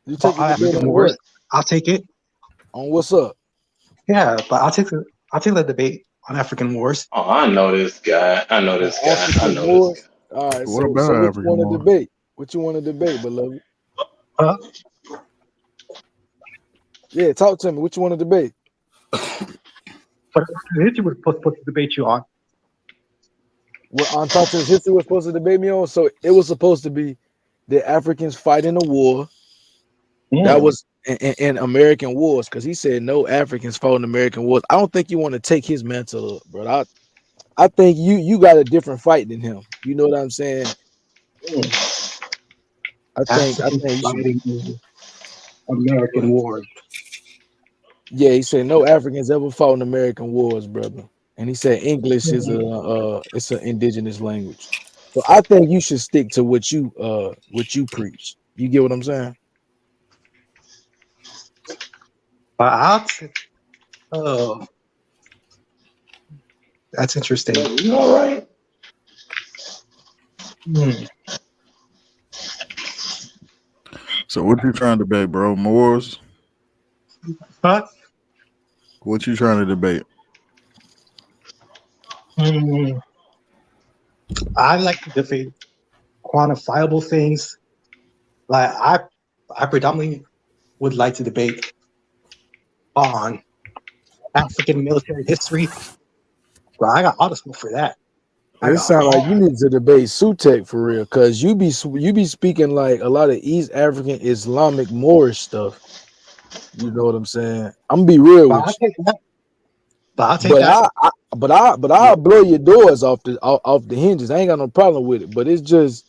You take the debate on what? I'll take it. On what's up? Yeah, but I'll take that debate on African wars. Oh, I know this guy. I know this guy. All right, so what you want to debate? What you want to debate, beloved? Yeah, talk to me. What you want to debate? But history was supposed to debate you on. What on top of history was supposed to debate me on? So it was supposed to be the Africans fighting a war. That was in American wars, because he said no Africans fought in American wars. I don't think you want to take his mantle up, bro. I think you got a different fight than him. You know what I'm saying? I think fighting American wars. Yeah, he said no Africans ever fought in American wars, brother. And he said English is it's an indigenous language. So I think you should stick to what you preach. You get what I'm saying? Oh, that's interesting. You all right? So what you trying to debate, bro? Moors? Huh? What you trying to debate? I like to debate quantifiable things. Like I predominantly would like to debate on African military history. But I got all the smoke for that. It sounds like you need to debate Sutek for real, cause you be speaking like a lot of East African Islamic Moorish stuff. You know what I'm saying? I'm gonna be real with you. Take that. But I'll take that. I'll blow your doors off the hinges. I ain't got no problem with it. But it's just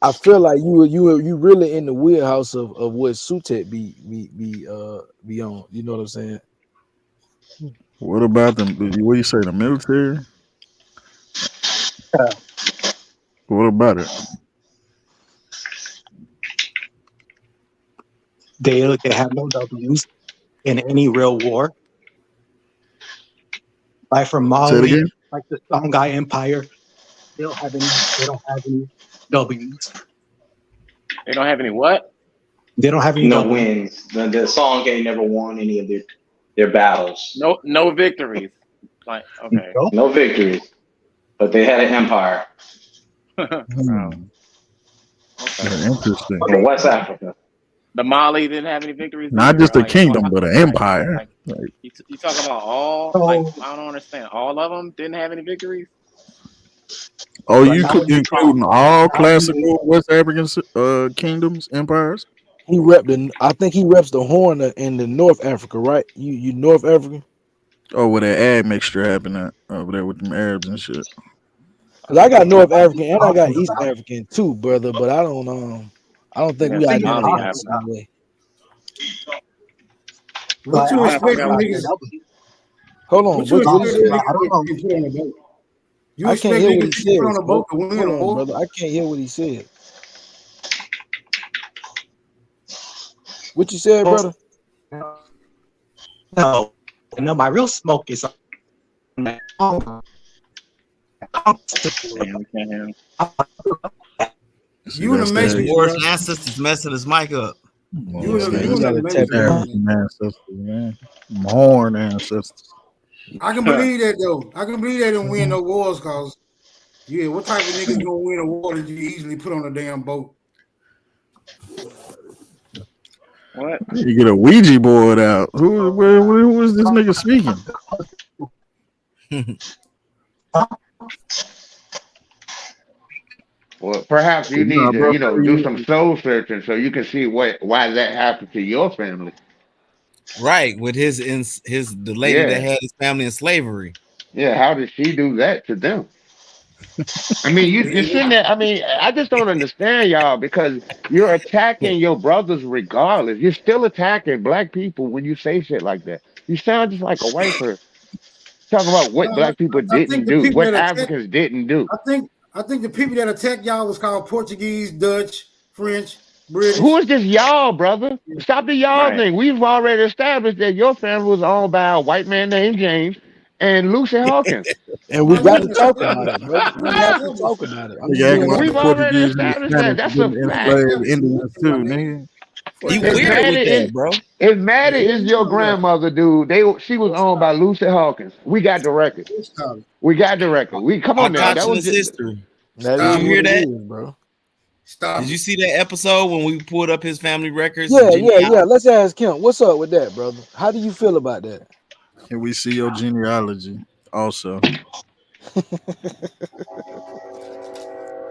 I feel like you really in the wheelhouse of what Sutek be on. You know what I'm saying? What about them? What you say? The military? What about it? They have no W's in any real war. Like from Mali, like the Songhai Empire, they don't have any W's. They don't have any what? They don't have any no wins. The song ain't never won any of their battles. No victories. Like okay. No victories. But they had an empire. Okay. Interesting. In West Africa. The Mali didn't have any victories. Not just a kingdom, but an empire. You talking about all? Like I don't understand. All of them didn't have any victories. Oh, you including all classical West African kingdoms, empires? I think he reps the Horn in the North Africa, right? You North African? Oh, where that admixture happened over there with them Arabs and shit. Cause I got North African and I got East African too, brother. But I don't think we identify the same way. What you expect from niggas? Hold on. What you What expect is from it? niggas to put on the boat? You I expect can't hear what niggas he to put says, on the boat to win a war? brother. I can't hear what he said. What you said, brother? No, my real smoke is on that. You in the matrix, Morris ancestors messing his mic up. You in the matrix. Ancestors, man. Horn ancestors. I can believe that though. I can believe they don't win no wars, cause what type of niggas gonna win a war that you easily put on a damn boat? What? You get a Ouija board out. Who is this nigga speaking? Well, perhaps you need to, do some soul searching so you can see why that happened to your family. Right, with the lady that had his family in slavery. Yeah, how did she do that to them? I mean, you're sitting there. I mean, I just don't understand y'all because you're attacking your brothers regardless. You're still attacking black people when you say shit like that. You sound just like a white person talking about what black people didn't do, what Africans didn't do. I think the people that attacked y'all was called Portuguese, Dutch, French, British. Who is this y'all, brother? Stop the y'all thing. We've already established that your family was owned by a white man named James and Lucy Hawkins. And we got to talk about it, brother. We have to talk about it. We've already established that. That's a fact. Indians too, nigga. You weird with that, bro. If Maddie is your grandmother, dude, she was owned by Lucy Hawkins. We got the record. We got the record. We come on now. That was just history. Did you hear that, bro? Stop. Did you see that episode when we pulled up his family records? Yeah. Let's ask him. What's up with that, brother? How do you feel about that? Can we see your genealogy also?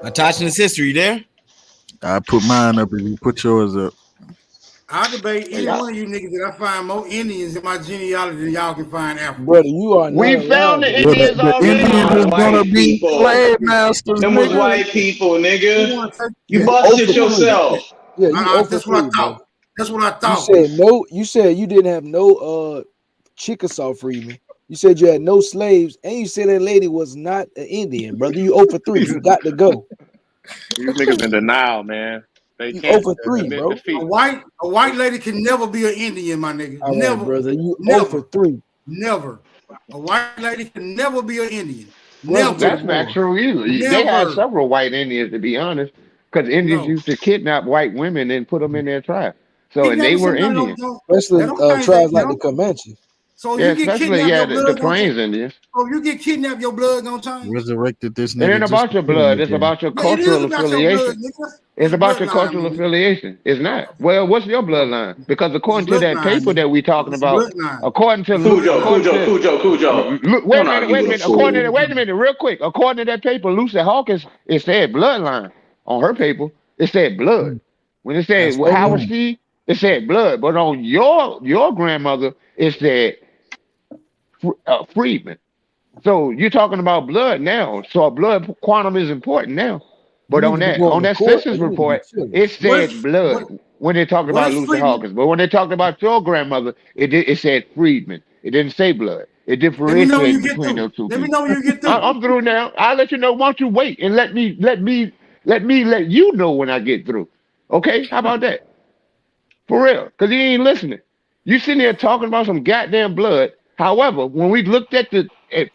Attaching his history, you there? I put mine up if you put yours up. I'll debate any one of you niggas that I find more Indians in my genealogy than y'all can find Africans. Brother, you are not We found the Indians already. Indians is gonna be slave masters. Them was white people, nigga. You busted yourself. Yeah, that's what I thought. That's what I thought. You said you didn't have no Chickasaw freedmen. You said you had no slaves, and you said that lady was not an Indian, brother. You 0 for 3. You got to go. These niggas in denial, man. They You can't 0 for 3, bro. A white lady can never be an Indian, my nigga. All never, right, brother. You never, 0 for 3. Never. A white lady can never be an Indian. Well, Never. that's not true either. They had several white Indians, to be honest. Because Indians used to kidnap white women and put them in their tribe. So, and they were Indian. Especially tribes like the Comanche. So Yeah, you get especially kidnapped, your the blood gonna change. Plains Indians. So you get kidnapped, your blood gonna change. Resurrected this It nigga. ain't about your blood. It's about your Yeah, it is cultural about your blood, affiliation. nigga. It's about your bloodline, cultural nigga. affiliation. It's not. Well, what's your bloodline? Because according to that paper that we talking about, according to Cujo. wait a minute. Wait a minute, real quick. According to that paper, Lucy Hawkins, it said bloodline on her paper. It said blood. When it said Howard C, it said blood. But on your grandmother, it said Freedman. So you're talking about blood now. So a blood quantum is important now. But on that census report, it said blood when they talked about Lucy Hawkins. But when they talked about your grandmother, it said Freedman. It didn't say blood. It differentiated between those two. Let me know when you get through. I'm through now. I'll let you know. Why don't you wait and let me let you know when I get through. Okay? How about that? For real. Because he ain't listening. You sitting there talking about some goddamn blood. However, when we looked at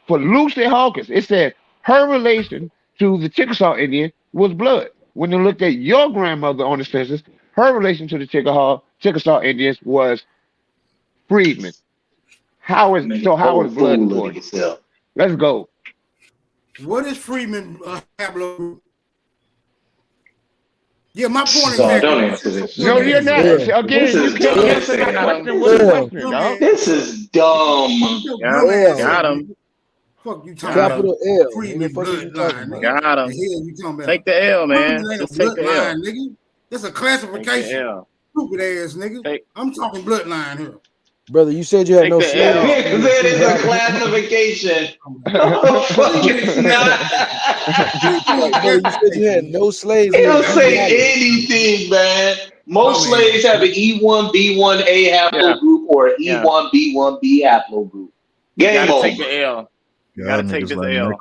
for Lucy Hawkins, it said her relation to the Chickasaw Indian was blood. When they looked at your grandmother on the census, her relation to the Chickasaw Indians was Freedman. How is blood important? Let's go. What is Freedman haplogroup? Yeah, my point don't answer this. No, you're not. Again, you can't answer that question with a question, dog. This is dumb. Got him. Fuck you talking Capital L. Freedman bloodline, nigga. Got him. The hell you talking about? Take the L, man. Freedman ain't Just a take the L. bloodline, nigga. That's a classification. Stupid ass nigga. I'm talking bloodline here. Brother, you said you had no slaves. That is a classification. Fuck it's not. Bro, you said you had no slaves. It don't say anything, man. Most slaves have an E1B1A haplogroup or an E1B1B haplogroup. Game over. Take the L. You gotta take this L.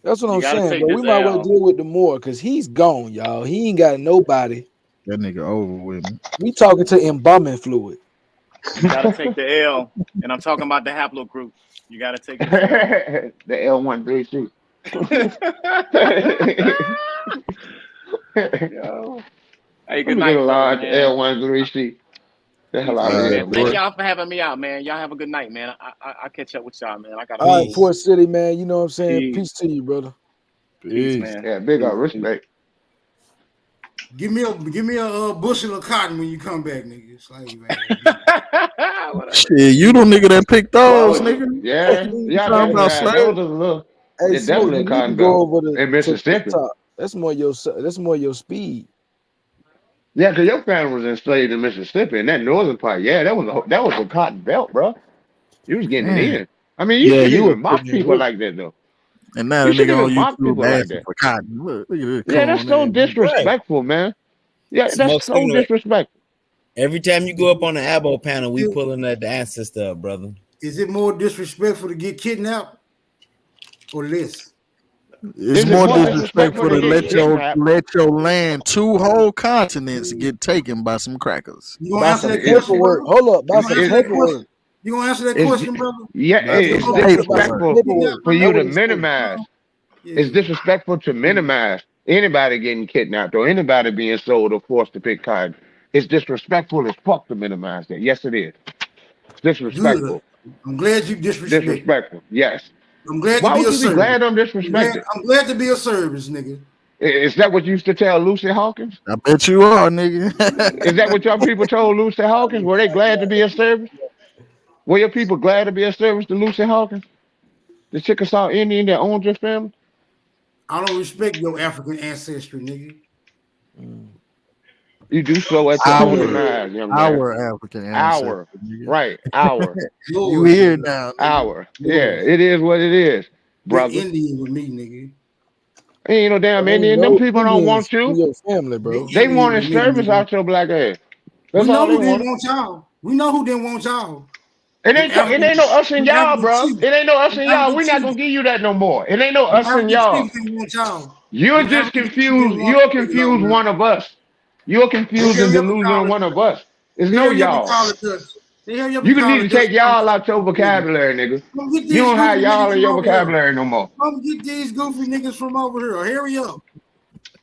That's what I'm saying, but we might well deal with the Moor because he's gone, y'all. He ain't got nobody. That nigga over with me. We talking to embalming fluid. You gotta take the L, and I'm talking about the haplogroup. You gotta take the L. The L132. Hey, good night, L132. The hell out of here, thank y'all for having me out, man. Y'all have a good night, man. I'll catch up with y'all, man. I got all right, Port City, man. You know what I'm saying? Peace to you, brother. Peace, man. Yeah, big up respect. Give me a bushel of cotton when you come back, nigga. Slave, man. Shit, you the nigga that picked those, nigga. Yeah, talking about those a little. Hey, It's definitely a cotton go belt over in Mississippi. That's more your speed. Yeah, because your family was enslaved in Mississippi, and that northern part, yeah, that was a cotton belt, bro. You was getting it in. I mean, you shouldn't even mock people like that, though. And now the nigga on YouTube asking for cotton. Look at this. Yeah, that's so disrespectful, man. Yeah, that's so disrespectful. Every time you go up on the Abo panel, we pulling at the ancestor up, brother. Is it more disrespectful to get kidnapped or less? It's more disrespectful to let your land, 2 whole continents, get taken by some crackers. You gonna answer that paperwork? Hold up, by some paperwork. You gonna answer that question, brother? Yeah, it's disrespectful for you to minimize. It's disrespectful to minimize anybody getting kidnapped or anybody being sold or forced to pick cotton. It's disrespectful as fuck to minimize that. Yes, it is. It's disrespectful. Good. I'm glad you disrespect. Disrespectful. Yes. I'm glad Why to be would a you service. be glad I'm disrespected? I'm glad to be a service, nigga. Is that what you used to tell Lucy Hawkins? I bet you are, nigga. Is that what your people told Lucy Hawkins? Were they glad to be a service? Were your people glad to be a service to Lucy Hawkins? The Chickasaw Indian that owns your family? I don't respect your African ancestry, nigga. You do so at your own demise, young man. Our African ancestry. Our. Right. Our. You here now. Our. Yeah, it is what it is, brother. Indian with me, nigga. Ain't no damn Indian. Them people don't want you. Your family, bro. They wanted service out your black ass. We know who didn't want y'all. We know who didn't want y'all. It ain't no us and y'all, bro. It ain't no us and y'all. We're not gonna give you that no more. It ain't no us and y'all. You're just confused. You're confused one of us. You're confused and delusional one of us. It's no y'all. You can need to take y'all out your vocabulary, nigga. You don't have y'all in your vocabulary no more. Come get these goofy niggas from over here. Hurry up.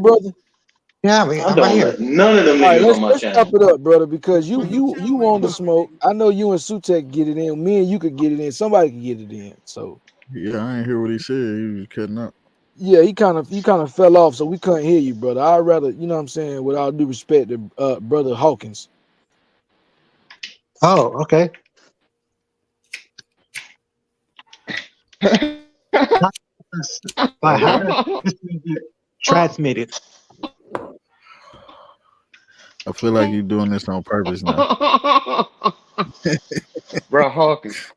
brother? Yeah, I mean, I I'm right don't here. let none of them All right, niggas on my let's chop channel. it up, brother, because you want the smoke. I know you and Sutek get it in. Me and you could get it in. Somebody could get it in. So Yeah, I ain't hear what he said. He was cutting up. yeah, you kind of fell off, so we couldn't hear you, brother. I'd rather, you know what I'm saying, with all due respect to brother Hawkins. Oh, okay. By how does history be transmitted? I feel like you're doing this on purpose now. Bro, Hawkins.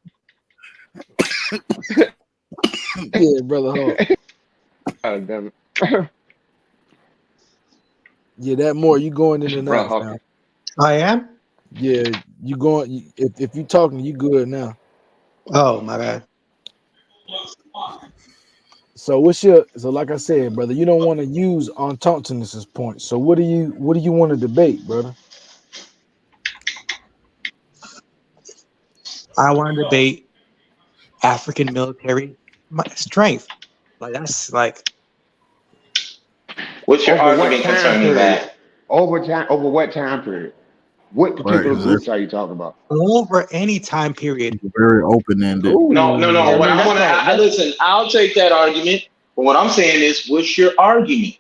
Yeah, brother Hawk. God damn it. Yeah, that more you going in and Bro, out now. Hawkins. I am? Yeah, you going. If you talking, you good now. Oh, my bad. So like I said, brother, you don't want to use Entente point. So what do you want to debate, brother? I want to debate African military strength. Like, that's like. What's your Over what argument time concerning period? that? Over what time period? What particular groups are you talking about? Over any time period. Very open-ended. No. I What mean, I want to listen, I'll take that argument. But what I'm saying is, what's your argument?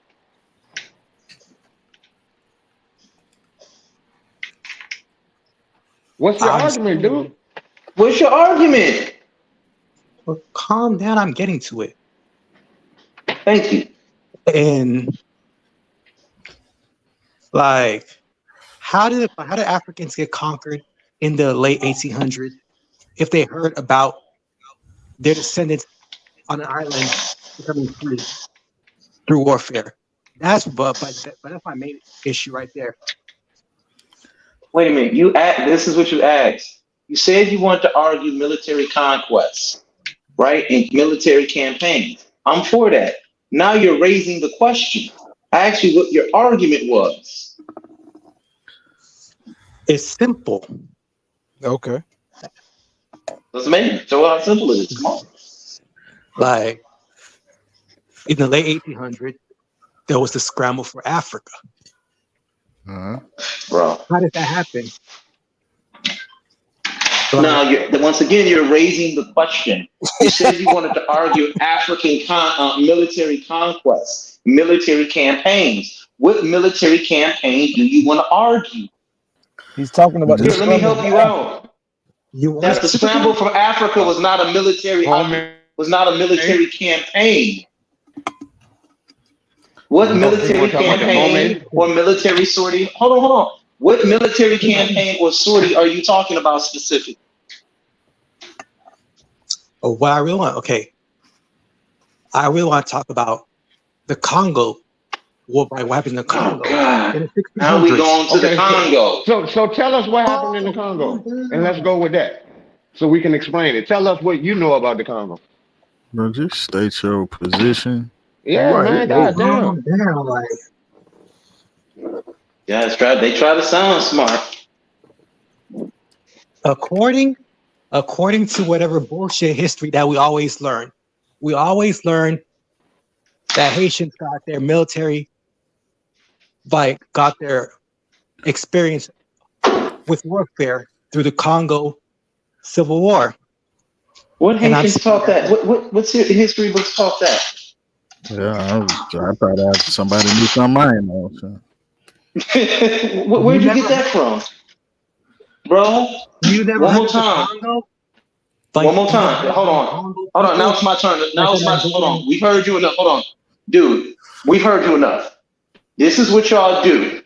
What's your argument, dude? What's your argument? Well, calm down. I'm getting to it. Thank you. And like, how did Africans get conquered in the late 1800s if they heard about their descendants on an island becoming free through warfare? But that's my main issue right there. Wait a minute. This is what you asked. You said you wanted to argue military conquests, right? And military campaigns. I'm for that. Now you're raising the question. I asked you what your argument was. It's simple. Okay. Let's make it. Show how simple it is. Come on. Like, in the late 1800s, there was the scramble for Africa. Bro. How did that happen? Now, once again, you're raising the question. You said you wanted to argue African military conquests, military campaigns. What military campaign do you want to argue? He's talking about. Here, let me help you out. That's the scramble for Africa was not a military campaign. What military campaign or military sortie? Hold on. What military campaign or sortie are you talking about specifically? Oh, what I really want to talk about the Congo. What happened in the Congo? In the 1600s. Now we going to the Congo. So tell us what happened in the Congo, and let's go with that, so we can explain it. Tell us what you know about the Congo. Bro, just state your position. Yeah, man. Goddamn. Yeah, they try to sound smart. According to whatever bullshit history that we always learn that Haitians got their military, got their experience with warfare through the Congo Civil War. What Haitians taught that? What's history books taught that? Yeah, I thought somebody knew something I ain't know. So. Where'd you get that from, bro? You never One more time. One more time. Hold on. Now it's my turn. Hold on. We've heard you enough. Hold on, dude. We've heard you enough. This is what y'all do.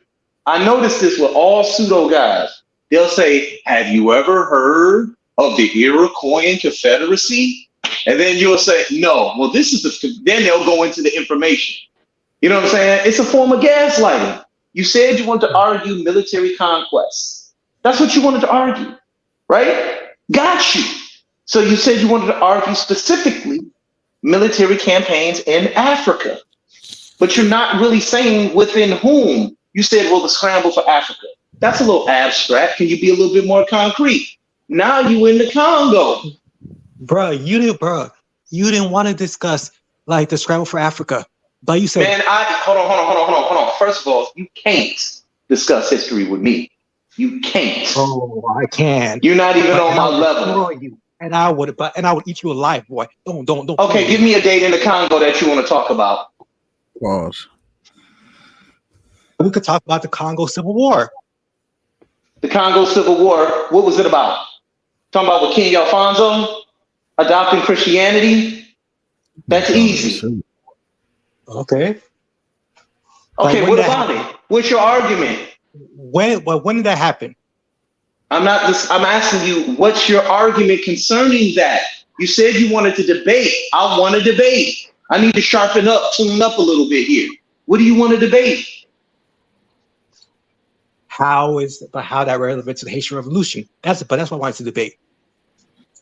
I noticed this with all pseudo guys. They'll say, "Have you ever heard of the Iroquois Confederacy?" And then you'll say, "No." Well, this is then they'll go into the information. You know what I'm saying? It's a form of gaslighting. You said you wanted to argue military conquests. That's what you wanted to argue, right? Got you. So you said you wanted to argue specifically military campaigns in Africa, but you're not really saying within whom. You said, well, the scramble for Africa. That's a little abstract. Can you be a little bit more concrete? Now you in the Congo. You didn't want to discuss the scramble for Africa. But you said, man, hold on. First of all, you can't discuss history with me. You can't. Oh, I can. You're not even but, on my level. You. And I would eat you alive, boy. Don't. Okay, give me a date in the Congo that you want to talk about. Pause. We could talk about the Congo Civil War. The Congo Civil War, what was it about? Talking about with King Alfonso adopting Christianity? That's easy. Okay. Okay, what about it? What's your argument? When did that happen? I'm asking you, what's your argument concerning that? You said you wanted to debate. I want to debate. I need to tune up a little bit here. What do you want to debate? How that relevant to the Haitian Revolution? That's what I wanted to debate.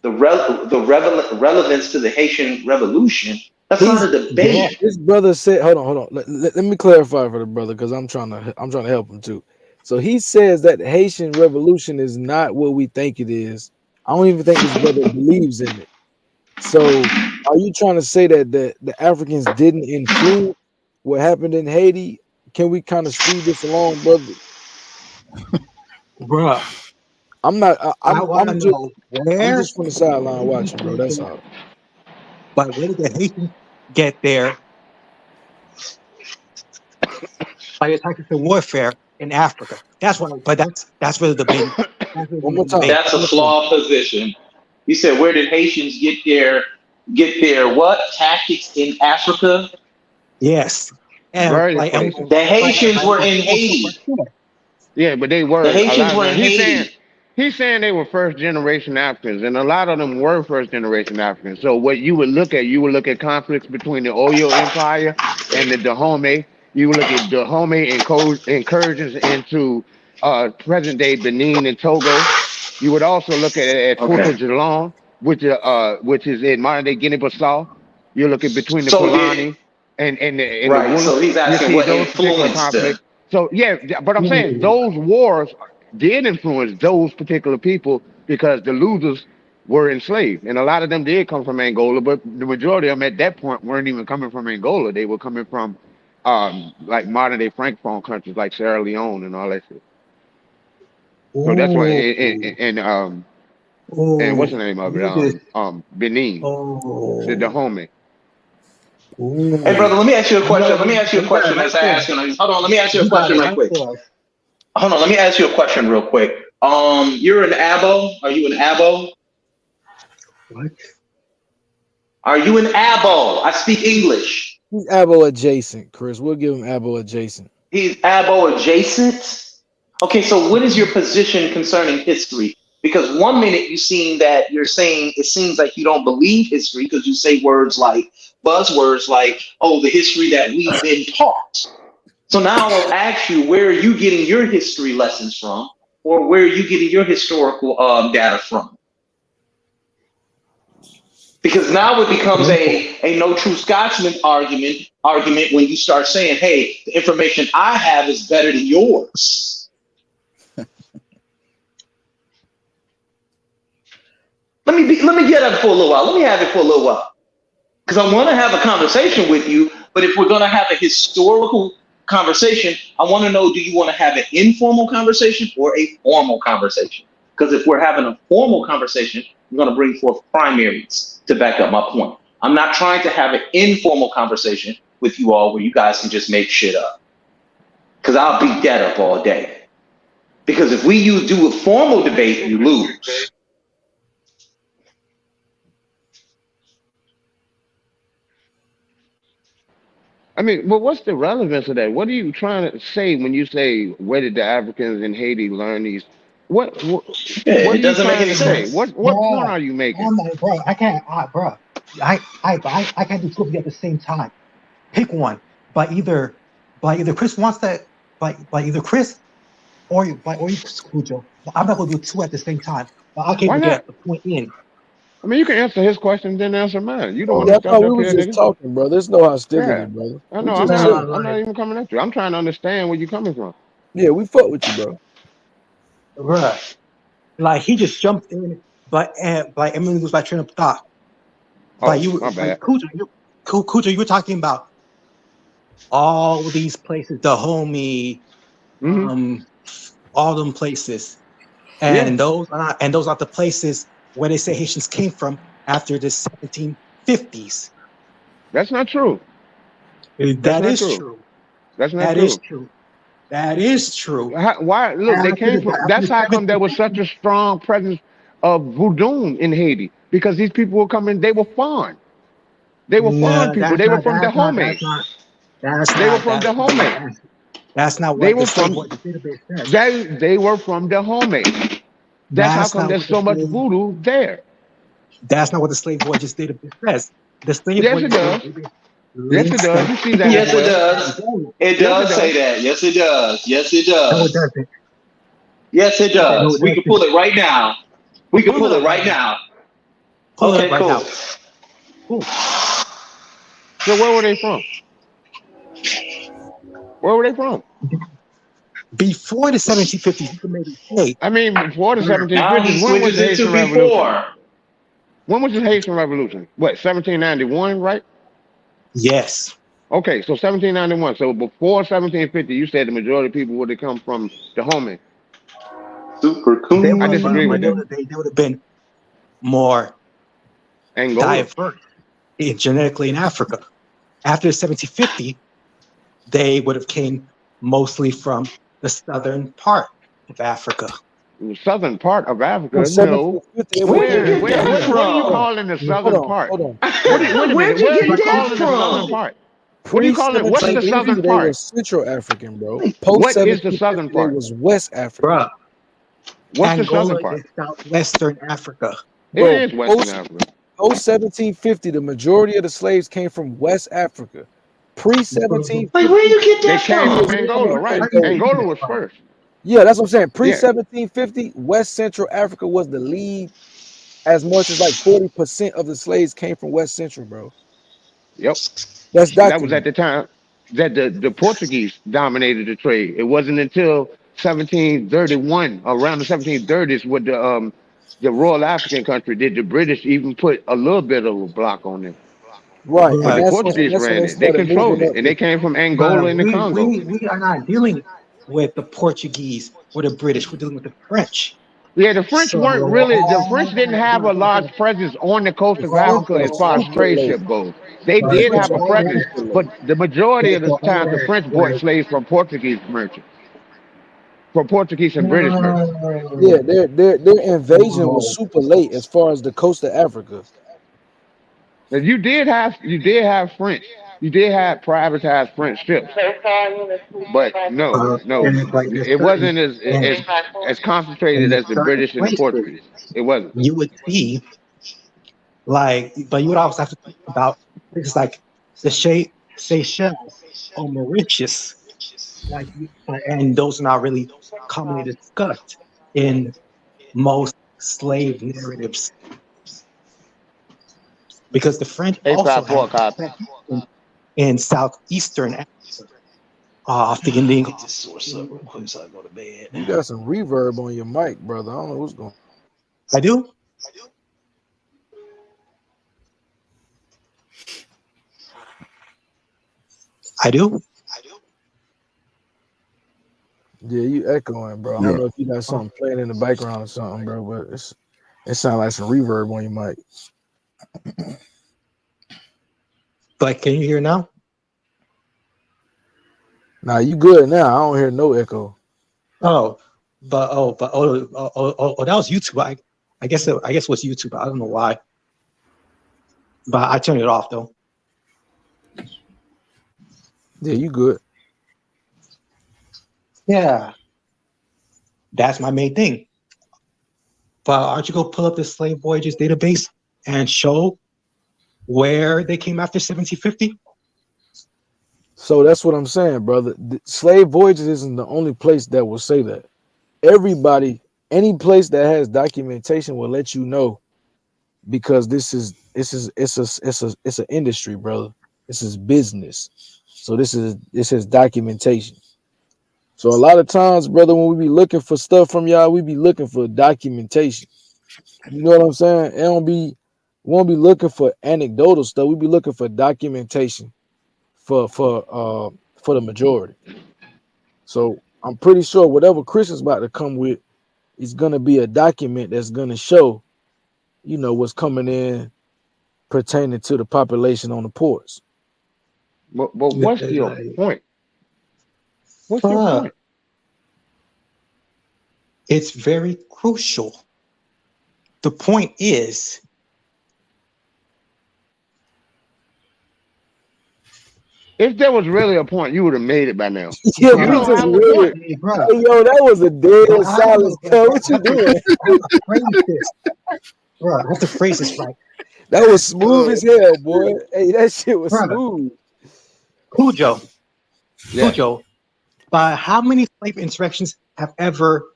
The relevance to the Haitian Revolution. That's not a debate. Yeah. This brother said, hold on. Let me clarify for the brother because I'm trying to help him too. So he says that the Haitian Revolution is not what we think it is. I don't even think this brother believes in it. So are you trying to say that the Africans didn't influence what happened in Haiti? Can we kind of speed this along, brother? Bruh. I'm just from the sideline where watching, bro. That's all. But where did the Haitians get there? By attacking the warfare in Africa. That's where the debate. One more time. That's a flawed position. You said, where did Haitians get their what tactics in Africa? Yes. And the Haitians were in Haiti. Yeah, but they were. The Haitians were in Haiti. He's saying they were first generation Africans, and a lot of them were first generation Africans. So what you would look at conflicts between the Oyo Empire and the Dahomey. You would look at Dahomey incursions into present day Benin and Togo. You would also look at Porto Geelong, which is in modern day Guinea-Bissau. You look at between the Fulani and the Wolof. So he's asking what influenced them. So yeah, but I'm saying those wars did influence those particular people because the losers were enslaved, and a lot of them did come from Angola, but the majority of them at that point weren't even coming from Angola. They were coming from like modern day Francophone countries like Sierra Leone and all that shit. So that's why, and what's the name of it? Benin, the Dahomey. Hey, brother, let me ask you a question. As I ask you, hold on, let me ask you a question right quick. Hold on, let me ask you a question real quick. You're an Abo? Are you an Abo? What? Are you an Abo? I speak English. He's Abo adjacent, Chris. We'll give him Abo adjacent. He's Abo adjacent? Okay, so what is your position concerning history? Because one minute you're saying it seems like you don't believe history because you say buzzwords like, oh, the history that we've been taught. So now I'll ask you, where are you getting your history lessons from? Or where are you getting your historical data from? Because now it becomes a no true Scotsman argument when you start saying, hey, the information I have is better than yours. Let me get up for a little while. Let me have it for a little while. Because I want to have a conversation with you, but if we're going to have a historical conversation, I want to know, do you want to have an informal conversation or a formal conversation? Because if we're having a formal conversation, I'm going to bring forth primaries to back up my point. I'm not trying to have an informal conversation with you all where you guys can just make shit up. Because I'll beat that up all day. Because if we do a formal debate, you lose. I mean, but what's the relevance of that? What are you trying to say when you say, where did the Africans in Haiti learn these? What are you trying to say? What point are you making? Bro, I can't, bro. I can't do two of you at the same time. Pick one. But either Chris wants that, by either Chris or you, Cujo. I'm not gonna do two at the same time. But I can't get the point in. I mean, you can answer his question, then answer mine. You don't want to stop we up were here, just nigga. talking, bro. There's no hostility, brother. I know. I'm not even coming at you. I'm trying to understand where you're coming from. Yeah, we fuck with you, bro. Bruh. Like he just jumped in, but Emily was train of thought. Oh, my bad. Cujo, you were talking about all these places, Dahomey, all them places, and those are the places where they say Haitians came from after the 1750s. That's not true. That is true. That's not That true. is true. That is true. Why? Look, they came from. That's how come there was such a strong presence of voodoo in Haiti, because these people were coming. They were foreign. They were foreign people. They were from Dahomey. They were from Dahomey. That's not They what were the slave from. boy database says. They were from Dahomey. That's how come there's so much voodoo there. That's not what the slave voyages database says. The slave Yes, it does. Yes, it does. You see that Yes, as it well. does. It does say that. Yes, it does. Yes, it does. No, it doesn't. Yes, it does. No, We can pull it right now. We can pull it right now. Okay, cool. Cool. So where were they from? Where were they from? Before the 1750s, you can maybe say. I mean, before the 1750s. Now he switches it to before. When was the Haitian Revolution? What, 1791, right? Yes. Okay, so 1791. So before 1750, you said the majority of people would have come from Dahomey. Super cool. I disagree with that. They would have been more diverse genetically in Africa. After 1750, they would have came mostly from the southern part of Africa. The southern part of Africa? No. Where you get that from? What are you calling the southern part? Hold on. Where'd you get that from? What do you call it? What's the southern They part? were Central African, bro. What is the southern part? It was West Africa. Bruh. What's Angola the southern part? is southwestern Africa. It is Western Africa. Post 1750, the majority of the slaves came from West Africa. Pre 1750, like where you get that they came from? from Angola, right? Angola was first. Yeah, that's what I'm saying. Pre 1750, West Central Africa was the lead. As much as like 40% of the slaves came from West Central, bro. Yep. That's that was at the time that the Portuguese dominated the trade. It wasn't until 1731, around the 1730s, with the Royal African country, did the British even put a little bit of a block on them. Right. But the Portuguese ran it. They controlled it, and they came from Angola and the Congo. We are not dealing with the Portuguese or the British. We're dealing with the French. Yeah, the French weren't really. The French didn't have a large presence on the coast of Africa as far as trade ship goes. They did have a presence, but the majority of the time, the French bought slaves from Portuguese merchants, from Portuguese and British merchants. Yeah, their invasion was super late as far as the coast of Africa. Now, you did have French. You did have privatized French ships, but no, it wasn't as concentrated as the British and the Portuguese. It wasn't. You would see, but you would also have to think about things like the Seychelles or Mauritius, and those are not really commonly discussed in most slave narratives. Because the French also had in southeastern Africa. I'm thinking they get this source up real quick so I go to bed. You got some reverb on your mic, brother. I don't know what's going on. I do? I do? Yeah, you echoing, bro. I don't know if you got something playing in the background or something, bro, but it sounds like some reverb on your mic. Like, can you hear now? Nah, you good now. I don't hear no echo. That was YouTube. I guess it was YouTube. I don't know why, but I turned it off though. Yeah, you good. Yeah, that's my main thing. But aren't you go pull up the slave voyages database and show where they came after 1750? So that's what I'm saying, brother. The slave voyages isn't the only place that will say that. Everybody, any place that has documentation will let you know, because it's an industry, brother. This is business. So this is documentation. So a lot of times, brother, when we be looking for stuff from y'all, we be looking for documentation. You know what I'm saying? We won't be looking for anecdotal stuff. We be looking for documentation, for the majority. So I'm pretty sure whatever Christian's about to come with is gonna be a document that's gonna show, you know, what's coming in pertaining to the population on the ports. But what's your point? What's your point? It's very crucial. The point is, if there was really a point, you would have made it by now. Yeah, You don't have a point. hey, yo, that was a dead silence, cuz. What you doing? Bro, I have to phrase this right. That was smooth as hell, boy. Hey, that shit was smooth. Cujo. Yeah. Cujo. How many slave insurrections have ever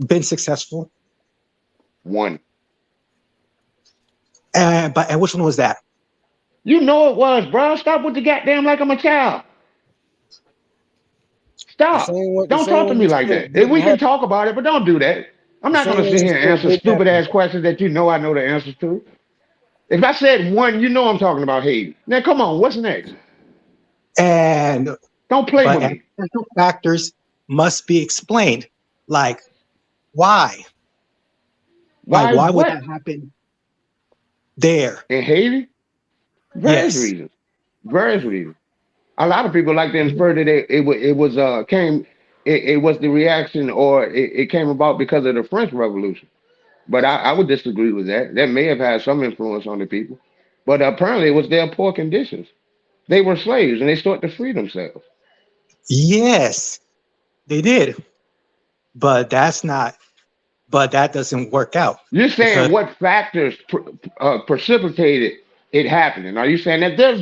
been successful? One. And which one was that? You know it was, bro. Stop with the goddamn like I'm a child. Stop. Don't talk to me like that. We can talk about it, but don't do that. I'm not going to sit here and answer stupid ass questions that you know I know the answers to. If I said one, you know I'm talking about Haiti. Now, come on. What's next? And don't play with me. Factors must be explained. Like, why? Why would that happen there? In Haiti? Various reasons. Various reasons. A lot of people like to infer that it was the reaction, or it came about because of the French Revolution. But I would disagree with that. That may have had some influence on the people. But apparently it was their poor conditions. They were slaves and they sought to free themselves. Yes, they did. But that doesn't work out. You're saying what factors precipitated it happening? Are you saying that there's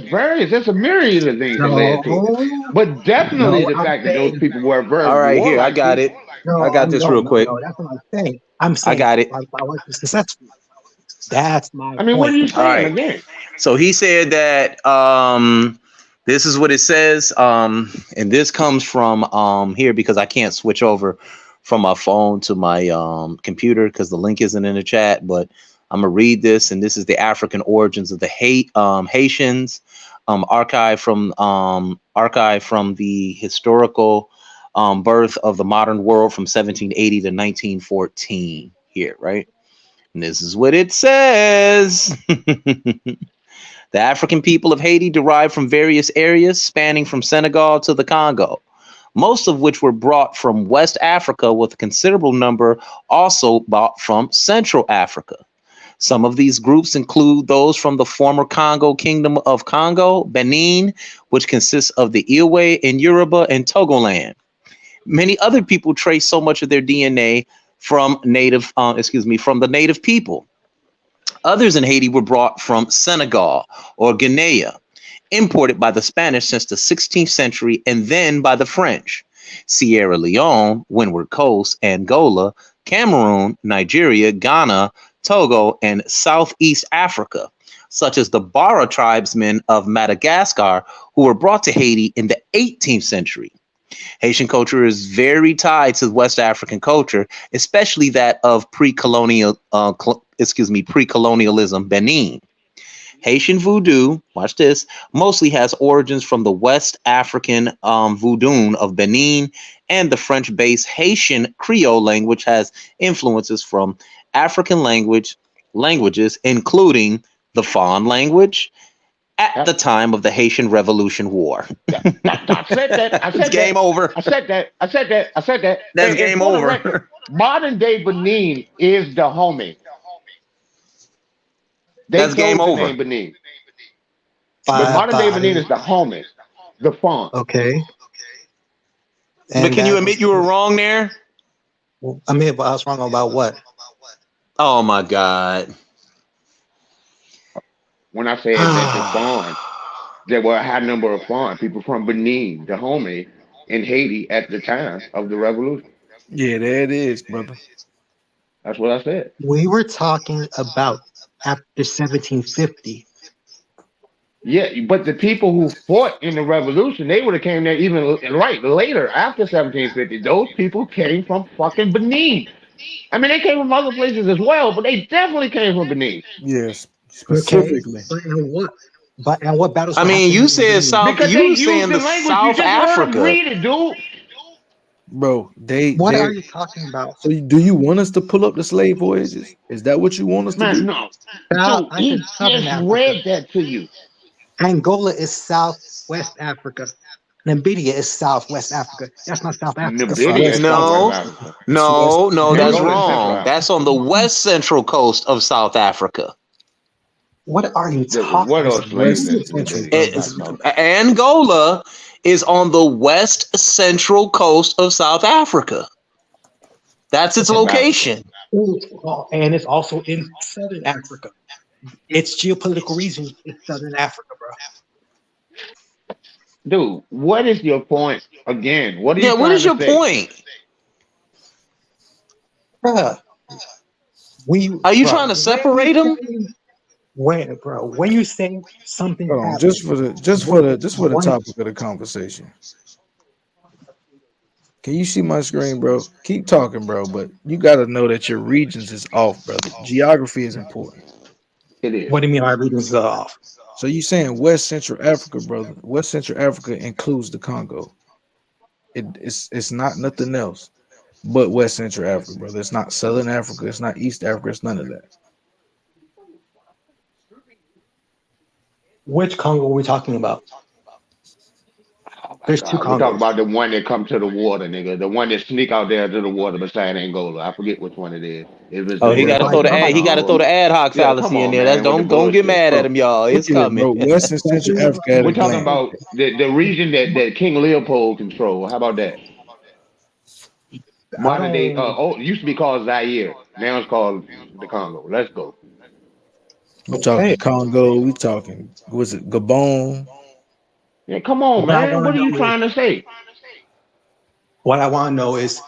a myriad of things that led to it? But definitely the fact that those people were very all right, here, I got it. I got this real quick. No, that's what I'm saying. I'm saying I got it. I was successful. That's my point. What are you saying again? So he said that this is what it says, and this comes from here because I can't switch over from my phone to my computer because the link isn't in the chat, but I'm gonna read this, and this is the African origins of the Haitians, archive from the historical birth of the modern world from 1780 to 1914 here, right? And this is what it says. The African people of Haiti derived from various areas spanning from Senegal to the Congo, most of which were brought from West Africa, with a considerable number also brought from Central Africa. Some of these groups include those from the former Congo Kingdom of Congo, Benin, which consists of the Iwe and Yoruba and Togoland. Many other people trace so much of their DNA from the native people. Others in Haiti were brought from Senegal or Guinea, imported by the Spanish since the 16th century, and then by the French. Sierra Leone, Windward Coast, Angola, Cameroon, Nigeria, Ghana, Togo, and Southeast Africa, such as the Bara tribesmen of Madagascar, who were brought to Haiti in the 18th century. Haitian culture is very tied to West African culture, especially that of pre-colonialism Benin. Haitian voodoo, watch this, mostly has origins from the West African voodoo of Benin, and the French-based Haitian Creole language has influences from African languages, including the Fon language, at the time of the Haitian Revolution War. I said that. It's game over. I said that. That's game over. Modern day Benin is the homie. That's game over. Benin. But modern day Benin is the homie, the Fon. Okay. But can you admit you were wrong there? I mean, I was wrong about what? Oh my God. When I said that the Fon, there were a high number of Fon, people from Benin, the homie, in Haiti at the time of the revolution. Yeah, there it is, brother. That's what I said. We were talking about after 1750. Yeah, but the people who fought in the revolution, they would have came there even later, after 1750. Those people came from fucking Benin. I mean, they came from other places as well, but they definitely came from Benin. Yes, specifically. Okay. But and what battles I were mean, happening you in said Benin? South. Because You they were use saying the the language. You South just let them Africa. read it, dude. Bro, What they are you talking about? so do you want us to pull up the slave voyages? Is that what you want us to Man, do? no. South, Dude, I said he Southern just Africa. read that to you. Angola is Southwest Africa. Namibia is Southwest Africa. That's not South Africa, That's bro. Namibia is West Southwest Africa. No, Africa. That's West no, that's Angola is Central wrong. That's Africa. on the west central coast of South Africa. What are you talking What That's are about? Are you slaves West that, serious? Central, that he's brother. not talking? Angola is on the west central coast of South Africa. That's its Okay. Of Africa. location. And it's also in Southern Africa. Its geopolitical region is Southern Africa, bro. Dude, what is your point again? What are Yeah, you what trying is to your say? point? Bruh, Are you trying to separate them? when you say something Hold on, happened, just for the one topic of the conversation. Can you see my screen, bro? Keep talking, bro, but you gotta know that your regions is off, brother. Geography is important. It is. what do you mean our regions are off? So you saying West Central Africa, brother? West Central Africa includes the Congo. It's not nothing else but West Central Africa, brother. It's not Southern Africa. It's not East Africa. It's none of that. Which Congo are we talking about? Oh my There's two God. We talk Congos. about the one that come to the water, nigga. The one that sneak out there to the water beside Angola. I forget which one it is. If it's Oh, the he one that got to come throw to the the he got to throw Congo. the ad hoc Yeah, come fallacy in on, there. That's man, with the don't get bullshit. mad at Bro, him, y'all. look It's at it, coming. bro. West and Central Africa at a We're talking glance. about the region that King Leopold controlled. How about that? I Modern day, don't. it used to be called Zaire. Now it's called the Congo. Let's go. We Okay. talking Congo. We talking was it Gabon? Yeah, come on, What I man. want What to are you know is. trying to say? What I want to know is.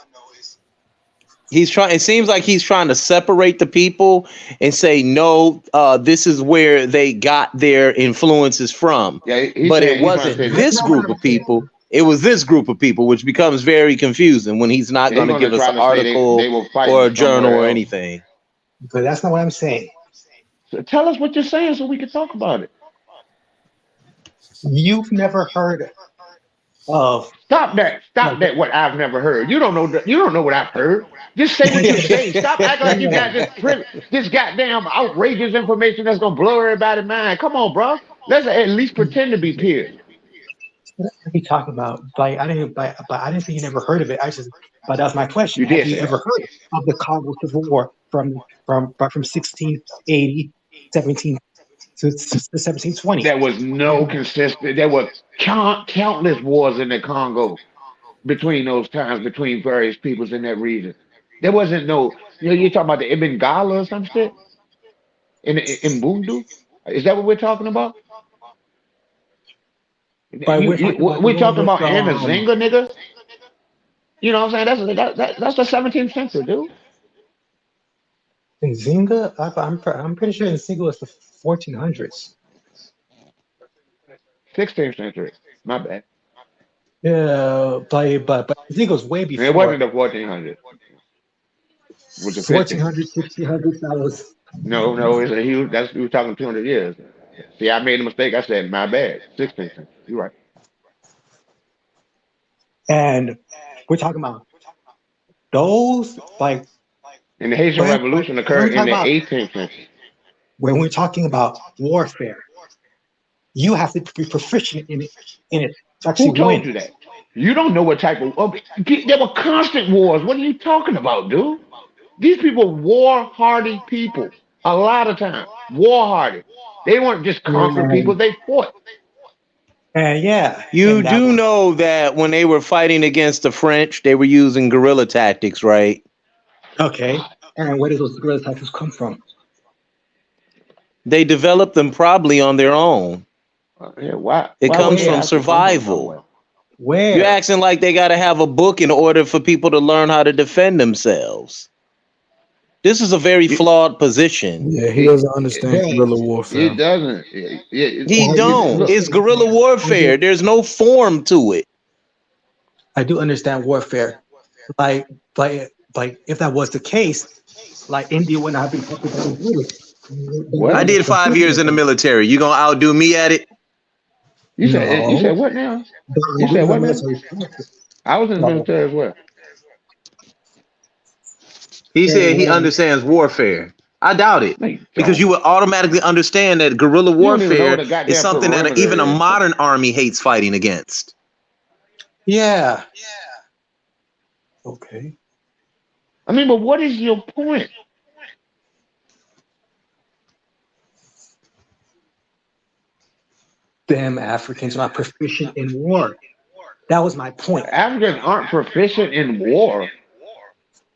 He's trying. It seems like he's trying to separate the people and say, no, this is where they got their influences from. Yeah, he's But it saying he's trying to wasn't say that That's this not what group I'm of saying. people. It was this group of people, which becomes very confusing when he's not he's going to going to give us try an to say they article were fighting or a journal somewhere or else. anything. But that's not what I'm saying. So tell us what you're saying so we can talk about it. You've never heard of. Stop that. Stop Like, that. What I've never heard. You don't know. You don't know what I've heard. Just say what you're saying. Stop acting like you got this goddamn outrageous information that's gonna blow everybody's mind. Come on, bro. Let's at least pretend to be peers. what are you talking about? Like but I didn't say you never heard of it. But that's my question. You Have did you say ever that. heard of the Congo Civil War from 1680, 17 to 1720? There was no consistent. There were countless wars in the Congo between those times between various peoples in that region. There wasn't no. You're talking about the Ibn Gala or some shit in Bundu. Is that what we're talking about? But we're talking about the We're one talking with about Anna Zinga, nigga. You know what I'm saying? That's the 17th century, dude. Nzinga. I'm pretty sure Nzinga was the 1400s. 16th century. My bad. Yeah, but Nzinga's way It before wasn't the 1400s. It was the 15th. 1400s, 1600s. That was. No, it's a huge. That's we were talking 200 years. See, I made a mistake. I said my bad. 16th century. You're right. And we're talking about those like And the Haitian Revolution when we occurred in talk the about 18th century. when we're talking about warfare, you have to be proficient in it to Who actually told win. you that? You don't know what type of. There were constant wars. What are you talking about, dude? These people were war-hardy people. A lot of times, war-hardy. They weren't just conquered people. And, They fought. and yeah, You and that do was know that when they were fighting against the French, they were using guerrilla tactics, right? okay. And where did those guerrilla tactics come from? They developed them probably on their own. Yeah, why? It Why would comes they from Where? have to come from survival. somewhere? You're Where? acting like they got to have a book in order for people to learn how to defend themselves. This is a very flawed position. Yeah, he doesn't understand Where? guerrilla It warfare. doesn't. He don't. Look, It's guerrilla warfare. There's no form to it. I do understand warfare. Like, like if that was the case, like India would not have been conquered by the British. I did 5 years in the military. You gonna outdo me at it? You said what now? You said what now? I was in the military as well. He said he understands warfare. I doubt it. Because you would automatically understand that guerrilla You don't even know warfare what a is goddamn something that perimeter even a is. modern army hates fighting against. Yeah. Okay. I mean, but what is your point? Them Africans are not proficient in war. That was my point. Africans aren't proficient in war.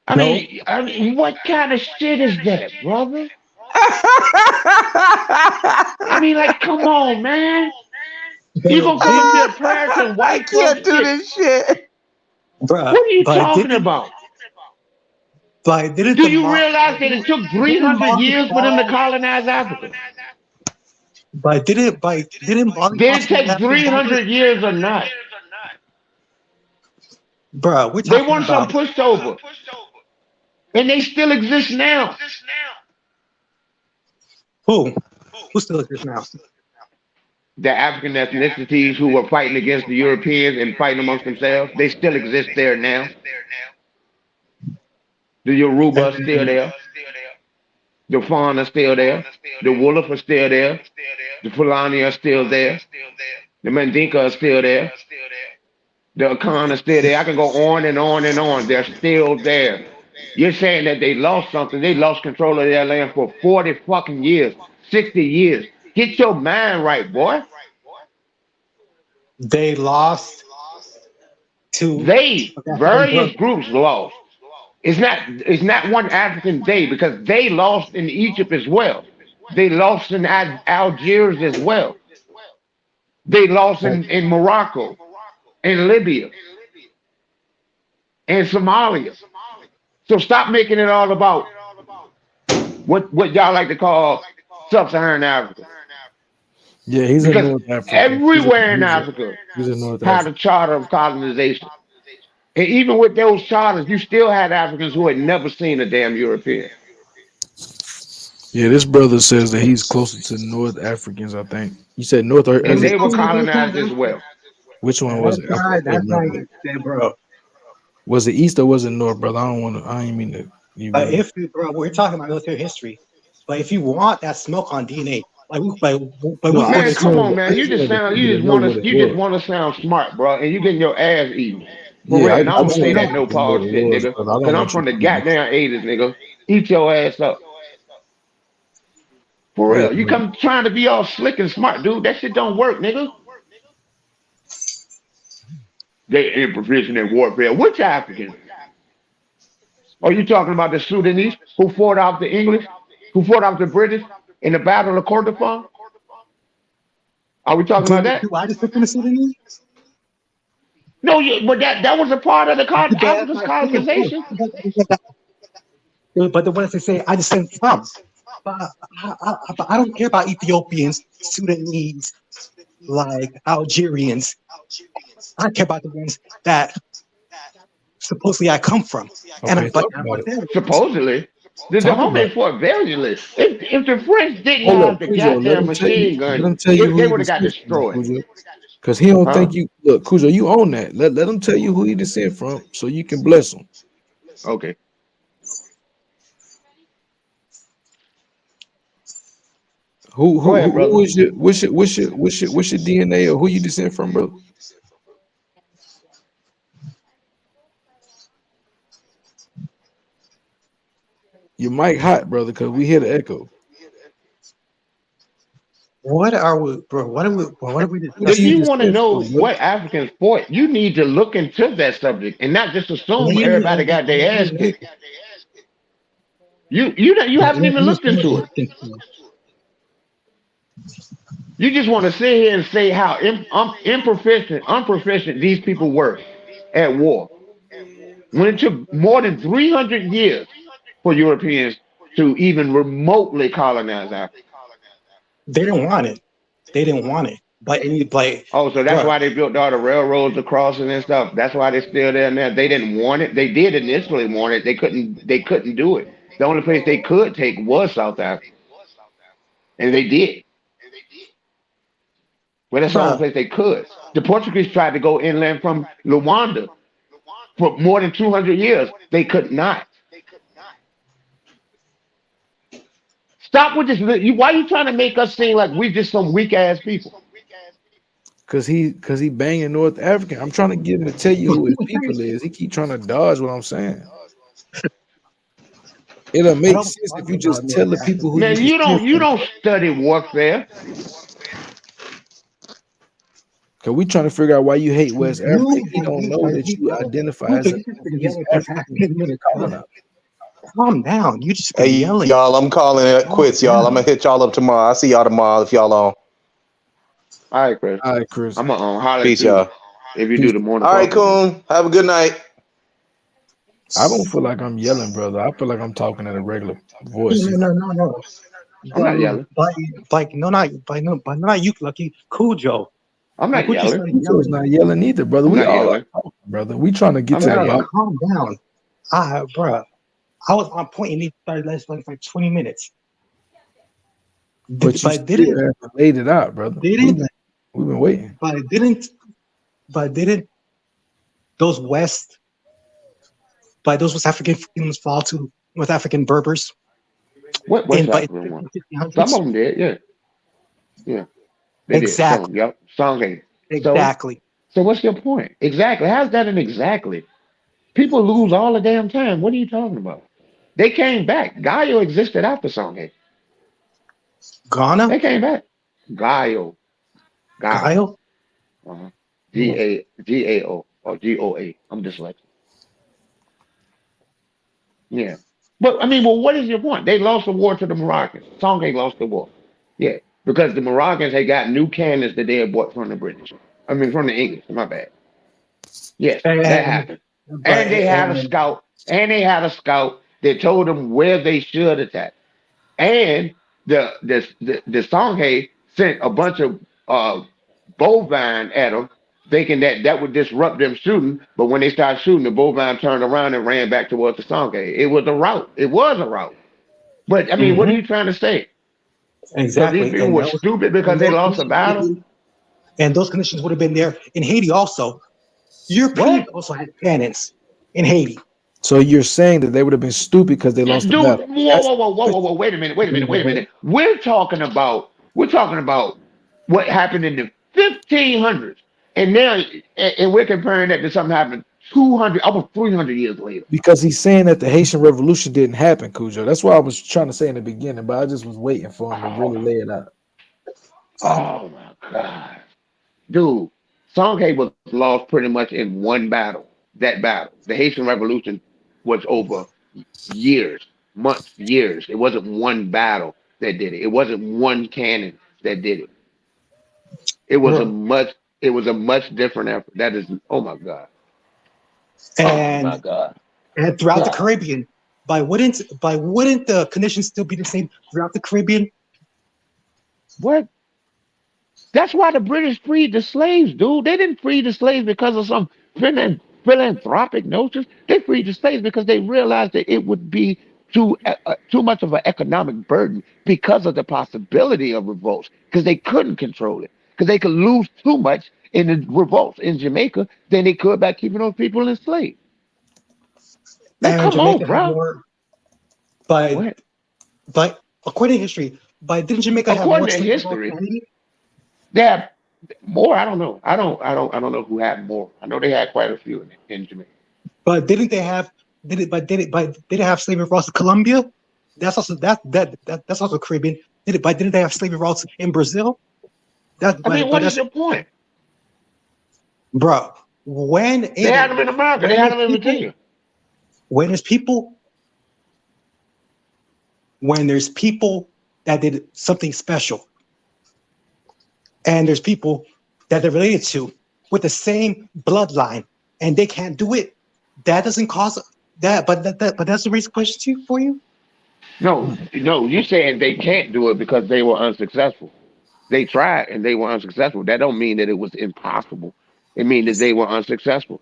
I mean, what kind of shit is that, brother? I mean, like, come on, man. You gonna come up here praying some white folks do this shit. Bruh, what are you talking about? Do you realize that it took 300 years for them to colonize Africa? Didn't Did it take 300 years or not? Bruh, we're They talking weren't some about pushover. And they still exist now. who still exists now? The African ethnicities who were fighting against the Europeans and fighting amongst themselves, they still exist there now. The Yoruba are still there. The Fauna are still there. The Wolof are still there. The Fulani are still there. The Mandinka are still there. The Akan are still there. I can go on and on and on. They're still there. You're saying that they lost something. They lost control of their land for 40 fucking years, 60 years. Get your mind right, boy. They lost to various groups lost. It's not one African they, because they lost in Egypt as well. They lost in Algiers as well. They lost in Morocco, in Libya, and Somalia. So stop making it all about what y'all like to call sub-Saharan Africa. Yeah, he's in North Africa. Everywhere in Africa he's in North had Africa. a charter of colonization. And even with those charters, you still had Africans who had never seen a damn European. Yeah, this brother says that he's closer to North Africans, I think. You said North or And they were colonized as well. Which one was it? That's not even said, bro. Was it East or was it North, brother? I ain't mean to. Bro, we're talking about military history. But if you want that smoke on DNA, man, come on, man. You just want to sound smart, bro, and you getting your ass eaten. For real. And I don't say that no pause shit, nigga. Because I'm from the goddamn 80s, nigga. Eat your ass up. For real. You come trying to be all slick and smart, dude. That shit don't work, nigga. They ain't proficient in warfare. Which Africans? Are you talking about the Sudanese who fought off the English, who fought off the British in the Battle of Kordofan? Are we talking about that? Do I just pick from the Sudanese? No, but that was a part of the Africa's colonization. But the ones they say I just sent from. But I don't care about Ethiopians, Sudanese, like Algerians. I care about the ones that supposedly I come from. Supposedly. The homies fought valiantly. If the French didn't have the goddamn machine gun, they would have got destroyed. Because he don't think you look, Cujo, you own that. Let him tell you who he descend from so you can bless him. Okay. Who is your what's your DNA or who you descend from, bro? Your mic hot, brother, because we hear the echo. What are we, bro? What are we If you want to know what Africans fought, you need to look into that subject and not just assume everybody got their ass kicked. You haven't even looked into it. You just want to sit here and say how unproficient these people were at war. When it took more than 300 years for Europeans to even remotely colonize Africa. They didn't want it. Oh, so that's why they built all the railroads across and stuff. That's why they're still there now. They didn't want it. They did initially want it. They couldn't do it. The only place they could take was South Africa. And they did. Well, that's the only place they could. The Portuguese tried to go inland from Luanda for more than 200 years. They could not. Stop with this. Why are you trying to make us seem like we just some weak ass people? Cause he banging North African. I'm trying to get him to tell you who his people is. He keep trying to dodge what I'm saying. It'll make sense if you just tell the people who Man, you don't study warfare. Cause we trying to figure out why you hate West Africa. He don't know that you identify as an East African colonizer. Calm down. You just Hey, yelling. y'all, I'm calling it quits, y'all. I'm gonna hit y'all up tomorrow. I'll see y'all tomorrow if y'all on. All right, Chris. All right, Chris. I'm gonna holler Peace, at you y'all. if you do the morning. All right, Coon. Have a good night. I don't feel like I'm yelling, brother. I feel like I'm talking at a regular voice. No. I'm not yelling. Not you, Lucky. Cujo. I'm not yelling. Cujo's not yelling either, brother. I'm We not all yelling. talking, brother. We trying to get to the bottom. Calm down. Bruh. I was on point and it started lasting like 20 minutes. But you still haven't laid it out, brother. We've been waiting. But didn't those West African kingdoms fall to North African Berbers? What West African one? Some of them did, yeah. They exactly. Did. Yep. Songhai. Exactly. So what's your point? Exactly. How's that an exactly? People lose all the damn time. What are you talking about? They came back. Gaio existed after Songhai. Ghana? They came back. Gaio. Gaio? Gao or GOA. I'm dyslexic. Yeah. But I mean, what is your point? They lost the war to the Moroccans. Songhai lost the war. Yeah. Because the Moroccans had got new cannons that they had bought from the British. I mean, from the English. My bad. Yes, that happened. And they had a scout. And they had a scout that told them where they should attack. And the Songhai sent a bunch of bovine at them, thinking that would disrupt them shooting. But when they started shooting, the bovine turned around and ran back towards the Songhai. It was a rout. But I mean, what are you trying to say? Exactly. So these people were stupid because they lost a battle. And those conditions would have been there in Haiti also. Europeans also had cannons in Haiti. So you're saying that they would have been stupid because they lost the battle? Whoa! Wait a minute. We're talking about what happened in the 1500s, and now and we're comparing that to something happened 200, almost 300 years later. Because he's saying that the Haitian Revolution didn't happen, Cujo. That's what I was trying to say in the beginning, but I just was waiting for him to really lay it out. Oh my God, dude! Songhai was lost pretty much in one battle. That battle, the Haitian Revolution, was over years, months, years. It wasn't one battle that did it. It wasn't one cannon that did it. It was a much different effort. That is, oh my God. And throughout the Caribbean, wouldn't the conditions still be the same throughout the Caribbean? What? That's why the British freed the slaves, dude. They didn't free the slaves because of some philanthropic notions. They freed the slaves because they realized that it would be too much of an economic burden because of the possibility of revolts, because they couldn't control it, because they could lose too much in the revolts in Jamaica than they could by keeping those people enslaved. Now, come on, bro. But according to history, didn't Jamaica have more slaves? They have more. I don't know. I don't know who had more. I know they had quite a few in Jamaica. But didn't they have? Did they have slavery routes to Colombia? That's also that's also Caribbean. Didn't they have slavery routes in Brazil? What is your point, bro? When they had them in America, they had them in Virginia. When there's people that did something special, and there's people that they're related to with the same bloodline, and they can't do it, that doesn't cause that. But that's the reason question for you. No, you're saying they can't do it because they were unsuccessful. They tried and they were unsuccessful. That don't mean that it was impossible. It means that they were unsuccessful.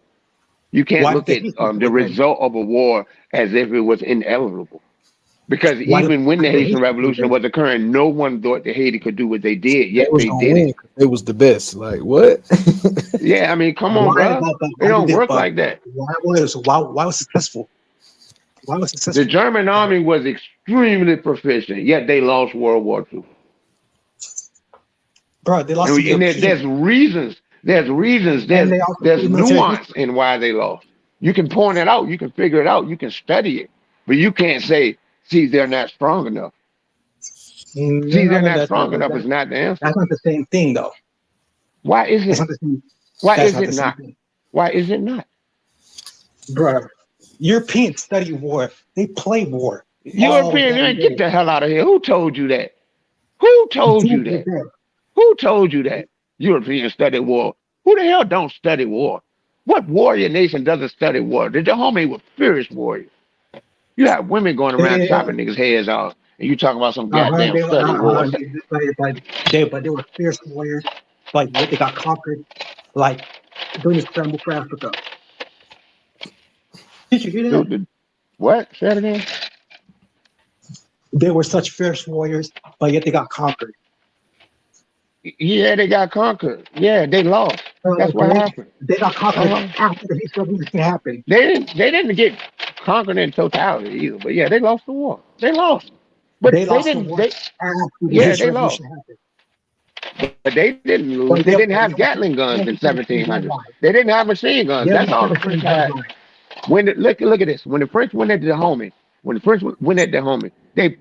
You can't look at the result of a war as if it was inevitable. Because even when the Haitian Revolution was occurring, no one thought that Haiti could do what they did, yet they did it. It was the best. Like what? Yeah, I mean, come on, bro. It don't work like that. Why was successful? Why was successful? The German army was extremely proficient, yet they lost World War II. Bro, they lost. And there's reasons. There's nuance in why they lost. You can point it out. You can figure it out. You can study it, but you can't say, "See, they're not strong enough." See, they're not strong enough is not the answer. That's not the same thing, though. Why is it? Why is it not? Why is it not? Bro, Europeans study war. They play war. Europeans, get the hell out of here. Who told you that? Who told you that? Who told you that? Europeans study war. Who the hell don't study war? What warrior nation doesn't study war? The homie were furious warriors. You have women going around chopping niggas' heads off, and you talking about some goddamn study war. But they were fierce warriors. Like they got conquered, like during the scramble for Africa. Did you hear that? What? Say it again. They were such fierce warriors, but yet they got conquered. Yeah, they got conquered. Yeah, they lost. That's what happened. They got conquered after the Haitian Revolution happened. They didn't get conquered in totality either. But yeah, they lost the war. They lost. But they didn't. They lost. But they didn't lose. They didn't have Gatling guns in 1700. They didn't have machine guns. That's all the French had. Look at this. When the French went at the homie,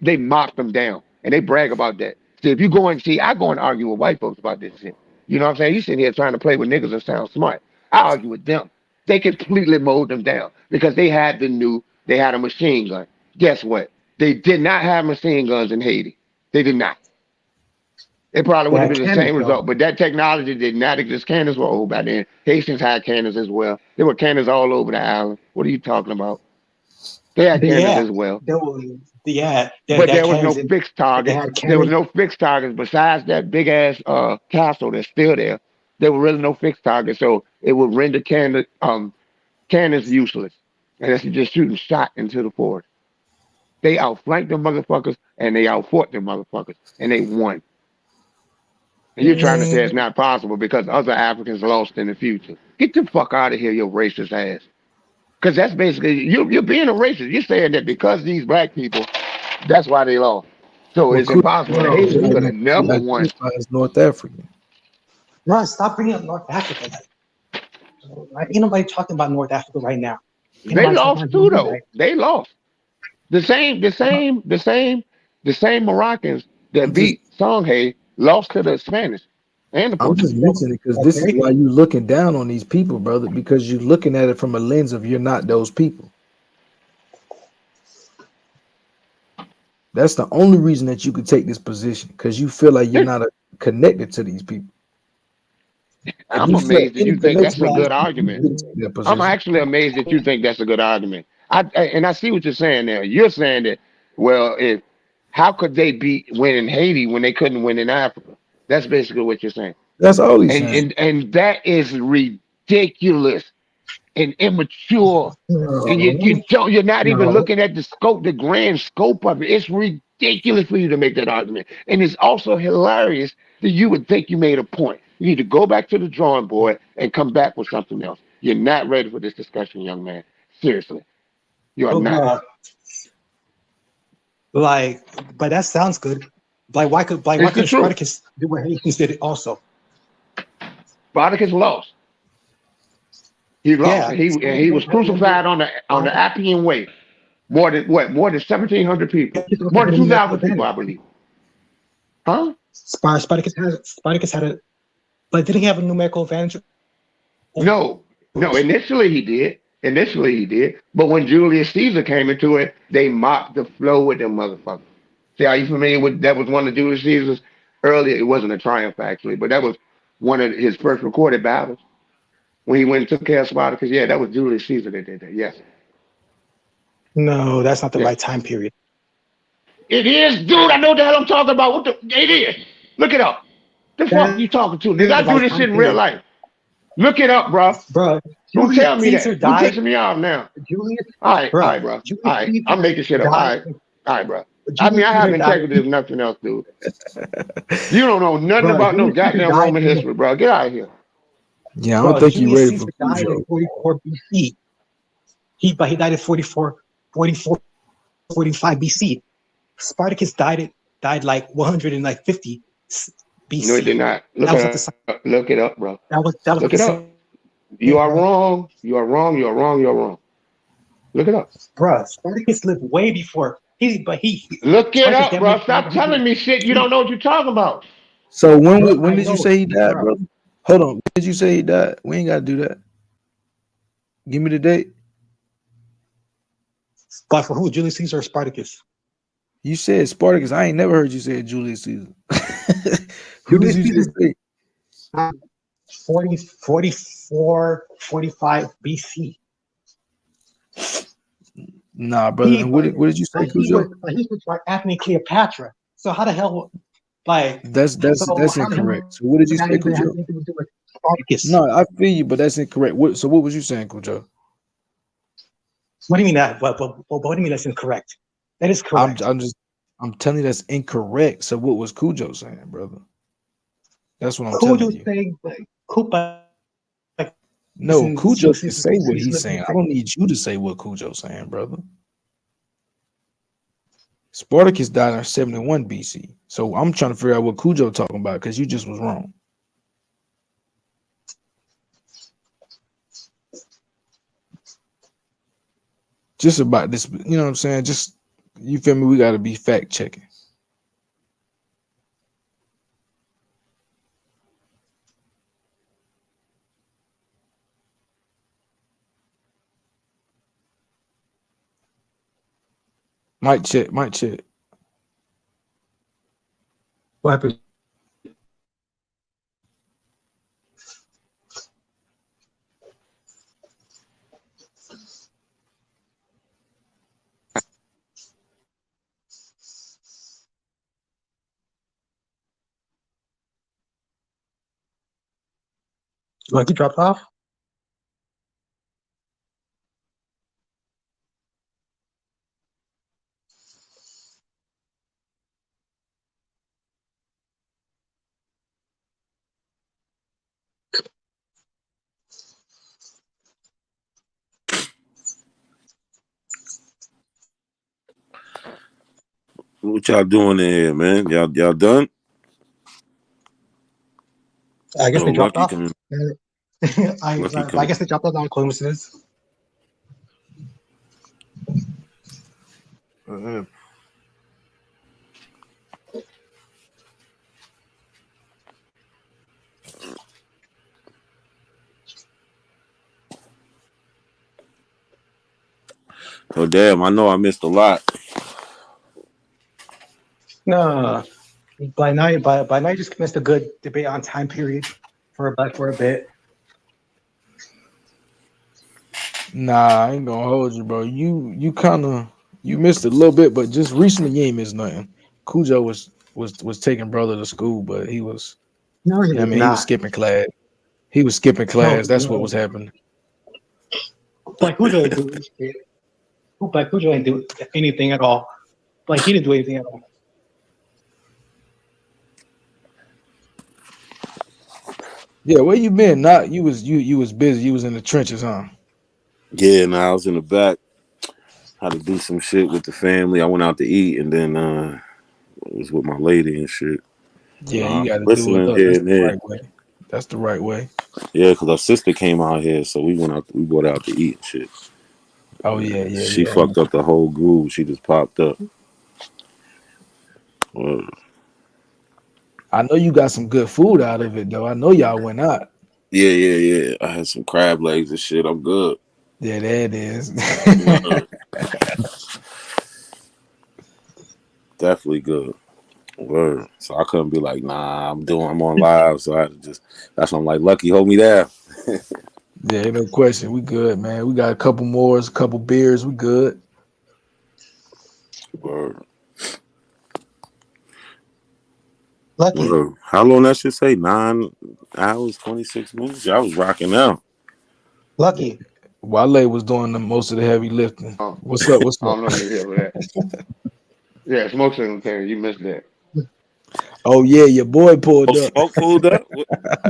they mocked them down and they brag about that. See, if you go and see, I go and argue with white folks about this shit. You know what I'm saying? You sitting here trying to play with niggas and sound smart. I argue with them. They completely mowed them down because they had they had a machine gun. Guess what? They did not have machine guns in Haiti. They did not. It probably would have been the same result, but that technology did not exist. Cannons were old by then. Haitians had cannons as well. There were cannons all over the island. What are you talking about? They had cannons as well. But there was no fixed target. There was no fixed targets besides that big ass castle that's still there. There were really no fixed targets, so it would render cannons useless. And that's just shooting shot into the forest. They outflanked them motherfuckers and they outfought them motherfuckers and they won. And you're trying to say it's not possible because other Africans lost in the future. Get the fuck out of here, your racist ass. Because that's basically, you're being a racist. You're saying that because these black people, that's why they lost. So it's impossible. The Haitians could have never won. North Africa. Ron, stop bringing up North Africa. Ain't nobody talking about North Africa right now. They lost too, though. They lost. The same Moroccans that beat Songhai lost to the Spanish and the Portuguese. I'm just mentioning it because this is why you're looking down on these people, brother, because you're looking at it from a lens of you're not those people. That's the only reason that you could take this position, because you feel like you're not connected to these people. I'm amazed that you think that's a good argument. I'm actually amazed that you think that's a good argument. I see what you're saying there. You're saying that, well, how could they win in Haiti when they couldn't win in Africa? That's basically what you're saying. That's all he's saying. And that is ridiculous and immature. And you're not even looking at the grand scope of it. It's ridiculous for you to make that argument. And it's also hilarious that you would think you made a point. You need to go back to the drawing board and come back with something else. You're not ready for this discussion, young man. Seriously. You are not. But that sounds good. Why could Spartacus do what Haitians did it also? Spartacus lost. He lost. Yeah. He was crucified on the Appian Way. More than 1,700 people. More than 2,000 people, I believe. Huh? Spartacus had a, but didn't he have a numerical advantage? No. Initially he did. But when Julius Caesar came into it, they mopped the floor with them motherfuckers. See, are you familiar with that? Was one of Julius Caesar's earlier. It wasn't a triumph actually, but that was one of his first recorded battles when he went and took care of Spartacus. Yeah, that was Julius Caesar that did that. Yes. No, that's not the right time period. It is, dude. I know what the hell I'm talking about. It is. Look it up. The fuck are you talking to? Nigga, I do this shit in real life. Look it up, bro. Don't tell me that. You're pissing me off now. Julius. All right, bro. All right, I'm making shit up. All All right, bro. I mean, I have integrity if nothing else, dude. You don't know nothing about no goddamn Roman history, bro. Get out of here. Yeah, I don't think you're ready for died in 44 BC. He died in 44, 45 BC. Spartacus died like 150 BC. No, it did not. Look it up, bro. Look it up. You are wrong. You are wrong. You are wrong. You are wrong. Look it up, bro. Spartacus lived way before. Look it up, bro. Stop telling me shit. You don't know what you're talking about. So when did you say he died, bro? Hold on. When did you say he died? We ain't gotta do that. Give me the date. But for who? Julius Caesar or Spartacus? You said Spartacus. I ain't never heard you say Julius Caesar. Who did you just say? 44, 45 BC. Nah, brother. And what did you say, Cujo? He was like Anthony Cleopatra. So how the hell, like that's incorrect. So what did you say, Cujo? No, I feel you, but that's incorrect. So what was you saying, Cujo? What do you mean that? What do you mean that's incorrect? That is correct. I'm telling you that's incorrect. So what was Cujo saying, brother? That's what I'm telling you. Saying, no, Cujo can say what he's saying. I don't need you to say what Cujo's saying, brother. Spartacus died in 71 BC. So I'm trying to figure out what Cujo talking about because you just was wrong. Just about this, you know what I'm saying? Just, you feel me? We got to be fact checking. Mic check. What happened? Like he dropped off? What y'all doing in here, man? Y'all done? I guess they dropped off. I guess they dropped off on coincidences. Oh damn! I know I missed a lot. No, by now you just missed a good debate on time period for a bit. Nah, I ain't gonna hold you, bro. You kind of missed a little bit, but just recently you ain't missed nothing. Cujo was taking brother to school, but he was. No, he he was skipping class. He was skipping class. That's what was happening. Like Cujo didn't do anything at all. Like he didn't do anything at all. Yeah, where you been? Not you was busy. You was in the trenches, huh? Yeah, and I was in the back. Had to do some shit with the family. I went out to eat, and then was with my lady and shit. Yeah, you got to do it. Look, that's the right way. That's the right way. Yeah, because our sister came out here, so we went out. We brought out to eat and shit. Oh yeah. She fucked up the whole groove. She just popped up. I know you got some good food out of it, though. I know y'all went out. Yeah. I had some crab legs and shit. I'm good. Yeah, that is. Definitely good. Word. So I couldn't be like, nah, I'm on live. So I had to just, that's why I'm like, Lucky, hold me there. Yeah, no question. We good, man. We got a couple more, a couple beers. We good. Word. Lucky. Word. How long that should say? 9 hours, 26 minutes? I was rocking out. Lucky. Wale was doing most of the heavy lifting. What's up? I don't know if you hear that. Yeah, smoke signal came. You missed that. Oh yeah, your boy pulled up. Smoke pulled up.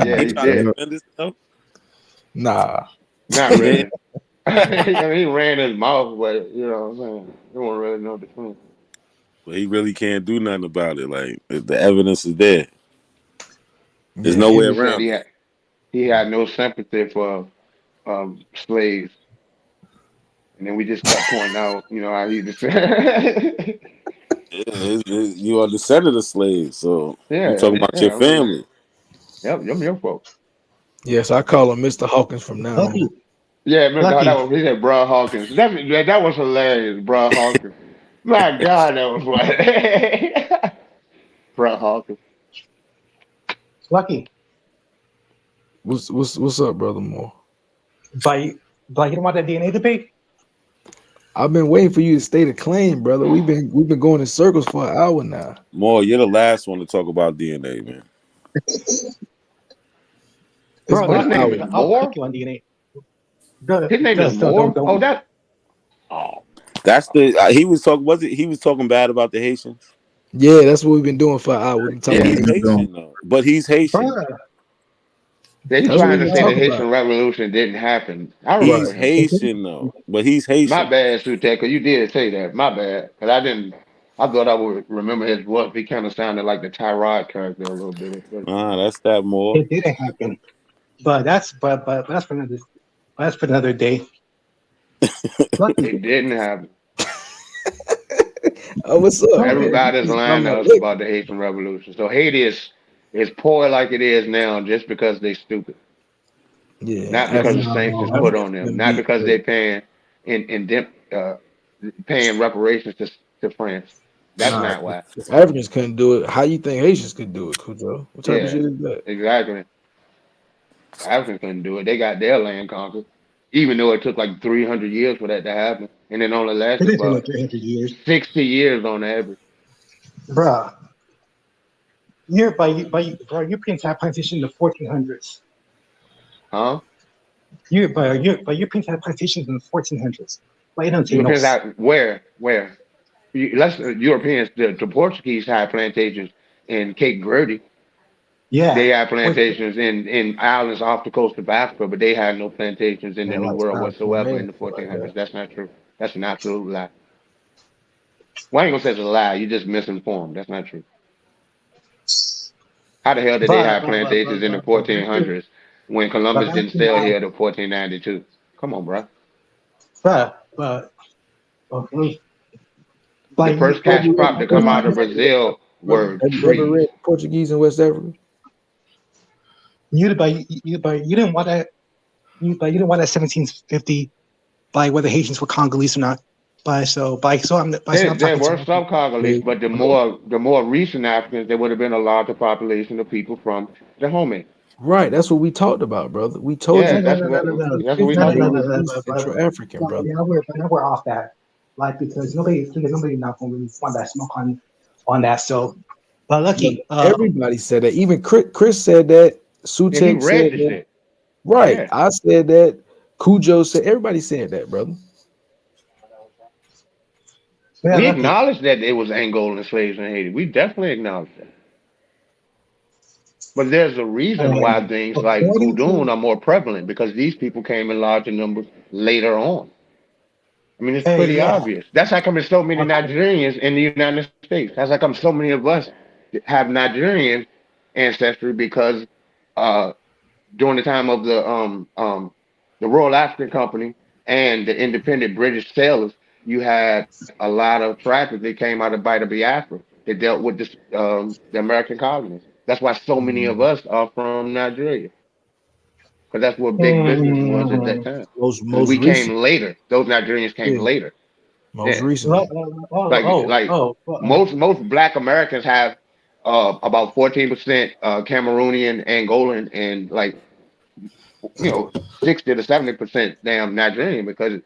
Yeah, He he tried to did. defend himself. Nah. Not He did. really. I mean, he ran his mouth, but you know what I'm saying? He won't really know the truth. But he really can't do nothing about it. Like the evidence is there. There's Yeah. no He way just said around it. he had no sympathy for slaves, and then we just kept pointing out, you know, how he just You are descendant of slaves, so you yeah, talking about your yeah. I mean, family. yep, them your folks. Yes, I call him Mr. Hawkins from now on. Lucky, Yeah, remember that lucky. was he said, "Bruh Hawkins." That was hilarious, Bruh Hawkins. My God, that was funny. Bruh Hawkins. Lucky. What's up, brother Moore? But you don't want that DNA debate? I've been waiting for you to state a claim, brother. We've been going in circles for an hour now. More, you're the last one to talk about DNA, man. It's Bro, been His an name hour. is I'll Moore. cook you on DNA. His name is Moore. Oh, that. Oh, That's the he was talking. Was it? He was talking bad about the Haitians. Yeah, that's what we've been doing for an hour. We've been talking yeah. He's about Haitian though, but he's Haitian. Bruh, Yeah, he's that's what trying we've to been say the talking about. Haitian Revolution didn't happen. I He's remember him. Haitian though, but he's My Haitian. bad, Suteka. You did say that. My bad. But I didn't. I thought I would remember his voice. He kind of sounded like the Tyrod character a little bit. That's that more. it didn't happen. But that's for another day. Lucky. It didn't happen. Oh, what's up, man? Everybody's He's lying talking to about us liquor. about the Haitian Revolution. So Haiti is poor like it is now just because they stupid. Yeah, Not because the sanctions put on them. African Not beat. because they're paying paying reparations to France. That's Nah, not why. if Africans couldn't do it, how you think Haitians could do it, Cujo? What type of Yeah, shit is that? exactly. Africans couldn't do it. They got their land conquered, even though it took like 300 years for that to happen, and it only It lasted didn't take for no 300 years. 60 years on average. Bruh. Europeans had plantations in the 1400s. Huh? Europeans had plantations in the 1400s. But it don't take no. Europeans out where? Europeans. The Portuguese had plantations in Cape Verde. Yeah. They had plantations in islands off the coast of Africa, but they had no plantations in the New World whatsoever in the 1400s. That's not true. That's an absolute lie. Well, I ain't gonna say it's a lie. You just misinformed. That's not true. How the hell did they have plantations in the 1400s when Columbus didn't sail here till 1492? Come on, bro. The first cash crop to come out of Brazil were Have you ever trees. read Portuguese in West Africa? You didn't want that. You didn't want that 1750 by whether Haitians were Congolese or not. There were some Congolese, but the more recent Africans, there would have been a larger population of people from the homeland. Right, that's what we talked about, brother. We told you that's what we talked about. Central African, brother. Now we're off that, like because nobody not going to really want that smoke on that. So, but lucky, everybody said that. Even Chris said that. Sutek said that. Shit. Right, Yeah. I said that. Cujo said. Everybody said that, brother. We acknowledge that it was Angolan slaves in Haiti. We definitely acknowledge that. But there's a reason why things like Goudoun are more prevalent, because these people came in larger numbers later on. I mean, it's pretty obvious. That's how come there's so many Nigerians in the United States. That's how come so many of us have Nigerian ancestry, because during the time of the Royal African Company and the independent British sailors, you had a lot of traffic that came out of Bita Biafra that dealt with the American colonies. That's why so many of us are from Nigeria, because that's what big business was at that time. Most we recent. came later. Those Nigerians came later. Most recently. Most Black Americans have about 14% Cameroonian, Angolan, and 60 to 70% damn Nigerian, because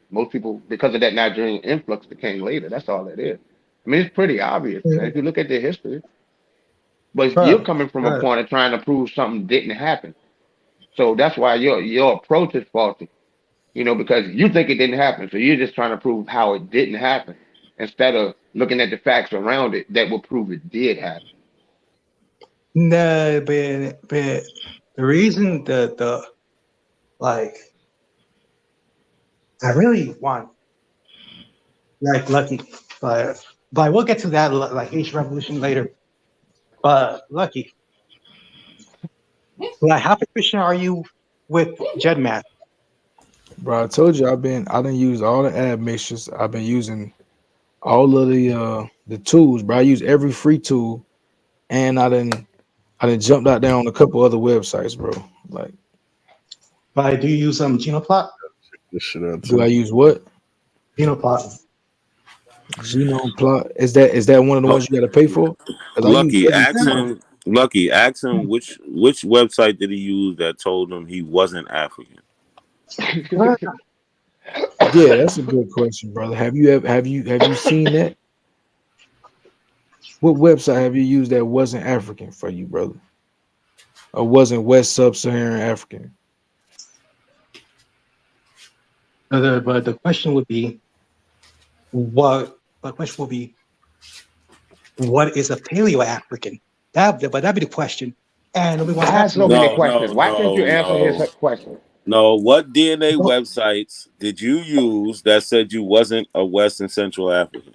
because of that Nigerian influx that came later. That's all it is. I mean, it's pretty obvious, man, if you look at the history. But you're coming from a point of trying to prove something didn't happen. So that's why your approach is faulty. Because you think it didn't happen. So you're just trying to prove how it didn't happen. instead of looking at the facts around it that would prove it did happen. No, but the reason the like I really want like Lucky, but we'll get to that like Asian Revolution later. But Lucky, like how proficient are you with GEDMAT? Bro, I told you I done used all the ad mixtures. I've been using all of the tools, bro. I use every free tool, and I done jumped out there on a couple other websites, bro. Like, But do you use Genoplot? do I use what? Genoplot. Genome plot. Is that one of the ones you got to pay for? Lucky, ask him which website did he use that told him he wasn't African? Yeah, that's a good question, brother. Have you seen that? What website have you used that wasn't African for you, brother? Or wasn't West Sub-Saharan African? But the question would be, what is a Paleo African? That'd be the question. And we want to ask so many questions. Why can't you answer his question? No, what DNA websites did you use that said you wasn't a West and Central African?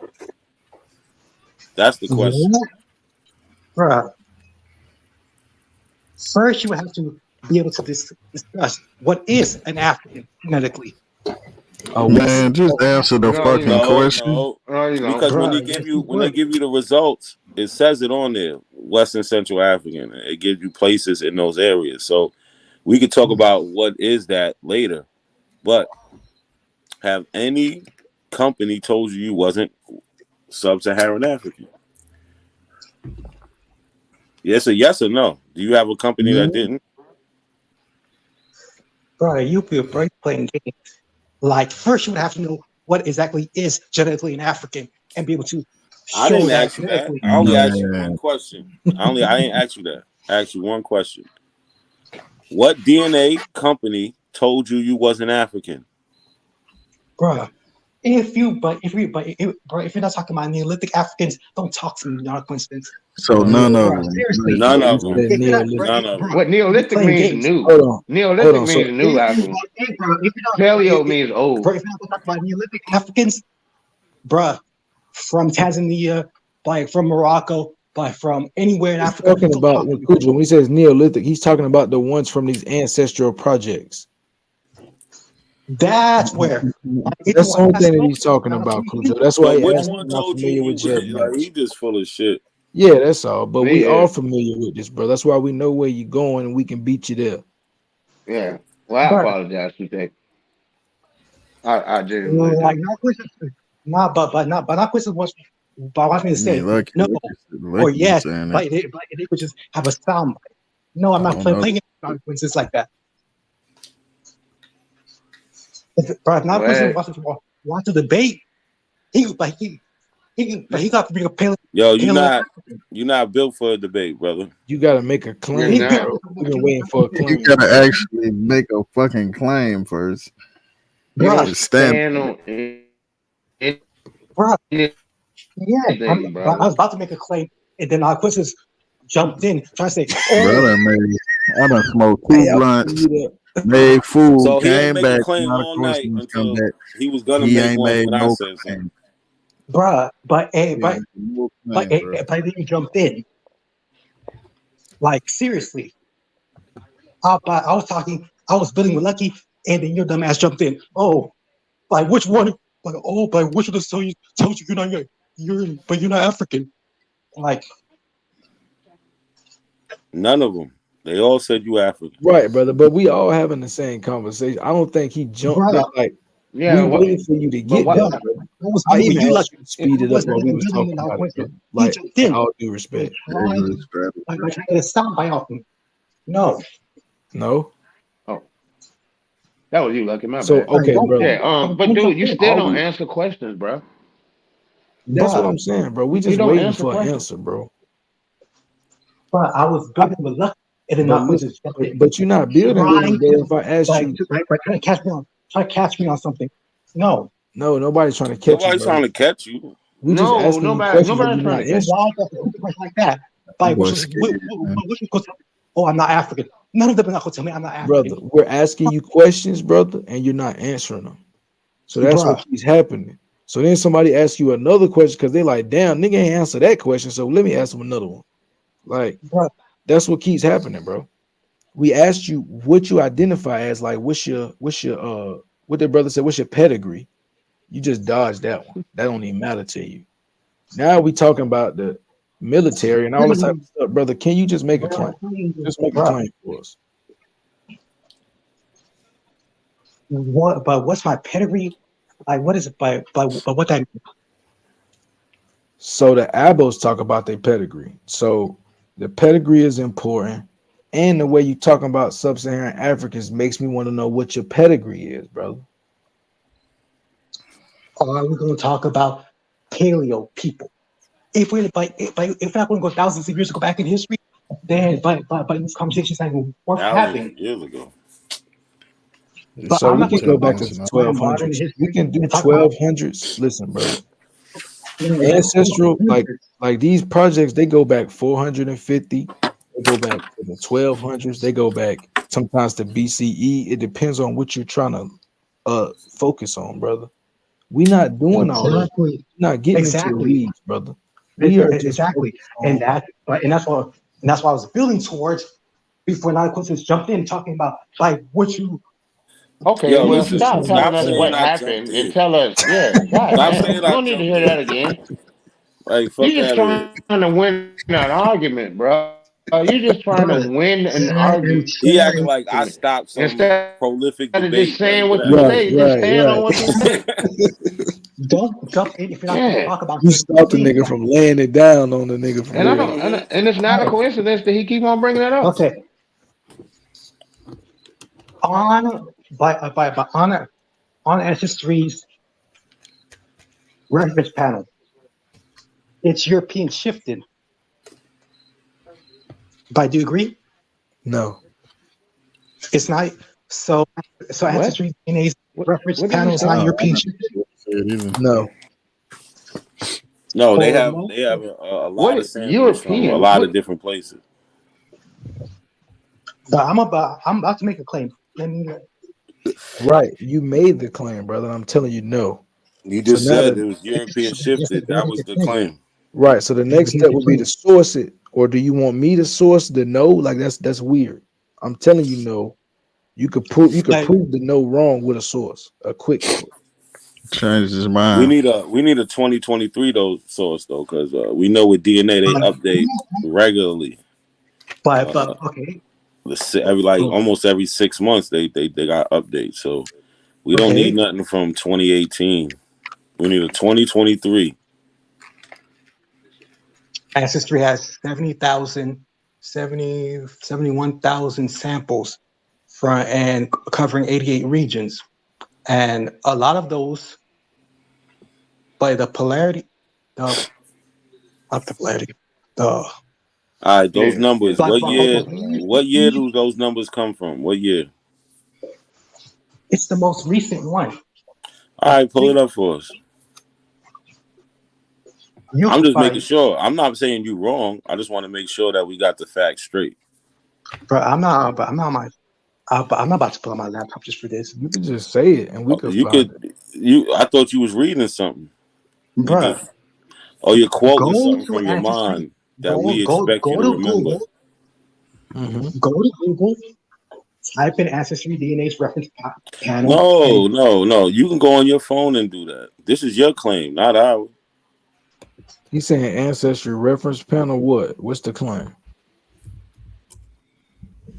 That's the question. Bruh. First, you would have to be able to discuss what is an African genetically. Oh man, just answer the fucking question. No, because when they give you the results, it says it on there, West and Central African. It gives you places in those areas. So we could talk about what is that later. But have any company told you wasn't Sub-Saharan African? Yes or no? Do you have a company that didn't? Bro, you be playing games. Like, first you would have to know what exactly is genetically an African and be able to show I didn't that ask you that. I only asked you one question. I ain't asked you that. I asked you one question. What DNA company told you wasn't African? Bro, if you're not talking about Neolithic Africans, don't talk to me, not coincidence. So none of them. Seriously. None of them. What Neolithic means new. Neolithic means new African. Paleo means old. Bro, if you're not talking about Neolithic Africans, bruh, from Tanzania, like from Morocco, like from anywhere in Africa. Talking about when he says Neolithic, he's talking about the ones from these ancestral projects. That's where. That's the only thing that he's talking about, Cujo. That's why which one told you with he just full of shit. Yeah, that's all. But we are familiar with this, bro. That's why we know where you're going and we can beat you there. Yeah. Well, I apologize to that. I genuinely like not questions was but I want me to say no or yes, but they would just have a sound bite. No, I'm not playing consequences like that. But not question watch the debate. He got to bring a paleo. Yo, you're not built for a debate, brother. You gotta make a claim. We've been waiting for a claim. You gotta actually make a fucking claim first. Stand on it. Bro. Yeah, I was about to make a claim, and then our quizzes jumped in trying to say, I done smoked 2 blunts, made food, so came back. Claim all night until he was gonna make one when I said something. Bruh, but then you jumped in. Like, seriously. I was building with Lucky, and then your dumb ass jumped in. Oh, like which one? Like which of the told you you're not African? Like none of them. They all said you African. Right, brother. But we all having the same conversation. I don't think he jumped in, like we waiting for you to get there. I even asked you to speed it up while we was talking about it. Like, in all due respect. Like I tried to stop by often. No. Oh. That was you, Lucky. My so, bad. Okay, bro. Yeah, but dude, you still don't answer questions, bro. That's what I'm saying, bro. We just waiting for an answer, bro. But I was building with Lucky, and then but you're not building with me. If I ask you, trying to catch me on something. No, nobody's trying to catch you. Nobody's trying to catch you. We just asking you questions and you're not answering. Like that. Like, I'm not African. None of them are not gonna tell me I'm not African. Brother, we're asking you questions, brother, and you're not answering them. So that's what keeps happening. So then somebody asks you another question because they're like, damn, nigga ain't answer that question. So let me ask them another one. Like, that's what keeps happening, bro. We asked you what you identify as, like, what's your what their brother said, what's your pedigree? You just dodged that one. That don't even matter to you. Now we talking about the military and all this type of stuff, brother. Can you just make a claim? Just make a claim for us. What? But what's my pedigree? Like, what is it? But what that? So the Abos talk about their pedigree. So the pedigree is important, and the way you talking about sub-Saharan Africans makes me want to know what your pedigree is, brother. Are we going to talk about paleo people? If we're if not going to go thousands of years ago back in history, then but this conversation is not even worth having. Years ago. But So I'm we not can go back to the 1200s. We can do 1200s. Listen, brother. Ancestral, like these projects, they go back 450. They go back to the 1200s. They go back sometimes to BCE. It depends on what you're trying to focus on, brother. We're not doing all that. We're not getting into the weeds, brother. We are just exactly, and that's why I was building towards before now questions jumped in talking about like what you. Okay, Yo, well, listen, stop telling us saying what I jumped happened and in. tell us, God Stop damn, saying we I don't need to jumped hear that in. again. Like, fuck You're just out of here. trying to win an argument, bro. You're just trying to win an argument. He acting like I stopped some Instead prolific of debate. just saying Like, what you whatever. say, just stand on what you say. Don't jump in if you're not going to talk about you stopped the nigga from laying it down on the nigga for And I real. don't, and it's not a coincidence that he keep on bringing that up. Okay. On Ancestry's reference panel, it's European shifted. But do you agree? No. It's not. So Ancestry DNA's reference panel is not European shifted. No. No, they have a lot of samples from a lot of different places. But I'm about to make a claim. Right. You made the claim, brother. I'm telling you no. You just said it was European shifted. That was the claim. Right. So the next step would be to source it, or do you want me to source the no? Like that's weird. I'm telling you no. You could prove the no wrong with a source, a quick source. Changes his mind. We need a 2023 source though, because we know with DNA they update regularly. But okay. Almost every 6 months they got updates. So we don't need nothing from 2018. We need a 2023. Ancestry has 71,000 samples and covering 88 regions. And a lot of those, by the polarity, not the polarity, all right, those numbers. What year do those numbers come from? What year? It's the most recent one. All right, pull it up for us. I'm just making sure. I'm not saying you wrong. I just want to make sure that we got the facts straight. Bro, I'm not about to pull out my laptop just for this. You can just say it, and we could. I thought you was reading something. Bro. You're quoting something from your mind that we expect you to remember. Go to Google. Type in Ancestry DNA's reference panel. No. You can go on your phone and do that. This is your claim, not ours. He's saying Ancestry reference panel. What's the claim?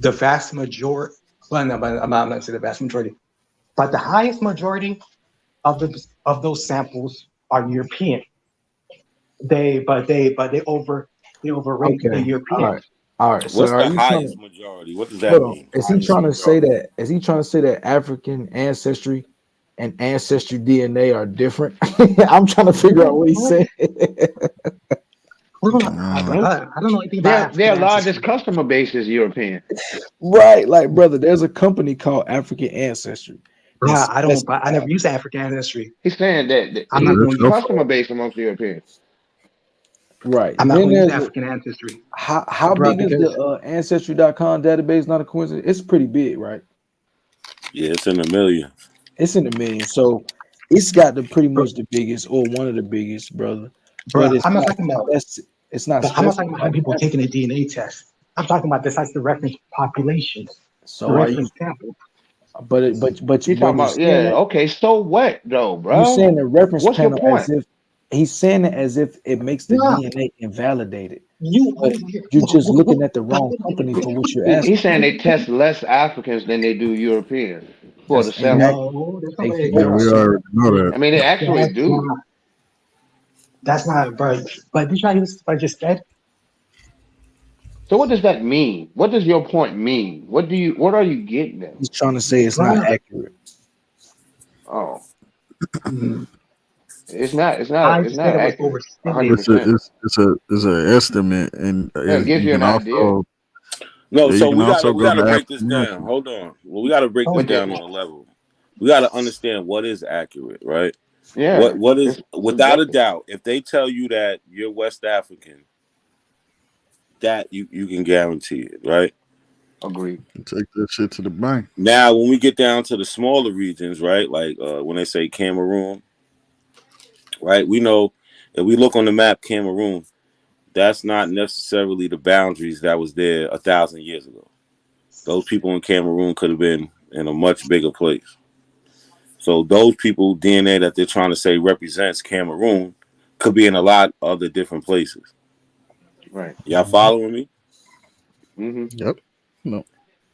The vast majority. Well, I'm not saying the vast majority, but the highest majority of those samples are European. They overrate the European. All right. So what's the highest majority? What does that mean? Is he trying to say that? Is he trying to say that African ancestry and ancestry DNA are different? I'm trying to figure out what he's saying. I don't know anything about their largest customer base is European. Right, like brother, there's a company called African Ancestry. Bro, I never used African ancestry. He's saying that I'm not going to use customer base amongst Europeans. Right. I'm not Then going to use there's African ancestry. how Bro, big is because the ancestry.com database? Not a coincidence. It's pretty big, right? Yeah, it's in the millions. It's in the millions. So it's got the pretty much the biggest or one of the biggest, brother. But I'm not talking about it's not I'm not talking about how specified. people taking a DNA test. I'm talking about that's the reference population, the So are you reference sample. but He's when talking he's about, saying that, okay, so what though, you're bro? saying the reference What's your panel as point? if he's saying it as if it makes the Yeah, DNA invalidated. you But you're just looking at the wrong company for what you're He's asking. saying they test less Africans than they do Europeans for the That's sample. exactly no, there's no thank way. you. Yeah, That's we so already know that. I mean, they actually That's do. not. That's not, bro. But did you hear what I just said? So what does that mean? What does your point mean? What are you getting at? he's trying to say it's Bro, not accurate. Oh, mm, it's not. I It's said not it was accurate. overstated. 100%. It's an estimate, and Yeah, it gives you you can an idea. also No, so you can also we go gotta to break this African down. American. Hold on. Well, we gotta break this But down on a level. We gotta understand what is accurate, right? yeah, What is it's without a subjective. doubt, if they tell you that you're West African, that you can guarantee it, right? Agreed. Take that shit to the bank. Now, when we get down to the smaller regions, right? Like when they say Cameroon, right? We know if we look on the map, Cameroon, that's not necessarily the boundaries that was there 1,000 years ago. Those people in Cameroon could have been in a much bigger place. So those people DNA that they're trying to say represents Cameroon could be in a lot of other different places. Right. Y'all following me? Mm-hmm. Yep. No.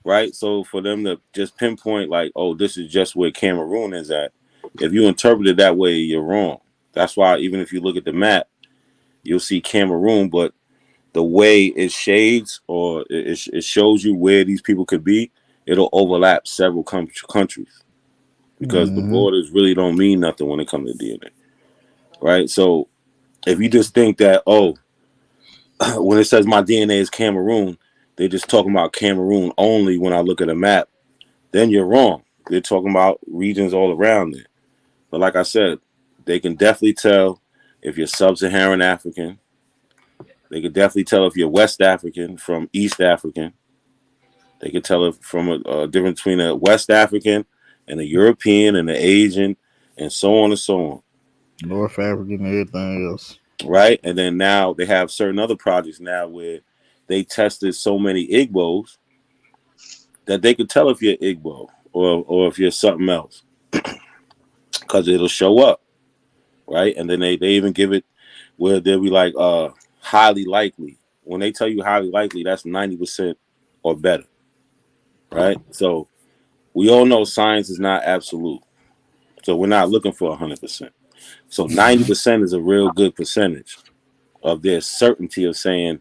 Right. So for them to just pinpoint like, oh, this is just where Cameroon is at. If you interpret it that way, you're wrong. That's why even if you look at the map, you'll see Cameroon, but the way it shades or it shows you where these people could be, it'll overlap several countries because the borders really don't mean nothing when it comes to DNA. Right. So if you just think that, oh, when it says my DNA is Cameroon, they're just talking about Cameroon only when I look at a map, then you're wrong. They're talking about regions all around it. But like I said, they can definitely tell if you're sub-Saharan African. They can definitely tell if you're West African from East African. They can tell if from a difference between a West African and a European and an Asian and so on and so on. North African and everything else. Right? And then now they have certain other projects now where they tested so many Igbos that they could tell if you're Igbo or if you're something else because it'll show up. Right? And then they even give it where they'll be like highly likely. When they tell you highly likely, that's 90% or better. Right? So we all know science is not absolute. So we're not looking for 100%. So 90% is a real good percentage of their certainty of saying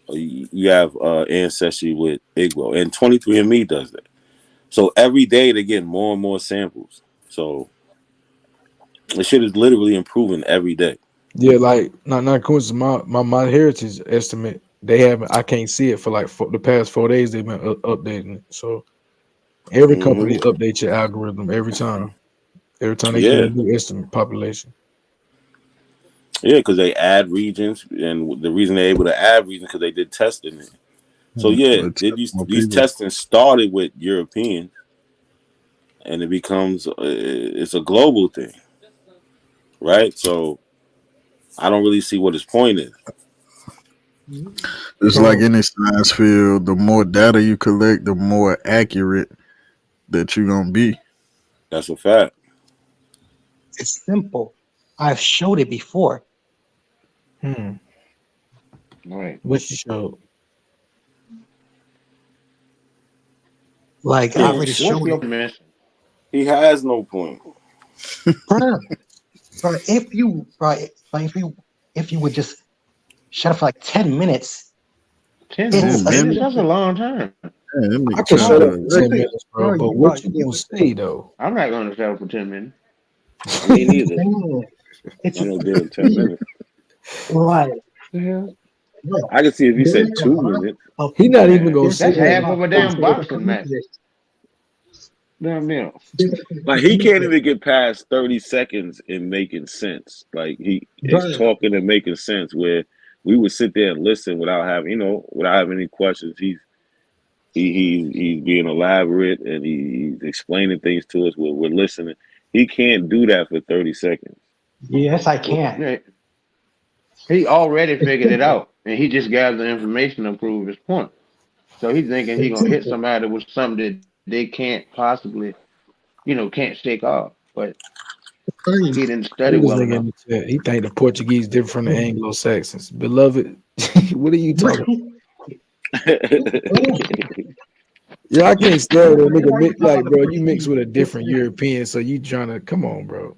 you have ancestry with Igbo. And 23andMe does that. So every day they get more and more samples. So the shit is literally improving every day. Yeah, like not coincidence. My heritage estimate, they haven't. I can't see it for like the past 4 days. They've been updating it. So every company updates your algorithm every time. Every time they get a new estimate population. Yeah, because they add regions, and the reason they're able to add regions because they did testing it. So yeah, these testing started with Europeans, and it becomes it's a global thing, right? So I don't really see what his point is. It's like any science field, the more data you collect, the more accurate that you're gonna be. That's a fact. It's simple. I've showed it before. Right. What you showed? Like I already showed it. He has no point. Bro, if you would just shut up for like 10 minutes. 10 minutes? That's a long time. I can shut up for 10 minutes, bro. But what you gonna say though? I'm not gonna shut up for 10 minutes. Me neither. I'm gonna give him 10 minutes. Right. Yeah. I can see if he said 2 minutes. He not even gonna say that's half of a damn boxing match. Like he can't even get past 30 seconds in making sense. Like he's talking and making sense where we would sit there and listen without having, without having any questions. He's being elaborate and he's explaining things to us. We're listening. He can't do that for 30 seconds. Yes, I can. He already figured it out, and he just gathered the information to prove his point. So he's thinking he's gonna hit somebody with something that they can't possibly, can't shake off. But he didn't study This well nigga enough. in the chat, he think the Portuguese different from the Anglo-Saxons. Beloved, what are you talking Yeah, I can't stand that nigga mix, like, bro, you mix with a different European, so you trying to, come on, bro.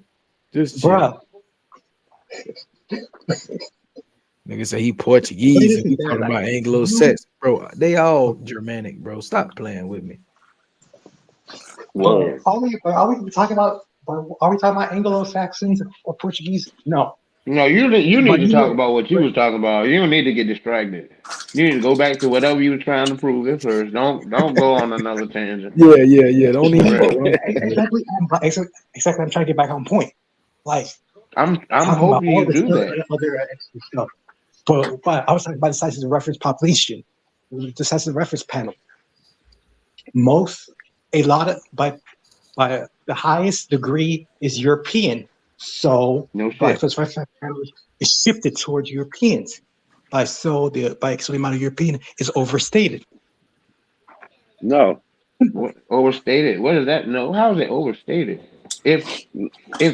Just chill. Nigga say he Portuguese and we talking about Anglo-Saxon. Bro, they all Germanic, bro. Stop playing with me. Word. Are we talking about Anglo-Saxons or Portuguese? No. No, you need to talk about what you was talking about. You don't need to get distracted. You need to go back to whatever you were trying to prove at first. Don't go on another tangent. Yeah. Don't even exactly. I'm trying to get back on point. Like I'm hoping you do that. Other extra stuff. But I was talking about the size of the reference population, the size of the reference panel. But by the highest degree is European. So reference panel is shifted towards Europeans. So the amount of European is overstated. No. Overstated. What does that know? How is it overstated? If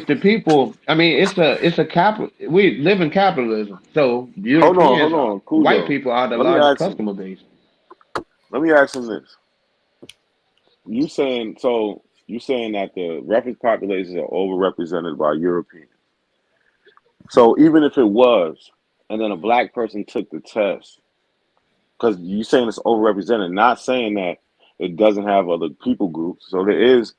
the people, I mean, it's a capital. We live in capitalism, so Europeans, hold on. Cool, white people are the largest customer base. Let me ask him this: you saying that the reference populations are overrepresented by Europeans? So even if it was, and then a black person took the test, because you saying it's overrepresented, not saying that it doesn't have other people groups. So there is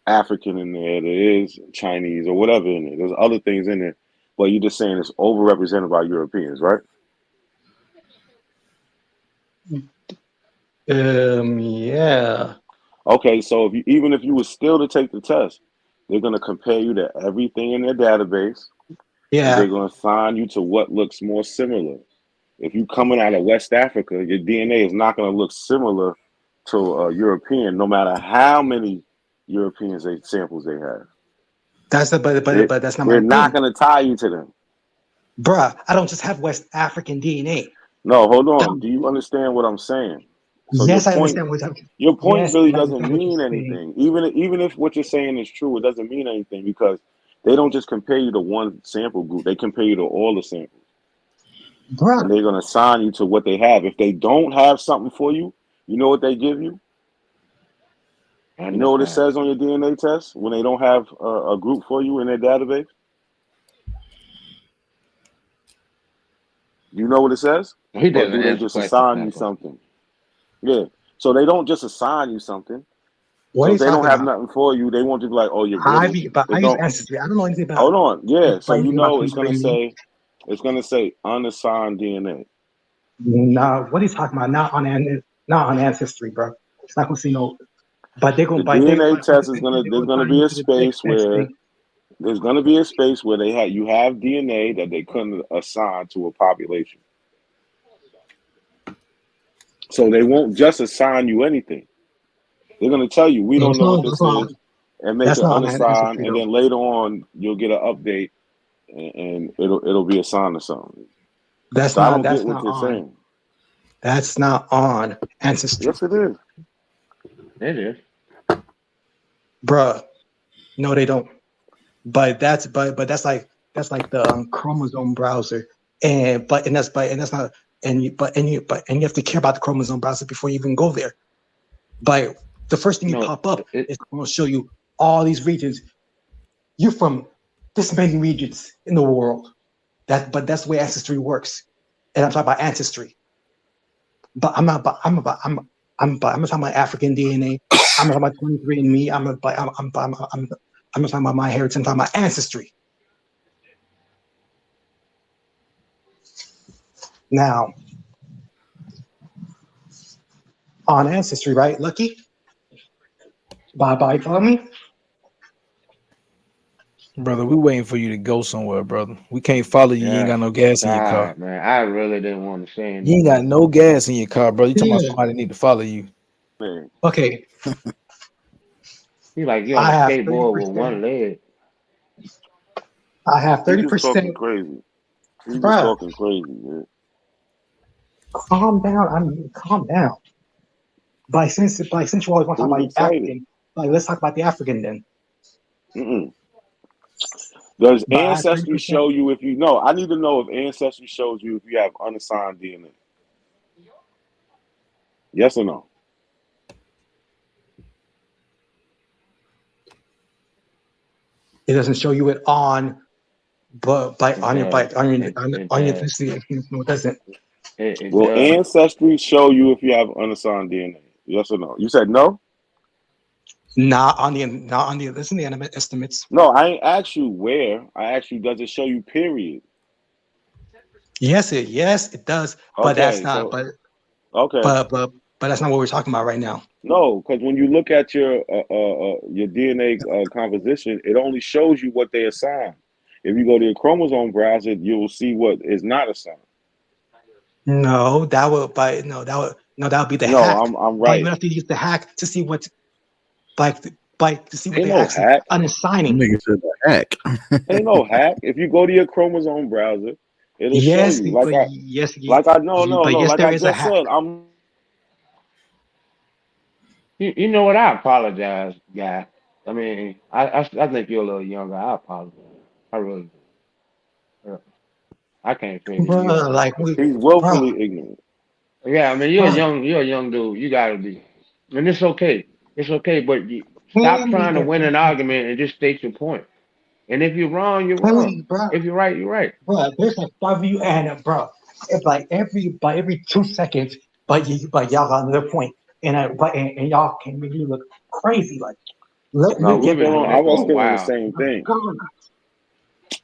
African in there, there is Chinese or whatever in there. There's other things in there, but you're just saying it's overrepresented by Europeans, right? Yeah. Okay, so even if you were still to take the test, they're going to compare you to everything in their database. Yeah. They're going to assign you to what looks more similar. If you're coming out of West Africa, your DNA is not going to look similar to a European, no matter how many Europeans samples they have. But that's not my They're not going to tie you to them. Bruh, I don't just have West African DNA. No, hold on. Do you understand what I'm saying? So yes, I understand what you're talking. Your point really doesn't mean anything. Even if what you're saying is true, it doesn't mean anything because they don't just compare you to one sample group. They compare you to all the samples. Bruh. And they're going to assign you to what they have. If they don't have something for you, you know what they give you? You know what it says on your DNA test when they don't have a group for you in their database? Do you know what it says? He or do they just assign you something? Yeah. So they don't just assign you something. What so are if you they don't talking have about? nothing for you, they won't just be like, "Oh, you're good." But I use Ancestry. I don't know anything about. Hold on, yeah. So you know it's gonna 23andMe. say unassigned DNA. No, what are you talking about? Not on Ancestry, bro. It's not gonna see no. But they're gonna. The DNA test is gonna. There's gonna be a space where there's gonna be a space where you have DNA that they couldn't assign to a population. So they won't just assign you anything. They're gonna tell you we don't know what this is, and make it unassigned, and then later on you'll get an update, and it'll be assigned to something. That's I don't not get what you're on. saying. That's not on Ancestry. Yes, it is. It is, bruh. No, they don't. But that's like the chromosome browser, and that's not you have to care about the chromosome browser before you even go there. But the first thing you pop up is going to show you all these regions. You're from this many regions in the world. But that's the way Ancestry works, and I'm talking about Ancestry. But I'm not talking about African DNA. I'm not talking about 23andMe. I'm not talking about my heritage. I'm talking about Ancestry. Now, on Ancestry, right, Lucky? Bye, follow me? Brother, we waiting for you to go somewhere, brother. We can't follow you. You ain't Yeah. got no gas in your car. God, man, I really didn't want to say You ain't got anything. no gas in your car, brother. You talking about Yeah. somebody need to follow you. Man, Okay, You like you on I a have skateboard with 30%. one leg. I have he just 30%. talking crazy. He just Bruh, talking crazy, man. calm down. I mean, calm down. Since you always want to talk Who's about the excited? African, let's talk about the African then. Mm-mm. Does But I have Ancestry 30%. show you if you know? I need to know if Ancestry shows you if you have unassigned DNA. Yes or no? It doesn't show you it on, but It does. It on your does. ethnicity. No, it doesn't. It Will does. Ancestry show you if you have unassigned DNA? Yes or no? You said no? Not on the listen the animate estimates. No, I ain't asked you where. I asked you, does it show you period? Yes, it does. But that's Okay, not. so okay. But that's not what we're talking about right now. No, because when you look at your DNA composition, it only shows you what they assign. If you go to your chromosome browser, you will see what is not assigned. No, that would. But no, that would be the No, hack. I'm But you right. have to use the hack to see what to see what Ain't they no actually hack. unassigning. Nigga said the hack. Ain't no hack. If you go to your chromosome browser, it'll show Yes, you. but yes, Like I no, but yes, like there I is a just hack. said, I'm You know what? I apologize, guy. I mean, I think you're a little younger. I apologize. I really do. I can't figure you Bruh, out. he's bruh, willfully ignorant. Yeah, I mean, bruh, you're a young dude. You gotta be, and it's okay. It's okay, but stop tell me trying to if win it's an argument and just state your point. And if you're wrong, you're tell wrong. me, bruh, If you're right, you're right. there's like 5 of you and bruh, if like every 2 seconds, but y'all got another point, and y'all can make me look crazy. Like let No, me we We've get been back feeling. doing on I this for was a point. feeling the while. same thing God,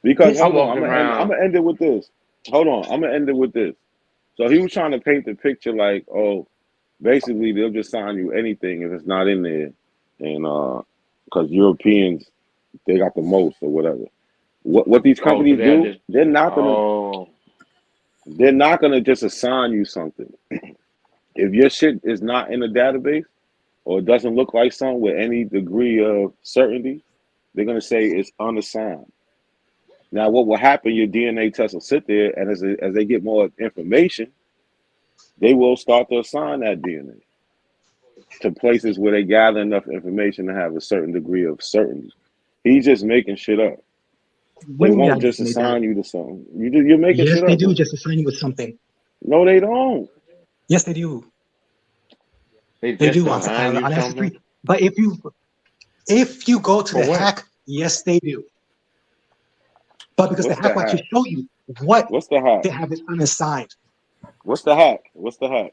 because this I hold on. walked I'm around. gonna end it with this. Hold on. I'm gonna end it with this. So he was trying to paint the picture like, oh, basically they'll just sign you anything if it's not in there, and because Europeans they got the most or whatever. What these Oh, so companies they're do, just. Oh, they're not gonna just assign you something. If your shit is not in a database or it doesn't look like something with any degree of certainty, they're gonna say it's unassigned. Now, what will happen? Your DNA test will sit there, and as they get more information, they will start to assign that DNA to places where they gather enough information to have a certain degree of certainty. He's just making shit up. what They do you mean? won't just They do. assign you to something. You're making Yes, shit they up, do. man. Just assign you with something. No, they don't. Yes, they do. they They just do assign you on something ancestry. But if you go to for the what? hack, yes, they do. But because the What's the hack will hack? actually show you what What's the hack? they have is unassigned. What's the hack? What's the hack?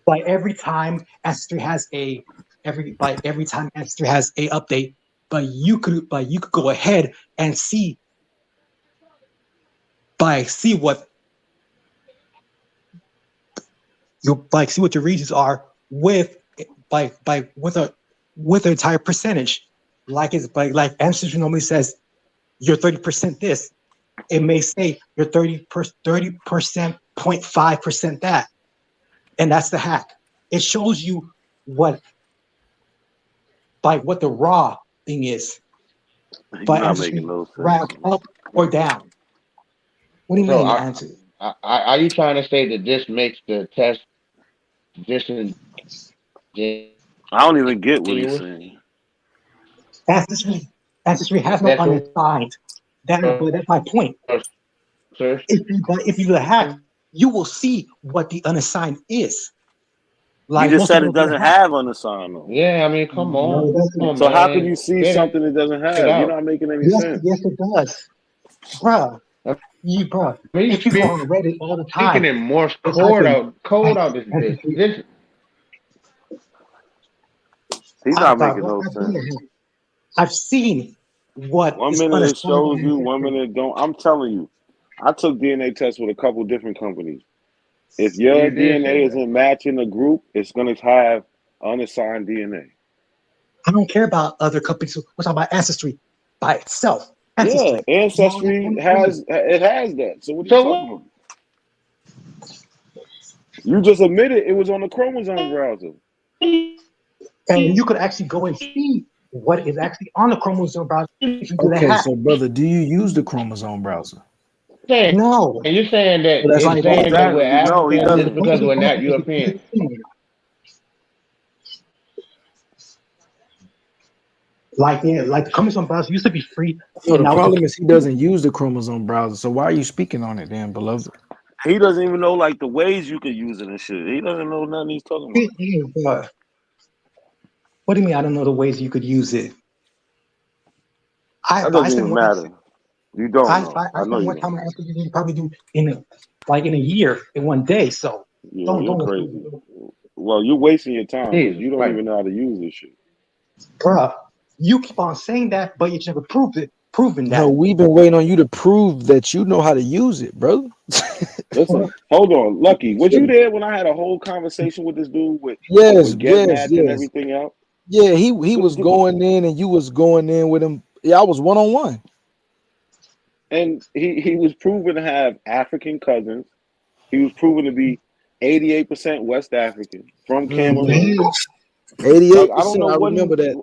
By every time ancestry has every time ancestry has a update, but you could go ahead and see what see what your regions are with an entire percentage. Like it's like ancestry normally says you're 30% this. It may say you're 30%, 0.5% that. And that's the hack. It shows you what the raw thing is. You're But not ancestry making no sense. rack up or down. What do you So mean, answer? are you trying to say that this makes the test disingenuous? I don't even get what he's saying. Ancestry has no That's unassigned. But that's my point. sir. If you do the hack, you will see what the unassigned is. You Like just most said people it don't do the doesn't hack. have unassigned though. Yeah, I mean, come No, on, it come doesn't. on, So how can man, you see spit something it doesn't it have? You're out. not making any Yes, sense. yes, it does, bruh. I Bruh. mean, If you go on Reddit all the speaking time in Morse and type in code out this bitch. ancestry, This He's not making no I've seen sense. the hack. I've seen what 1 is minute it unassigned shows you, 1 ancestry. minute it don't. I'm telling you, I took DNA tests with a couple different companies. If your you did say DNA that. isn't matching the group, it's gonna have Unassigned DNA. I don't care about other companies. We're talking about ancestry by itself. Yeah, Ancestry. Ancestry has that. So what are you talking about? You just admitted it was on the chromosome browser. And you could actually go and see what is actually on the chromosome browser if you do the Okay, hack. so brother, do you use the chromosome browser? No. And you're saying that So that's it's like saying that we're Exactly. No, he Africans just doesn't. because we're not European. Like the chromosome browser used to be free. No, And the now problem is he doesn't use the chromosome browser. So why are you speaking on it then, beloved? He doesn't even know like the ways you could use it and shit. He doesn't know nothing he's talking about. What do you mean? I don't know the ways you could use it. That doesn't even matter. You don't know. I know spend you more don't. time on Africa than you probably do in a year, in one day. So Yeah, you're crazy. Well, you're wasting your time because you don't even know how to use this shit. Bruh, you keep on saying that, but you never proven that. No, we've been waiting on you to prove that you know how to use it, brother. Listen, hold on, Lucky. Was you there when I had a whole conversation with this dude with get match and everything else? Yeah, he was going in and you was going in with him. Yeah, I was one-on-one. And he was proven to have African cousins. He was proven to be 88% West African from Cameroon. 88%. I don't know I what remember that.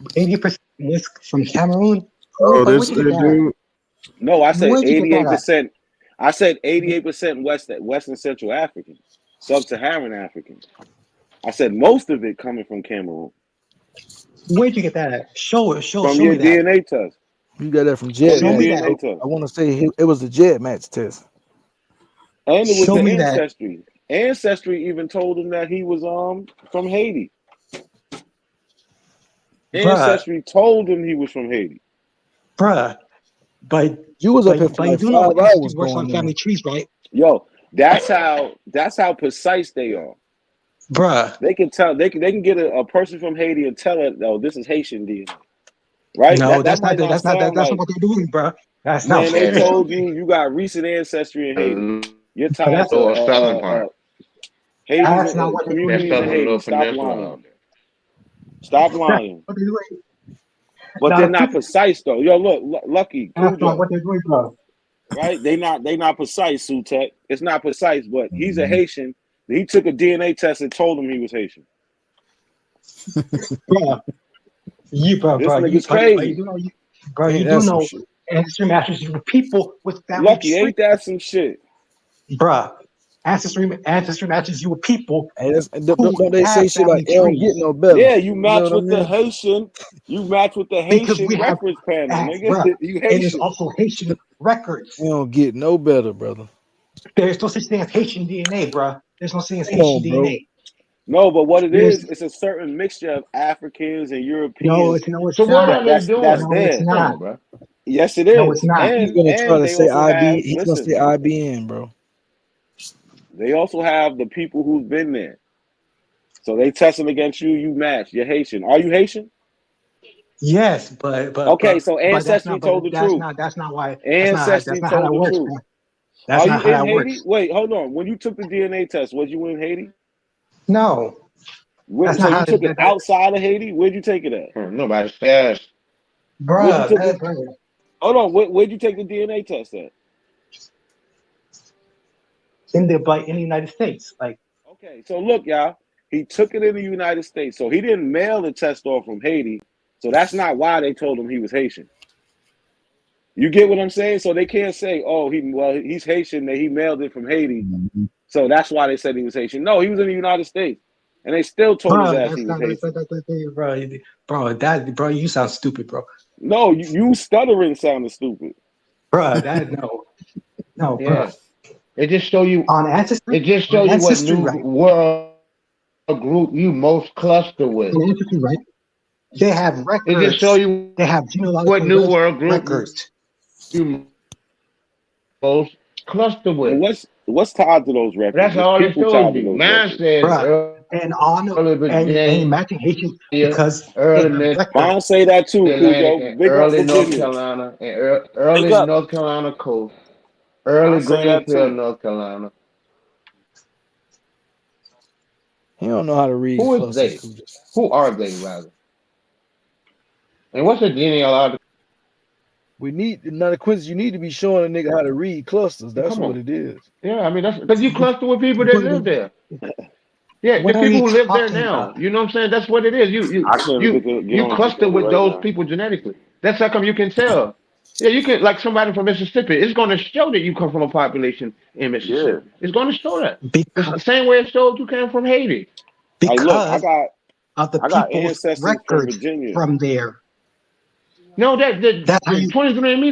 80% was from Cameroon. Oh, this dude. No, I said Where'd you get that at? 88%. I said 88% West and Central African, Sub-Saharan African. I said most of it coming from Cameroon. Where'd you get that at? Show From me your that. DNA test. You got that from Jet From Match. your DNA test. I want to say it was the Jet Match test. And it was Show the me that. Ancestry. Ancestry even told him that he was from Haiti. Ancestry told him he was from Haiti. Bruh, but you was up here for you like do know 5 Ancestry hours works on going family in. trees, right? Yo, that's how precise they are. Bruh. They can tell they can get a person from Haiti and tell it, oh, this is Haitian DNA. Right? No, That's not not like, what they're doing, bruh. That's not man, they told you got recent ancestry in Haiti. You're tied to Haiti's communities in Haiti. Stop lying. Stop lying. What they're doing. But they're not precise though. Yo, look, Lucky, That's not Cujo. what they're doing, bro. Right? They not precise, Sutek. It's not precise, but he's a Haitian. He took a DNA test and told him he was Haitian. Bro, This nigga's crazy. You do know ancestry matches with people with family Lucky, ain't that some shit? Bruh, ancestry matches you with people. Hey, don't they say shit like it don't get no better? Yeah, you match know with the Haitian. You match with the Haitian reference panel, nigga. You Haitian. And there's also Haitian records. It don't get no better, brother. There's no such thing as Haitian DNA, bruh. There's no such thing as Haitian DNA. No, but what it is, it's a certain mixture of Africans and Europeans. No, it's so not. what are they doing? That's no, there. it's not. Bro. Yes, it is. No, it's not. He's gonna try to say IB. He's listen, gonna say IBN, bro. They also have the people who've been there. So they test them against you. You match. You're Haitian. Are you Haitian? Yes, but okay. So Ancestry told the truth. That's not why. Ancestry told the truth. That's not how that Haiti? works. Wait, hold on. When you took the DNA test, was you in Haiti? No. So you took it outside of Haiti? Where'd you take it at? Nobody's fast. Bruh. Hold on. Where'd you take the DNA test at? In the United States. Okay, so look, y'all. He took it in the United States. So he didn't mail the test off from Haiti. So that's not why they told him he was Haitian. You get what I'm saying? So they can't say, oh, he's Haitian, that he mailed it from Haiti. So that's why they said he was Haitian. No, he was in the United States. And they still told his ass he was Haitian. Bro, you sound stupid, bro. No, you stuttering sounded stupid. Bro, no, bro. It just show you on ancestry. It just show you what new world group you most cluster with. On ancestry, right? They have records. It just show you they have genealogical what new world group records. You most cluster with. What's tied to those records? That's all it shows you. Mine says and matching Haitian because mine say that too. Early North Carolina and early North Carolina coast. Early Greenfield, North Carolina. He don't know how to read Who is clusters. they? Who are they, rather? And what's the genealogy? We need another quiz. You need to be showing a nigga how to read clusters. That's Come what on. it is. Yeah, I mean, that's because you cluster with people that live there. Yeah, the What are people you who live there talking now. about? You know what I'm saying? That's what it is. I can't even get You on cluster together with right those now. people genetically. That's how come you can tell. Yeah, you can like somebody from Mississippi. It's going to show that you come from a population in Yeah. Mississippi. It's going to show that. It's Because the same way it showed you came from Haiti. Like, look, I of the got people's ancestors from records Virginia. from there. No, that That's how you 23andMe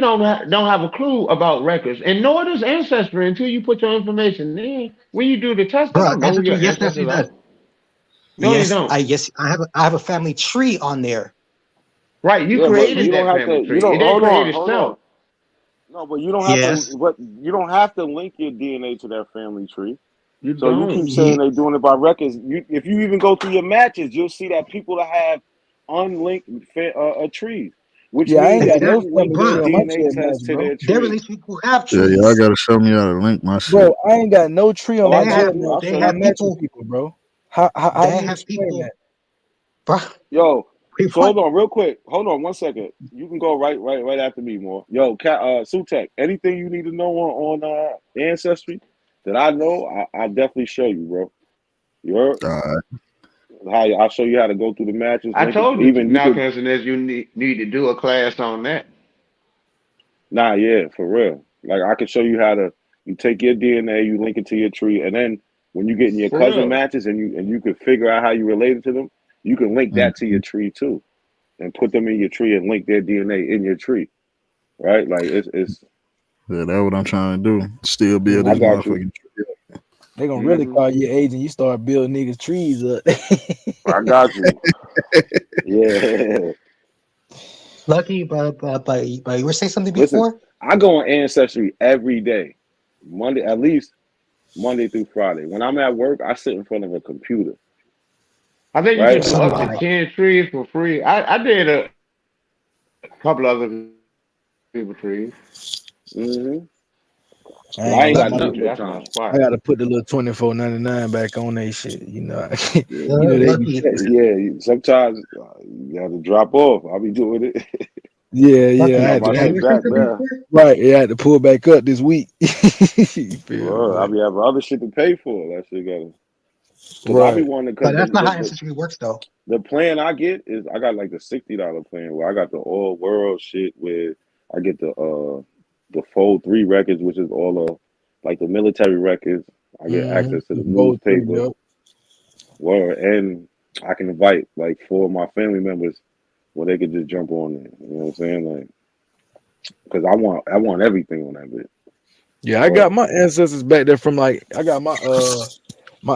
don't have a clue about records, and nor does Ancestry until you put your information in. When you do the test, they bro, don't know who Ancestry, your yes, ancestors does. are. No, they don't. I have a family tree on there. Right, you Yeah, but created you don't that have family to. tree. You don't. It didn't Hold create on. Hold on. itself. No, but you don't have Yes. to. But you don't have to link your DNA to that family tree. You So you don't. keep saying they're doing it by records. If you even go through your matches, you'll see that people that have unlinked trees, which Yeah, I ain't means got that no you link family their tree on my DNA tree test match, to bro. their There tree. are these people who have Yeah, trees. y'all gotta show me how to link my shit. Bro, I ain't got no tree on Oh, my I They got have tree you. match, I'll they and show I have you. match with people. people, bro. How do They you have explain people. that? Bro, Yo, wait, so what? hold on, real quick. Hold on 1 second. You can go right after me, more. Yo, Sutek, anything you need to know on ancestry that I know, I'll definitely show you, bro. You heard? I'll show you how to go through the matches. I Link it. told you, Even you could. Malcolm, as you need to do a class on that. Nah, yeah, for real. Like I could show you how to. You take your DNA, you link it to your tree, and then when you get in your For cousin real. matches, and you could figure out how you related to them, you can link that to your tree too, and put them in your tree and link their DNA in your tree. Right? Like it's. Yeah, that's what I'm trying to do. Still build I this got you. motherfucking tree up. They gonna really call you age and you start building niggas trees up. I got you. Yeah. Lucky, but you were saying something Listen, before? I go on Ancestry every day, at least Monday through Friday. When I'm at work, I sit in front of a computer. I think you Right? can do up to 10 trees for free. I did a couple other people trees. Mm-hmm. I ain't got That's nothing but my time. I spot. gotta put the little $24.99 back on that shit. You know, Yeah, you know they be sometimes you have to drop off. I'll be doing it. yeah. I Got had my to shit back now. right. Yeah, I had to pull back up this week. You feel me? I'll be having other shit to pay for. That shit gotta. Because I be Right. wanting But because that's not how Ancestry works, though. the plan I get is I got like the $60 plan where I got the all world shit where I get the Fold 3 records, which is all of like the military records. I get access to the Both three, newspaper. yep. And I can invite like 4 of my family members where they could just jump on there. You know what I'm saying? Like, because I want everything on that bit. Yeah, I got my ancestors back there from like I got my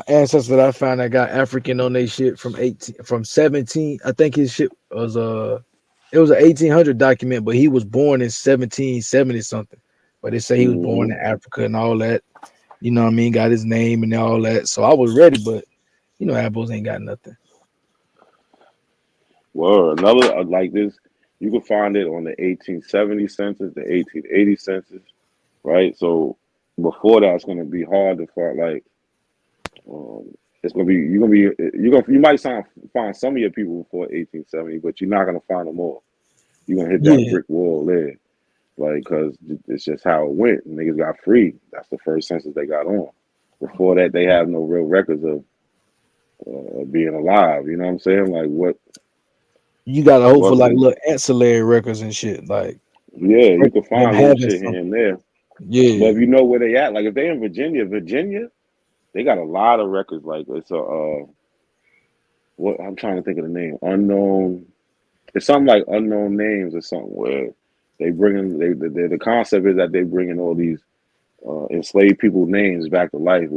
ancestors that I found that got African on their shit from 17. I think his shit was it was an 1800 document, but he was born in 1770 something. But they say he was born in Africa and all that. You know what I mean? Got his name and all that. So I was ready, but you know, Apples ain't got nothing. Well, another like this, you can find it on the 1870 census, the 1880 census, right? So before that, it's gonna be hard to find. Like, it's gonna be you might find some of your people before 1870, but you're not gonna find them all. You're gonna hit that brick wall there, like because it's just how it went. Niggas got free. That's the first census they got on. Before that, they have no real records of being alive. You know what I'm saying? Like what? You gotta hope for like little ancillary records and shit. Like Yeah, you can them find little having shit here something. and there. Yeah. But if you know where they at, like if they in Virginia, they got a lot of records. Like it's what I'm trying to think of the name. Unknown. It's something like unknown names or something where they bringing the concept is that they bringing all these enslaved people names back to life.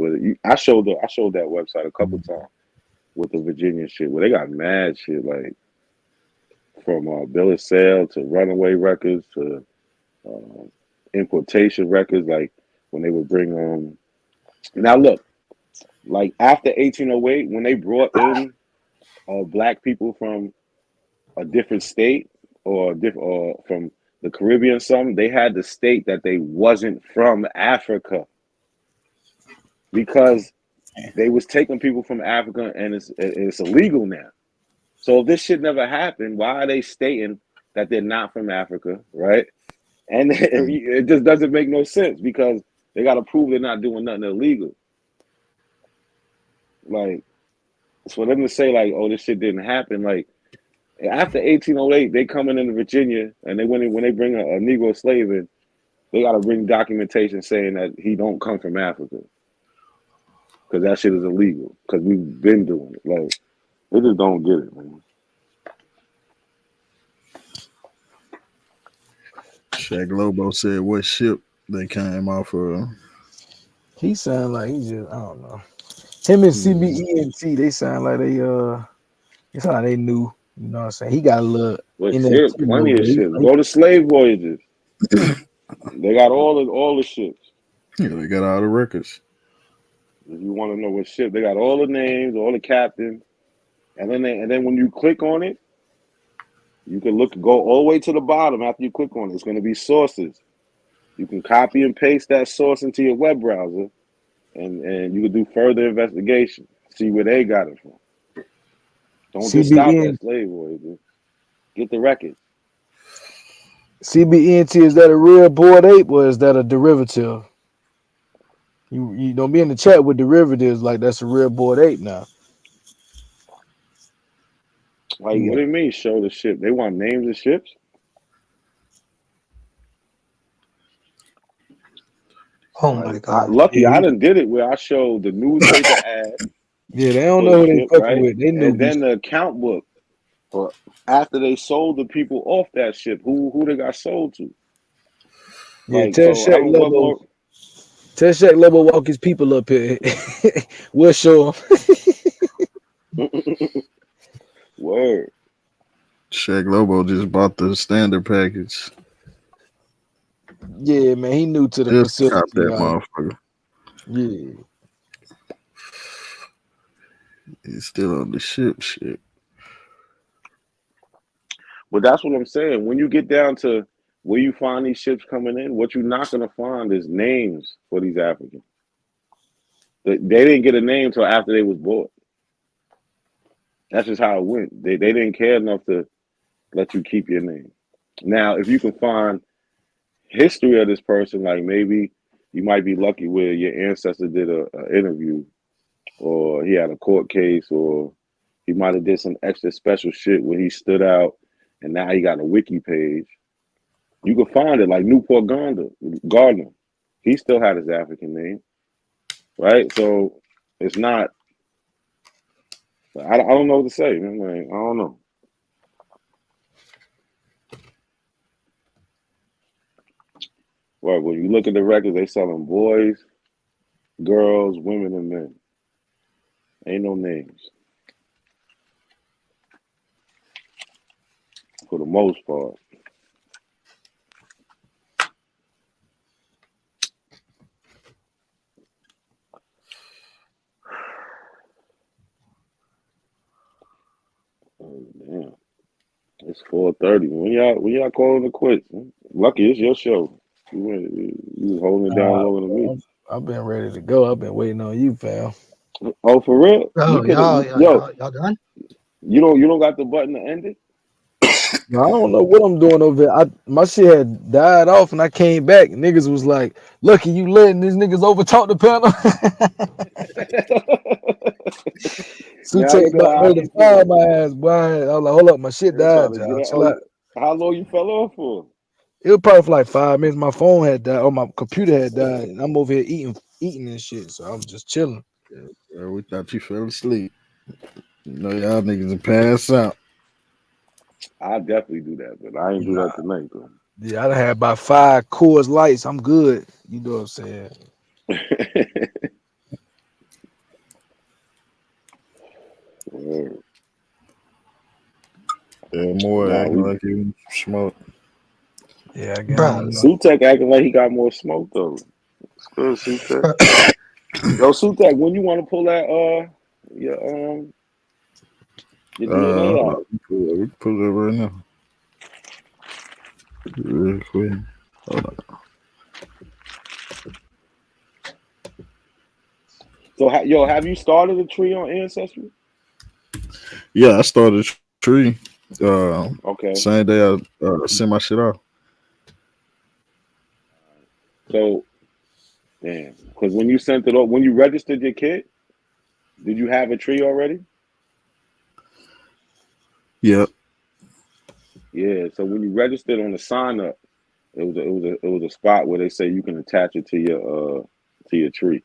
I showed that website a couple times with the Virginia shit where they got mad shit like from bill of sale to runaway records to importation records. Like when they would bring now look, like after 1808 when they brought in black people from a different state or from the Caribbean or something, they had to state that they wasn't from Africa because they was taking people from Africa, and it's illegal now. So if this shit never happened, why are they stating that they're not from Africa, right? And it just doesn't make no sense because they got to prove they're not doing nothing illegal. Like, for them to say like, "Oh, this shit didn't happen," like after 1808, they coming into Virginia, and when they bring a Negro slave in, they got to bring documentation saying that he don't come from Africa, because that shit is illegal. Because we've been doing it. Like, they just don't get it, man. Shaq Lobo said, "What ship they came off of?" He sound like he just, I don't know. Him and CBENT, they sound like they it's like they knew. You know what I'm saying? He got a little But NFT shit, plenty mode. of ships. Go to slave voyages. They got all the ships. Yeah, they got all the records. If you want to know what ship, they got all the names, all the captains, and then when you click on it, you can go all the way to the bottom. After you click on it, it's going to be sources. You can copy and paste that source into your web browser, and you can do further investigation, see where they got it from. Don't just stop at slave voyages. Get the records. CBENT, is that a real bored ape or is that a derivative? You don't be in the chat with derivatives like that's a real bored ape now. Like, what do you mean show the ship? They want names of ships? Oh my God. Lucky I done did it where I showed the newspaper ad. Yeah, they don't know who they fucking with. They knew. And then the account book for after they sold the people off that ship, who they got sold to. Yeah, Like, tell so I don't know what more. Tell Shaq Lobo walk his people up here. We'll show him. Word. Shaq Lobo just bought the standard package. Yeah, man, he new to the Just facility. cop that motherfucker. Yeah. He's still on the ship shit. But that's what I'm saying. When you get down to where you find these ships coming in, what you're not gonna find is names for these Africans. They didn't get a name till after they was bought. That's just how it went. They didn't care enough to let you keep your name. Now, if you can find history of this person, like maybe you might be lucky where your ancestor did a interview, or he had a court case, or he might have did some extra special shit where he stood out, and now he got a wiki page. You can find it, like Newport Gardner. He still had his African name, right? So it's not. I don't know what to say. Man. Like, I don't know. Right, when you look at the records, they selling boys, girls, women, and men. Ain't no names. For the most part. Oh, damn. It's 4:30. When y'all calling the quits? Huh? Lucky it's your show. You was holding it down longer than me. I've been ready to go. I've been waiting on you, fam. Oh, for real? Oh, y'all done? You don't got the button to end it? No, I don't know what I'm doing over here. My shit had died off and I came back. Niggas was like, "Lucky you letting these niggas overtalk the panel." So Now take you know about how I ready to be fire feeling. my ass, boy. I was like, "Hold up, my shit They're trying died, to y'all. get Chill out." how long you fell off for? It was probably for like 5 minutes. My phone had died, or my computer had died, and I'm over here eating and shit. So I was just chilling. Yeah, we thought you fell asleep. You know, y'all niggas will pass out. I definitely do that, but I ain't do that tonight though. Yeah, I done had about 5 Coors Lights. I'm good. You know what I'm saying? Yeah, more acting like you smoke. Yeah, I got Sutek acting like he got more smoke though. It's good, Sutek. Yo, Sutek, when you want to pull that your DNA out? We can pull it right now. Real quick. Hold on. So, have you started a tree on Ancestry? Yeah, I started a tree. Okay. Same day I sent my shit off. So, damn. Because when you sent it off, when you registered your kit, did you have a tree already? Yep. Yeah. So when you registered on the sign up, it was a spot where they say you can attach it to your tree.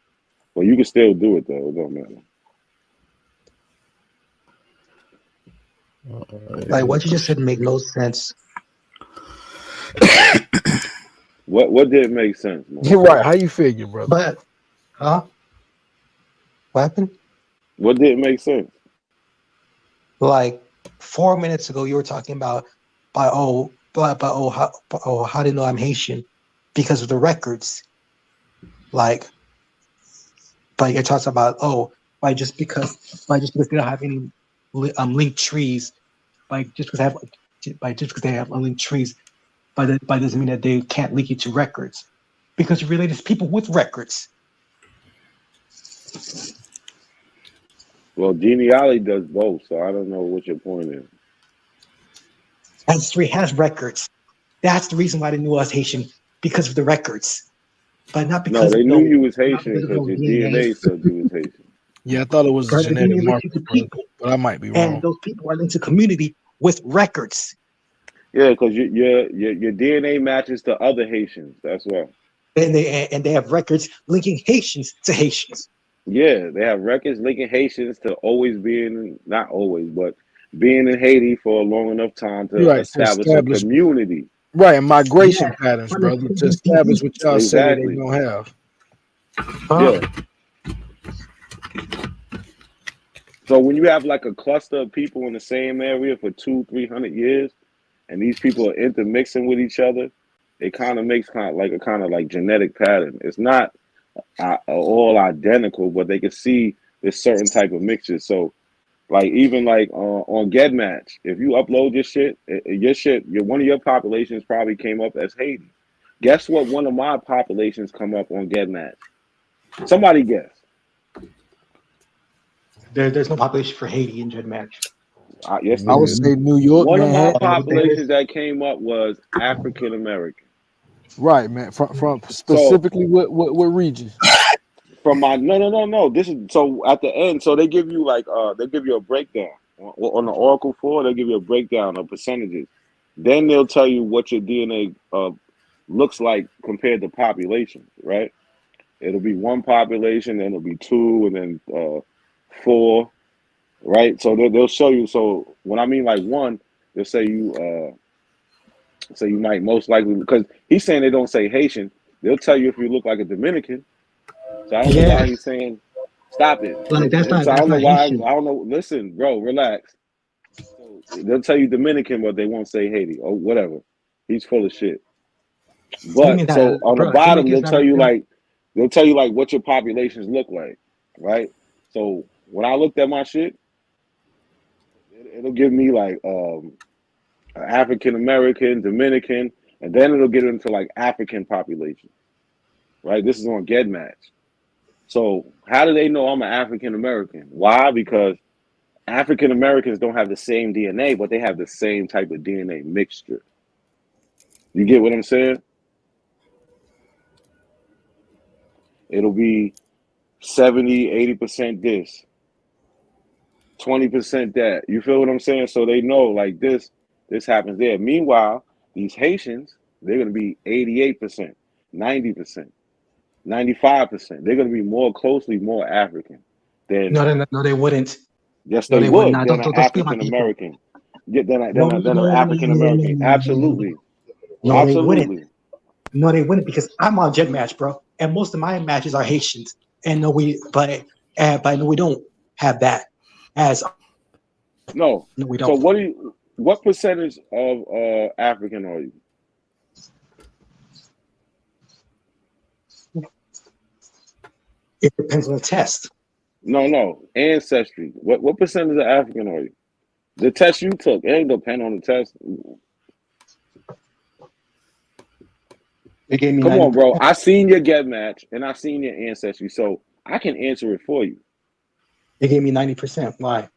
Well, you can still do it though. It don't matter. Like what you just said make no sense. What didn't make sense, man? You're right. How you figure, brother? But what happened? What didn't make sense? Like 4 minutes ago, you were talking about how do you know I'm Haitian? Because of the records. Like, but you're talking about just because they don't have any linked trees, just because they have linked trees, but doesn't mean that they can't link you to records, because you're related to people with records. Well, genealogy does both, so I don't know what your point is. Ancestry has records. That's the reason why they knew I was Haitian, because of the records, but not because they of knew you was Haitian because because your DNA said you was Haitian. Yeah, I thought it was a But the genetic DNA marker, links you to people, but I might be and wrong. those people are linked to community with records. Yeah, because your DNA matches to other Haitians. That's why. And they have records linking Haitians to Haitians. Yeah, they have records linking Haitians to always being, not always, but being in Haiti for a long enough time to Right, to establish a community. Right, and migration patterns, brother, to establish what y'all say that they Exactly. don't have. Yeah. So when you have like a cluster of people in the same area for 200-300 years, and these people are intermixing with each other, it kind of makes kind of like genetic pattern. It's not all identical, but they can see this certain type of mixture. So, like even like on GetMatch, if you upload your one of your populations probably came up as Haiti. Guess what? One of my populations come up on GetMatch. Somebody guess. There's no population for Haiti in GetMatch. Yes, I would say New York, one Manhattan. of my populations that came up was African American. Right, man. From specifically what region? From my no. This is so at the end. So they give you like they give you a breakdown on the Oracle 4. They give you a breakdown of percentages. Then they'll tell you what your DNA looks like compared to population. Right? It'll be one population, then it'll be two, and then 4. Right? So they'll show you. So when I mean like one, they'll say you might most likely, because he's saying they don't say Haitian. They'll tell you if you look like a Dominican. So I don't know why he's saying stop it. Like that's not. So I don't know why. Haitian. I don't know. Listen, bro, relax. So they'll tell you Dominican, but they won't say Haiti or whatever. He's full of shit. But so on the bottom, they'll tell you like what your populations look like, right? So when I looked at my shit, it'll give me like African American, Dominican, and then it'll get into like African population, right? This is on GetMatch. So how do they know I'm an African American? Why? Because African Americans don't have the same DNA, but they have the same type of DNA mixture. You get what I'm saying? It'll be 70, 80% this, 20% that. You feel what I'm saying? So they know like this happens there. Meanwhile, these Haitians, they're going to be 88%, 90%, 95%. They're going to be more African than. No, they wouldn't. Yes, they would. Than an African American. Than an African American. Absolutely. No, they wouldn't. No, they wouldn't, because I'm on GetMatch, bro, and most of my matches are Haitians. And but we don't have that as. No, we don't. So what percentage of African are you? It depends on the test. No. Ancestry. What percentage of African are you? The test you took, it ain't depend on the test. It gave me Come 90%. on, bro. I seen your GetMatch and I seen your ancestry. So I can answer it for you. They gave me 90%. Why?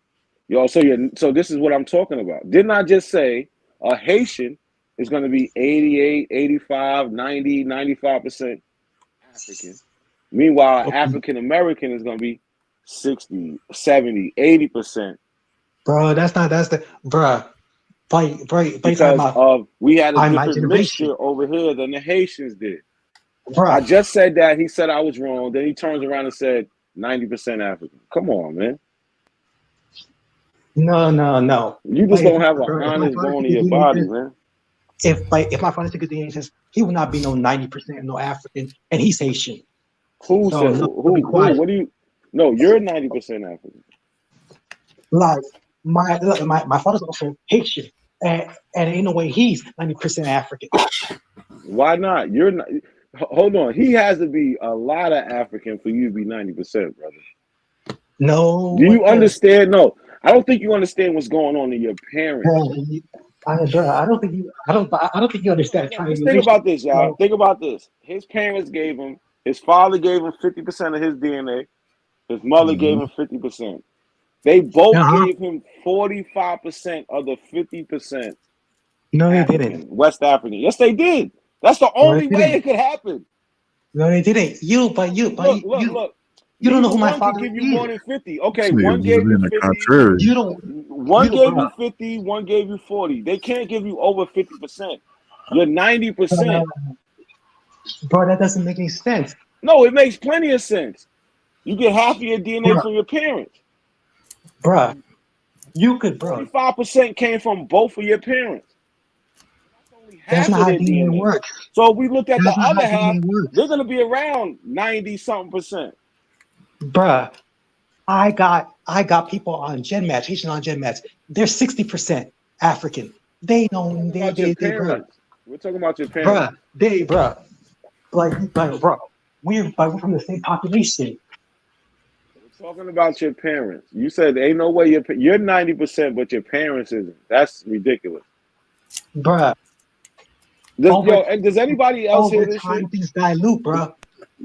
Yo, so this is what I'm talking about. Didn't I just say a Haitian is going to be 88, 85, 90, 95% African? Meanwhile, African American is going to be 60, 70, 80%. Bro, that's the bro. Because we had a different mixture over here than the Haitians did. Bruh. I just said that. He said I was wrong. Then he turns around and said 90% African. Come on, man. No. You just don't have an honest bone in your body, man. If my father took a DNA test, he would not be no 90% no African, and he's Haitian. Who said who? What do you? No, you're 90% African. Like my father's also Haitian, and in a way he's 90% African. Why not? You're not. Hold on. He has to be a lot of African for you to be 90%, brother. No. Do you understand? No, I don't think you understand what's going on in your parents. I don't think you understand. Just think about this, y'all. Think about this. His parents gave him. His father gave him 50% of his DNA. His mother gave him 50%. They both gave him 45% of the 50%. No, they African, didn't. West African. Yes, they did. That's the only way it could happen. No, they didn't. Look. You don't know who my father give is. You more than 50. Okay, one gave you 50. One gave you 50. One gave you 40. They can't give you over 50%. You're 90%. Bro, that doesn't make any sense. No, it makes plenty of sense. You get half of your DNA from your parents. Bruh, you could, bro. 45% came from both of your parents. That's not how DNA works. So if we look at the other half, they're going to be around 90-something%. Bruh, I got people on GenMatch, Haitian on GenMatch. They're 60% African. They don't. They bruh. We're talking about your parents. Bruh. Bro, we're from the same population. We're talking about your parents. You said ain't no way you're 90%, but your parents isn't. That's ridiculous. Bruh. Does anybody else hear this shit? Things dilute, bro.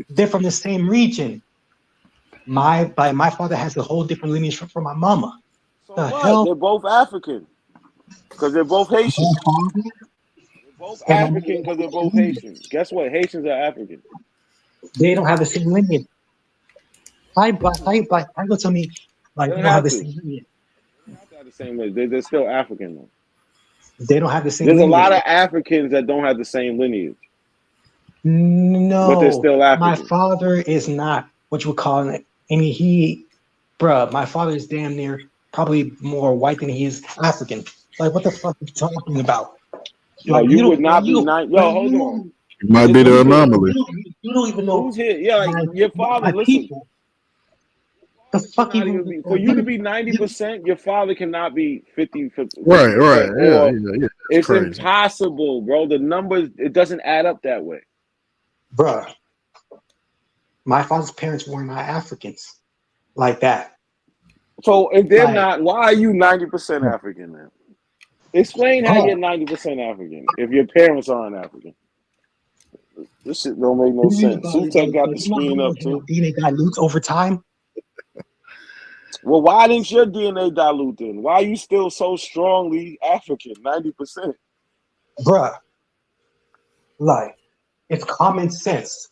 They're from the same region. My father has a whole different lineage from my mama. So what? They're both African because they're both Haitian. They're both African because they're both Haitian. Guess what? Haitians are African. They don't have the same lineage. I go tell me like they don't have the same lineage. They don't have the same lineage. They're still African though. They don't have the same. There's a lot of Africans that don't have the same lineage. No, but they're still African. My father is not what you would call it. I mean, my father is damn near probably more white than he is African. Like, what the fuck are you talking about? Yo, you would not be nice. Yo, hold on. You might be the anomaly. You don't even know who's here. Yeah, like your father. Listen. People. The fuck for you to be 90%, your father cannot be 50. Right. Yeah. It's impossible, bro. The numbers, it doesn't add up that way. Bruh, my father's parents were not Africans like that. So if they're not, why are you 90% African then? Explain how you're 90% African if your parents aren't African. This shit don't make no sense. Sutek got the screen up too. DNA dilutes over time. Well, why didn't your DNA dilute then? Why are you still so strongly African, 90%? Bruh, like, it's common sense.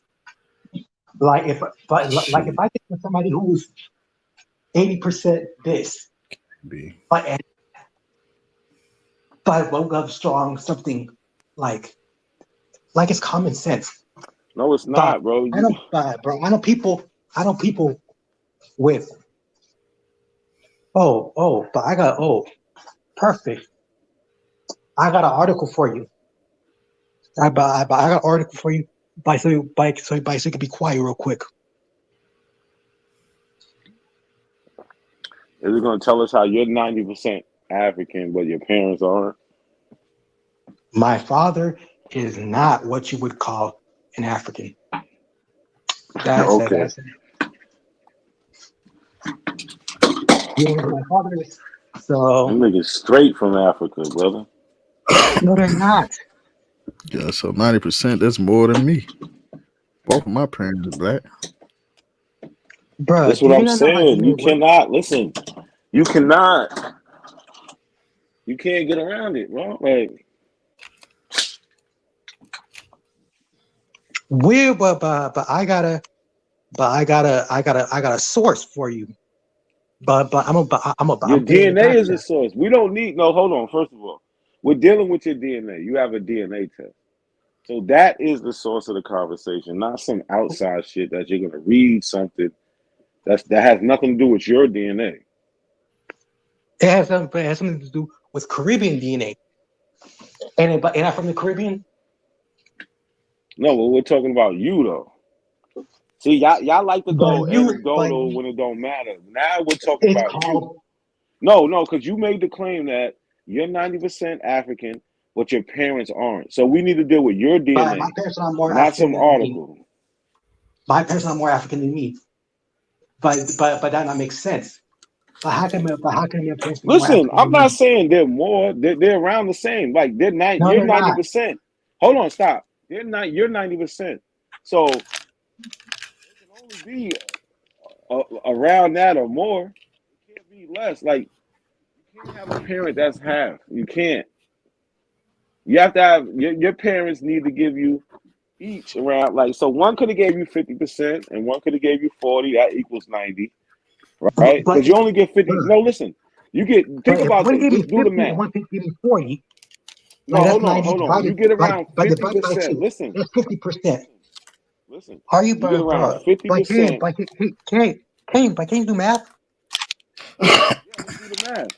Like, if I think of somebody who's 80% this, but woke up strong, something like it's common sense. No, it's not, bro. I know people with perfect. I got an article for you. I got an article for you. So you can be quiet real quick. Is it going to tell us how you're 90% African, but your parents aren't? My father is not what you would call an African. Okay. You know who my father is? So them niggas straight from Africa, brother. No, they're not. Yeah, so 90%, that's more than me. Both of my parents are black. Bruh, That's do what you I'm not know how saying. You DNA works? cannot listen. You cannot. You can't get around it, bro. Like Weird, but I got a source for you. But your I'm bringing it DNA back is a to source. We don't need no. Hold on. First of all, we're dealing with your DNA. You have a DNA test, so that is the source of the conversation, not some outside shit that you're gonna read something that has nothing to do with your DNA. it has something to do with Caribbean DNA. And I'm from the Caribbean. No, but we're talking about you though. See, y'all like to go But you, anecdotal when it don't matter. Now we're talking it's about you. called. No, because you made the claim that you're 90% African, but your parents aren't. So we need to deal with your But my DNA, parents are more not African some than me. article. My parents are more African than me. But that not makes sense. But how can your parents be more Listen, African I'm than not me? saying they're more. They're around the same. Like they're nine. No, You're they're not. 90%. Hold on, stop. They're not. You're 90%. So it can only be around that or more. It can't be less. Like you can't have a parent that's half. You can't. You have to have your parents need to give you each around like so one could have gave you 50% and one could have gave you 40. That equals 90, right? But Because you only get 50. bruh, No, listen. You get think but if about one this. give me Just do the 50 and math. one give me 40, No, like that's hold on, 90 hold on. You get around divided by 50%. 2. Listen, That's 50%. listen. Are you, You get around bro? But 50%. can you do math? Yeah, let's do the math.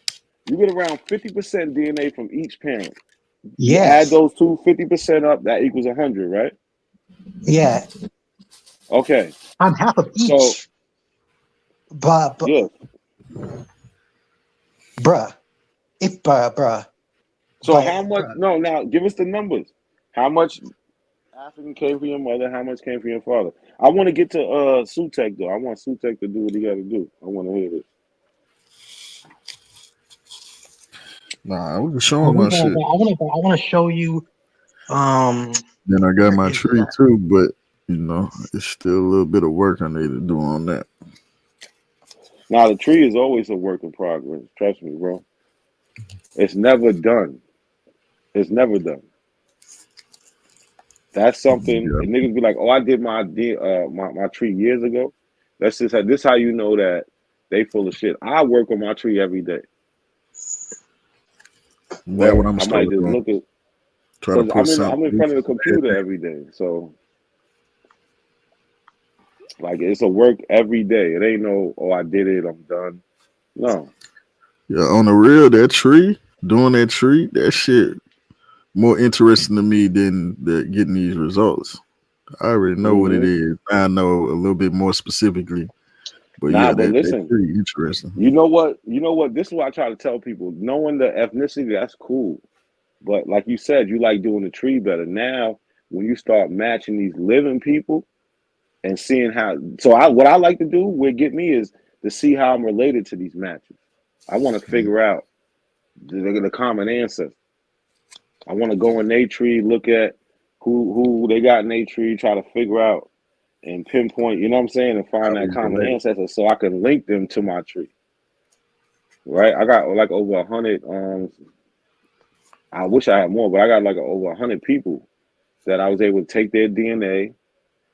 You get around 50% DNA from each parent. You add Yes. those two 50% up, that equals 100, right? Yeah. Okay. I'm half of So each. But yeah. bruh, if bruh, So how much? bruh, No, now give us the numbers. How much African came from your mother? How much came from your father? I want to get to Sutek though. I want Sutek to do what he got to do. I want to hear this. Nah, we can show I him my shit. want to show you. Then I got Where my is it tree at? too, but you know, it's still a little bit of work I need to do on that. Now the tree is always a work in progress. Trust me, bro. It's never done. It's never done. That's something. Yeah. And niggas be like, "Oh, I did my my tree years ago." That's just this how you know that they full of shit. I work on my tree every day. That what Word. I'm I might starting just doing. look at Try to because put I'm in something. front of the computer every day. So like it's a work every day. It ain't no, oh, I did it, I'm done. No. Yeah, on the real, that tree, doing that tree, that shit more interesting to me than getting these results. I already know what it Mm-hmm. is. I know a little bit more specifically. But Nah, yeah, but that listen, tree interesting. you know what? You know what? This is what I try to tell people. Knowing the ethnicity, that's cool. But like you said, you like doing the tree better. Now, when you start matching these living people and seeing how, so what I like to do, what get me is to see how I'm related to these matches. I want to figure out the common ancestor. I want to go in their tree, look at who they got in their tree, try to figure out and pinpoint, you know what I'm saying, and How find that we common relate. ancestor so I can link them to my tree. Right? I got like over 100. I wish I had more, but I got like over 100 people that I was able to take their DNA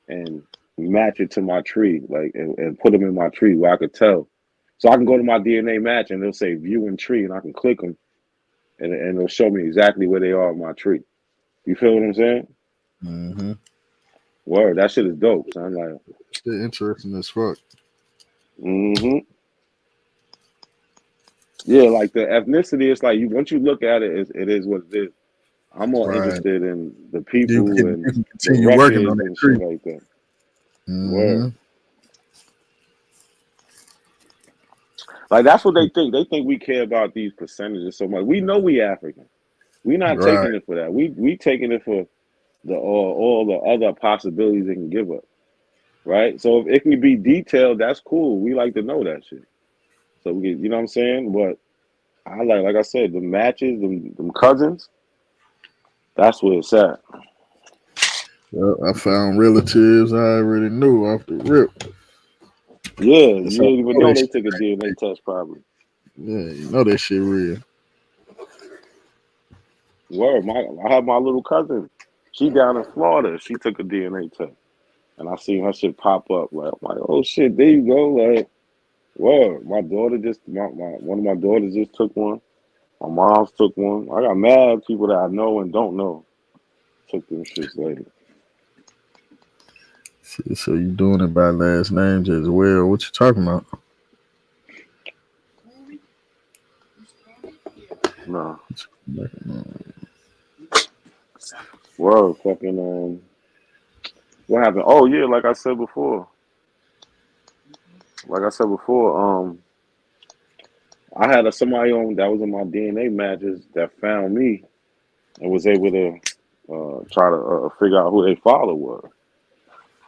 and match it to my tree, like and put them in my tree where I could tell. So I can go to my DNA match and they'll say view in tree, and I can click them, and it'll show me exactly where they are in my tree. You feel what I'm saying? Mm-hmm. Word, that shit is dope. So I'm like, Shit interesting as fuck. mm-hmm. Yeah, like the ethnicity, it's like you once you look at it, it is what it is. I'm more Right. interested in the You people can and the continue working on records that and shit tree. like that. Mm-hmm. Word. Like that's what they think. They think we care about these percentages so much. We know we African. We not Right. taking it for that. We taking it for the all the other possibilities it can give us. Right? So if it can be detailed, that's cool. We like to know that shit. So we get, you know what I'm saying? But I like I said, the matches, them cousins, that's where it's at. Well, I found relatives I already knew off the rip. Yeah, you That's didn't how even know they took a DNA test, probably. Yeah, you know that shit real. Word, I have my little cousin. She down in Florida. She took a DNA test, and I seen her shit pop up. Like, I'm like, oh shit, there you go. Like, word. My daughter one of my daughters just took one. My mom's took one. I got mad people that I know and don't know took them shits later. So you doing it by last names as well? What you talking about? No. Word, fucking what happened? Oh yeah, like I said before. I had somebody on that was in my DNA matches that found me and was able to try to figure out who their father was.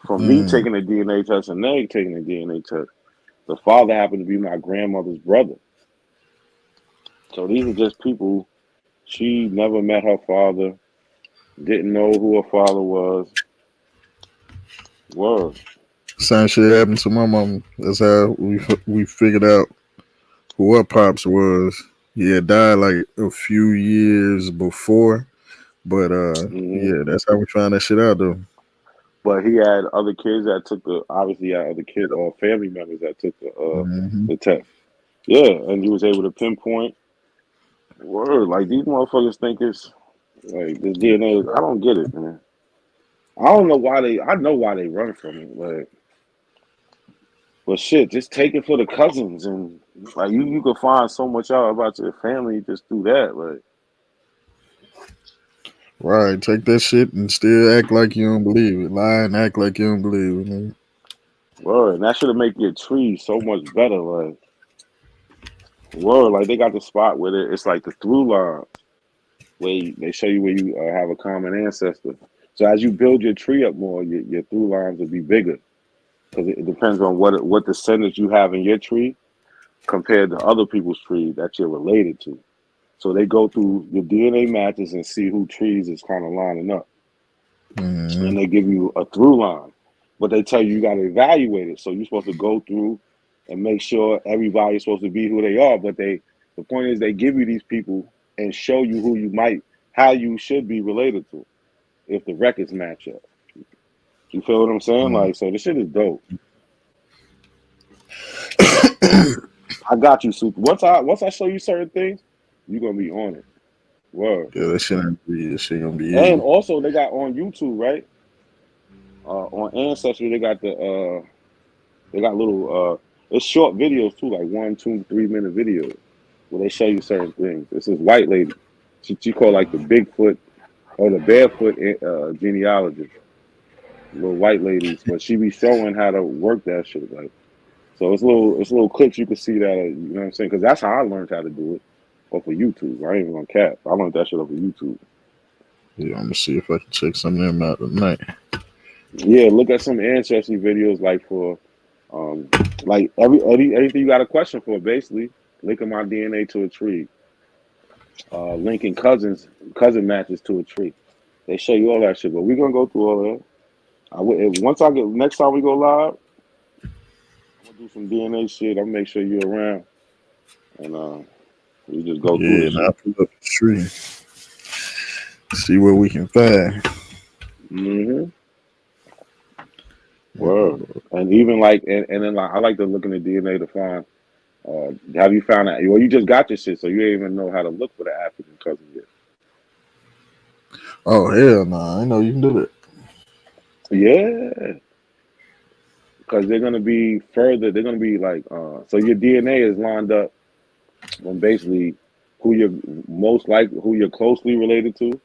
From me taking a DNA test and they taking a DNA test, the father happened to be my grandmother's brother. So these are just people. She never met her father, didn't know who her father was. Word. Same shit happened to my mom. That's how we figured out who her pops was. He had died like a few years before, but yeah, that's how we found that shit out though. But he had other kids that took obviously had other kids or family members that took the test. Yeah, and he was able to pinpoint. Word, like these motherfuckers think it's like this DNA. I don't get it, man. I don't know why I know why they run from it, but shit, just take it for the cousins and like you could find so much out about your family just through that, like. Right, take that shit and still act like you don't believe it. Lie and act like you don't believe it. Man. Word, and that should make your tree so much better, like. Word, like they got the spot where it's like the through line where they show you where you have a common ancestor. So as you build your tree up more, your through lines will be bigger because it depends on what descendants you have in your tree compared to other people's tree that you're related to. So they go through your DNA matches and see who trees is kind of lining up, and they give you a through line, but they tell you got to evaluate it. So you're supposed to go through and make sure everybody's supposed to be who they are. But the point is they give you these people and show you how you should be related to if the records match up. You feel what I'm saying? Like, so this shit is dope. I got you, Super. Once I show you certain things, you're gonna be on it. Word. Yeah, that shit gonna be And easy. also they got on YouTube, right? On Ancestry, they got little it's short videos too, like 1, 2, 3 minute videos where they show you certain things. This is white lady. She called like the Bigfoot or the barefoot genealogist. Little white ladies, but she be showing how to work that shit. Like, so it's little clips you can see that you know what I'm saying? Because that's how I learned how to do it off of YouTube. I ain't even gonna cap. I learned that shit off of YouTube. Yeah, I'm gonna see if I can check some of them out tonight. Yeah, look at some ancestry videos like for like anything you got a question for, basically linking my DNA to a tree, linking cousin matches to a tree. They show you all that shit, but we're gonna go through all that. Once next time we go live, I'm gonna do some DNA shit. I'm gonna make sure you're around, and we just go through Yeah, this and I'll shit. pull up the tree. See what we can find. Word. And even like and then like I like to look in the DNA to find have you found that? Well, you just got your shit, so you ain't even know how to look for the African cousin yet. Oh hell no, I know you can do that. Yeah, because they're gonna be further. They're gonna be like so your DNA is lined up on basically who you're closely related to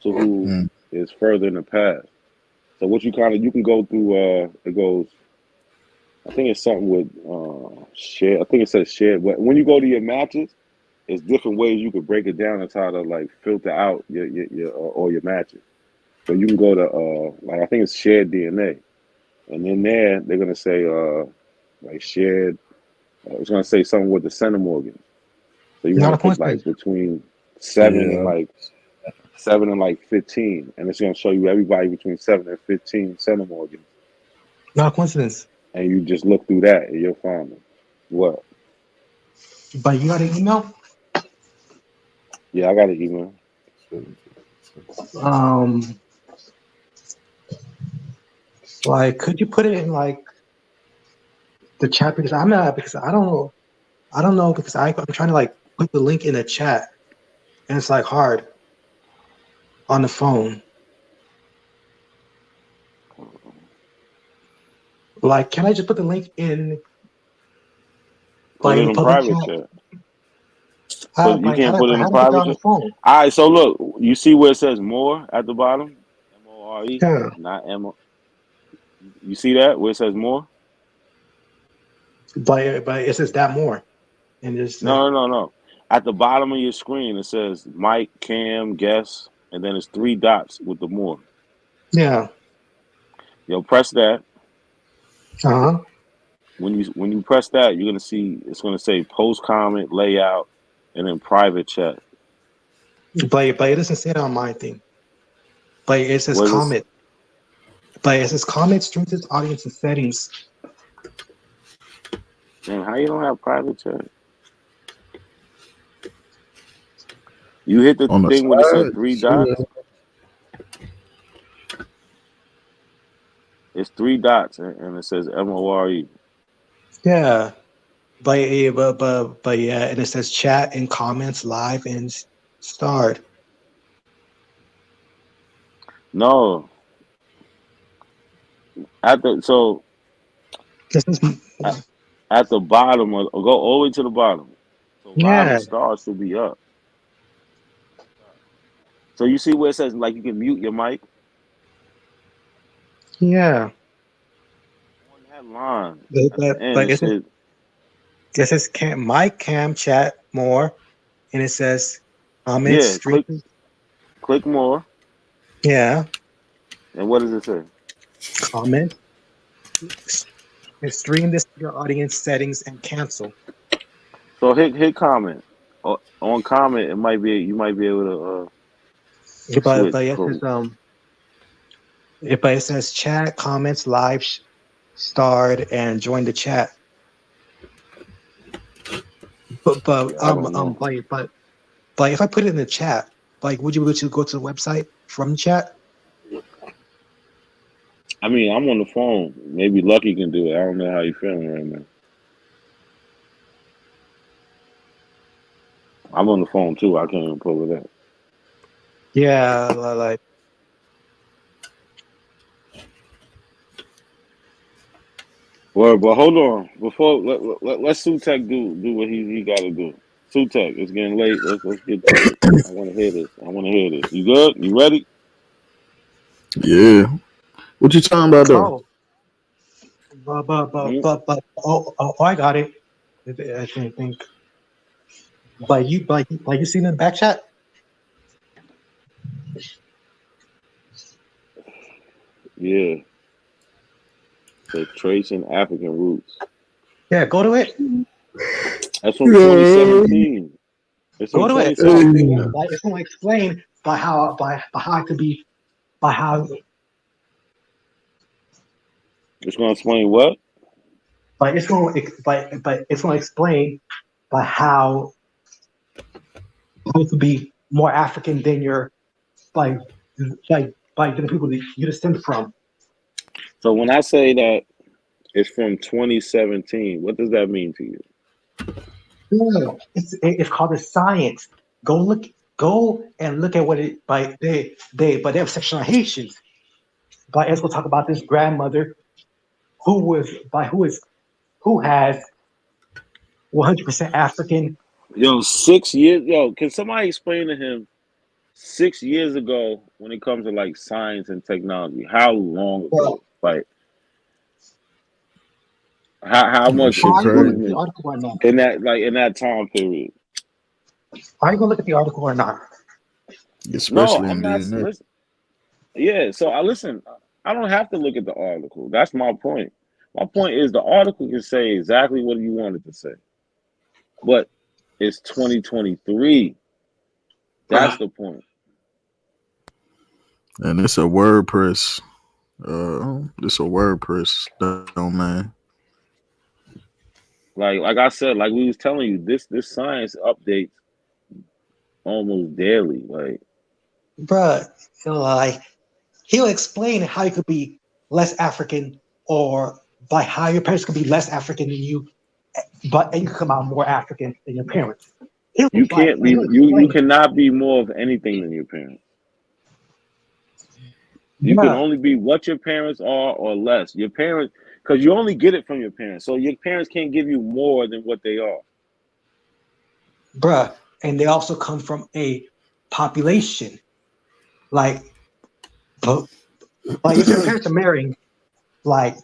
who is further in the past. So what you can go through. It goes. I think it's something with share. I think it says share. But when you go to your matches, it's different ways you could break it down and try to like filter out your or your matches. So you can go to like I think it's shared DNA, and in there they're gonna say like shared. It's gonna say something with the centimorgan. So you Not want a to pick like coincidence. between 7 and Yeah. like 15, and it's gonna show you everybody between 7 and 15 centimorgans. Not a coincidence. and you just look through that and you'll find it. What? But you got an email? Yeah, I got an email. Like, could you put it in like the chat because I'm not because I don't know because I'm trying to like put the link in the chat and it's like hard on the phone. Like, can I just put the link in Put in it the in public private chat? chat. You can't put it How in to put that private on the chat. phone? All right, so look, you see where it says more at the bottom? MORE, Yeah. not M. You see that where it says more? But it says that more. And it's No. At the bottom of your screen, it says mic, cam, guest, and then it's 3 dots with the more. yeah. Yo, press that. Uh-huh. When you press that, you're gonna see it's gonna say post, comment, layout, and then private chat. But it doesn't say it on my thing. But it says What is this? comment. But it says comment, strengthens audience and settings. Man, how you don't have private chat? You hit the On the thing when it said side, 3 see dots. that? It's 3 dots and it says MORE. Yeah. But yeah, and it says chat and comments live and starred. No. At the bottom go all the way to the bottom. So live Yeah. and stars should be up. So you see where it says like you can mute your mic Yeah. on that line at the end. But It says it says mic cam chat more, and it says comments yeah. stream. Click more. Yeah. And what does it say? Comment. Stream this to your audience settings and cancel. So hit comment. On comment, you might be able to But switch it from. says but it says chat, comments, live, starred, and join the chat. But Yeah, I don't know. if I put it in the chat, like, would you be able to go to the website from the chat? I mean, I'm on the phone. Maybe Lucky can do it. I don't know how you feeling right now. I'm on the phone too. I can't even pull it up. Yeah, like. Well, but hold on. Before let's Sutek do what he got to do. Sutek, it's getting late. Let's get to it. I want to hear this. You good? You ready? Yeah. What you talking about though? Oh, I got it. I think. But you seen in the back chat? Yeah. So tracing African roots. Yeah, go to it. That's from 2017. It's from Go to it. 2017. It's going to explain how it could be by how. It's going to explain what? But it's going to explain by how to be more African than your by the people that you descend from. So when I say that it's from 2017, what does that mean to you? No, it's called a science. Go and look at what it they have sectional Haitians. But as we'll talk about this grandmother who has 100% African. Yo, 6 years. Yo, can somebody explain to him 6 years ago when it comes to like science and technology? How long ago? Like how much improvement in that time period? Are you gonna look at the article or not? No, Especially I'm in not. DNA. Listen, yeah, so I listen. I don't have to look at the article. That's my point. My point is the article can say exactly what you want it to say, but it's 2023. That's the point. And it's a WordPress. It's a WordPress domain. Like I said, like we was telling you, this science updates almost daily. Like, bruh, like he'll explain how you could be less African, or by how your parents could be less African than you, but and you come out more African than your parents. He'll you like can't be he'll you explain. cannot be more of anything than your parents. You can Bruh, only be what your parents are or less. Your parents, because you only get it from your parents. So your parents can't give you more than what they are. bruh, and they also come from a population like, like if your parents are marrying like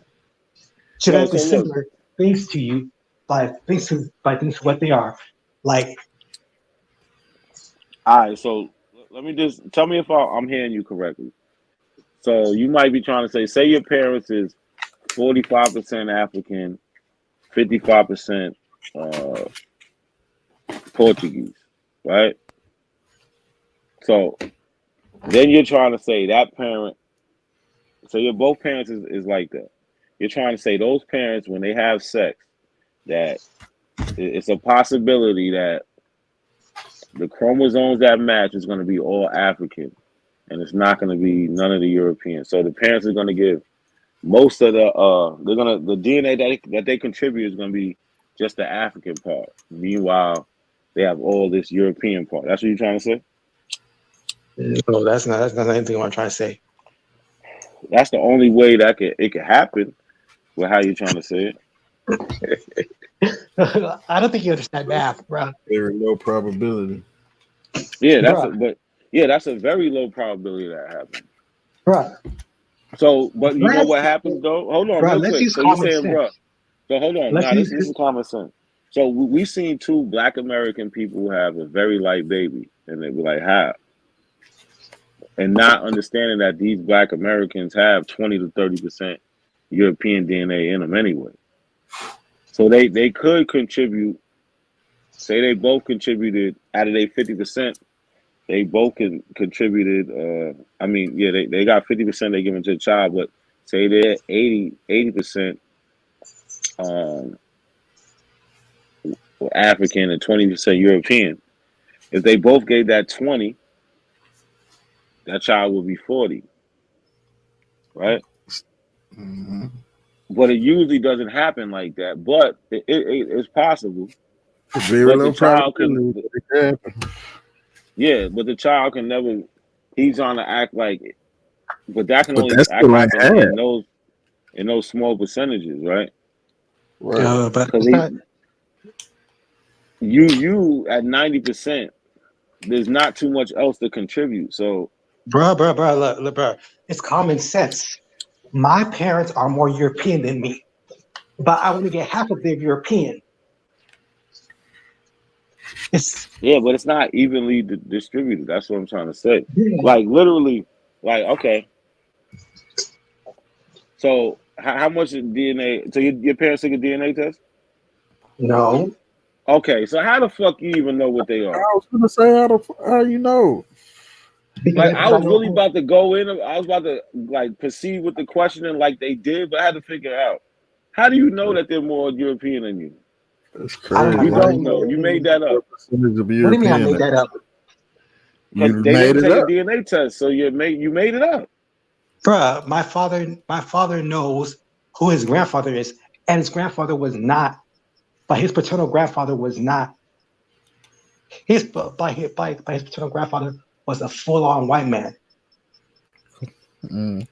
genetically So look, similar things to you, by things to what they are, like all right. So let me just tell me if I'm hearing you correctly. So you might be trying to say your parents is 45% African, 55% Portuguese, right? So then you're trying to say that parent. So your both parents is like that. You're trying to say those parents, when they have sex, that it's a possibility that the chromosomes that match is going to be all African, and it's not going to be none of the Europeans. So the parents are going to give most of the DNA that they contribute is going to be just the African part. Meanwhile, they have all this European part. That's what you're trying to say? no, that's not anything I'm trying to say. That's the only way that it could happen with how you're trying to say it. I don't think you understand math, bro. Very low probability. Yeah, Bruh, that's a very low probability that happens. bruh. So, but you know Let's, what happens though? Hold on, real bruh, let's quick. use So you're common saying, bro? sense. So hold on. Let's Nah, use this is common sense. So we seen two Black American people who have a very light baby, and they be like, how? And not understanding that these Black Americans have 20 to 30% European DNA in them anyway. So they could contribute. Say they both contributed out of their 50%. They both contributed. I mean, yeah, they got 50% they given to the child, but say they're 80% African and 20% European. If they both gave that 20, that child would be 40, right? Mm-hmm. But it usually doesn't happen like that. But it's possible. Very But the low child probability. can, yeah, but the child can never. He's on to act like it, but that can But only that's still ain't happen had. in those small percentages, right? Right. But Because it's not, you at 90%, there's not too much else to contribute. So, bruh. It's common sense. My parents are more European than me, but I only get half of their European. It's yeah, but it's not evenly distributed. That's what I'm trying to say. yeah, Like literally, like okay. So how much DNA? So your parents took a DNA test? no. Okay, so how the fuck you even know what they I are? was gonna say how you know. Like I Because I was really know about to go in. I was about to like proceed with the questioning like they did, but I had to figure out how do you know that they're more European than you? That's I don't crazy. You know. How you don't know know. You made that up. what percentage of What do you mean I European made that that up? because you they made didn't it take a up? DNA test, so you made it up. Bruh, my father knows who his grandfather is, and his grandfather was not, but his paternal grandfather was not by his paternal grandfather was a full-on white man.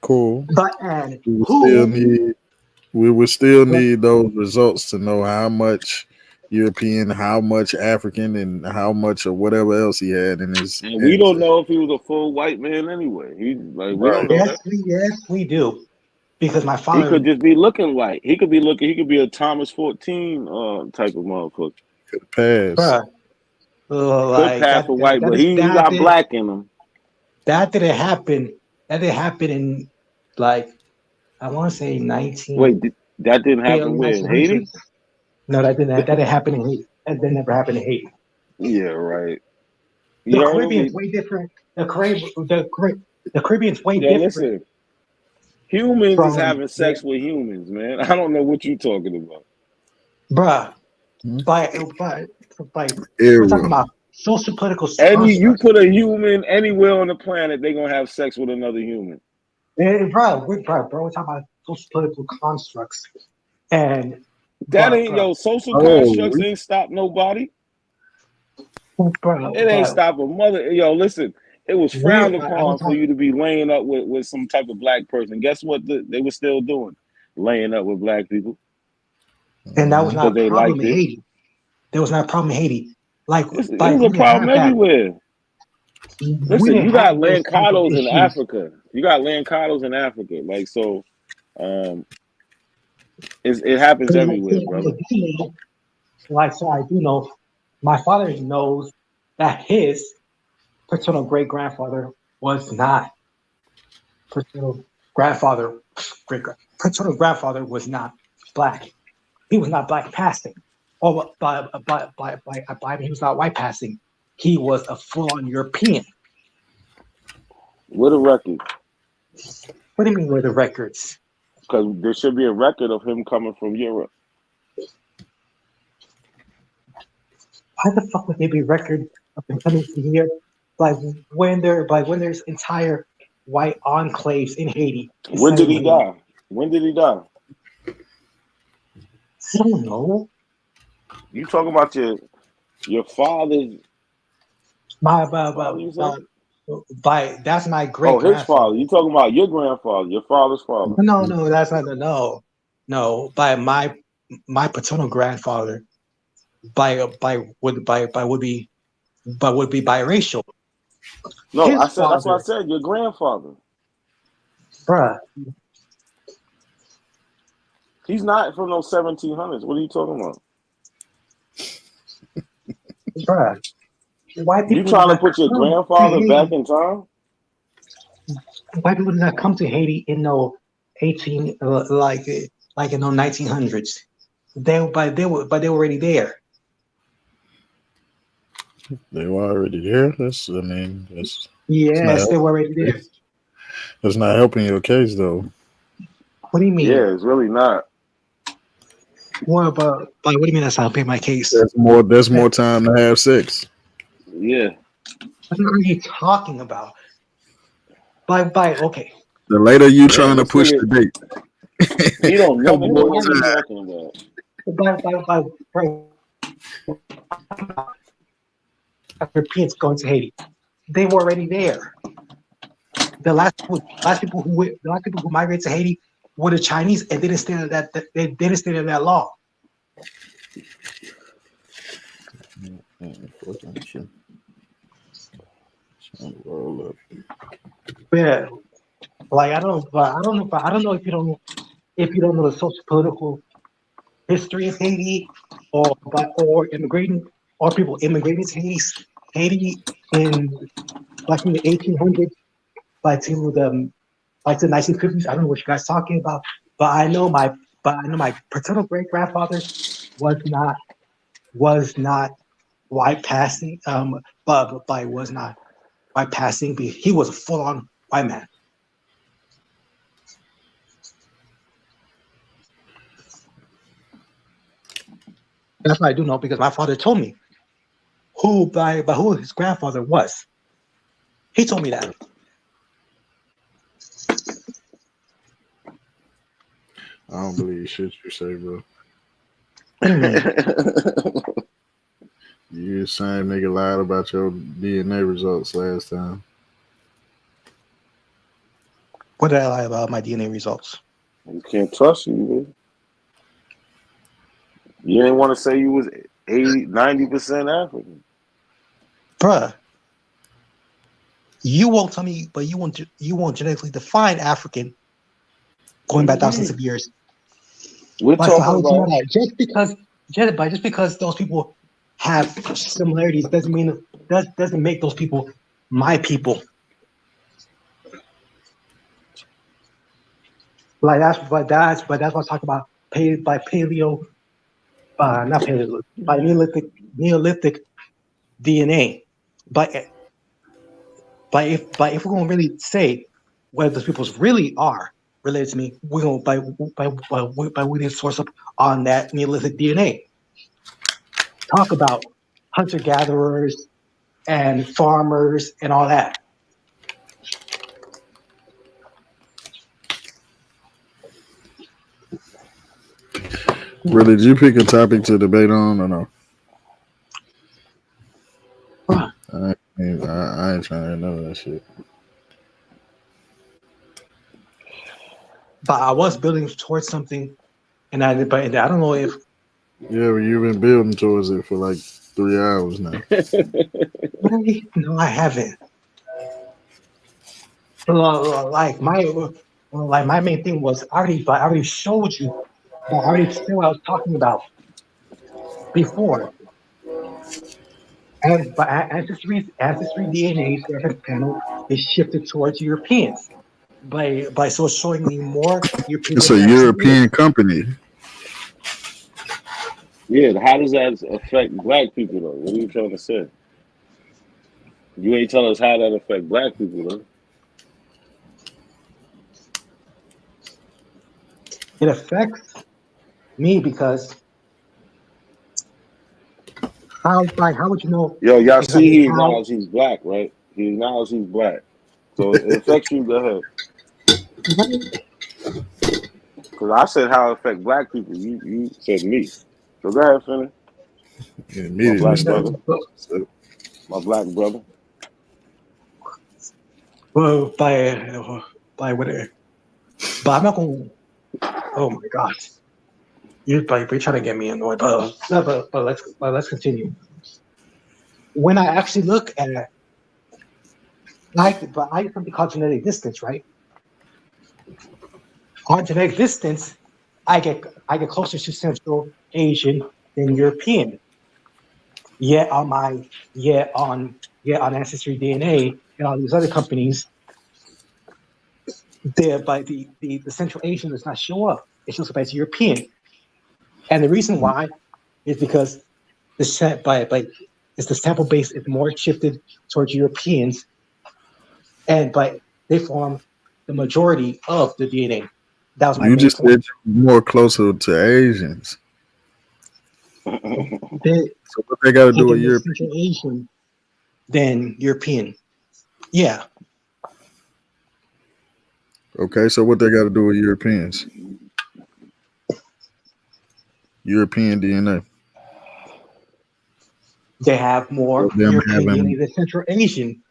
Cool. But and We would still who need those results to know how much European, how much African, and how much or whatever else he had in his And we don't ancestry. know if he was a full white man anyway. We don't Right. know that. yes we do, because my He father could just be looking white. He could be a Thomas 14 type of motherfucker. Could pass. bruh, Could like pass for white, but is he got black in him. that didn't happen. That didn't happen in like I want to say Wait, that didn't happen early where? In Haiti? 1900s. No, that didn't happen in Haiti. That never happened in Haiti. Yeah, right. The You heard Caribbean's me? way different. The Caribbean's way Yo, different listen. Humans is from having sex with humans, man. I don't know what you're talking about. bruh. By we're talking Era. about social political You constructs. put a human anywhere on the planet, they're gonna have sex with another human. Bro, we're talking about social political constructs, and That ain't social constructs ain't stop nobody. Bro, It ain't stop a mother. Listen, it was frowned upon for you to be laying up with some type of black person. Guess what they were still doing? Laying up with black people. And that was not a they problem liked in it. Haiti. There was not a problem in Haiti. Like, it was a problem everywhere. Listen, you got Lancados in Africa. Like, so it happens everywhere, brother. Like, so I do know, my father knows that his paternal great grandfather was not paternal grandfather was not black. He was not black passing, or he was not white passing. He was a full-on European. With a record. What do you mean with the records? Because there should be a record of him coming from Europe. Why the fuck would there be a record of him coming from here? When there's entire white enclaves in Haiti. When did he die? I don't know. You talking about your father's? That's my great. Oh, his father. You talking about your grandfather, your father's father? No, that's not no. By my paternal grandfather, would be biracial. No, that's what I said. Your grandfather, bruh. He's not from those 1700s. What are you talking about, bruh? Why people you trying to put your grandfather back in time? Why people did not come to Haiti in no 1900s? They were already there. They were already there. Yes, they were already there. That's not helping your case, though. What do you mean? Yeah, it's really not. What do you mean that's not helping my case? That's more time to have sex. Yeah. What are you talking about? Okay. The later you trying to push the date. You don't never know what you're talking about. Europeans going to Haiti. They were already there. The last people who migrated to Haiti were the Chinese, and they didn't stay under that law. Yeah, like I don't know if you don't know the social political history of Haiti, or immigrating, or people immigrating to Haiti in the 1800s, to the 1950s. I don't know what you guys are talking about, but I know my paternal great grandfather was not white passing, but was not white passing. He was a full-on white man. That's what I do know, because my father told me who his grandfather was. He told me that. I don't believe shit you say, bro. You the same nigga lied about your DNA results last time. What did I lie about my DNA results? You can't trust you, man. You didn't want to say you was 90% African. Bruh, you won't tell me, but you won't genetically define African going back thousands of years. We're talking about just because those people have similarities doesn't make those people my people. Like that's what I talk about by Neolithic DNA. But if we're gonna really say whether those peoples really are related to me, we're gonna by we need to source up on that Neolithic DNA. talk about hunter-gatherers and farmers and all that. Bro, did you pick a topic to debate on or no? Huh. I ain't trying to hear none of that shit. But I was building towards something, but I don't know if. Yeah, well, you've been building towards it for like 3 hours now. Really? No, I haven't. Like my main thing was I already showed you. I already said what I was talking about before. But ancestry DNA's reference panel is shifted towards Europeans. By so showing me more Europeans It's than a there actually is. European company. Yeah, how does that affect black people though? What are you trying to say? You ain't tell us how that affect black people though. It affects me because how would you know Yo, y'all see exactly he how? acknowledged he's black, right? He acknowledged he's black. So it affects you, go ahead. Because I said how it affect black people. You said me. So go ahead, finish. My black brother. My black brother. Well, by whatever. But I'm not going. Oh my God! You're trying to get me annoyed. But let's continue. When I actually look at it, I have something called genetic distance, right? On genetic distance, I get closer to Central Asian than European. Yet on Ancestry DNA and all these other companies, the Central Asian does not show up. It shows up as European. And the reason why is because the sample base is more shifted towards Europeans, but they form the majority of the DNA. That was my You main just point. said you're more closer to Asians. So what they got to do with Europe? Central Asian than European. Yeah. Okay, so what they got to do with Europeans? European DNA. They have more European DNA than Central Asian.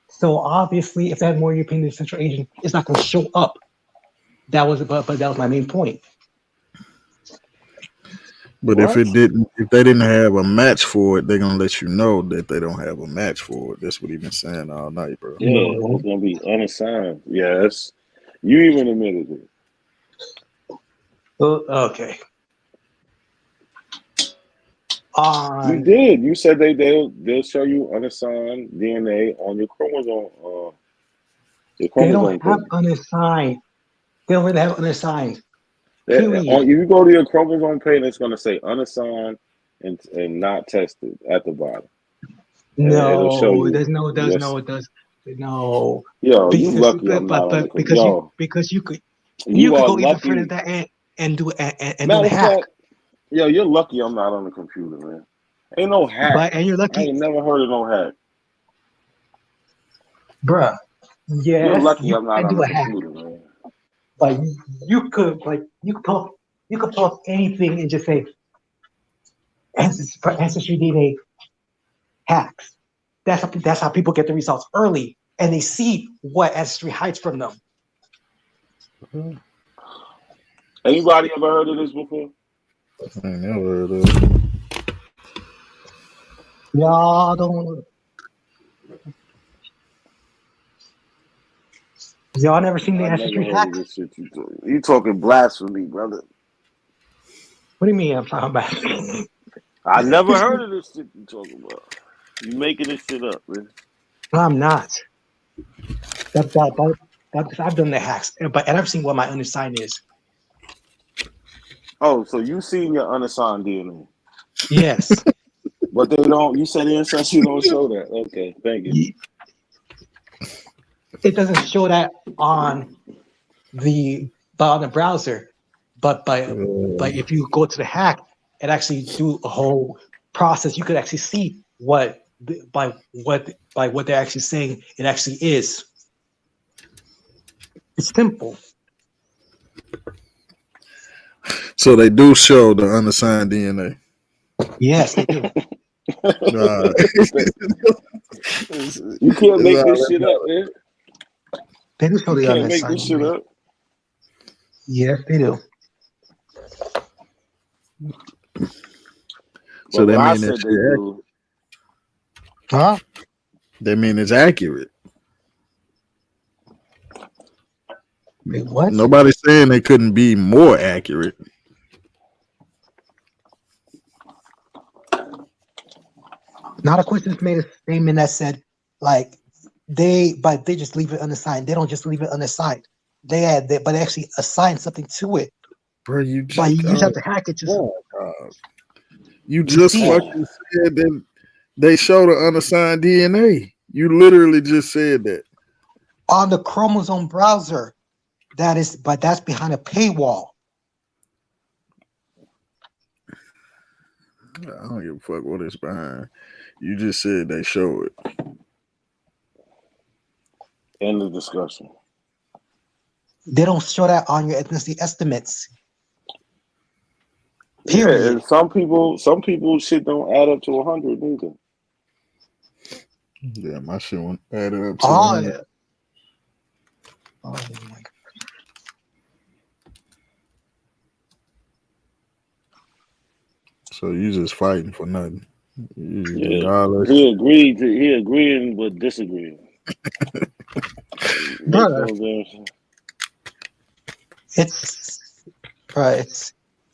So obviously, if they have more European than Central Asian, it's not going to show up. But that was my main point. But if they didn't have a match for it, they're gonna let you know that they don't have a match for it. That's what he's been saying all night, bro. Yeah, it's gonna be unassigned. Yes, you even admitted it. Okay. You did. You said they'll show you unassigned DNA on your chromosome. They don't have unassigned. They don't really have unassigned. Period. If you go to your chromosome page, it's going to say unassigned and not tested at the bottom. No, it does. No, it does. No, it does. No. Yo, you lucky I'm not on the computer. Because you could go even further than that and do the hack. Yo, you're lucky I'm not on the computer, man. Ain't no hack. And you're lucky. I ain't never heard of no hack. Bruh. Yes, you're lucky I'm not on the computer, man. But you could pull up anything and just say ancestry DNA hacks. That's how people get the results early, and they see what ancestry hides from them. Anybody ever heard of this before? I ain't never heard of it. Y'all don't. Y'all never seen the ancestry hack? You talking blasphemy, brother. What do you mean I'm talking about? I never heard of this shit you talking about. You making this shit up, man. I'm not. I've done the hacks, but I've seen what my unassigned is. Oh, so you seen your unassigned DNA? Yes. But they don't. You said the ancestry don't show that. Okay, thank you. It doesn't show that on the browser, but if you go to the hack and actually do a whole process, you could actually see what by what they're actually saying it actually is. It's simple. So they do show the unassigned DNA. Yes, they do. You can't make this shit up, man. They do show You the can't make unassigned this shit DNA. up. Yes, they do. So But that I means said they do. Huh? That mean it's accurate. Wait, what? Nobody's saying they couldn't be more accurate. Not a question made a statement that said, like, they just leave it unassigned. They don't just leave it unassigned. They actually assign something to it. Bro, you just have to hack it. You just fucking said that they show the unassigned DNA. You literally just said that. On the chromosome browser, that's behind a paywall. I don't give a fuck what it's behind. You just said they show it. End of discussion. They don't show that on your ethnicity estimates. Period. Yeah, and some people shit don't add up to 100 either. Yeah, my shit went added up to 100. Yeah. Oh my God. So you just fighting for nothing. Yeah. He agreeing but disagreeing. Brother, it's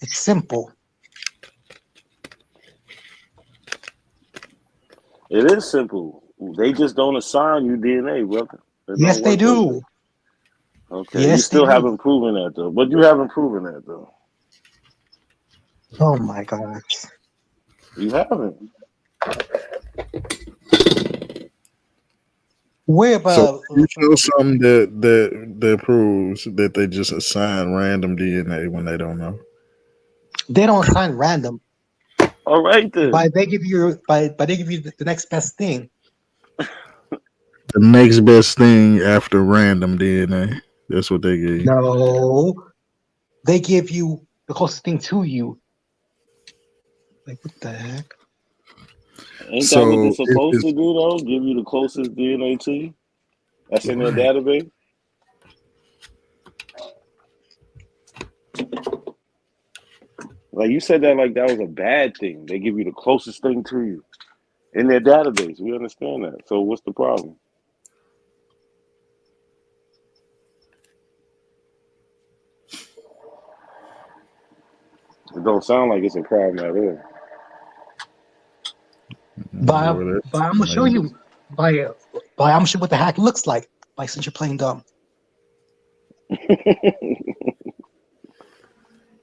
simple. It is simple. They just don't assign you DNA, brother. Yes, they do. Okay, yes, you still haven't proven that though. But you haven't proven that though. Oh my gosh. You haven't. Where about? So you show something that proves that they just assign random DNA when they don't know. They don't assign random. All right then. They give you the next best thing. The next best thing after random DNA. That's what they give you. No, they give you the closest thing to you. Like what the heck? Ain't that what they're supposed to do though? Give you the closest DNA to you? That's in their database? Like you said that like that was a bad thing. They give you the closest thing to you in their database. We understand that. So what's the problem? It don't sound like it's a problem at all. But I'm gonna show you. I'm gonna show you what the hack looks like. Like since you're playing dumb.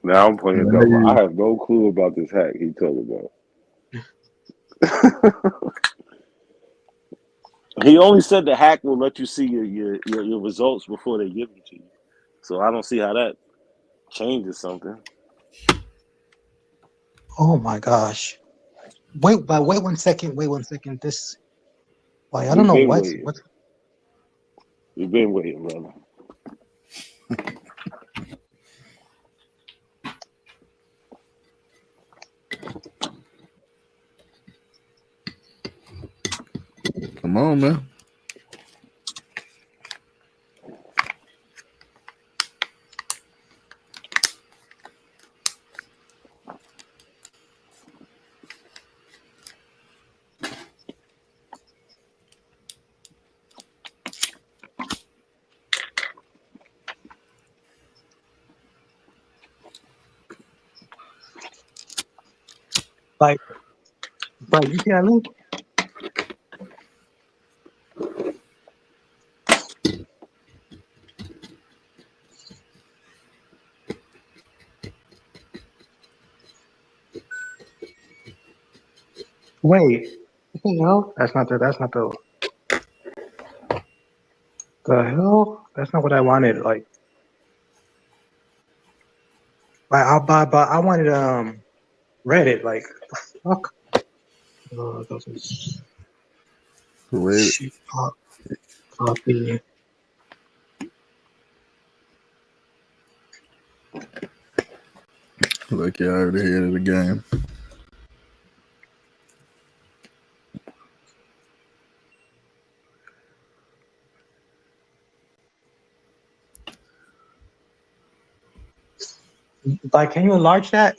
Now I'm playing dumb. I have no clue about this hack he told about. He only said the hack will let you see your results before they give them to you. So I don't see how that changes something. Oh my gosh. Wait 1 second. Wait 1 second. This. Why I don't know what. We've been waiting, brother. Come on, man. Like, bro, you see that link? Wait, no, that's not the. The hell? That's not what I wanted. Like I wanted Reddit. Like the fuck. Copy. Like y'all already ahead of the game. Like, can you enlarge that?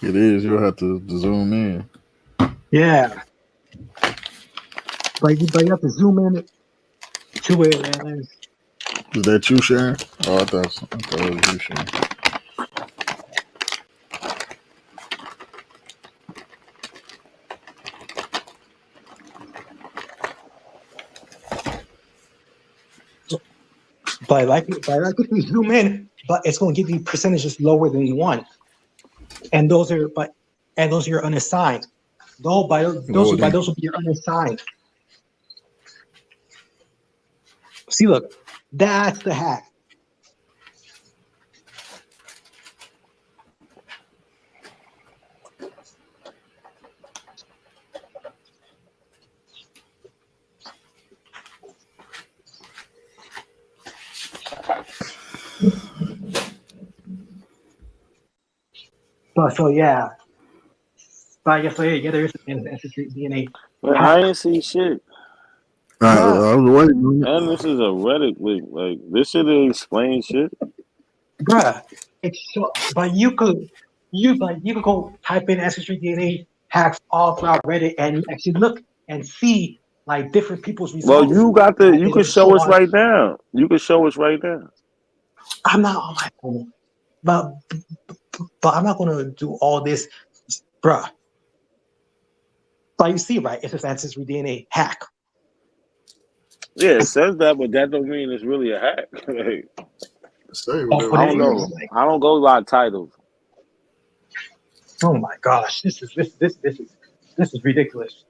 It is. You'll have to zoom in. Yeah. But you have to zoom in to it. And Is that you, Sharon? Oh, I thought it was you, Sharon. but if you zoom in, but it's going to give you percentages lower than you want, and those are your unassigned. Those will be your unassigned. See, look, that's the hack. So yeah. There is an ancestry DNA. But I ain't see shit. I was waiting. And this is a Reddit link. Like, this shit didn't explain shit. Bruh, but you could go type in ancestry DNA hacks all throughout Reddit and actually look and see like different people's results. Well, you can show us right now. You can show us right now. I'm not on my phone, but I'm not gonna do all this, bruh. But you see, right? It's an ancestry DNA hack. Yeah, it says that, but that don't mean it's really a hack. Like, I don't know. I don't go by titles. Oh my gosh, this is ridiculous.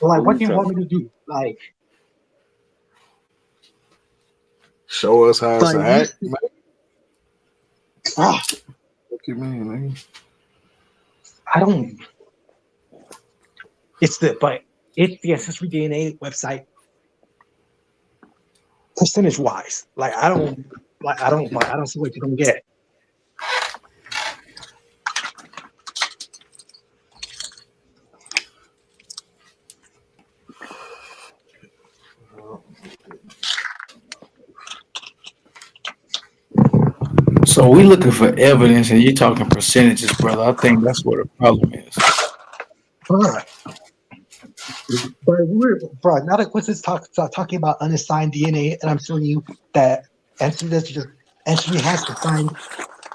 Like, what do you want me to do? Like, show us how it's a hack. What you mean, man? I don't. It's the ancestry DNA website. Percentage wise, like I don't see what you don't get. So we looking for evidence, and you're talking percentages, brother. I think that's what the problem is. Bro, now that Quincy's talking about unassigned DNA, and I'm showing you that ancestry has assigned,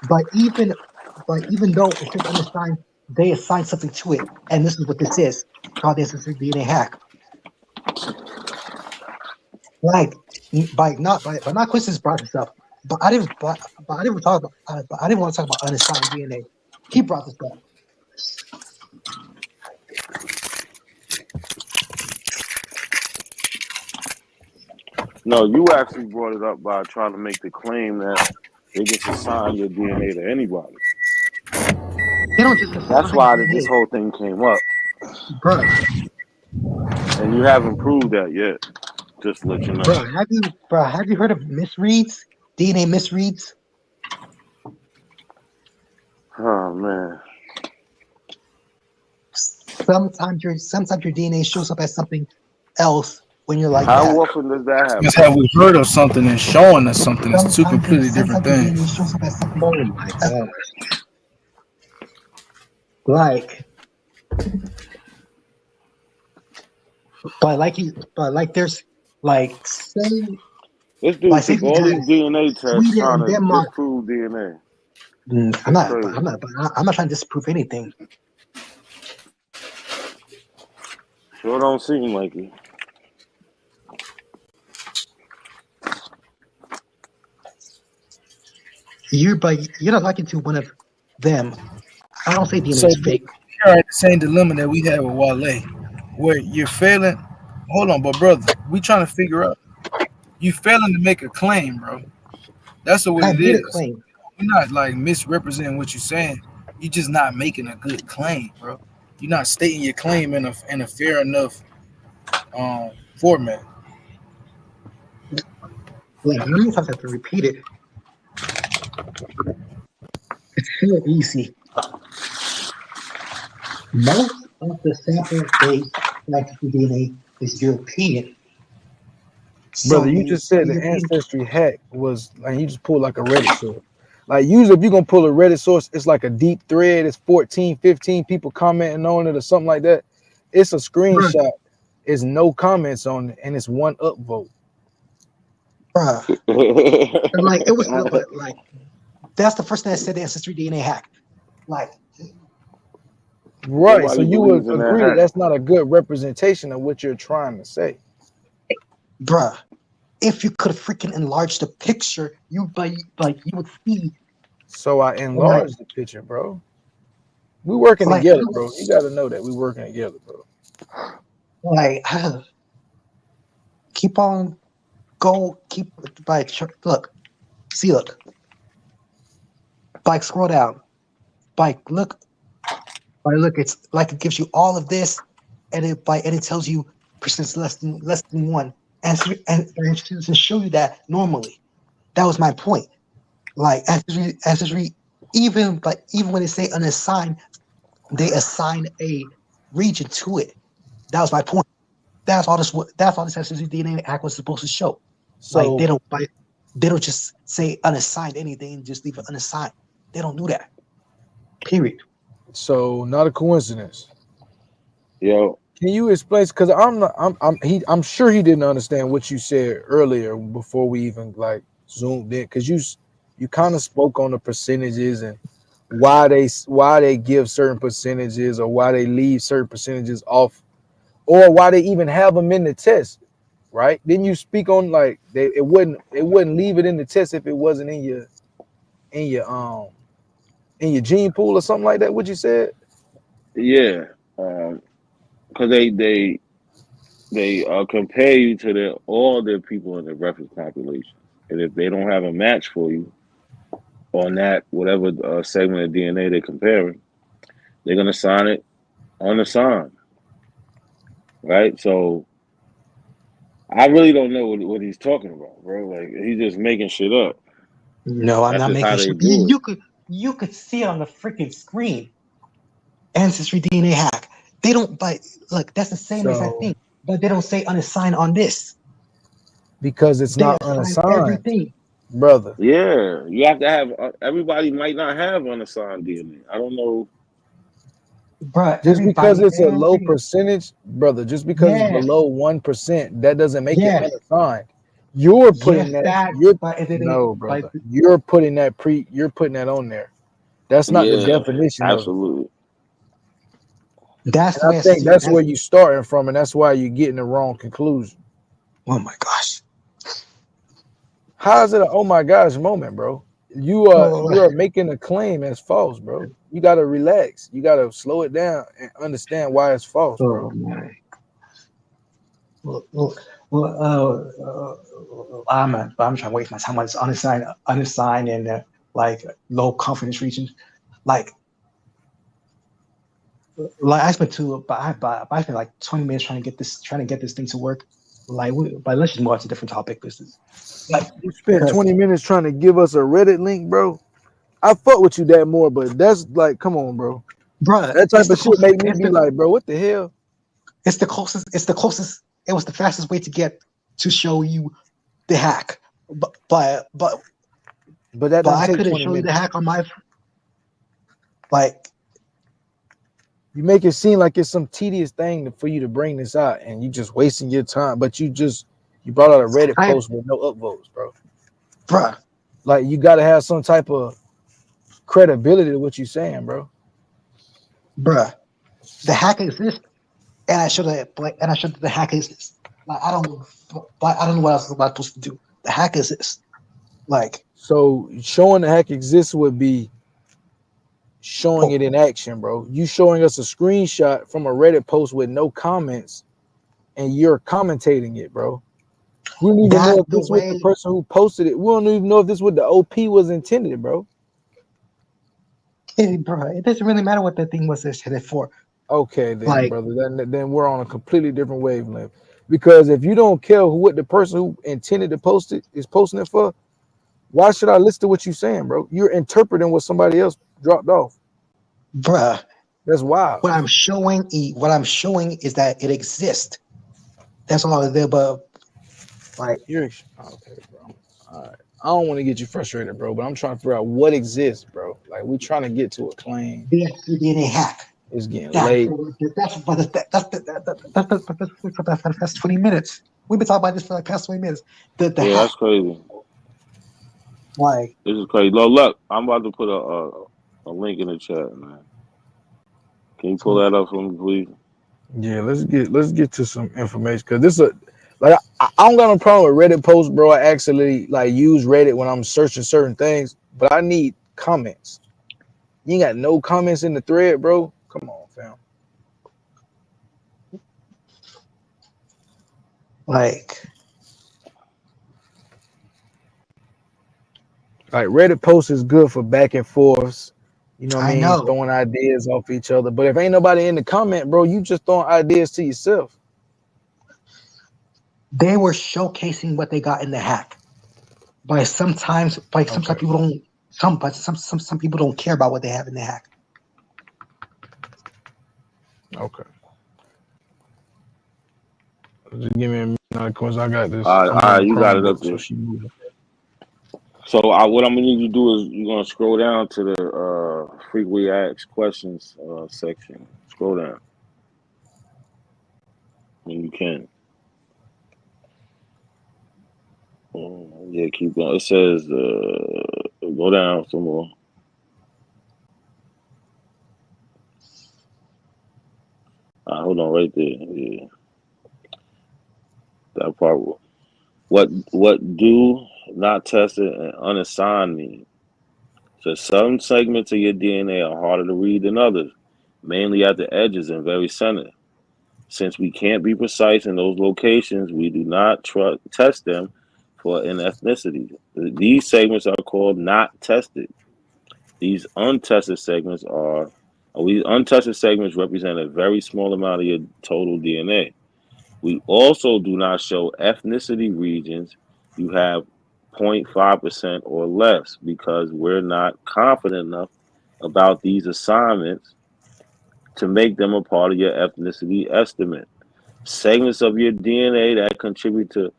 but even though it's just unassigned, they assign something to it, and this is what this is called the ancestry DNA hack. But not Quincy's brought this up. But I didn't want to talk about unassigned DNA. He brought this up. No, you actually brought it up by trying to make the claim that they just assign your DNA to anybody. They don't just That's why this whole thing came up. Bro. And you haven't proved that yet. Just to let you know. Have you heard of misreads? DNA misreads? Oh man. Sometimes your DNA shows up as something else when you're like How that. often does that happen? Just have we heard of something and showing us something? It's two completely different things. Oh my god! There's say. This dude took all these DNA tests trying to disprove DNA. I'm not trying to disprove anything. Sure don't seem like it. You're not liking to one of them. I don't say DNA is fake. You're at the same dilemma that we had with Wale, where you're failing. Hold on, but brother, we trying to figure out. You failing to make a claim, bro. That's what it is. You're not like misrepresenting what you're saying. You're just not making a good claim, bro. You're not stating your claim in a fair enough format. Like how many times I have to repeat it? It's so easy. Most of the sample-based scientific DNA is European. Brother, So you when you just say said the European, ancestry hack was like you just pulled like a Reddit source. Like usually if you're gonna pull a Reddit source, it's like a deep thread, it's 14, 15 people commenting on it or something like that. It's a bruh, screenshot, it's no comments on it, and it's one upvote. bruh. And like it was, but like that's the first thing I said the ancestry DNA hack. Like, Right. So Nobody you would believes in that agree that hack. that's not a good representation of what you're trying to say. bruh, if you could freaking enlarge the picture, you you would see So I like enlarged the picture, bro. We working like together, bro. You gotta know that we working together, bro. like keep on go keep look see look scroll down look look it's like it gives you all of this and it tells you percent less than one and to show you that normally that was my point like ancestry even when they say unassigned they assign a region to it. That was my point. That's all this ancestry DNA act was supposed to show. Like So they don't just say unassigned anything and just leave it unassigned. They don't do that. Period. so not a coincidence. Yo, Can you explain? Because I'm sure he didn't understand what you said earlier before we even like zoomed in. Because you kind of spoke on the percentages and why they give certain percentages or why they leave certain percentages off or why they even have them in the test, right? Didn't you speak on like it wouldn't leave it in the test if it wasn't in your in your gene pool or something like that? What you said? yeah, because they compare you to all their people in the reference population, and if they don't have a match for you on that whatever segment of DNA they're comparing, they're gonna sign it unassigned, right? So I really don't know what he's talking about, bro. Like he's just making shit up. No, I'm That's not just how making they sure. do it. You could see it on the freaking screen. Ancestry DNA hack. They don't look, that's the same exact So thing. But they don't say unassigned on this. because it's They not assign unassigned, everything. brother. Yeah, you have to have. Everybody might not have unassigned DNA. I don't know. Bruh, Just because it's a low every percentage, brother, just because it's yes, below 1%, that doesn't make it yes, unassigned. You're putting yes, that, that you're but it didn't no, brother. You're putting that on there. That's not the Yeah, definition of it. absolutely. that's And the I way think ancestry that's where that's you're starting from, and that's why you're getting the wrong conclusion. oh my gosh. How is it an oh my gosh moment, bro? Oh, You are making a claim as false, bro. You gotta relax. You gotta slow it down and understand why it's false, bro. oh my. Well, I'm trying to waste my time on this unassigned and like low confidence regions. Like, I spent I spent like 20 minutes trying to get this thing to work. But let's just move on to a different topic. This is like You spent because 20 minutes trying to give us a Reddit link, bro. I fuck with you that more, but that's like, come on, bro. bruh, That type of shit make me be like, bro, what the hell? it's the closest it was the fastest way to get to show you the hack. But that doesn't I take couldn't 20 show you the minutes. hack on my like You make it seem like it's some tedious thing for you to bring this out, and you just wasting your time. But you brought out a Reddit I post with no upvotes, bro. bruh, Like you got to have some type of credibility to what you're saying, bro. bruh. The hack exists, and I showed that the hack exists. Like I don't know what else am I supposed to do. The hack exists. Like So showing the hack exists would be showing it in action, bro. You showing us a screenshot from a Reddit post with no comments, and you're commentating it, bro. We don't even know that's if the this was the way, person who posted it. We don't even know if this was the OP was intended, bro. bro, it doesn't really matter what the thing was intended for. Okay, then, Like, brother. Then we're on a completely different wavelength. Because if you don't care what the person who intended to post it is posting it for, why should I listen to what you're saying, bro? You're interpreting what somebody else dropped off. bruh, That's wild. what I'm showing is that it exists. That's all it is. But like, You're okay, bro. All right. I don't want to get you frustrated, bro, but I'm trying to figure out what exists, bro. Like we trying to get to a claim. the DNA hack. It's getting That's late. that's 20 minutes. We've been talking about this for like past 20 minutes. The Yeah, hack. that's crazy. Like, This is crazy. Look, I'm about to put a link in the chat, man. Can you pull that up for me, please? Yeah, let's get to some information because this is like I don't got no problem with Reddit posts, bro. I actually like use Reddit when I'm searching certain things, but I need comments. You ain't got no comments in the thread, bro. Come on, fam. like Reddit posts is good for back and forths. You know what I I mean? know Throwing ideas off each other. But if ain't nobody in the comment, bro, you just throwing ideas to yourself. they were showcasing what they got in the hack. But sometimes people don't. Some people don't care about what they have in the hack. Okay. Just give me a minute. Of course, I got this. All I'm on right, a you got it up Chromebook, so there. she moving. So what I'm gonna need you to do is you're gonna scroll down to the frequently asked questions section. Scroll down when you can. Yeah, keep going. It says go down some more. Hold on, right there. Yeah, that part. What do not tested and unassigned mean? So some segments of your DNA are harder to read than others, mainly at the edges and very center. Since we can't be precise in those locations, we do not test them for an ethnicity. These segments are called not tested. These untested segments represent a very small amount of your total DNA. We also do not show ethnicity regions you have 0.5% or less because we're not confident enough about these assignments to make them a part of your ethnicity estimate. Segments of your DNA that contribute to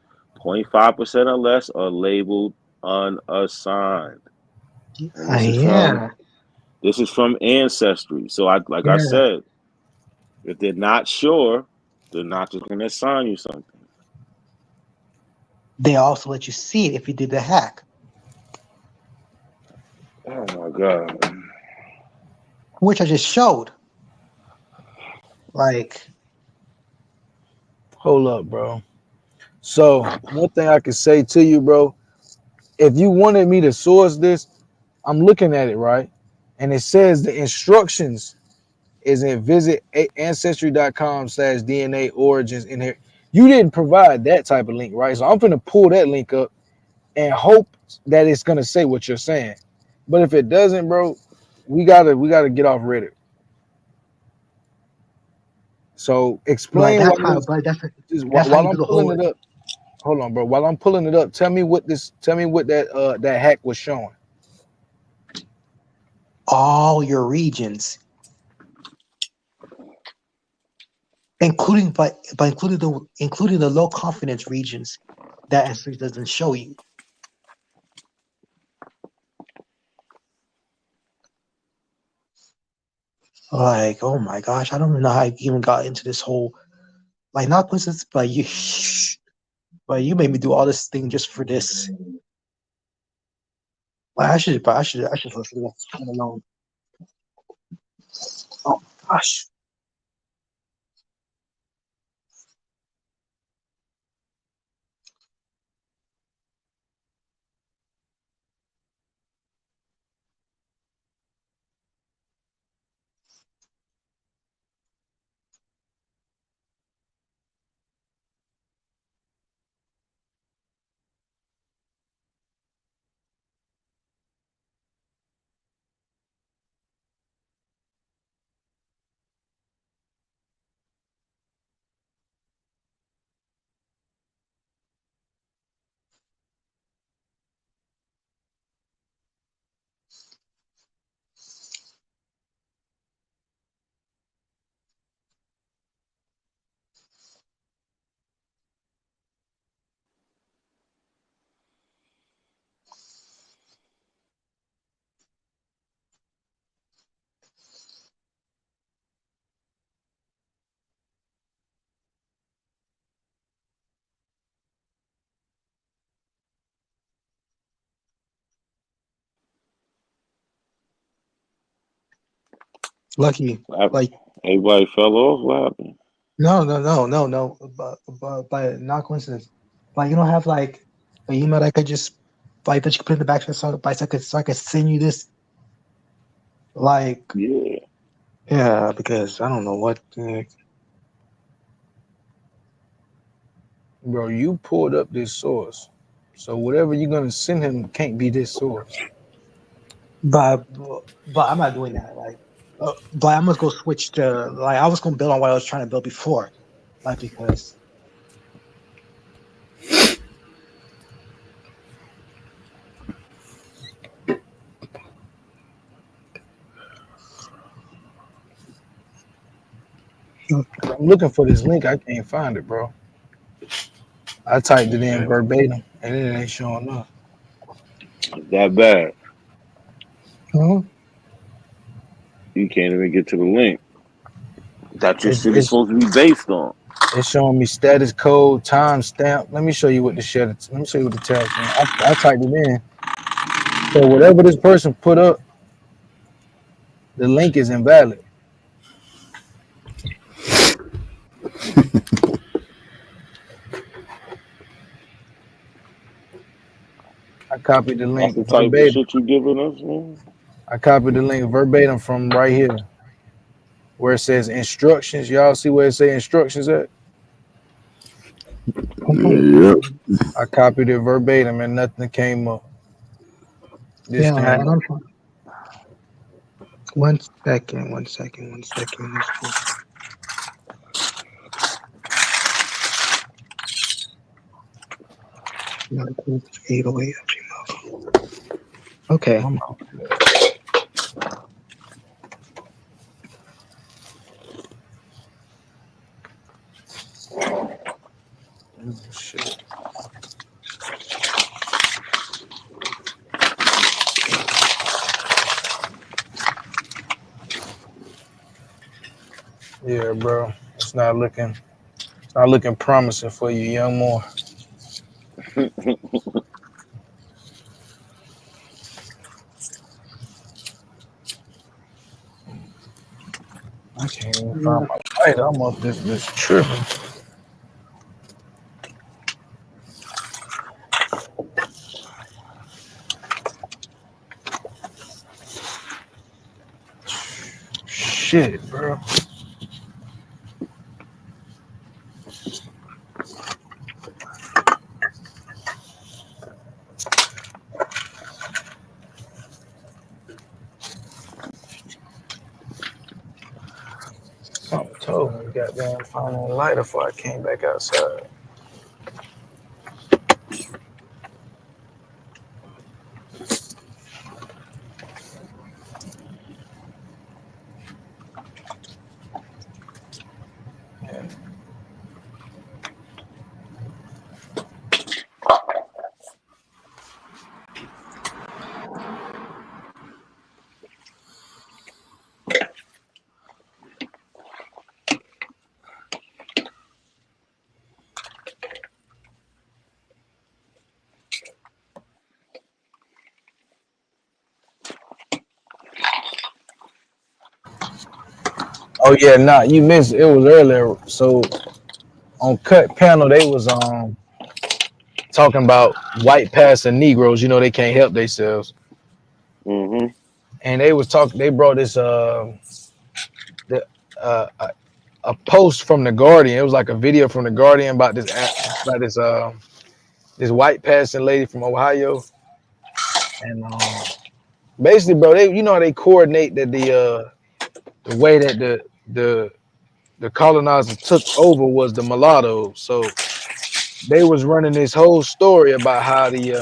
0.5% or less are labeled unassigned. And Yeah. this is from Ancestry. So I Yeah. said, if they're not sure, they're not just going to assign you something. They also let you see it if you did the hack. Oh my God. Which I just showed. Like, Hold up, bro. So one thing I can say to you, bro, if you wanted me to source this, I'm looking at it, right? And it says the instructions is in visit ancestry.com/DNA origins in here. You didn't provide that type of link, right? So I'm gonna pull that link up and hope that it's gonna say what you're saying. But if it doesn't, bro, we gotta get off Reddit. So explain that's while how you I'm do the pulling whole. it up. Hold on, bro. While I'm pulling it up, tell me what that hack was showing. All your regions, including including the low confidence regions that Ancestry doesn't show you. Like, oh my gosh, I don't even know how I even got into this whole not pussies, but you made me do all this thing just for this. Like, I should listen to that alone. Oh gosh. Lucky, like everybody fell off. What happened? no. But not coincidence. Like you don't have like an email that I could just like that you could put in the back so I could send you this. Like yeah, because I don't know what. Bro, you pulled up this source, so whatever you're gonna send him can't be this source. But I'm not doing that. Like, but I must go switch to like I was gonna build on what I was trying to build before, like because. I'm looking for this link. I can't find it, bro. I typed it in verbatim, and it ain't showing up. It's that bad. Huh? You can't even get to the link that your shit is It's supposed to be based on. it's showing me status code, timestamp. Let me show you what the shit. Let me show you what the tag saying. I typed it in. So whatever this person put up, the link is invalid. I copied the That's link the type of verbatim. shit you giving us, man. I copied the link verbatim from right here, where it says instructions. Y'all see where it say instructions at? Yep. I copied it verbatim, and nothing came up. This Yeah, came and up. I'm trying. 1 second. Let's see. No, it's 808 at Gmail. Okay. Shit. Yeah, bro. It's not looking promising for you, young more. I can't even find my light. I'm up this tripping. Shit, bro. Something told me goddamn finding a lighter before I came back outside. Oh yeah, nah, you missed it. It was earlier. So on Cut Panel, they was talking about white passing Negroes. You know they can't help themselves, Mm-hmm. and they was talking. They brought this the a post from the Guardian. It was like a video from the Guardian about this white passing lady from Ohio, and basically, bro, they how they coordinate that the way that the colonizers took over was the mulattoes. So they was running this whole story about how the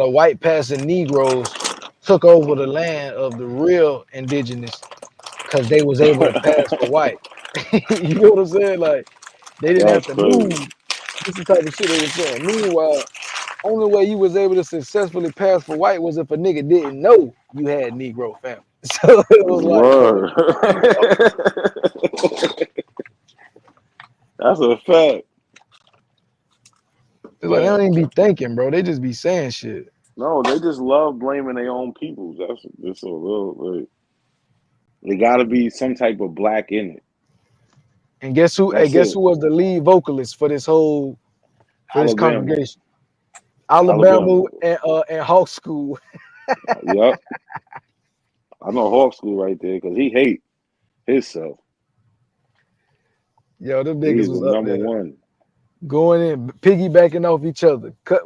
white passing Negroes took over the land of the real indigenous because they was able to pass for white. You know what I'm saying? Like they didn't have That's to crazy. move. This is the type of shit they was saying. Meanwhile, only way you was able to successfully pass for white was if a nigga didn't know you had Negro family. So it was like, Word. That's a fact. it's like they don't even be thinking, bro. They just be saying shit. No, they just love blaming their own people. That's just a little. It got to be some type of black in it. And guess who? That's Guess it. who was the lead vocalist for this Alabama. congregation? Alabama and Hawk School. Yep. I know Hawk School right there because he hate himself. Yo, them He's niggas was the up number there one. going in, piggybacking off each other. Cut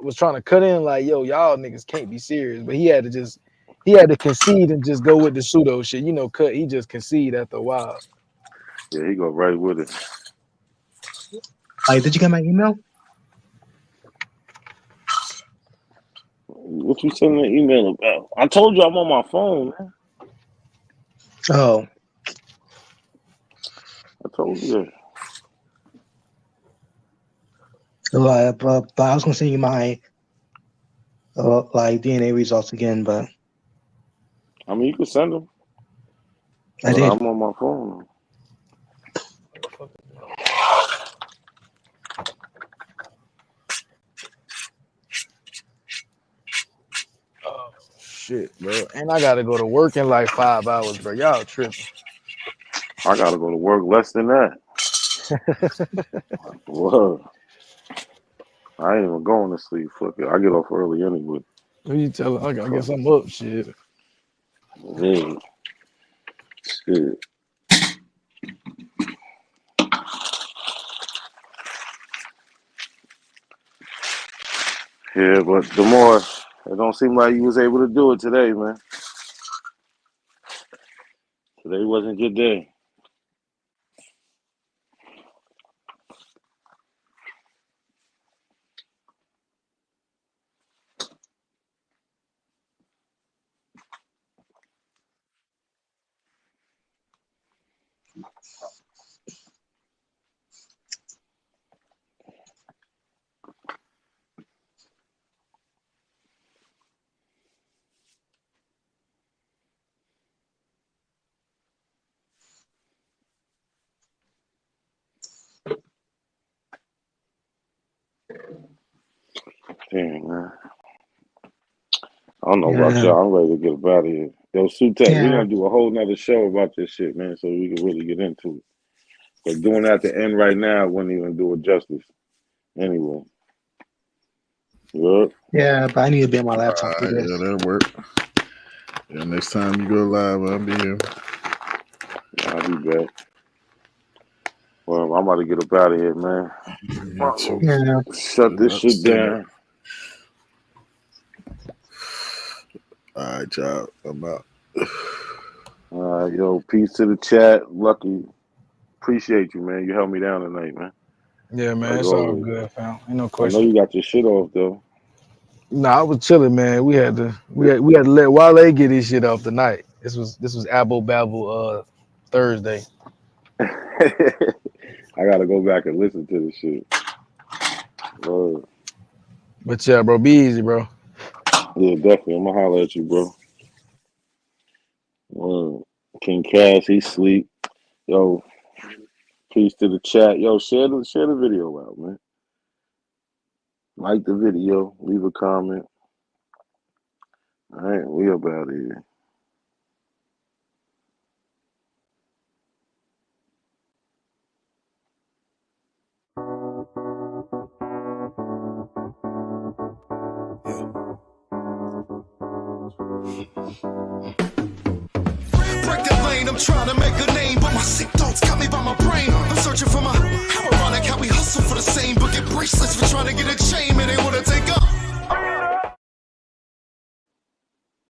was trying to cut in like, yo, y'all niggas can't be serious. But he had to concede and just go with the pseudo shit. You know, Cut, he just concede after a while. Yeah, he go right with it. Did you get my email? What you sending an email about? I told you I'm on my phone, man. Oh. I told you. But I was gonna send you my DNA results again, but I mean, you can send them. I did. I'm on my phone. Oh shit, bro. And I gotta go to work in like 5 hours, bro. Y'all tripping. I gotta go to work less than that. Whoa. I ain't even going to sleep. Fuck it. I get off early anyway. Who you telling? I guess I'm up, shit. Yeah. Shit. Yeah, but the more, it don't seem like you was able to do it today, man. Today wasn't your day. Dang, man. I don't know about y'all. I'm ready to get up out of here. Yo, Sutek, we're going to do a whole nother show about this shit, man, so we can really get into it. But doing that at the end right now wouldn't even do it justice. Anyway. Good? Yeah, but I need to be on my laptop for this. Yeah, that'll work. Yeah, next time you go live, I'll be here. I'll be back. Well, I'm about to get up out of here, man. Yeah. Shut this shit down. All right, y'all. I'm out. All right, yo, peace to the chat. Lucky. Appreciate you, man. You held me down tonight, man. Yeah, man, Like it's all always. good, fam. Ain't no I question. know you got your shit off, though. Nah, I was chilling, man. We had to let Wale get his shit off tonight. This was Abo Babble Thursday. I gotta go back and listen to this shit. But yeah, bro, be easy, bro. Yeah, definitely. I'm gonna holler at you, bro. King Cass, he sleep. Yo, peace to the chat. Yo, share the video out, man. Like the video, leave a comment. All right, we up out of here. Break the lane, I'm trying to make a name, but my sick thoughts got me by my brain. I'm searching for my, how ironic how we hustle for the same, but get bracelets for trying to get a chain, man, they wanna take